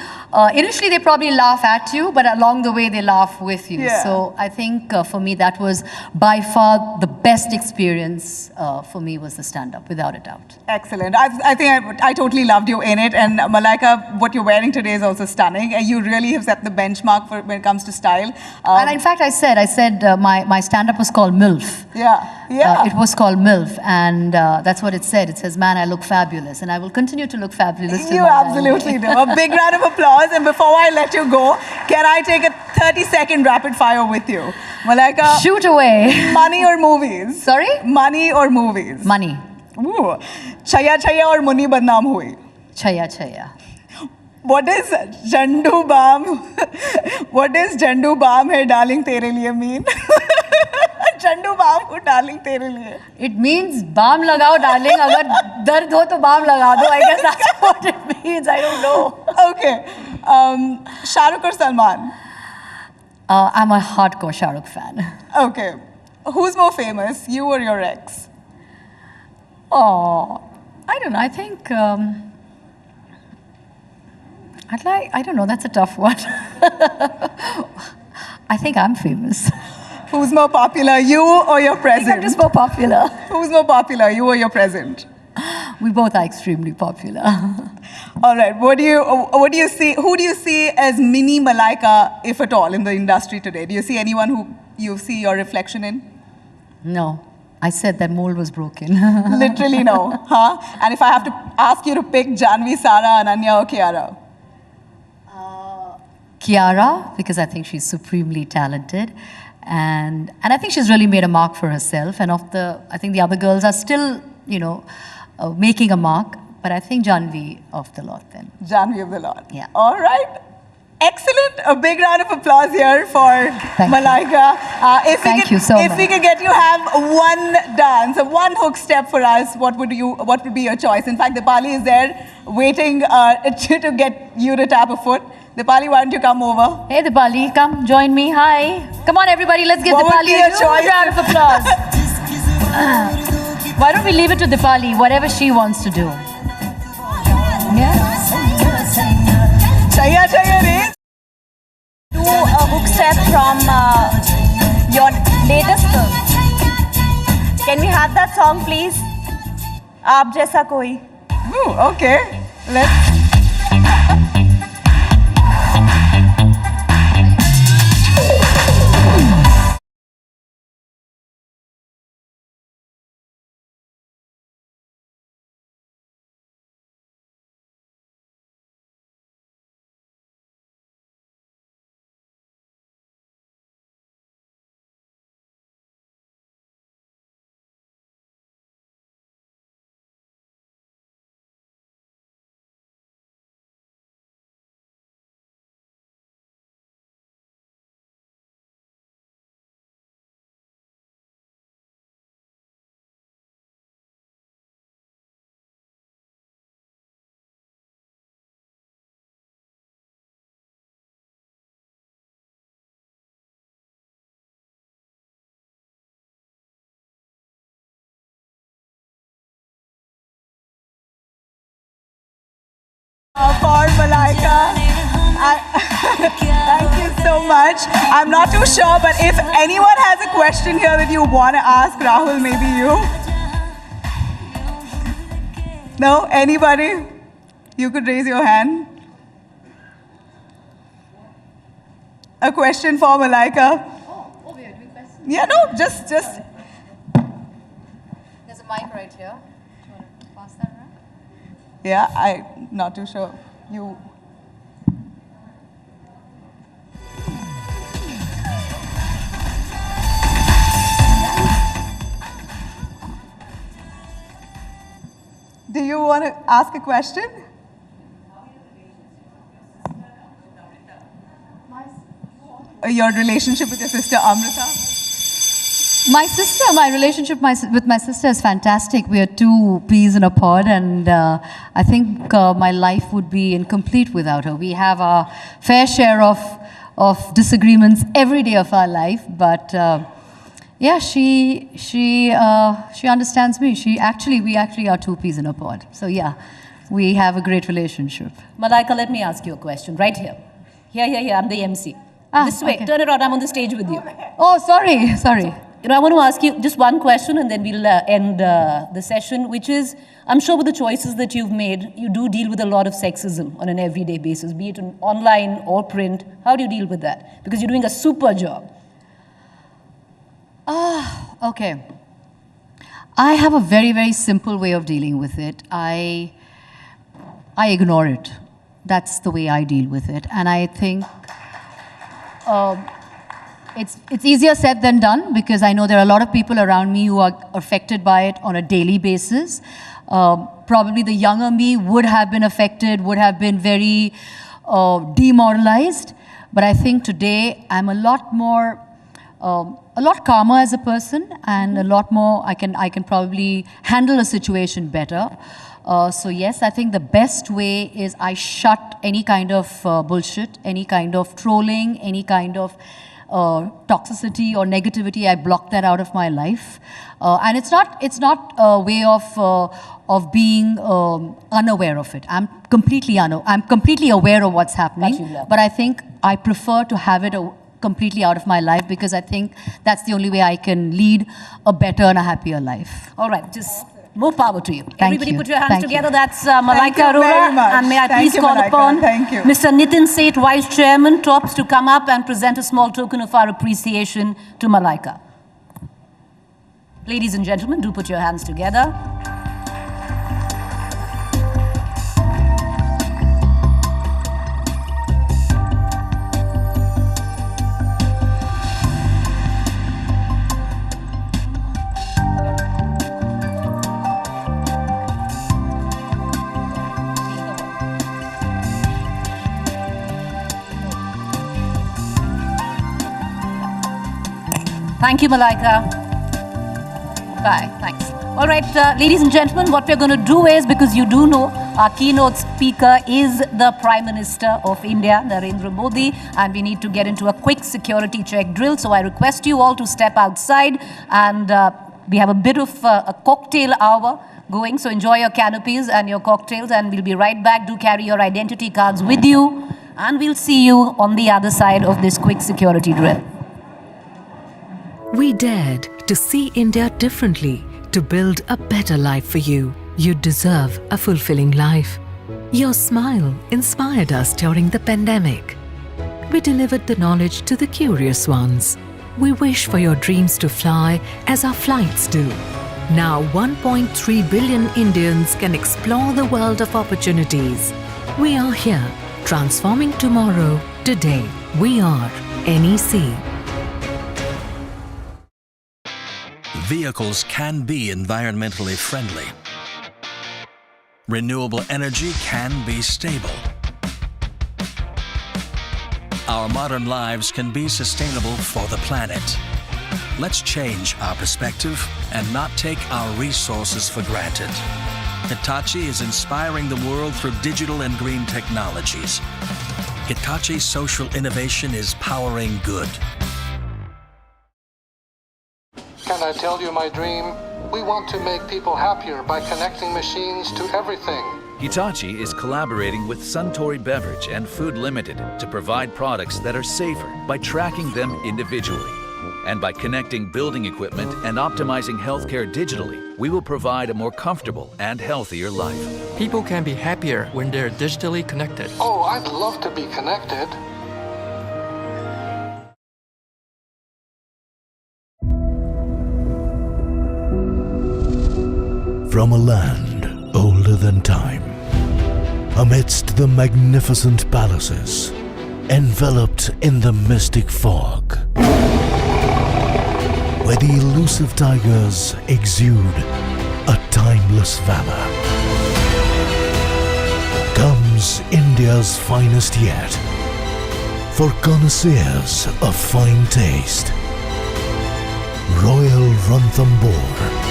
Initially, they probably laugh at you, but along the way, they laugh with you. Yeah. So I think for me, that was by far the best experience for me, was the stand-up, without a doubt. Excellent. I think I totally loved you in it. And Malaika, what you're wearing today is also stunning. And you really have set the benchmark for when it comes to style. And in fact, I said my stand-up was called MILF. Yeah. It was called MILF, and that's what it said. It says, man, I look fabulous, and I will continue to look fabulous. till You my dying absolutely day. do. A big round of applause. And before I let you go, can I take a 30-second rapid fire with you? Malaika. Shoot away. Money or movies? Sorry? Money or movies? Money. Ooh. Chaya Chaya or Muni Badnaam Hui? Chaya Chaya. What is Jandu Baam? What does Jandu Baam hai darling tere liye mean? Jandu Baam ho darling tere liye. It means balm lagao, darling. Agar dard ho to balm laga do. I guess that's what it means. I don't know. Okay. Shah Rukh or Salman? I'm a hardcore Shah Rukh fan. Okay. Who's more famous, you or your ex? Oh, I don't know. I think I don't know. That's a tough one. I think I'm famous. Who's more popular, you or your present? I'm just more popular. Who's more popular, you or your present? We both are extremely popular. All right. What do you see? Who do you see as mini Malaika, if at all, in the industry today? Do you see anyone who you see your reflection in? No. I said that mold was broken. Literally no. Huh? And if I have to ask you to pick Janvi, Sara, Ananya, or Kiara? Kiara, because I think she's supremely talented. And I think she's really made a mark for herself. And I think the other girls are still, making a mark. But I think Janvi of the lot then. Janvi of the lot. Yeah. All right. Excellent. A big round of applause here for Malaika. Thank you so much. If we could get you have one dance, one hook step for us, what would be your choice? In fact, Dipali is there waiting to get you to tap a foot. Dipali, why don't you come over? Hey, Dipali, come join me. Hi. Come on, everybody. Let's give What would Dipali be a your choice? huge round of applause. Why don't we leave it to Dipali, whatever she wants to do? Yeah. Chaya Chaya Re. Do a hook step from your latest film. Can we have that song, please? Aap Jaisa Koi. Ooh, okay. Let's. For Malaika. Thank you so much. I'm not too sure, but if anyone has a question here that you want to ask, Rahul, maybe you? No? Anybody? You could raise your hand. A question for Malaika? Oh, we are doing questions? Yeah, no, just. There's a mic right here. Do you want to pass that around? Yeah, I'm not too sure. You. Do you want to ask a question? Your relationship with your sister Amrita? My relationship with my sister is fantastic. We are two peas in a pod, and I think my life would be incomplete without her. We have our fair share of disagreements every day of our life, but yeah, she understands me. We actually are two peas in a pod. So yeah, we have a great relationship. Malaika, let me ask you a question right here. Here, I'm the MC. This way, turn around, I'm on the stage with you. Oh, sorry. So, I want to ask you just one question and then we'll end the session, which is, I'm sure with the choices that you've made, you do deal with a lot of sexism on an everyday basis, be it online or print. How do you deal with that? Because you're doing a super job. Okay. I have a very, very simple way of dealing with it. I ignore it. That's the way I deal with it. And I think it's easier said than done, because I know there are a lot of people around me who are affected by it on a daily basis. Probably the younger me would have been affected, would have been very demoralized. But I think today I'm a lot calmer as a person, and a lot more, I can probably handle a situation better. So yes, I think the best way is I shut any kind of bullshit, any kind of trolling, any kind of toxicity or negativity. I block that out of my life. And it's not a way of being unaware of it. I'm completely aware of what's happening, but I think I prefer to have it completely out of my life, because I think that's the only way I can lead a better and a happier life. All right, just more power to you. Thank Everybody you. put your hands Thank together. you. That's Malaika you very Arora. much. And may I Thank please you, call Malaika. upon Thank you. Mr. Nitin Seth, Vice Chairman, TOPS, to come up and present a small token of our appreciation to Malaika. Ladies and gentlemen, do put your hands together. Thank you, Malaika. Bye. Thanks. All right, ladies and gentlemen, what we're going to do is, because you do know, our keynote speaker is the Prime Minister of India, Narendra Modi, and we need to get into a quick security check drill. So I request you all to step outside, and we have a bit of a cocktail hour going. So enjoy your canopies and your cocktails, and we'll be right back. Do carry your identity cards with you, and we'll see you on the other side of this quick security drill. We dared to see India differently, to build a better life for you. You deserve a fulfilling life. Your smile inspired us during the pandemic. We delivered the knowledge to the curious ones. We wish for your dreams to fly as our flights do. Now 1.3 billion Indians can explore the world of opportunities. We are here, transforming tomorrow, today. We are NEC. Vehicles can be environmentally friendly. Renewable energy can be stable. Our modern lives can be sustainable for the planet. Let's change our perspective and not take our resources for granted. Hitachi is inspiring the world through digital and green technologies. Hitachi social innovation is powering good. Can I tell you my dream? We want to make people happier by connecting machines to everything. Hitachi is collaborating with Suntory Beverage and Food Limited to provide products that are safer by tracking them individually. And by connecting building equipment and optimizing healthcare digitally, we will provide a more comfortable and healthier life. People can be happier when they're digitally connected. Oh, I'd love to be connected. From a land older than time, amidst the magnificent palaces, enveloped in the mystic fog, where the elusive tigers exude a timeless valor. India's finest yet. For connoisseurs of fine taste. Royal Ranthambore.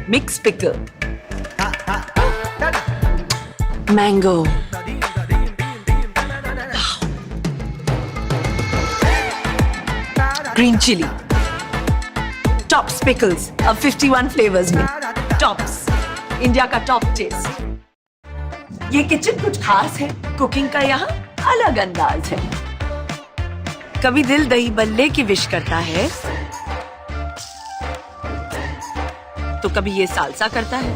Mixed pickle. Mango. Green chili. Tops pickles. अब 51 flavors में. Tops. India का top test. ये kitchen कुछ खास है. Cooking का यहाँ अलग अंदाज है. कभी दिल दही बल्ले की विश करता है, तो कभी ये सालसा करता है.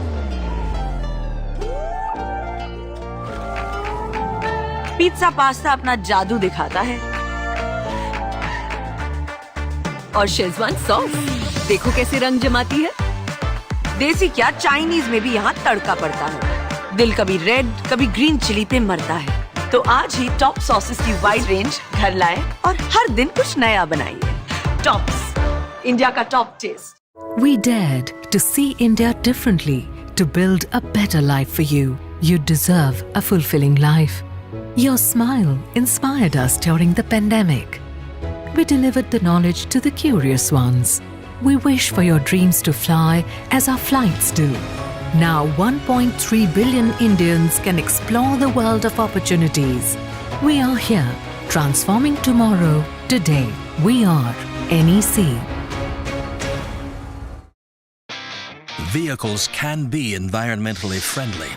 पिज्जा पास्ता अपना जादू दिखाता है. और शेजवान सॉस देखो कैसे रंग जमाती है. देसी क्या चाइनीज में भी यहाँ तड़का पड़ता है. दिल कभी रेड कभी ग्रीन चिली पे मरता है. तो आज ही टॉप सॉसेस की वाइड रेंज घर लाएं और हर दिन कुछ नया बनाइए. टॉप्स, इंडिया का top taste. We dared to see India differently to build a better life for you. You deserve a fulfilling life. Your smile inspired us during the pandemic. We delivered the knowledge to the curious ones. We wish for your dreams to fly as our flights do. Now 1.3 billion Indians can explore the world of opportunities. We are here, transforming tomorrow today. We are NEC. Vehicles can be environmentally friendly.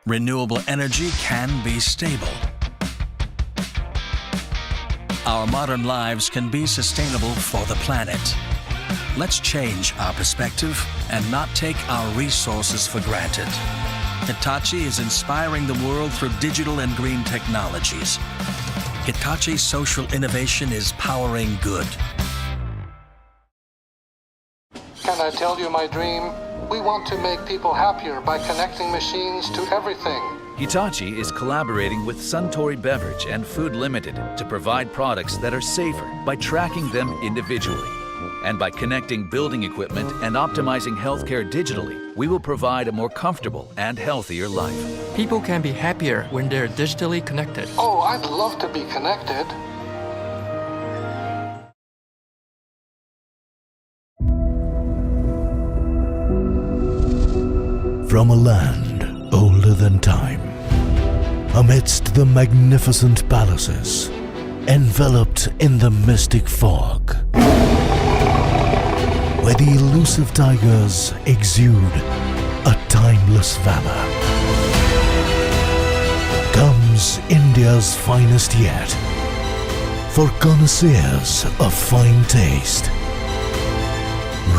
Renewable energy can be stable. Our modern lives can be sustainable for the planet. Let's change our perspective and not take our resources for granted. Hitachi is inspiring the world through digital and green technologies. Hitachi social innovation is powering good. Can I tell you my dream? We want to make people happier by connecting machines to everything. Hitachi is collaborating with Suntory Beverage and Food Limited to provide products that are safer by tracking them individually. And by connecting building equipment and optimizing healthcare digitally, we will provide a more comfortable and healthier life. People can be happier when they're digitally connected. Oh, I'd love to be connected. From a land older than time, amidst the magnificent palaces, enveloped in the mystic fog, where the elusive tigers exude a timeless valor, comes India's finest yet. For connoisseurs of fine taste,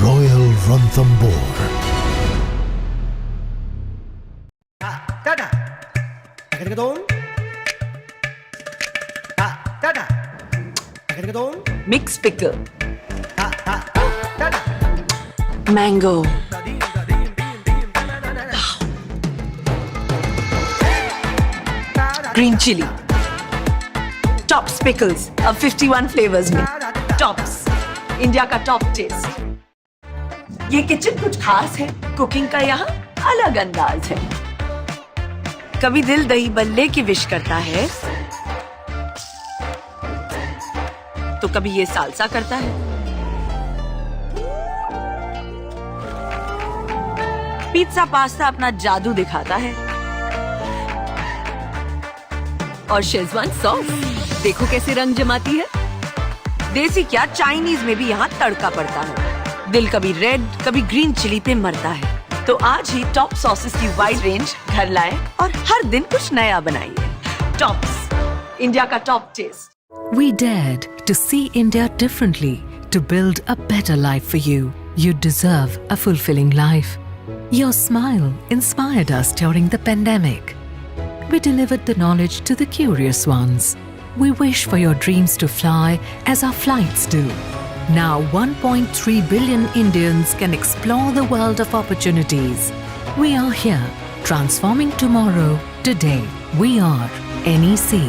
Royal Ranthambore. Mixed pickle. Mango. Green chili. Tops pickles. अब 51 flavors में. Tops. India का top test. ये kitchen कुछ खास है. Cooking का यहाँ अलग अंदाज है. कभी दिल दही बल्ले की विश करता है, तो कभी ये सालसा करता है. पिज्जा पास्ता अपना जादू दिखाता है. और शेजवान सॉस देखो कैसे रंग जमाती है. देसी क्या चाइनीज में भी यहाँ तड़का पड़ता है. दिल कभी रेड कभी ग्रीन चिली पे मरता है. तो आज ही टॉप सॉसेस की वाइड रेंज घर लाएं और हर दिन कुछ नया बनाइए. टॉप्स, इंडिया का top taste. We dared to see India differently to build a better life for you. You deserve a fulfilling life. Your smile inspired us during the pandemic. We delivered the knowledge to the curious ones. We wish for your dreams to fly as our flights do. Now 1.3 billion Indians can explore the world of opportunities. We are here, transforming tomorrow today. We are NEC.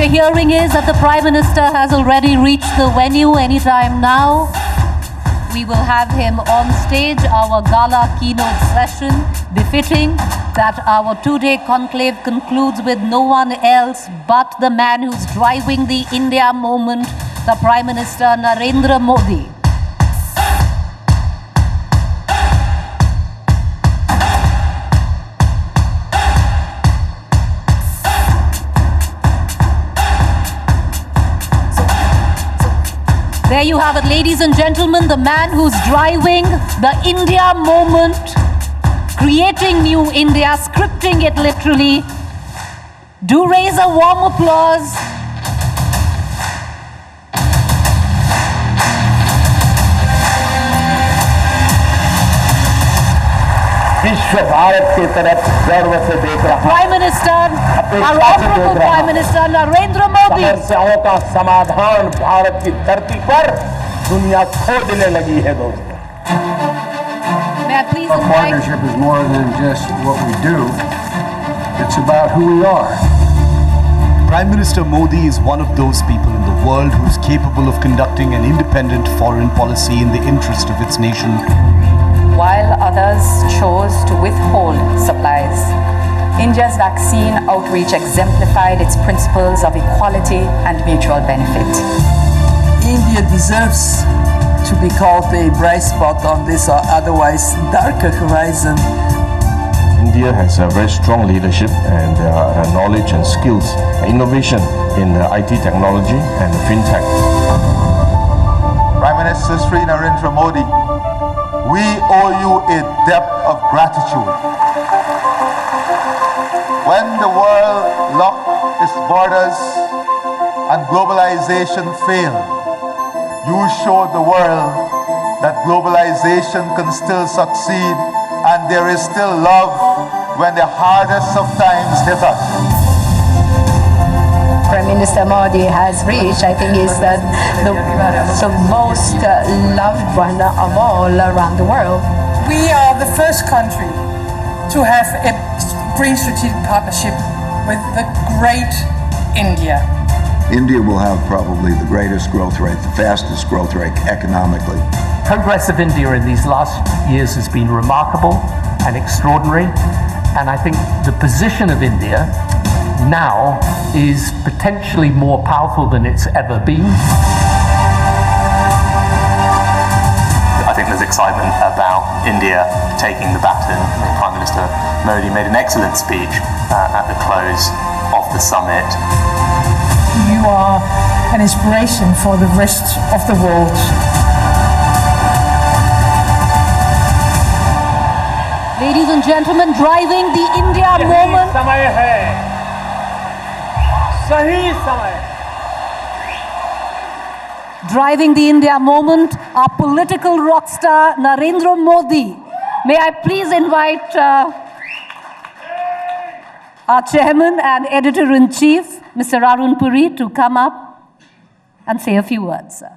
we're hearing is that the Prime Minister has already reached the venue anytime now. We will have him on stage, our gala keynote session, befitting that our two-day conclave concludes with no one else but the man who's driving the India moment, the Prime Minister Narendra Modi. There you have it, ladies and gentlemen, the man who's driving the India moment, creating new India, scripting it literally. Do raise a warm applause. विश्व भारत की तरफ गर्व से देख रहा है। Prime Minister, our honorable Prime Minister Narendra Modi. समस्याओं का समाधान भारत की धरती पर दुनिया खोजने लगी है दोस्तों। May I please Our partnership is more than just what we do. It's about who we are. Prime Minister Modi is one of those people in the world who is capable of conducting an independent foreign policy in the interest of its nation. While others chose to withhold supplies, India's vaccine outreach exemplified its principles of equality and mutual benefit. India deserves to be called a bright spot on this or otherwise darker horizon. India has a very strong leadership and knowledge and skills, innovation in IT technology and fintech. Prime Minister Sri Narendra Modi, we owe you a debt of gratitude. When the world locked its borders and globalization failed, you showed the world that globalization can still succeed and there is still love when the hardest of times hit us. Prime Minister Modi has reached, I think, is the most loved one of all around the world. We are the first country to have a green strategic partnership with the great India. India will have probably the greatest growth rate, the fastest growth rate economically. Progress of India in these last years has been remarkable and extraordinary, and I think the position of India now is potentially more powerful than it's ever been. I think there's excitement about India taking the baton. Prime Minister Modi made an excellent speech at the close of the summit. You are an inspiration for the rest of the world. Ladies and gentlemen, driving the India moment. Driving the India moment, our political rock star Narendra Modi. May I please invite our chairman and editor-in-chief, Mr. Arun Puri, to come up and say a few words, sir.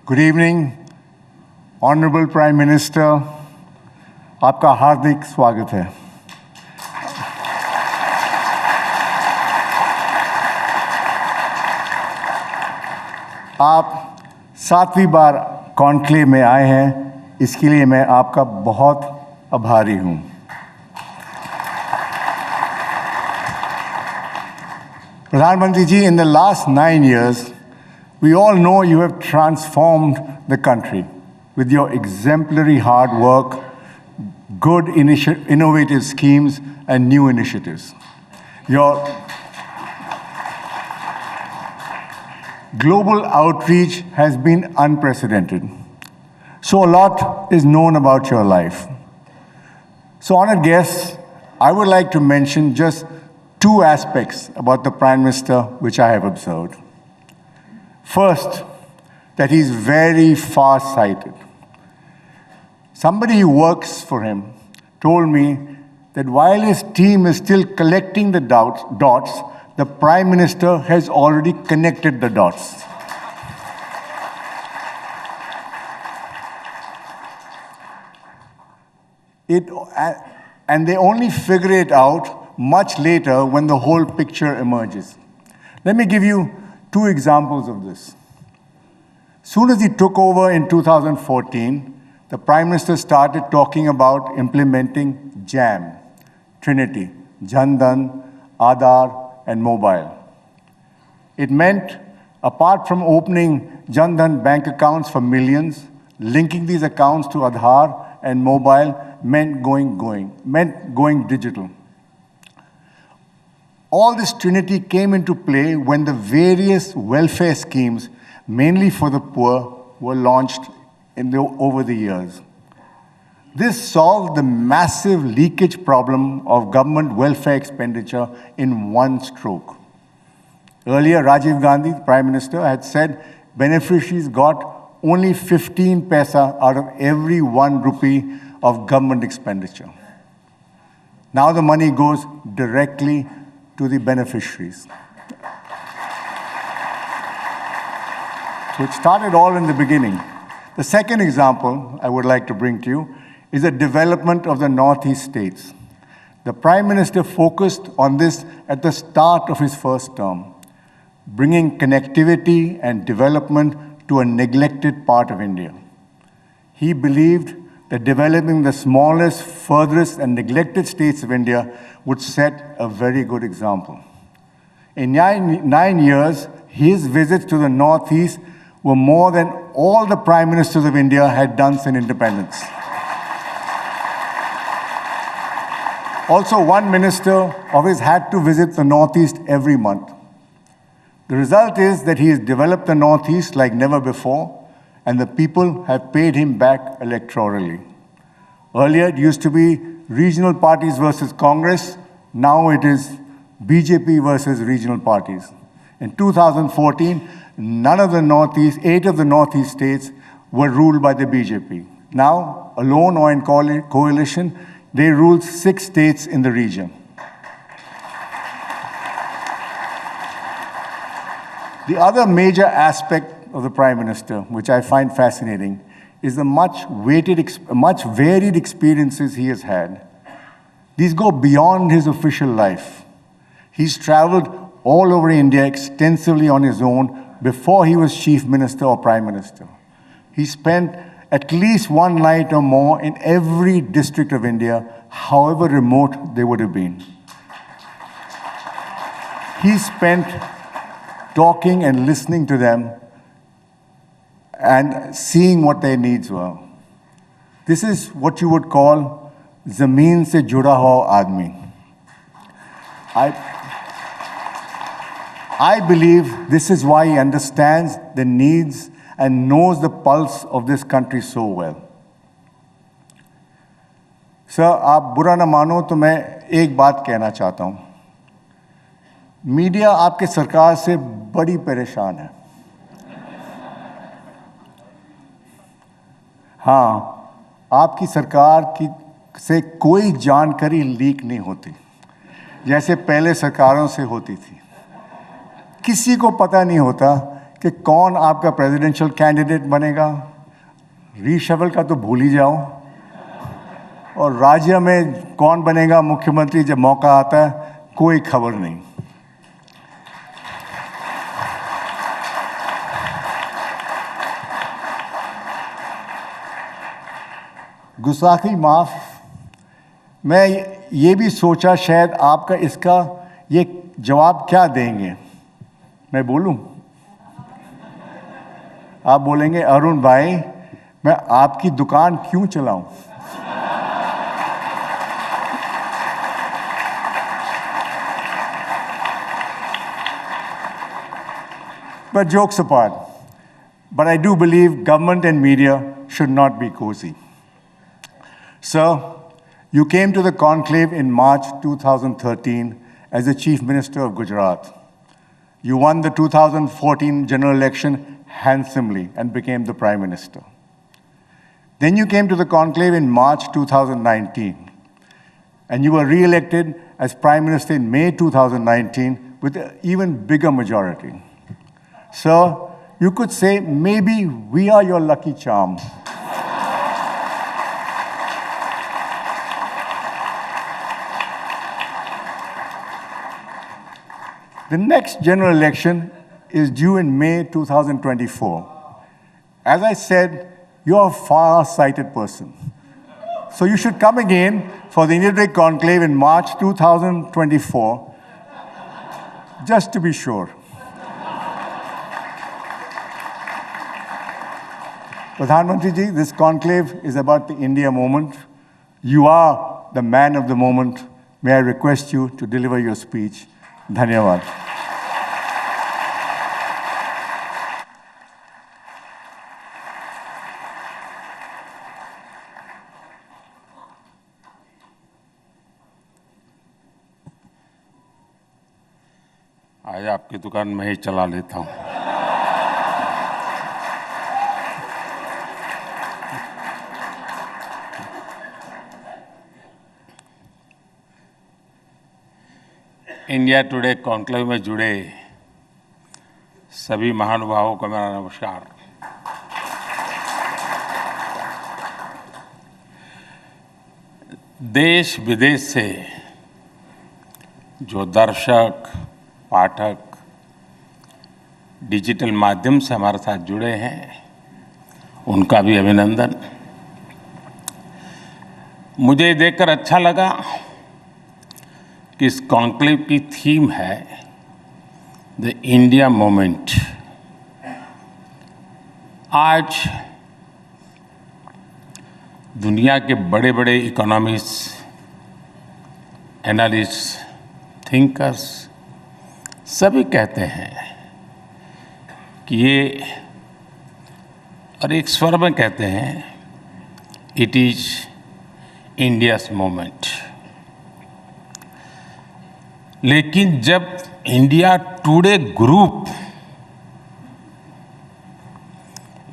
Good evening, Honorable Prime Minister. आपका हार्दिक स्वागत है। आप 7वीं बार conclave में आए हैं, इसके लिए मैं आपका बहुत आभारी हूं। प्रधानमंत्री जी, in the last 9 years, we all know you have transformed the country with your exemplary hard work, good innovative schemes, and new initiatives. Your global outreach has been unprecedented. So a lot is known about your life. So, honored guests, I would like to mention just 2 aspects about the Prime Minister which I have observed. First, that he's very far-sighted. Somebody who works for him told me that while his team is still collecting the dots, the Prime Minister has already connected the dots. And they only figure it out much later when the whole picture emerges. Let me give you 2 examples of this. Soon as he took over in 2014, the Prime Minister started talking about implementing JAM, Trinity, Jan Dhan, Aadhaar, and mobile. It meant, apart from opening Jan Dhan bank accounts for millions, linking these accounts to Aadhaar and mobile meant going digital. All this trinity came into play when the various welfare schemes, mainly for the poor, were launched over the years. This solved the massive leakage problem of government welfare expenditure in one stroke. Earlier, Rajiv Gandhi, the Prime Minister, had said beneficiaries got only 15 paisa out of every 1 rupee of government expenditure. Now the money goes directly to the beneficiaries. So it started all in the beginning. The second example I would like to bring to you is the development of the Northeast states. The Prime Minister focused on this at the start of his first term, bringing connectivity and development to a neglected part of India. He believed that developing the smallest, furthest, and neglected states of India would set a very good example. In 9 years, his visits to the Northeast were more than all the Prime Ministers of India had done since independence. Also, one minister of his had to visit the Northeast every month. The result is that he has developed the Northeast like never before, and the people have paid him back electorally. Earlier, it used to be regional parties versus Congress. Now it is BJP versus regional parties. In 2014, 8 of the Northeast states were ruled by the BJP. Now, alone or in coalition, they rule 6 states in the region. The other major aspect of the Prime Minister, which I find fascinating, is the much varied experiences he has had. These go beyond his official life. He's traveled all over India extensively on his own before he was Chief Minister or Prime Minister. He spent at least one night or more in every district of India, however remote they would have been. He spent talking and listening to them and seeing what their needs were. This is what you would call zameen se juda ho aadmi. I believe this is why he understands the needs and knows the pulse of this country so well. Sir, आप बुरा ना मानो तो मैं एक बात कहना चाहता हूँ. मीडिया आपके सरकार से बड़ी परेशान है. हाँ, आपकी सरकार से कोई जानकारी लीक नहीं होती, जैसे पहले सरकारों से होती थी. किसी को पता नहीं होता कि कौन आपका प्रेसिडेंशियल कैंडिडेट बनेगा. रीशफल का तो भूल ही जाओ. और राज्य में कौन बनेगा मुख्यमंत्री जब मौका आता है, कोई खबर नहीं. गुस्ताखी माफ. मैं ये भी सोचा शायद आपका इसका ये जवाब क्या देंगे. मैं बोलूं? आप बोलेंगे अरुण भाई मैं आपकी दुकान क्यों चलाऊं. But jokes apart, but I do believe government and media should not be cozy. Sir, you came to the conclave in March 2013 as the Chief Minister of Gujarat. You won the 2014 general election handsomely and became the Prime Minister. Then you came to the conclave in March 2019, and you were re-elected as Prime Minister in May 2019 with an even bigger majority. Sir, you could say maybe we are your lucky charm. The next general election is due in May 2024. As I said, you're a far-sighted person. So you should come again for the India Today Conclave in March 2024, just to be sure. Pradhan Mantri ji, this conclave is about the India moment. You are the man of the moment. May I request you to deliver your speech. Dhanyavad. आज आपकी दुकान मैं ही चला लेता हूँ। India today conclave में जुड़े सभी महानुभावों को मेरा नमस्कार। देश विदेश से जो दर्शक, पाठक डिजिटल माध्यम से हमारे साथ जुड़े हैं, उनका भी अभिनंदन। मुझे देखकर अच्छा लगा कि इस कॉन्क्लेव की थीम है द इंडिया मोमेंट। आज दुनिया के बड़े बड़े इकोनॉमिस्ट, एनालिस्ट, थिंकर्स सभी कहते हैं कि ये, और एक स्वर में कहते हैं, इट इज इंडियाज मोमेंट। लेकिन जब इंडिया टुडे ग्रुप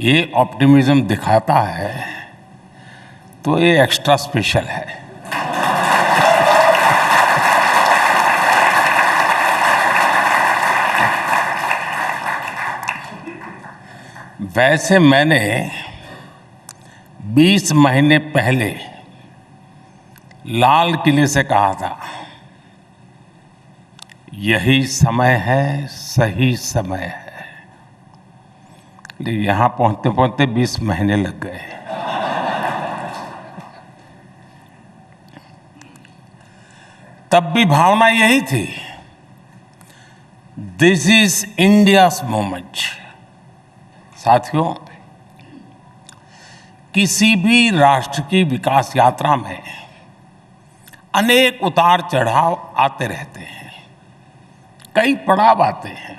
ये ऑप्टिमिज्म दिखाता है तो ये एक्स्ट्रा स्पेशल है। वैसे मैंने 20 महीने पहले लाल किले से कहा था, यही समय है, सही समय है। लेकिन यहाँ पहुँचते पहुँचते 20 महीने लग गए। तब भी भावना यही थी, दिस इज इंडियाज मोमेंट। साथियों, किसी भी राष्ट्र की विकास यात्रा में अनेक उतार चढ़ाव आते रहते हैं, कई पड़ाव आते हैं।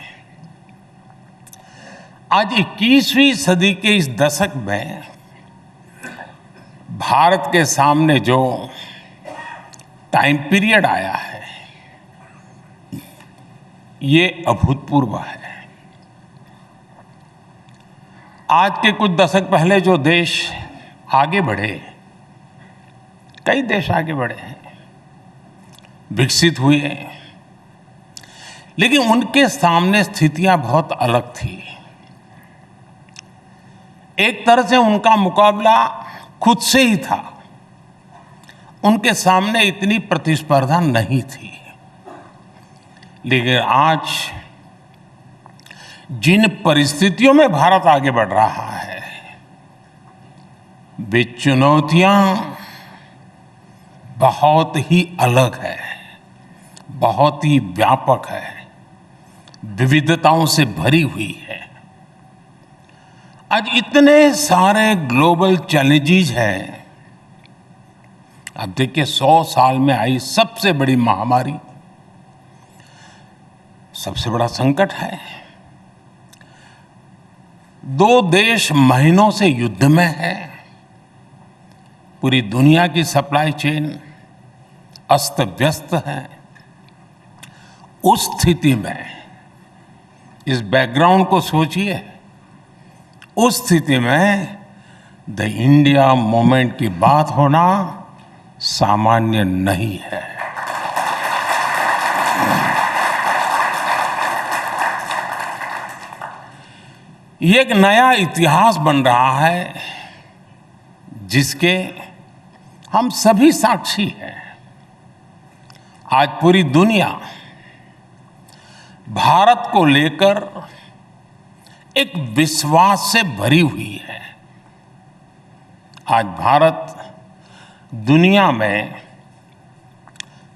आज 21वीं सदी के इस दशक में भारत के सामने जो टाइम पीरियड आया है, ये अभूतपूर्व है। आज के कुछ दशक पहले जो देश आगे बढ़े, कई देश आगे बढ़े हैं, विकसित हुए, लेकिन उनके सामने स्थितियां बहुत अलग थी। एक तरह से उनका मुकाबला खुद से ही था, उनके सामने इतनी प्रतिस्पर्धा नहीं थी। लेकिन आज जिन परिस्थितियों में भारत आगे बढ़ रहा है, वे चुनौतियां बहुत ही अलग है, बहुत ही व्यापक है, विविधताओं से भरी हुई है। आज इतने सारे ग्लोबल चैलेंजेस हैं। अब देखिए, 100 साल में आई सबसे बड़ी महामारी, सबसे बड़ा संकट है। 2 देश महीनों से युद्ध में है। पूरी दुनिया की सप्लाई चेन अस्त व्यस्त है। उस स्थिति में, इस बैकग्राउंड को सोचिए, उस स्थिति में द इंडिया मोमेंट की बात होना सामान्य नहीं है। ये एक नया इतिहास बन रहा है जिसके हम सभी साक्षी हैं। आज पूरी दुनिया भारत को लेकर एक विश्वास से भरी हुई है। आज भारत दुनिया में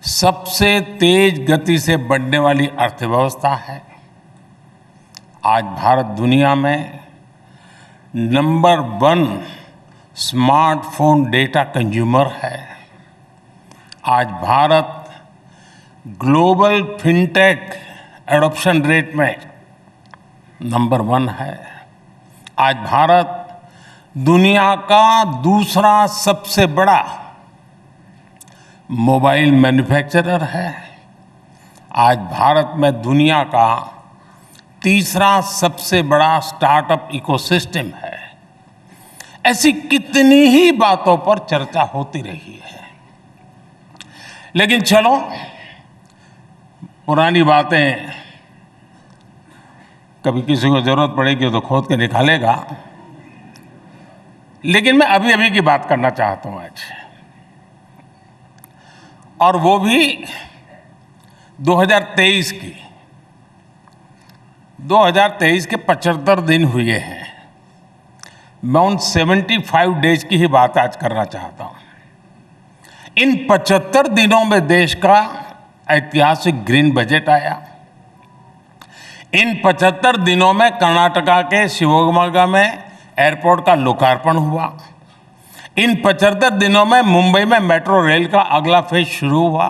सबसे तेज गति से बढ़ने वाली अर्थव्यवस्था है। आज भारत दुनिया में नंबर 1 स्मार्टफोन डेटा कंज्यूमर है। आज Bharat global fintech adoption rate में नंबर 1 है। आज भारत दुनिया का दूसरा सबसे बड़ा मोबाइल मैन्युफैक्चरर है। आज भारत में दुनिया का तीसरा सबसे बड़ा स्टार्टअप इकोसिस्टम है। ऐसी कितनी ही बातों पर चर्चा होती रही है। लेकिन चलो, पुरानी बातें कभी किसी को जरूरत पड़ेगी तो खोद के निकालेगा। लेकिन मैं अभी अभी की बात करना चाहता हूं आज, और वो भी 2023 की। 2023 के 75 दिन हुए हैं। मैं उन 75 डेज की ही बात आज करना चाहता हूं। इन 75 दिनों में देश का ऐतिहासिक ग्रीन बजट आया। इन 75 दिनों में कर्नाटका के शिवमोगा में एयरपोर्ट का लोकार्पण हुआ। इन 75 दिनों में मुंबई में मेट्रो रेल का अगला फेज शुरू हुआ।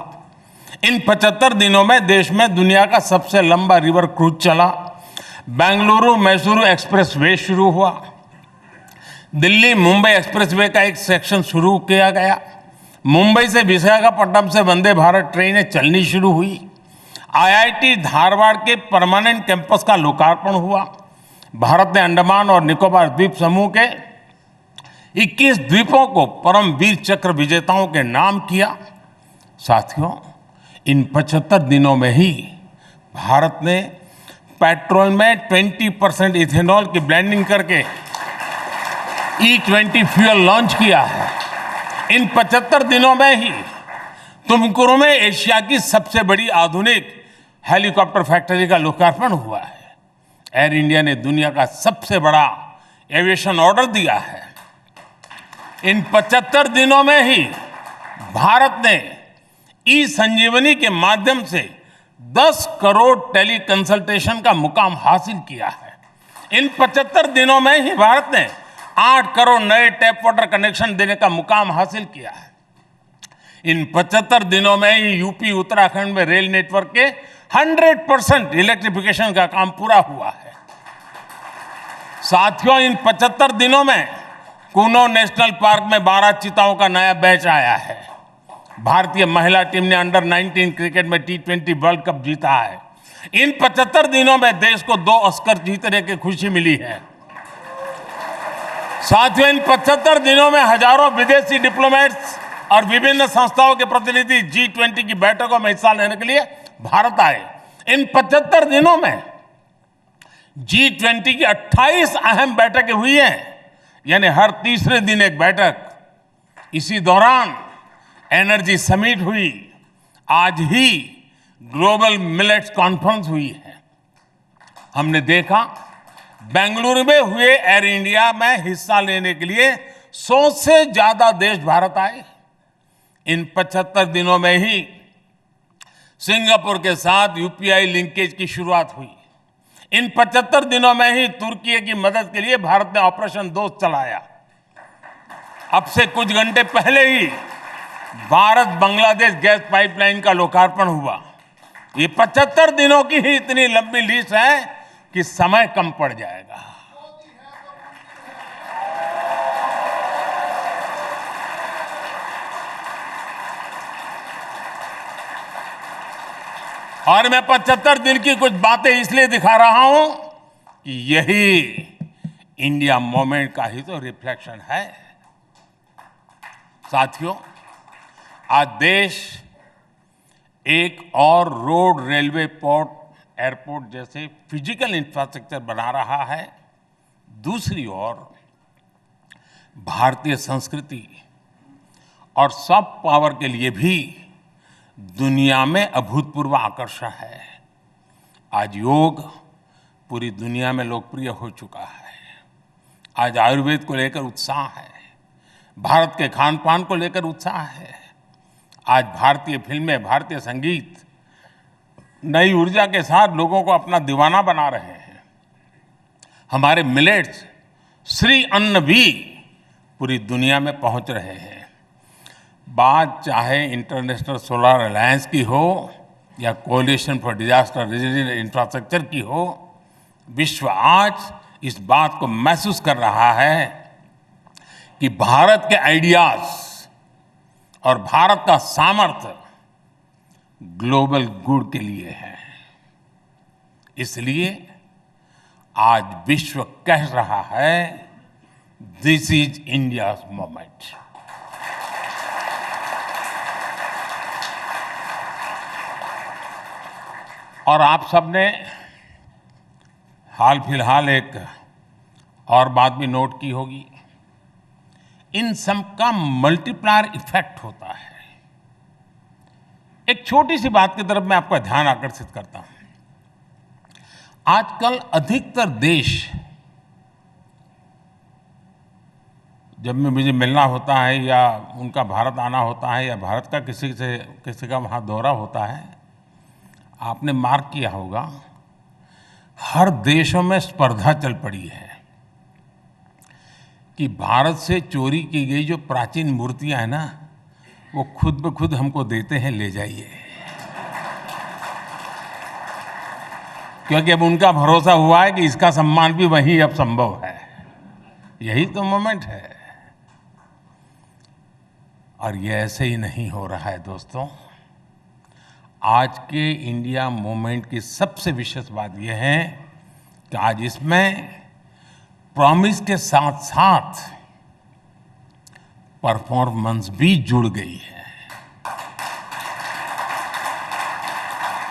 इन 75 दिनों में देश में दुनिया का सबसे लंबा रिवर क्रूज चला। बेंगलुरु मैसूरू एक्सप्रेसवे शुरू हुआ। दिल्ली मुंबई एक्सप्रेसवे का एक सेक्शन शुरू किया गया। मुंबई से विशाखापट्टनम से वंदे भारत ट्रेनें चलनी शुरू हुई। आईआईटी धारवाड़ के परमानेंट कैंपस का लोकार्पण हुआ। भारत ने अंडमान और निकोबार द्वीप समूह के 21 द्वीपों को परम वीर चक्र विजेताओं के नाम किया। साथियों, इन 75 दिनों में ही भारत ने पेट्रोल में 20% इथेनॉल की ब्लेंडिंग करके E20 फ्यूल लॉन्च किया है। इन 75 दिनों में ही तुमकुरू में एशिया की सबसे बड़ी आधुनिक हेलीकॉप्टर फैक्ट्री का लोकार्पण हुआ है। एयर इंडिया ने दुनिया का सबसे बड़ा एविएशन ऑर्डर दिया है। इन 75 दिनों में ही भारत ने ई संजीवनी के माध्यम से 10 करोड़ टेली कंसल्टेशन का मुकाम हासिल किया है। इन 75 दिनों में ही भारत ने 8 करोड़ नए टैप वाटर कनेक्शन देने का मुकाम हासिल किया है। इन 75 दिनों में ही यूपी उत्तराखंड में रेल नेटवर्क के 100% इलेक्ट्रिफिकेशन का काम पूरा हुआ है। साथियों, इन 75 दिनों में कूनो नेशनल पार्क में 12 चीताओं का नया बैच आया है। भारतीय महिला टीम ने अंडर 19 क्रिकेट में T20 वर्ल्ड कप जीता है। इन 75 दिनों में देश को 2 ऑस्कर जीतने की खुशी मिली है। साथियों, इन 75 दिनों में हजारों विदेशी डिप्लोमेट्स और विभिन्न संस्थाओं के प्रतिनिधि G20 की बैठकों में हिस्सा लेने के लिए भारत आए। इन 75 दिनों में G20 की 28 अहम बैठकें हुई हैं, यानी हर तीसरे दिन एक बैठक। इसी दौरान एनर्जी समिट हुई। आज ही ग्लोबल मिलेट्स कॉन्फ्रेंस हुई है। हमने देखा बेंगलुरु में हुए एयर इंडिया में हिस्सा लेने के लिए 100 से ज्यादा देश भारत आए। इन 75 दिनों में ही सिंगापुर के साथ यूपीआई लिंकेज की शुरुआत हुई। इन 75 दिनों में ही तुर्की की मदद के लिए भारत ने ऑपरेशन दोस्त चलाया। अब से कुछ घंटे पहले ही भारत बांग्लादेश गैस पाइपलाइन का लोकार्पण हुआ। ये 75 दिनों की ही इतनी लंबी लिस्ट है कि समय कम पड़ जाएगा। और मैं 75 दिन की कुछ बातें इसलिए दिखा रहा हूं कि यही इंडिया मूवमेंट का ही तो रिफ्लेक्शन है। साथियों, आज देश एक और रोड, रेलवे, पोर्ट, एयरपोर्ट जैसे फिजिकल इंफ्रास्ट्रक्चर बना रहा है। दूसरी ओर भारतीय संस्कृति और सॉफ्ट पावर के लिए भी दुनिया में अभूतपूर्व आकर्षण है। आज योग पूरी दुनिया में लोकप्रिय हो चुका है। आज आयुर्वेद को लेकर उत्साह है, भारत के खान पान को लेकर उत्साह है। आज भारतीय फिल्में, भारतीय संगीत नई ऊर्जा के साथ लोगों को अपना दीवाना बना रहे हैं। हमारे मिलेट्स, श्री अन्न भी पूरी दुनिया में पहुंच रहे हैं। बात चाहे इंटरनेशनल सोलर अलायंस की हो या coalition for disaster resilient infrastructure की हो, विश्व आज इस बात को महसूस कर रहा है कि भारत के आइडियाज और भारत का सामर्थ्य ग्लोबल गुड के लिए है। इसलिए आज विश्व कह रहा है, दिस इज इंडियाज मोमेंट। और आप सबने हाल फिलहाल एक और बात भी नोट की होगी, इन सब का मल्टीप्लायर इफेक्ट होता है। एक छोटी सी बात की तरफ मैं आपका ध्यान आकर्षित करता हूं। आजकल अधिकतर देश, जब में मुझे मिलना होता है या उनका भारत आना होता है या भारत का किसी का वहाँ दौरा होता है, आपने मार्क किया होगा हर देशों में स्पर्धा चल पड़ी है कि भारत से चोरी की गई जो प्राचीन मूर्तियां हैं ना, वो खुद ब खुद हमको देते हैं, ले जाइए। क्योंकि अब उनका भरोसा हुआ है कि इसका सम्मान भी वहीं अब संभव है। यही तो मोमेंट है। और ये ऐसे ही नहीं हो रहा है दोस्तों। आज के इंडिया मूवमेंट की सबसे विशेष बात यह है कि आज इसमें प्रॉमिस के साथ साथ परफॉर्मेंस भी जुड़ गई है।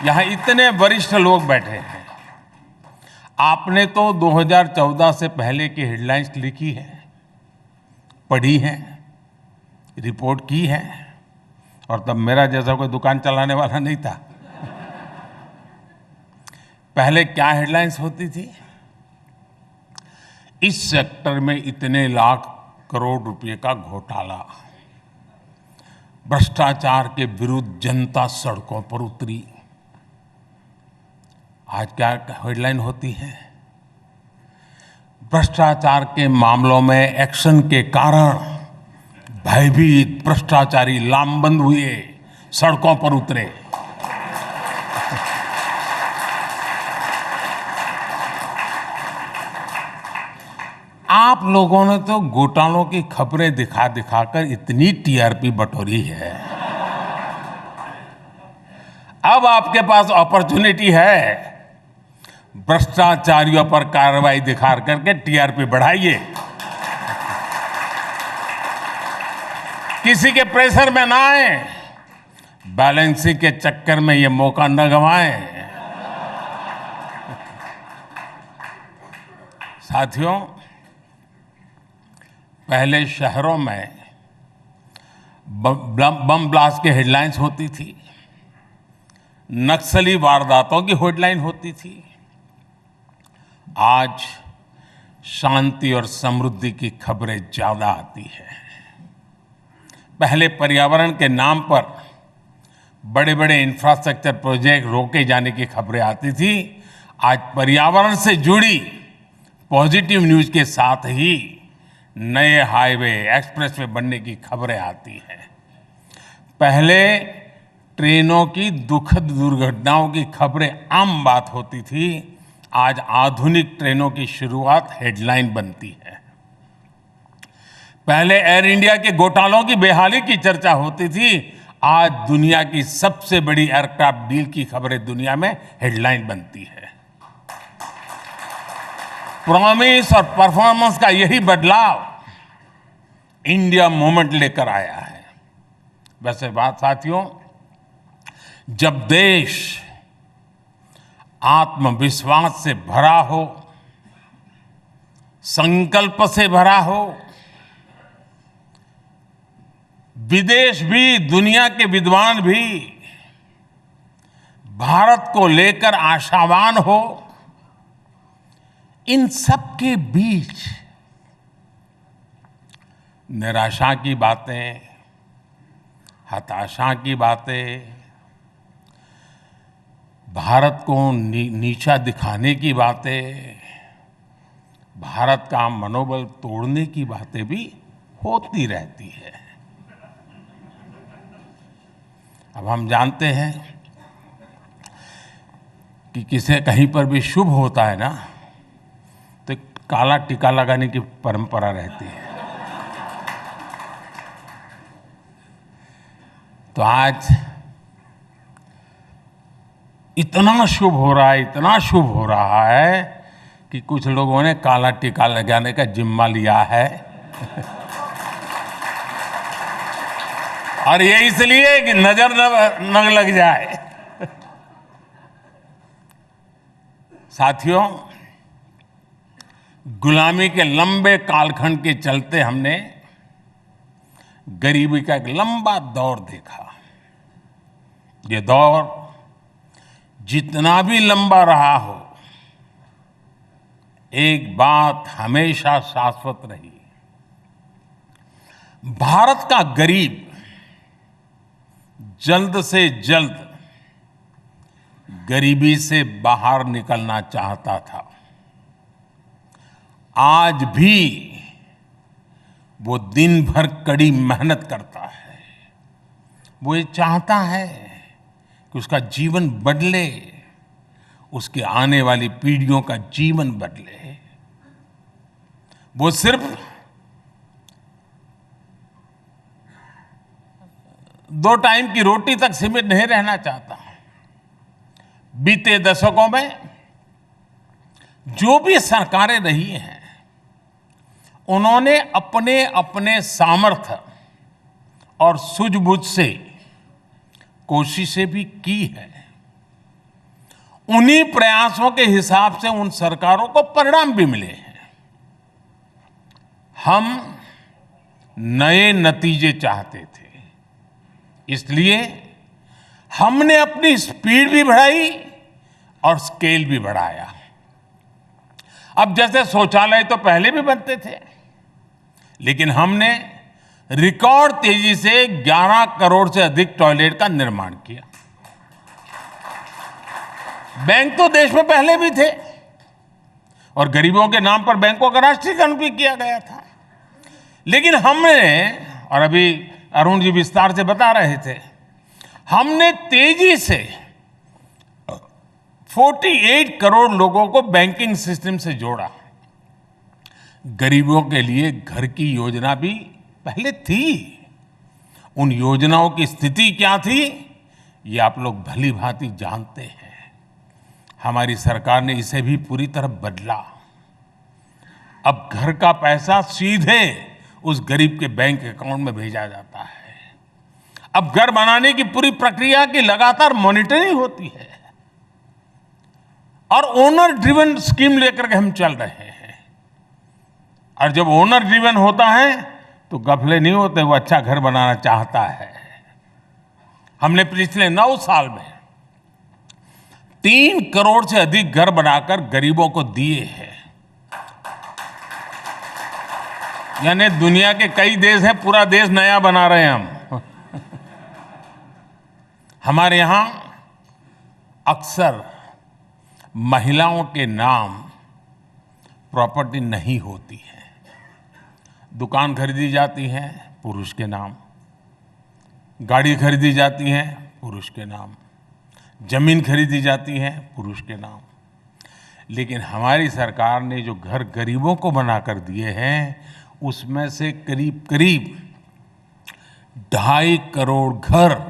यहां इतने वरिष्ठ लोग बैठे हैं। आपने तो 2014 से पहले की हेडलाइंस लिखी है, पढ़ी है, रिपोर्ट की है, और तब मेरा जैसा कोई दुकान चलाने वाला नहीं था। पहले क्या हेडलाइंस होती थी? इस सेक्टर में इतने लाख करोड़ रुपए का घोटाला, भ्रष्टाचार के विरुद्ध जनता सड़कों पर उतरी। आज क्या हेडलाइन होती है? भ्रष्टाचार के मामलों में एक्शन के कारण भयभीत भ्रष्टाचारी लामबंद हुए, सड़कों पर उतरे। आप लोगों ने तो घोटालों की खबरें दिखा दिखाकर इतनी टीआरपी बटोरी है। अब आपके पास अपॉर्चुनिटी है, भ्रष्टाचारियों पर कार्रवाई दिखा करके टीआरपी बढ़ाइए। किसी के प्रेशर में ना आए, बैलेंसिंग के चक्कर में ये मौका न गंवाएं। साथियों, पहले शहरों में बम ब्लास्ट की हेडलाइंस होती थी, नक्सली वारदातों की हेडलाइन होती थी। आज शांति और समृद्धि की खबरें ज्यादा आती है। पहले पर्यावरण के नाम पर बड़े बड़े इंफ्रास्ट्रक्चर प्रोजेक्ट रोके जाने की खबरें आती थी। आज पर्यावरण से जुड़ी पॉजिटिव न्यूज के साथ ही नए हाईवे, एक्सप्रेसवे बनने की खबरें आती हैं। पहले ट्रेनों की दुखद दुर्घटनाओं की खबरें आम बात होती थी। आज आधुनिक ट्रेनों की शुरुआत हेडलाइन बनती है। पहले एयर इंडिया के घोटालों की बेहाली की चर्चा होती थी। आज दुनिया की सबसे बड़ी एयरक्राफ्ट डील की खबरें दुनिया में हेडलाइन बनती है। प्रॉमिस और परफॉर्मेंस का यही बदलाव इंडिया मूवमेंट लेकर आया है। वैसे बात साथियों, जब देश आत्मविश्वास से भरा हो, संकल्प से भरा हो, विदेश भी, दुनिया के विद्वान भी भारत को लेकर आशावान हो, इन सब के बीच निराशा की बातें, हताशा की बातें, भारत को नीचा दिखाने की बातें, भारत का मनोबल तोड़ने की बातें भी होती रहती है। अब हम जानते हैं कि किसी कहीं पर भी शुभ होता है ना, तो काला टीका लगाने की परंपरा रहती है। तो आज इतना शुभ हो रहा है, इतना शुभ हो रहा है कि कुछ लोगों ने काला टीका लगाने का जिम्मा लिया है। और ये इसलिए कि नजर न लग जाए। साथियों, गुलामी के लंबे कालखंड के चलते हमने गरीबी का एक लंबा दौर देखा। ये दौर जितना भी लंबा रहा हो, एक बात हमेशा शाश्वत रही, भारत का गरीब जल्द से जल्द गरीबी से बाहर निकलना चाहता था। आज भी वो दिन भर कड़ी मेहनत करता है। वो ये चाहता है कि उसका जीवन बदले, उसके आने वाली पीढ़ियों का जीवन बदले। वो सिर्फ 2 टाइम की रोटी तक सीमित नहीं रहना चाहता। बीते दशकों में जो भी सरकारें रही हैं, उन्होंने अपने अपने सामर्थ्य और सूझबूझ से कोशिशें भी की है। उन्हीं प्रयासों के हिसाब से उन सरकारों को परिणाम भी मिले हैं। हम नए नतीजे चाहते थे, इसलिए हमने अपनी स्पीड भी बढ़ाई और स्केल भी बढ़ाया। अब जैसे शौचालय तो पहले भी बनते थे, लेकिन हमने रिकॉर्ड तेजी से 11 करोड़ से अधिक टॉयलेट का निर्माण किया। बैंक तो देश में पहले भी थे और गरीबों के नाम पर बैंकों का राष्ट्रीयकरण भी किया गया था। लेकिन हमने, और अभी अरुण जी विस्तार से बता रहे थे, हमने तेजी से 48 करोड़ लोगों को बैंकिंग सिस्टम से जोड़ा। गरीबों के लिए घर की योजना भी पहले थी। उन योजनाओं की स्थिति क्या थी, ये आप लोग भली भांति जानते हैं। हमारी सरकार ने इसे भी पूरी तरह बदला। अब घर का पैसा सीधे उस गरीब के बैंक अकाउंट में भेजा जाता है। अब घर बनाने की पूरी प्रक्रिया की लगातार मॉनिटरिंग होती है और ओनर ड्रिवन स्कीम लेकर के हम चल रहे हैं। और जब ओनर ड्रिवन होता है तो गफले नहीं होते, वो अच्छा घर बनाना चाहता है। हमने पिछले 9 साल में 3 करोड़ से अधिक घर बनाकर गरीबों को दिए हैं। यानी दुनिया के कई देश हैं, पूरा देश नया बना रहे हैं हम। हमारे यहां अक्सर महिलाओं के नाम प्रॉपर्टी नहीं होती है। दुकान खरीदी जाती है पुरुष के नाम, गाड़ी खरीदी जाती है पुरुष के नाम, जमीन खरीदी जाती है पुरुष के नाम। लेकिन हमारी सरकार ने जो घर गरीबों को बनाकर दिए हैं, उसमें से करीब करीब 2.5 करोड़ घर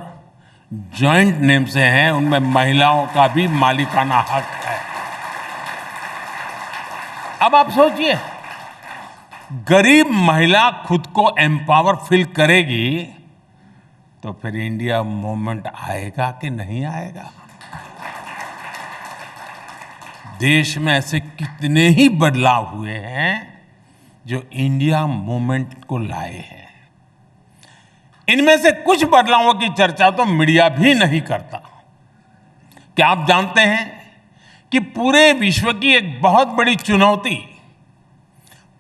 जॉइंट नेम से हैं। उनमें महिलाओं का भी मालिकाना हक है। अब आप सोचिए, गरीब महिला खुद को एम्पावर फील करेगी तो फिर इंडिया मूवमेंट आएगा कि नहीं आएगा? देश में ऐसे कितने ही बदलाव हुए हैं जो इंडिया मूवमेंट को लाए हैं। इनमें से कुछ बदलावों की चर्चा तो मीडिया भी नहीं करता, क्या आप जानते हैं कि पूरे विश्व की एक बहुत बड़ी चुनौती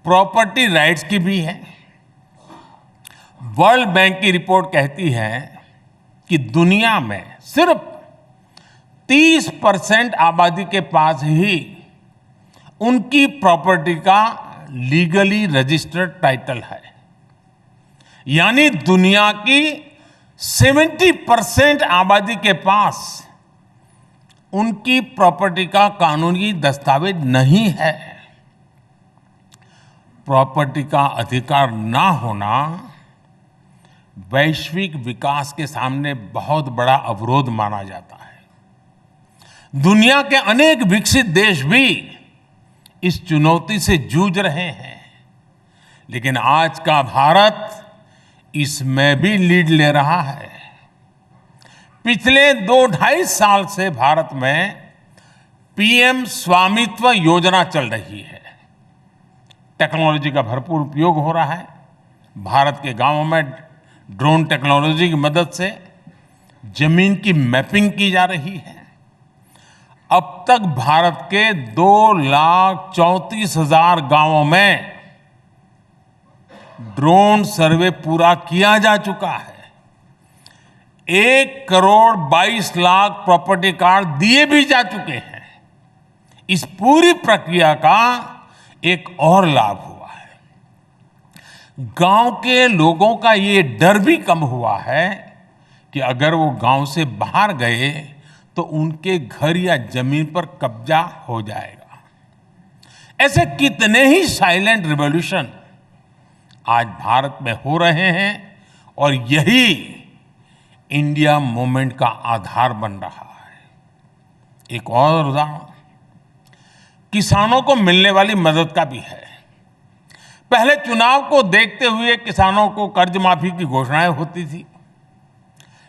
प्रॉपर्टी राइट्स की भी है। वर्ल्ड बैंक की रिपोर्ट कहती है कि दुनिया में सिर्फ 30% आबादी के पास ही उनकी प्रॉपर्टी का लीगली रजिस्टर्ड टाइटल है, यानी दुनिया की 70% आबादी के पास उनकी प्रॉपर्टी का कानूनी दस्तावेज नहीं है। प्रॉपर्टी का अधिकार ना होना वैश्विक विकास के सामने बहुत बड़ा अवरोध माना जाता है। दुनिया के अनेक विकसित देश भी इस चुनौती से जूझ रहे हैं, लेकिन आज का भारत इसमें भी लीड ले रहा है। पिछले 2-2.5 साल से भारत में पीएम स्वामित्व योजना चल रही है। टेक्नोलॉजी का भरपूर उपयोग हो रहा है। भारत के गांवों में ड्रोन टेक्नोलॉजी की मदद से जमीन की मैपिंग की जा रही है। अब तक भारत के 2,34,000 गांवों में ड्रोन सर्वे पूरा किया जा चुका है। 1,22,00,000 प्रॉपर्टी कार्ड दिए भी जा चुके हैं। इस पूरी प्रक्रिया का एक और लाभ हुआ है, गांव के लोगों का ये डर भी कम हुआ है कि अगर वो गांव से बाहर गए तो उनके घर या जमीन पर कब्जा हो जाएगा। ऐसे कितने ही साइलेंट रिवॉल्यूशन आज भारत में हो रहे हैं और यही इंडिया मूवमेंट का आधार बन रहा है। एक और उदाहरण किसानों को मिलने वाली मदद का भी है। पहले चुनाव को देखते हुए किसानों को कर्ज माफी की घोषणाएं होती थी,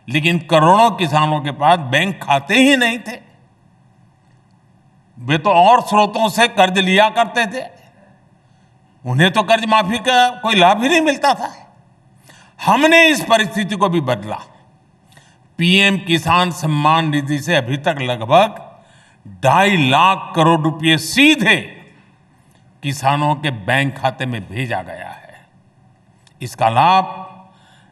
लेकिन करोड़ों किसानों के पास बैंक खाते ही नहीं थे। वे तो और स्रोतों से कर्ज लिया करते थे, उन्हें तो कर्ज माफी का कोई लाभ ही नहीं मिलता था। हमने इस परिस्थिति को भी बदला। पीएम किसान सम्मान निधि से अभी तक लगभग 2.5 लाख करोड़ रुपए सीधे किसानों के बैंक खाते में भेजा गया है। इसका लाभ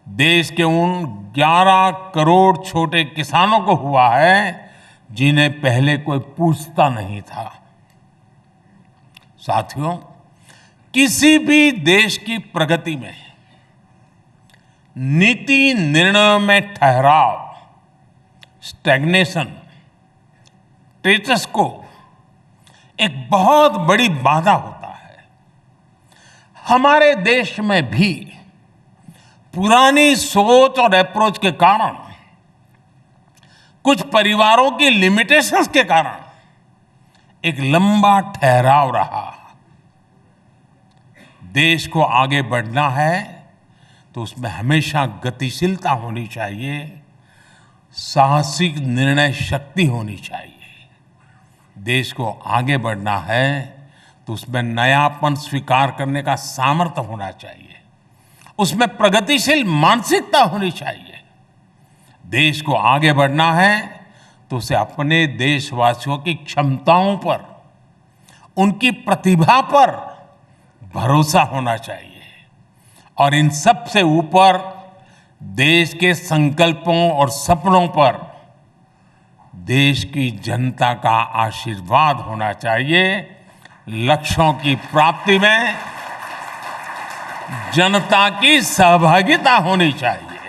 देश के उन 11 करोड़ छोटे किसानों को हुआ है जिन्हें पहले कोई पूछता नहीं था। साथियों, किसी भी देश की प्रगति में नीति निर्णयों में ठहराव, स्टैग्नेशन, स्टेटस को एक बहुत बड़ी बाधा होता है। हमारे देश में भी पुरानी सोच और अप्रोच के कारण, कुछ परिवारों की लिमिटेशंस के कारण एक लंबा ठहराव रहा। देश को आगे बढ़ना है तो उसमें हमेशा गतिशीलता होनी चाहिए, साहसिक निर्णय शक्ति होनी चाहिए। देश को आगे बढ़ना है तो उसमें नयापन स्वीकार करने का सामर्थ्य होना चाहिए, उसमें प्रगतिशील मानसिकता होनी चाहिए। देश को आगे बढ़ना है तो उसे अपने देशवासियों की क्षमताओं पर, उनकी प्रतिभा पर भरोसा होना चाहिए और इन सब से ऊपर देश के संकल्पों और सपनों पर देश की जनता का आशीर्वाद होना चाहिए। लक्ष्यों की प्राप्ति में जनता की सहभागिता होनी चाहिए।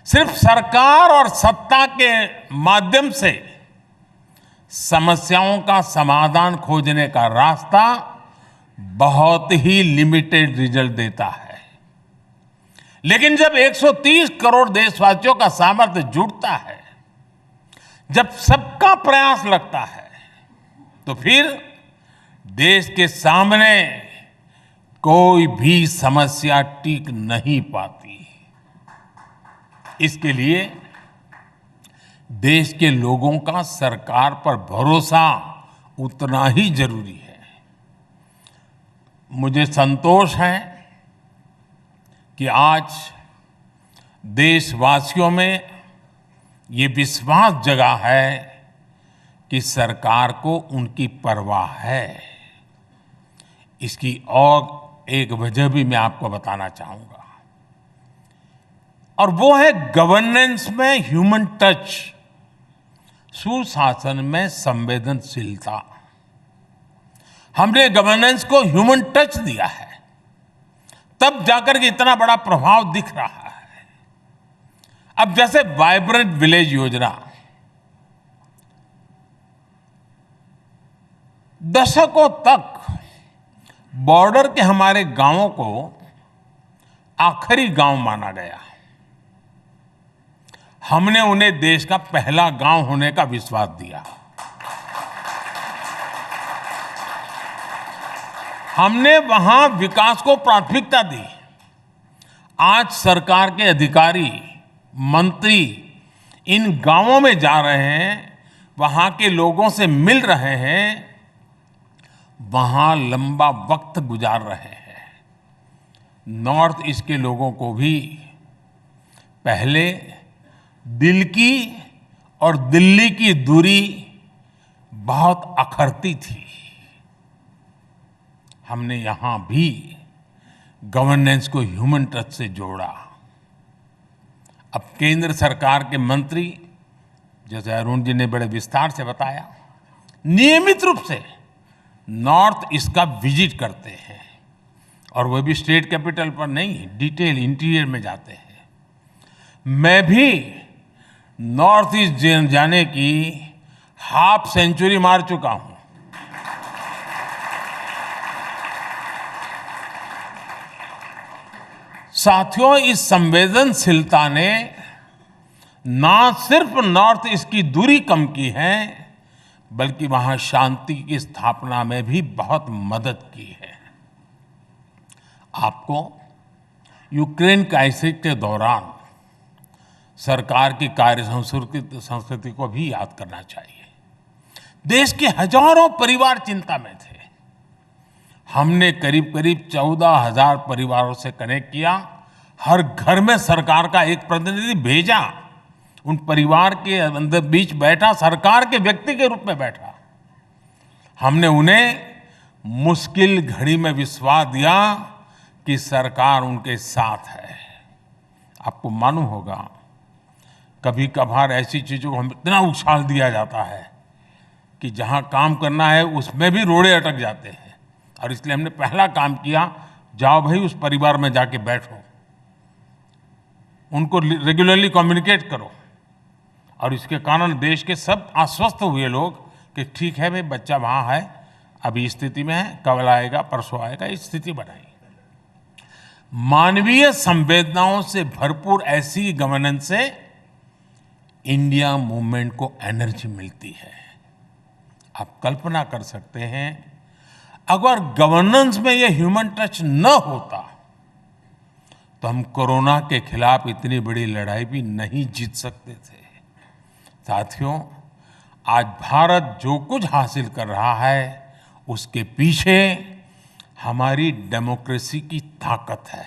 सिर्फ सरकार और सत्ता के माध्यम से समस्याओं का समाधान खोजने का रास्ता बहुत ही लिमिटेड रिजल्ट देता है। लेकिन जब 130 करोड़ देशवासियों का सामर्थ्य जुटता है, जब सबका प्रयास लगता है, तो फिर देश के सामने कोई भी समस्या टिक नहीं पाती। इसके लिए देश के लोगों का सरकार पर भरोसा उतना ही जरूरी है। मुझे संतोष है कि आज देशवासियों में ये विश्वास जगा है कि सरकार को उनकी परवाह है। इसकी और एक वजह भी मैं आपको बताना चाहूंगा, और वो है गवर्नेंस में ह्यूमन टच, सुशासन में संवेदनशीलता। हमने गवर्नेंस को ह्यूमन टच दिया है, तब जाकर के इतना बड़ा प्रभाव दिख रहा है। अब जैसे वाइब्रेंट विलेज योजना, दशकों तक बॉर्डर के हमारे गांवों को आखिरी गांव माना गया। हमने उन्हें देश का पहला गांव होने का विश्वास दिया। हमने वहां विकास को प्राथमिकता दी। आज सरकार के अधिकारी, मंत्री इन गांवों में जा रहे हैं, वहां के लोगों से मिल रहे हैं, वहां लंबा वक्त गुजार रहे हैं। नॉर्थ ईस्ट के लोगों को भी पहले दिल की और दिल्ली की दूरी बहुत अखरती थी। हमने यहां भी गवर्नेंस को ह्यूमन टच से जोड़ा। अब केंद्र सरकार के मंत्री, जैसे अरुण जी ने बड़े विस्तार से बताया, नियमित रूप से नॉर्थ ईस्ट का विजिट करते हैं, और वो भी स्टेट कैपिटल पर नहीं, डिटेल इंटीरियर में जाते हैं। मैं भी नॉर्थ ईस्ट जाने की हाफ सेंचुरी मार चुका हूं। साथियों, इस संवेदनशीलता ने ना सिर्फ नॉर्थ ईस्ट की दूरी कम की है, बल्कि वहां शांति की स्थापना में भी बहुत मदद की है। आपको यूक्रेन क्राइसिस के दौरान सरकार की कार्य संस्कृति को भी याद करना चाहिए। देश के हजारों परिवार चिंता में थे। हमने करीब करीब 14,000 परिवारों से कनेक्ट किया। हर घर में सरकार का एक प्रतिनिधि भेजा, उन परिवार के अंदर बीच बैठा, सरकार के व्यक्ति के रूप में बैठा। हमने उन्हें मुश्किल घड़ी में विश्वास दिया कि सरकार उनके साथ है। आपको मालूम होगा, कभी कभार ऐसी चीजों को हम इतना उछाल दिया जाता है कि जहां काम करना है उसमें भी रोड़े अटक जाते हैं। और इसलिए हमने पहला काम किया, जाओ भाई उस परिवार में जाके बैठो, उनको रेगुलरली कम्युनिकेट करो। और इसके कारण देश के सब आश्वस्त हुए लोग कि ठीक है भाई, बच्चा वहां है, अभी स्थिति में है, कल आएगा, परसों आएगा, इस स्थिति बनाई। मानवीय संवेदनाओं से भरपूर ऐसी गवर्नेंस से इंडिया मूवमेंट को एनर्जी मिलती है। आप कल्पना कर सकते हैं, अगर गवर्नेंस में ये ह्यूमन टच न होता तो हम कोरोना के खिलाफ इतनी बड़ी लड़ाई भी नहीं जीत सकते थे। साथियों, आज भारत जो कुछ हासिल कर रहा है, उसके पीछे हमारी डेमोक्रेसी की ताकत है,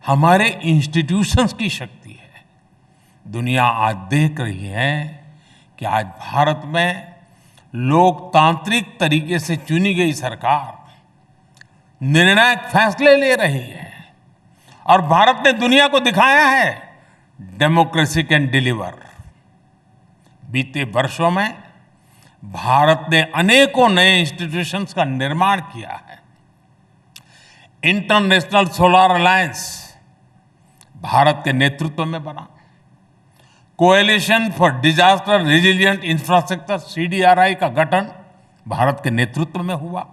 हमारे इंस्टीट्यूशंस की शक्ति है। दुनिया आज देख रही है कि आज भारत में लोकतांत्रिक तरीके से चुनी गई सरकार निर्णायक फैसले ले रही है, और भारत ने दुनिया को दिखाया है डेमोक्रेसी कैन डिलीवर। बीते वर्षों में भारत ने अनेकों नए इंस्टीट्यूशंस का निर्माण किया है। इंटरनेशनल सोलर अलायंस भारत के नेतृत्व में बना। Coalition for disaster resilient infrastructure CDRI का गठन भारत के नेतृत्व में हुआ।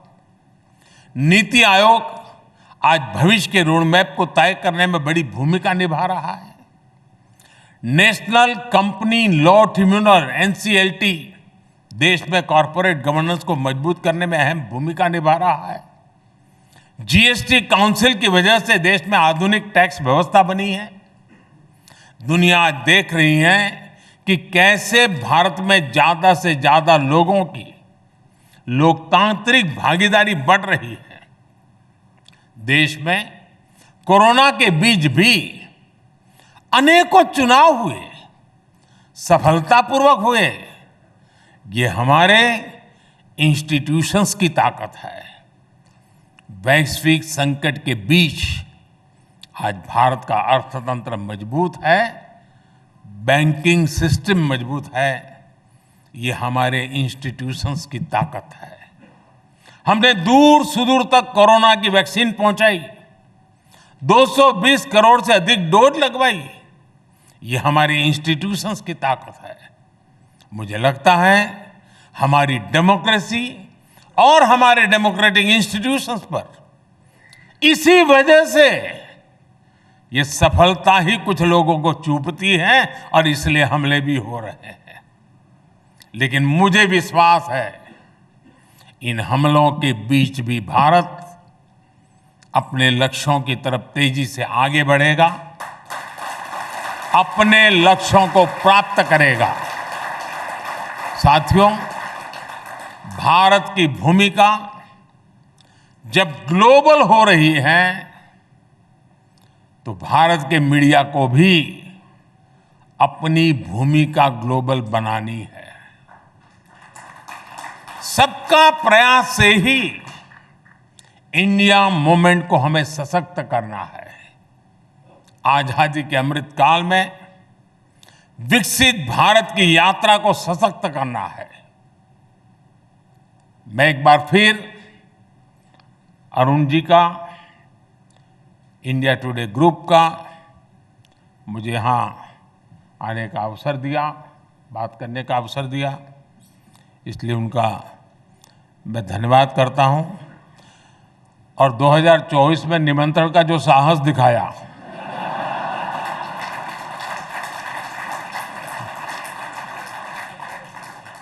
नीति आयोग आज भविष्य के रोड मैप को तय करने में बड़ी भूमिका निभा रहा है। National company law tribunal NCLT देश में कॉरपोरेट गवर्नेंस को मजबूत करने में अहम भूमिका निभा रहा है। GST काउंसिल की वजह से देश में आधुनिक टैक्स व्यवस्था बनी है। दुनिया देख रही है कि कैसे भारत में ज्यादा से ज्यादा लोगों की लोकतांत्रिक भागीदारी बढ़ रही है। देश में कोरोना के बीच भी अनेकों चुनाव हुए, सफलतापूर्वक हुए, ये हमारे इंस्टीट्यूशंस की ताकत है। वैश्विक संकट के बीच आज भारत का अर्थतंत्र मजबूत है, बैंकिंग सिस्टम मजबूत है, ये हमारे इंस्टीट्यूशंस की ताकत है। हमने दूर सुदूर तक कोरोना की वैक्सीन पहुंचाई, 220 करोड़ से अधिक डोज लगवाई, ये हमारी इंस्टीट्यूशंस की ताकत है। मुझे लगता है हमारी डेमोक्रेसी और हमारे डेमोक्रेटिक इंस्टीट्यूशंस पर इसी वजह से ये सफलता ही कुछ लोगों को चूपती है और इसलिए हमले भी हो रहे हैं। लेकिन मुझे विश्वास है इन हमलों के बीच भी भारत अपने लक्ष्यों की तरफ तेजी से आगे बढ़ेगा, अपने लक्ष्यों को प्राप्त करेगा। साथियों, भारत की भूमिका जब ग्लोबल हो रही है तो भारत के मीडिया को भी अपनी भूमिका ग्लोबल बनानी है। सबका प्रयास से ही इंडिया मूवमेंट को हमें सशक्त करना है। आजादी के अमृत काल में विकसित भारत की यात्रा को सशक्त करना है। मैं एक बार फिर अरुण जी का, इंडिया टुडे ग्रुप का, मुझे यहाँ आने का अवसर दिया, बात करने का अवसर दिया, इसलिए उनका मैं धन्यवाद करता हूँ। और 2024 में निमंत्रण का जो साहस दिखाया,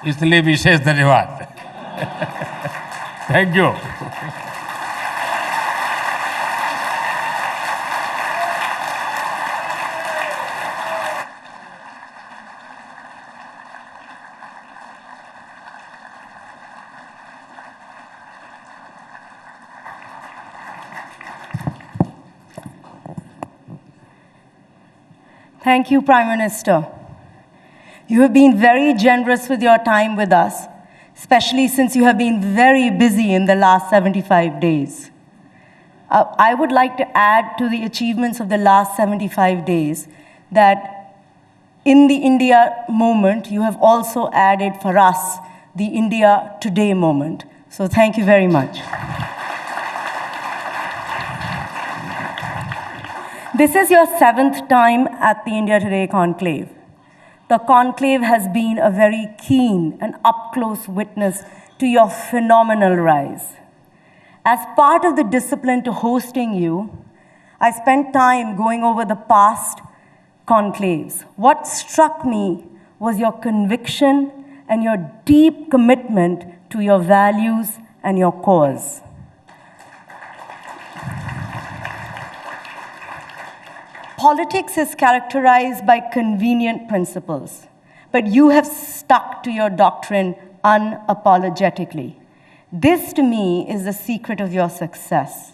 इसलिए विशेष धन्यवाद। Thank you. Thank you, Prime Minister. You have been very generous with your time with us, especially since you have been very busy in the last 75 days. I would like to add to the achievements of the last 75 days that in the India movement, you have also added for us the India Today moment. So thank you very much. This is your 7th time at the India Today Conclave. The conclave has been a very keen and up-close witness to your phenomenal rise. As part of the discipline to hosting you, I spent time going over the past conclaves. What struck me was your conviction and your deep commitment to your values and your cause. Politics is characterized by convenient principles, but you have stuck to your doctrine unapologetically. This, to me, is the secret of your success.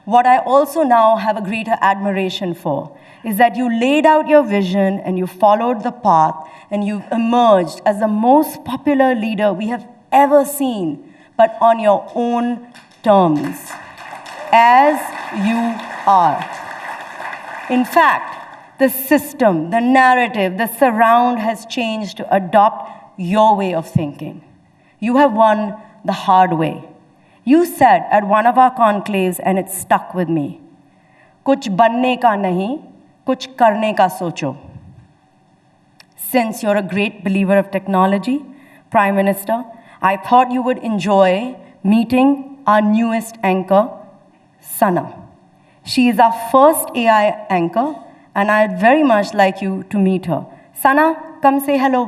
What I also now have a greater admiration for is that you laid out your vision and you followed the path and you've emerged as the most popular leader we have ever seen, but on your own terms, as you are. In fact, the system, the narrative, the surround has changed to adopt your way of thinking. You have won the hard way. You said at one of our conclaves, and it stuck with me, "Kuch banne ka nahi, kuch karne ka socho." Since you're a great believer of technology, Prime Minister, I thought you would enjoy meeting our newest anchor, Sana. She is our first AI anchor, and I'd very much like you to meet her. Sana, come say hello.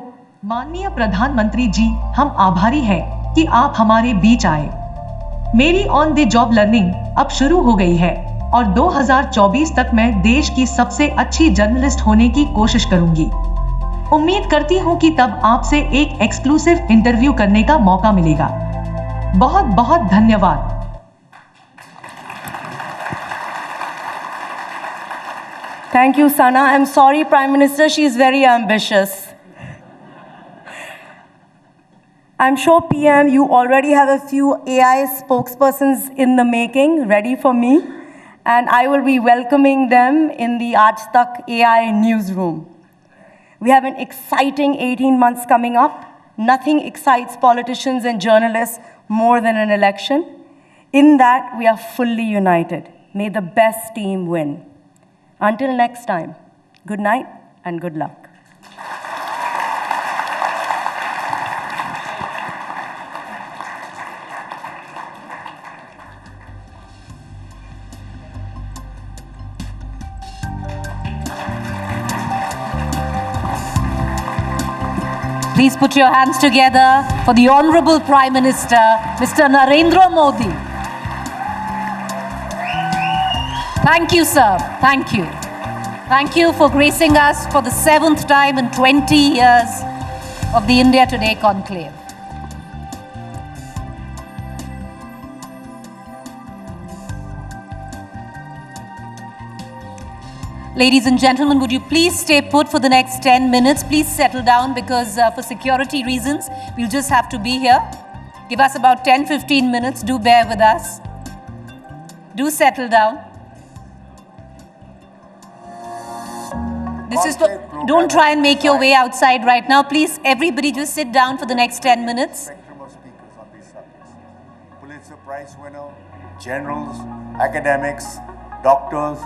माननीय प्रधानमंत्री जी, हम आभारी हैं कि आप हमारे बीच आए। मेरी ऑन द जॉब लर्निंग अब शुरू हो गई है और 2024 तक मैं देश की सबसे अच्छी जर्नलिस्ट होने की कोशिश करूंगी। उम्मीद करती हूं कि तब आपसे एक एक्सक्लूसिव इंटरव्यू करने का मौका मिलेगा। बहुत बहुत धन्यवाद। Thank you, Sana. I'm sorry, Prime Minister, she is very ambitious. I'm sure, PM, you already have a few AI spokespersons in the making, ready for me, and I will be welcoming them in the Aaj Tak AI newsroom. We have an exciting 18 months coming up. Nothing excites politicians and journalists more than an election. In that, we are fully united. May the best team win. Until next time, good night and good luck. Please put your hands together for the Honorable Prime Minister, Mr. Narendra Modi. Thank you, sir. Thank you. Thank you for gracing us for the 7th time in 20 years of the India Today Conclave. Ladies and gentlemen, would you please stay put for the next 10 minutes? Please settle down because for security reasons, we'll just have to be here. Give us about 10-15 minutes. Do bear with us. Do settle down. Don't try and make your way outside right now. Please, everybody just sit down for the next 10 minutes. Spectrum of speakers on these subjects. Pulitzer Prize winner, generals, academics, doctors,